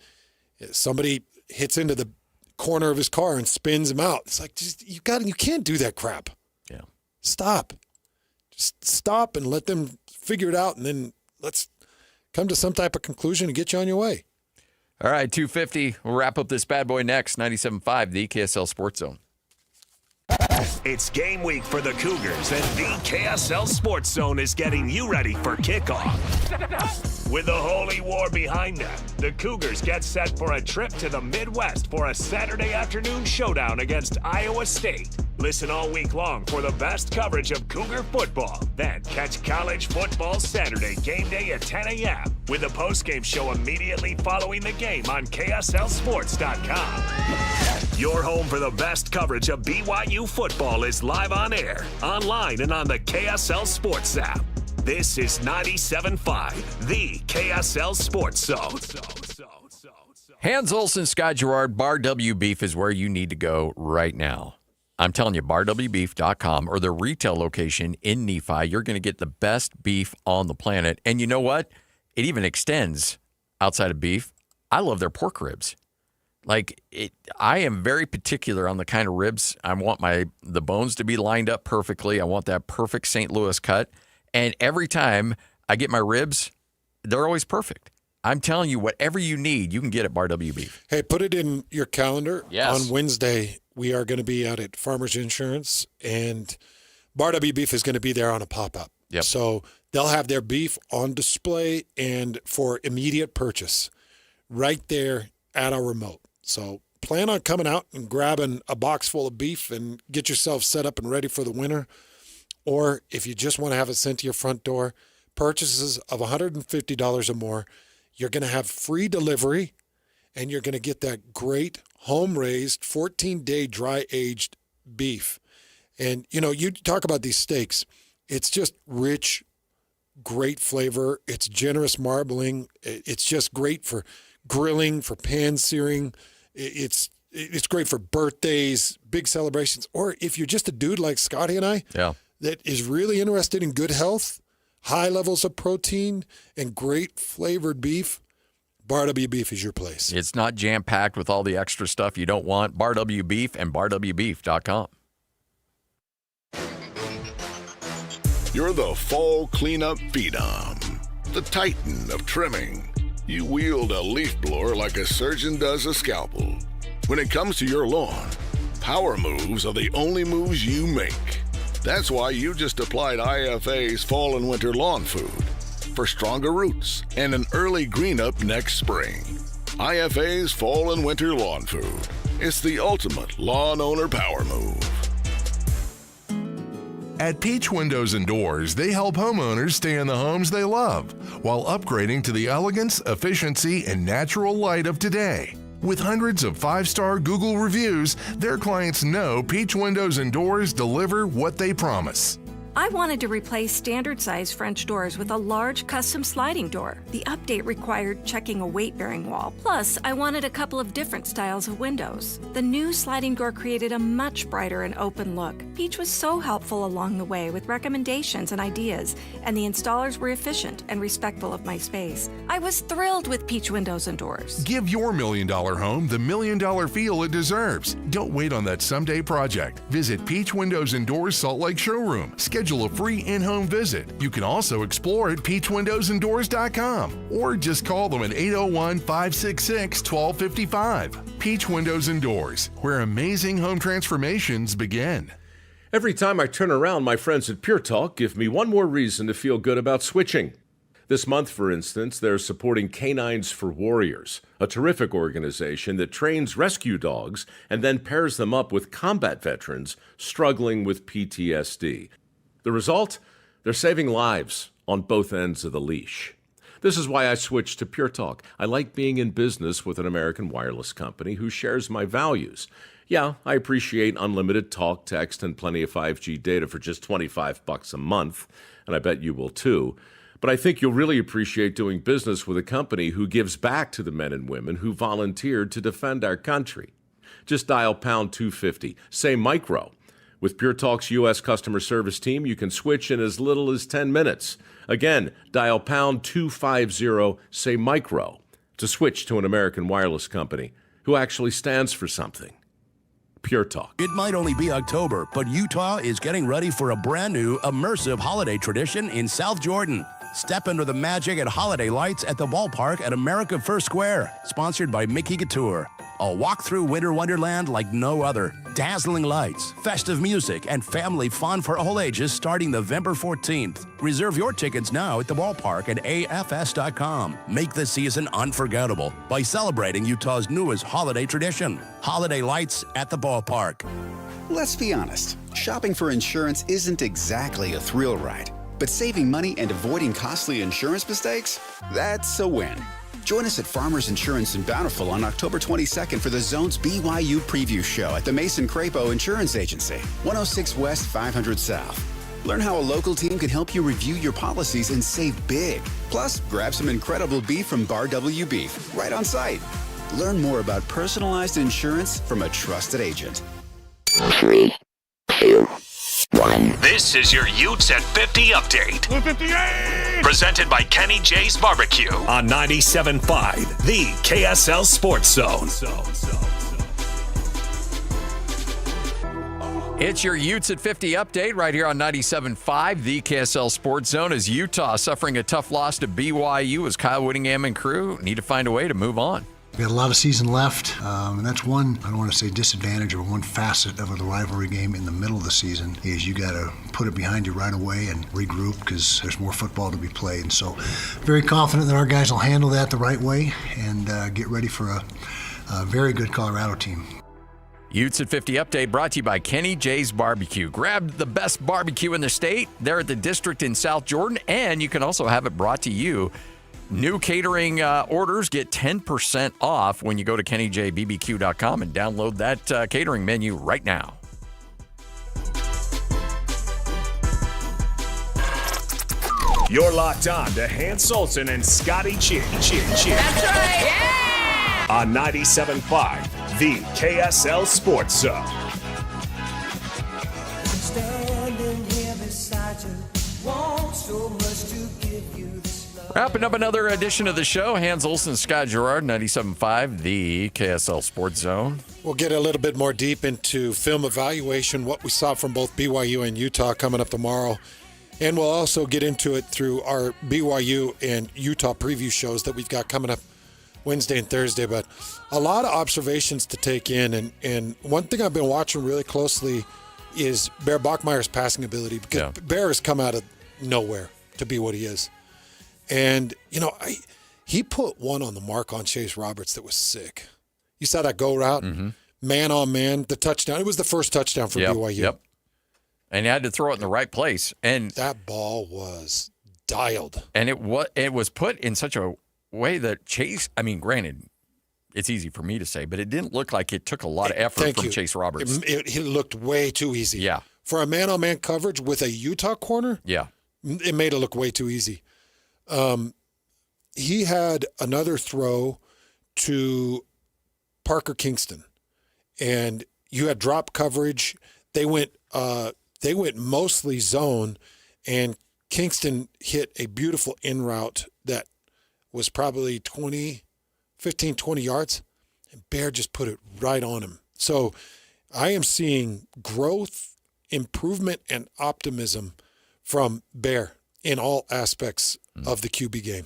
somebody hits into the corner of his car and spins him out. It's like, you can't do that crap. Yeah. Stop. Just stop and let them figure it out, and then let's come to some type of conclusion and get you on your way. All right, 2:50. We'll wrap up this bad boy next. 97.5, the KSL Sports Zone. It's game week for the Cougars, and the KSL Sports Zone is getting you ready for kickoff. With the Holy War behind them, the Cougars get set for a trip to the Midwest for a Saturday afternoon showdown against Iowa State. Listen all week long for the best coverage of Cougar football. Then catch College Football Saturday game day at 10 a.m. with a postgame show immediately following the game on KSLSports.com. Your home for the best coverage of BYU football is live on air, online, and on the KSL Sports app. This is 97.5, the KSL Sports Zone. Hans Olsen, Scott Gerard, Bar W Beef is where you need to go right now. I'm telling you, barwbeef.com or their retail location in Nephi, you're going to get the best beef on the planet. And you know what? It even extends outside of beef. I love their pork ribs. I am very particular on the kind of ribs. I want the bones to be lined up perfectly. I want that perfect St. Louis cut. And every time I get my ribs, they're always perfect. I'm telling you, whatever you need, you can get at Bar W Beef. Hey, put it in your calendar. Yes. On Wednesday, we are going to be out at Farmers Insurance, and Bar W Beef is going to be there on a pop-up. Yep. So they'll have their beef on display and for immediate purchase right there at our remote. So plan on coming out and grabbing a box full of beef and get yourself set up and ready for the winter. Or if you just want to have it sent to your front door, purchases of $150 or more, you're going to have free delivery, and you're going to get that great home-raised 14-day dry-aged beef. And, you talk about these steaks. It's just rich, great flavor. It's generous marbling. It's just great for grilling, for pan-searing. It's great for birthdays, big celebrations. Or if you're just a dude like Scotty and I that is really interested in good health, high levels of protein, and great flavored beef, Bar W Beef is your place. It's not jam-packed with all the extra stuff you don't want. Bar W Beef and barwbeef.com. You're the fall cleanup phenom, the titan of trimming. You wield a leaf blower like a surgeon does a scalpel. When it comes to your lawn, power moves are the only moves you make. That's why you just applied IFA's Fall and Winter Lawn Food for stronger roots and an early green up next spring. IFA's Fall and Winter Lawn Food. It's the ultimate lawn owner power move. At Peach Windows and Doors, they help homeowners stay in the homes they love while upgrading to the elegance, efficiency, and natural light of today. With hundreds of 5-star Google reviews, their clients know Peach Windows and Doors deliver what they promise. I wanted to replace standard-size French doors with a large custom sliding door. The update required checking a weight-bearing wall. Plus, I wanted a couple of different styles of windows. The new sliding door created a much brighter and open look. Peach was so helpful along the way with recommendations and ideas, and the installers were efficient and respectful of my space. I was thrilled with Peach Windows and Doors. Give your $1 million home the $1 million feel it deserves. Don't wait on that someday project. Visit Peach Windows and Doors Salt Lake Showroom. Schedule a free in-home visit. You can also explore at peachwindowsanddoors.com or just call them at 801-566-1255. Peach Windows and Doors, where amazing home transformations begin. Every time I turn around, my friends at Pure Talk give me one more reason to feel good about switching. This month, for instance, they're supporting Canines for Warriors, a terrific organization that trains rescue dogs and then pairs them up with combat veterans struggling with PTSD. The result? They're saving lives on both ends of the leash. This is why I switched to Pure Talk. I like being in business with an American wireless company who shares my values. Yeah, I appreciate unlimited talk, text, and plenty of 5G data for just $25 a month, and I bet you will too. But I think you'll really appreciate doing business with a company who gives back to the men and women who volunteered to defend our country. Just dial pound 250. Say micro. With Pure Talk's U.S. customer service team, you can switch in as little as 10 minutes. Again, dial pound 250, say micro, to switch to an American wireless company who actually stands for something. Pure Talk. It might only be October, but Utah is getting ready for a brand new immersive holiday tradition in South Jordan. Step into the magic at holiday lights at the ballpark at America First Square, sponsored by Mickey Couture. A walk through winter wonderland like no other. Dazzling lights, festive music, and family fun for all ages starting November 14th. Reserve your tickets now at the ballpark at afs.com. Make the season unforgettable by celebrating Utah's newest holiday tradition. Holiday lights at the ballpark. Let's be honest. Shopping for insurance isn't exactly a thrill ride. But saving money and avoiding costly insurance mistakes? That's a win. Join us at Farmers Insurance in Bountiful on October 22nd for the Zone's BYU Preview Show at the Mason Crapo Insurance Agency, 106 West 500 South. Learn how a local team can help you review your policies and save big. Plus, grab some incredible beef from Bar W Beef right on site. Learn more about personalized insurance from a trusted agent. 3, 2, 1. This is your Utes at 50 update. 58! Presented by Kenny J's Barbecue on 97.5, the KSL Sports Zone. It's your Utes at 50 update right here on 97.5, the KSL Sports Zone. As Utah suffering a tough loss to BYU as Kyle Whittingham and crew need to find a way to move on. We got a lot of season left, and that's one, I don't want to say disadvantage, or one facet of the rivalry game in the middle of the season is you got to put it behind you right away and regroup because there's more football to be played. And so very confident that our guys will handle that the right way and get ready for a very good Colorado team. Utes at 50 update brought to you by Kenny J's Barbecue. Grab the best barbecue in the state. They're at the District in South Jordan, and you can also have it brought to you. New catering orders get 10% off when you go to kennyjbbq.com and download that catering menu right now. You're locked on to Hans Olsen and Scotty G. That's right, yeah! On 97.5, the KSL Sports Zone. Standing here beside you, want so much to give you this. Wrapping up another edition of the show, Hans Olsen, Scott Gerard, 97.5, the KSL Sports Zone. We'll get a little bit more deep into film evaluation, what we saw from both BYU and Utah coming up tomorrow. And we'll also get into it through our BYU and Utah preview shows that we've got coming up Wednesday and Thursday. But a lot of observations to take in. And one thing I've been watching really closely is Bear Bachmeier's passing ability, because Bear has come out of nowhere to be what he is. And, you know, he put one on the mark on Chase Roberts that was sick. You saw that go route, man on man, the touchdown. It was the first touchdown for BYU. Yep. And he had to throw it in the right place. And that ball was dialed. And it was put in such a way that Chase, I mean, granted, it's easy for me to say, but it didn't look like it took a lot of effort from Chase Roberts. It looked way too easy. Yeah. For a man-on-man coverage with a Utah corner, it made it look way too easy. He had another throw to Parker Kingston, and you had drop coverage. They went mostly zone, and Kingston hit a beautiful in route that was probably 15, 20 yards, and Bear just put it right on him. So I am seeing growth, improvement, and optimism from Bear in all aspects of the QB game.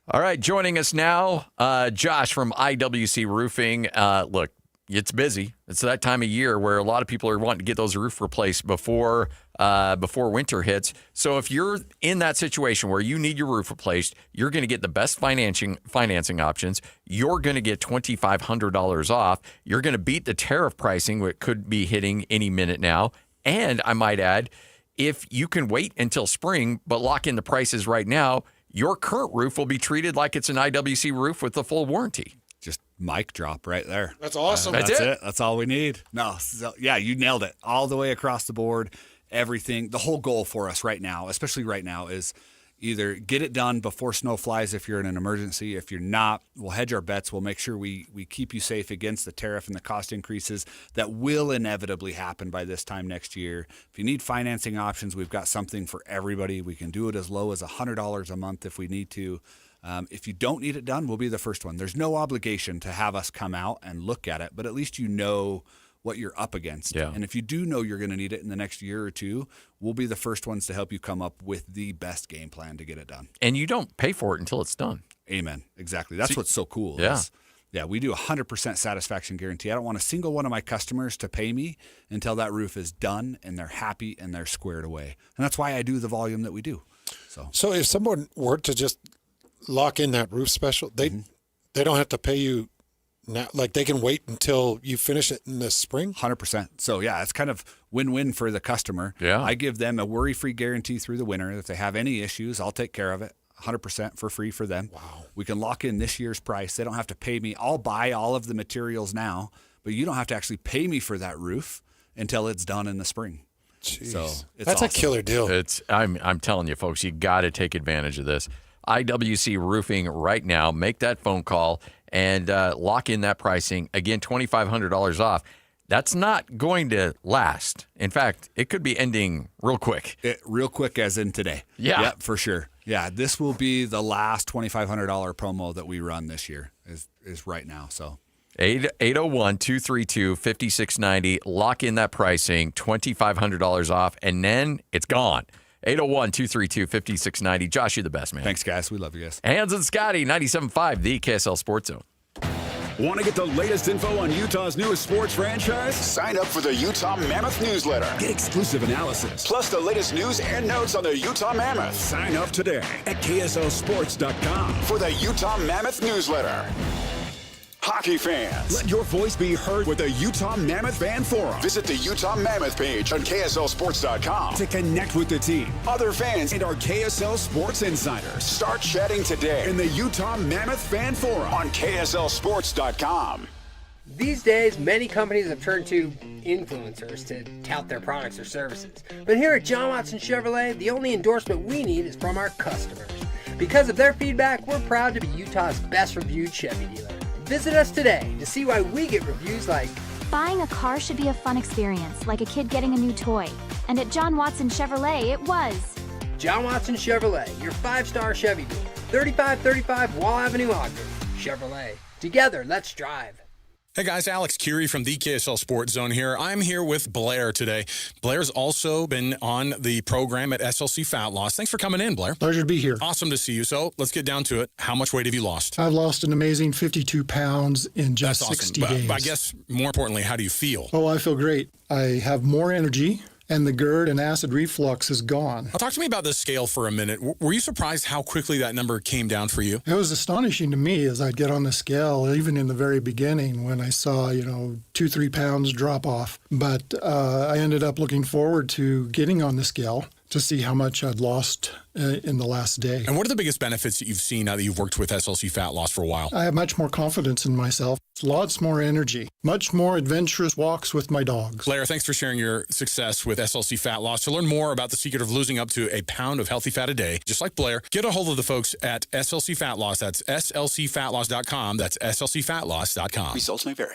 All right, joining us now, Josh from IWC Roofing. Look, it's busy. It's that time of year where a lot of people are wanting to get those roofs replaced before winter hits. So if you're in that situation where you need your roof replaced, you're going to get the best financing options. You're going to get $2,500 off. You're going to beat the tariff pricing, which could be hitting any minute now. And I might add, if you can wait until spring but lock in the prices right now, your current roof will be treated like it's an IWC roof with the full warranty. Just mic drop right there. That's awesome. That's it. That's all we need. No, yeah, you nailed it. All the way across the board, everything. The whole goal for us right now, especially right now, is either get it done before snow flies if you're in an emergency. If you're not, we'll hedge our bets. We'll make sure we keep you safe against the tariff and the cost increases that will inevitably happen by this time next year. If you need financing options, we've got something for everybody. We can do it as low as $100 a month if we need to. If you don't need it done, we'll be the first one. There's no obligation to have us come out and look at it, but at least you know what you're up against. Yeah. And if you do know you're going to need it in the next year or two, we'll be the first ones to help you come up with the best game plan to get it done. And you don't pay for it until it's done. Amen. Exactly. That's what's so cool. Yeah. Yeah, we do 100% satisfaction guarantee. I don't want a single one of my customers to pay me until that roof is done and they're happy and they're squared away. And that's why I do the volume that we do. So if someone were to just lock in that roof special, they don't have to pay you now, like they can wait until you finish it in the spring? 100%. So, yeah, it's kind of win-win for the customer. Yeah. I give them a worry-free guarantee through the winter. If they have any issues, I'll take care of it. 100% for free for them. Wow. We can lock in this year's price. They don't have to pay me. I'll buy all of the materials now, but you don't have to actually pay me for that roof until it's done in the spring. Jeez. So it's That's awesome. a killer deal. I'm telling you, folks, you got to take advantage of this. IWC Roofing right now. Make that phone call and lock in that pricing. Again, $2,500 off. That's not going to last. In fact, it could be ending real quick. Real quick as in today. Yeah. Yep, for sure. Yeah, this will be the last $2,500 promo that we run this year is right now. So 801-232-5690. Lock in that pricing, $2,500 off, and then it's gone. 801-232-5690. Josh, you're the best, man. Thanks, guys. We love you guys. Hans and Scotty, 97.5, the KSL Sports Zone. Want to get the latest info on Utah's newest sports franchise? Sign up for the Utah Mammoth newsletter. Get exclusive analysis, plus the latest news and notes on the Utah Mammoth. Sign up today at KSLSports.com for the Utah Mammoth newsletter. Hockey fans, let your voice be heard with the Utah Mammoth Fan Forum. Visit the Utah Mammoth page on KSLSports.com to connect with the team, other fans, and our KSL Sports insiders. Start chatting today in the Utah Mammoth Fan Forum on KSLSports.com. These days, many companies have turned to influencers to tout their products or services. But here at John Watson Chevrolet, the only endorsement we need is from our customers. Because of their feedback, we're proud to be Utah's best reviewed Chevy dealer. Visit us today to see why we get reviews like, buying a car should be a fun experience, like a kid getting a new toy. And at John Watson Chevrolet, it was. John Watson Chevrolet, your 5-star Chevy dealer. 3535 Wall Avenue, Ogden. Chevrolet. Together, let's drive. Hey guys, Alex Curie from the KSL Sports Zone here. I'm here with Blair today. Blair's also been on the program at SLC Fat Loss. Thanks for coming in, Blair. Pleasure to be here. Awesome to see you. So let's get down to it. How much weight have you lost? I've lost an amazing 52 pounds in just 60 days. But I guess more importantly, how do you feel? Oh, I feel great. I have more energy, and the GERD and acid reflux is gone. Talk to me about this scale for a minute. Were you surprised how quickly that number came down for you? It was astonishing to me as I'd get on the scale, even in the very beginning when I saw, 2-3 pounds drop off. But I ended up looking forward to getting on the scale to see how much I'd lost in the last day. And what are the biggest benefits that you've seen now that you've worked with SLC Fat Loss for a while? I have much more confidence in myself, lots more energy, much more adventurous walks with my dogs. Blair, thanks for sharing your success with SLC Fat Loss. To learn more about the secret of losing up to a pound of healthy fat a day, just like Blair, get a hold of the folks at SLC Fat Loss. That's slcfatloss.com. That's slcfatloss.com. Results may vary.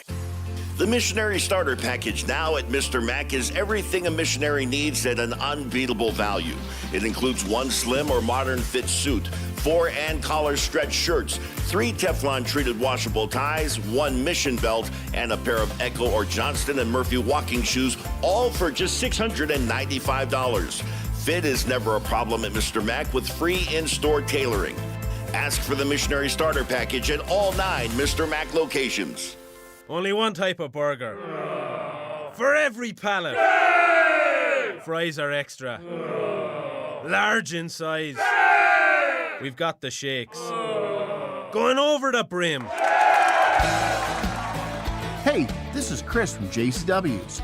The Missionary Starter Package now at Mr. Mac is everything a missionary needs at an unbeatable value. It includes 1 slim or modern fit suit, 4 and collar stretch shirts, 3 Teflon treated washable ties, 1 mission belt, and a pair of Echo or Johnston & Murphy walking shoes, all for just $695. Fit is never a problem at Mr. Mac with free in-store tailoring. Ask for the Missionary Starter Package at all 9 Mr. Mac locations. Only one type of burger. For every pallet. Fries are extra. Large in size. We've got the shakes. Going over the brim. Hey, this is Chris from JCW's.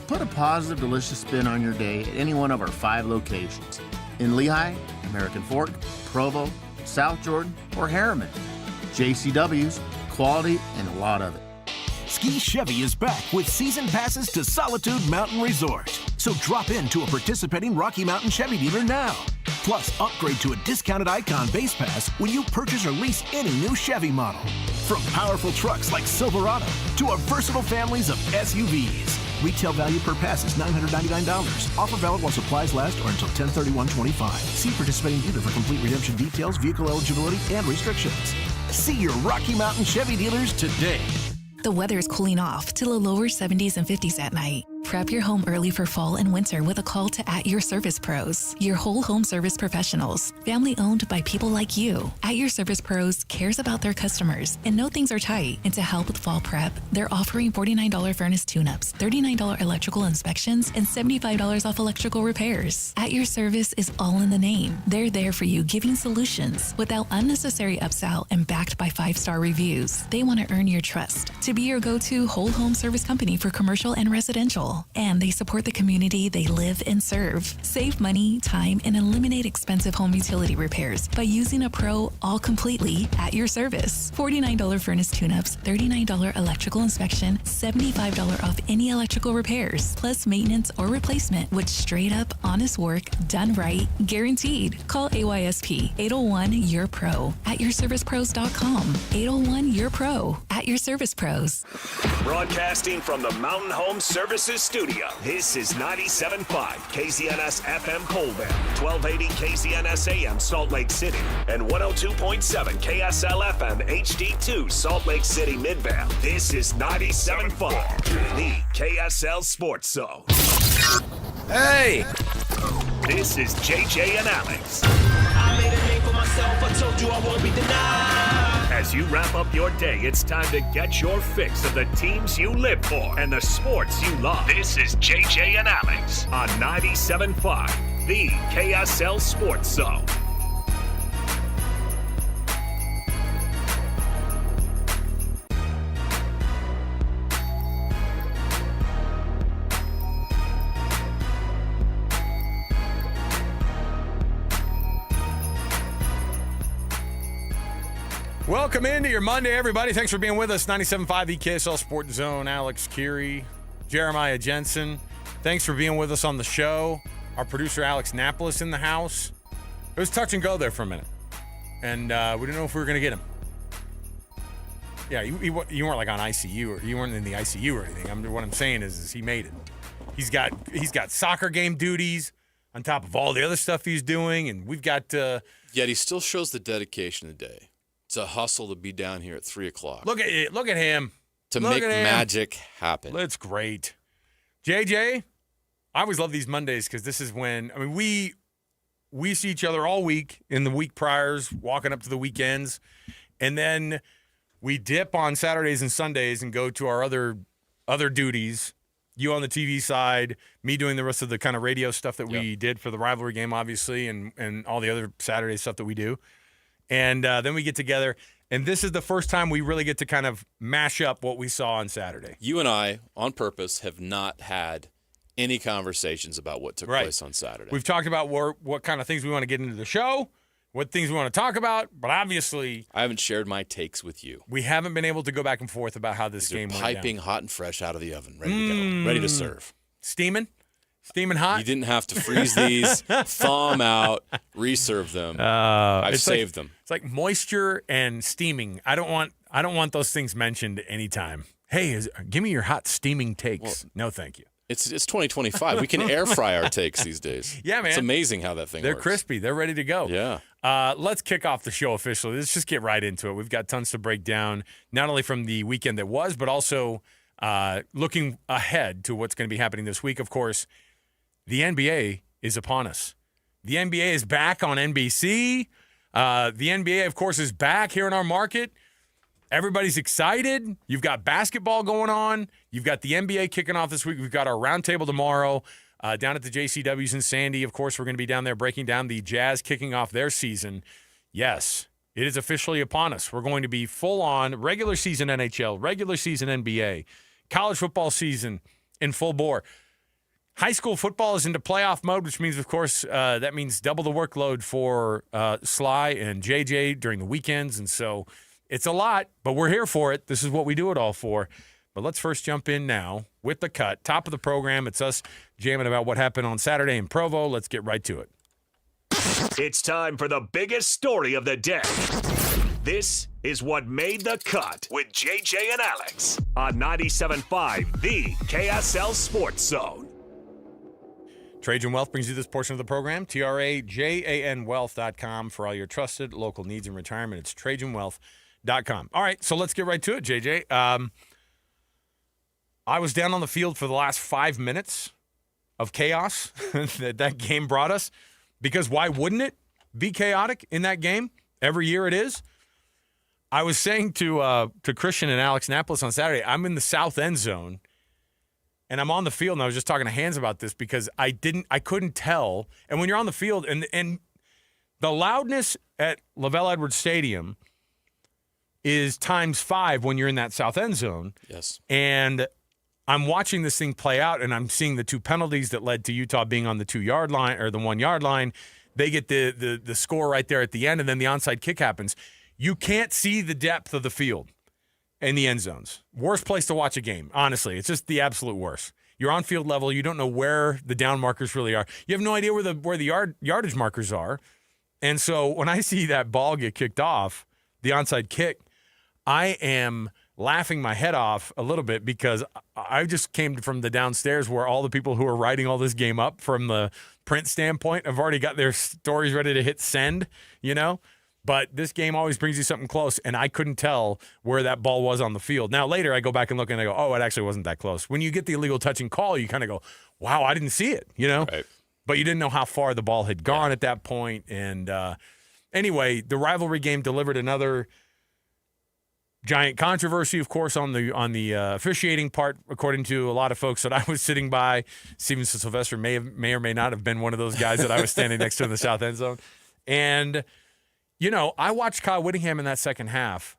Put a positive, delicious spin on your day at any one of our 5 locations. In Lehigh, American Fork, Provo, South Jordan, or Harriman. JCW's, quality and a lot of it. Ski Chevy is back with season passes to Solitude Mountain Resort. So drop into a participating Rocky Mountain Chevy dealer now. Plus, upgrade to a discounted Icon base pass when you purchase or lease any new Chevy model. From powerful trucks like Silverado to our versatile families of SUVs. Retail value per pass is $999. Offer valid while supplies last or until 10/31/25. See participating dealer for complete redemption details, vehicle eligibility, and restrictions. See your Rocky Mountain Chevy dealers today. The weather is cooling off to the lower 70s and 50s at night. Prep your home early for fall and winter with a call to At Your Service Pros, your whole home service professionals, family owned by people like you. At Your Service Pros cares about their customers and know things are tight. And to help with fall prep, they're offering $49 furnace tune-ups, $39 electrical inspections, and $75 off electrical repairs. At Your Service is all in the name. They're there for you, giving solutions without unnecessary upsell and backed by 5-star reviews. They want to earn your trust to be your go-to whole home service company for commercial and residential. And they support the community they live and serve. Save money, time, and eliminate expensive home utility repairs by using a pro all completely at your service. $49 furnace tune-ups, $39 electrical inspection, $75 off any electrical repairs, plus maintenance or replacement with straight up honest work done right, guaranteed. Call AYSP 801-YOUR-PRO at yourservicepros.com. 801-YOUR-PRO at Your Service Pros. Broadcasting from the Mountain Home Services Studio, this is 97.5 KZNS FM Colville, 1280 KZNS AM Salt Lake City, and 102.7 KSL FM HD2 Salt Lake City Midvale. This is 97.5, the KSL Sports Zone. Hey! This is JJ and Alex. I made a name for myself, I told you I won't be denied. As you wrap up your day, it's time to get your fix of the teams you live for and the sports you love. This is JJ and Alex on 97.5, the KSL Sports Zone. Welcome into your Monday, everybody. Thanks for being with us. 97.5 the KSL Sports Zone. Alex Keary, Jeremiah Jensen. Thanks for being with us on the show. Our producer, Alex Napolis, in the house. It was touch and go there for a minute. And we didn't know if we were going to get him. Yeah, you weren't like on ICU, or you weren't in the ICU or anything. What I'm saying is he made it. He's got soccer game duties on top of all the other stuff he's doing. And we've got... Yet he still shows the dedication today. It's a hustle to be down here at 3 o'clock. Look at him. To make magic happen. That's great. JJ, I always love these Mondays because this is when, we see each other all week in the week priors, walking up to the weekends, and then we dip on Saturdays and Sundays and go to our other duties. You on the TV side, me doing the rest of the kind of radio stuff that we did for the rivalry game, obviously, and all the other Saturday stuff that we do. And then we get together, and this is the first time we really get to kind of mash up what we saw on Saturday. You and I, on purpose, have not had any conversations about what took place on Saturday. We've talked about what kind of things we want to get into the show, what things we want to talk about, but obviously... I haven't shared my takes with you. We haven't been able to go back and forth about how this game went down. Piping hot and fresh out of the oven, ready to go, ready to serve. Steaming hot. You didn't have to freeze these, thaw them out, reserve them. I've saved them. It's like moisture and steaming. I don't want those things mentioned anytime. Hey, give me your hot steaming takes. Well, no, thank you. It's 2025. We can air fry our takes these days. Yeah, man. It's amazing how that thing works. They're crispy. They're ready to go. Yeah. Let's kick off the show officially. Let's just get right into it. We've got tons to break down, not only from the weekend that was, but also looking ahead to what's going to be happening this week. Of course, the NBA is upon us. The NBA is back on NBC. The NBA, of course, is back here in our market. Everybody's excited. You've got basketball going on. You've got the NBA kicking off this week. We've got our roundtable tomorrow down at the JCWs in Sandy. Of course, we're going to be down there breaking down the Jazz kicking off their season. Yes, it is officially upon us. We're going to be full on regular season NHL, regular season NBA, college football season in full bore. High school football is into playoff mode, which means, of course, that means double the workload for Sly and JJ during the weekends. And so it's a lot, but we're here for it. This is what we do it all for. But let's first jump in now with the cut. Top of the program, it's us jamming about what happened on Saturday in Provo. Let's get right to it. It's time for the biggest story of the day. This is What Made the Cut with JJ and Alex on 97.5, the KSL Sports Zone. Trajan Wealth brings you this portion of the program. TRAJANwealth.com for all your trusted local needs in retirement. It's TrajanWealth.com. All right, so let's get right to it, JJ. I was down on the field for the last 5 minutes of chaos that game brought us, because why wouldn't it be chaotic in that game? Every year it is. I was saying to Christian and Alex Napolis on Saturday, I'm in the south end zone, and I'm on the field, and I was just talking to Hans about this because I couldn't tell. And when you're on the field, and the loudness at Lavelle Edwards Stadium is times 5 when you're in that south end zone. Yes. And I'm watching this thing play out, and I'm seeing the 2 penalties that led to Utah being on the 2-yard line or the 1-yard line. They get the score right there at the end, and then the onside kick happens. You can't see the depth of the field in the end zones. Worst place to watch a game, honestly. It's just the absolute worst. You're on field level. You don't know where the down markers really are. You have no idea where the yardage markers are. And so when I see that ball get kicked off, the onside kick, I am laughing my head off a little bit, because I just came from the downstairs where all the people who are writing all this game up from the print standpoint have already got their stories ready to hit send, But this game always brings you something close, and I couldn't tell where that ball was on the field. Now, later I go back and look, and I go, oh, it actually wasn't that close. When you get the illegal touching call, you kind of go, wow, I didn't see it, Right. But you didn't know how far the ball had gone at that point. And anyway, the rivalry game delivered another giant controversy, of course, on the officiating part, according to a lot of folks that I was sitting by. Steven Sylvester may or may not have been one of those guys that I was standing next to in the south end zone. And I watched Kyle Whittingham in that second half,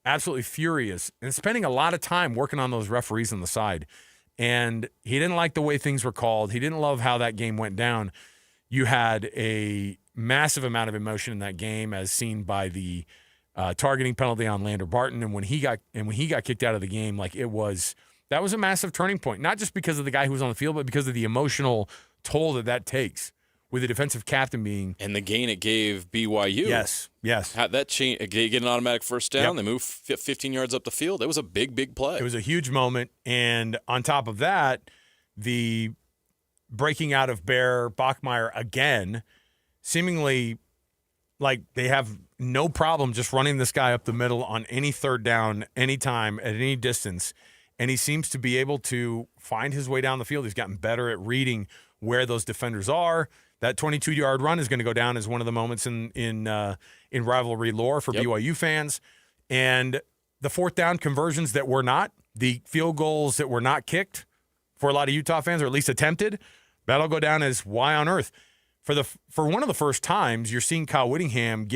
absolutely furious, and spending a lot of time working on those referees on the side. And he didn't like the way things were called. He didn't love how that game went down. You had a massive amount of emotion in that game, as seen by the targeting penalty on Lander Barton. And when he got kicked out of the game, that was a massive turning point, not just because of the guy who was on the field, but because of the emotional toll that takes, with the defensive captain being. And the gain it gave BYU. Yes. Had that change, they get an automatic first down. Yep. They move 15 yards up the field. It was a big play. It was a huge moment. And on top of that, the breaking out of Bear Bachmeier again, seemingly like they have no problem just running this guy up the middle on any third down, anytime, at any distance. And he seems to be able to find his way down the field. He's gotten better at reading where those defenders are. That 22-yard run is going to go down as one of the moments in rivalry lore for BYU fans. And the fourth down conversions that were not, the field goals that were not kicked for a lot of Utah fans, or at least attempted, that'll go down as why on earth. For one of the first times, you're seeing Kyle Whittingham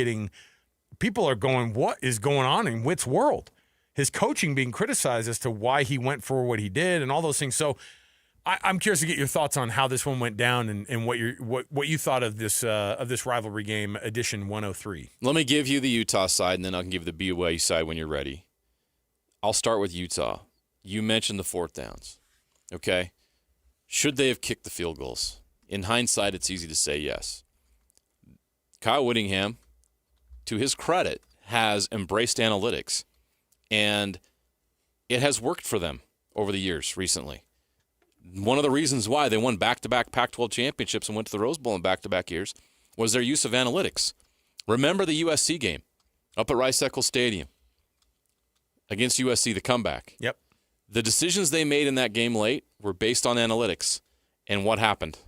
people are going, what is going on in Witt's world? His coaching being criticized as to why he went for what he did and all those things. So I'm curious to get your thoughts on how this one went down and what you thought of this rivalry game, edition 103. Let me give you the Utah side, and then I can give the BYU side when you're ready. I'll start with Utah. You mentioned the fourth downs. Okay? Should they have kicked the field goals? In hindsight, it's easy to say yes. Kyle Whittingham, to his credit, has embraced analytics, and it has worked for them over the years recently. One of the reasons why they won back-to-back Pac-12 championships and went to the Rose Bowl in back-to-back years was their use of analytics. Remember the USC game up at Rice-Eccles Stadium against USC, the comeback. Yep. The decisions they made in that game late were based on analytics. And what happened?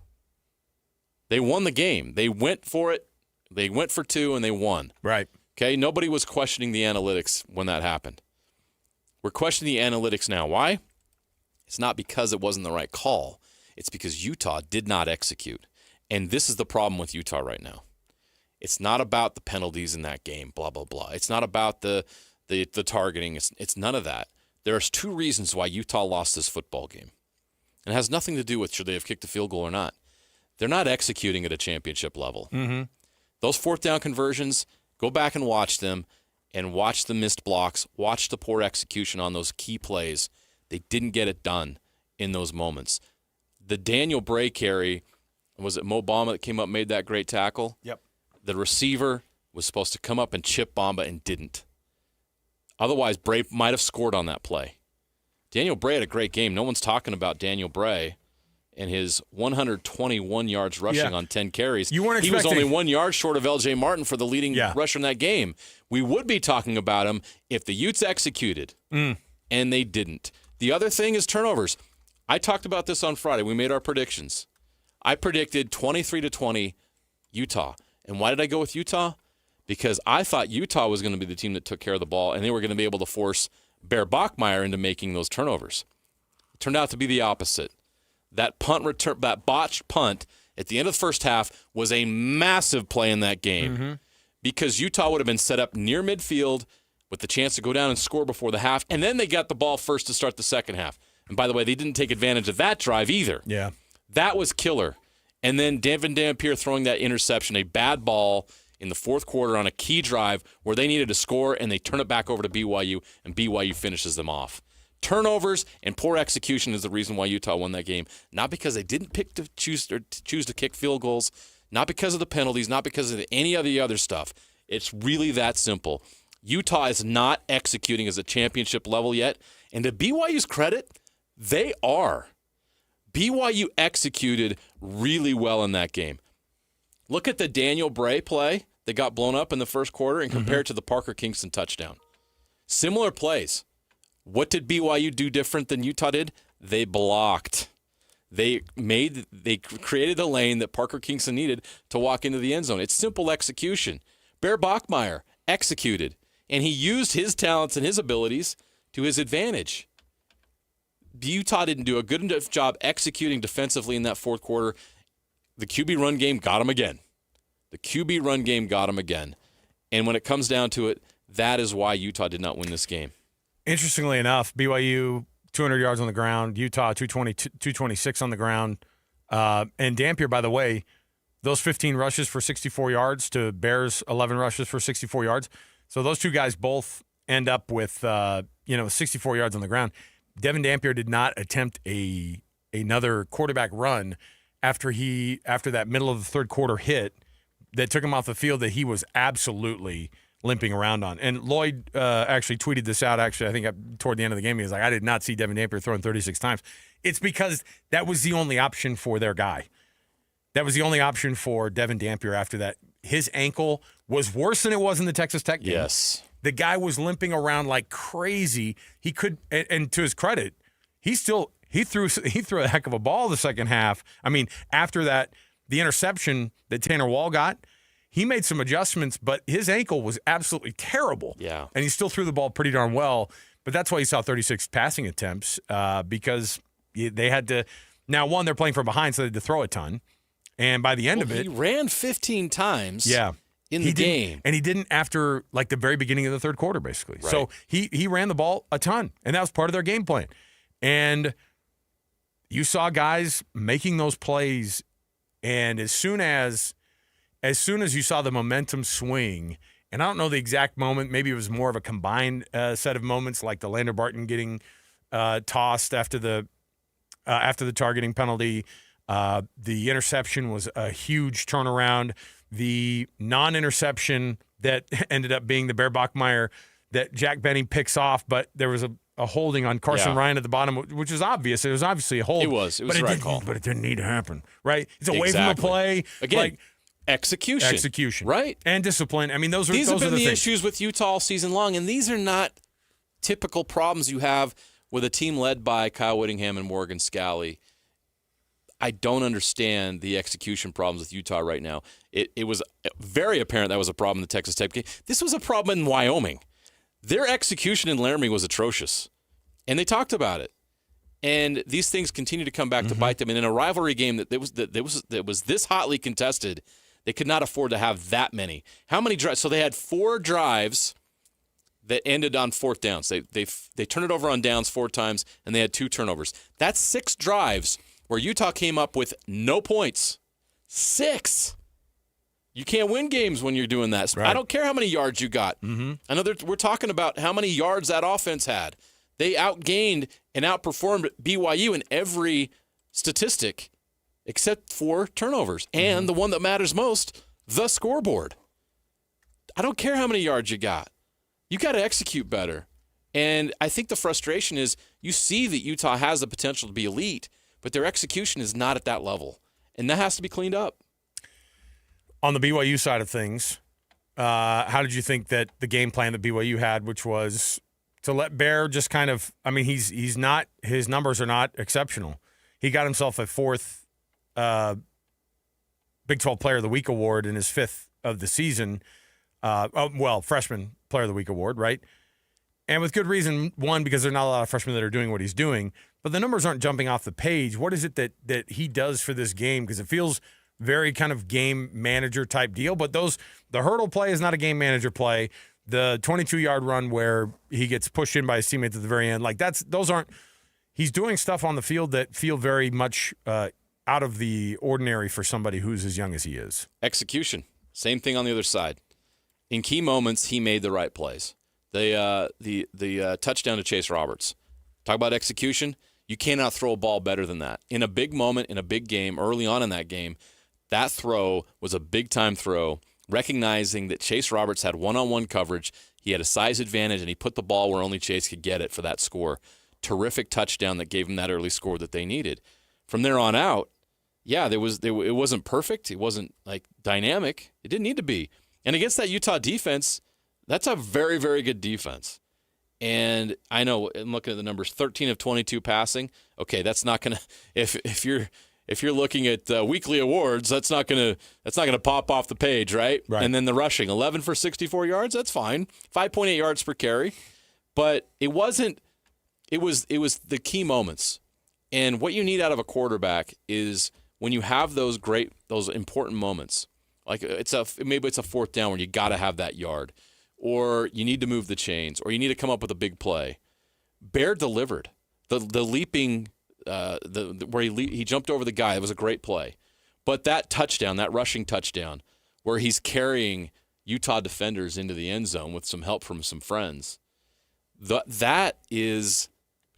They won the game. They went for it. They went for 2, and they won. Right. Okay? Nobody was questioning the analytics when that happened. We're questioning the analytics now. Why? It's not because it wasn't the right call. It's because Utah did not execute. And this is the problem with Utah right now. It's not about the penalties in that game, blah, blah, blah. It's not about the targeting. It's none of that. There's 2 reasons why Utah lost this football game. And it has nothing to do with should they have kicked the field goal or not. They're not executing at a championship level. Mm-hmm. Those fourth down conversions, go back and watch them, and watch the missed blocks, watch the poor execution on those key plays. They didn't get it done in those moments. The Daniel Bray carry, was it Mo Bama that came up and made that great tackle? Yep. the receiver was supposed to come up and chip Bamba and didn't. Otherwise, Bray might have scored on that play. Daniel Bray had a great game. No one's talking about Daniel Bray and his 121 yards rushing on 10 carries. You weren't He was expecting- only 1 yard short of L.J. Martin for the leading rusher in that game. We would be talking about him if the Utes executed, and they didn't. The other thing is turnovers. I talked about this on Friday. We made our predictions. I predicted 23-20 Utah. And why did I go with Utah? Because I thought Utah was going to be the team that took care of the ball, and they were going to be able to force Bear Bachmeier into making those turnovers. It turned out to be the opposite. That punt return, that botched punt at the end of the first half was a massive play in that game because Utah would have been set up near midfield with the chance to go down and score before the half, and then they got the ball first to start the second half. And by the way, they didn't take advantage of that drive either. Yeah. That was killer. And then Devin Dampier throwing that interception, a bad ball in the fourth quarter on a key drive where they needed to score, and they turn it back over to BYU, and BYU finishes them off. Turnovers and poor execution is the reason why Utah won that game. Not because they didn't choose to kick field goals, not because of the penalties, not because of any of the other stuff. It's really that simple. Utah is not executing as a championship level yet, and to BYU's credit, they are. BYU executed really well in that game. Look at the Daniel Bray play that got blown up in the first quarter and compare it to the Parker Kingston touchdown. Similar plays. What did BYU do different than Utah did? They blocked. They created the lane that Parker Kingston needed to walk into the end zone. It's simple execution. Bear Bachmeier executed, and he used his talents and his abilities to his advantage. Utah didn't do a good enough job executing defensively in that fourth quarter. The QB run game got him again. And when it comes down to it, that is why Utah did not win this game. Interestingly enough, BYU 200 yards on the ground, Utah 226 on the ground. And Dampier, by the way, those 15 rushes for 64 yards to Bears 11 rushes for 64 yards. So those two guys both end up with 64 yards on the ground. Devin Dampier did not attempt another quarterback run after that middle of the third quarter hit that took him off the field that he was absolutely limping around on. And Lloyd actually tweeted this out, I think toward the end of the game. He was like, I did not see Devin Dampier throwing 36 times. It's because that was the only option for their guy. That was the only option for Devin Dampier after that. His ankle was worse than it was in the Texas Tech game. Yes. The guy was limping around like crazy. He could, and to his credit, he threw a heck of a ball the second half. I mean, after that, the interception that Tanner Wall got, he made some adjustments, but his ankle was absolutely terrible. Yeah. And he still threw the ball pretty darn well. But that's why you saw 36 passing attempts because they had to. Now, one, they're playing from behind, so they had to throw a ton. And by the end of it, he ran 15 times. Yeah. In the game. And he didn't after like the very beginning of the third quarter, basically. Right. So he ran the ball a ton, and that was part of their game plan. And you saw guys making those plays, and as soon as you saw the momentum swing, and I don't know the exact moment, maybe it was more of a combined set of moments, like the Lander Barton getting tossed after the targeting penalty. The interception was a huge turnaround. The non-interception that ended up being the Bear Bachmeier that Jack Benny picks off, but there was a holding on Carson Ryan at the bottom, which is obvious. It was obviously a hold. It was the right call. But it didn't need to happen, right? It's away from the play. Again, like, execution. Right? And discipline. I mean, those have been the the things. issues with Utah all season long, and these are not typical problems you have with a team led by Kyle Whittingham and Morgan Scalley. I don't understand the execution problems with Utah right now. It was very apparent that was a problem in the Texas Tech game. This was a problem in Wyoming. Their execution in Laramie was atrocious, and they talked about it. And these things continue to come back to bite them. And in a rivalry game that was this hotly contested, they could not afford to have that many. How many drives? So they had 4 drives that ended on fourth downs. They turned it over on downs 4 times, and they had 2 turnovers. That's 6 drives where Utah came up with no points. 6. You can't win games when you're doing that. Right. I don't care how many yards you got. I know we're talking about how many yards that offense had. They outgained and outperformed BYU in every statistic except for turnovers. And the one that matters most, the scoreboard. I don't care how many yards you got. You got to execute better. And I think the frustration is you see that Utah has the potential to be elite, but their execution is not at that level. And that has to be cleaned up. On the BYU side of things, how did you think that the game plan that BYU had, which was to let Bear just kind of, I mean, he's not, his numbers are not exceptional. He got himself a 4th Big 12 Player of the Week award in his 5th of the season. Freshman Player of the Week award, right? And with good reason, one, because there's not a lot of freshmen that are doing what he's doing, but the numbers aren't jumping off the page. What is it that he does for this game? Because it feels very kind of game manager type deal, but the hurdle play is not a game manager play. The 22-yard run where he gets pushed in by his teammates at the very end, he's doing stuff on the field that feel very much out of the ordinary for somebody who's as young as he is. Execution. Same thing on the other side. In key moments, he made the right plays. The touchdown to Chase Roberts. Talk about execution. You cannot throw a ball better than that. In a big moment, in a big game, early on in that game, that throw was a big-time throw, recognizing that Chase Roberts had one-on-one coverage. He had a size advantage, and he put the ball where only Chase could get it for that score. Terrific touchdown that gave him that early score that they needed. From there on out, it wasn't perfect. It wasn't dynamic. It didn't need to be. And against that Utah defense, that's a very, very good defense. And I know, I'm looking at the numbers, 13 of 22 passing. Okay, that's not gonna. If you're looking at weekly awards, that's not gonna pop off the page, right? Right. And then the rushing, 11 for 64 yards. That's fine. 5.8 yards per carry. But it wasn't. It was the key moments. And what you need out of a quarterback is when you have those important moments. Like maybe it's a 4th down where you got to have that yard, or you need to move the chains, or you need to come up with a big play. Bear delivered. The leaping, where he jumped over the guy, it was a great play. But that touchdown, that rushing touchdown, where he's carrying Utah defenders into the end zone with some help from some friends, that is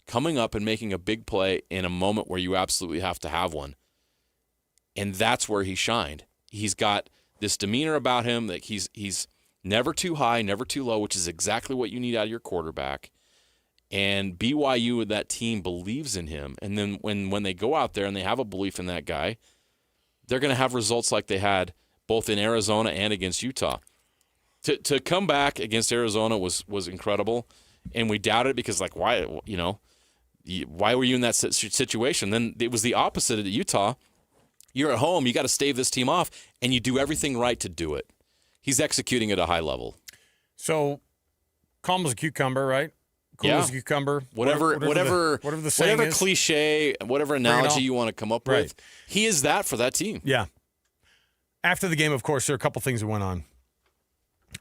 coming up and making a big play in a moment where you absolutely have to have one. And that's where he shined. He's got this demeanor about him that he's never too high, never too low, which is exactly what you need out of your quarterback. And BYU and that team believes in him. And then when they go out there and they have a belief in that guy, they're going to have results like they had both in Arizona and against Utah. To come back against Arizona was incredible, and we doubted it because why were you in that situation? Then it was the opposite at Utah. You're at home, you got to stave this team off, and you do everything right to do it. He's executing at a high level. So, calm as a cucumber, right? Cool as a cucumber. Whatever the saying is. Cliche, whatever analogy you want to come up with, he is that for that team. Yeah. After the game, of course, there are a couple things that went on.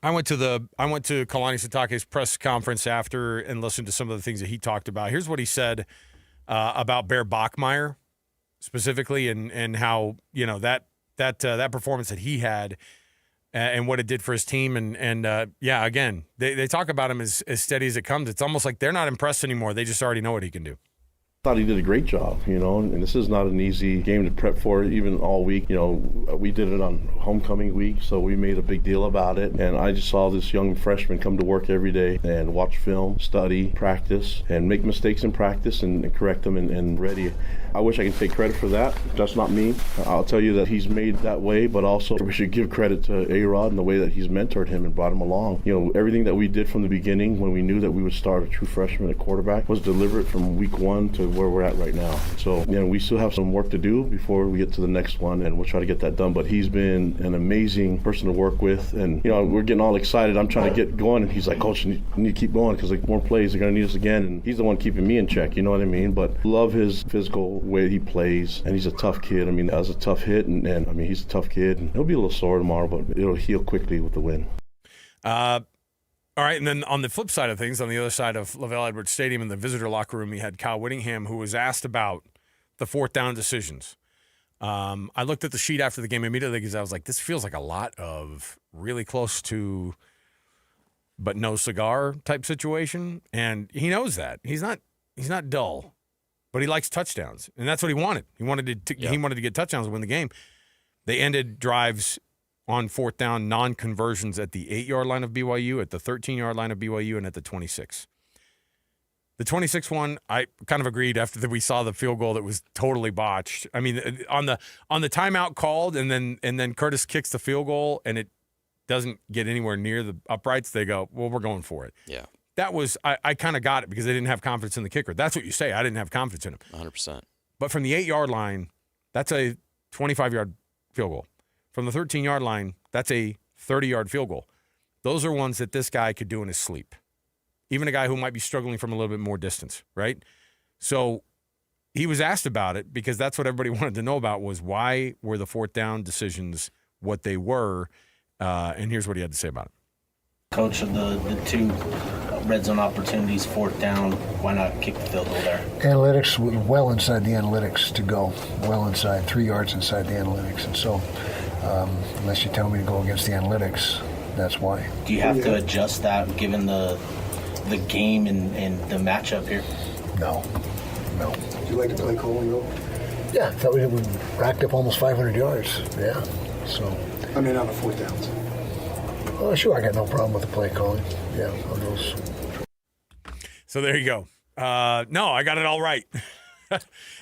I went to Kalani Sitake's press conference after and listened to some of the things that he talked about. Here's what he said about Bear Bachmeier specifically, and how that performance that he had and what it did for his team, and again, they talk about him as steady as it comes. It's almost like they're not impressed anymore. They just already know what he can do. Thought he did a great job, and this is not an easy game to prep for, even all week. We did it on homecoming week, so we made a big deal about it. And I just saw this young freshman come to work every day and watch film, study, practice, and make mistakes in practice and correct them and ready. I wish I could take credit for that. That's not me. I'll tell you that he's made that way, but also we should give credit to A-Rod and the way that he's mentored him and brought him along. Everything that we did from the beginning when we knew that we would start a true freshman at quarterback was deliberate from week one to where we're at right now. So, we still have some work to do before we get to the next one, and we'll try to get that done. But he's been an amazing person to work with, and, we're getting all excited. I'm trying to get going, and he's like, Coach, you need to keep going because more plays, they're going to need us again. And he's the one keeping me in check, you know what I mean? But love his physical way he plays, and he's a tough kid. That was a tough hit, and he's a tough kid. And he'll be a little sore tomorrow, but it'll heal quickly with the win. All right, and then on the flip side of things, on the other side of LaVell Edwards Stadium in the visitor locker room, we had Kyle Whittingham, who was asked about the 4th down decisions. I looked at the sheet after the game immediately because I was like, this feels like a lot of really close to but no cigar type situation, and he knows that. He's not dull, but he likes touchdowns, and that's what he wanted. He wanted to get touchdowns and win the game. They ended drives on fourth down non-conversions at the 8-yard line of BYU, at the 13-yard line of BYU, and at the 26. The 26 one, I kind of agreed after we saw the field goal that was totally botched. I mean, on the timeout called, and then Curtis kicks the field goal, and it doesn't get anywhere near the uprights. They go, well, we're going for it. Yeah. That was, I kind of got it because they didn't have confidence in the kicker. That's what you say. I didn't have confidence in him. 100%. But from the 8-yard line, that's a 25-yard field goal. From the 13-yard line, that's a 30-yard field goal. Those are ones that this guy could do in his sleep. Even a guy who might be struggling from a little bit more distance, right? So he was asked about it because that's what everybody wanted to know about was why were the fourth down decisions what they were, and here's what he had to say about it. Coach, of the two red zone opportunities, fourth down, why not kick the field goal there? Analytics, well inside the analytics to go. Well inside, 3 yards inside the analytics. And so unless you tell me to go against the analytics, that's why. Do you have to adjust that given the game and the matchup here? No. Do you like to play calling though? Yeah, I thought we racked up almost 500 yards. Yeah, so. I mean, on the fourth downs. Oh, sure, I got no problem with the play calling. Yeah, on those. So there you go. No, I got it all right.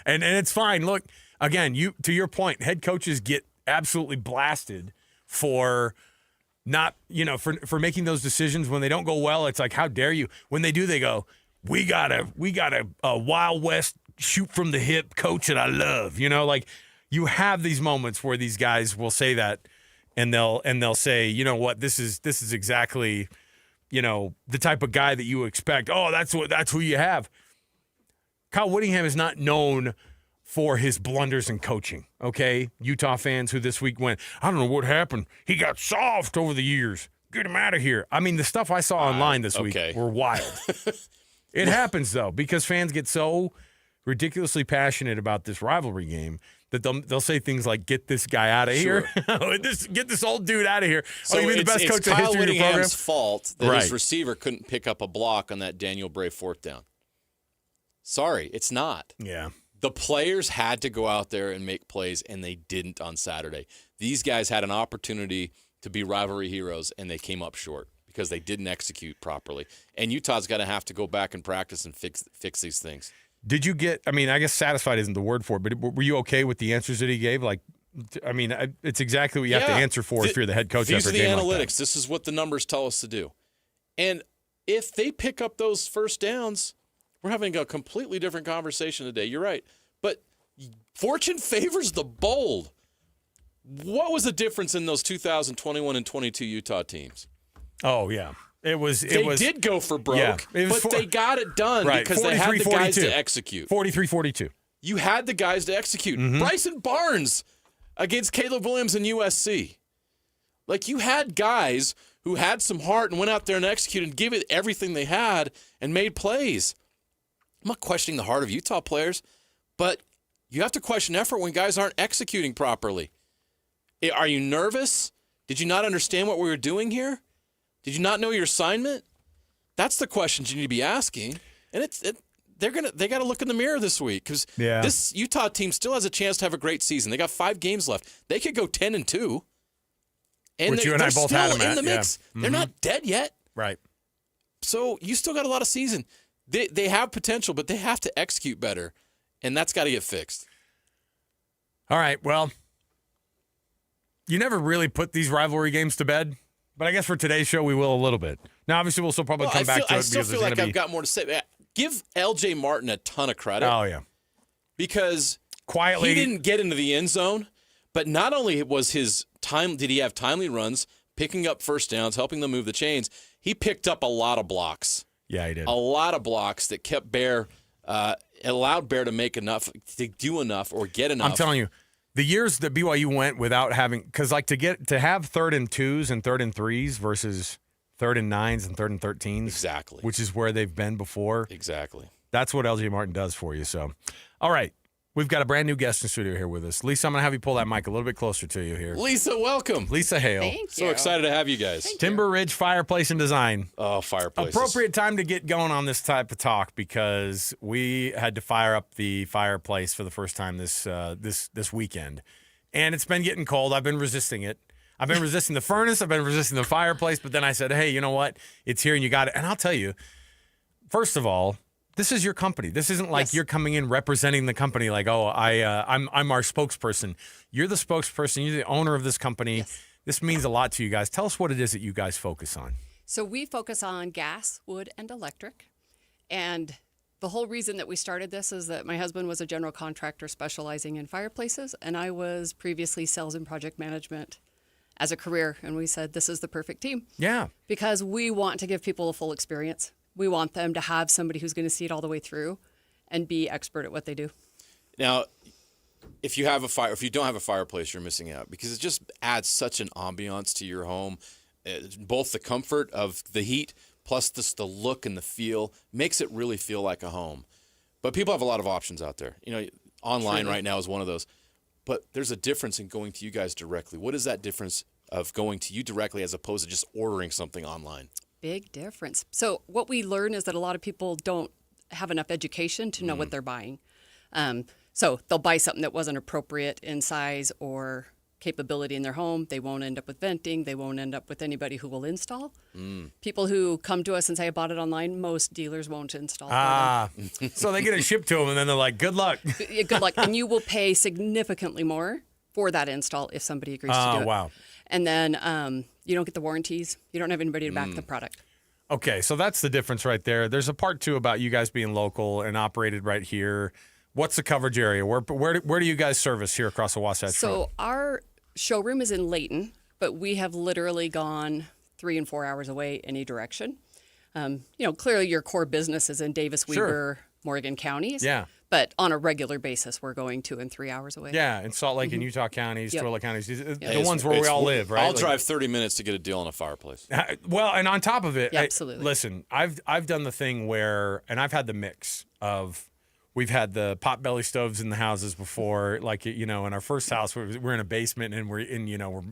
and it's fine. Look, again, to your point, head coaches get absolutely blasted for not, for making those decisions when they don't go well. It's like, how dare you? When they do, they go, we got a Wild West shoot from the hip coach that I love. Like you have these moments where these guys will say that, and they'll say, you know what, this is exactly, the type of guy that you expect. Oh, that's who you have. Kyle Whittingham is not known for his blunders in coaching, okay? Utah fans who this week went, I don't know what happened. He got soft over the years. Get him out of here. I mean, the stuff I saw online this week were wild. It happens, though, because fans get so ridiculously passionate about this rivalry game that they'll say things like, get this guy out of here. Get this old dude out of here. So you've been the best coach in the Kyle history of the program. Whittingham's fault that Right. his receiver couldn't pick up a block on that Daniel Bray fourth down. Sorry, it's not. Yeah. The players had to go out there and make plays, and they didn't on Saturday. These guys had an opportunity to be rivalry heroes, and they came up short because they didn't execute properly. And Utah's going to have to go back and practice and fix these things. Did you get, I guess satisfied isn't the word for it, but were you okay with the answers that he gave? Like, it's exactly what you have to answer for if you're the head coach These after are a the game analytics. like that. This is what the numbers tell us to do. And if they pick up those first downs, we're having a completely different conversation today. You're right. But fortune favors the bold. What was the difference in those 2021 and 22 Utah teams? Oh, yeah. They did go for broke, but they got it done because they had the guys to execute. 43-42. You had the guys to execute. Mm-hmm. Bryson Barnes against Caleb Williams and USC. Like, you had guys who had some heart and went out there and executed and gave it everything they had and made plays. I'm not questioning the heart of Utah players, but you have to question effort when guys aren't executing properly. Are you nervous? Did you not understand what we were doing here? Did you not know your assignment? That's the questions you need to be asking. And they got to look in the mirror this week because this Utah team still has a chance to have a great season. They got 5 games left. They could go 10-2. And Which you and I both had them in the mix. Yeah. Mm-hmm. They're not dead yet. Right. So you still got a lot of season. They have potential, but they have to execute better, and that's got to get fixed. All right, well, you never really put these rivalry games to bed, but I guess for today's show we will a little bit. Now, obviously, we'll still probably come back to it. I still feel like I've got more to say. Give L.J. Martin a ton of credit. Oh, yeah. Because quietly he didn't get into the end zone, but not only was his time, did he have timely runs, picking up first downs, helping them move the chains, he picked up a lot of blocks. Yeah, he did. A lot of blocks that kept Bear, allowed Bear to make enough, to do enough or get enough. I'm telling you, the years that BYU went without having, because like to have 3rd and 2s and 3rd and 3s versus 3rd and 9s and 3rd and 13s. Exactly. Which is where they've been before. Exactly. That's what LJ Martin does for you. So, all right. We've got a brand new guest in studio here with us. Lisa, I'm going to have you pull that mic a little bit closer to you here. Lisa, welcome. Lisa Hale. Thank you. So excited to have you guys. Timber Ridge Fireplace and Design. Oh, fireplaces. Appropriate time to get going on this type of talk because we had to fire up the fireplace for the first time this weekend. And it's been getting cold. I've been resisting it. I've been resisting the furnace. I've been resisting the fireplace. But then I said, hey, you know what? It's here and you got it. And I'll tell you, first of all, this is your company. This isn't like you're coming in representing the company like, oh, I'm our spokesperson. You're the spokesperson. You're the owner of this company. Yes. This means a lot to you guys. Tell us what it is that you guys focus on. So we focus on gas, wood, and electric. And the whole reason that we started this is that my husband was a general contractor specializing in fireplaces, and I was previously sales and project management as a career. And we said, this is the perfect team. Yeah. Because we want to give people a full experience. We want them to have somebody who's going to see it all the way through and be expert at what they do. Now, if you don't have a fireplace, you're missing out because it just adds such an ambiance to your home. Both the comfort of the heat plus the look and the feel makes it really feel like a home. But people have a lot of options out there. You know, online right now is one of those. But there's a difference in going to you guys directly. What is that difference of going to you directly as opposed to just ordering something online? Big difference. So what we learn is that a lot of people don't have enough education to know what they're buying. So they'll buy something that wasn't appropriate in size or capability in their home. They won't end up with venting. They won't end up with anybody who will install. People who come to us and say, I bought it online, most dealers won't install. So they get it shipped to them and then they're like, good luck. Good luck. And you will pay significantly more for that install if somebody agrees to do it. Wow. And then you don't get the warranties. You don't have anybody to back the product. Okay, so that's the difference right there. There's a part two about you guys being local and operated right here. What's the coverage area? Where do you guys service here across the Wasatch Front? So our showroom is in Layton, but we have literally gone 3 and 4 hours away any direction. Clearly your core business is in Davis, Weber, Morgan counties. Yeah. But on a regular basis, we're going 2 and 3 hours away. Yeah, in Salt Lake and Utah counties, Yep. Twilla counties, the ones where we all live, right? I'll drive 30 minutes to get a deal on a fireplace. Well, and on top of it, Yeah, absolutely. Listen, I've done the thing where, and I've had the mix of, we've had the potbelly stoves in the houses before, like, in our first house, we're in a basement and we're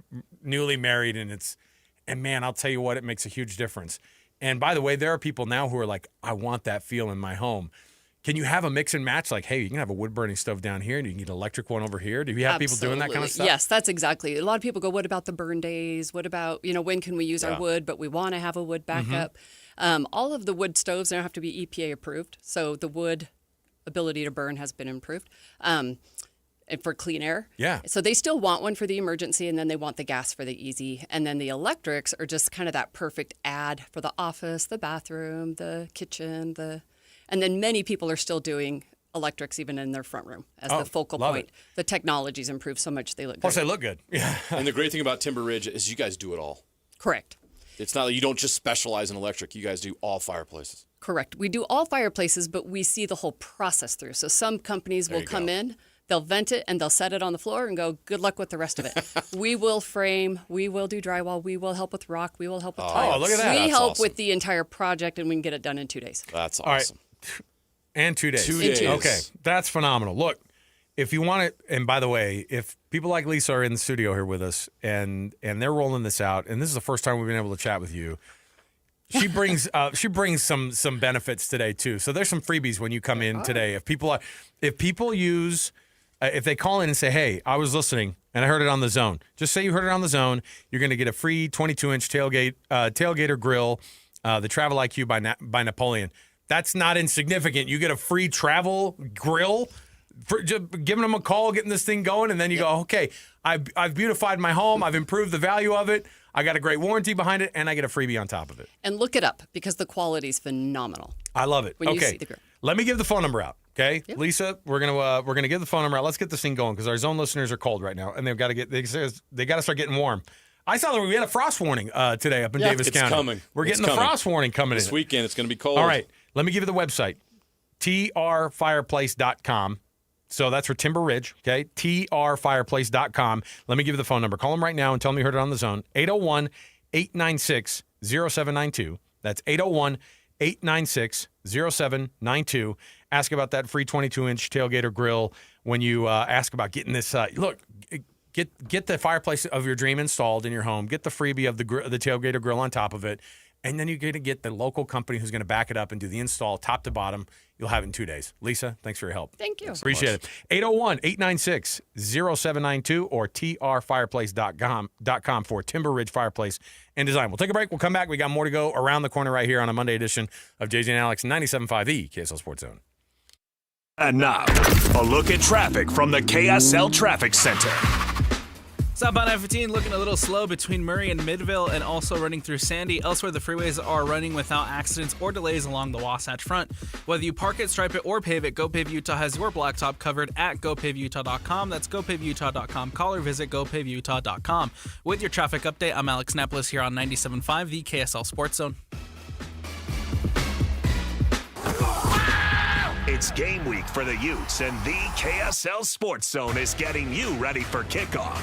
newly married and man, I'll tell you what, it makes a huge difference. And by the way, there are people now who are like, I want that feel in my home. Can you have a mix and match? Like, hey, you can have a wood-burning stove down here, and you can get an electric one over here. Do you have people doing that kind of stuff? Yes, that's exactly. A lot of people go, what about the burn days? What about, when can we use our wood, but we want to have a wood backup? All of the wood stoves now have to be EPA approved, so the wood ability to burn has been improved. And for clean air. Yeah. So they still want one for the emergency, and then they want the gas for the easy. And then the electrics are just kind of that perfect add for the office, the bathroom, the kitchen, and then many people are still doing electrics even in their front room as the focal point. It. The technology's improved so much they look Plus, great. they look good. Yeah. And the great thing about Timber Ridge is you guys do it all. Correct. It's not that you don't just specialize in electric. You guys do all fireplaces. Correct. We do all fireplaces, but we see the whole process through. So some companies will come in, they'll vent it, and they'll set it on the floor and go, good luck with the rest of it. We will frame, we will do drywall, we will help with rock, we will help with tile. Oh, look at that. We That's help awesome. with the entire project, and we can get it done in 2 days. That's All right. awesome. And 2 days. 2 days. Okay, that's phenomenal. Look, if you want it, and by the way, if people like Lisa are in the studio here with us and they're rolling this out, and this is the first time we've been able to chat with you, she brings some benefits today too. So there's some freebies when you come in today. If they call in and say, hey, I was listening and I heard it on the Zone. Just say you heard it on the Zone. You're going to get a free 22-inch tailgater grill, the Travel IQ by Napoleon. That's not insignificant. You get a free travel grill for just giving them a call, getting this thing going, and then you go, okay, I've beautified my home. I've improved the value of it. I got a great warranty behind it, and I get a freebie on top of it. And look it up because the quality is phenomenal. I love it. When you okay, see the grill. Let me give the phone number out. Okay, Lisa, we're gonna give the phone number out. Let's get this thing going because our Zone listeners are cold right now, and they got to start getting warm. I saw that we had a frost warning today up in Davis County. It's coming. We're getting the frost warning coming this weekend. It's going to be cold. All right, let me give you the website, trfireplace.com. So that's for Timber Ridge, okay? trfireplace.com. Let me give you the phone number. Call them right now and tell them you heard it on the Zone. 801-896-0792. That's 801-896-0792. Ask about that free 22-inch tailgater grill when you ask about getting this. Look, get the fireplace of your dream installed in your home. Get the freebie of the tailgater grill on top of it. And then you're going to get the local company who's going to back it up and do the install top to bottom. You'll have it in 2 days. Lisa, thanks for your help. Thank you. Appreciate it. 801-896-0792 or trfireplace.com for Timber Ridge Fireplace and Design. We'll take a break. We'll come back. We got more to go around the corner right here on a Monday edition of JJ and Alex 97.5, the KSL Sports Zone. And now, a look at traffic from the KSL Traffic Center. Southbound I-15 looking a little slow between Murray and Midville and also running through Sandy. Elsewhere, the freeways are running without accidents or delays along the Wasatch Front. Whether you park it, stripe it, or pave it, GoPave Utah has your blacktop covered at GoPaveUtah.com. That's GoPaveUtah.com. Call or visit GoPaveUtah.com. With your traffic update, I'm Alex Neplis here on 97.5, the KSL Sports Zone. It's game week for the Utes, and the KSL Sports Zone is getting you ready for kickoff.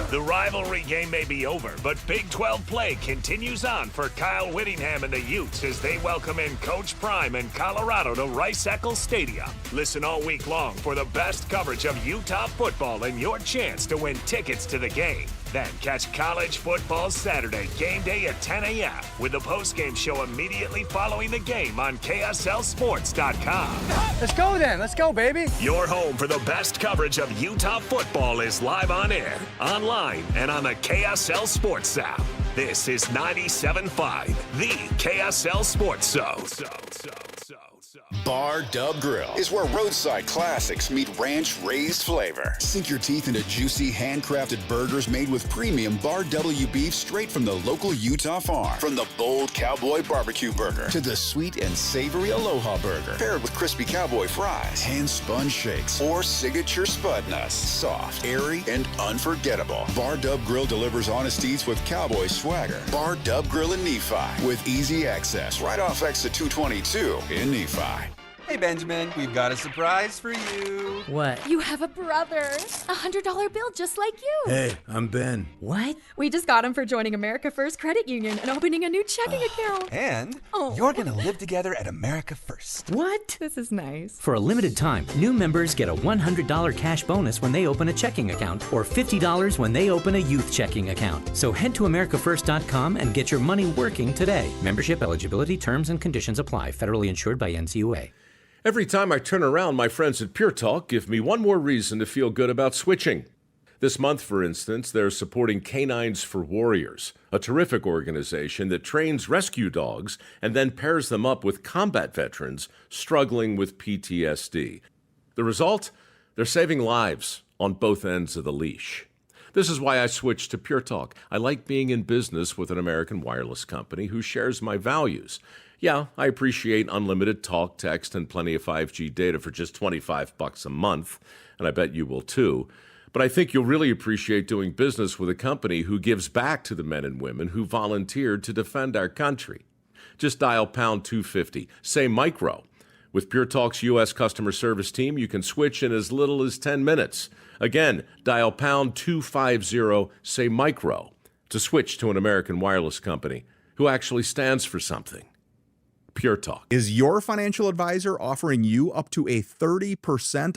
The rivalry game may be over, but Big 12 play continues on for Kyle Whittingham and the Utes as they welcome in Coach Prime and Colorado to Rice-Eccles Stadium. Listen all week long for the best coverage of Utah football and your chance to win tickets to the game. Then catch college football Saturday, game day at 10 a.m. with the postgame show immediately following the game on KSLSports.com. Let's go then. Let's go, baby. Your home for the best coverage of Utah football is live on air, online, and on the KSL Sports app. This is 97.5, the KSL Sports Zone. Bar Dub Grill is where roadside classics meet ranch-raised flavor. Sink your teeth into juicy, handcrafted burgers made with premium Bar W beef straight from the local Utah farm. From the bold cowboy barbecue burger to the sweet and savory Aloha burger, paired with crispy cowboy fries, hand-spun shakes, or signature spud nuts. Soft, airy, and unforgettable. Bar Dub Grill delivers honest eats with cowboy swagger. Bar Dub Grill in Nephi with easy access right off exit 222 in Nephi. Hey, Benjamin, we've got a surprise for you. What? You have a brother. $100 bill just like you. Hey, I'm Ben. What? We just got him for joining America First Credit Union and opening a new checking account. And you're going to live together at America First. What? This is nice. For a limited time, new members get a $100 cash bonus when they open a checking account or $50 when they open a youth checking account. So head to AmericaFirst.com and get your money working today. Membership eligibility, terms, and conditions apply. Federally insured by NCUA. Every time I turn around, my friends at Pure Talk give me one more reason to feel good about switching. This month, for instance, they're supporting Canines for Warriors, a terrific organization that trains rescue dogs and then pairs them up with combat veterans struggling with PTSD. The result? They're saving lives on both ends of the leash. This is why I switched to Pure Talk. I like being in business with an American wireless company who shares my values. Yeah, I appreciate unlimited talk, text, and plenty of 5G data for just $25 a month, and I bet you will too. But I think you'll really appreciate doing business with a company who gives back to the men and women who volunteered to defend our country. Just dial pound 250, say micro. With Pure Talk's U.S. customer service team, you can switch in as little as 10 minutes. Again, dial pound 250, say micro, to switch to an American wireless company who actually stands for something. Pure Talk. Is your financial advisor offering you up to a 30%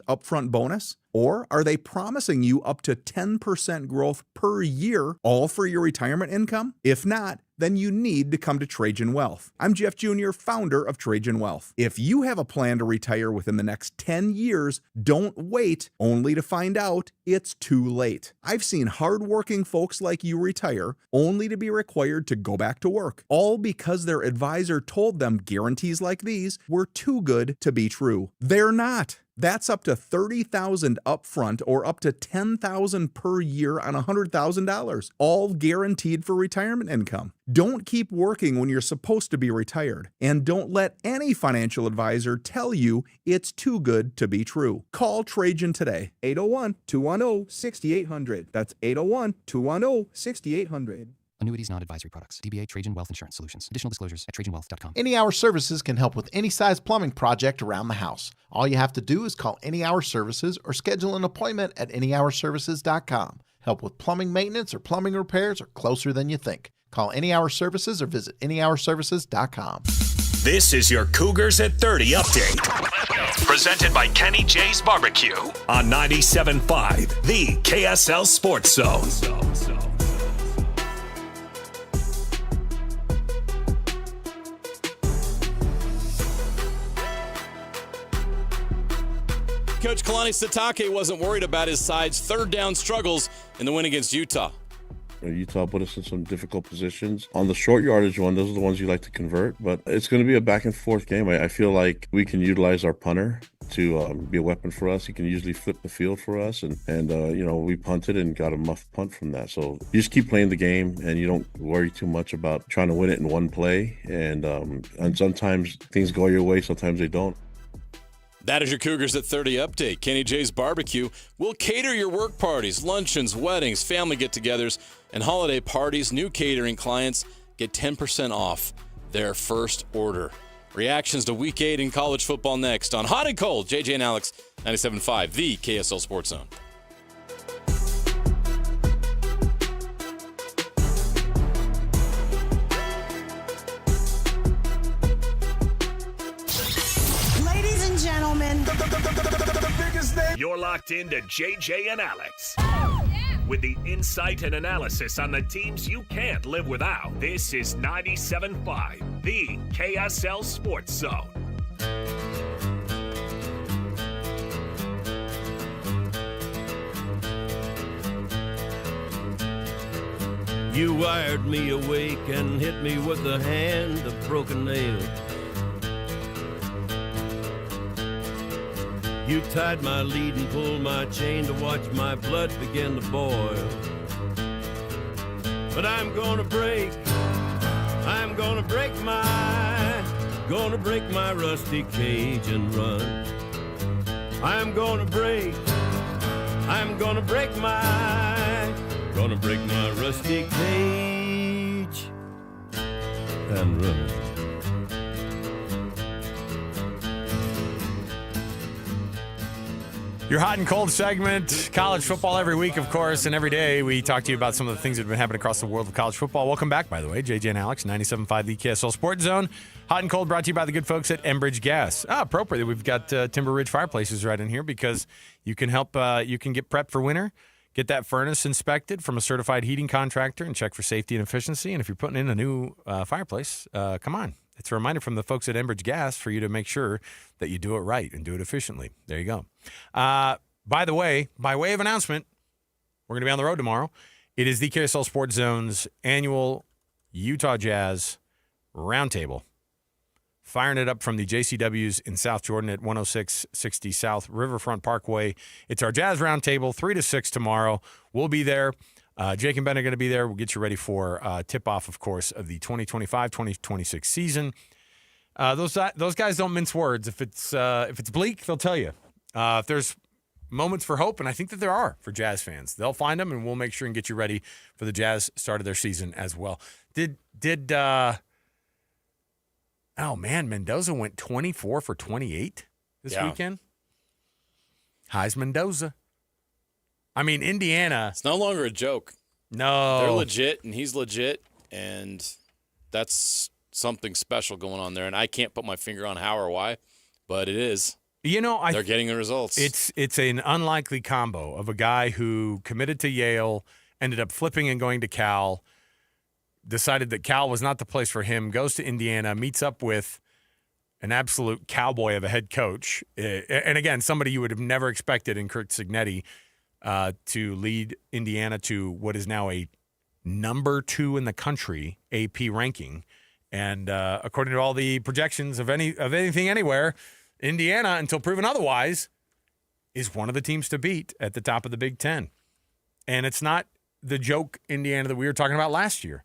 upfront bonus? Or are they promising you up to 10% growth per year, all for your retirement income? If not, then you need to come to Trajan Wealth. I'm Jeff Jr., founder of Trajan Wealth. If you have a plan to retire within the next 10 years, don't wait only to find out it's too late. I've seen hardworking folks like you retire only to be required to go back to work, all because their advisor told them guarantees like these were too good to be true. They're not. That's up to $30,000 upfront or up to $10,000 per year on $100,000, all guaranteed for retirement income. Don't keep working when you're supposed to be retired, and don't let any financial advisor tell you it's too good to be true. Call Trajan today, 801-210-6800. That's 801-210-6800. Annuities, non-advisory products. DBA Trajan Wealth Insurance Solutions. Additional disclosures at TrajanWealth.com. Any Hour Services can help with any size plumbing project around the house. All you have to do is call Any Hour Services or schedule an appointment at anyhourservices.com. Help with plumbing maintenance or plumbing repairs are closer than you think. Call Any Hour Services or visit anyhourservices.com. This is your Cougars at 30 update. Presented by Kenny J's Barbecue on 97.5, the KSL Sports Zone. Coach Kalani Sitake wasn't worried about his side's third down struggles in the win against Utah. Utah put us in some difficult positions. On the short yardage one, those are the ones you like to convert, but it's going to be a back and forth game. I feel like we can utilize our punter to be a weapon for us. He can usually flip the field for us, and we punted and got a muff punt from that. So you just keep playing the game, and you don't worry too much about trying to win it in one play. And sometimes things go your way, sometimes they don't. That is your Cougars at 30 update. Kenny J's Barbecue will cater your work parties, luncheons, weddings, family get-togethers, and holiday parties. New catering clients get 10% off their first order. Reactions to Week 8 in college football next on Hot and Cold. JJ and Alex, 97.5, the KSL Sports Zone. You're locked into JJ and Alex. With the insight and analysis on the teams you can't live without. This is 97.5, the KSL Sports Zone. You wired me awake and hit me with the hand of broken nail. You tied my lead and pulled my chain to watch my blood begin to boil. But I'm gonna break my rusty cage and run. I'm gonna break my rusty cage and run. Your hot and cold segment, college football every week, of course, and every day we talk to you about some of the things that have been happening across the world of college football. Welcome back, by the way. JJ and Alex, 97.5, the KSL Sports Zone. Hot and cold brought to you by the good folks at Enbridge Gas. Appropriately, we've got Timber Ridge Fireplaces right in here because you can help, you can get prepped for winter, get that furnace inspected from a certified heating contractor and check for safety and efficiency. And if you're putting in a new fireplace, come on. It's a reminder from the folks at Enbridge Gas for you to make sure that you do it right and do it efficiently. There you go. By the way, by way of announcement, we're going to be on the road tomorrow. It is the KSL Sports Zone's annual Utah Jazz Roundtable. Firing it up from the JCW's in South Jordan at 10660 South Riverfront Parkway. It's our Jazz Roundtable, 3 to 6 tomorrow. We'll be there. Jake and Ben are going to be there. We'll get you ready for tip-off, of course, of the 2025-2026 season. Those guys don't mince words. If it's bleak, they'll tell you. If there's moments for hope, and I think that there are for Jazz fans, they'll find them, and we'll make sure and get you ready for the Jazz start of their season as well. Mendoza went 24 for 28 this weekend. Highs Mendoza. I mean, Indiana. It's no longer a joke. No. They're legit, and he's legit, and that's something special going on there. And I can't put my finger on how or why, but it is. They're getting the results. It's an unlikely combo of a guy who committed to Yale, ended up flipping and going to Cal, decided that Cal was not the place for him, goes to Indiana, meets up with an absolute cowboy of a head coach. And again, somebody you would have never expected in Kurt Cignetti to lead Indiana to what is now a number 2 in the country AP ranking. And according to all the projections of anything anywhere, Indiana, until proven otherwise, is one of the teams to beat at the top of the Big Ten. And it's not the joke Indiana that we were talking about last year.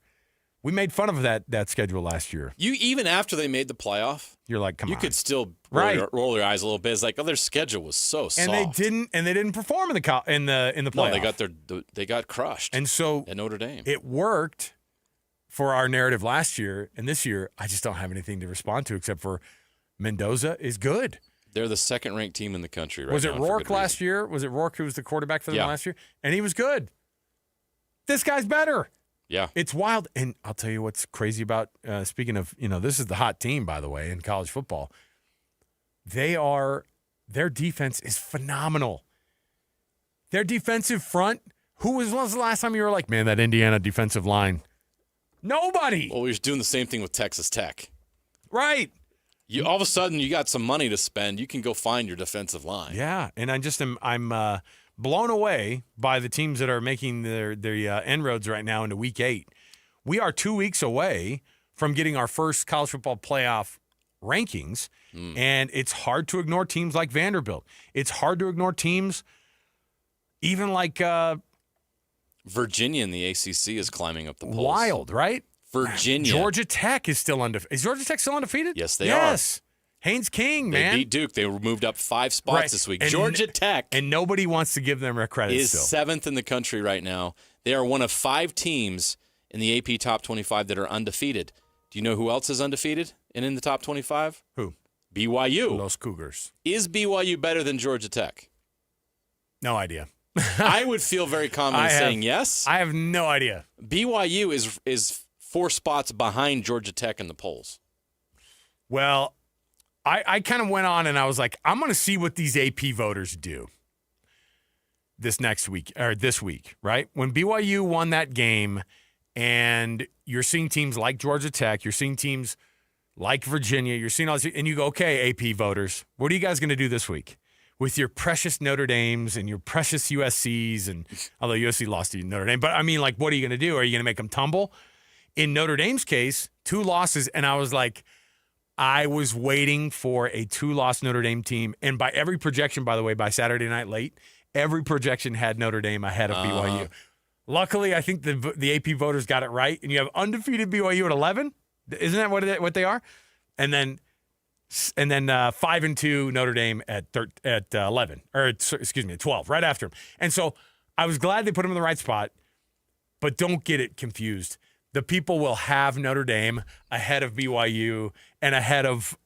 We made fun of that schedule last year. Even after they made the playoff, you're like, come on. You could still roll your eyes a little bit. It's like, their schedule was so soft. And they didn't perform in the playoff. No, they got crushed. And so at Notre Dame. It worked for our narrative last year, and this year I just don't have anything to respond to except for Mendoza is good. They're the second-ranked team in the country right now. Was it Rourke last year? Was it Rourke who was the quarterback for them last year? And he was good. This guy's better. Yeah. It's wild. And I'll tell you what's crazy about, speaking of, this is the hot team, by the way, in college football. Their defense is phenomenal. Their defensive front, when was the last time you were like, man, that Indiana defensive line? Nobody. Well, we were doing the same thing with Texas Tech. Right. All of a sudden, you got some money to spend. You can go find your defensive line. Yeah, and I'm blown away by the teams that are making their inroads right now into Week 8. We are 2 weeks away from getting our first college football playoff rankings, and it's hard to ignore teams like Vanderbilt. It's hard to ignore teams even like Virginia in the ACC is climbing up the polls. Wild, right? Virginia. Georgia Tech is still undefeated. Is Georgia Tech still undefeated? Yes, they are. Haynes King, They man. beat Duke. They were moved up 5 spots this week. Georgia Tech. And nobody wants to give them their credit is still. 7th in the country right now. They are one of 5 teams in the AP Top 25 that are undefeated. Do you know who else is undefeated and in the Top 25? Who? BYU. Los Cougars. Is BYU better than Georgia Tech? No idea. I would feel very confident saying yes. I have no idea. BYU is 4 spots behind Georgia Tech in the polls. Well, I kind of went on and I was like, I'm going to see what these AP voters do this week, right? When BYU won that game, and you're seeing teams like Georgia Tech, you're seeing teams like Virginia, you're seeing all this, and you go, okay, AP voters, what are you guys going to do this week with your precious Notre Dames and your precious USCs? And although USC lost to Notre Dame, but I mean, like, what are you going to do? Are you going to make them tumble? In Notre Dame's case, 2 losses, and I was like, I was waiting for a 2-loss Notre Dame team. And by every projection, by the way, by Saturday night late, every projection had Notre Dame ahead of BYU. Luckily, I think the AP voters got it right. And you have undefeated BYU at 11. Isn't that what they are? And then 5-2 Notre Dame at 11, or excuse me, at 12, right after them. And so I was glad they put them in the right spot, but don't get it confused. The people will have Notre Dame ahead of BYU and ahead of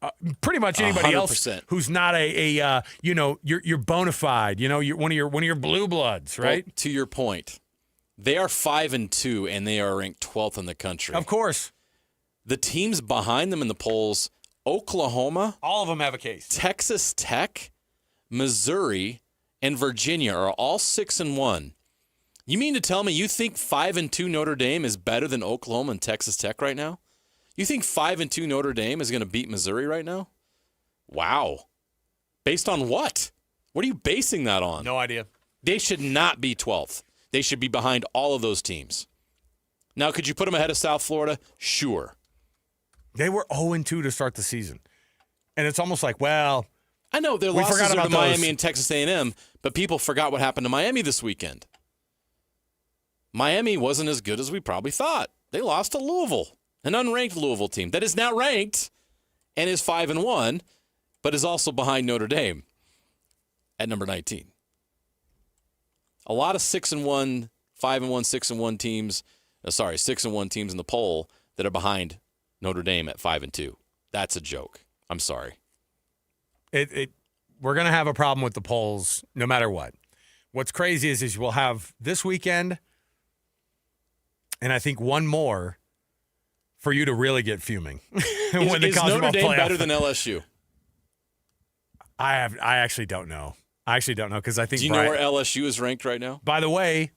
pretty much anybody 100%. else who's not you're bona fide. You're one of your blue bloods, right? Well, to your point, they are 5-2 and they are ranked 12th in the country. Of course, the teams behind them in the polls: Oklahoma, all of them have a case. Texas Tech, Missouri, and Virginia are all 6-1. You mean to tell me you think 5-2 Notre Dame is better than Oklahoma and Texas Tech right now? You think 5-2 Notre Dame is going to beat Missouri right now? Wow. Based on what? What are you basing that on? No idea. They should not be 12th. They should be behind all of those teams. Now, could you put them ahead of South Florida? Sure. They were 0-2 to start the season. And it's almost like, well, I know their we losses forgot are about to Miami those. and Texas A&M, but people forgot what happened to Miami this weekend. Miami wasn't as good as we probably thought. They lost to Louisville, an unranked Louisville team that is now ranked and is 5-1, but is also behind Notre Dame at number 19. A lot of 6-1, 5-1, 6-1 teams. 6-1 teams in the poll that are behind Notre Dame at 5-2. That's a joke. I'm sorry. We're going to have a problem with the polls no matter what. What's crazy is we'll have this weekend, and I think one more for you to really get fuming. Is Notre Dame better than LSU? I actually don't know. Because I think. Do you know where LSU is ranked right now? By the way,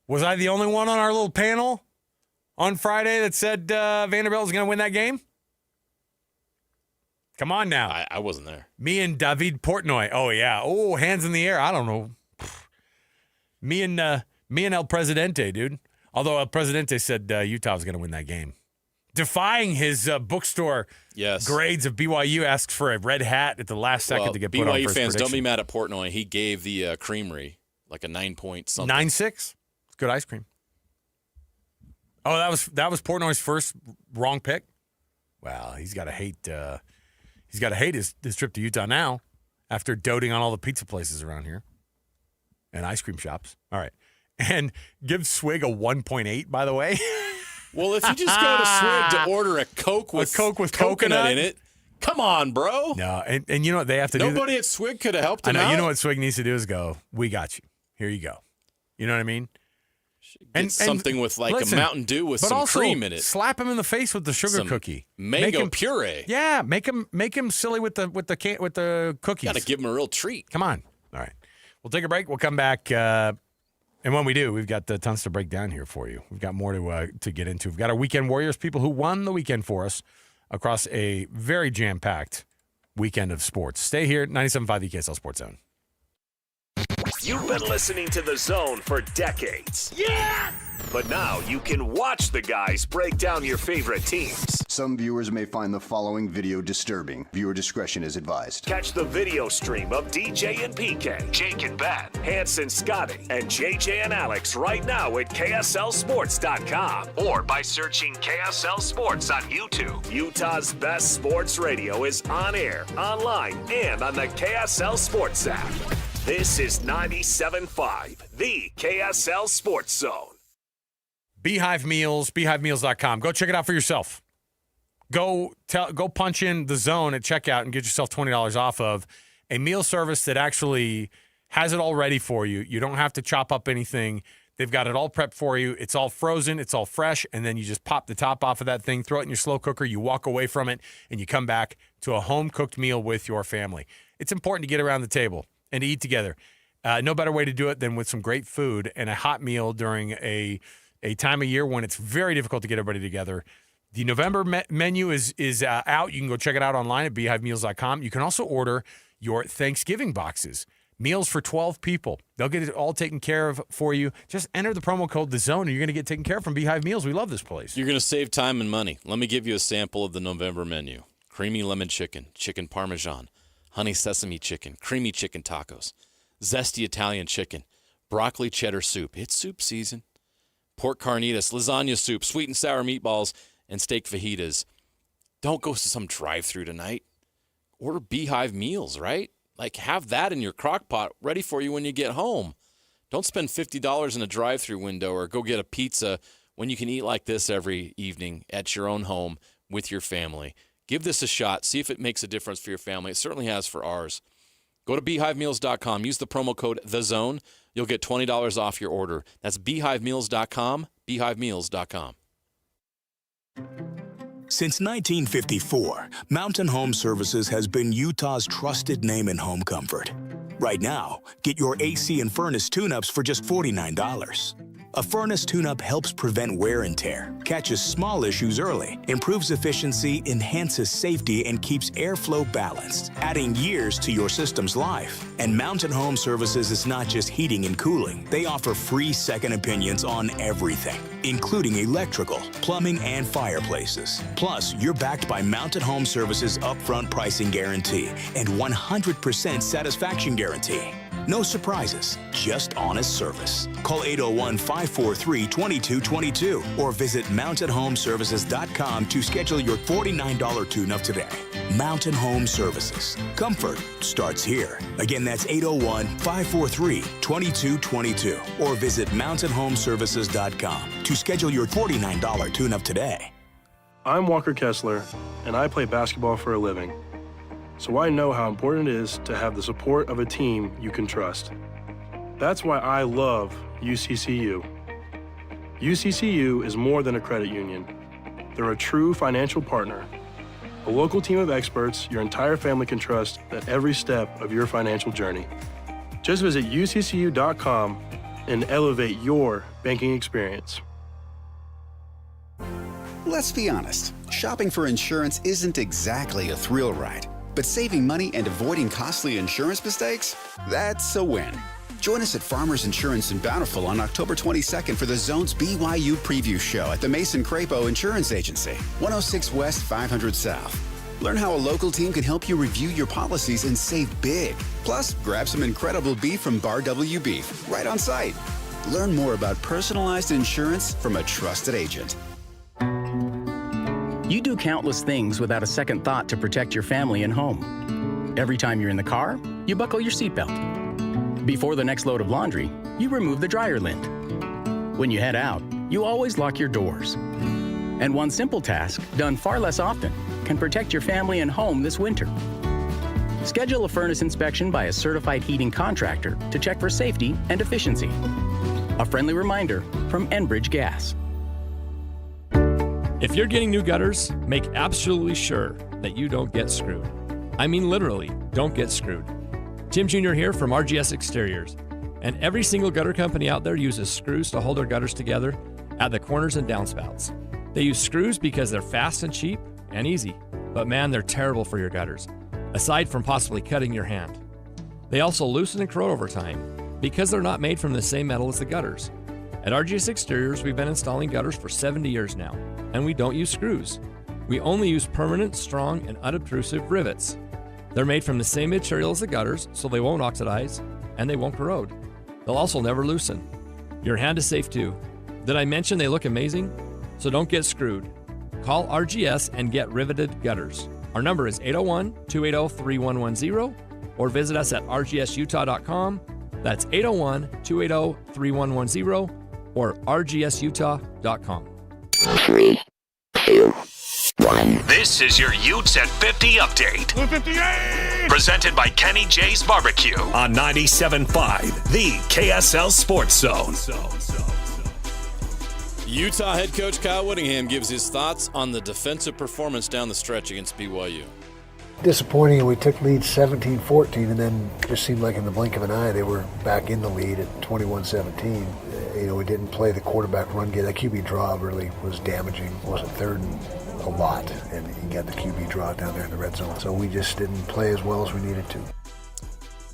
was I the only one on our little panel on Friday that said Vanderbilt was going to win that game? Come on now. I wasn't there. Me and David Portnoy. Oh yeah. Oh, hands in the air. I don't know. Me and El Presidente, dude. Although El Presidente said Utah was going to win that game. Defying his bookstore grades of BYU, asks for a red hat at the last second to get put on BYU first fans, prediction. don't be mad at Portnoy. He gave the Creamery like a 9-point something. 9.6. It's good ice cream. Oh, that was Portnoy's first wrong pick. Wow, he's got to hate. He's got to hate his trip to Utah now, after doting on all the pizza places around here and ice cream shops. All right, and give Swig a 1.8. By the way. Well, if you just go to Swig to order a Coke with coconut in it, come on, bro. No, and you know what they have to do? Nobody at Swig could have helped him I know. out. You know what Swig needs to do is go, we got you. Here you go. You know what I mean? Get something with like a Mountain Dew with some cream in it. Slap him in the face with the sugar cookie. Mango puree. Yeah, make him silly with the cookies. Got to give him a real treat. Come on. All right. We'll take a break. We'll come back. And when we do, we've got tons to break down here for you. We've got more to get into. We've got our Weekend Warriors, people who won the weekend for us. across a very jam-packed weekend of sports. Stay here at 97.5 the KSL Sports Zone. You've been listening to The Zone for decades. Yes! But now you can watch the guys break down your favorite teams. Some viewers may find the following video disturbing. Viewer discretion is advised. Catch the video stream of DJ and PK, Jake and Ben, Hanson, Scotty, and JJ and Alex right now at KSLSports.com or by searching KSL Sports on YouTube. Utah's best sports radio is on air, online, and on the KSL Sports app. This is 97.5, the KSL Sports Zone. Beehive Meals, beehivemeals.com. Go check it out for yourself. Go punch in The Zone at checkout and get yourself $20 off of a meal service that actually has it all ready for you. You don't have to chop up anything. They've got it all prepped for you. It's all frozen. It's all fresh. And then you just pop the top off of that thing, throw it in your slow cooker. You walk away from it, and you come back to a home-cooked meal with your family. It's important to get around the table and to eat together. No better way to do it than with some great food and a hot meal during a time of year when it's very difficult to get everybody together. The November menu is out. You can go check it out online at beehivemeals.com. You can also order your Thanksgiving boxes, meals for 12 people. They'll get it all taken care of for you. Just enter the promo code THEZONE, and you're going to get taken care of from Beehive Meals. We love this place. You're going to save time and money. Let me give you a sample of the November menu. Creamy lemon chicken, chicken parmesan, honey sesame chicken, creamy chicken tacos, zesty Italian chicken, broccoli cheddar soup. It's soup season. Pork carnitas, lasagna soup, sweet and sour meatballs, and steak fajitas. Don't go to some drive-thru tonight. Order Beehive Meals, right? Like, have that in your crock pot ready for you when you get home. Don't spend $50 in a drive-thru window or go get a pizza when you can eat like this every evening at your own home with your family. Give this a shot. See if it makes a difference for your family. It certainly has for ours. Go to beehivemeals.com. Use the promo code THEZONE. You'll get $20 off your order. That's beehivemeals.com, beehivemeals.com. Since 1954, Mountain Home Services has been Utah's trusted name in home comfort. Right now, get your AC and furnace tune-ups for just $49. A furnace tune-up helps prevent wear and tear, catches small issues early, improves efficiency, enhances safety, and keeps airflow balanced, adding years to your system's life. And Mountain Home Services is not just heating and cooling. They offer free second opinions on everything, including electrical, plumbing, and fireplaces. Plus, you're backed by Mountain Home Services' upfront pricing guarantee and 100% satisfaction guarantee. No surprises, just honest service. Call 801-543-2222 or visit mountainhomeservices.com to schedule your $49 tune-up today. Mountain Home Services. Comfort starts here. Again, that's 801-543-2222 or visit mountainhomeservices.com to schedule your $49 tune-up today. I'm Walker Kessler, and I play basketball for a living. So I know how important it is to have the support of a team you can trust. That's why I love UCCU. UCCU is more than a credit union. They're a true financial partner, a local team of experts your entire family can trust at every step of your financial journey. Just visit uccu.com and elevate your banking experience. Let's be honest, shopping for insurance isn't exactly a thrill ride. But saving money and avoiding costly insurance mistakes? That's a win. Join us at Farmers Insurance in Bountiful on October 22nd for the Zone's BYU Preview Show at the Mason Crapo Insurance Agency, 106 West, 500 South. Learn how a local team can help you review your policies and save big. Plus, grab some incredible beef from Bar W Beef right on site. Learn more about personalized insurance from a trusted agent. You do countless things without a second thought to protect your family and home. Every time you're in the car, you buckle your seatbelt. Before the next load of laundry, you remove the dryer lint. When you head out, you always lock your doors. And one simple task, done far less often, can protect your family and home this winter. Schedule a furnace inspection by a certified heating contractor to check for safety and efficiency. A friendly reminder from Enbridge Gas. If you're getting new gutters, make absolutely sure that you don't get screwed. I mean literally, don't get screwed. Tim Jr. here from RGS Exteriors. And every single gutter company out there uses screws to hold their gutters together at the corners and downspouts. They use screws because they're fast and cheap, and easy, but man, they're terrible for your gutters, aside from possibly cutting your hand. They also loosen and corrode over time because they're not made from the same metal as the gutters. At RGS Exteriors, we've been installing gutters for 70 years now, and we don't use screws. We only use permanent, strong, and unobtrusive rivets. They're made from the same material as the gutters, so they won't oxidize, and they won't corrode. They'll also never loosen. Your hand is safe too. Did I mention they look amazing? So don't get screwed. Call RGS and get riveted gutters. Our number is 801-280-3110 or visit us at rgsutah.com. That's 801-280-3110 or rgsutah.com. 3, 2, 1. This is your Utes at 50 update. 58! Presented by Kenny J's Barbecue on 97.5, the KSL Sports Zone. Utah head coach Kyle Whittingham gives his thoughts on the defensive performance down the stretch against BYU. Disappointing. We took lead 17-14, and then just seemed like in the blink of an eye they were back in the lead at 21-17. We didn't play the quarterback run game. That QB draw really was damaging. It wasn't third and a lot, and he got the QB draw down there in the red zone. So we just didn't play as well as we needed to.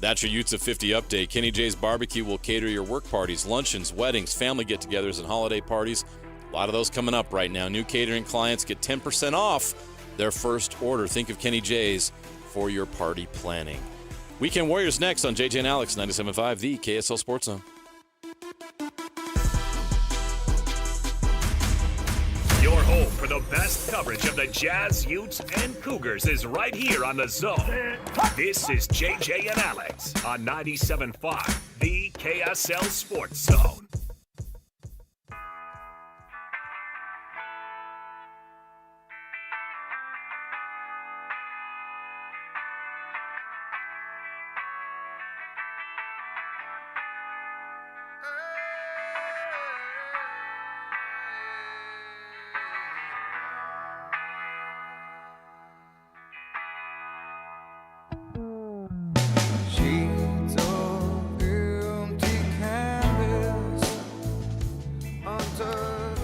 That's your Utes of 50 update. Kenny J's Barbecue will cater your work parties, luncheons, weddings, family get-togethers, and holiday parties. A lot of those coming up right now. New catering clients get 10% off their first order. Think of Kenny J's for your party planning. Weekend Warriors next on JJ and Alex, 97.5, the KSL Sports Zone. Your home for the best coverage of the Jazz, Utes, and Cougars is right here on the Zone. This is JJ and Alex on 97.5, the KSL Sports Zone.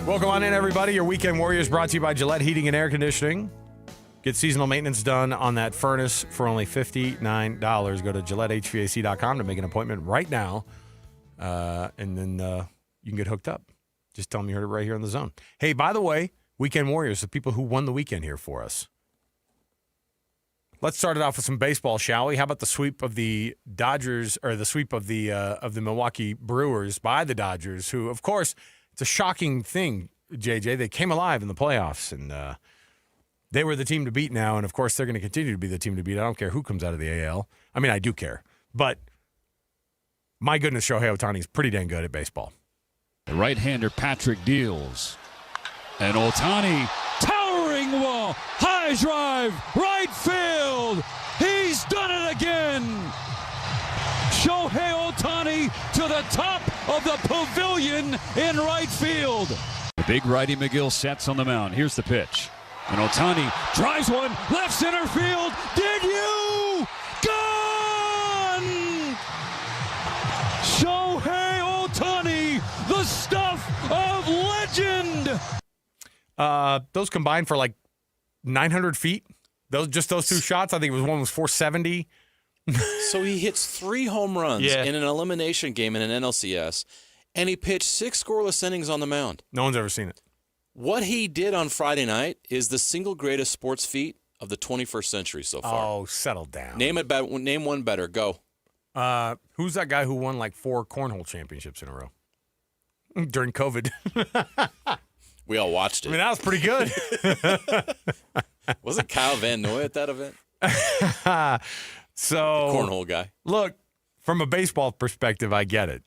Welcome on in, everybody. Your Weekend Warriors brought to you by Gillette Heating and Air Conditioning. Get seasonal maintenance done on that furnace for only $59. Go to GilletteHVAC.com to make an appointment right now, and then you can get hooked up. Just tell them you heard it right here on the Zone. Hey, by the way, Weekend Warriors, the people who won the weekend here for us. Let's start it off with some baseball, shall we? How about the sweep of the Dodgers, or the sweep of the Milwaukee Brewers by the Dodgers, who, of course, it's a shocking thing, JJ. They came alive in the playoffs, and they were the team to beat now, and, of course, they're going to continue to be the team to beat. I don't care who comes out of the AL. I mean, I do care. But, my goodness, Shohei Ohtani is pretty dang good at baseball. The right-hander Patrick deals. And Ohtani, towering wall, high drive, right field. He's done it again. Shohei Ohtani to the top of the pavilion in right field. The big righty McGill sets on the mound. Here's the pitch. And Ohtani drives one, left center field. Did you? Gone! Shohei Ohtani, the stuff of legend. Those combined for like 900 feet. Those two shots. I think one was 470. So he hits 3 home runs in an elimination game in an NLCS, and he pitched 6 scoreless innings on the mound. No one's ever seen it. What he did on Friday night is the single greatest sports feat of the 21st century so far. Oh, settle down. Name one better. Go. Who's that guy who won like 4 cornhole championships in a row during COVID? We all watched it. I mean, that was pretty good. Wasn't Kyle Van Noy at that event? So, the cornhole guy. Look, from a baseball perspective, I get it.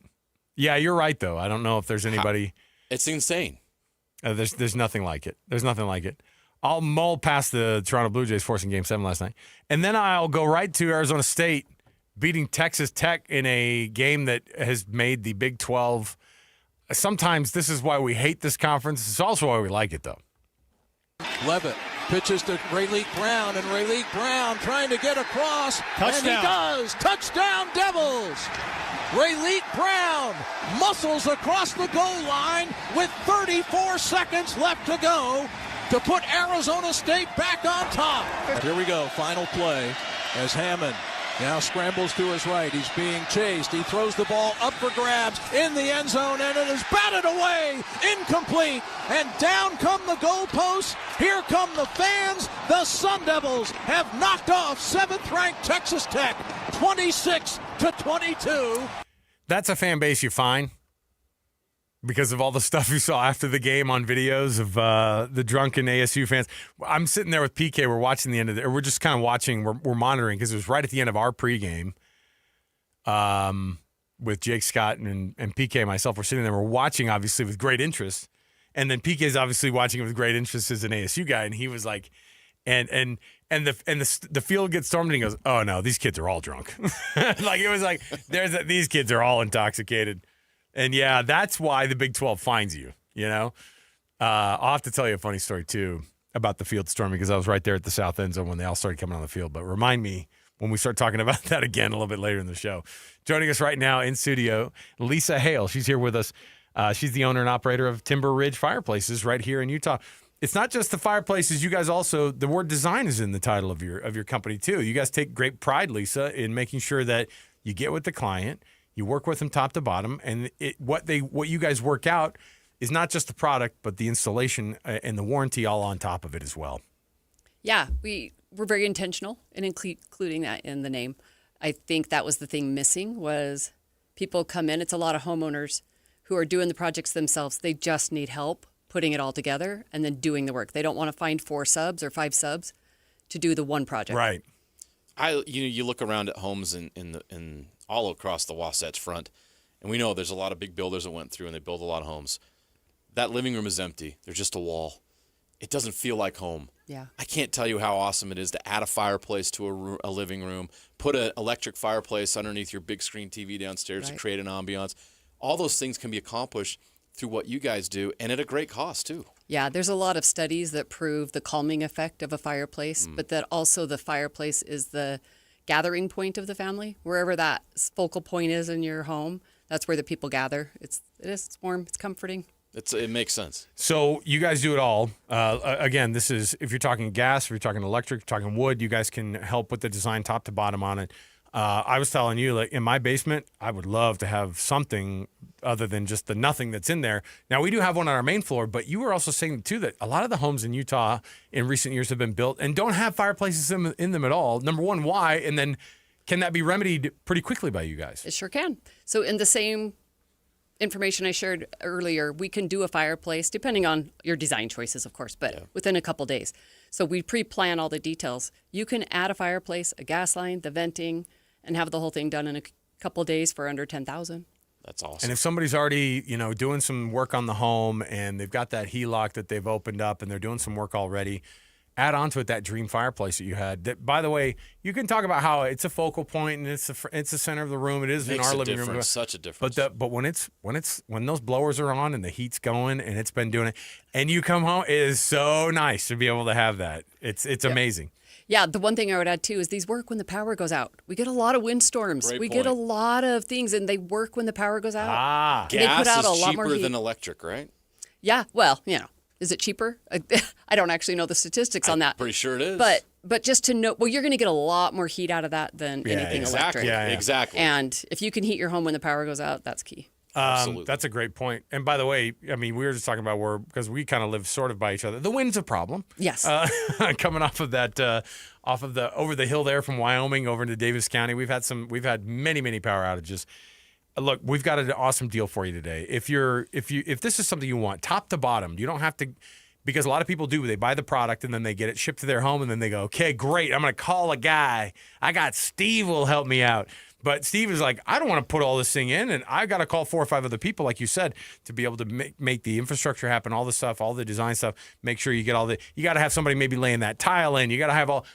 Yeah, you're right, though. I don't know if there's anybody. It's insane. There's nothing like it. There's nothing like it. I'll mull past the Toronto Blue Jays forcing Game 7 last night. And then I'll go right to Arizona State beating Texas Tech in a game that has made the Big 12. Sometimes this is why we hate this conference. It's also why we like it, though. Levitt pitches to Rayleigh Brown, and Rayleigh Brown trying to get across. Touchdown. And he does. Touchdown, Devils. Rayleigh Brown muscles across the goal line with 34 seconds left to go. to put Arizona State back on top. Here we go, final play as Hammond now scrambles to his right. He's being chased. He throws the ball up for grabs in the end zone, and it is batted away, incomplete, and down come the goalposts. Here come the fans. The Sun Devils have knocked off 7th-ranked Texas Tech, 26-22. That's a fan base you find because of all the stuff you saw after the game on videos of the drunken ASU fans. I'm sitting there with PK. We're watching the end of it. We're just kind of watching. We're monitoring because it was right at the end of our pregame with Jake Scott and PK and myself. We're sitting there. We're watching, obviously, with great interest. And then PK's obviously watching it with great interest as an ASU guy. And he was like, and the field gets stormed and he goes, oh, no, these kids are all drunk. Like, it was like, these kids are all intoxicated. And, yeah, that's why the Big 12 finds you, you know. I'll have to tell you a funny story, too, about the field storming because I was right there at the south end zone when they all started coming on the field. But remind me when we start talking about that again a little bit later in the show. Joining us right now in studio, Lisa Hale. She's here with us. She's the owner and operator of Timber Ridge Fireplaces right here in Utah. It's not just the fireplaces. You guys also, the word design is in the title of your company, too. You guys take great pride, Lisa, in making sure that you get with the client. You work with them top to bottom, and what you guys work out is not just the product, but the installation and the warranty all on top of it as well. Yeah, we're very intentional in including that in the name. I think that was the thing missing was people come in. It's a lot of homeowners who are doing the projects themselves. They just need help putting it all together and then doing the work. They don't want to find 4 subs or 5 subs to do the one project. Right. You look around at homes in all across the Wasatch Front, and we know there's a lot of big builders that went through and they built a lot of homes. That living room is empty. There's just a wall. It doesn't feel like home. Yeah. I can't tell you how awesome it is to add a fireplace to a living room, put an electric fireplace underneath your big screen TV downstairs to create an ambiance. All those things can be accomplished through what you guys do, and at a great cost, too. Yeah, there's a lot of studies that prove the calming effect of a fireplace, but that also the fireplace is the gathering point of the family. Wherever that focal point is in your home, that's where the people gather. It's warm, it's comforting. It makes sense. So you guys do it all. Again, this is, if you're talking gas, if you're talking electric, you're talking wood, you guys can help with the design top to bottom on it. I was telling you, like in my basement, I would love to have something other than just the nothing that's in there. Now, we do have one on our main floor, but you were also saying, too, that a lot of the homes in Utah in recent years have been built and don't have fireplaces in them at all. Number one, why? And then can that be remedied pretty quickly by you guys? It sure can. So in the same information I shared earlier, we can do a fireplace, depending on your design choices, of course, but within a couple days. So we pre-plan all the details. You can add a fireplace, a gas line, the venting, and have the whole thing done in a couple of days for under $10,000. That's awesome. And if somebody's already, doing some work on the home and they've got that HELOC that they've opened up and they're doing some work already, add on to it that dream fireplace that you had. That, by the way, you can talk about how it's a focal point and it's the center of the room. It is in our living room. Such a difference. But when those blowers are on and the heat's going and it's been doing it, and you come home, it is so nice to be able to have that. It's amazing. Yeah, the one thing I would add, too, is these work when the power goes out. We get a lot of windstorms. Great we point. get a lot of things, and they work when the power goes out. Gas they put out is a lot more cheaper heat. than electric, right? Yeah, well, is it cheaper? I don't actually know the statistics on that. Pretty sure it is. But just to know, well, you're going to get a lot more heat out of that than anything electric. Yeah, exactly. And if you can heat your home when the power goes out, that's key. Absolutely. That's a great point. And by the way, we were just talking about because we kind of live sort of by each other. The wind's a problem. Yes. Coming off of that, over the hill there from Wyoming over into Davis County, we've had many power outages. Look, we've got an awesome deal for you today. If this is something you want, top to bottom, you don't have to, because a lot of people do. They buy the product and then they get it shipped to their home and then they go, okay, great, I'm going to call a guy. I got Steve will help me out. But Steve is like, I don't want to put all this thing in, and I got to call 4 or 5 other people, like you said, to be able to make the infrastructure happen, all the stuff, all the design stuff. Make sure you get you got to have somebody maybe laying that tile in. You got to have all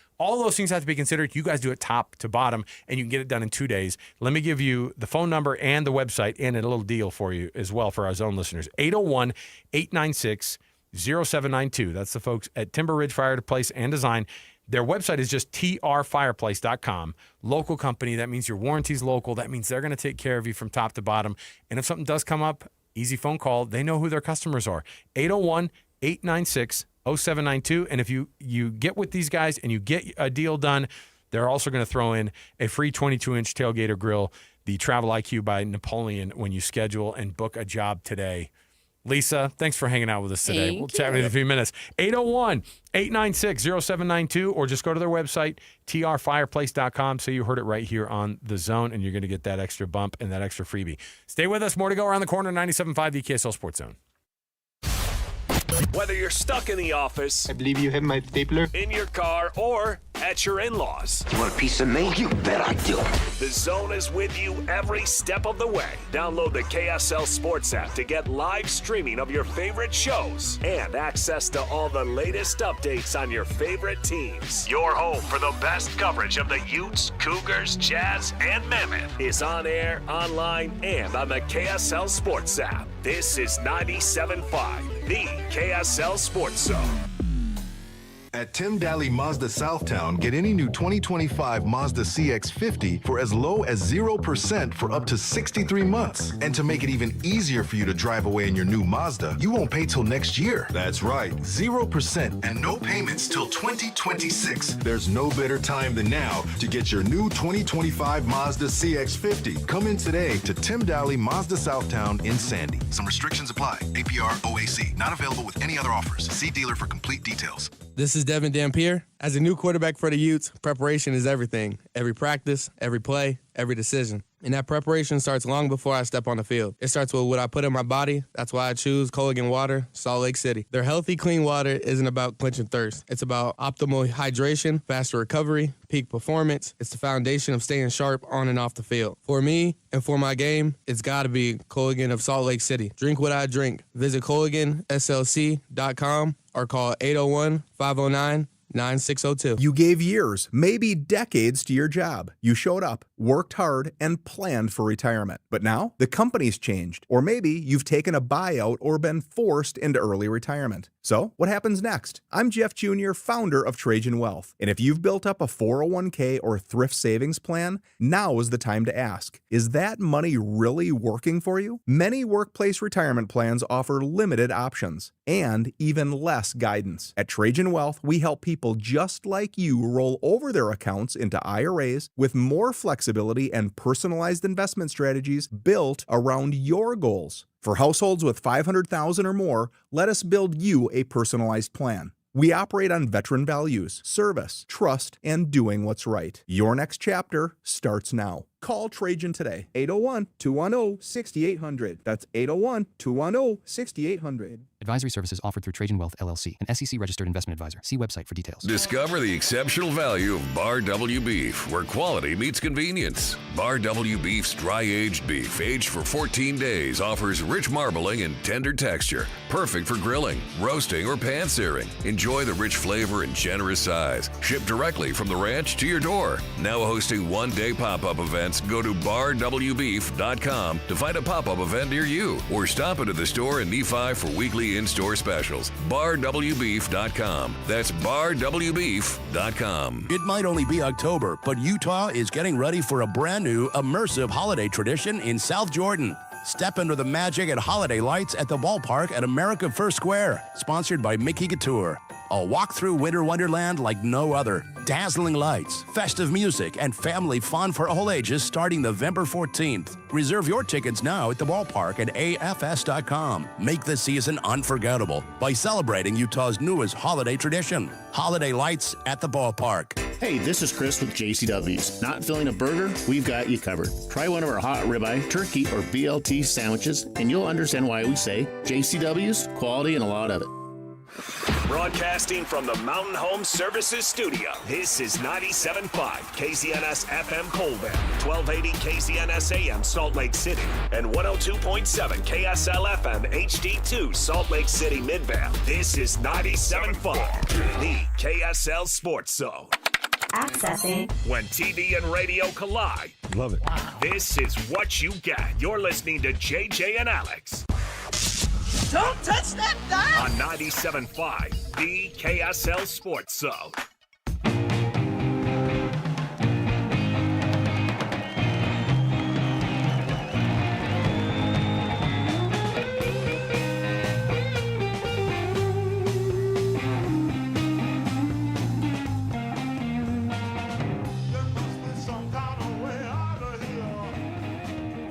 those things have to be considered. You guys do it top to bottom, and you can get it done in 2 days. Let me give you the phone number and the website and a little deal for you as well for our Zone listeners. 801-896-0792. That's the folks at Timber Ridge Fireplace and Design. Their website is just trfireplace.com. Local company. That means your warranty's local. That means they're going to take care of you from top to bottom. And if something does come up, easy phone call. They know who their customers are. 801-896-0792. 0792. And if you get with these guys and you get a deal done, they're also going to throw in a free 22-inch tailgater grill, the Travel IQ by Napoleon, when you schedule and book a job today. Lisa, thanks for hanging out with us today. We'll chat with you in a few minutes. 801-896-0792, or just go to their website, trfireplace.com. Say you heard it right here on The Zone, and you're going to get that extra bump and that extra freebie. Stay with us. More to go around the corner. 97.5, the KSL Sports Zone. Whether you're stuck in the office, I believe you have my stapler, in your car, or at your in-laws. You want a piece of me? You bet I do. The Zone is with you every step of the way. Download the KSL Sports app to get live streaming of your favorite shows and access to all the latest updates on your favorite teams. Your home for the best coverage of the Utes, Cougars, Jazz, and Mammoth is on air, online, and on the KSL Sports app. This is 97.5, the KSL Sports Zone. At Tim Daly Mazda Southtown, get any new 2025 Mazda CX-50 for as low as 0% for up to 63 months. And to make it even easier for you to drive away in your new Mazda, you won't pay till next year. That's right, 0% and no payments till 2026. There's no better time than now to get your new 2025 Mazda CX-50. Come in today to Tim Daly Mazda Southtown in Sandy. Some restrictions apply. APR OAC. Not available with any other offers. See dealer for complete details. This is Devin Dampier. As a new quarterback for the Utes, preparation is everything. Every practice, every play, every decision. And that preparation starts long before I step on the field. It starts with what I put in my body. That's why I choose Culligan Water, Salt Lake City. Their healthy, clean water isn't about quenching thirst. It's about optimal hydration, faster recovery, peak performance. It's the foundation of staying sharp on and off the field. For me and for my game, it's got to be Culligan of Salt Lake City. Drink what I drink. Visit CulliganSLC.com or call 801-509-9602. You gave years, maybe decades to your job. You showed up, worked hard, and planned for retirement. But now, the company's changed. Or maybe you've taken a buyout or been forced into early retirement. So, what happens next? I'm Jeff Jr., founder of Trajan Wealth. And if you've built up a 401k or thrift savings plan, now is the time to ask, is that money really working for you? Many workplace retirement plans offer limited options and even less guidance. At Trajan Wealth, we help people just like you roll over their accounts into IRAs with more flexibility and personalized investment strategies built around your goals. For households with $500,000 or more, let us build you a personalized plan. We operate on veteran values, service, trust, and doing what's right. Your next chapter starts now. Call Trajan today, 801-210-6800. That's 801-210-6800. Advisory services offered through Trajan Wealth, LLC, an SEC-registered investment advisor. See website for details. Discover the exceptional value of Bar W beef, where quality meets convenience. Bar W beef's dry-aged beef, aged for 14 days, offers rich marbling and tender texture, perfect for grilling, roasting, or pan-searing. Enjoy the rich flavor and generous size. Shipped directly from the ranch to your door. Now hosting one-day pop-up events. Go to barwbeef.com to find a pop-up event near you, or stop into the store in Nephi for weekly in-store specials. barwbeef.com. That's barwbeef.com. It might only be October, but Utah is getting ready for a brand new immersive holiday tradition in South Jordan. Step into the magic and holiday lights at the ballpark at America First Square, sponsored by Mickey Couture. A walk through winter wonderland like no other. Dazzling lights, festive music, and family fun for all ages starting November 14th. Reserve your tickets now at the ballpark at afs.com. Make this season unforgettable by celebrating Utah's newest holiday tradition. Holiday lights at the ballpark. Hey, this is Chris with JCW's. Not feeling a burger? We've got you covered. Try one of our hot ribeye, turkey, or BLT sandwiches, and you'll understand why we say JCW's, quality, and a lot of it. Broadcasting from the Mountain Home Services Studio, this is 97.5 KZNS FM Colville, 1280 KZNS AM Salt Lake City, and 102.7 KSL FM HD2 Salt Lake City Midvale. This is 97.5, the KSL Sports Zone. Accessing. When TV and radio collide. Love it. Wow. This is what you get. You're listening to JJ and Alex. Don't touch that dial! On 97.5, the KSL Sports Zone.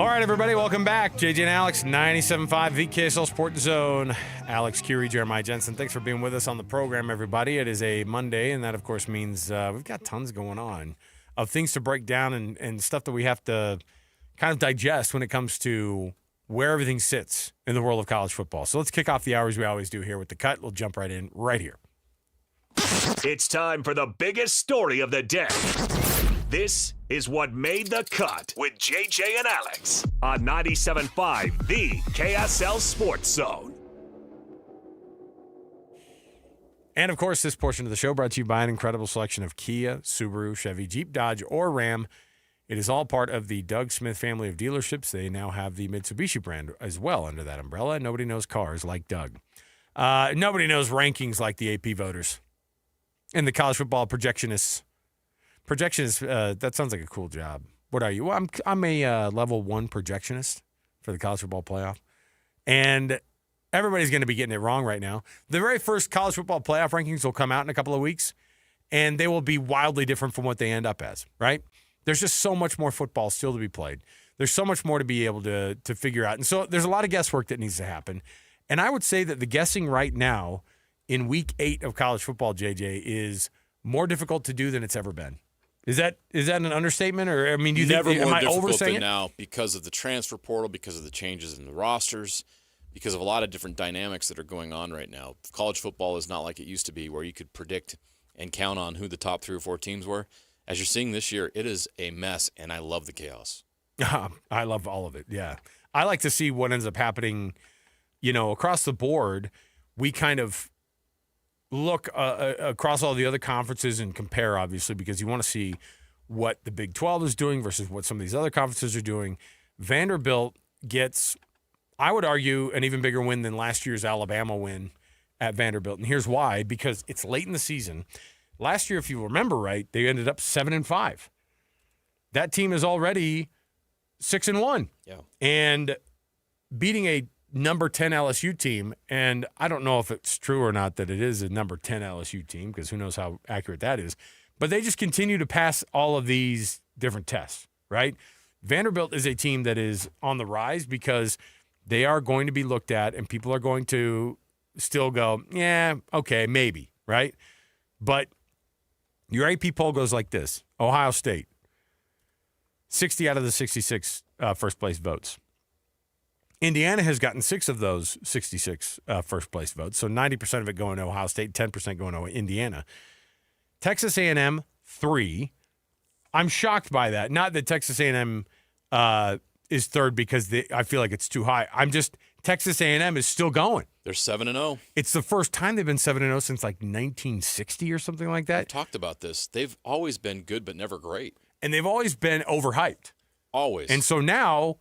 right, everybody, welcome back. JJ and Alex, 97.5, the KSL Sports Zone. Alex Curie, Jeremiah Jensen, thanks for being with us on the program, everybody. It is a Monday, and that, of course, means we've got tons going on of things to break down and stuff that we have to kind of digest when it comes to where everything sits in the world of college football. So let's kick off the hours we always do here with the cut. We'll jump right in right here. It's time for the biggest story of the day. This is what made the cut with JJ and Alex on 97.5, the KSL Sports Zone. And, of course, this portion of the show brought to you by an incredible selection of Kia, Subaru, Chevy, Jeep, Dodge, or Ram. It is all part of the Doug Smith family of dealerships. They now have the Mitsubishi brand as well under that umbrella. Nobody knows cars like Doug. Nobody knows rankings like the AP voters and the college football projectionists. Projectionist, that sounds like a cool job. What are you? Well, I'm a level 1 projectionist for the college football playoff. And everybody's going to be getting it wrong right now. The very first college football playoff rankings will come out in a couple of weeks, and they will be wildly different from what they end up as, right? There's just so much more football still to be played. There's so much more to be able to figure out. And so there's a lot of guesswork that needs to happen. And I would say that the guessing right now in week 8 of college football, JJ, is more difficult to do than it's ever been. Is that an understatement, or I mean, do you Never think more am I difficult oversaying than it? now because of the transfer portal, because of the changes in the rosters, because of a lot of different dynamics that are going on right now. College football is not like it used to be, where you could predict and count on who the top 3 or 4 teams were. As you're seeing this year, it is a mess, and I love the chaos. I love all of it. Yeah, I like to see what ends up happening. You know, across the board, we kind of look across all the other conferences and compare, obviously, because you want to see what the Big 12 is doing versus what some of these other conferences are doing. Vanderbilt gets, I would argue, an even bigger win than last year's Alabama win at Vanderbilt. And here's why, because it's late in the season. Last year, if you remember right, they ended up 7-5. That team is already 6-1. Yeah. And beating a number 10 LSU team, and I don't know if it's true or not that it is a number 10 LSU team, because who knows how accurate that is, but they just continue to pass all of these different tests, right? Vanderbilt is a team that is on the rise because they are going to be looked at, and people are going to still go, yeah, okay, maybe, right? But your AP poll goes like this. Ohio State, 60 out of the 66 first-place votes. Indiana has gotten 6 of those 66 first-place votes, so 90% of it going to Ohio State, 10% going to Indiana. Texas A&M, 3. I'm shocked by that. Not that Texas A&M is third because I feel like it's too high. Texas A&M is still going. They're 7-0. It's the first time they've been 7-0 since like 1960 or something like that. We talked about this. They've always been good, but never great. And they've always been overhyped. Always. And so now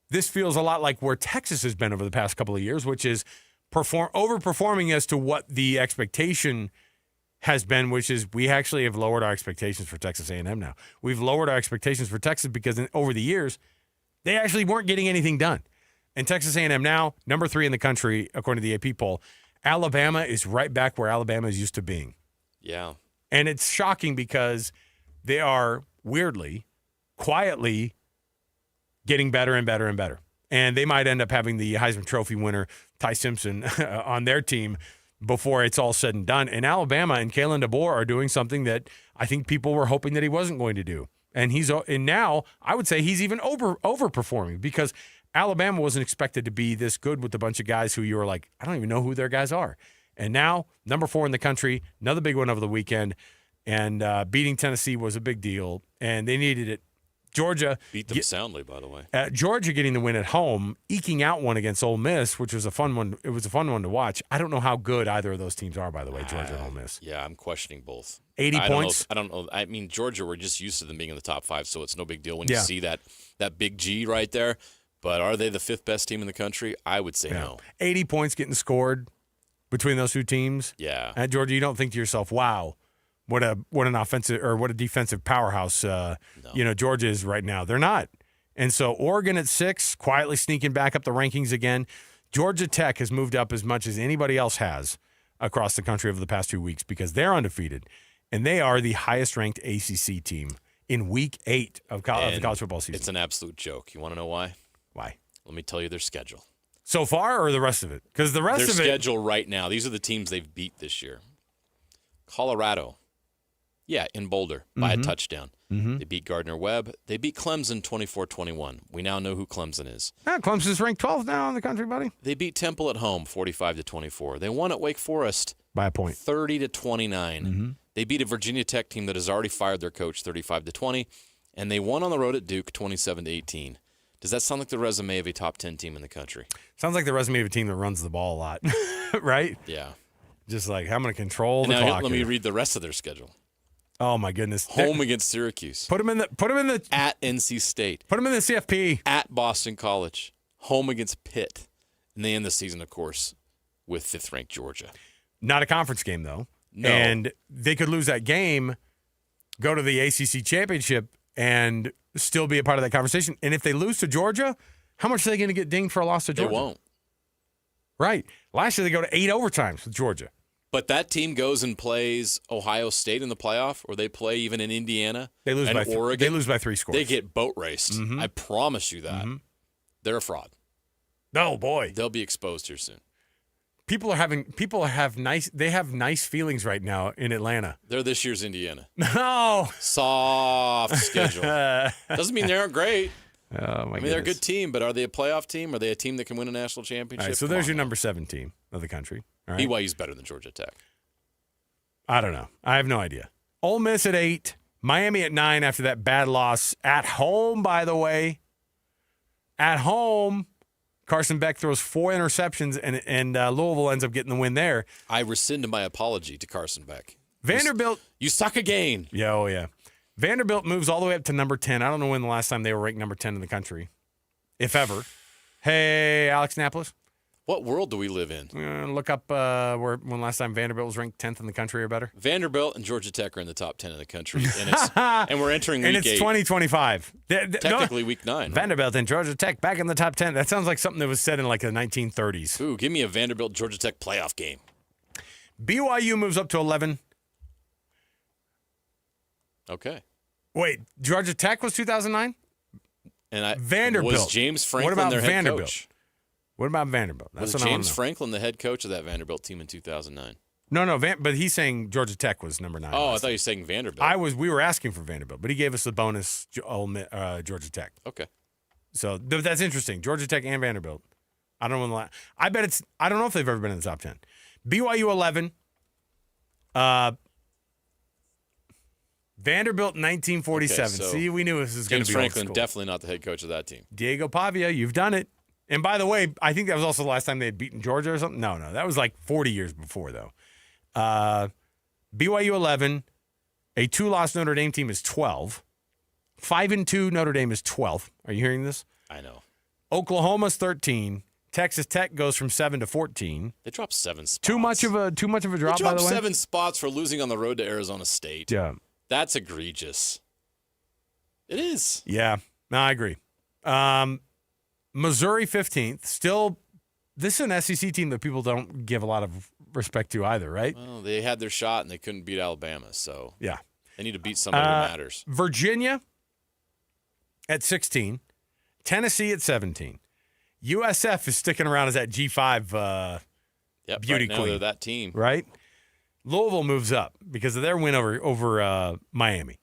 this feels a lot like where Texas has been over the past couple of years, which is overperforming as to what the expectation has been, which is we actually have lowered our expectations for Texas A&M now. We've lowered our expectations for Texas because over the years, they actually weren't getting anything done. And Texas A&M now, number 3 in the country, according to the AP poll. Alabama is right back where Alabama is used to being. Yeah. And it's shocking because they are weirdly, quietly getting better and better and better. And they might end up having the Heisman Trophy winner, Ty Simpson, on their team before it's all said and done. And Alabama and Kalen DeBoer are doing something that I think people were hoping that he wasn't going to do. And now I would say he's even overperforming because Alabama wasn't expected to be this good with a bunch of guys who you were like, I don't even know who their guys are. And now, number 4 in the country, another big one over the weekend. And beating Tennessee was a big deal, and they needed it. Georgia beat them soundly, by the way. Georgia getting the win at home, eking out one against Ole Miss, which was a fun one. It was a fun one to watch. I don't know how good either of those teams are, by the way, Georgia and Ole Miss. Yeah, I'm questioning both. 80 points. I don't know. I mean, Georgia, we're just used to them being in the top 5, so it's no big deal when you see that big G right there. But are they the 5th best team in the country? I would say no. 80 points getting scored between those two teams. Yeah. At Georgia, you don't think to yourself, wow, what an offensive or what a defensive powerhouse Georgia is right now. They're not. And so Oregon at 6, quietly sneaking back up the rankings again. Georgia Tech has moved up as much as anybody else has across the country over the past 2 weeks because they're undefeated. And they are the highest ranked ACC team in week 8 of the college football season. It's an absolute joke. You want to know why? Why? Let me tell you their schedule. So far, or the rest of it? Because the rest Their of it. schedule right now, these are the teams they've beat this year. Colorado, in Boulder, by a touchdown. They beat Gardner-Webb. They beat Clemson 24-21. We now know who Clemson is. Clemson's ranked 12th now in the country, buddy. They beat Temple at home 45-24. They won at Wake Forest by a point, 30-29. They beat a Virginia Tech team that has already fired their coach 35-20, and they won on the road at Duke 27-18. Does that sound like the resume of a top 10 team in the country? Sounds like the resume of a team that runs the ball a lot, right? Yeah. Just like, I'm going to control the now, clock. Let me read the rest of their schedule. Oh my goodness! Home against Syracuse. Put them in the at NC State. Put them in the CFP. At Boston College. Home against Pitt, and they end the season, of course, with 5th-ranked Georgia. Not a conference game though. No. And they could lose that game, go to the ACC championship, and still be a part of that conversation. And if they lose to Georgia, how much are they going to get dinged for a loss to Georgia? They won't. Right. Last year they go to 8 overtimes with Georgia. But that team goes and plays Ohio State in the playoff, or they play even in Indiana they lose and by Oregon. They lose by 3 scores. They get boat raced. I promise you that. They're a fraud. Oh boy, they'll be exposed here soon. They have nice feelings right now in Atlanta. They're this year's Indiana. No. Soft schedule. Doesn't mean they aren't great. Oh my they're a good team, but are they a playoff team? Are they a team that can win a national championship? All right, so there's your number 7 team of the country. All right. BYU's better than Georgia Tech. I don't know. I have no idea. Ole Miss at 8, Miami at 9 after that bad loss at home. By the way, at home, Carson Beck throws 4 interceptions, and Louisville ends up getting the win there. I rescind my apology to Carson Beck. Vanderbilt, you suck again. Yeah, oh yeah. Vanderbilt moves all the way up to number 10. I don't know when the last time they were ranked number 10 in the country, if ever. Hey, Alex Napolis. What world do we live in? Look up when last time Vanderbilt was ranked 10th in the country or better. Vanderbilt and Georgia Tech are in the top 10 in the country, and we're entering week 8. And it's 2025. Technically week 9. Vanderbilt and Georgia Tech back in the top 10. That sounds like something that was said in like the 1930s. Ooh, give me a Vanderbilt-Georgia Tech playoff game. BYU moves up to 11. Okay. Wait, Georgia Tech was 2009? And Vanderbilt. Was James Franklin what about their head Vanderbilt? coach? What about Vanderbilt? Was James Franklin the head coach of that Vanderbilt team in 2009? No, but he's saying Georgia Tech was number 9. Oh, I thought you were saying Vanderbilt. We were asking for Vanderbilt, but he gave us the bonus Georgia Tech. Okay. So that's interesting. Georgia Tech and Vanderbilt. I don't know I don't know if they've ever been in the top 10. BYU 11. Vanderbilt 1947. Okay, so see, we knew this was going to be James Franklin, old school. definitely not the head coach of that team. Diego Pavia, you've done it. And by the way, I think that was also the last time they had beaten Georgia or something. No, that was like 40 years before, though. BYU 11. A 2-loss Notre Dame team is 12. 5-2 Notre Dame is 12th. Are you hearing this? I know. Oklahoma's 13. Texas Tech goes from 7 to 14. They dropped 7 spots. Too much of a drop, they by the way. dropped 7 spots for losing on the road to Arizona State. Yeah. That's egregious. It is. Yeah. No, I agree. Missouri 15th. Still, this is an SEC team that people don't give a lot of respect to either, right? Well, they had their shot and they couldn't beat Alabama, so yeah, they need to beat somebody who matters. Virginia at 16. Tennessee at 17. USF is sticking around as that G5 beauty right now queen. they're that team. Right? Louisville moves up because of their win over Miami.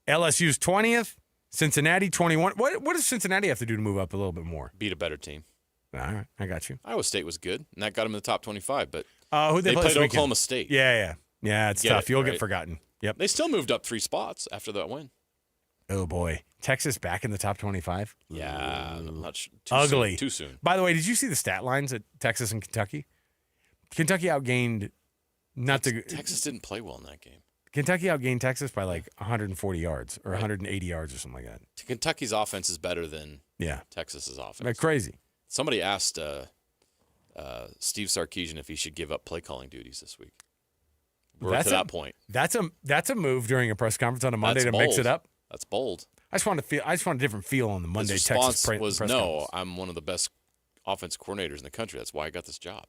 LSU's 20th. Cincinnati 21. What does Cincinnati have to do to move up a little bit more? Beat a better team. All right, I got you. Iowa State was good, and that got them in the top 25, but who they played play Oklahoma State. Yeah, it's tough. You'll get forgotten. Yep. They still moved up 3 spots after that win. Oh, boy. Texas back in the top 25? Yeah. Too ugly. Too soon. By the way, did you see the stat lines at Texas and Kentucky? Kentucky outgained Texas didn't play well in that game. Kentucky outgained Texas by like 140 yards or 180 yards or something like that. Kentucky's offense is better than Texas's offense. That's crazy. Somebody asked Steve Sarkisian if he should give up play calling duties this week. We're to that point. That's a move during a press conference on a Monday mix it up. That's bold. I just want a different feel on the Monday His Texas response was press no. conference. I'm one of the best offense coordinators in the country. That's why I got this job.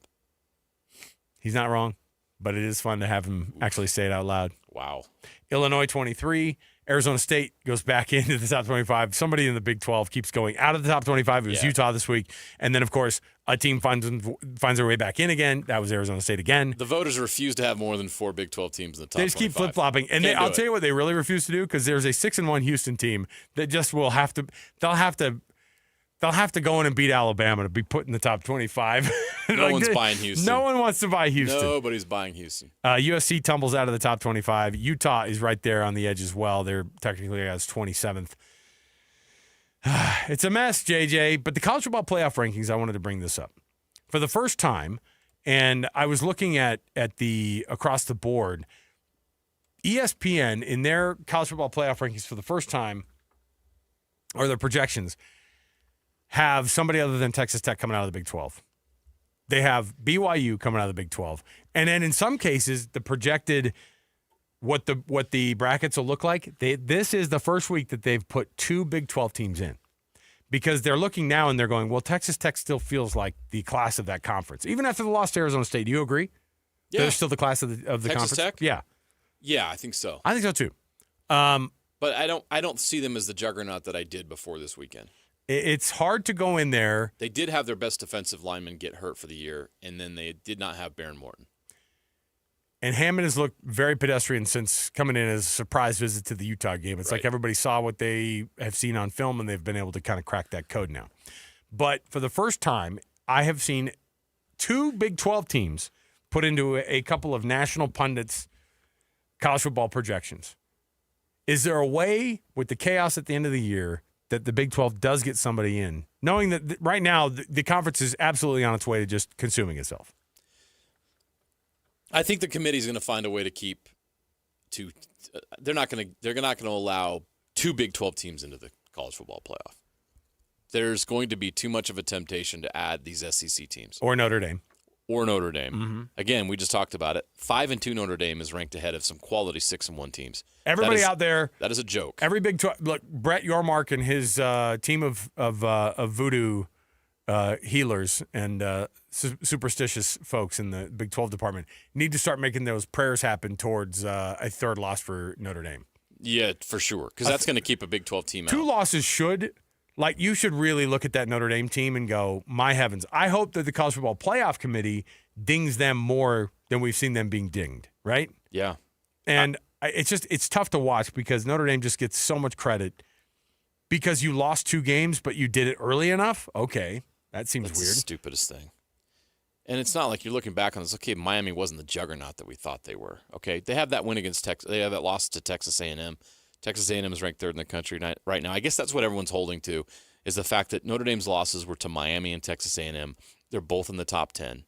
He's not wrong, but it is fun to have him actually say it out loud. Wow. Illinois 23. Arizona State goes back into the top 25. Somebody in the Big 12 keeps going out of the top 25. It was Utah this week. And then, of course, a team finds their way back in again. That was Arizona State again. The voters refuse to have more than 4 Big 12 teams in the top 25. They just keep flip-flopping. And I'll tell you what they really refuse to do, because there's a 6-1 Houston team that just will have to – they'll have to go in and beat Alabama to be put in the top 25. No one's buying Houston. No one wants to buy Houston. Nobody's buying Houston. USC tumbles out of the top 25. Utah is right there on the edge as well. They're technically as 27th. It's a mess, JJ. But the college football playoff rankings, I wanted to bring this up. For the first time, and I was looking at the across the board, ESPN in their college football playoff rankings for the first time, or their projections, have somebody other than Texas Tech coming out of the Big 12. They have BYU coming out of the Big 12. And then in some cases, the projected what the brackets will look like, this is the first week that they've put 2 Big 12 teams in. Because they're looking now and they're going, well, Texas Tech still feels like the class of that conference. Even after the loss to Arizona State, do you agree? Yeah. They're still the class of the Texas conference? Tech? Yeah. Yeah, I think so. I think so too. But I don't see them as the juggernaut that I did before this weekend. It's hard to go in there. They did have their best defensive lineman get hurt for the year, and then they did not have Baron Morton. And Hammond has looked very pedestrian since coming in as a surprise visit to the Utah game. It's like everybody saw what they have seen on film, and they've been able to kind of crack that code now. But for the first time, I have seen 2 Big 12 teams put into a couple of national pundits' college football projections. Is there a way, with the chaos at the end of the year, that the Big 12 does get somebody in, knowing that right now the conference is absolutely on its way to just consuming itself? I think the committee is going to find a way to keep to. They're not going to allow 2 Big 12 teams into the college football playoff. There's going to be too much of a temptation to add these SEC teams or Notre Dame. Mm-hmm. Again, we just talked about it. 5-2 Notre Dame is ranked ahead of some quality 6-1 teams. Everybody out there, that is a joke. Every Big 12. Look, Brett Yormark and his team of voodoo healers and superstitious folks in the Big 12 department need to start making those prayers happen towards a 3rd loss for Notre Dame. Yeah, for sure, because that's going to keep a Big 12 team out. 2 losses should. Like, you should really look at that Notre Dame team and go, my heavens. I hope that the College Football Playoff Committee dings them more than we've seen them being dinged, right? Yeah. And it's tough to watch because Notre Dame just gets so much credit because you lost 2 games, but you did it early enough. Okay, that seems That's weird. The stupidest thing. And it's not like you're looking back on this. Okay, Miami wasn't the juggernaut that we thought they were. Okay, they have that win against Texas. They have that loss to Texas A&M. Texas A&M is ranked 3rd in the country right now. I guess that's what everyone's holding to, is the fact that Notre Dame's losses were to Miami and Texas A&M. They're both in the top 10.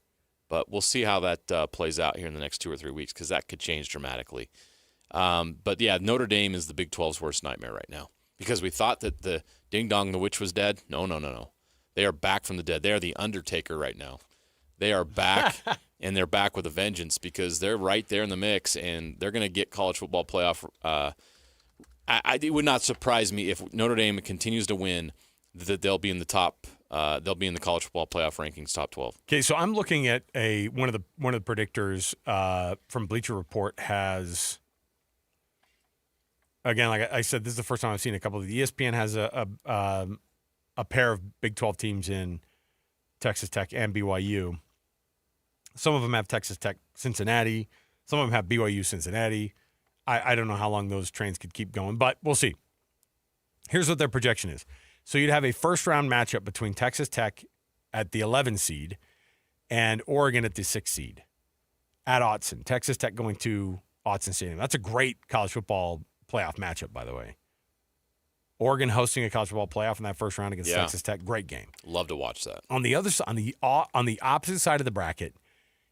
But we'll see how that plays out here in the next 2 or 3 weeks, because that could change dramatically. But, yeah, Notre Dame is the Big 12's worst nightmare right now, because we thought that the ding-dong, the witch was dead. No. They are back from the dead. They are the Undertaker right now. They are back, and they're back with a vengeance, because they're right there in the mix, and they're going to get college football playoff. It would not surprise me if Notre Dame continues to win, that they'll be in the top. They'll be in the college football playoff rankings, top 12. Okay, so I'm looking at one of the predictors from Bleacher Report has. Again, like I said, this is the first time I've seen a couple of. The ESPN has a pair of Big 12 teams in Texas Tech and BYU. Some of them have Texas Tech, Cincinnati. Some of them have BYU, Cincinnati. I don't know how long those trains could keep going, but we'll see. Here's what their projection is. So you'd have a first-round matchup between Texas Tech at the 11 seed and Oregon at the 6 seed at Autzen. Texas Tech going to Autzen Stadium. That's a great college football playoff matchup, by the way. Oregon hosting a college football playoff in that first round against Texas Tech. Great game. Love to watch that. On the other side, on the opposite side of the bracket,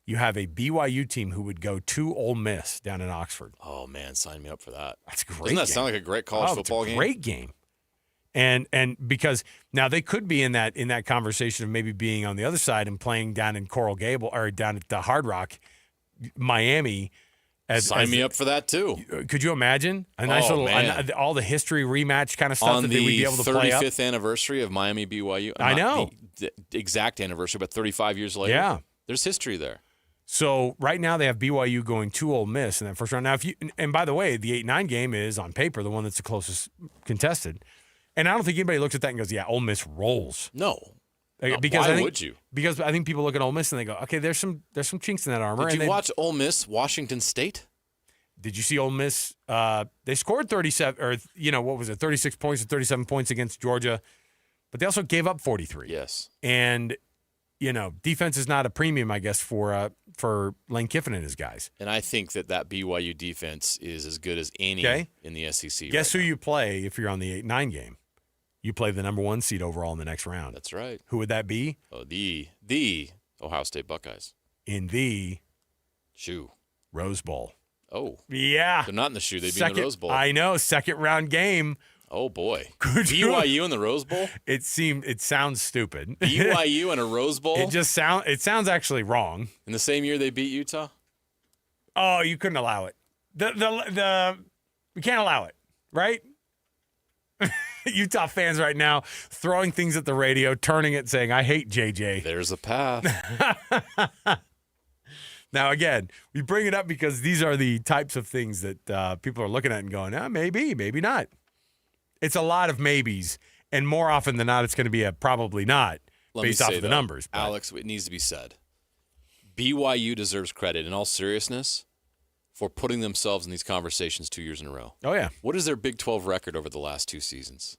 you have a BYU team who would go to Ole Miss down in Oxford. Oh, man, sign me up for that. That's a great. Doesn't that game. sound like a great college football it's a game? Great game. And because now they could be in that conversation of maybe being on the other side and playing down in Coral Gable or down at the Hard Rock, Miami. Sign me up for that too. Could you imagine a nice little all the history rematch kind of stuff on that they would be able to play up? On the 35th anniversary of Miami BYU. I know the exact anniversary, but 35 years later. Yeah, there's history there. So right now they have BYU going to Ole Miss in that first round. Now, and by the way, the 8-9 game is on paper the one that's the closest contested. And I don't think anybody looks at that and goes, "Yeah, Ole Miss rolls." No. Because why would you? Because I think people look at Ole Miss and they go, "Okay, there's some chinks in that armor." Did you watch Ole Miss Washington State? Did you see Ole Miss? They scored 37, or what was it, 36 points or 37 points against Georgia, but they also gave up 43. Yes. And defense is not a premium, I guess, for Lane Kiffin and his guys. And I think that BYU defense is as good as any in the SEC. Guess who you play if you're on the 8-9 game? You play the number 1 seed overall in the next round. That's right. Who would that be? Oh, the Ohio State Buckeyes. In the shoe Rose Bowl. Oh. Yeah. They're not in the shoe. They'd be in the Rose Bowl. I know. Second round game. Oh, boy. BYU in the Rose Bowl? It sounds stupid. BYU in a Rose Bowl? It sounds actually wrong. In the same year they beat Utah? Oh, you couldn't allow it. We can't allow it, right? Utah fans right now throwing things at the radio, turning it, saying, "I hate JJ." There's a path. Now, again, we bring it up because these are the types of things that people are looking at and going, maybe, maybe not. It's a lot of maybes, and more often than not, it's going to be a probably not based off of the numbers. But. Alex, it needs to be said. BYU deserves credit, in all seriousness, for putting themselves in these conversations 2 years in a row. Oh, yeah. What is their Big 12 record over the last 2 seasons?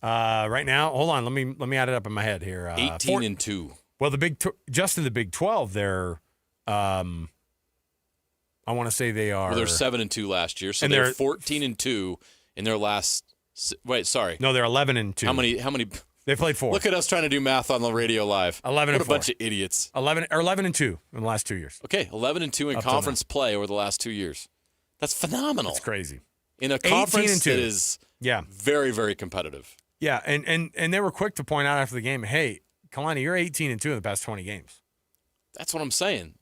Right now, hold on. Let me add it up in my head here. 18-2. Well, just in the Big 12, they're I want to say they are. Well, they're 7-2 last year, so they're 14-2 in their last. Wait, sorry. No, they're 11-2. How many? They played 4. Look at us trying to do math on the radio live. 11 What and 4. a bunch of idiots. 11-2 in the last 2 years. Okay, 11-2 in conference play over the last 2 years. That's phenomenal. That's crazy. In a conference that is very, very competitive. Yeah, and they were quick to point out after the game, "Hey, Kalani, you're 18-2 in the past 20 games." That's what I'm saying.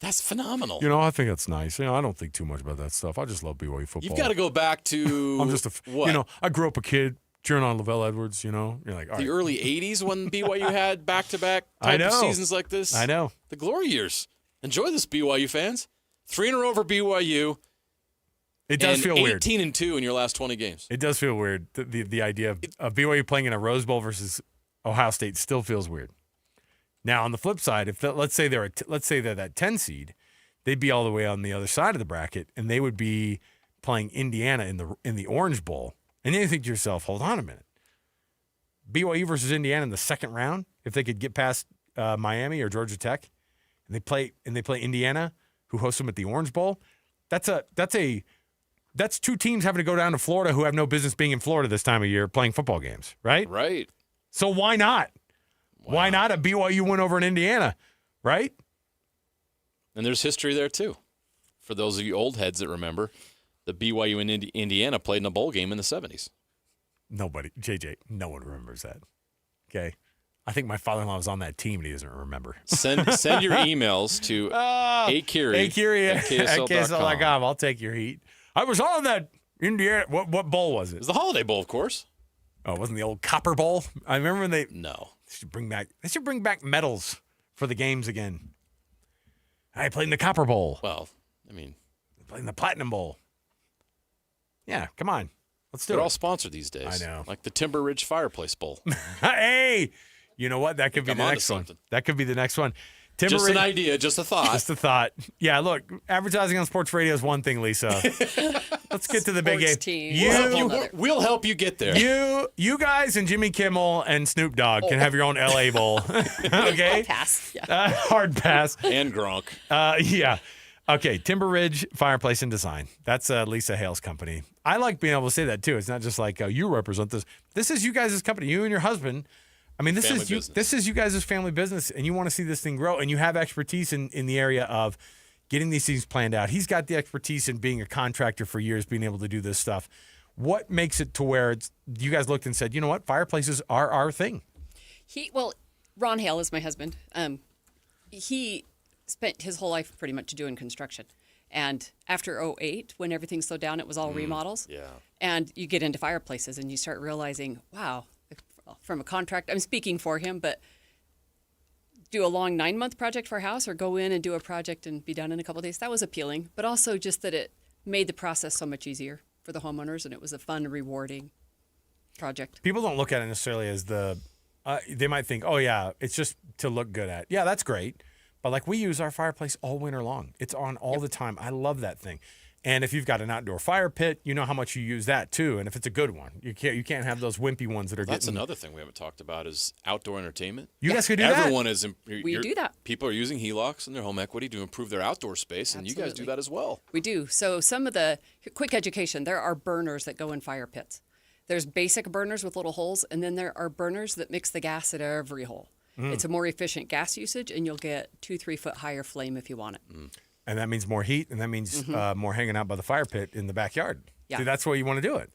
That's phenomenal. I think that's nice. I don't think too much about that stuff. I just love BYU football. You've got to go back to. I'm just what? I grew up a kid cheering on Lavelle Edwards. You're like, all right. The early '80s when BYU had back-to-back type of seasons like this. I know. The glory years. Enjoy this, BYU fans. 3 in a row for BYU. It does feel weird. 18-2 in your last 20 games. It does feel weird. The idea of BYU playing in a Rose Bowl versus Ohio State still feels weird. Now, on the flip side, let's say they're that 10 seed, they'd be all the way on the other side of the bracket, and they would be playing Indiana in the Orange Bowl. And then you think to yourself, hold on a minute. BYU versus Indiana in the second round, if they could get past Miami or Georgia Tech, and they play Indiana, who hosts them at the Orange Bowl, that's 2 teams having to go down to Florida who have no business being in Florida this time of year playing football games, right? Right. So why not? Wow. Why not a BYU win over in Indiana, right? And there's history there, too. For those of you old heads that remember, the BYU and Indiana played in a bowl game in the 70s. JJ, no one remembers that. Okay? I think my father-in-law was on that team and he doesn't remember. Send your emails to Akiri at KSL.com. I'll take your heat. I was on that Indiana. What bowl was it? It was the Holiday Bowl, of course. Oh, it wasn't the old Copper Bowl? I remember when they... No. They should bring back medals for the games again. I played in the Copper Bowl. Well, I mean... I played in the Platinum Bowl. Yeah, come on. Let's do it. They're all sponsored these days. I know. Like the Timber Ridge Fireplace Bowl. Hey! You know what? That could be the next one. That could be the next one. Just an idea, just a thought. Just a thought. Yeah, look, advertising on sports radio is one thing, Lisa. Let's get to the big game. We'll help you get there. You guys and Jimmy Kimmel and Snoop Dogg can have your own LA Bowl. Okay? Hard pass. Yeah. Hard pass. And Gronk. Yeah. Okay, Timber Ridge Fireplace and Design. That's Lisa Hale's company. I like being able to say that, too. It's not just like, you represent this. This is you guys' company, you and your husband. I mean, this is you guys' family business, and you want to see this thing grow, and you have expertise in the area of getting these things planned out. He's got the expertise in being a contractor for years, being able to do this stuff. What makes it to where you guys looked and said, you know what, fireplaces are our thing? Ron Hale is my husband. He spent his whole life pretty much doing construction. And after 2008, when everything slowed down, it was all remodels. Yeah. And you get into fireplaces, and you start realizing, wow, from a contract, I'm speaking for him, but do a long 9-month project for a house or go in and do a project and be done in a couple of days. That was appealing, but also just that it made the process so much easier for the homeowners, and it was a fun, rewarding project. People don't look at it necessarily as they might think, oh, yeah, it's just to look good at. Yeah, that's great. But like we use our fireplace all winter long. It's on all the time. I love that thing. And if you've got an outdoor fire pit, you know how much you use that too. And if it's a good one, you can't have those wimpy ones that are That's another thing we haven't talked about is outdoor entertainment. You guys could do that. Everyone is. We do that. People are using HELOCs and their home equity to improve their outdoor space, and you guys do that as well. We do. So some of the quick education, there are burners that go in fire pits. There's basic burners with little holes, and then there are burners that mix the gas at every hole. It's a more efficient gas usage, and you'll get 2-3 foot higher flame if you want it. And that means more heat, and that means more hanging out by the fire pit in the backyard. Yeah. See, that's where you want to do it.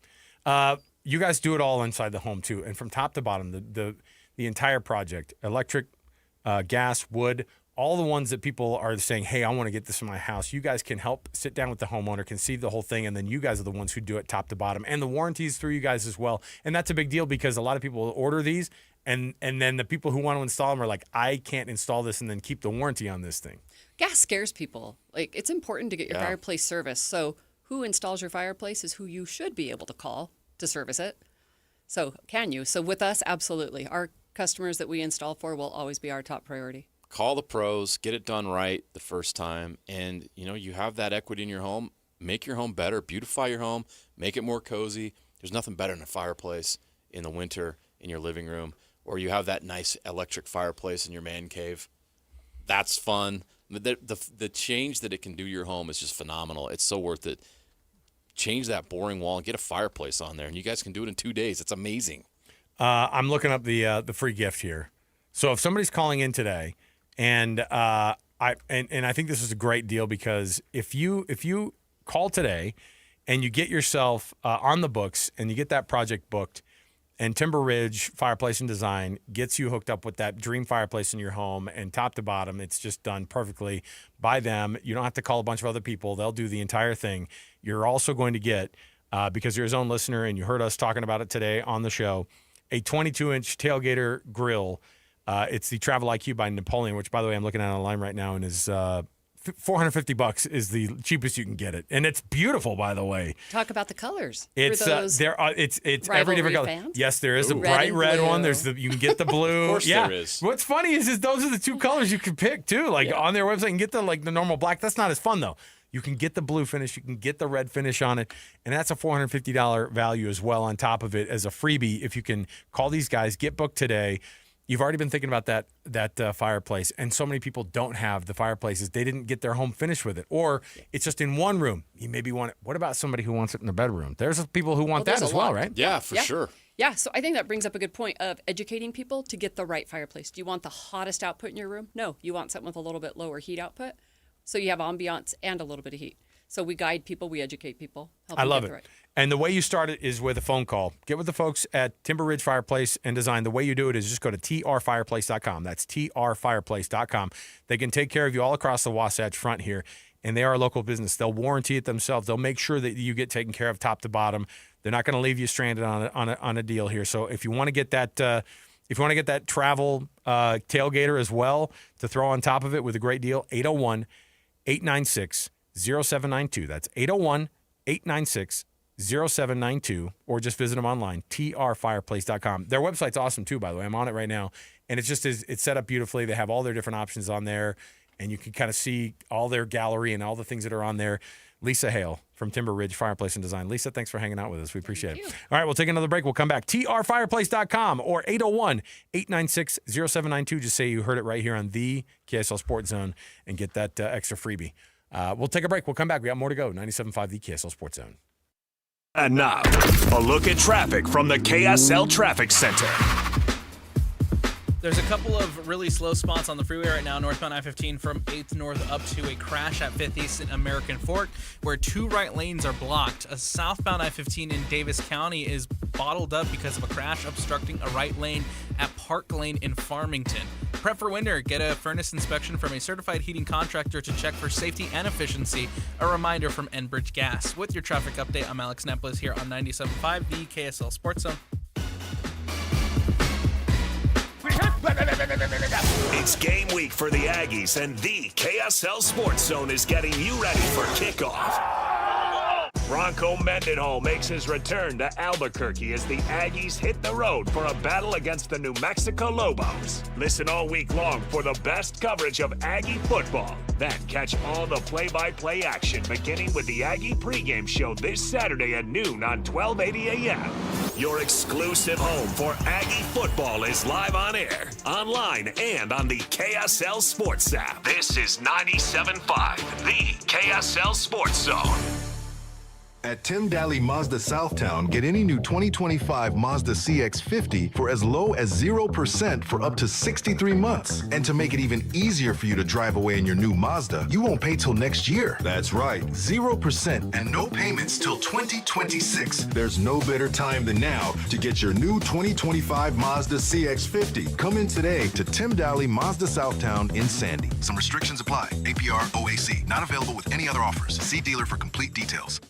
You guys do it all inside the home, too. And from top to bottom, the entire project, electric, gas, wood, all the ones that people are saying, hey, I want to get this in my house. You guys can help sit down with the homeowner, conceive the whole thing, and then you guys are the ones who do it top to bottom. And the warranties through you guys as well. And that's a big deal because a lot of people will order these, and then the people who want to install them are like, I can't install this and then keep the warranty on this thing. Gas scares people. Like, it's important to get your fireplace serviced. So who installs your fireplace is who you should be able to call to service it. So can you? So with us, absolutely. Our customers that we install for will always be our top priority. Call the pros, get it done right the first time, and you have that equity in your home. Make your home better, beautify your home, make it more cozy. There's nothing better than a fireplace in the winter in your living room, or you have that nice electric fireplace in your man cave. That's fun. The change that it can do to your home is just phenomenal. It's so worth it. Change that boring wall and get a fireplace on there, and you guys can do it in 2 days. It's amazing. I'm looking up the free gift here. So if somebody's calling in today, and I think this is a great deal because if you call today and you get yourself on the books and you get that project booked, and Timber Ridge Fireplace and Design gets you hooked up with that dream fireplace in your home, and top to bottom, it's just done perfectly by them. You don't have to call a bunch of other people. They'll do the entire thing. You're also going to get, because you're his own listener and you heard us talking about it today on the show, a 22-inch tailgater grill. It's the Travel IQ by Napoleon, which, by the way, I'm looking at online right now, and is $450 is the cheapest you can get it, and it's beautiful, by the way. Talk about the colors. It's it's every different color. Fans? Yes, there is a bright red one. There's you can get the blue. Of course there is. What's funny is those are the two colors you can pick too. Like on their website, you can get the normal black. That's not as fun though. You can get the blue finish. You can get the red finish on it, and that's a $450 value as well on top of it as a freebie. If you can call these guys, get booked today. You've already been thinking about that fireplace, and so many people don't have the fireplaces. They didn't get their home finished with it, or it's just in one room. You maybe want it. What about somebody who wants it in the bedroom? There's people who want that as well, right? Yeah, for sure. Yeah, so I think that brings up a good point of educating people to get the right fireplace. Do you want the hottest output in your room? No, you want something with a little bit lower heat output, so you have ambiance and a little bit of heat. So we guide people, we educate people. I love it. And the way you start it is with a phone call. Get with the folks at Timber Ridge Fireplace and Design. The way you do it is just go to trfireplace.com. That's trfireplace.com. They can take care of you all across the Wasatch Front here, and they are a local business. They'll warranty it themselves. They'll make sure that you get taken care of top to bottom. They're not going to leave you stranded on a deal here. So if you want to get that travel tailgater as well to throw on top of it with a great deal, 801-896-0792. That's 801-896-0792, or just visit them online, trfireplace.com. Their website's awesome too, by the way. I'm on it right now, and it's set up beautifully. They have all their different options on there, and you can kind of see all their gallery and all the things that are on there. Lisa Hale from Timber Ridge Fireplace and Design. Lisa, thanks for hanging out with us. We appreciate it. All right, we'll take another break. We'll come back. trfireplace.com or 801-896-0792. Just say you heard it right here on the KSL Sports Zone and get that extra freebie. We'll take a break. We'll come back. We got more to go. 97.5, the KSL Sports Zone. And now, a look at traffic from the KSL Traffic Center. There's a couple of really slow spots on the freeway right now, northbound I-15 from 8th North up to a crash at 5th East in American Fork, where 2 right lanes are blocked. A southbound I-15 in Davis County is bottled up because of a crash obstructing a right lane at Park Lane in Farmington. Prep for winter. Get a furnace inspection from a certified heating contractor to check for safety and efficiency. A reminder from Enbridge Gas. With your traffic update, I'm Alex Neplis here on 97.5, the KSL Sports Zone. It's game week for the Aggies, and the KSL Sports Zone is getting you ready for kickoff. Bronco Mendenhall makes his return to Albuquerque as the Aggies hit the road for a battle against the New Mexico Lobos. Listen all week long for the best coverage of Aggie football. Then catch all the play-by-play action beginning with the Aggie pregame show this Saturday at noon on 1280 a.m. Your exclusive home for Aggie football is live on air, online, and on the KSL Sports app. This is 97.5, the KSL Sports Zone. At Tim Daly Mazda Southtown, get any new 2025 Mazda CX-50 for as low as 0% for up to 63 months. And to make it even easier for you to drive away in your new Mazda, you won't pay till next year. That's right, 0% and no payments till 2026. There's no better time than now to get your new 2025 Mazda CX-50. Come in today to Tim Daly Mazda Southtown in Sandy. Some restrictions apply. APR OAC. Not available with any other offers. See dealer for complete details.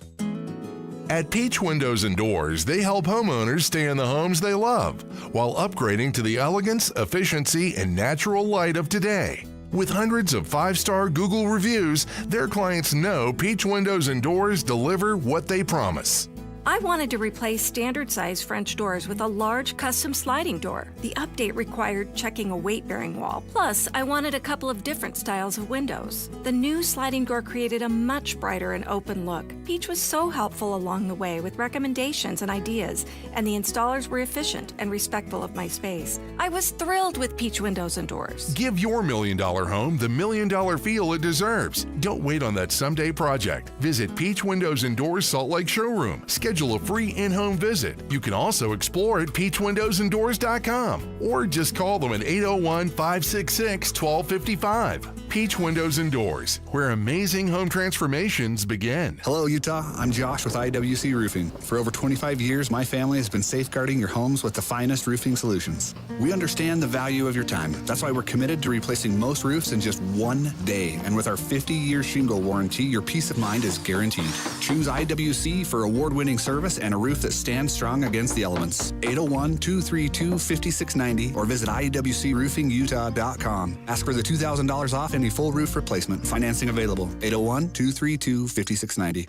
At Peach Windows and Doors, they help homeowners stay in the homes they love while upgrading to the elegance, efficiency, and natural light of today. With hundreds of 5-star Google reviews, their clients know Peach Windows and Doors deliver what they promise. I wanted to replace standard-sized French doors with a large custom sliding door. The update required checking a weight-bearing wall. Plus, I wanted a couple of different styles of windows. The new sliding door created a much brighter and open look. Peach was so helpful along the way with recommendations and ideas, and the installers were efficient and respectful of my space. I was thrilled with Peach Windows and Doors. Give your $1 million home the $1 million feel it deserves. Don't wait on that someday project. Visit Peach Windows and Doors Salt Lake Showroom. Schedule a free in-home visit. You can also explore at peachwindowsanddoors.com or just call them at 801-566-1255. Peach Windows and Doors, where amazing home transformations begin. Hello, Utah. I'm Josh with IWC Roofing. For over 25 years, my family has been safeguarding your homes with the finest roofing solutions. We understand the value of your time. That's why we're committed to replacing most roofs in just 1 day. And with our 50-year shingle warranty, your peace of mind is guaranteed. Choose IWC for award-winning service and a roof that stands strong against the elements. 801-232-5690 or visit IWCRoofingUtah.com. Ask for the $2,000 off any full roof replacement. Financing available. 801-232-5690.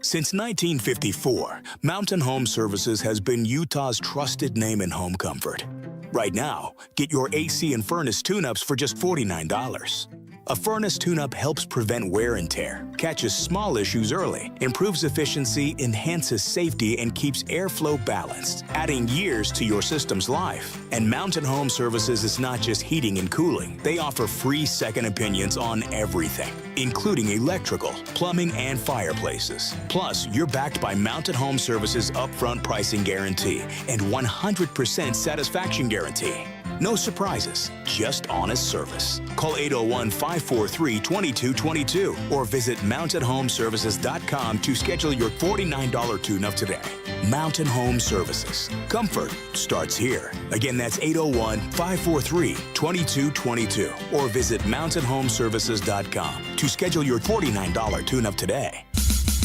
Since 1954, Mountain Home Services has been Utah's trusted name in home comfort. Right now, get your AC and furnace tune-ups for just $49. A furnace tune-up helps prevent wear and tear, catches small issues early, improves efficiency, enhances safety, and keeps airflow balanced, adding years to your system's life. And Mountain Home Services is not just heating and cooling. They offer free second opinions on everything, including electrical, plumbing, and fireplaces. Plus, you're backed by Mountain Home Services' upfront pricing guarantee and 100% satisfaction guarantee. No surprises, just honest service. Call 801-543-2222 or visit mountainhomeservices.com to schedule your $49 tune-up today. Mountain Home Services. Comfort starts here. Again, that's 801-543-2222 or visit mountainhomeservices.com to schedule your $49 tune-up today.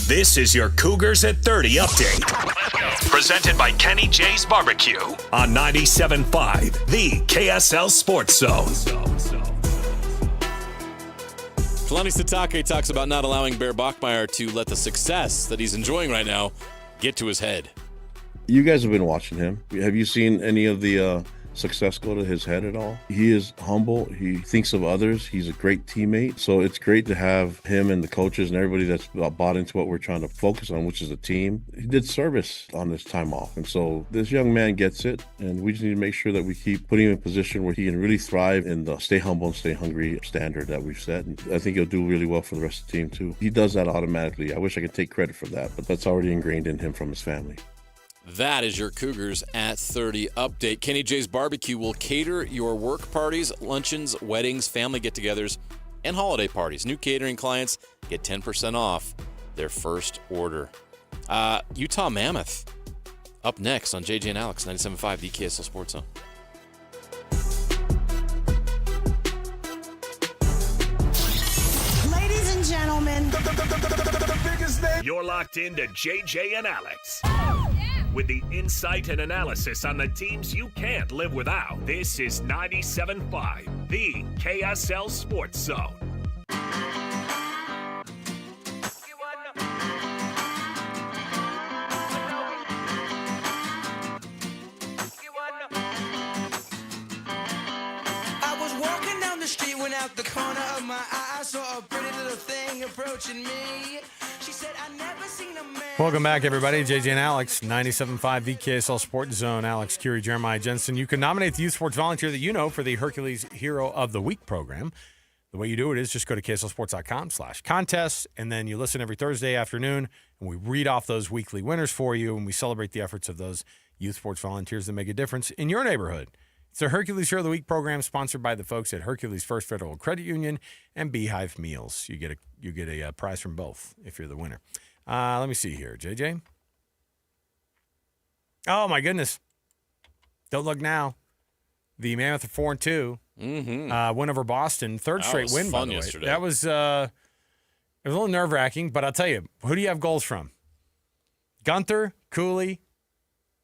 This is your Cougars at 30 update. Presented by Kenny J's Barbecue on 97.5, the KSL Sports Zone. Kalani Sitake talks about not allowing Bear Bachmeier to let the success that he's enjoying right now get to his head. You guys have been watching him. Have you seen any of the success go to his head at all? He is humble. He thinks of others. He's a great teammate. So it's great to have him and the coaches and everybody that's bought into what we're trying to focus on, which is a team. He did service on his time off. And so this young man gets it. And we just need to make sure that we keep putting him in a position where he can really thrive in the stay humble and stay hungry standard that we've set. And I think he'll do really well for the rest of the team too. He does that automatically. I wish I could take credit for that, but that's already ingrained in him from his family. That is your Cougars at 30 update. Kenny J's Barbecue will cater your work parties, luncheons, weddings, family get-togethers, and holiday parties. New catering clients get 10% off their first order. Utah Mammoth up next on JJ and Alex, 97.5, the KSL Sports Zone. Ladies and gentlemen, You're locked into JJ and Alex. with the insight and analysis on the teams you can't live without. This is 97.5, the KSL Sports Zone. Out the corner of my eye, I saw a pretty little thing approaching me. She said, I never seen a man. Welcome back, everybody. JJ and Alex, 97.5, the KSL Sports Zone. Alex Curie, Jeremiah Jensen. You can nominate the youth sports volunteer that you know for the Hercules Hero of the Week program. The way you do it is just go to KSLSports.com/contest, and then you listen every Thursday afternoon, and we read off those weekly winners for you, and we celebrate the efforts of those youth sports volunteers that make a difference in your neighborhood. It's a Hercules Hero of the Week program sponsored by the folks at Hercules First Federal Credit Union and Beehive Meals. You get a prize from both if you're the winner. Let me see here, JJ. Oh my goodness! Don't look now. The Mammoth are 4-2. Mm-hmm. Win over Boston, third straight win. By the way, yesterday. That was it was a little nerve wracking, but I'll tell you, who do you have goals from? Gunther, Cooley,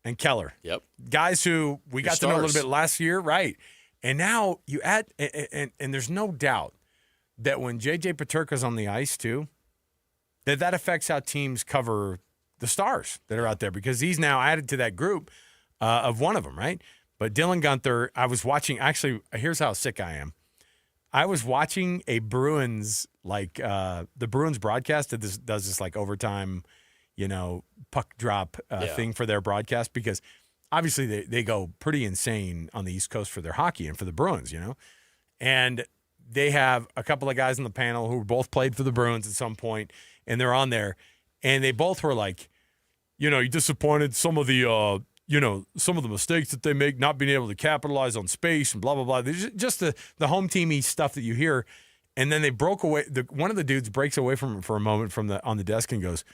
and Keller. Yep. Guys who we got to know a little bit last year, right? And now you add, and there's no doubt that when J.J. Peterka's on the ice too, that affects how teams cover the stars that are out there because he's now added to that group of one of them, right? But Dylan Gunther, I was watching, actually, here's how sick I am. I was watching a Bruins, the Bruins broadcast does this like overtime, puck drop thing for their broadcast because obviously they go pretty insane on the East Coast for their hockey and for the Bruins, And they have a couple of guys on the panel who both played for the Bruins at some point, and they're on there. And they both were like, you disappointed some of the, some of the mistakes that they make, not being able to capitalize on space and blah, blah, blah. There's just the home teamy stuff that you hear. And then they broke away. One of the dudes breaks away from him for a moment on the desk and goes,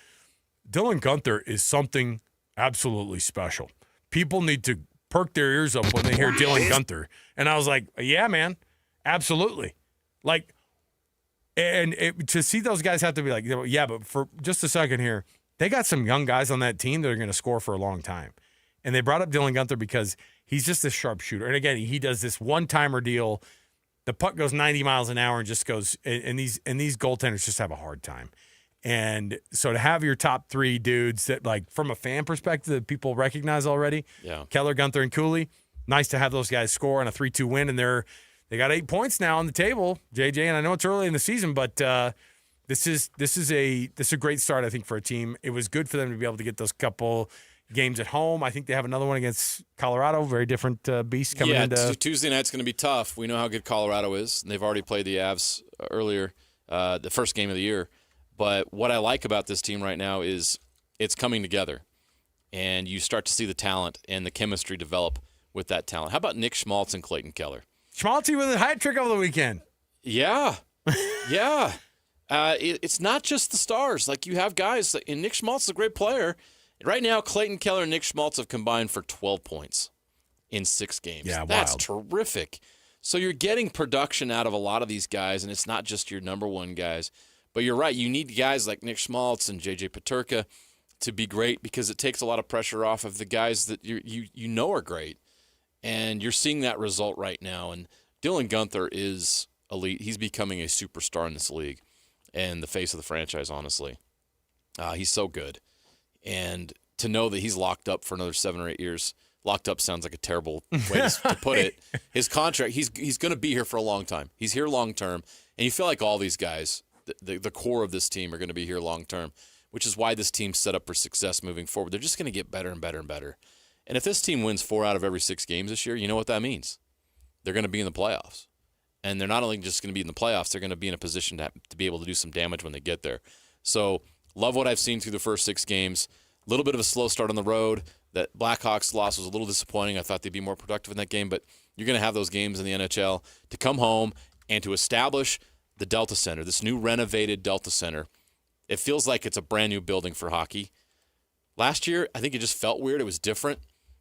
Dylan Gunther is something absolutely special. People need to perk their ears up when they hear Dylan Gunther. And I was like, yeah, man, absolutely. To see those guys have to be like, yeah, but for just a second here, they got some young guys on that team that are going to score for a long time. And they brought up Dylan Gunther because he's just a sharpshooter. And again, he does this one-timer deal. The puck goes 90 miles an hour and just goes, and these goaltenders just have a hard time. And so to have your top three dudes that, from a fan perspective, that people recognize already, Keller, Gunther, and Cooley, nice to have those guys score on a 3-2 win. And they got 8 points now on the table, JJ. And I know it's early in the season, but this is a great start, I think, for a team. It was good for them to be able to get those couple games at home. I think they have another one against Colorado, very different beast coming into. Tuesday night's going to be tough. We know how good Colorado is, and they've already played the Avs earlier, the first game of the year. But what I like about this team right now is it's coming together, and you start to see the talent and the chemistry develop with that talent. How about Nick Schmaltz and Clayton Keller? Schmaltzy with a hat trick over the weekend. Yeah. Yeah. It's not just the stars. You have guys, and Nick Schmaltz is a great player. Right now, Clayton Keller and Nick Schmaltz have combined for 12 points in 6 games. Yeah, that's wild. Terrific. So you're getting production out of a lot of these guys, and it's not just your number one guys. But you're right. You need guys like Nick Schmaltz and J.J. Peterka to be great because it takes a lot of pressure off of the guys that you know are great. And you're seeing that result right now. And Dylan Gunther is elite. He's becoming a superstar in this league and the face of the franchise, honestly. He's so good. And to know that he's locked up for another 7 or 8 years, locked up sounds like a terrible way to put it. His contract, he's going to be here for a long time. He's here long term. And you feel like all these guys, the core of this team, are going to be here long term, which is why this team's set up for success moving forward. They're just going to get better and better and better. And if this team wins 4 out of every 6 games this year, you know what that means. They're going to be in the playoffs. And they're not only just going to be in the playoffs, they're going to be in a position to be able to do some damage when they get there. So love what I've seen through the first 6 games. A little bit of a slow start on the road. That Blackhawks loss was a little disappointing. I thought they'd be more productive in that game. But you're going to have those games in the NHL to come home and to establish the Delta Center, this new renovated Delta Center. It feels like it's a brand new building for hockey. Last year, I think it just felt weird. It was different.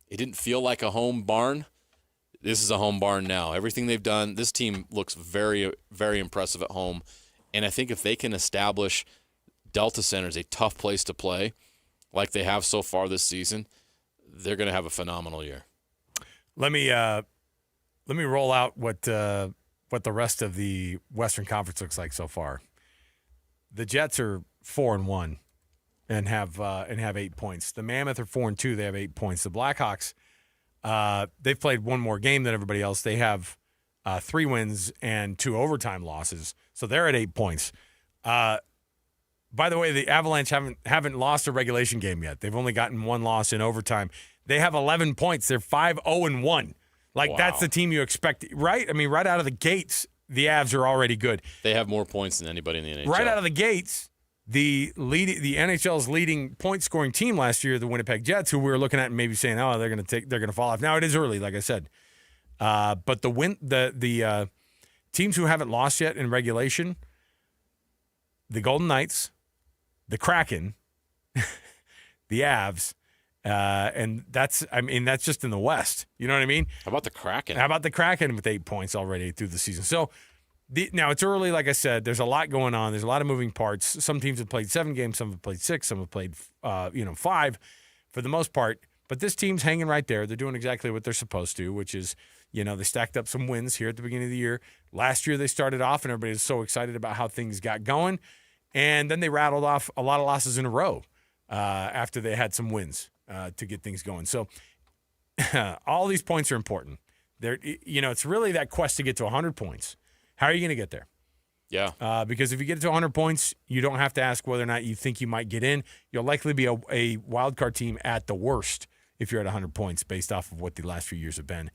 It didn't feel like a home barn. This is a home barn now. Everything they've done, this team looks very, very impressive at home. And I think if they can establish Delta Center as a tough place to play, like they have so far this season, they're going to have a phenomenal year. Let me roll out what the rest of the Western Conference looks like so far. The Jets are 4-1 and have 8 points. The Mammoth are 4-2. They have 8 points. The Blackhawks, they've played one more game than everybody else. They have 3 wins and 2 overtime losses, so they're at 8 points. By the way, the Avalanche haven't lost a regulation game yet. They've only gotten 1 loss in overtime. They have 11 points. They're 5-0-1. That's the team you expect, right? I mean, right out of the gates, the Avs are already good. They have more points than anybody in the NHL. Right out of the gates, the NHL's leading point-scoring team last year, the Winnipeg Jets, who we were looking at and maybe saying, oh, they're going to fall off. Now it is early, like I said. But the teams who haven't lost yet in regulation, the Golden Knights, the Kraken, the Avs, and that's just in the West. You know what I mean? How about the Kraken? How about the Kraken with 8 points already through the season? So now it's early, like I said. There's a lot going on. There's a lot of moving parts. Some teams have played 7 games. Some have played 6. Some have played 5 for the most part. But this team's hanging right there. They're doing exactly what they're supposed to, which is, they stacked up some wins here at the beginning of the year. Last year they started off, and everybody was so excited about how things got going. And then they rattled off a lot of losses in a row after they had some wins to get things going. So all these points are important. It's really that quest to get to 100 points. How are you going to get there? Yeah. Because if you get to 100 points, you don't have to ask whether or not you think you might get in. You'll likely be a wild card team at the worst if you're at 100 points based off of what the last few years have been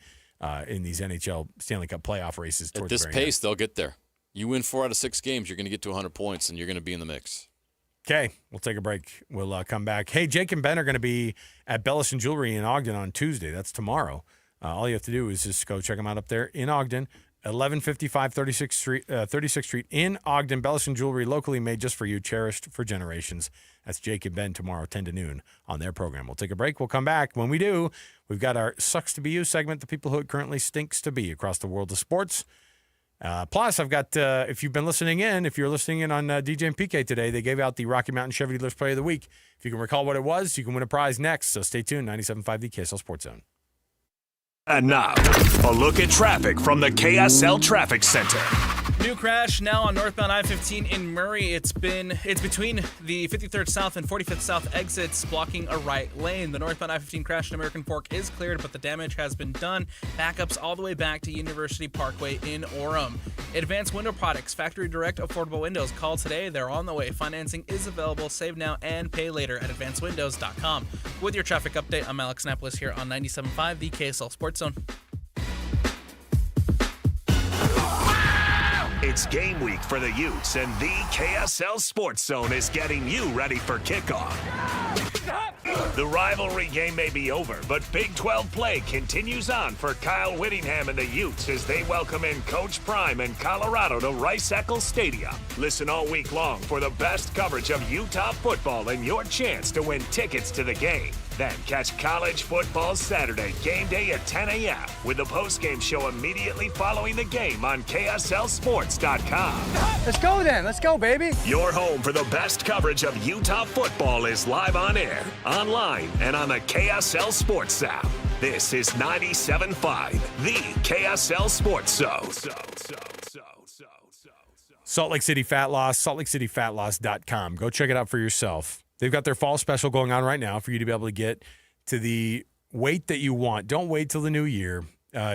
in these NHL Stanley Cup playoff races. At this pace, they'll get there. You win 4 out of 6 games, you're going to get to 100 points, and you're going to be in the mix. Okay, we'll take a break. We'll come back. Hey, Jake and Ben are going to be at Bellison Jewelry in Ogden on Tuesday. That's tomorrow. All you have to do is just go check them out up there in Ogden, 1155 36th Street in Ogden. Bellison Jewelry, locally made just for you, cherished for generations. That's Jake and Ben tomorrow, 10 to noon on their program. We'll take a break. We'll come back. When we do, we've got our Sucks to Be You segment, the people who it currently stinks to be across the world of sports. Plus, I've got, if you're listening in on DJ and PK today, they gave out the Rocky Mountain Chevy Dealers Player of the Week. If you can recall what it was, you can win a prize next. So stay tuned. 97.5 the KSL Sports Zone. And now, a look at traffic from the KSL Traffic Center. New crash now on northbound I-15 in Murray. It's between the 53rd South and 45th South exits, blocking a right lane. The northbound I-15 crash in American Fork is cleared, but the damage has been done. Backups all the way back to University Parkway in Orem. Advanced Window Products, factory direct affordable windows. Call today. They're on the way. Financing is available. Save now and pay later at advancedwindows.com. With your traffic update, I'm Alex Napolis here on 97.5 the KSL Sports Zone. It's game week for the Utes, and the KSL Sports Zone is getting you ready for kickoff. The rivalry game may be over, but Big 12 play continues on for Kyle Whittingham and the Utes as they welcome in Coach Prime and Colorado to Rice-Eccles Stadium. Listen all week long for the best coverage of Utah football and your chance to win tickets to the game. Then catch college football Saturday, game day at 10 a.m. with the postgame show immediately following the game on KSLSports.com. Let's go then. Let's go, baby. Your home for the best coverage of Utah football is live on air, online, and on the KSL Sports app. This is 97.5, the KSL Sports Zone. Salt Lake City Fat Loss, saltlakeCityFatLoss.com. Go check it out for yourself. They've got their fall special going on right now for you to be able to get to the weight that you want. Don't wait till the new year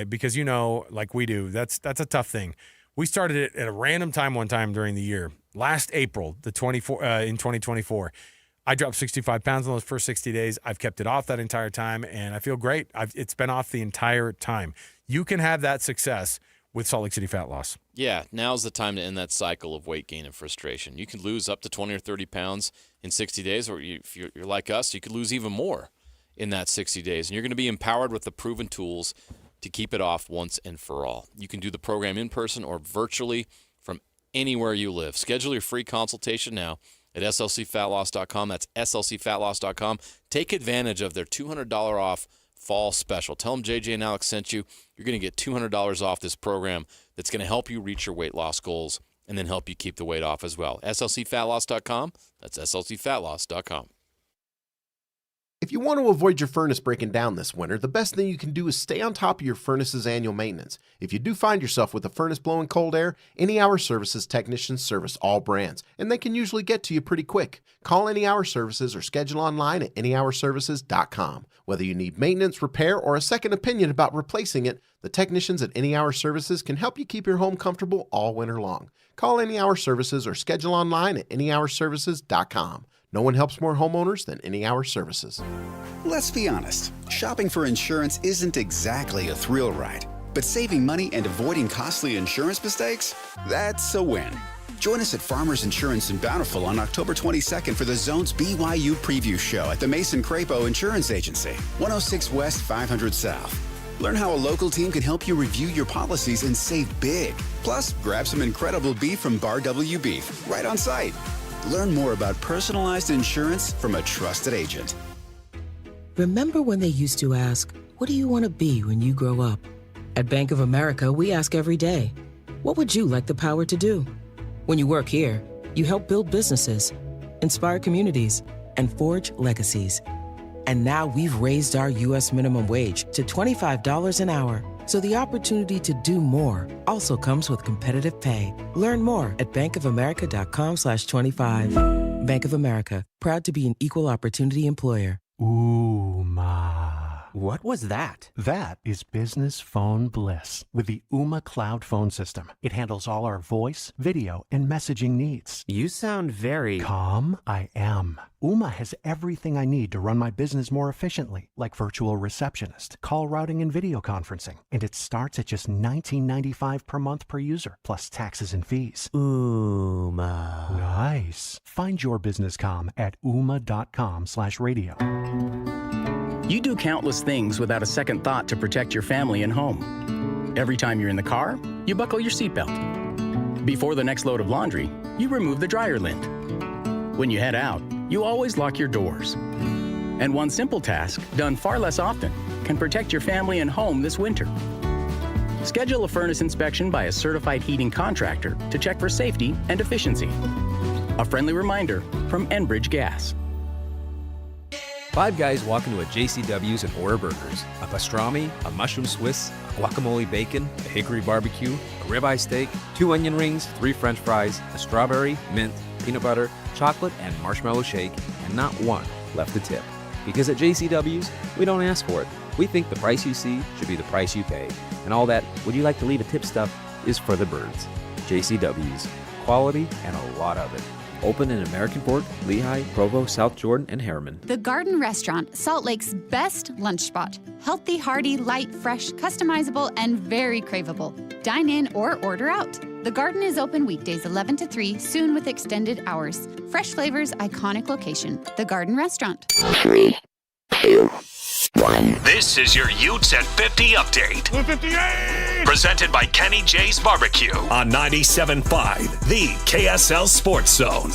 because, like we do, that's a tough thing. We started it at a random time one time during the year. Last April, in 2024, I dropped 65 pounds in those first 60 days. I've kept it off that entire time, and I feel great. It's been off the entire time. You can have that success with Salt Lake City Fat Loss. Yeah, now's the time to end that cycle of weight gain and frustration. You can lose up to 20 or 30 pounds in 60 days, or if you're like us, you could lose even more in that 60 days. And you're going to be empowered with the proven tools to keep it off once and for all. You can do the program in person or virtually from anywhere you live. Schedule your free consultation now at slcfatloss.com. That's slcfatloss.com. Take advantage of their $200 off fall special. Tell them JJ and Alex sent you. You're going to get $200 off this program that's going to help you reach your weight loss goals and then help you keep the weight off as well. slcfatloss.com. That's slcfatloss.com. If you want to avoid your furnace breaking down this winter, the best thing you can do is stay on top of your furnace's annual maintenance. If you do find yourself with a furnace blowing cold air, Any Hour Services technicians service all brands, and they can usually get to you pretty quick. Call Any Hour Services or schedule online at anyhourservices.com. Whether you need maintenance, repair, or a second opinion about replacing it, the technicians at Any Hour Services can help you keep your home comfortable all winter long. Call Any Hour Services or schedule online at anyhourservices.com. No one helps more homeowners than Any Hour Services. Let's be honest, shopping for insurance isn't exactly a thrill ride, but saving money and avoiding costly insurance mistakes, that's a win. Join us at Farmers Insurance in Bountiful on October 22nd for the Zone's BYU Preview Show at the Mason Crapo Insurance Agency, 106 West 500 South. Learn how a local team can help you review your policies and save big. Plus, grab some incredible beef from Bar W Beef right on site. Learn more about personalized insurance from a trusted agent. Remember when they used to ask, what do you want to be when you grow up? At Bank of America, we ask every day, what would you like the power to do? When you work here, you help build businesses, inspire communities, and forge legacies. And now we've raised our U.S. minimum wage to $25 an hour. So the opportunity to do more also comes with competitive pay. Learn more at bankofamerica.com/25. Bank of America, proud to be an equal opportunity employer. Ooh, ma. What was that? That is business phone bliss with the Ooma Cloud phone system. It handles all our voice, video, and messaging needs. You sound very... Calm? I am. Ooma has everything I need to run my business more efficiently, like virtual receptionist, call routing, and video conferencing. And it starts at just $19.95 per month per user, plus taxes and fees. Ooma. Nice. Find your business comm at ooma.com/radio. You do countless things without a second thought to protect your family and home. Every time you're in the car, you buckle your seatbelt. Before the next load of laundry, you remove the dryer lint. When you head out, you always lock your doors. And one simple task, done far less often, can protect your family and home this winter. Schedule a furnace inspection by a certified heating contractor to check for safety and efficiency. A friendly reminder from Enbridge Gas. Five guys walk into a JCW's and order burgers. A pastrami, a mushroom Swiss, a guacamole bacon, a hickory barbecue, a ribeye steak, 2 onion rings, 3 french fries, a strawberry, mint, peanut butter, chocolate, and marshmallow shake, and not one left to tip. Because at JCW's, we don't ask for it. We think the price you see should be the price you pay. And all that, would you like to leave a tip stuff, is for the birds. JCW's. Quality and a lot of it. Open in American Fork, Lehigh, Provo, South Jordan, and Harriman. The Garden Restaurant, Salt Lake's best lunch spot. Healthy, hearty, light, fresh, customizable, and very craveable. Dine in or order out. The Garden is open weekdays 11 to 3, soon with extended hours. Fresh flavors, iconic location. The Garden Restaurant. 3, 2, 1. This is your Utes at 50 update. 58! Presented by Kenny J's Barbecue on 97.5, the KSL Sports Zone.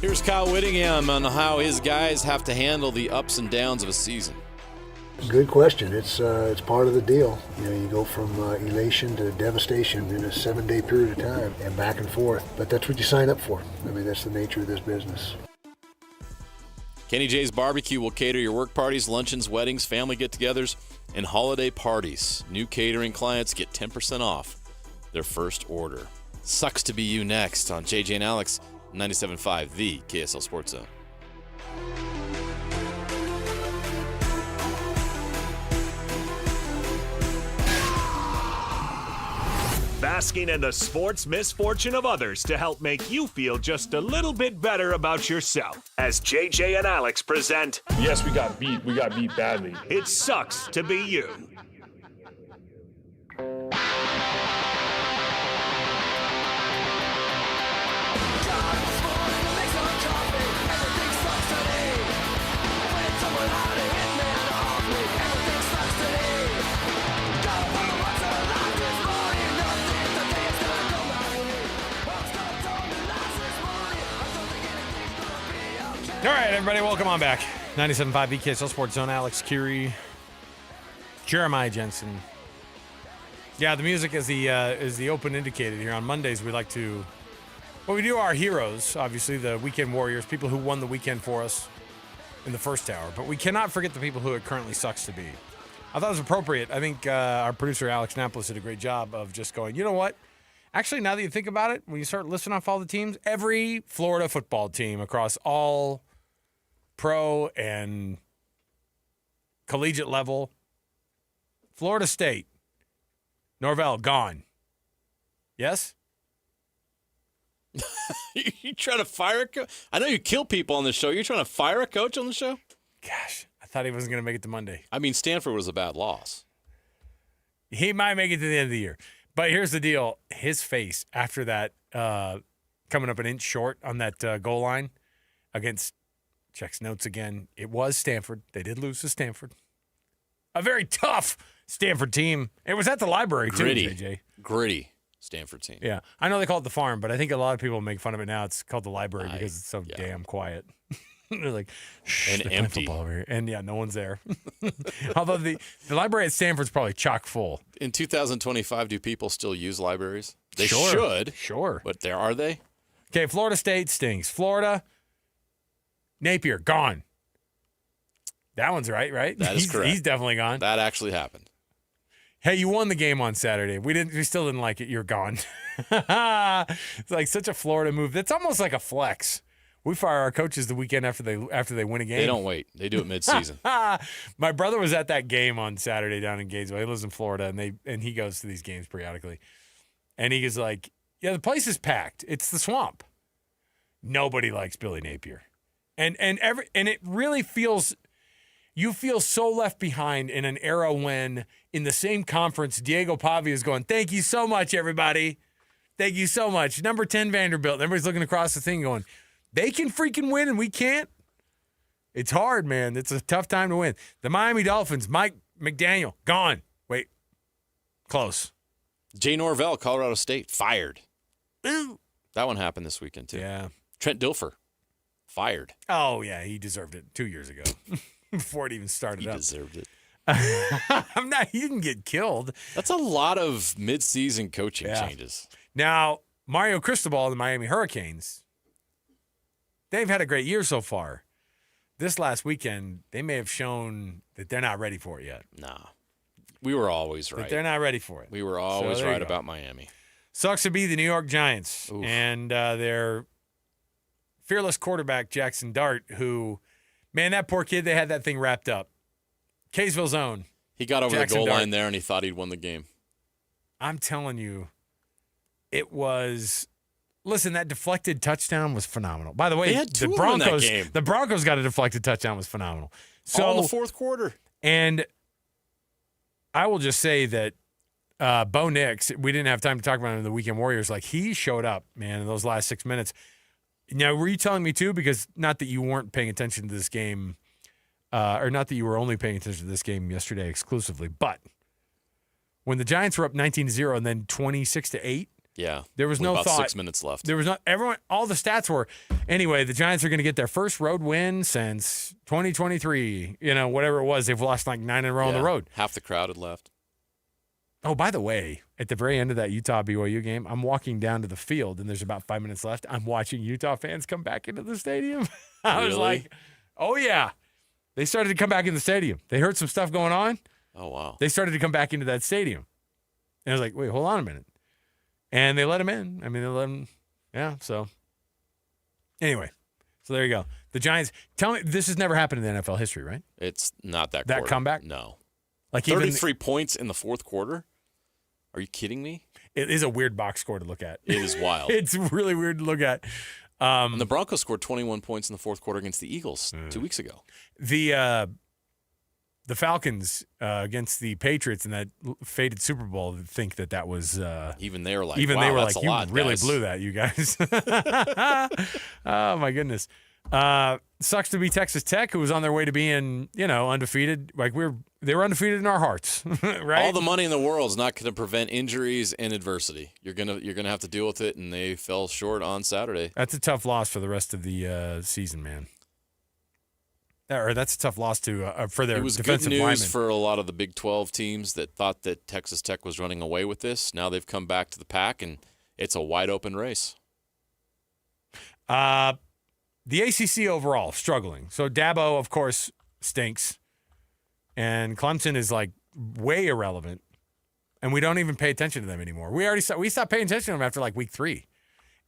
Here's Kyle Whittingham on how his guys have to handle the ups and downs of a season. Good question. It's part of the deal. You know, you go from elation to devastation in a 7-day period of time and back and forth. But that's what you sign up for. I mean, that's the nature of this business. Kenny J's Barbecue will cater your work parties, luncheons, weddings, family get-togethers, and holiday parties. New catering clients get 10% off their first order. Sucks to be you next on JJ and Alex, 97.5, the KSL Sports Zone. Basking in the sports misfortune of others to help make you feel just a little bit better about yourself. As JJ and Alex present... Yes, we got beat. We got beat badly. It sucks to be you. All right, everybody, welcome on back. 97.5 KSL Sports Zone, Alex Curie, Jeremiah Jensen. Yeah, the music is the open indicated here. On Mondays, we like to, well, we do our heroes, obviously, the weekend warriors, people who won the weekend for us. in the first hour, but we cannot forget the people who it currently sucks to be. I thought it was appropriate. I think our producer, Alex Napolis, did a great job of just going, you know what? Actually, now that you think about it, when you start listing off all the teams, every Florida football team across all pro and collegiate level, Florida State, Norvell, gone. Yes? You trying to fire a coach? I know you kill people on the show. You're trying to fire a coach on the show? Gosh, I thought he wasn't going to make it to Monday. I mean, Stanford was a bad loss. He might make it to the end of the year. But here's the deal. His face after that, coming up an inch short on that goal line against, checks notes again, it was Stanford. They did lose to Stanford. A very tough Stanford team. It was at the library, too, JJ. Gritty Stanford team. Yeah. I know they call it the farm, but I think a lot of people make fun of it now. It's called the library because it's so damn quiet. They're like, shh, and empty. Over here. And, yeah, no one's there. Although the library at Stanford's probably chock full. In 2025, do people still use libraries? They Sure. should. Sure. But are they? Okay, Florida State stinks. Florida, Napier, gone. That one's right? That is correct. He's definitely gone. That actually happened. Hey, you won the game on Saturday. We still didn't like it. You're gone. It's like such a Florida move. That's almost like a flex. We fire our coaches the weekend after they win a game. They don't wait. They do it mid-season. My brother was at that game on Saturday down in Gainesville. He lives in Florida, and he goes to these games periodically. And he is like, yeah, the place is packed. It's the swamp. Nobody likes Billy Napier. And it really feels, you feel so left behind in an era when in the same conference, Diego Pavia is going, thank you so much, everybody. Thank you so much. Number 10 Vanderbilt. And everybody's looking across the thing going, they can freaking win and we can't. It's hard, man. It's a tough time to win. The Miami Dolphins, Mike McDaniel, gone. Wait, close. Jay Norvell, Colorado State, fired. That one happened this weekend, too. Yeah. Trent Dilfer, fired. Oh, yeah, he deserved it 2 years ago before it even started up. He deserved it. He didn't get killed. That's a lot of mid-season coaching changes. Now, Mario Cristobal and the Miami Hurricanes, they've had a great year so far. This last weekend, they may have shown that they're not ready for it yet. Nah. We were always right. But they're not ready for it. We were always right about Miami. Sucks to be the New York Giants. Oof. And their fearless quarterback, Jackson Dart, who, man, that poor kid, they had that thing wrapped up. Kaysville's own. He got over Jackson the goal Dart. line there, and he thought he'd won the game. I'm telling you, it was. Listen, that deflected touchdown was phenomenal. By the way, They had two the of them in that Broncos, game. the Broncos got a deflected touchdown was phenomenal. So All in the fourth quarter. And I will just say that Bo Nix, we didn't have time to talk about him in the Weekend Warriors. Like, he showed up, man, in those last 6 minutes. Now, were you telling me too? Because not that you weren't paying attention to this game, or not that you were only paying attention to this game yesterday exclusively, but when the Giants were up 19-0 and then 26-8, yeah, there was with no about thought. 6 minutes left. There was not everyone. All the stats were anyway. The Giants are going to get their first road win since 2023. You know, whatever it was, they've lost like 9 in a row on the road. Half the crowd had left. Oh, by the way, at the very end of that Utah BYU game, I'm walking down to the field and there's about 5 minutes left. I'm watching Utah fans come back into the stadium. I was Really? like, oh yeah, they started to come back in the stadium. They heard some stuff going on. Oh wow. They started to come back into that stadium, and I was like, wait, hold on a minute. And they let him in. I mean, they let him. Yeah. So anyway, so there you go. The Giants. Tell me, this has never happened in NFL history, right? It's not that That quarter. comeback? No. Like even 33 points in the fourth quarter? Are you kidding me? it is a weird box score to look at. It is wild. It's really weird to look at. And the Broncos scored 21 points in the fourth quarter against the Eagles 2 weeks ago. The Falcons against the Patriots in that faded Super Bowl think that was even they were like, even wow, they were that's like, a you lot, really guys. blew that, you guys. Oh my goodness. Sucks to be Texas Tech, who was on their way to being, undefeated. Like they were undefeated in our hearts, right? All the money in the world is not going to prevent injuries and adversity. You're gonna have to deal with it, and they fell short on Saturday. That's a tough loss for the rest of the season, man. Or that's a tough loss to for their It was good defensive news linemen. for a lot of the Big 12 teams that thought that Texas Tech was running away with this. Now they've come back to the pack, and it's a wide open race. the ACC overall, struggling. So Dabo, of course, stinks. And Clemson is like way irrelevant. And we don't even pay attention to them anymore. We stopped paying attention to them after like week 3.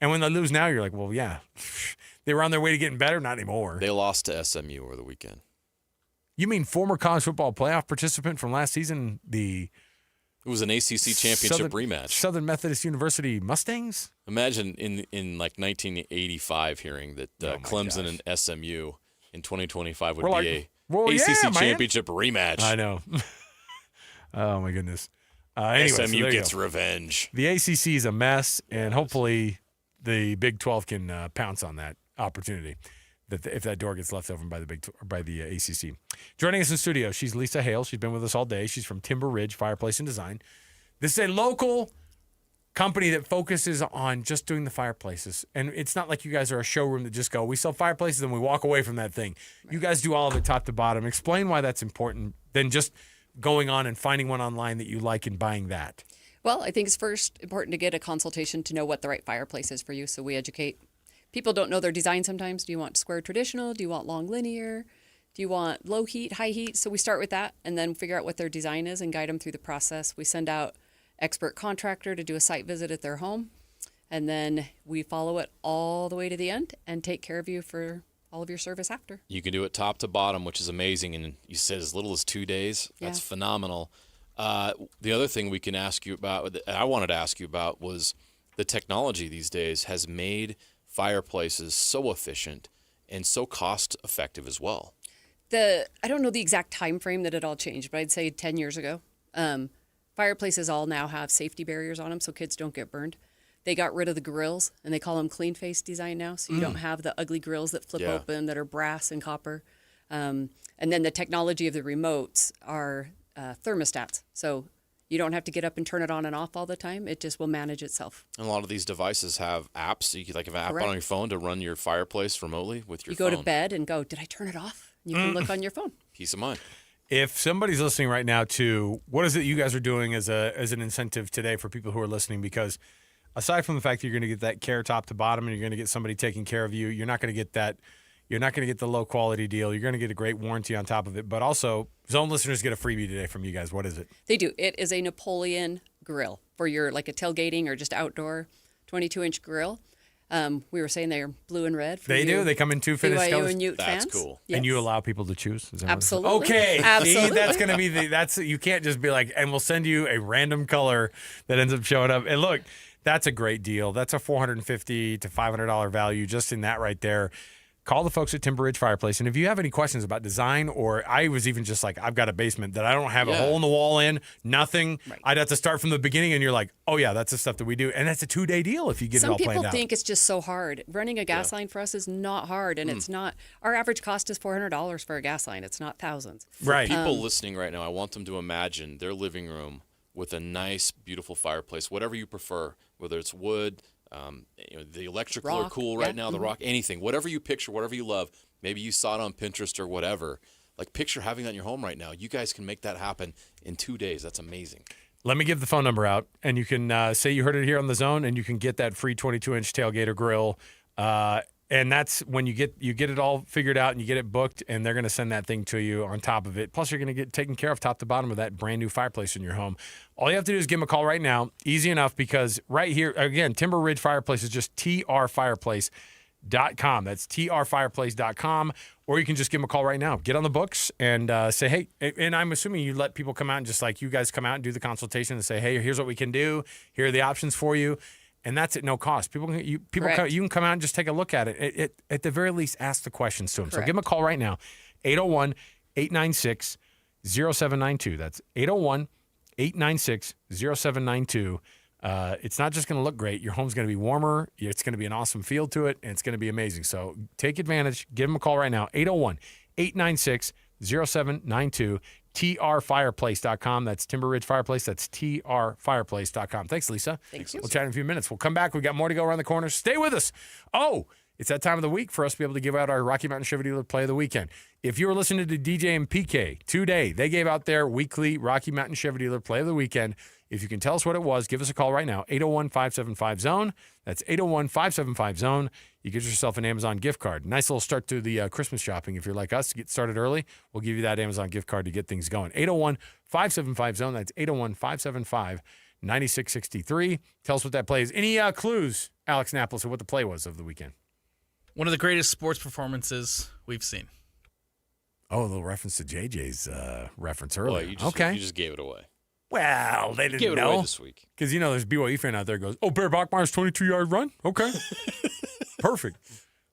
And when they lose now, you're like, well, yeah. They were on their way to getting better, not anymore. They lost to SMU over the weekend. You mean former college football playoff participant from last season, It was an ACC championship rematch. Southern Methodist University Mustangs? Imagine in like 1985 hearing that Clemson and SMU in 2025 would be ACC championship rematch. I know. Oh, my goodness. Anyway, SMU gets revenge. The ACC is a mess, and hopefully the Big 12 can pounce on that opportunity if that door gets left open by the ACC. Joining us in studio, she's Lisa Hale. She's been with us all day. She's from Timber Ridge Fireplace and Design. This is a local company that focuses on just doing the fireplaces. And it's not like you guys are a showroom that just go, we sell fireplaces and we walk away from that thing. Right. You guys do all of it top to bottom. Explain why that's important than just going on and finding one online that you like and buying that. Well, I think it's first important to get a consultation to know what the right fireplace is for you. So we educate. People don't know their design sometimes. Do you want square traditional? Do you want long linear? Do you want low heat, high heat? So we start with that and then figure out what their design is and guide them through the process. We send out expert contractor to do a site visit at their home. And then we follow it all the way to the end and take care of you for all of your service after. You can do it top to bottom, which is amazing. And you said as little as 2 days. That's phenomenal. The other thing we can ask you about, I wanted to ask you about, was the technology these days has made fireplaces so efficient and so cost effective as well. I don't know the exact time frame that it all changed, but I'd say 10 years ago. Fireplaces all now have safety barriers on them so kids don't get burned. They got rid of the grills, and they call them clean face design now, so you don't have the ugly grills that flip open that are brass and copper. And then the technology of the remotes are thermostats, so you don't have to get up and turn it on and off all the time. It just will manage itself. And a lot of these devices have apps. So you could have an app on your phone to run your fireplace remotely with your phone. You go to bed and go, did I turn it off? And you can look on your phone. Peace of mind. If somebody's listening right now to what is it you guys are doing as an incentive today for people who are listening? Because aside from the fact that you're going to get that care top to bottom and you're going to get somebody taking care of you, you're not going to get that. You're not going to get the low quality deal. You're going to get a great warranty on top of it. But also, Zone listeners get a freebie today from you guys. What is it? They do. It is a Napoleon grill for your like a tailgating or just outdoor 22-inch grill. We were saying they're blue and red. They do. They come in 2 finished BYU colors. and Ute That's fans. cool. Yes. And you allow people to choose? Is that Absolutely. Okay. Absolutely. See, that's going to be you can't just be like, and we'll send you a random color that ends up showing up. And look, that's a great deal. That's a $450 to $500 value just in that right there. Call the folks at Timber Ridge Fireplace. And if you have any questions about design, or I was even just like, I've got a basement that I don't have a hole in the wall in, nothing. Right. I'd have to start from the beginning, and you're like, oh, yeah, that's the stuff that we do. And that's a 2-day deal if you get it all planned out. Some people think it's just so hard. Running a gas line for us is not hard, and it's not. Our average cost is $400 for a gas line. It's not thousands. For people listening right now, I want them to imagine their living room with a nice, beautiful fireplace, whatever you prefer, whether it's wood, the electrical are cool right now, the rock, anything, whatever you picture, whatever you love. Maybe you saw it on Pinterest or whatever. Like, picture having that in your home right now. You guys can make that happen in 2 days. That's amazing. Let me give the phone number out, and you can say you heard it here on the Zone, and you can get that free 22-inch tailgater grill. And that's when you get it all figured out and you get it booked, and they're going to send that thing to you on top of it. Plus, you're going to get taken care of top to bottom of that brand new fireplace in your home. All you have to do is give them a call right now. Easy enough, because right here, again, Timber Ridge Fireplace is just trfireplace.com. That's trfireplace.com. Or you can just give them a call right now. Get on the books and say, hey, and I'm assuming you let people come out and just like you guys come out and do the consultation and say, hey, here's what we can do. Here are the options for you. And that's at no cost. You can come out and just take a look at it. At the very least, ask the questions to them. Correct. So give them a call right now, 801-896-0792. That's 801-896-0792. It's not just going to look great. Your home's going to be warmer. It's going to be an awesome feel to it, and it's going to be amazing. So take advantage. Give them a call right now, 801-896-0792. trfireplace.com. That's Timber Ridge Fireplace. That's trfireplace.com. Thanks, Lisa. Thank you. We'll chat in a few minutes. We'll come back. We've got more to go around the corner. Stay with us. Oh, it's that time of the week for us to be able to give out our Rocky Mountain Chevy Dealer Play of the Weekend. If you were listening to DJ and PK today, they gave out their weekly Rocky Mountain Chevy Dealer Play of the Weekend. If you can tell us what it was, give us a call right now, 801-575-ZONE. That's 801-575-ZONE. You get yourself an Amazon gift card. Nice little start to the Christmas shopping. If you're like us, get started early, we'll give you that Amazon gift card to get things going. 801-575-ZONE. That's 801-575-9663. Tell us what that play is. Any clues, Alex Napolis, of what the play was of the weekend? One of the greatest sports performances we've seen. Oh, a little reference to JJ's reference earlier. Well, you just gave it away. Well, they didn't Gave it know. away this week. Because, there's a BYU fan out there who goes, oh, Bear Bachmeier's 22-yard run? Okay. Perfect.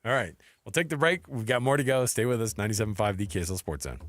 All right. We'll take the break. We've got more to go. Stay with us. 97.5, the KSL Sports Zone.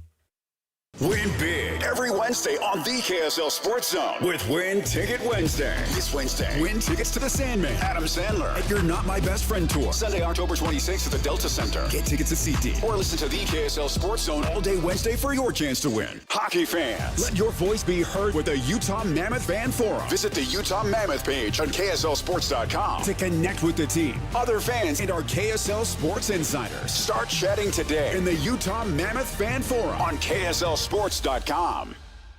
Win big every Wednesday on the KSL Sports Zone with Win Ticket Wednesday. This Wednesday, win tickets to the Sandman, Adam Sandler, at your Not My Best Friend tour. Sunday, October 26th at the Delta Center. Get tickets at CD or listen to the KSL Sports Zone all day Wednesday for your chance to win. Hockey fans, let your voice be heard with the Utah Mammoth Fan Forum. Visit the Utah Mammoth page on KSLSports.com to connect with the team, other fans, and our KSL Sports insiders. Start chatting today in the Utah Mammoth Fan Forum on KSLSports.com.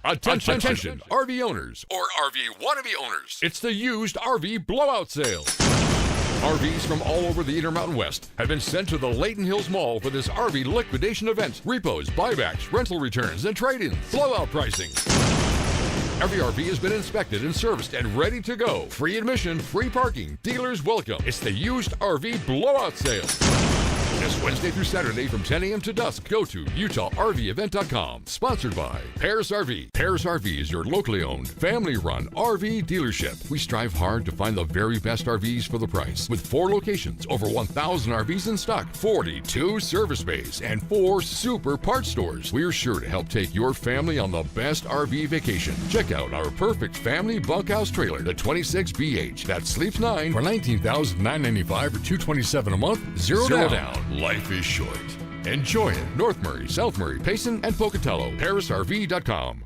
Attention, RV owners or RV wannabe owners. It's the used RV blowout sale. RVs from all over the Intermountain West have been sent to the Layton Hills Mall for this RV liquidation event. Repos, buybacks, rental returns, and trade-ins. Blowout pricing. Every RV has been inspected and serviced and ready to go. Free admission, free parking. Dealers welcome. It's the used RV blowout sale. This Wednesday through Saturday from 10 a.m. to dusk. Go to UtahRVEvent.com. Sponsored by Paris RV. Paris RV is your locally owned, family-run RV dealership. We strive hard to find the very best RVs for the price. With 4 locations, over 1,000 RVs in stock, 42 service bays, and 4 super parts stores. We're sure to help take your family on the best RV vacation. Check out our perfect family bunkhouse trailer, the 26BH. That sleeps 9 for $19,995 or $227 a month. Zero down. Life is short. Enjoy it. North Murray, South Murray, Payson, and Pocatello. ParisRV.com.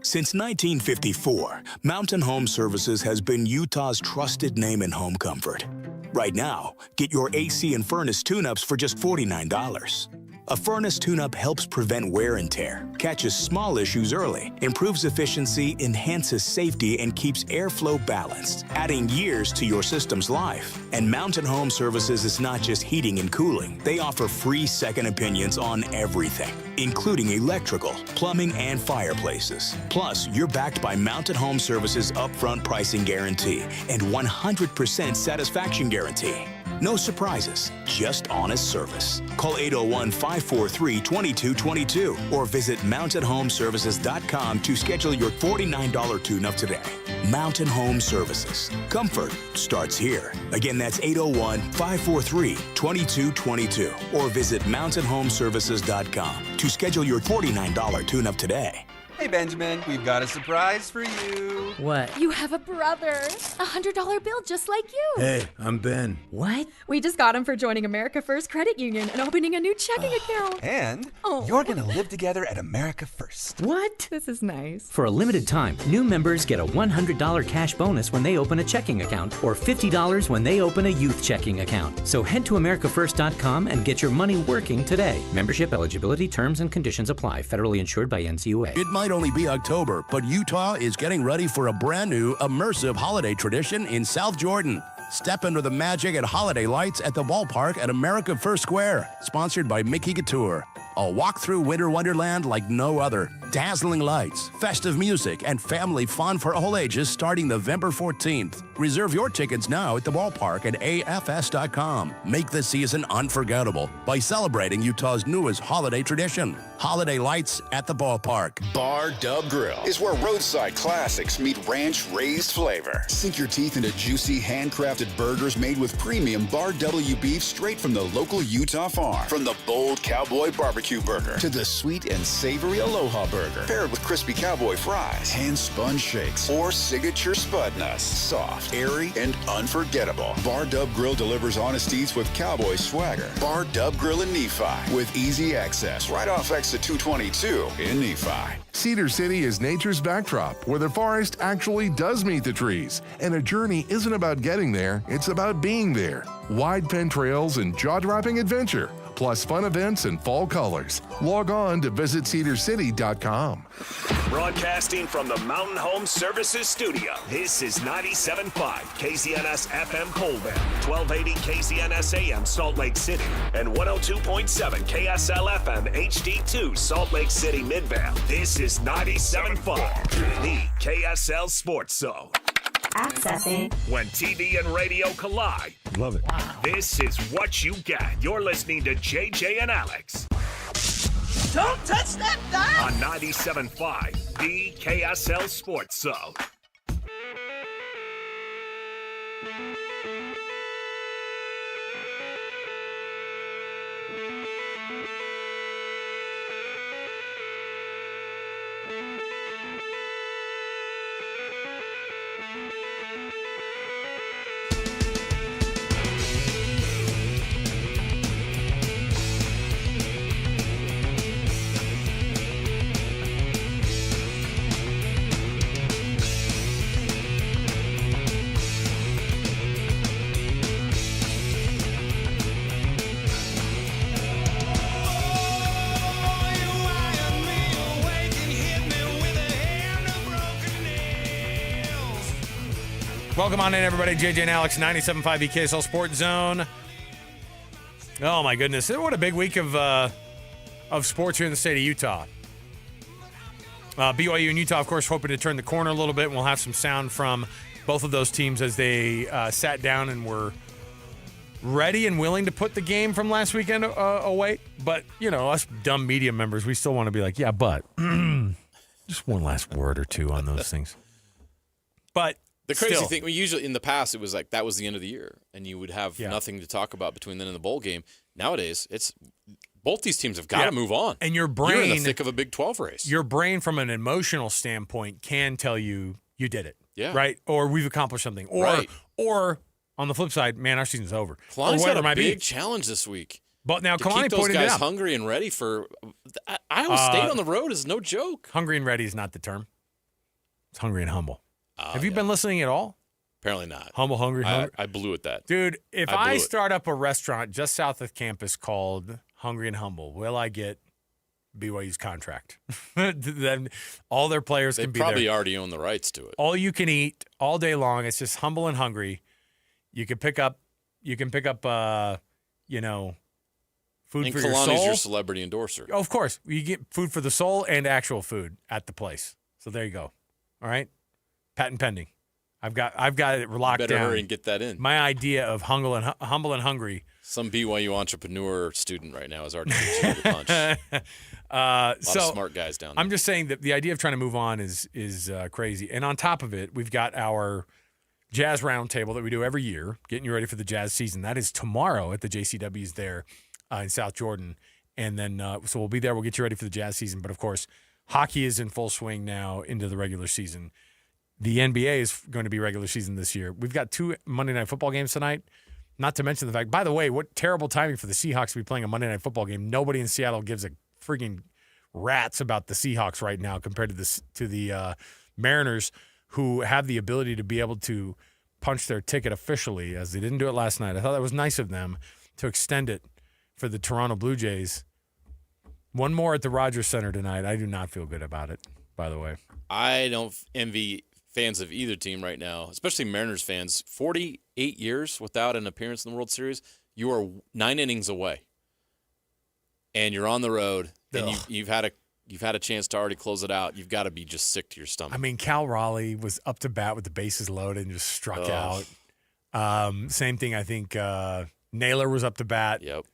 Since 1954, Mountain Home Services has been Utah's trusted name in home comfort. Right now, get your AC and furnace tune-ups for just $49. A furnace tune-up helps prevent wear and tear, catches small issues early, improves efficiency, enhances safety, and keeps airflow balanced, adding years to your system's life. And Mountain Home Services is not just heating and cooling. They offer free second opinions on everything, including electrical, plumbing, and fireplaces. Plus, you're backed by Mountain Home Services' upfront pricing guarantee and 100% satisfaction guarantee. No surprises, just honest service. Call 801-543-2222 or visit mountainhomeservices.com to schedule your $49 tune-up today. Mountain Home Services. Comfort starts here. Again, that's 801-543-2222 or visit mountainhomeservices.com to schedule your $49 tune-up today. Hey, Benjamin, we've got a surprise for you. What? You have a brother. $100 bill just like you. Hey, I'm Ben. What? We just got him for joining America First Credit Union and opening a new checking account. And you're going to live together at America First. What? This is nice. For a limited time, new members get a $100 cash bonus when they open a checking account or $50 when they open a youth checking account. So head to AmericaFirst.com and get your money working today. Membership eligibility, terms, and conditions apply. Federally insured by NCUA. It might only be October, but Utah is getting ready for a brand new immersive holiday tradition in South Jordan. Step into the magic and holiday lights at the ballpark at America First Square, sponsored by Mickey Couture. A walk through Winter Wonderland like no other. Dazzling lights, festive music, and family fun for all ages starting November 14th. Reserve your tickets now at the ballpark at AFS.com. Make this season unforgettable by celebrating Utah's newest holiday tradition. Holiday lights at the ballpark. Bar Dub Grill is where roadside classics meet ranch-raised flavor. Sink your teeth into juicy, handcrafted burgers made with premium Bar W beef straight from the local Utah farm. From the bold cowboy barbecue burger to the sweet and savory Aloha burger, paired with crispy cowboy fries, hand-spun shakes, or signature spud nuts. Soft, airy, and unforgettable. Bar Dub Grill delivers honesties with cowboy swagger. Bar Dub Grill in Nephi with easy access right off exit 222 in Nephi. Cedar City is nature's backdrop, where the forest actually does meet the trees. And a journey isn't about getting there, it's about being there. Wide pen trails and jaw-dropping adventure, plus fun events and fall colors. Log on to visitcedarcity.com. Broadcasting from the Mountain Home Services Studio, this is 97.5 KZNS FM Colville, 1280 KZNS AM Salt Lake City, and 102.7 KSL FM HD2 Salt Lake City Midvale. This is 97.5, the KSL Sports Zone. Accessing. When TV and radio collide. Love it. Wow. This is what you get. You're listening to JJ and Alex. Don't touch that dial. On 97.5, the KSL Sports Zone. Welcome on in, everybody. JJ and Alex, 97.5 KSL Sports Zone. Oh, my goodness. What a big week of sports here in the state of Utah. BYU and Utah, of course, hoping to turn the corner a little bit. And we'll have some sound from both of those teams as they sat down and were ready and willing to put the game from last weekend away. But, you know, us dumb media members, we still want to be like, yeah, but just one last word or two on those things. But the crazy still. thing, usually in the past, it was like that was the end of the year, and you would have nothing to talk about between then and the bowl game. Nowadays, it's both these teams have got to move on. And your brain, you're in the thick of a Big 12 race. Your brain, from an emotional standpoint, can tell you did it. Yeah. Right? Or we've accomplished something. Or on the flip side, man, our season's over. Kalani's or got a it big challenge this week. But now to Kalani keep those pointed guys it out. hungry and ready for Iowa State on the road is no joke. Hungry and ready is not the term. It's hungry and humble. Have you been listening at all? Apparently not. Humble, hungry. I blew at that. Dude, if I start up a restaurant just south of campus called Hungry and Humble, will I get BYU's contract? Then all their players can be there. They probably already own the rights to it. All you can eat all day long. It's just humble and hungry. You can pick up food And for your Kalani's soul. your celebrity endorser. Oh, of course. You get food for the soul and actual food at the place. So there you go. All right? Patent pending. I've got it locked down. Better hurry and get that in. My idea of humble and hungry. Some BYU entrepreneur student right now is already teaching the punch. A lot of smart guys down there. I'm just saying that the idea of trying to move on is crazy. And on top of it, we've got our Jazz Roundtable that we do every year, getting you ready for the Jazz season. That is tomorrow at the JCW's there in South Jordan. And then, so we'll be there. We'll get you ready for the Jazz season. But, of course, hockey is in full swing now into the regular season. The NBA is going to be regular season this year. We've got 2 Monday Night Football games tonight, not to mention the fact, by the way, what terrible timing for the Seahawks to be playing a Monday Night Football game. Nobody in Seattle gives a freaking rat's about the Seahawks right now compared to the Mariners, who have the ability to be able to punch their ticket officially, as they didn't do it last night. I thought that was nice of them to extend it for the Toronto Blue Jays. One more at the Rogers Center tonight. I do not feel good about it, by the way. I don't envy fans of either team right now, especially Mariners fans. 48 years without an appearance in the World Series, you are 9 innings away, and you're on the road, and you've had a chance to already close it out. You've got to be just sick to your stomach. I mean, Cal Raleigh was up to bat with the bases loaded and just struck out. Same thing, I think Naylor was up to bat. Yep.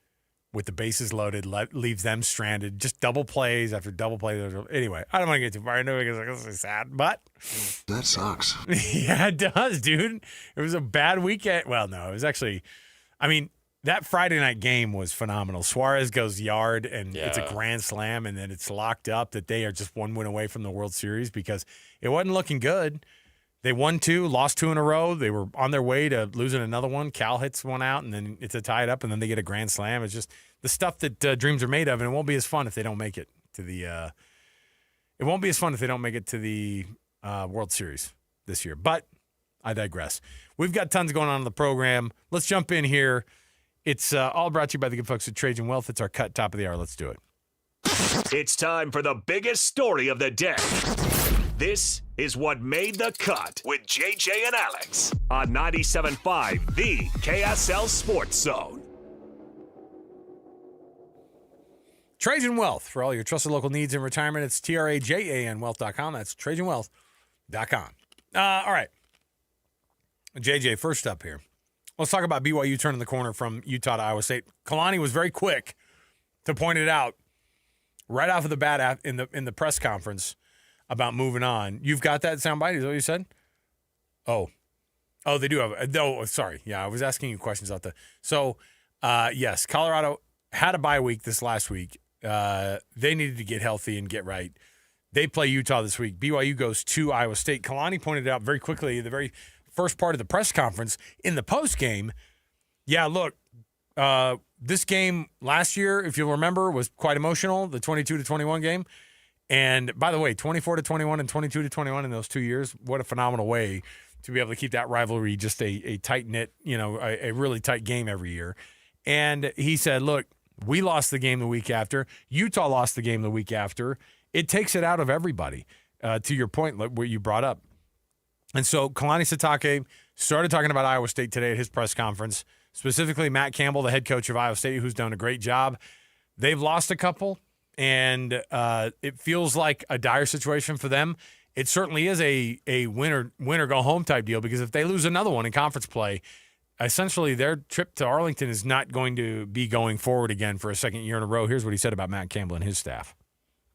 With the bases loaded, leaves them stranded. Just double plays after double plays. Anyway, I don't want to get too far into it because this is sad, but that sucks. Yeah, it does, dude. It was a bad weekend. Well, no, it was actually. I mean, that Friday night game was phenomenal. Suarez goes yard, and it's a grand slam, and then it's locked up that they are just 1 win away from the World Series because it wasn't looking good. They won 2, lost 2 in a row. They were on their way to losing another one. Cal hits one out, and then it's a tie it up, and then they get a grand slam. It's just the stuff that dreams are made of, and it won't be as fun if they don't make it. to the it won't be as fun if they don't make it to the World Series this year. But I digress. We've got tons going on in the program. Let's jump in here. It's all brought to you by the good folks at Trajan Wealth. It's our cut top of the hour. Let's do it. It's time for the biggest story of the day. This is what made the cut with JJ and Alex on 97.5, the KSL Sports Zone. Trajan Wealth, for all your trusted local needs in retirement. It's TRAJAN Wealth.com. That's TrajanWealth.com. All right. JJ, first up here. Let's talk about BYU turning the corner from Utah to Iowa State. Kalani was very quick to point it out right off of the bat in the press conference about moving on. You've got that soundbite? Is that what you said? Oh, they do have. Oh, sorry. Yeah, I was asking you questions about that. So, yes, Colorado had a bye week this last week. They needed to get healthy and get right. They play Utah this week. BYU goes to Iowa State. Kalani pointed out very quickly in the very first part of the press conference in the post game. Yeah, look, this game last year, if you'll remember, was quite emotional. The 22-21 game. And by the way, 24-21 and 22-21 in those 2 years, what a phenomenal way to be able to keep that rivalry just a tight-knit, a really tight game every year. And he said, look, we lost the game the week after. Utah lost the game the week after. It takes it out of everybody, to your point, like what you brought up. And so Kalani Sitake started talking about Iowa State today at his press conference, specifically Matt Campbell, the head coach of Iowa State, who's done a great job. They've lost a couple. And it feels like a dire situation for them. It certainly is a win-or-go-home type deal, because if they lose another one in conference play, essentially their trip to Arlington is not going to be going forward again for a second year in a row. Here's what he said about Matt Campbell and his staff.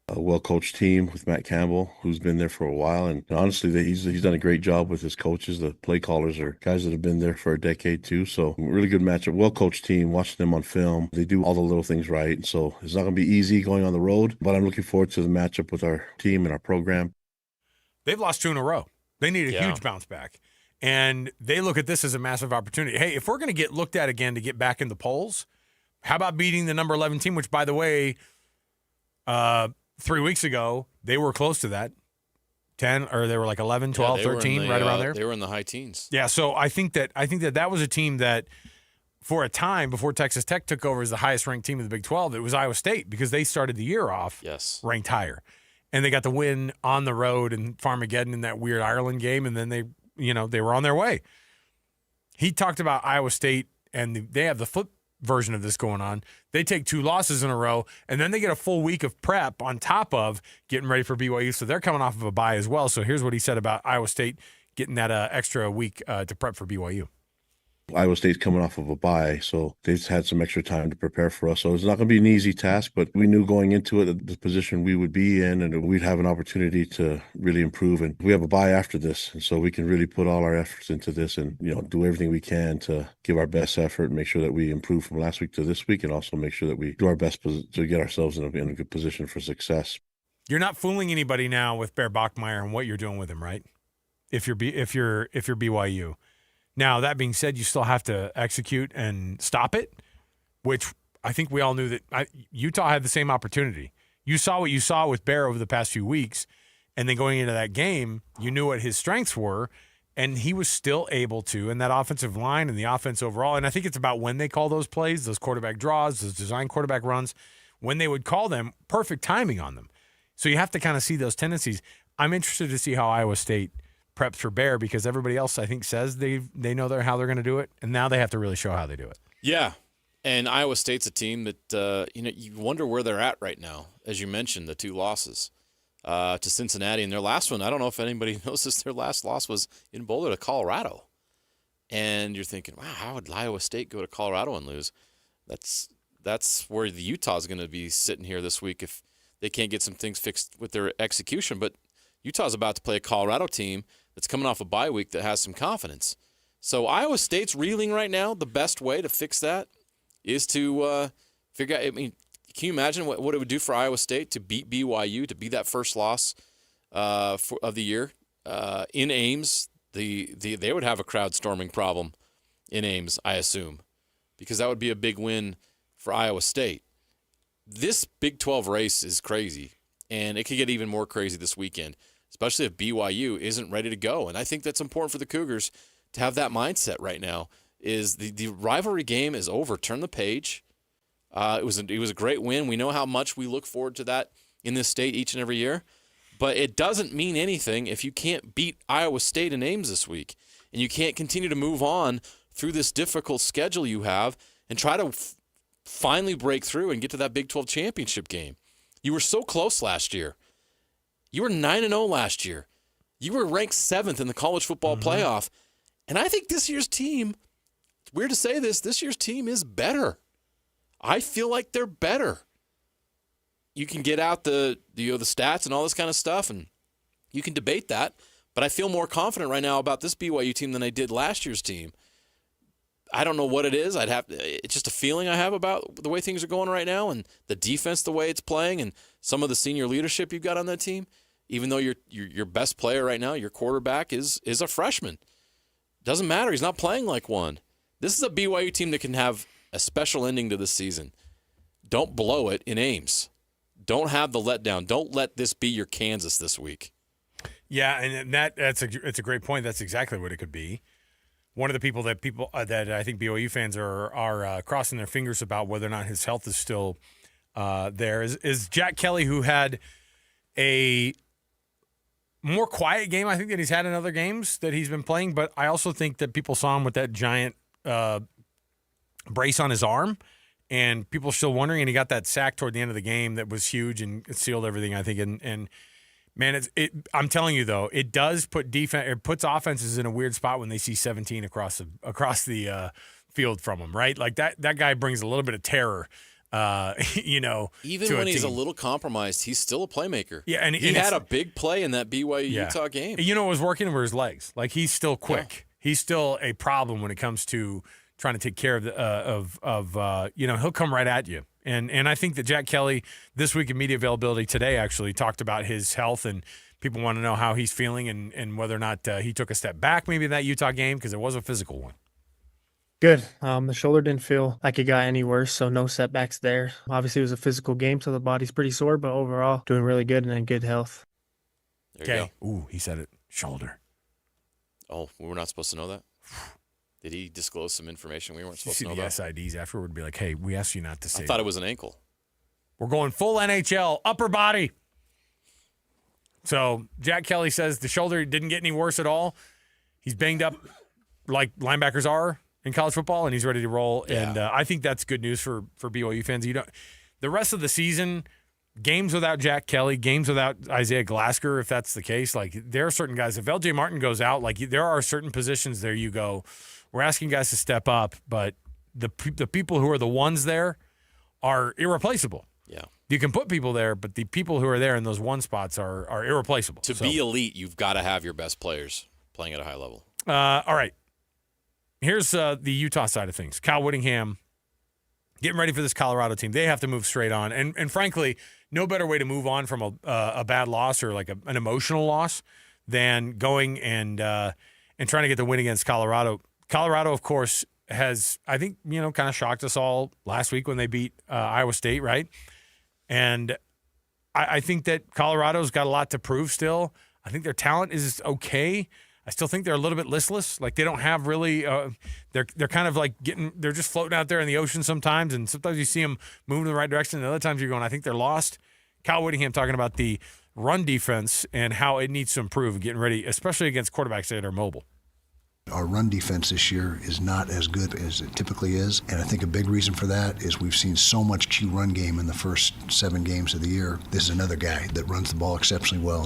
A well-coached team with Matt Campbell, who's been there for a while. And honestly, he's done a great job with his coaches. The play callers are guys that have been there for a decade too. So really good matchup. Well-coached team, watching them on film. They do all the little things right. So it's not going to be easy going on the road, but I'm looking forward to the matchup with our team and our program. They've lost 2 in a row. They need a huge bounce back. And they look at this as a massive opportunity. Hey, if we're going to get looked at again to get back in the polls, how about beating the number 11 team, which, by the way, 3 weeks ago, they were close to that. 10, or they were like 11, 12, 13, right around there. They were in the high teens. Yeah, so I think that was a team that, for a time before Texas Tech took over as the highest ranked team in the Big 12, it was Iowa State, because they started the year off ranked higher. And they got the win on the road in Farmageddon in that weird Ireland game, and then they were on their way. He talked about Iowa State, and they have the flip version of this going on. They take 2 losses in a row, and then they get a full week of prep on top of getting ready for BYU. So they're coming off of a bye as well. So here's what he said about Iowa State getting that extra week to prep for BYU. Iowa State's coming off of a bye, so they've had some extra time to prepare for us. So it's not going to be an easy task, but we knew going into it the position we would be in, and we'd have an opportunity to really improve. And we have a bye after this, and so we can really put all our efforts into this and do everything we can to give our best effort and make sure that we improve from last week to this week, and also make sure that we do our best to get ourselves in a good position for success. You're not fooling anybody now with Bear Bachmeier and what you're doing with him, right? If you're BYU. Now, that being said, you still have to execute and stop it, which I think we all knew that Utah had the same opportunity. You saw what you saw with Bear over the past few weeks, and then going into that game, you knew what his strengths were, and he was still able to, and that offensive line and the offense overall, and I think it's about when they call those plays, those quarterback draws, those design quarterback runs, when they would call them, perfect timing on them. So you have to kind of see those tendencies. I'm interested to see how Iowa State preps for Bear, because everybody else, I think, says they know how they're going to do it, and now they have to really show how they do it. Yeah, and Iowa State's a team that you wonder where they're at right now. As you mentioned, the 2 losses to Cincinnati, and their last one, I don't know if anybody knows this, their last loss was in Boulder to Colorado. And you're thinking, wow, how would Iowa State go to Colorado and lose? That's where the Utah's going to be sitting here this week if they can't get some things fixed with their execution. But Utah's about to play a Colorado team that's coming off a bye week that has some confidence. So Iowa State's reeling right now. The best way to fix that is to figure out, can you imagine what it would do for Iowa State to beat BYU, to be that first loss of the year in Ames? They would have a crowd storming problem in Ames, I assume, because that would be a big win for Iowa State. this Big 12 race is crazy, and it could get even more crazy this weekend, especially if BYU isn't ready to go. And I think that's important for the Cougars to have that mindset right now. Is the rivalry game is over. Turn the page. It was a great win. We know how much we look forward to that in this state each and every year. But it doesn't mean anything if you can't beat Iowa State in Ames this week, and you can't continue to move on through this difficult schedule you have and try to finally break through and get to that Big 12 championship game. You were so close last year. You were 9-0 last year. You were ranked 7th in the college football playoff. And I think this year's team, it's weird to say this year's team is better. I feel like they're better. You can get out the stats and all this kind of stuff, and you can debate that. But I feel more confident right now about this BYU team than I did last year's team. I don't know what it is. It's just a feeling I have about the way things are going right now, and the defense, the way it's playing, and some of the senior leadership you've got on that team. Even though your best player right now, your quarterback, is a freshman. Doesn't matter. He's not playing like one. This is a BYU team that can have a special ending to this season. Don't blow it in Ames. Don't have the letdown. Don't let this be your Kansas this week. Yeah, and it's a great point. That's exactly what it could be. One of the people that I think BYU fans are crossing their fingers about whether or not his health is still there is Jack Kelly, who had a more quiet game, I think, than he's had in other games that he's been playing. But I also think that people saw him with that giant brace on his arm, and people are still wondering. And he got that sack toward the end of the game that was huge and it sealed everything, I think. And man, I'm telling you though, it does put defense. It puts offenses in a weird spot when they see 17 across the field from him, right? Like that guy brings a little bit of terror. Even when he's a little compromised, he's still a playmaker. Yeah, and he had a big play in that BYU Utah game. You know what was working were his legs. Like he's still quick. Yeah. He's still a problem when it comes to trying to take care of he'll come right at you. And I think that Jack Kelly this week in media availability today actually talked about his health, and people want to know how he's feeling and whether or not he took a step back maybe in that Utah game, because it was a physical one. Good. The shoulder didn't feel like it got any worse, so no setbacks there. Obviously, it was a physical game, so the body's pretty sore, but overall, doing really good and in good health. There you go. Ooh, he said it. Shoulder. Oh, we were not supposed to know that? Did he disclose some information we weren't supposed to know the about? SIDs afterward would be like, hey, we asked you not to say I thought it was an ankle. We're going full NHL, upper body. So Jack Kelly says the shoulder didn't get any worse at all. He's banged up like linebackers are in college football, and he's ready to roll. Yeah. And I think that's good news for BYU fans. The rest of the season, games without Jack Kelly, games without Isaiah Glasker, if that's the case, like there are certain guys. If LJ Martin goes out, like there are certain positions there you go, we're asking guys to step up, but the people who are the ones there are irreplaceable. Yeah. You can put people there, but the people who are there in those one spots are irreplaceable. To be elite, you've got to have your best players playing at a high level. All right. Here's the Utah side of things. Kyle Whittingham getting ready for this Colorado team. They have to move straight on. And frankly, no better way to move on from a bad loss or like an emotional loss than going and trying to get the win against Colorado. Colorado, of course, has, I think, kind of shocked us all last week when they beat Iowa State, right? And I think that Colorado's got a lot to prove still. I think their talent is okay. I still think they're a little bit listless. Like they don't have really they're kind of like they're just floating out there in the ocean sometimes, and sometimes you see them moving in the right direction, and other times you're going, I think they're lost. Kyle Whittingham talking about the run defense and how it needs to improve and getting ready, especially against quarterbacks that are mobile. Our run defense this year is not as good as it typically is, and I think a big reason for that is we've seen so much Q run game in the first 7 games of the year. This is another guy that runs the ball exceptionally well.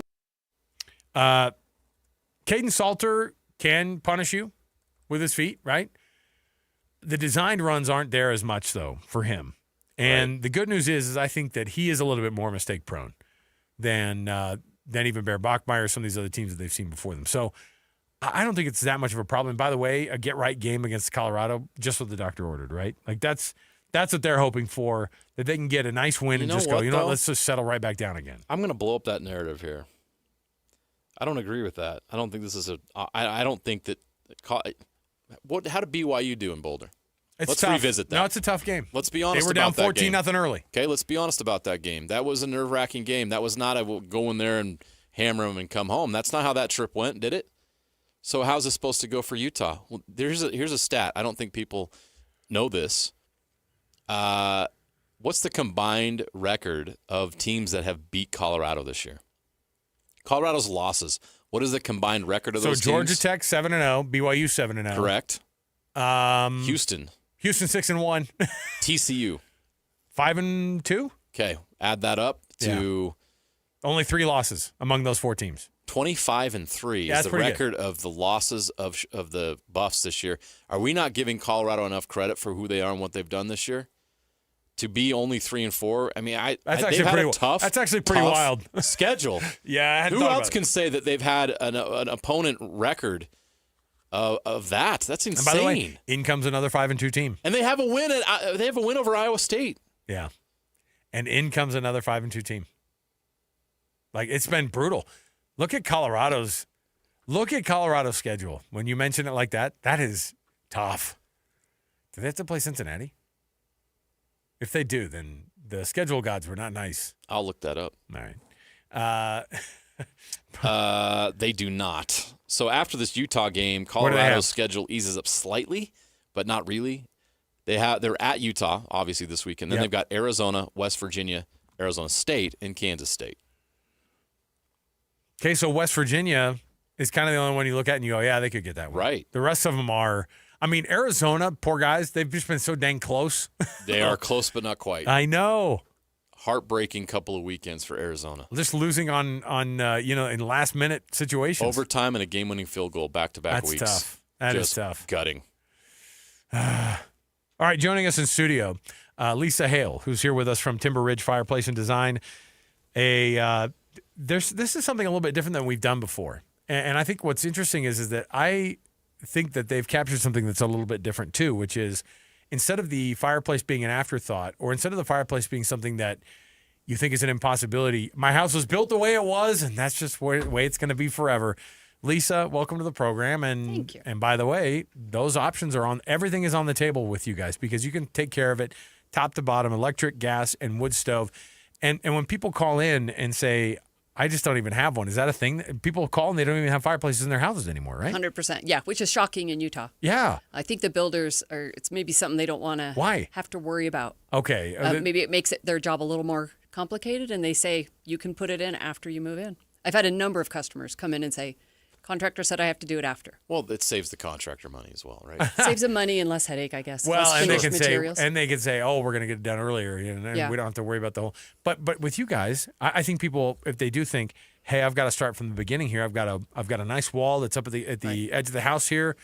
Caden Salter can punish you with his feet, right? The designed runs aren't there as much, though, for him. And the good news is I think that he is a little bit more mistake-prone than even Bear Bachmeier or some of these other teams that they've seen before them. So I don't think it's that much of a problem. By the way, a get-right game against Colorado, just what the doctor ordered, right? Like that's what they're hoping for, that they can get a nice win and just go, let's just settle right back down again. I'm going to blow up that narrative here. I don't agree with that. I don't think this is I don't think that – how did BYU do in Boulder? Let's tough. revisit that. No, it's a tough game. Let's be honest They were down about that game. 14-0 early. Okay, let's be honest about that game. That was a nerve-wracking game. That was not a go in there and hammer them and come home. That's not how that trip went, did it? So how's it supposed to go for Utah? Well, here's a stat. I don't think people know this. What's the combined record of teams that have beat Colorado this year? Colorado's losses. What is the combined record of those teams? So Georgia Tech 7-0, BYU 7-0. Correct. Houston 6-1. TCU 5-2. Okay, add that up to only 3 losses among those 4 teams. 25-3 is the record of the losses of the Buffs this year. Are we not giving Colorado enough credit for who they are and what they've done this year? To be only 3-4, I mean, That's they've had a tough. That's actually pretty wild schedule. Yeah, who else can say that they've had an opponent record of that? That's insane. And by the way, in comes another 5-2 team, and they have a win. They have a win over Iowa State. Yeah, and in comes another 5-2 team. Like, it's been brutal. Look at Colorado's schedule. When you mention it like that, that is tough. Do they have to play Cincinnati? If they do, then the schedule gods were not nice. I'll look that up. All right. They do not. So after this Utah game, Colorado's schedule eases up slightly, but not really. They're at Utah, obviously, this weekend. Then they've got Arizona, West Virginia, Arizona State, and Kansas State. Okay, so West Virginia is kind of the only one you look at and you go, yeah, they could get that one. Right. The rest of them are. I mean, Arizona, poor guys, they've just been so dang close. They are close, but not quite. I know. Heartbreaking couple of weekends for Arizona. Just losing on in last minute situations. Overtime and a game-winning field goal back-to-back weeks. That's tough. That is tough. Gutting. All right, joining us in studio, Lisa Hale, who's here with us from Timber Ridge Fireplace and Design. This is something a little bit different than we've done before, and I think what's interesting is that I think that they've captured something that's a little bit different too, which is instead of the fireplace being an afterthought, or instead of the fireplace being something that you think is an impossibility, my house was built the way it was, and that's just the way it's going to be forever. Lisa, welcome to the program. And Thank you. And by the way, those options are on. Everything is on the table with you guys because you can take care of it, top to bottom, electric, gas, and wood stove. And when people call in and say, I just don't even have one. Is that a thing? People call and they don't even have fireplaces in their houses anymore, right? 100%. Yeah, which is shocking in Utah. Yeah. I think the builders it's maybe something they don't want to have to worry about. Okay. Maybe it makes their job a little more complicated, and they say you can put it in after you move in. I've had a number of customers come in and say, contractor said I have to do it after. Well, it saves the contractor money as well, right? Saves them money and less headache, I guess. Well, less and materials. they can say, oh, we're going to get it done earlier, and we don't have to worry about the whole. But with you guys, I think people, if they do think, hey, I've got to start from the beginning here. I've got a nice wall that's up at the edge of the house here.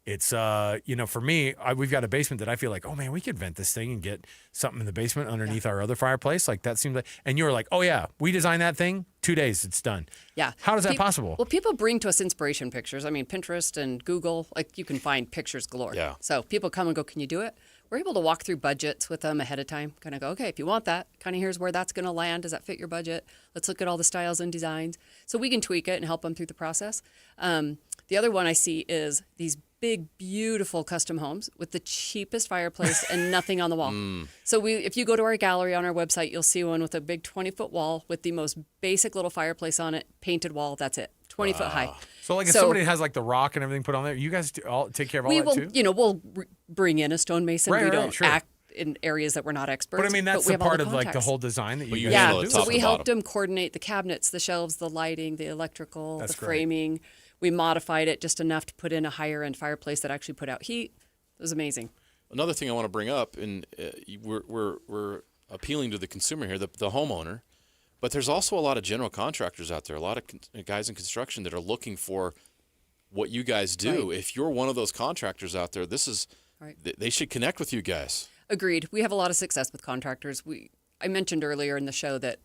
It's for me, we've got a basement that I feel like, oh man, we could vent this thing and get something in the basement underneath our other fireplace. Like that seems like, and you're like, oh yeah, we designed that thing. 2 days, it's done. Yeah. How is that possible? Well, people bring to us inspiration pictures. I mean, Pinterest and Google, like you can find pictures galore. Yeah. So people come and go, can you do it? We're able to walk through budgets with them ahead of time. Kind of go, okay, if you want that, kind of here's where that's going to land. Does that fit your budget? Let's look at all the styles and designs. So we can tweak it and help them through the process. The other one I see is these big, beautiful custom homes with the cheapest fireplace and nothing on the wall. So if you go to our gallery on our website, you'll see one with a big 20-foot wall with the most basic little fireplace on it, painted wall. That's it, 20 foot high. So like if somebody has like the rock and everything put on there, you guys take care of all that too? We'll bring in a stonemason. Right, we don't sure. act in areas that we're not experts. But I mean, that's we the have all part of like the contacts. whole design that you guys Yeah, do. so we helped them coordinate the cabinets, the shelves, the lighting, the electrical, the framing. We modified it just enough to put in a higher end fireplace that actually put out heat. It was amazing. Another thing I want to bring up, and we're appealing to the consumer here, the homeowner, but there's also a lot of general contractors out there, a lot of guys in construction that are looking for what you guys do. Right. If you're one of those contractors out there, they should connect with you guys. Agreed. We have a lot of success with contractors. I mentioned earlier in the show that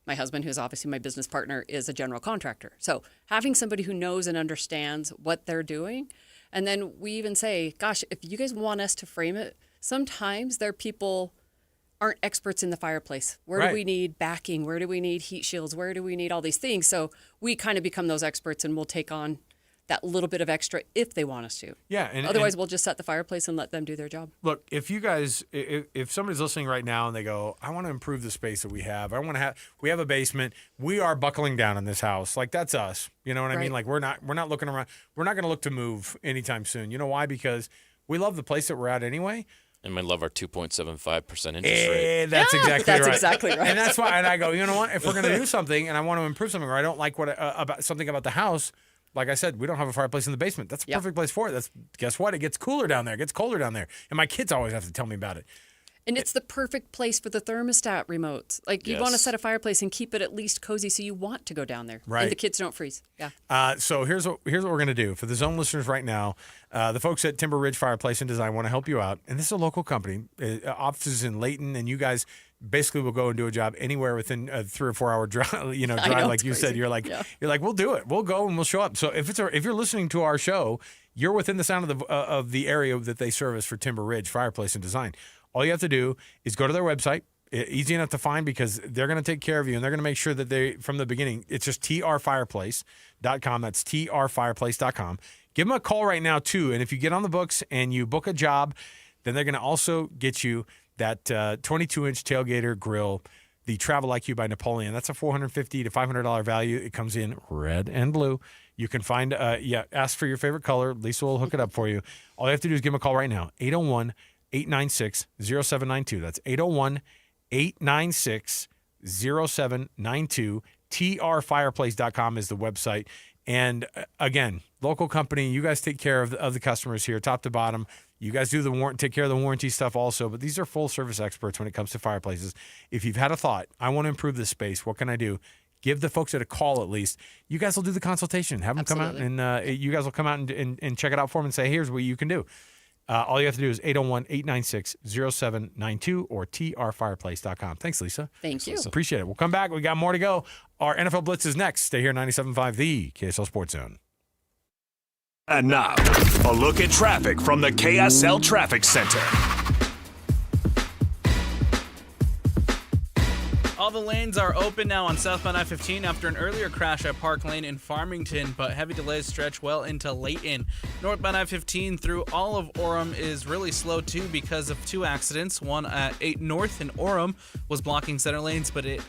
my husband, who's obviously my business partner, is a general contractor. So having somebody who knows and understands what they're doing, and then we even say, gosh, if you guys want us to frame it, sometimes there are people aren't experts in the fireplace. Where do we need backing? Where do we need heat shields? Where do we need all these things? So we kind of become those experts, and we'll take on that little bit of extra if they want us to. Yeah. Otherwise, we'll just set the fireplace and let them do their job. Look, if you guys, if somebody's listening right now and they go, I want to improve the space that we have. We have a basement. We are buckling down in this house. Like, that's us. You know what I mean? Like, we're not looking around. We're not going to look to move anytime soon. You know why? Because we love the place that we're at anyway. And we love our 2.75% interest rate. That's exactly right. And that's why. And I go, you know what? If we're going to do something, and I want to improve something, or I don't like about something about the house, like I said, we don't have a fireplace in the basement. That's a perfect place for it. Guess what? It gets cooler down there. It gets colder down there, and my kids always have to tell me about it. And it's the perfect place for the thermostat remotes. Like, you want to set a fireplace and keep it at least cozy, so you want to go down there. Right. And the kids don't freeze. Yeah. So here's what we're going to do. For the Zone listeners right now, the folks at Timber Ridge Fireplace and Design want to help you out. And this is a local company. Offices in Layton, and you guys basically will go and do a job anywhere within a 3 or 4 hour drive. Drive, like you said. You're like, we'll do it. We'll go and we'll show up. So if you're listening to our show, you're within the sound of the area that they service for Timber Ridge Fireplace and Design. All you have to do is go to their website. Easy enough to find, because they're going to take care of you, and they're going to make sure that from the beginning, it's just trfireplace.com. That's trfireplace.com. Give them a call right now, too. And if you get on the books and you book a job, then they're going to also get you that 22-inch tailgater grill, the Travel IQ by Napoleon. That's a $450 to $500 value. It comes in red and blue. You can find, ask for your favorite color. Lisa will hook it up for you. All you have to do is give them a call right now, 801-896-0792. That's 801-896-0792. trfireplace.com is the website. And again, local company, you guys take care of the customers here, top to bottom. You guys do take care of the warranty stuff also, but these are full service experts when it comes to fireplaces. If you've had a thought, I want to improve this space, what can I do? Give the folks at a call at least. You guys will do the consultation. Have them come out, and you guys will come out and check it out for them and say, here's what you can do. All you have to do is 801-896-0792 or trfireplace.com. Thanks, Lisa. Thank you. Appreciate it. We'll come back. We got more to go. Our NFL Blitz is next. Stay here, 97.5, the KSL Sports Zone. And now, a look at traffic from the KSL Traffic Center. All the lanes are open now on southbound I-15 after an earlier crash at Park Lane in Farmington, but heavy delays stretch well into Layton. Northbound I-15 through all of Orem is really slow too because of two accidents. One at 8 North in Orem was blocking center lanes, but it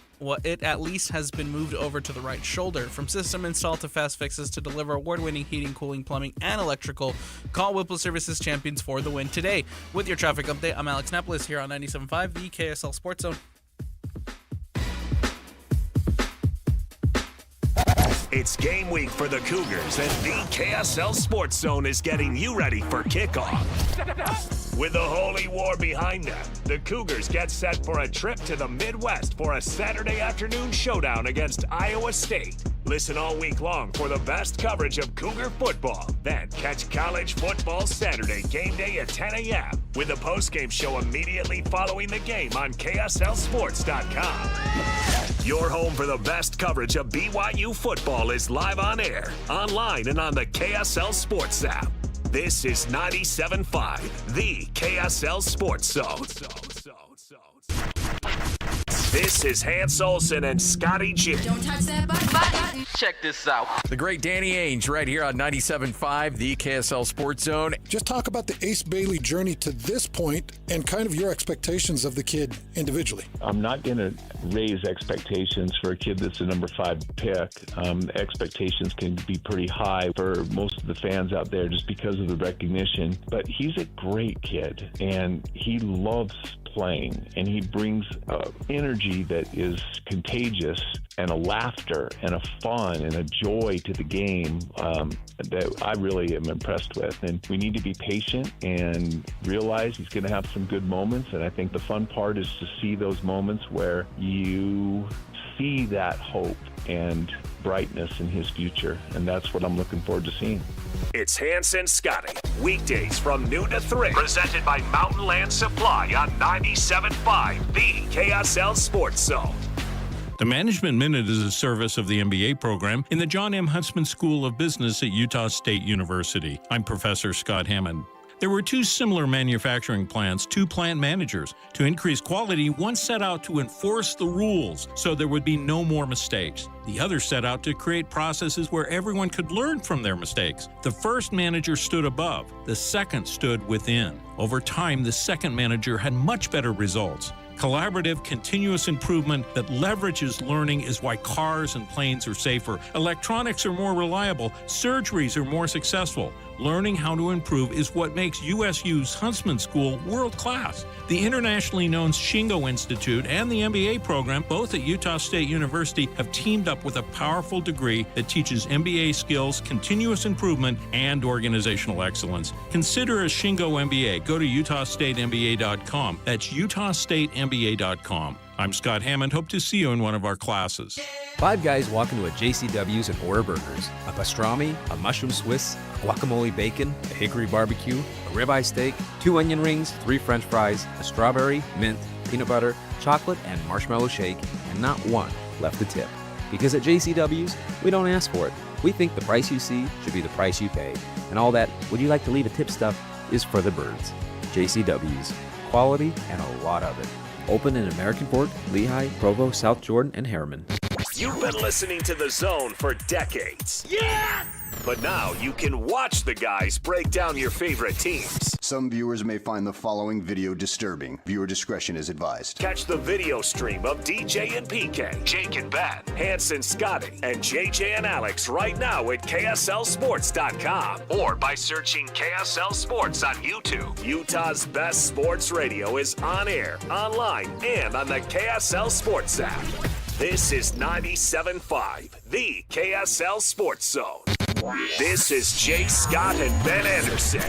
at least has been moved over to the right shoulder. From system install to fast fixes to deliver award-winning heating, cooling, plumbing, and electrical, call Whipple Services Champions for the win today. With your traffic update, I'm Alex Napolis here on 97.5, the KSL Sports Zone. It's game week for the Cougars, and the KSL Sports Zone is getting you ready for kickoff. With the Holy War behind them, the Cougars get set for a trip to the Midwest for a Saturday afternoon showdown against Iowa State. Listen all week long for the best coverage of Cougar football. Then catch college football Saturday game day at 10 a.m. with the postgame show immediately following the game on KSLSports.com. Your home for the best coverage of BYU football is live on air, online, and on the KSL Sports app. This is 97.5, the KSL Sports Zone. This is Hans Olsen and Scotty G. Don't touch that button. Check this out. The great Danny Ainge right here on 97.5, the KSL Sports Zone. Just talk about the Ace Bailey journey to this point and kind of your expectations of the kid individually. I'm not going to raise expectations for a kid that's a number 5 pick. Expectations can be pretty high for most of the fans out there just because of the recognition. But he's a great kid, and he loves playing, and he brings energy that is contagious, and a laughter and a fun and a joy to the game that I really am impressed with. And we need to be patient and realize he's going to have some good moments. And I think the fun part is to see those moments where you see that hope and brightness in his future. And that's what I'm looking forward to seeing. It's Hans and Scotty, weekdays from noon to 3. Presented by Mountain Land Supply on 97.5, the KSL Sports Zone. The Management Minute is a service of the MBA program in the John M. Huntsman School of Business at Utah State University. I'm Professor Scott Hammond. There were two similar manufacturing plants, two plant managers. To increase quality, one set out to enforce the rules so there would be no more mistakes. The other set out to create processes where everyone could learn from their mistakes. The first manager stood above, the second stood within. Over time, the second manager had much better results. Collaborative, continuous improvement that leverages learning is why cars and planes are safer, electronics are more reliable, surgeries are more successful. Learning how to improve is what makes USU's Huntsman School world-class. The internationally known Shingo Institute and the MBA program, both at Utah State University, have teamed up with a powerful degree that teaches MBA skills, continuous improvement, and organizational excellence. Consider a Shingo MBA. Go to utahstatemba.com. That's utahstatemba.com. I'm Scott Hammond. Hope to see you in one of our classes. Five guys walk into a JCW's and order burgers. A pastrami, a mushroom Swiss, guacamole bacon, a hickory barbecue, a ribeye steak, 2 onion rings, 3 french fries, a strawberry, mint, peanut butter, chocolate, and marshmallow shake, and not one left to tip. Because at JCW's, we don't ask for it. We think the price you see should be the price you pay. And all that, would you like to leave a tip stuff, is for the birds. JCW's. Quality and a lot of it. Open in American Fork, Lehigh, Provo, South Jordan, and Harriman. You've been listening to The Zone for decades. Yes! But now you can watch the guys break down your favorite teams. Some viewers may find the following video disturbing. Viewer discretion is advised. Catch the video stream of DJ and PK, Jake and Ben, Hanson, Scotty, and JJ and Alex right now at KSLSports.com or by searching KSL Sports on YouTube. Utah's best sports radio is on air, online, and on the KSL Sports app. This is 97.5, the KSL Sports Zone. This is Jake Scott and Ben Anderson.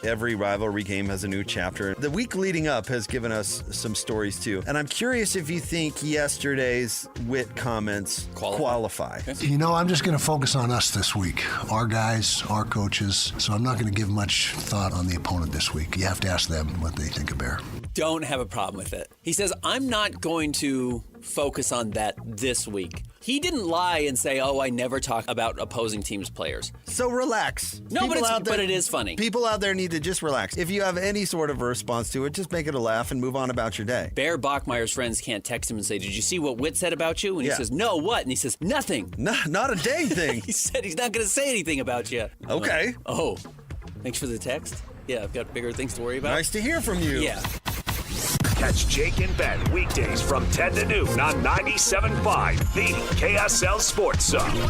Every rivalry game has a new chapter. The week leading up has given us some stories too. And I'm curious if you think yesterday's Witt comments qualify. You know, I'm just going to focus on us this week. Our guys, our coaches. So I'm not going to give much thought on the opponent this week. You have to ask them what they think of Bear. Don't have a problem with it. He says, I'm not going to focus on that this week. He didn't lie and say, oh, I never talk about opposing teams' players. So relax. No, but it is funny. People out there need to just relax. If you have any sort of a response to it, just make it a laugh and move on about your day. Bear Bachmeier's friends can't text him and say, did you see what Witt said about you? And he says, no, what? And he says, nothing. Not a dang thing. He said he's not going to say anything about you. Okay. Oh, thanks for the text. Yeah, I've got bigger things to worry about. Nice to hear from you. Yeah. Catch Jake and Ben weekdays from 10 to noon on 97.5, the KSL Sports Zone.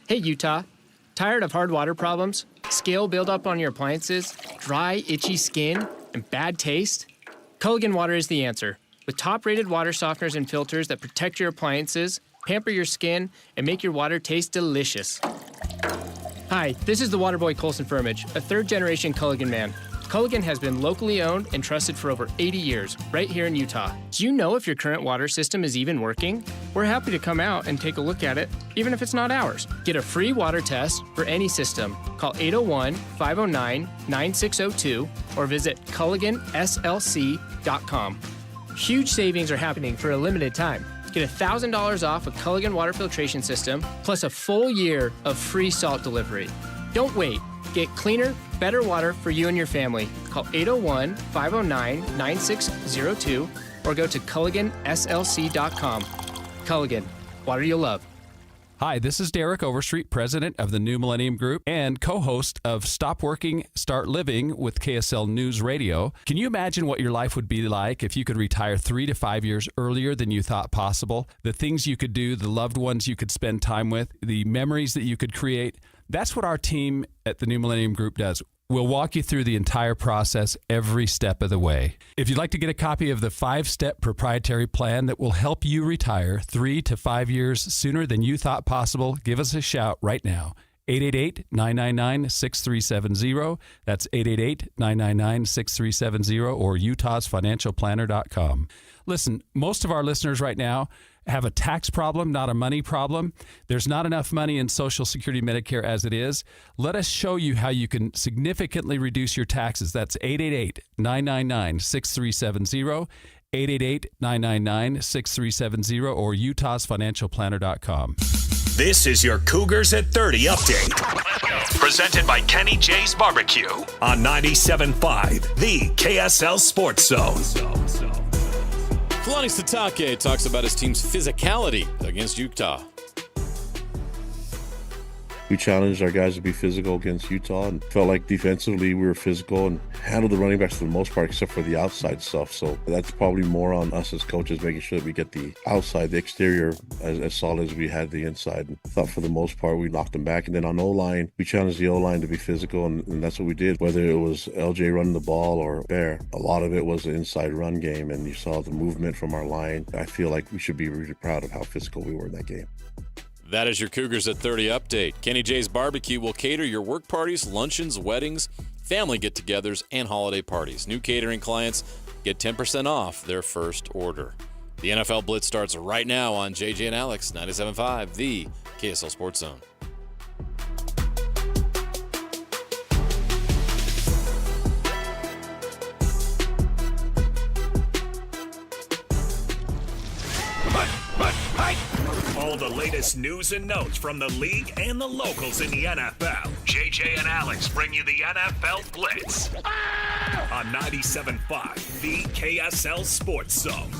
Hey, Utah. Tired of hard water problems, scale buildup on your appliances, dry, itchy skin, and bad taste? Culligan Water is the answer. With top-rated water softeners and filters that protect your appliances, pamper your skin, and make your water taste delicious. Hi, this is the Waterboy Colson Firmage, a third-generation Culligan man. Culligan has been locally owned and trusted for over 80 years, right here in Utah. Do you know if your current water system is even working? We're happy to come out and take a look at it, even if it's not ours. Get a free water test for any system. Call 801-509-9602 or visit culliganslc.com. Huge savings are happening for a limited time. Get $1,000 off a Culligan water filtration system, plus a full year of free salt delivery. Don't wait. Get cleaner, better water for you and your family. Call 801-509-9602 or go to culliganslc.com. Culligan, water you'll love. Hi, this is Derek Overstreet, president of the New Millennium Group and co-host of Stop Working, Start Living with KSL News Radio. Can you imagine what your life would be like if you could retire 3 to 5 years earlier than you thought possible? The things you could do, the loved ones you could spend time with, the memories that you could create. That's what our team at the New Millennium Group does. We'll walk you through the entire process every step of the way. If you'd like to get a copy of the 5-step proprietary plan that will help you retire 3 to 5 years sooner than you thought possible, give us a shout right now. 888-999-6370. That's 888-999-6370 or utahsfinancialplanner.com. Listen, most of our listeners right now have a tax problem, not a money problem. There's not enough money in Social Security Medicare as it is. Let us show you how you can significantly reduce your taxes. That's 888-999-6370, 888-999-6370, or utahsfinancialplanner.com. This is your Cougars at 30 update. Presented by Kenny J's Barbecue on 97.5, the KSL Sports Zone. Kalani Sitake talks about his team's physicality against Utah. We challenged our guys to be physical against Utah and felt like defensively we were physical and handled the running backs for the most part except for the outside stuff. So that's probably more on us as coaches, making sure that we get the outside, the exterior as solid as we had the inside. And I thought for the most part we knocked them back. And then on O-line, we challenged the O-line to be physical and that's what we did. Whether it was LJ running the ball or Bear, a lot of it was the inside run game and you saw the movement from our line. I feel like we should be really proud of how physical we were in that game. That is your Cougars at 30 update. Kenny J's Barbecue will cater your work parties, luncheons, weddings, family get-togethers, and holiday parties. New catering clients get 10% off their first order. The NFL Blitz starts right now on JJ and Alex, 97.5, the KSL Sports Zone. All the latest news and notes from the league and the locals in the NFL. JJ and Alex bring you the NFL Blitz on 97.5, the KSL Sports Zone.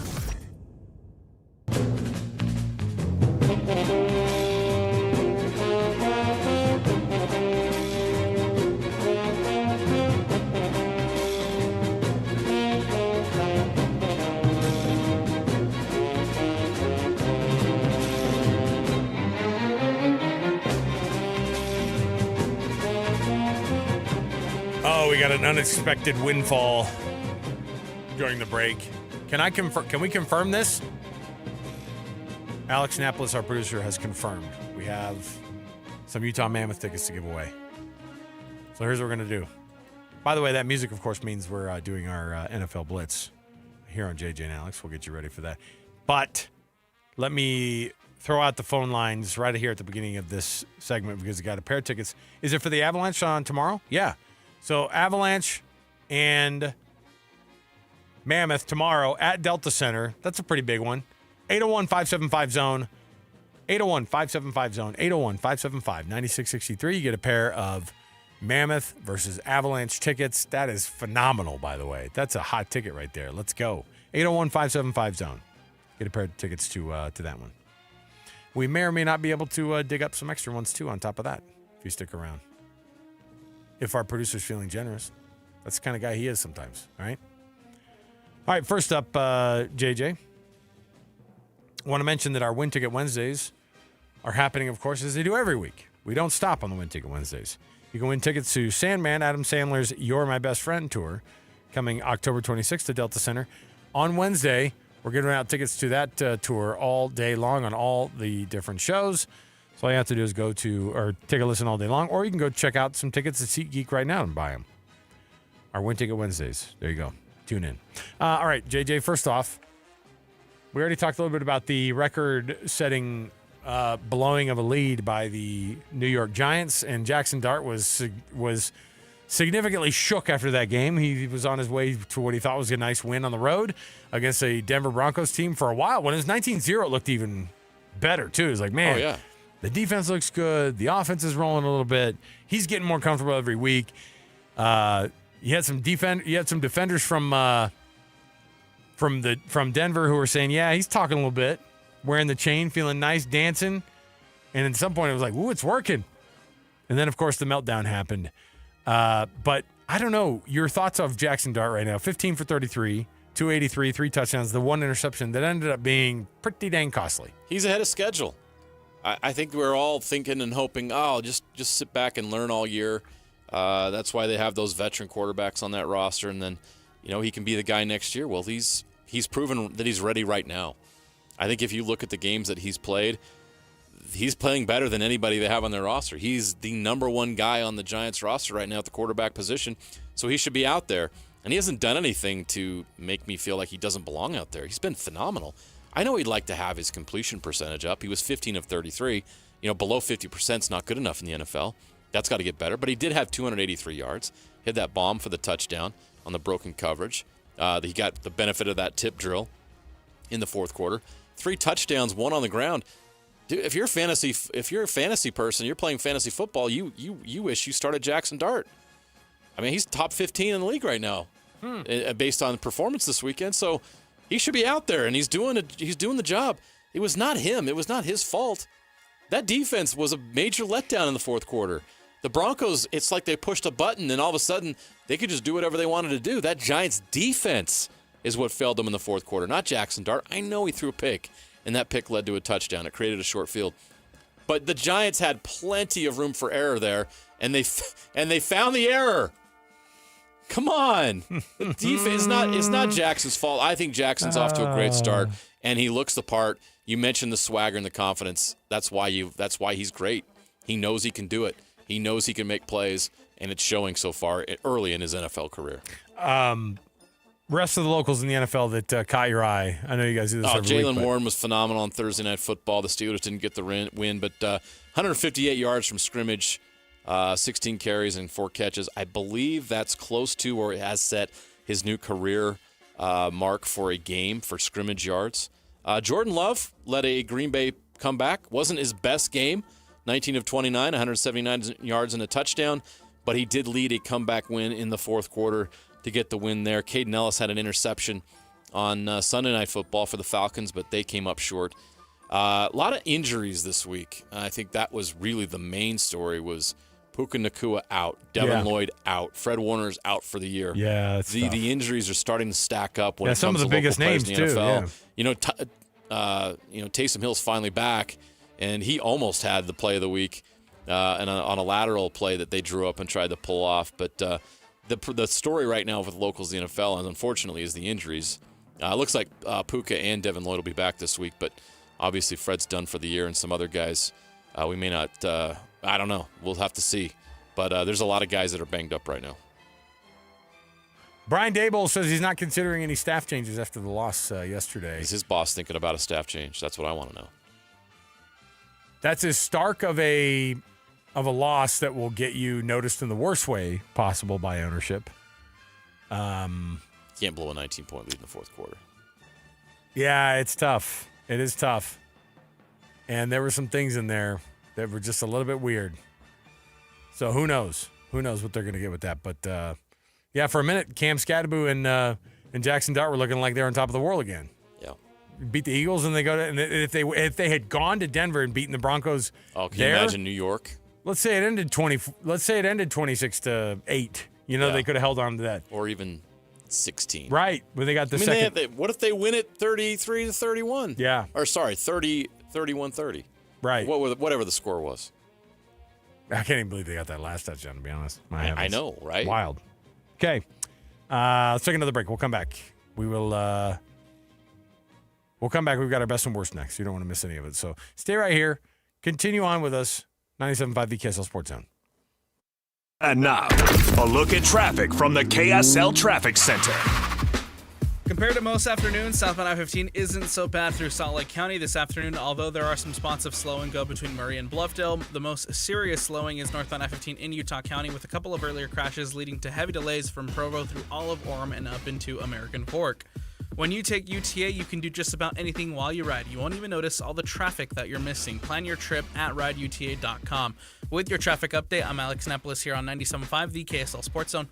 We got an unexpected windfall during the break. Can we confirm this? Alex Napolis, our producer, has confirmed. We have some Utah Mammoth tickets to give away. So here's what we're going to do. By the way, that music, of course, means we're doing our NFL Blitz here on JJ and Alex. We'll get you ready for that. But let me throw out the phone lines right here at the beginning of this segment because we got a pair of tickets. Is it for the Avalanche on tomorrow? Yeah. So Avalanche and Mammoth tomorrow at Delta Center. That's a pretty big one. 801-575-ZONE. 801-575-ZONE. 801-575-9663. You get a pair of Mammoth versus Avalanche tickets. That is phenomenal, by the way. That's a hot ticket right there. Let's go. 801-575-ZONE. Get a pair of tickets to that one. We may or may not be able to dig up some extra ones, too, on top of that, if you stick around. If our producer's feeling generous. That's the kind of guy he is sometimes, all right? All right, first up, JJ. I want to mention that our Win Ticket Wednesdays are happening, of course, as they do every week. We don't stop on the Win Ticket Wednesdays. You can win tickets to Sandman, Adam Sandler's You're My Best Friend tour, coming October 26th to Delta Center. On Wednesday, we're giving out tickets to that tour all day long on all the different shows. So all you have to do is go to, or take a listen all day long, or you can go check out some tickets at SeatGeek right now and buy them. Our Win Ticket Wednesdays. There you go. Tune in. All right, JJ, first off, we already talked a little bit about the record-setting blowing of a lead by the New York Giants, and Jackson Dart was significantly shook after that game. He was on his way to what he thought was a nice win on the road against a Denver Broncos team for a while. When it was 19-0, it looked even better, too. It was like, man, yeah. The defense looks good. The offense is rolling a little bit. He's getting more comfortable every week. You had some defenders from Denver who were saying, yeah, he's talking a little bit, wearing the chain, feeling nice, dancing. And at some point it was like, ooh, it's working. And then, of course, the meltdown happened. But I don't know. Your thoughts of Jackson Dart right now. 15 for 33, 283, 3 touchdowns, the one interception that ended up being pretty dang costly. He's ahead of schedule. I think we're all thinking and hoping, just sit back and learn all year. That's why they have those veteran quarterbacks on that roster, and then, he can be the guy next year. Well, he's proven that he's ready right now. I think if you look at the games that he's played, he's playing better than anybody they have on their roster. He's the number one guy on the Giants roster right now at the quarterback position, so he should be out there. And he hasn't done anything to make me feel like he doesn't belong out there. He's been phenomenal. I know he'd like to have his completion percentage up. He was 15 of 33. Below 50% is not good enough in the NFL. That's got to get better. But he did have 283 yards. He had that bomb for the touchdown on the broken coverage. He got the benefit of that tip drill in the fourth quarter. 3 touchdowns, 1 on the ground. Dude, if you're a fantasy person, you're playing fantasy football, you wish you started Jackson Dart. I mean, he's top 15 in the league right now, based on performance this weekend. So he should be out there, and he's doing the job. It was not him. It was not his fault. That defense was a major letdown in the fourth quarter. The Broncos, it's like they pushed a button, and all of a sudden they could just do whatever they wanted to do. That Giants defense is what failed them in the fourth quarter, not Jackson Dart. I know he threw a pick, and that pick led to a touchdown. It created a short field. But the Giants had plenty of room for error there, and they found the error. Come on. The defense, it's not Jackson's fault. I think Jackson's off to a great start, and he looks the part. You mentioned the swagger and the confidence. That's why he's great. He knows he can do it. He knows he can make plays, and it's showing so far early in his NFL career. Rest of the locals in the NFL that caught your eye. I know you guys do this every week. Jalen Warren was phenomenal on Thursday Night Football. The Steelers didn't get the win, but 158 yards from scrimmage, 16 carries and 4 catches. I believe that's close to or has set his new career mark for a game for scrimmage yards. Jordan Love led a Green Bay comeback. Wasn't his best game, 19 of 29, 179 yards and a touchdown, but he did lead a comeback win in the fourth quarter to get the win there. Caden Ellis had an interception on Sunday Night Football for the Falcons, but they came up short. A lot of injuries this week. I think that was really the main story was Puka Nacua out, Devin Lloyd out, Fred Warner's out for the year. Yeah, that's tough. The injuries are starting to stack up when it some comes of the to biggest local players names in the too. NFL. Yeah. Taysom Hill's finally back, and he almost had the play of the week on a lateral play that they drew up and tried to pull off. But the story right now with locals in the NFL, and unfortunately, is the injuries. It looks like Puka and Devin Lloyd will be back this week, but obviously Fred's done for the year, and some other guys we may not. I don't know. We'll have to see. But there's a lot of guys that are banged up right now. Brian Daboll says he's not considering any staff changes after the loss yesterday. Is his boss thinking about a staff change? That's what I want to know. That's as stark of a loss that will get you noticed in the worst way possible by ownership. Can't blow a 19-point lead in the fourth quarter. Yeah, it's tough. It is tough. And there were some things in there that were just a little bit weird. So who knows? Who knows what they're going to get with that? But yeah, for a minute, Cam Scadaboo and Jackson Dart were looking like they're on top of the world again. Yeah, beat the Eagles, and they go to. And if they had gone to Denver and beaten the Broncos, can you imagine New York? Let's say it ended 26-8. You know, they could have held on to that, or even 16. Right when they got the second. What if they win it 33-31? Yeah, or sorry, 31-30. Right. Whatever the score was. I can't even believe they got that last touchdown, to be honest. I know, right? Wild. Okay. Let's take another break. We'll come back. We'll come back. We've got our best and worst next. You don't want to miss any of it. So stay right here. Continue on with us. 97.5 the KSL Sports Zone. And now, a look at traffic from the KSL Traffic Center. Compared to most afternoons, southbound I-15 isn't so bad through Salt Lake County this afternoon, although there are some spots of slow and go between Murray and Bluffdale. The most serious slowing is northbound I-15 in Utah County, with a couple of earlier crashes leading to heavy delays from Provo through all of Orem and up into American Fork. When you take UTA, you can do just about anything while you ride. You won't even notice all the traffic that you're missing. Plan your trip at rideuta.com. With your traffic update, I'm Alex Nepolis here on 97.5, the KSL Sports Zone.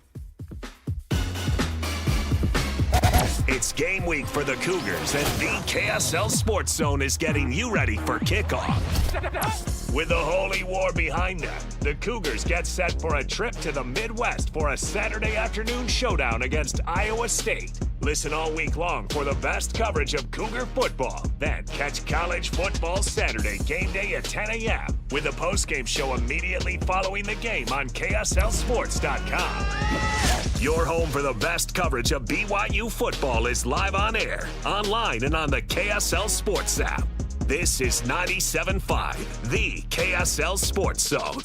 It's game week for the Cougars, and the KSL Sports Zone is getting you ready for kickoff. With the Holy War behind them, the Cougars get set for a trip to the Midwest for a Saturday afternoon showdown against Iowa State. Listen all week long for the best coverage of Cougar football. Then catch College Football Saturday game day at 10 a.m. with the postgame show immediately following the game on KSLSports.com. Your home for the best coverage of BYU football is live on air, online, and on the KSL Sports app. This is 97.5, the KSL Sports Zone.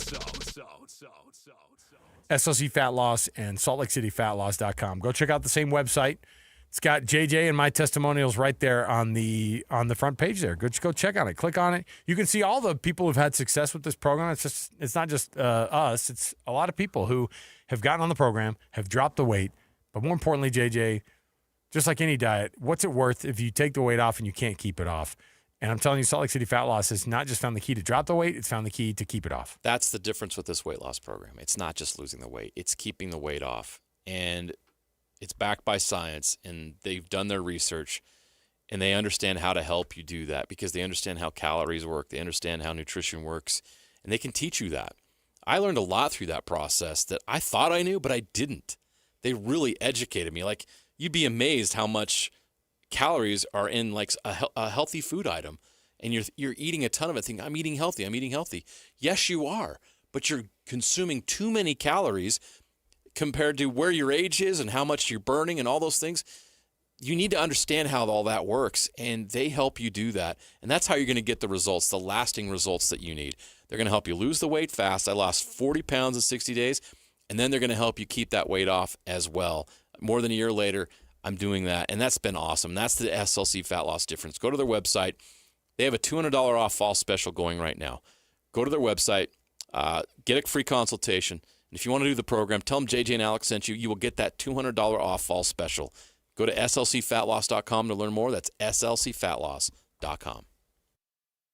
SLC Fat Loss and SaltLakeCityFatLoss.com. Go check out the same website. It's got JJ and my testimonials right there on the front page there. Go check on it. Click on it. You can see all the people who've had success with this program. It's not just us. It's a lot of people who have gotten on the program, have dropped the weight. But more importantly, JJ, just like any diet, what's it worth if you take the weight off and you can't keep it off? And I'm telling you, Salt Lake City Fat Loss has not just found the key to drop the weight, it's found the key to keep it off. That's the difference with this weight loss program. It's not just losing the weight, it's keeping the weight off. And it's backed by science, and they've done their research, and they understand how to help you do that because they understand how calories work, they understand how nutrition works, and they can teach you that. I learned a lot through that process that I thought I knew, but I didn't. They really educated me. Like, you'd be amazed how much calories are in like a healthy food item, and you're eating a ton of it thinking, I'm eating healthy. Yes, you are, but you're consuming too many calories compared to where your age is and how much you're burning and all those things. You need to understand how all that works, and they help you do that. And that's how you're going to get the results, the lasting results that you need. They're going to help you lose the weight fast. I lost 40 pounds in 60 days, and then they're going to help you keep that weight off as well. More than a year later, I'm doing that, and that's been awesome. That's the SLC Fat Loss difference. Go to their website. They have a $200 off fall special going right now. Go to their website, get a free consultation. And if you want to do the program, tell them JJ and Alex sent you. You will get that $200 off fall special. Go to slcfatloss.com to learn more. That's slcfatloss.com.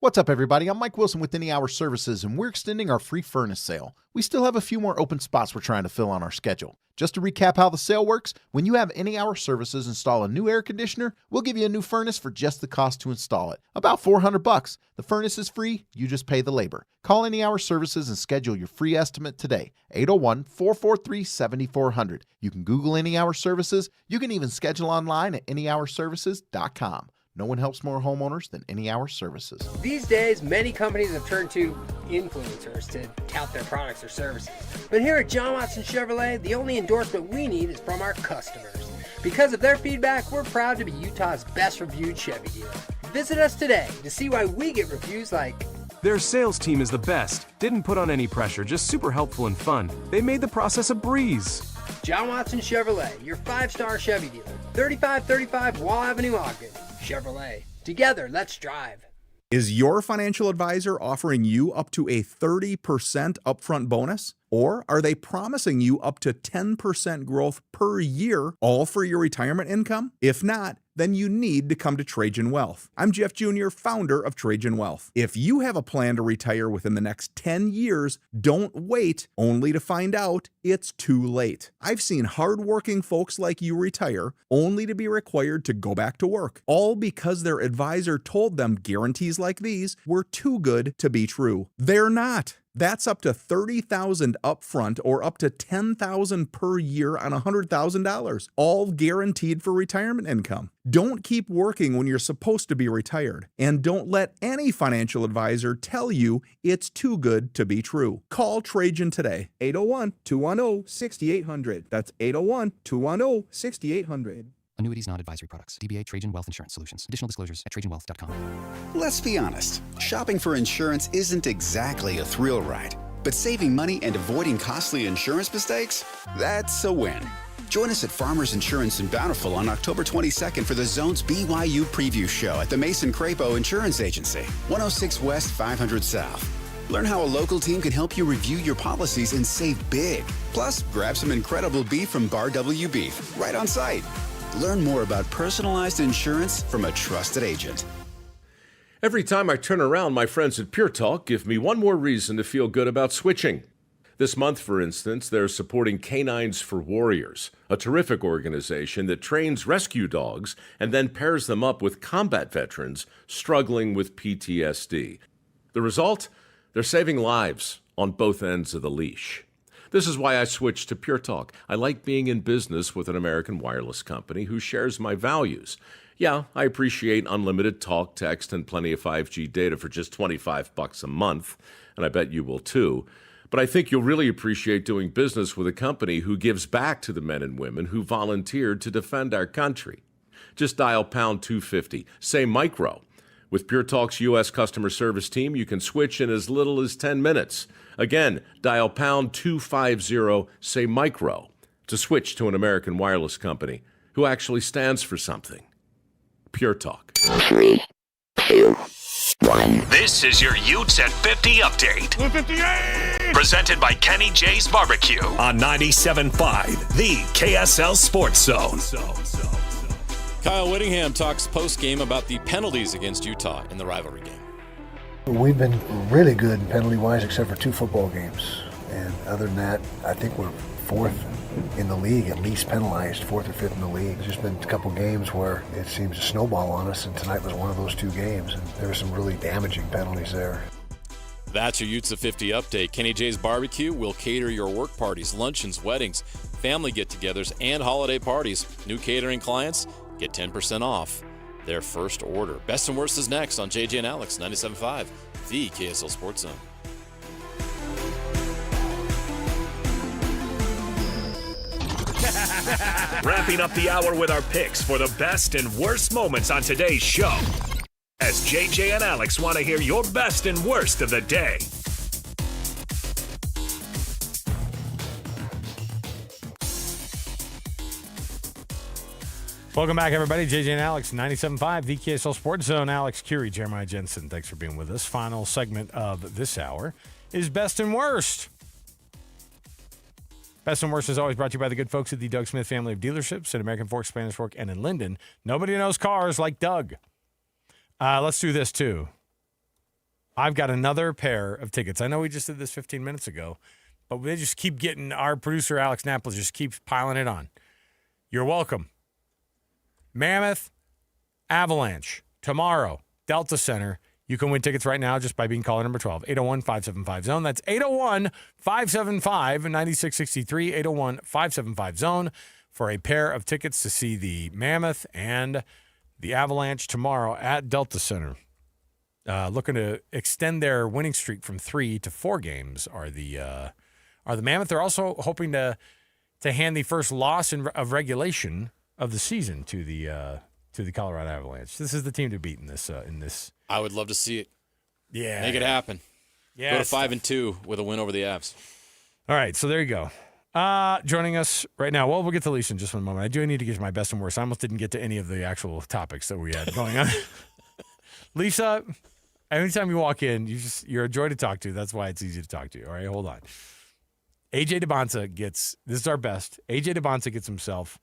What's up, everybody? I'm Mike Wilson with Any Hour Services, and we're extending our free furnace sale. We still have a few more open spots we're trying to fill on our schedule. Just to recap how the sale works, when you have Any Hour Services install a new air conditioner, we'll give you a new furnace for just the cost to install it. About $400. The furnace is free, you just pay the labor. Call Any Hour Services and schedule your free estimate today. 801-443-7400. You can Google Any Hour Services. You can even schedule online at anyhourservices.com. No one helps more homeowners than Any Hour Services. These days, many companies have turned to influencers to tout their products or services. But here at John Watson Chevrolet, the only endorsement we need is from our customers. Because of their feedback, we're proud to be Utah's best reviewed Chevy dealer. Visit us today to see why we get reviews like, their sales team is the best. Didn't put on any pressure, just super helpful and fun. They made the process a breeze. John Watson Chevrolet, your 5-star Chevy dealer. 3535 Wall Avenue, Ogden. Chevrolet. Together, let's drive. Is your financial advisor offering you up to a 30% upfront bonus? Or are they promising you up to 10% growth per year, all for your retirement income? If not, then you need to come to Trajan Wealth. I'm Jeff Jr., founder of Trajan Wealth. If you have a plan to retire within the next 10 years, don't wait only to find out it's too late. I've seen hardworking folks like you retire only to be required to go back to work, all because their advisor told them guarantees like these were too good to be true. They're not. That's up to $30,000 upfront or up to $10,000 per year on $100,000, all guaranteed for retirement income. Don't keep working when you're supposed to be retired, and don't let any financial advisor tell you it's too good to be true. Call Trajan today, 801-210-6800. That's 801-210-6800. Annuities, non-advisory products. DBA Trajan Wealth Insurance Solutions. Additional disclosures at TrajanWealth.com. Let's be honest. Shopping for insurance isn't exactly a thrill ride. But saving money and avoiding costly insurance mistakes? That's a win. Join us at Farmers Insurance in Bountiful on October 22nd for the Zone's BYU Preview Show at the Mason Crapo Insurance Agency, 106 West, 500 South. Learn how a local team can help you review your policies and save big. Plus, grab some incredible beef from Bar W Beef right on site. Learn more about personalized insurance from a trusted agent. Every time I turn around, my friends at Pure Talk give me one more reason to feel good about switching. This month, for instance, they're supporting Canines for Warriors, a terrific organization that trains rescue dogs and then pairs them up with combat veterans struggling with PTSD. The result? They're saving lives on both ends of the leash. This is why I switched to Pure Talk. I like being in business with an American wireless company who shares my values. Yeah, I appreciate unlimited talk, text, and plenty of 5G data for just $25 a month, and I bet you will too. But I think you'll really appreciate doing business with a company who gives back to the men and women who volunteered to defend our country. Just dial pound 250, say micro. With Pure Talk's U.S. customer service team, you can switch in as little as 10 minutes. Again, dial pound 250, say micro, to switch to an American wireless company who actually stands for something. Pure Talk. 3, 2, 1. This is your Utes at 50 update. 58! Presented by Kenny J's Barbecue on 97.5, the KSL Sports Zone. Kyle Whittingham talks post-game about the penalties against Utah in the rivalry game. We've been really good penalty-wise except for 2 football games. And other than that, I think we're 4th in the league, at least penalized, 4th or 5th in the league. There's just been a couple games where it seems to snowball on us, and tonight was one of those 2 games. And there were some really damaging penalties there. That's your Utes of 50 update. Kenny J's Barbecue will cater your work parties, luncheons, weddings, family get-togethers, and holiday parties. New catering clients get 10% off their first order. Best and Worst is next on JJ and Alex, 97.5, the KSL Sports Zone. Wrapping up the hour with our picks for the best and worst moments on today's show. As JJ and Alex want to hear your best and worst of the day. Welcome back, everybody. JJ and Alex, 97.5, the KSL Sports Zone. Alex Curie, Jeremiah Jensen, thanks for being with us. Final segment of this hour is Best and Worst. Best and Worst is always brought to you by the good folks at the Doug Smith family of dealerships at American Fork, Spanish Fork, and in Linden. Nobody knows cars like Doug. Let's do this, too. I've got another pair of tickets. I know we just did this 15 minutes ago, but they just keep getting, our producer, Alex Naples, just keeps piling it on. You're welcome. Mammoth, Avalanche, tomorrow, Delta Center. You can win tickets right now just by being caller number 12, 801-575-ZONE. That's 801-575-9663, 801-575-ZONE for a pair of tickets to see the Mammoth and the Avalanche tomorrow at Delta Center. Looking to extend their winning streak from 3 to 4 games are the Mammoth. They're also hoping to hand the first loss of regulation of the season to the Colorado Avalanche. This is the team to beat in this. I would love to see it. Yeah, make it happen. Yeah, go to 5-2 with a win over the Avs. All right, so there you go. Joining us right now. Well, we'll get to Lisa in just one moment. I do need to get to my best and worst. I almost didn't get to any of the actual topics that we had going on. Lisa, anytime you walk in, you're a joy to talk to. That's why it's easy to talk to you. All right, hold on. AJ DeBonsa gets, this is our best. AJ DeBonsa gets himself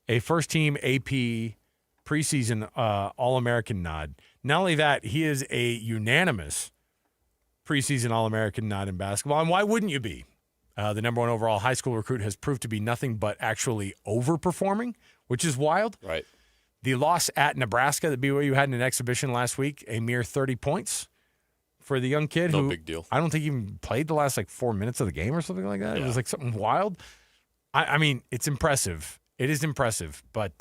a first-team AP preseason All-American nod. Not only that, he is a unanimous preseason All-American nod in basketball. And why wouldn't you be? The number 1 overall high school recruit has proved to be nothing but actually overperforming, which is wild. Right. The loss at Nebraska that BYU had in an exhibition last week, a mere 30 points for the young kid who big deal. I don't think even played the last 4 minutes of the game or something like that. Yeah. It was something wild. I mean, it's impressive. It is impressive, but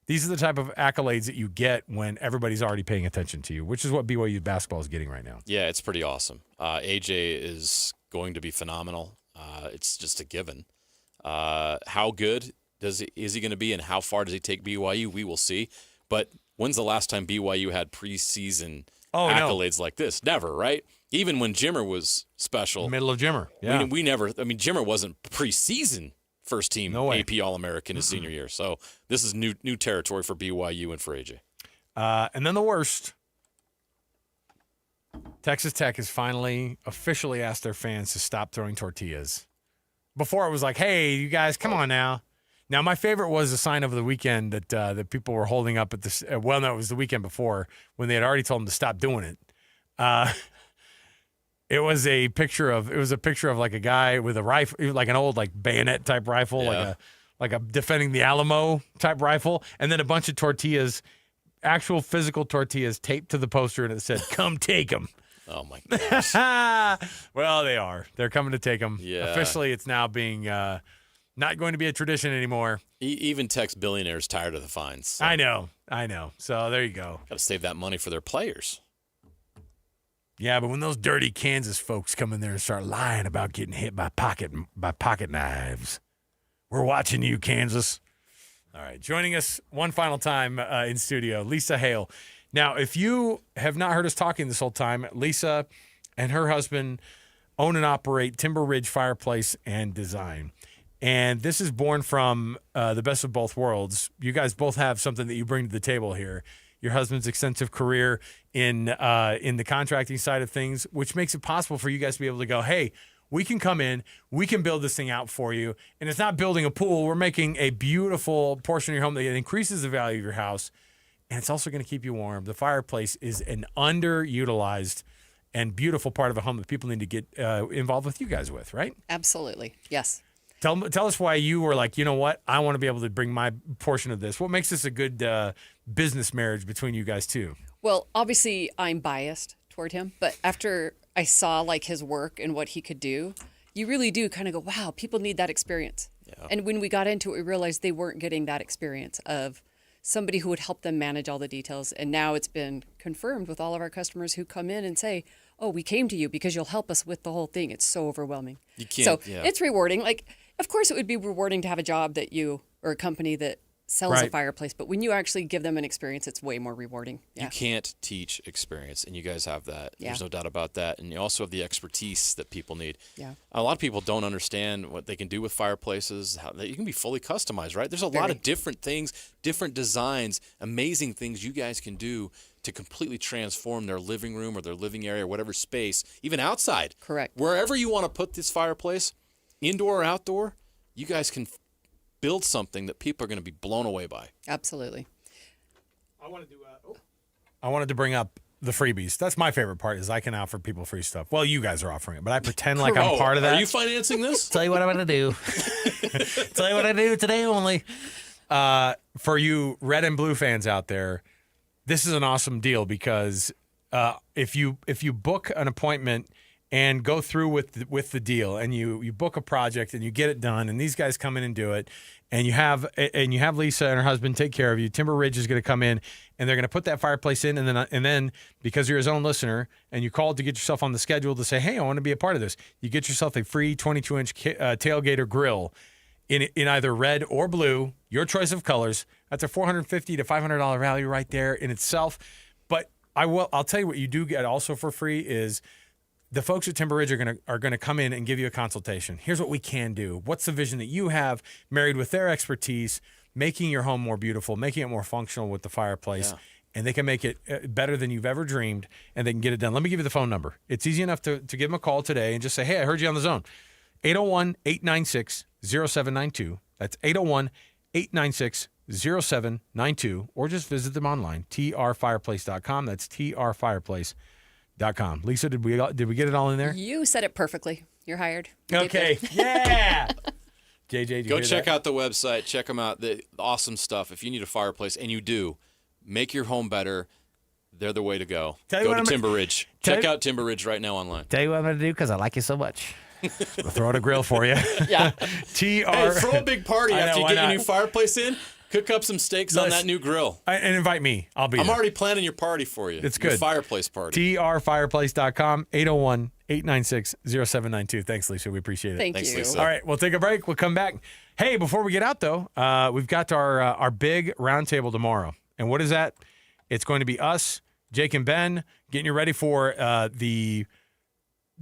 these are the type of accolades that you get when everybody's already paying attention to you, which is what BYU basketball is getting right now. Yeah, it's pretty awesome. AJ is going to be phenomenal. It's just a given. How good is he going to be, and how far does he take BYU? We will see. But when's the last time BYU had preseason accolades like this? Never, right? Even when Jimmer was special. Middle of Jimmer, yeah. We never, Jimmer wasn't preseason first team AP All-American his senior year. So this is new territory for BYU and for AJ. And then the worst. Texas Tech has finally officially asked their fans to stop throwing tortillas. Before it was like, hey, you guys, come on now. Now, my favorite was a sign over the weekend that people were holding up at this. Well, no, it was the weekend before when they had already told them to stop doing it. It was a picture of like a guy with a rifle, like an old bayonet type rifle, like a defending the Alamo type rifle, and then a bunch of tortillas, actual physical tortillas taped to the poster, and it said, "Come take them." Oh my gosh! Well, they are. They're coming to take them. Yeah. Officially, it's now being not going to be a tradition anymore. Even Tech's billionaires tired of the fines. So. I know. So there you go. Got to save that money for their players. Yeah, but when those dirty Kansas folks come in there and start lying about getting hit by pocket knives, we're watching you, Kansas. All right, joining us one final time in studio, Lisa Hale. Now, if you have not heard us talking this whole time, Lisa and her husband own and operate Timber Ridge Fireplace and Design. And this is born from the best of both worlds. You guys both have something that you bring to the table here. Your husband's extensive career in the contracting side of things, which makes it possible for you guys to be able to go, hey, We can come in, we can build this thing out for you. And it's not building a pool. We're making a beautiful portion of your home that increases the value of your house. And it's also going to keep you warm. The fireplace is an underutilized and beautiful part of a home that people need to get involved with you guys with, right? Absolutely. Yes. Tell us why you were like, you know what? I want to be able to bring my portion of this. What makes this a good business marriage between you guys too? Well, obviously I'm biased toward him, but after I saw like his work and what he could do, you really do kind of go, wow, people need that experience. Yeah. And when we got into it, we realized they weren't getting that experience of somebody who would help them manage all the details. And now it's been confirmed with all of our customers who come in and say, oh, we came to you because you'll help us with the whole thing. It's so overwhelming. You can't, so it's rewarding. Like, of course it would be rewarding to have a job that you, or a company that sells a fireplace, but when you actually give them an experience, it's way more rewarding. Yeah. You can't teach experience, and you guys have that. Yeah. There's no doubt about that. And you also have the expertise that people need. Yeah. A lot of people don't understand what they can do with fireplaces, how you can be fully customized, right? There's a lot of different things, different designs, amazing things you guys can do to completely transform their living room or their living area or whatever space, even outside. Correct. Wherever you want to put this fireplace, indoor or outdoor, you guys can build something that people are going to be blown away by. Absolutely. I wanted to bring up the freebies. That's my favorite part is I can offer people free stuff. Well, you guys are offering it, but I pretend like I'm part of that. Are you financing this? Tell you what I'm going to do. Tell you what I do today only. For you red and blue fans out there, this is an awesome deal because if you book an appointment and go through with the deal, and you book a project and you get it done, and these guys come in and do it, and you have Lisa and her husband take care of you. Timber Ridge is going to come in and they're going to put that fireplace in, and then because you're his own listener and you called to get yourself on the schedule to say, hey, I want to be a part of this, you get yourself a free 22-inch tailgater grill in either red or blue, your choice of colors. That's a $450 to $500 value right there in itself. But I'll tell you what you do get also for free is the folks at Timber Ridge are gonna come in and give you a consultation. Here's what we can do. What's the vision that you have, married with their expertise, making your home more beautiful, making it more functional with the fireplace, and they can make it better than you've ever dreamed, and they can get it done. Let me give you the phone number. It's easy enough to give them a call today and just say, hey, I heard you on the zone. 801-896-0792. That's 801-896-0792. Or just visit them online, trfireplace.com. That's trfireplace.com. Lisa, did we get it all in there? You said it perfectly. You're hired. You okay. Yeah. JJ, did you go hear check that? out the website. Check them out. The awesome stuff. If you need a fireplace, and you do, make your home better. They're the way to go. Go to Timber Ridge. Check out Timber Ridge right now online. Tell you what I'm going to do because I like you so much. We'll throw out a grill for you. Yeah. Hey, throw a big party after you get your new fireplace in. Cook up some steaks on that new grill. And invite me. I'll be there. I'm already planning your party for you. It's good. Your fireplace party. trfireplace.com, 801-896-0792. Thanks, Lisa. We appreciate it. Thanks, Lisa. All right, we'll take a break. We'll come back. Hey, before we get out, though, we've got our big roundtable tomorrow. And what is that? It's going to be us, Jake and Ben, getting you ready for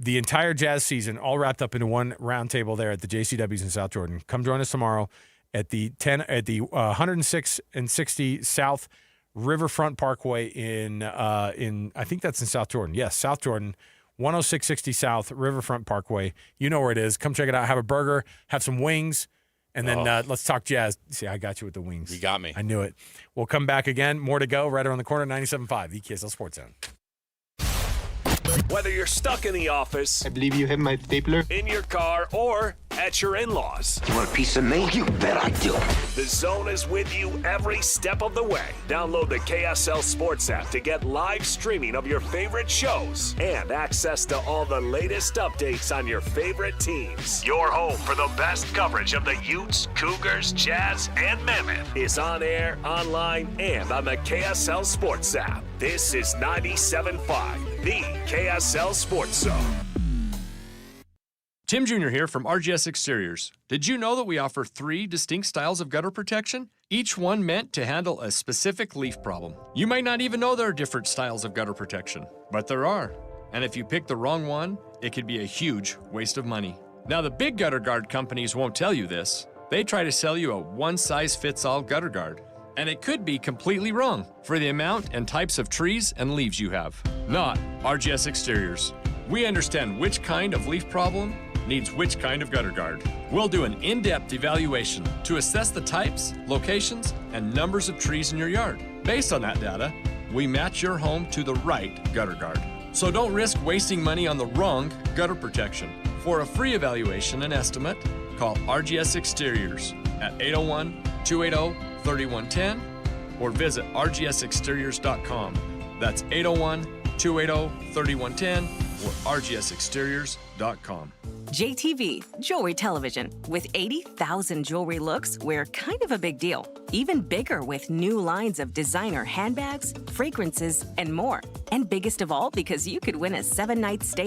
the entire Jazz season, all wrapped up into one roundtable there at the JCWs in South Jordan. Come join us tomorrow at the 106 and 60 South Riverfront Parkway in I think that's in South Jordan. Yes, South Jordan, 10660 South Riverfront Parkway. You know where it is. Come check it out. Have a burger, have some wings, and then let's talk Jazz. See, I got you with the wings. You got me. I knew it. We'll come back again. More to go right around the corner, 97.5, the KSL Sports Zone. Whether you're stuck in the office, I believe you have my stapler, in your car, or at your in-laws. You want a piece of me? You bet I do. The Zone is with you every step of the way. Download the KSL Sports app to get live streaming of your favorite shows and access to all the latest updates on your favorite teams. Your home for the best coverage of the Utes, Cougars, Jazz, and Mammoth is on air, online, and on the KSL Sports app. This is 97.5, the KSL Sports Zone. Tim Jr. here from RGS Exteriors. Did you know that we offer 3 distinct styles of gutter protection? Each one meant to handle a specific leaf problem. You might not even know there are different styles of gutter protection, but there are. And if you pick the wrong one, it could be a huge waste of money. Now, the big gutter guard companies won't tell you this. They try to sell you a one-size-fits-all gutter guard. And it could be completely wrong for the amount and types of trees and leaves you have. Not RGS Exteriors. We understand which kind of leaf problem needs which kind of gutter guard. We'll do an in-depth evaluation to assess the types, locations, and numbers of trees in your yard. Based on that data, we match your home to the right gutter guard. So don't risk wasting money on the wrong gutter protection. For a free evaluation and estimate, call RGS Exteriors at 801-280-3110 or visit rgsexteriors.com. That's 801-280-3110 or rgsexteriors.com. JTV, Jewelry Television. With 80,000 jewelry looks, we're kind of a big deal. Even bigger with new lines of designer handbags, fragrances, and more. And biggest of all, because you could win a 7-night stay in